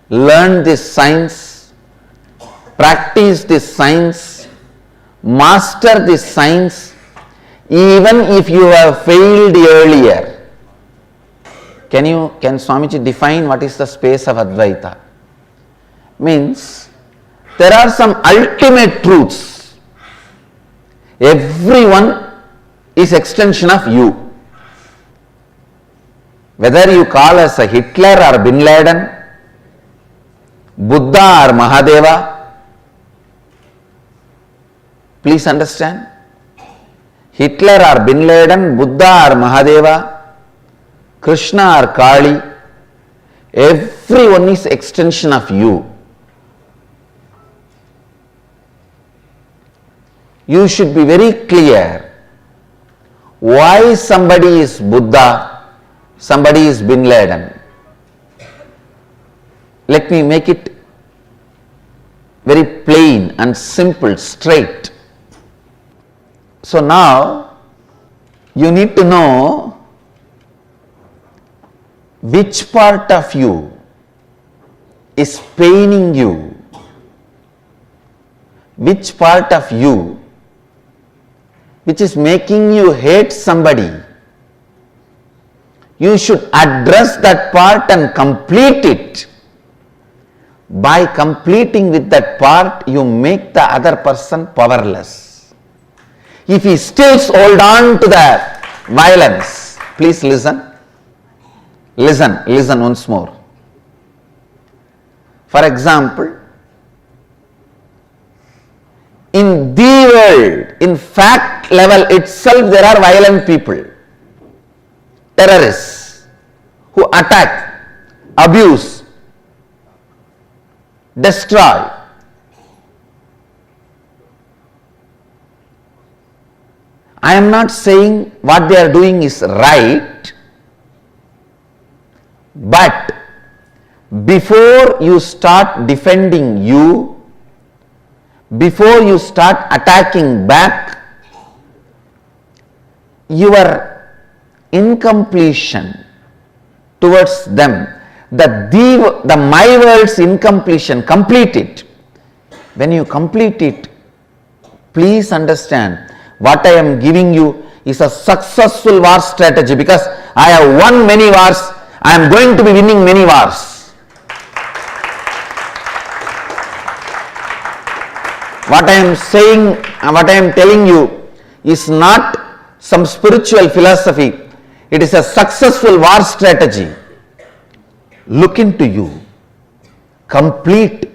learn this science, practice this science, master this science, even if you have failed earlier. Can Swamiji define what is the space of Advaita? Means there are some ultimate truths. Everyone is extension of you. Whether you call us a Hitler or Bin Laden, Buddha or Mahadeva, please understand. Hitler or Bin Laden, Buddha or Mahadeva, Krishna or Kali, Everyone is extension of you. You should be very clear why somebody is Buddha, somebody is Bin Laden. Let me make it very plain and simple, straight. So now you need to know which part of you is paining you, which part of you which is making you hate somebody. You should address that part and complete it. By completing with that part, you make the other person powerless. If he still holds on to the violence, please listen. Listen once more. For example, in the world, in fact level itself, there are violent people, terrorists who attack, abuse, destroy. I am not saying what they are doing is right, but before you start defending you, before you start attacking back, your incompletion towards them, the my world's incompletion, complete it. When you complete it, please understand what I am giving you is a successful war strategy, because I have won many wars, I am going to be winning many wars. What I am saying, what I am telling you is not some spiritual philosophy. It is a successful war strategy. Look into you, complete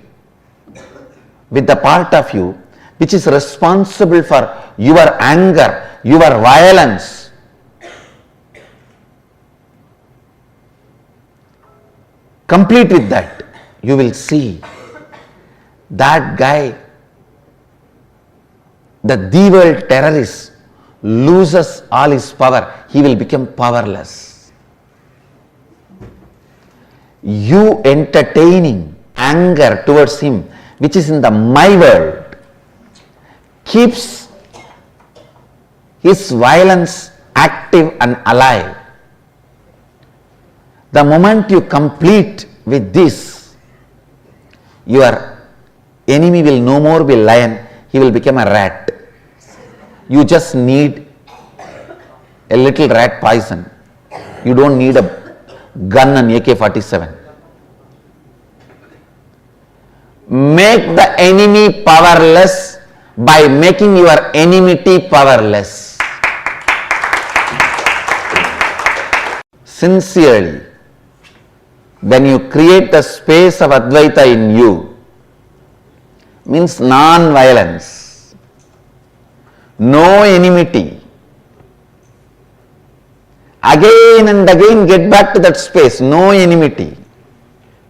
with the part of you which is responsible for your anger, your violence. Complete with that. You will see that guy, the world terrorist, loses all his power. He will become powerless. You entertaining anger towards him, which is in the my world, keeps his violence active and alive. The moment you complete with this, your enemy will no more be lion, he will become a rat. You just need a little rat poison. You don't need a gun and AK-47. Make the enemy powerless by making your enmity powerless. Sincerely, when you create the space of Advaita in you, means non-violence, no enmity. Again and again get back to that space, no enmity,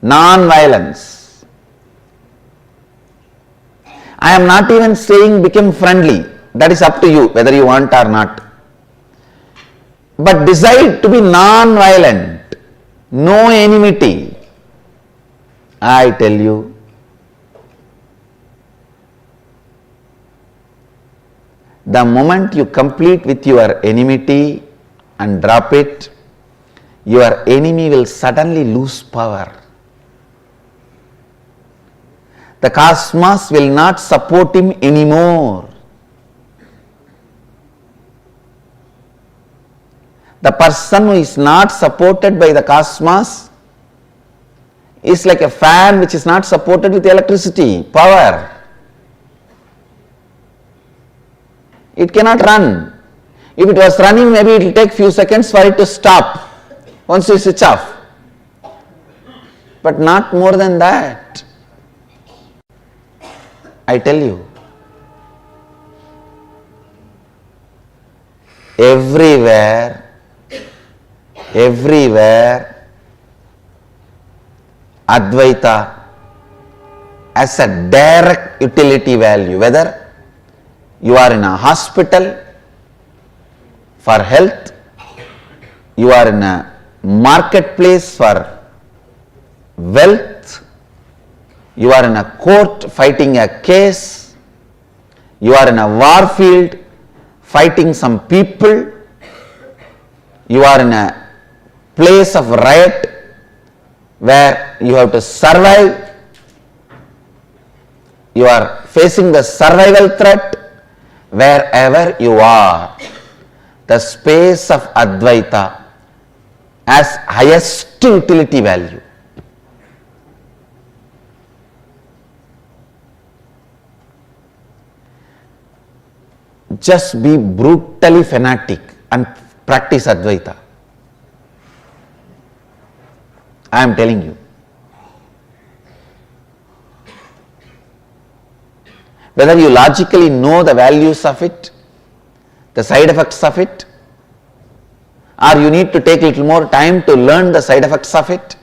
non-violence. I am not even saying become friendly, that is up to you whether you want or not. But decide to be non-violent, no enmity. I tell you, the moment you complete with your enmity and drop it, your enemy will suddenly lose power. The cosmos will not support him anymore. The person who is not supported by the cosmos is like a fan which is not supported with electricity, power. It cannot run. If it was running, maybe it will take few seconds for it to stop once you switch off. But not more than that. I tell you, everywhere Advaita as a direct utility value, whether you are in a hospital for health, you are in a marketplace for wealth, you are in a court fighting a case, you are in a war field fighting some people, you are in a place of riot where you have to survive, you are facing the survival threat. Wherever you are, the space of Advaita has highest utility value. Just be brutally fanatic and practice Advaita. I am telling you. Whether you logically know the values of it, the side effects of it, or you need to take a little more time to learn the side effects of it,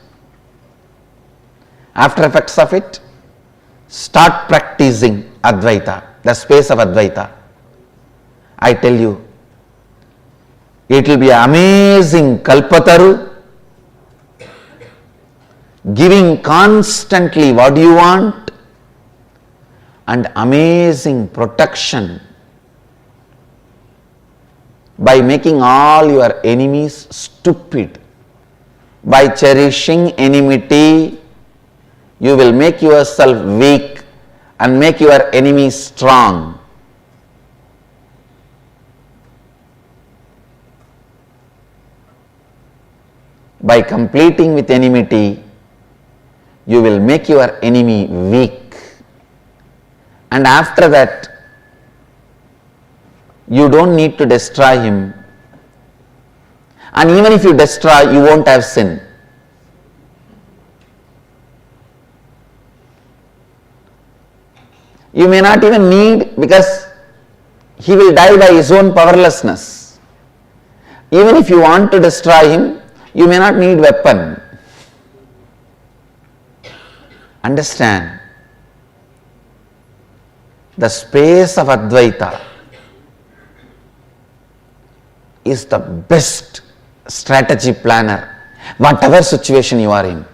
after effects of it, start practicing Advaita, the space of Advaita. I tell you, it will be amazing Kalpataru, giving constantly what you want, and amazing protection by making all your enemies stupid. By cherishing enmity, you will make yourself weak and make your enemies strong. By completing with enmity, you will make your enemy weak. And after that, you don't need to destroy him. And even if you destroy, you won't have sin. You may not even need, because he will die by his own powerlessness. Even if you want to destroy him, you may not need weapon. Understand? The space of Advaita is the best strategy planner, whatever situation you are in.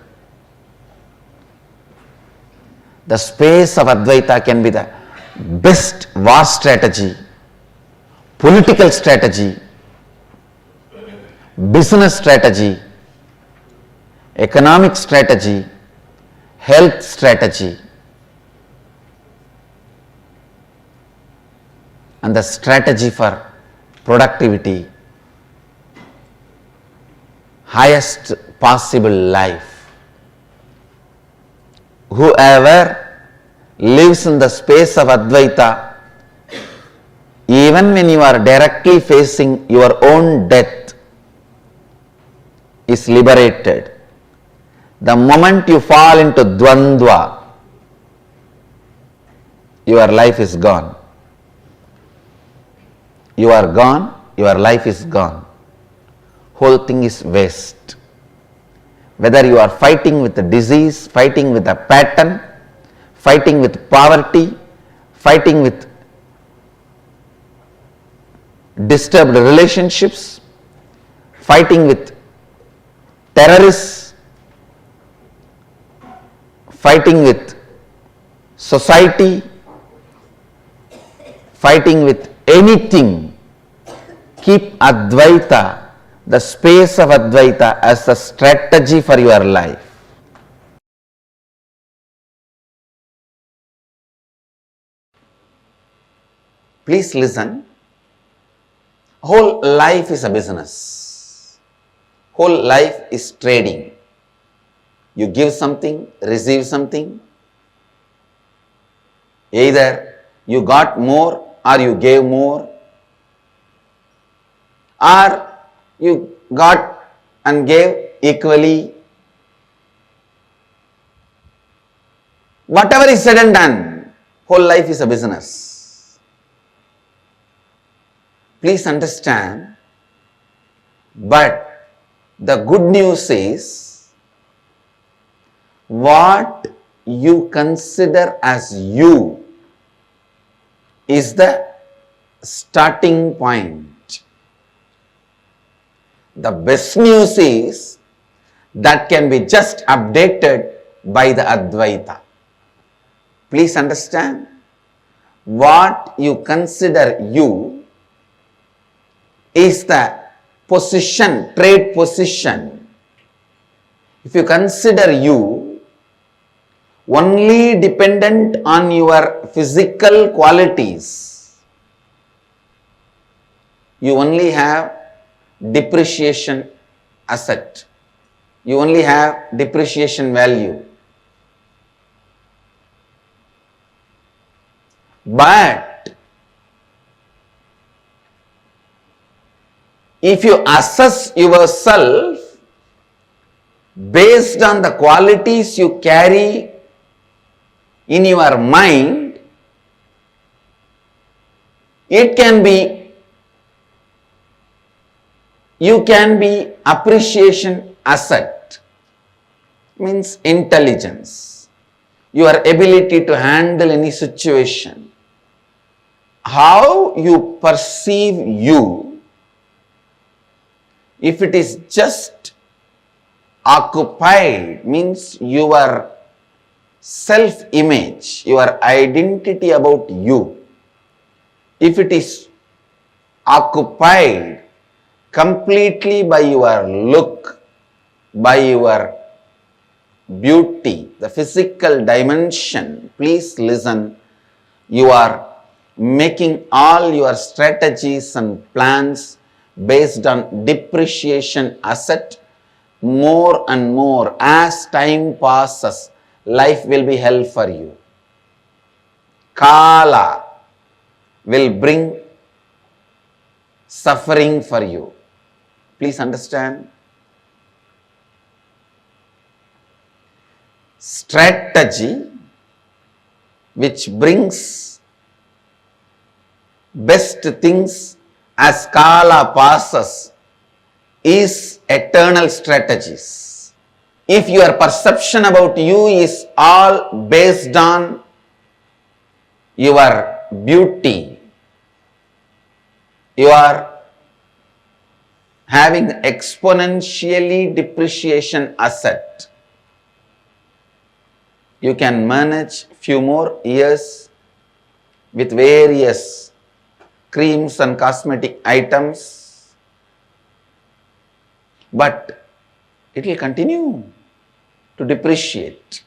The space of Advaita can be the best war strategy, political strategy, business strategy, economic strategy, health strategy, and the strategy for productivity, highest possible life. Whoever lives in the space of Advaita, even when you are directly facing your own death, is liberated. The moment you fall into Dvandva, your life is gone. You are gone, your life is gone. Whole thing is waste. Whether you are fighting with a disease, fighting with a pattern, fighting with poverty, fighting with disturbed relationships, fighting with terrorists, fighting with society, fighting with anything, keep Advaita, the space of Advaita, as a strategy for your life. Please listen. Whole life is a business. Whole life is trading. You give something, receive something. Either you got more or you gave more, or you got and gave equally. Whatever is said and done, whole life is a business. Please understand, but the good news is, what you consider as you is the starting point. The best news is that can be just updated by the Advaita. Please understand, what you consider you is the position, trade position. If you consider you only dependent on your physical qualities, you only have depreciation asset. You only have depreciation value. But if you assess yourself based on the qualities you carry in your mind, you can be appreciation asset, means intelligence, your ability to handle any situation. How you perceive you, if it is just occupied, means your self-image, your identity about you, if it is occupied completely by your look, by your beauty, the physical dimension, please listen, you are making all your strategies and plans based on depreciation asset. More and more, as time passes, life will be hell for you. Kala will bring suffering for you. Please understand. Strategy which brings best things as Kala passes is eternal strategies. If your perception about you is all based on your beauty, you are having exponentially depreciation asset. You can manage few more years with various creams and cosmetic items, but it will continue to depreciate.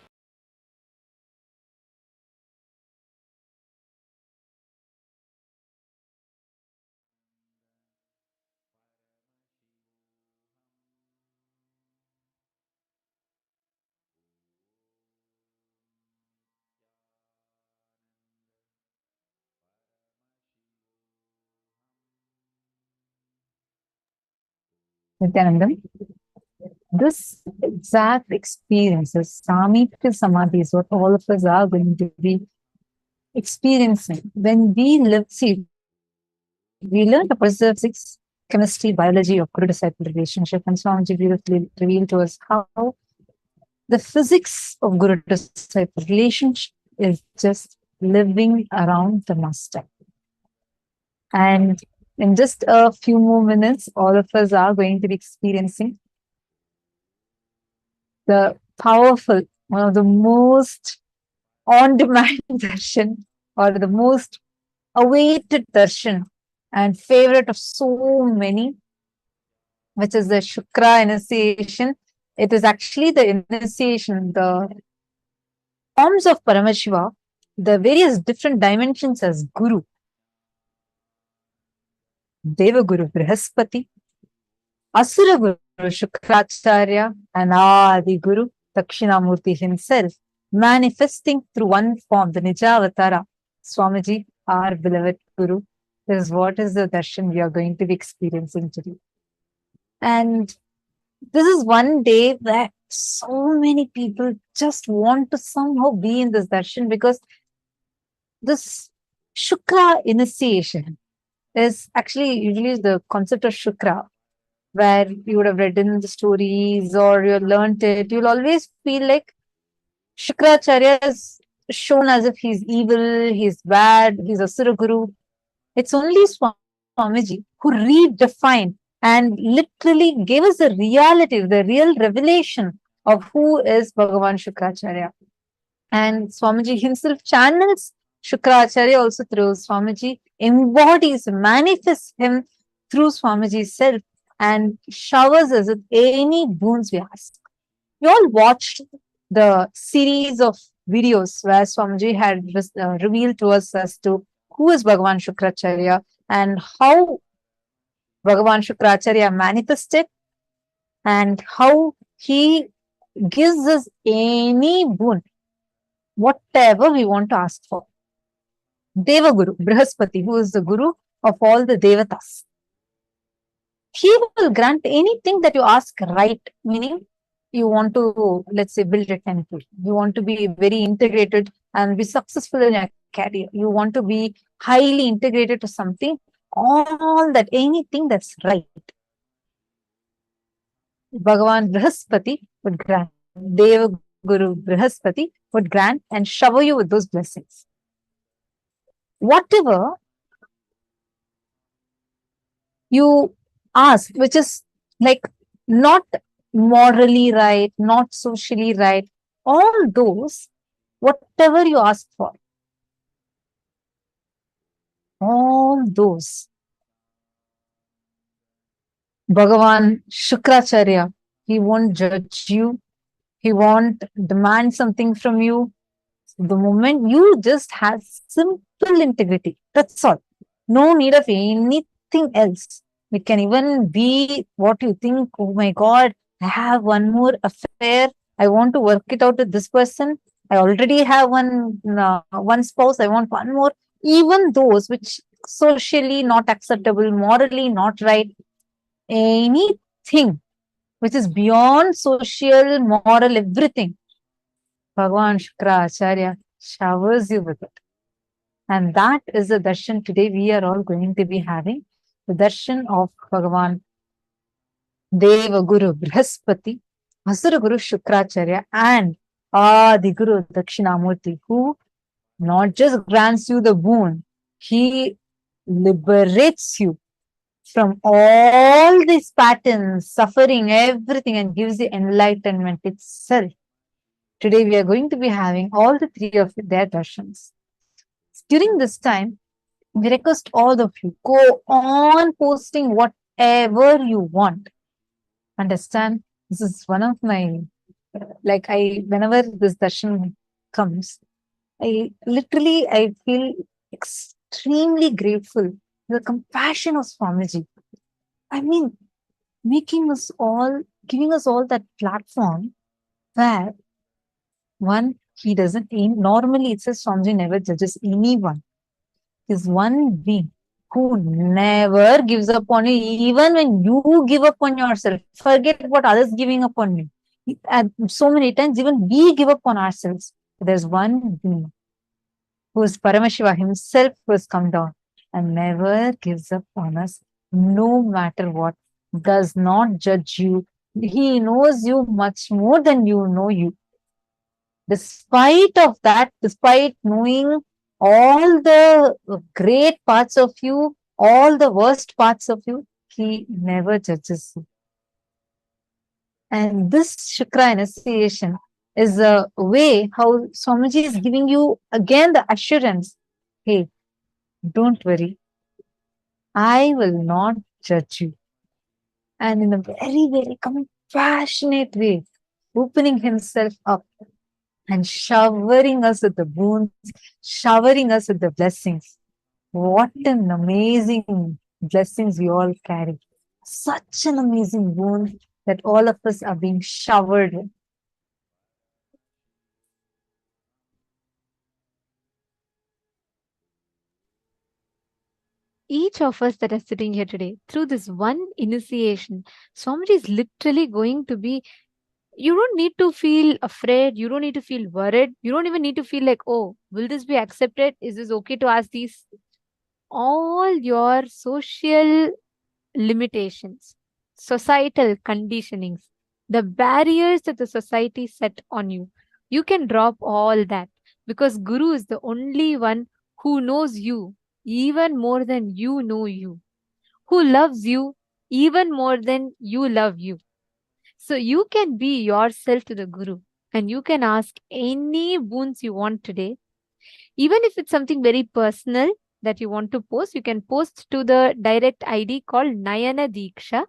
Nithyanandam, this exact experience, this Samitra Samadhi, is what all of us are going to be experiencing. When we live, see, we learn the physics, chemistry, biology of Guru-disciple relationship, and Swamiji beautifully revealed to us how the physics of Guru-disciple relationship is just living around the master. And in just a few more minutes, all of us are going to be experiencing the powerful, one of the most on-demand darshan, or the most awaited darshan and favorite of so many, which is the Shukra initiation. It is actually the initiation, the forms of Paramashiva, the various different dimensions as Guru. Deva Guru Brahaspati, Asura Guru Shukracharya, and Adi Guru Dakshinamurthy himself, manifesting through one form, the Nijavatara, Swamiji, our beloved Guru. This is what is the darshan we are going to be experiencing today. And this is one day that so many people just want to somehow be in this darshan, because this Shukra initiation is actually usually the concept of Shukra, where you would have read in the stories or you learned it. You'll always feel like Shukracharya is shown as if he's evil, he's bad, he's Asura Guru. It's only Swamiji who redefined and literally gave us the reality, the real revelation of who is Bhagavan Shukracharya. And Swamiji himself channels Shukracharya also through Swamiji, embodies, manifests him through Swamiji's self and showers us with any boons we ask. We all watched the series of videos where Swamiji had revealed to us as to who is Bhagavan Shukracharya and how Bhagavan Shukracharya manifested and how he gives us any boon, whatever we want to ask for. Deva Guru, Brahaspati, who is the Guru of all the Devatas. He will grant anything that you ask right, meaning you want to, let's say, build a temple. You want to be very integrated and be successful in your career. You want to be highly integrated to something. All that, anything that's right. Bhagavan Brahaspati would grant. Deva Guru Brahaspati would grant and shower you with those blessings. Whatever you ask, which is like not morally right, not socially right, all those, whatever you ask for, all those, Bhagavan Shukracharya, he won't judge you, he won't demand something from you. The moment you just have simple integrity, that's all. No need of anything else. It can even be what you think, oh my God, I have one more affair. I want to work it out with this person. I already have one spouse. I want one more. Even those which socially not acceptable, morally not right, anything which is beyond social, moral, everything, Bhagavan Shukracharya showers you with it. And that is the darshan today we are all going to be having. The darshan of Bhagavan Deva Guru Brahaspati, Asura Guru Shukracharya, and Adi Guru Dakshinamurthy, who not just grants you the boon, he liberates you from all these patterns, suffering, everything, and gives you enlightenment itself. Today we are going to be having all the three of their darshans. During this time, we request all of you, go on posting whatever you want. Understand? This is one of my, whenever this darshan comes, I feel extremely grateful. The compassion of Swamiji. I mean, giving us all that platform where one, he doesn't aim. Normally, it says Swamiji never judges anyone. Is one being who never gives up on you, even when you give up on yourself. Forget what others giving up on you. So many times, even we give up on ourselves. There's one being who is Paramashiva himself, who has come down and never gives up on us, no matter what. Does not judge you. He knows you much more than you know you. Despite of that, despite knowing all the great parts of you, all the worst parts of you, he never judges you. And this Shukra initiation is a way how Swamiji is giving you again the assurance, hey, don't worry, I will not judge you. And in a very, very compassionate way, opening himself up and showering us with the boons, showering us with the blessings. What an amazing blessings we all carry. Such an amazing boon that all of us are being showered with. Each of us that are sitting here today, through this one initiation, Swamiji is literally going to be, you don't need to feel afraid. You don't need to feel worried. You don't even need to feel like, oh, will this be accepted? Is this okay to ask these? All your social limitations, societal conditionings, the barriers that the society set on you, You can drop all that because Guru is the only one who knows you even more than you know you, who loves you even more than you love you. So you can be yourself to the Guru and you can ask any boons you want today. Even if it's something very personal that you want to post, you can post to the direct ID called Nayana Diksha.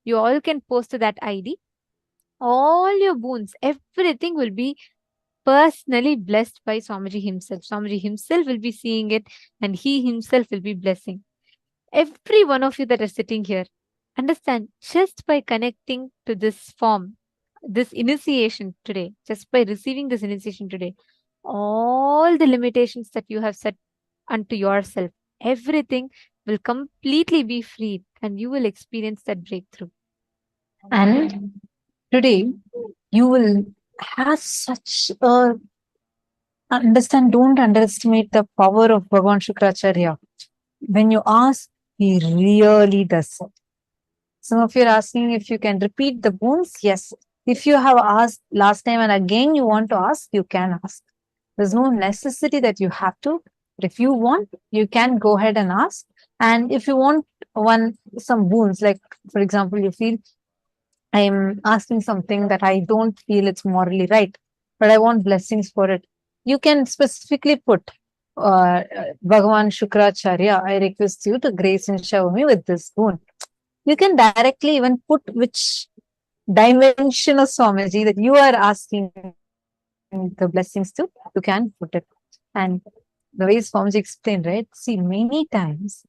You all can post to that ID. All your boons, everything will be personally blessed by Swamiji himself. Swamiji himself will be seeing it and he himself will be blessing. Every one of you that are sitting here, understand, just by connecting to this form, this initiation today, just by receiving this initiation today, all the limitations that you have set unto yourself, everything will completely be freed and you will experience that breakthrough. And today, you will have such a don't underestimate the power of Bhagavan Shukracharya. When you ask, he really does it. Some of you are asking if you can repeat the boons. Yes. If you have asked last time and again you want to ask, you can ask. There's no necessity that you have to. But if you want, you can go ahead and ask. And if you want some boons, like for example, you feel I'm asking something that I don't feel it's morally right, but I want blessings for it. You can specifically put Bhagavan Shukracharya, I request you to grace and shower me with this boon. You can directly even put which dimension of Swamiji that you are asking the blessings to, you can put it. And the way Swamiji explained, right? See, many times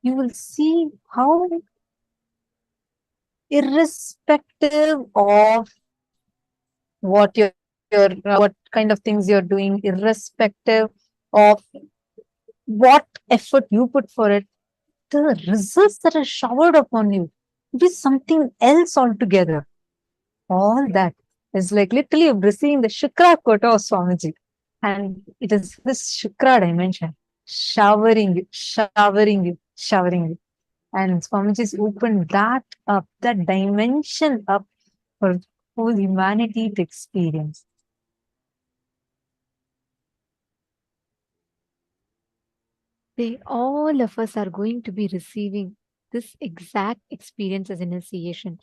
you will see how irrespective of what what kind of things you're doing, irrespective of what effort you put for it, the results that are showered upon you, it is something else altogether. All that is like literally receiving the Shukra quota of Swamiji. And it is this Shukra dimension, showering you, showering you, showering you. And Swamiji's opened that up, that dimension up for whole humanity to experience. All of us are going to be receiving this exact experience as initiation.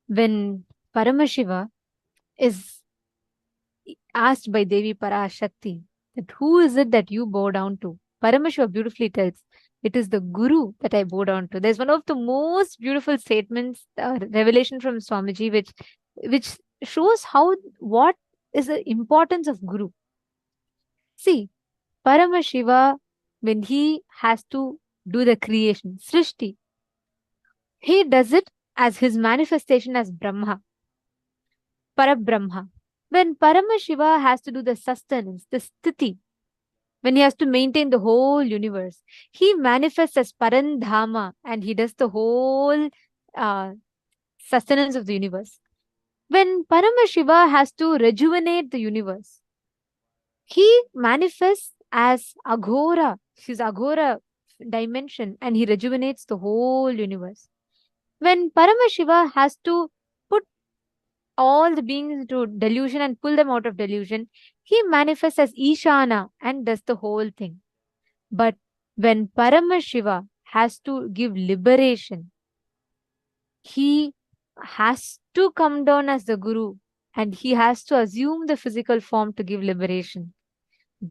When Paramashiva is asked by Devi Parashakti that who is it that you bow down to? Paramashiva beautifully tells, it is the Guru that I bow down to. There's one of the most beautiful statements, revelation from Swamiji, which shows what is the importance of Guru. See, Paramashiva, when he has to do the creation, Srishti, he does it as his manifestation as Brahma, Parabrahma. When Paramashiva has to do the sustenance, the sthiti, when he has to maintain the whole universe, he manifests as Parandhama and he does the whole sustenance of the universe. When Paramashiva has to rejuvenate the universe, he manifests as Aghora, his Aghora dimension, and he rejuvenates the whole universe. When Paramashiva has to put all the beings into delusion and pull them out of delusion, he manifests as Ishana and does the whole thing. But when Paramashiva has to give liberation, he has to come down as the Guru and he has to assume the physical form to give liberation.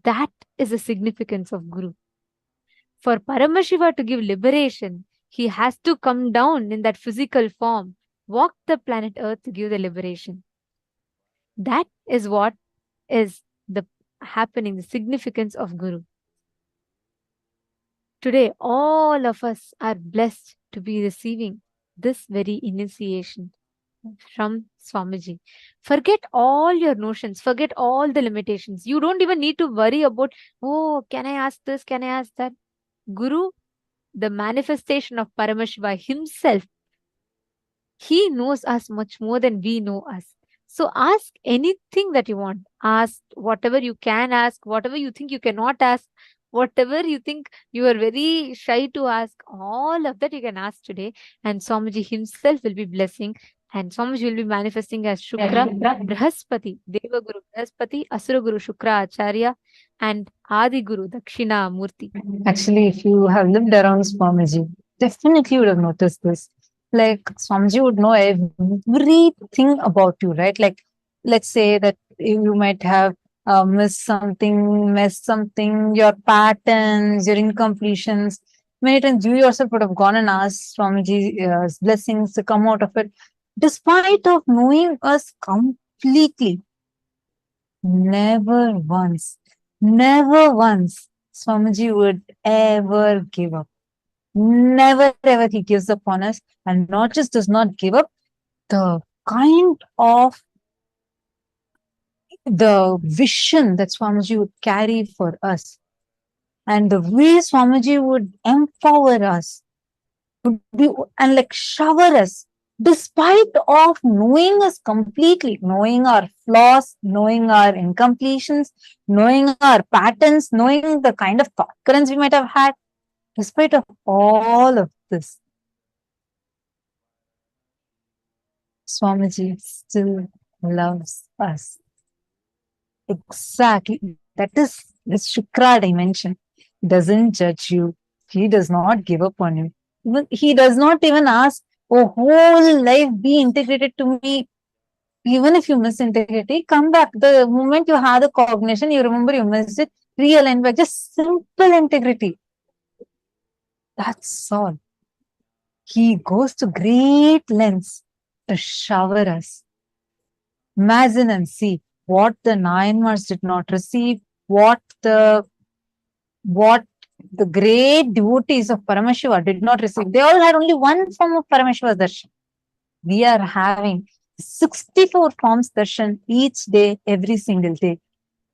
That is the significance of Guru. For Paramashiva to give liberation, he has to come down in that physical form, walk the planet Earth to give the liberation. That is what is the happening, the significance of Guru. Today, all of us are blessed to be receiving this very initiation from Swamiji. Forget all your notions, forget all the limitations. You don't even need to worry about, oh, can I ask this, can I ask that? Guru, the manifestation of Paramashiva himself, he knows us much more than we know us. So ask anything that you want. Ask whatever you can ask, whatever you think you cannot ask, whatever you think you are very shy to ask, all of that you can ask today. And Swamiji himself will be blessing And Swamiji will be manifesting as Shukra, Brahaspati, Deva Guru Brahaspati, Asura Guru Shukra Acharya, and Adi Guru Dakshinamurthy. Actually, if you have lived around Swamiji, definitely you would have noticed this. Like Swamiji would know everything about you, right? Like, let's say that you might have missed something, your patterns, your incompletions. Many times you yourself would have gone and asked Swamiji's blessings to come out of it. Despite of knowing us completely, never once Swamiji would ever give up. Never ever he gives up on us, and not just does not give up, the kind of the vision that Swamiji would carry for us and the way Swamiji would empower us would be, and like shower us, despite of knowing us completely, knowing our flaws, knowing our incompletions, knowing our patterns, knowing the kind of thought currents we might have had. Despite of all of this, Swamiji still loves us. Exactly. That is this Shukra dimension. He doesn't judge you. He does not give up on you. He does not even ask, oh, whole life be integrated to me. Even if you miss integrity, come back. The moment you have the cognition, you remember you missed it, realign back. Just simple integrity. That's all. He goes to great lengths to shower us. Imagine and see what the Nayanmars did not receive, what the great devotees of Paramashiva did not receive. They all had only one form of Paramashiva's darshan. We are having 64 forms darshan each day, every single day.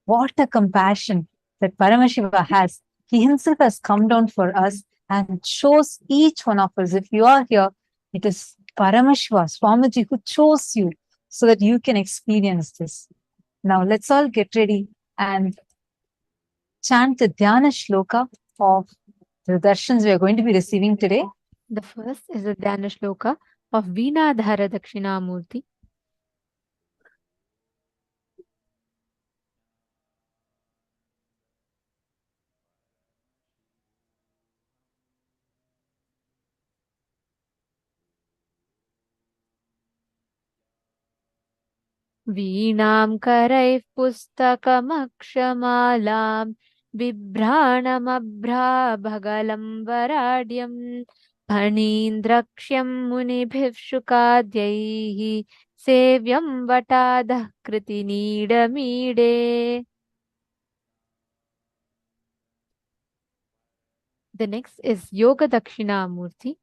What a compassion that Paramashiva has. He himself has come down for us and chose each one of us. If you are here, it is Paramashiva, Swamiji, who chose you so that you can experience this. Now let's all get ready and chant the Dhyana Shloka of the darshans we are going to be receiving today. The first is the Dhyana Shloka of Veenadhara Dakshinamurthy. Veenam karaiv pustakamakshamalaam bibhranamabhra bhagalam varadyam Phanindraksham munibhiv shukadyaihi sevyam vatadah kriti nidamide. The next is Yoga Dakshinamurthi.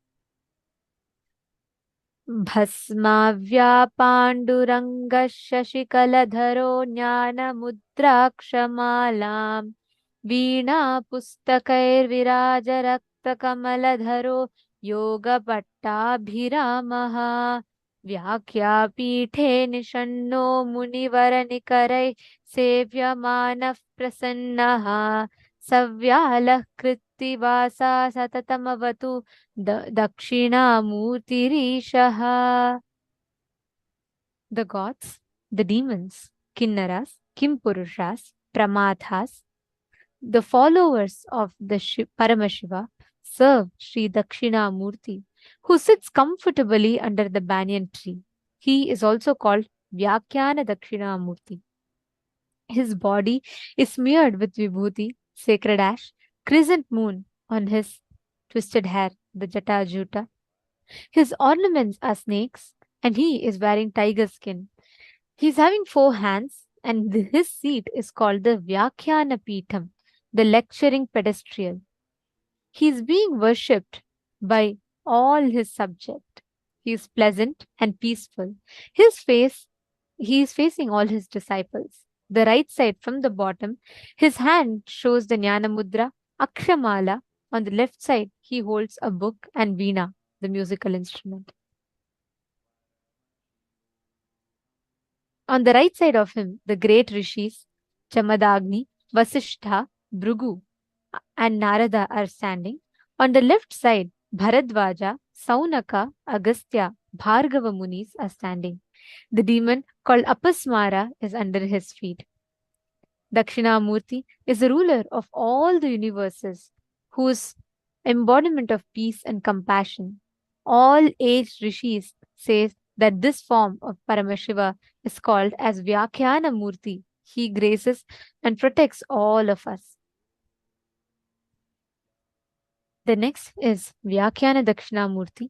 Bhasmavya panduranga shashikaladharo jnana mudrakshamalaam Veena pustakair viraja rakta kamaladharo yoga pattabhiramaha Vyakhya pithe nishanno munivaranikarai sevyamanav prasannaha Savyalah kritti vasa satatamavatu Dakshinamurtirishaha. The gods, the demons, Kinnaras, Kimpurushas, Pramathas, the followers of the Paramashiva serve Sri Dakshinamurti, who sits comfortably under the banyan tree. He is also called Vyakhyana Dakshinamurti. His body is smeared with vibhuti, sacred ash, crescent moon on his twisted hair, the Jata Juta. His ornaments are snakes, and he is wearing tiger skin. He is having 4 hands, and his seat is called the Vyakhyana Peetham, the lecturing pedestal. He is being worshipped by all his subjects. He is pleasant and peaceful. He is facing all his disciples. The right side from the bottom, his hand shows the Jnana Mudra, Akshamala. On the left side, he holds a book and Veena, the musical instrument. On the right side of him, the great rishis, Chamadagni, Vasishtha, Bhrigu, and Narada are standing. On the left side, Bharadvaja, Saunaka, Agastya, Bhargava Munis are standing. The demon called Apasmara is under his feet. Dakshinamurthy is the ruler of all the universes, whose embodiment of peace and compassion. All aged rishis say that this form of Paramashiva is called as Vyakhyana Murti. He graces and protects all of us. The next is Vyakhyana Dakshinamurti.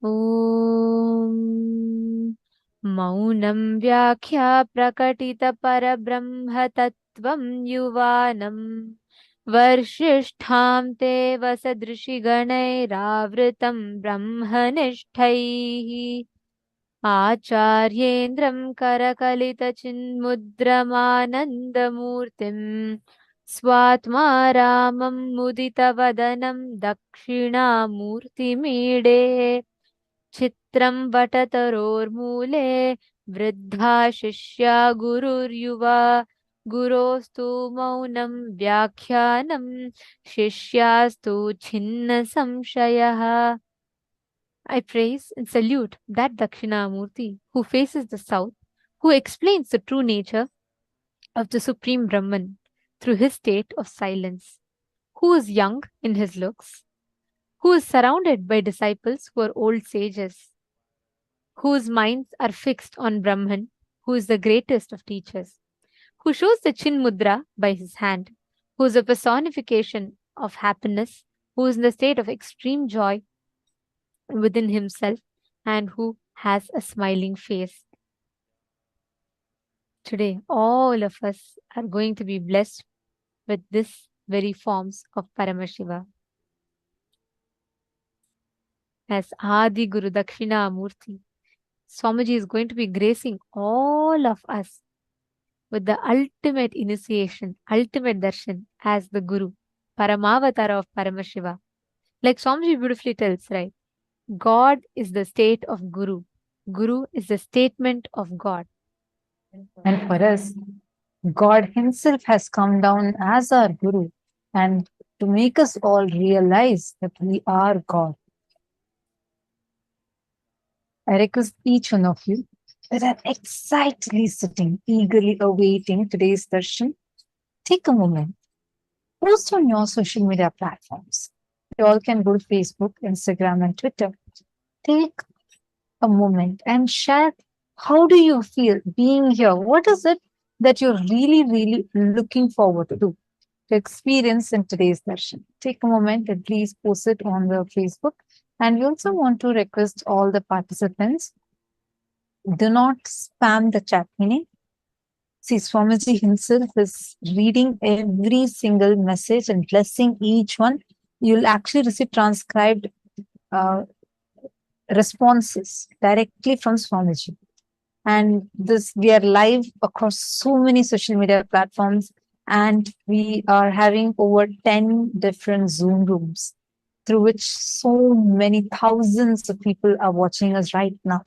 Om Maunam Vyakhya Prakatita Parabrahma Tattvam Yuvanam Varshishtham Te Vasadrishi Ganairavritam Brahmanishthaihi Acharyendram Karakalita Chinmudramānandamurtim Swatma Ramam Mudita Vadanam Dakshinamurtimide Chitram Vatatarormule Vriddha Shishya Gururyuva Gurostu Maunam Vyakhyanam Shishyastu Chinna Samshayaha. I praise and salute that Dakshinamurti who faces the south, who explains the true nature of the Supreme Brahman through his state of silence, who is young in his looks, who is surrounded by disciples who are old sages, whose minds are fixed on Brahman, who is the greatest of teachers, who shows the Chin Mudra by his hand, who is a personification of happiness, who is in the state of extreme joy within himself, and who has a smiling face. Today, all of us are going to be blessed with this very forms of Paramashiva. As Adi Guru Dakshinamurti, Swamiji is going to be gracing all of us with the ultimate initiation, ultimate darshan as the Guru, Paramavatara of Paramashiva. Like Swamiji beautifully tells, right? God is the state of Guru. Guru is the statement of God. And for us, God Himself has come down as our Guru and to make us all realize that we are God. I request each one of you that are excitedly sitting, eagerly awaiting today's darshan, take a moment, post on your social media platforms. You all can go to Facebook, Instagram, and Twitter. Take a moment and share how do you feel being here? What is it that you're really looking forward to experience in today's darshan? Take a moment and please post it on the Facebook. And we also want to request all the participants, do not spam the chat, meaning, see, Swamiji himself is reading every single message and blessing each one. You'll actually receive transcribed responses directly from Swamiji. And this, we are live across so many social media platforms, and we are having over 10 different Zoom rooms through which so many thousands of people are watching us right now.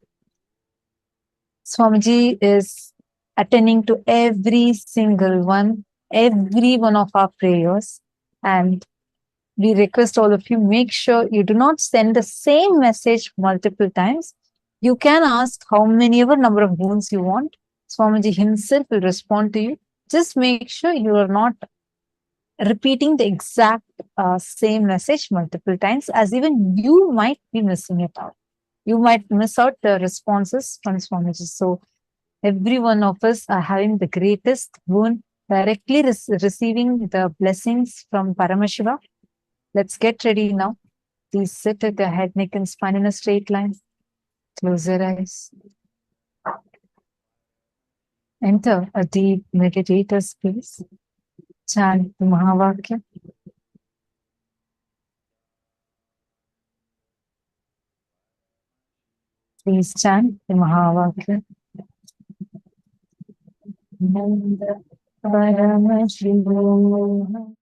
Swamiji is attending to every single one, every one of our prayers, and we request all of you, make sure you do not send the same message multiple times. You can ask how many ever number of boons you want. Swamiji himself will respond to you. Just make sure you are not repeating the exact same message multiple times, as even you might be missing it out. You might miss out the responses from Swamiji. So every one of us are having the greatest boon, directly receiving the blessings from Paramashiva. Let's get ready now. Please sit with your head, neck, and spine in a straight line. Close your eyes. Enter a deep meditative space. Chant the Mahavakya. Please chant the Mahavakya. Ananda Spurana of Paramaśiva.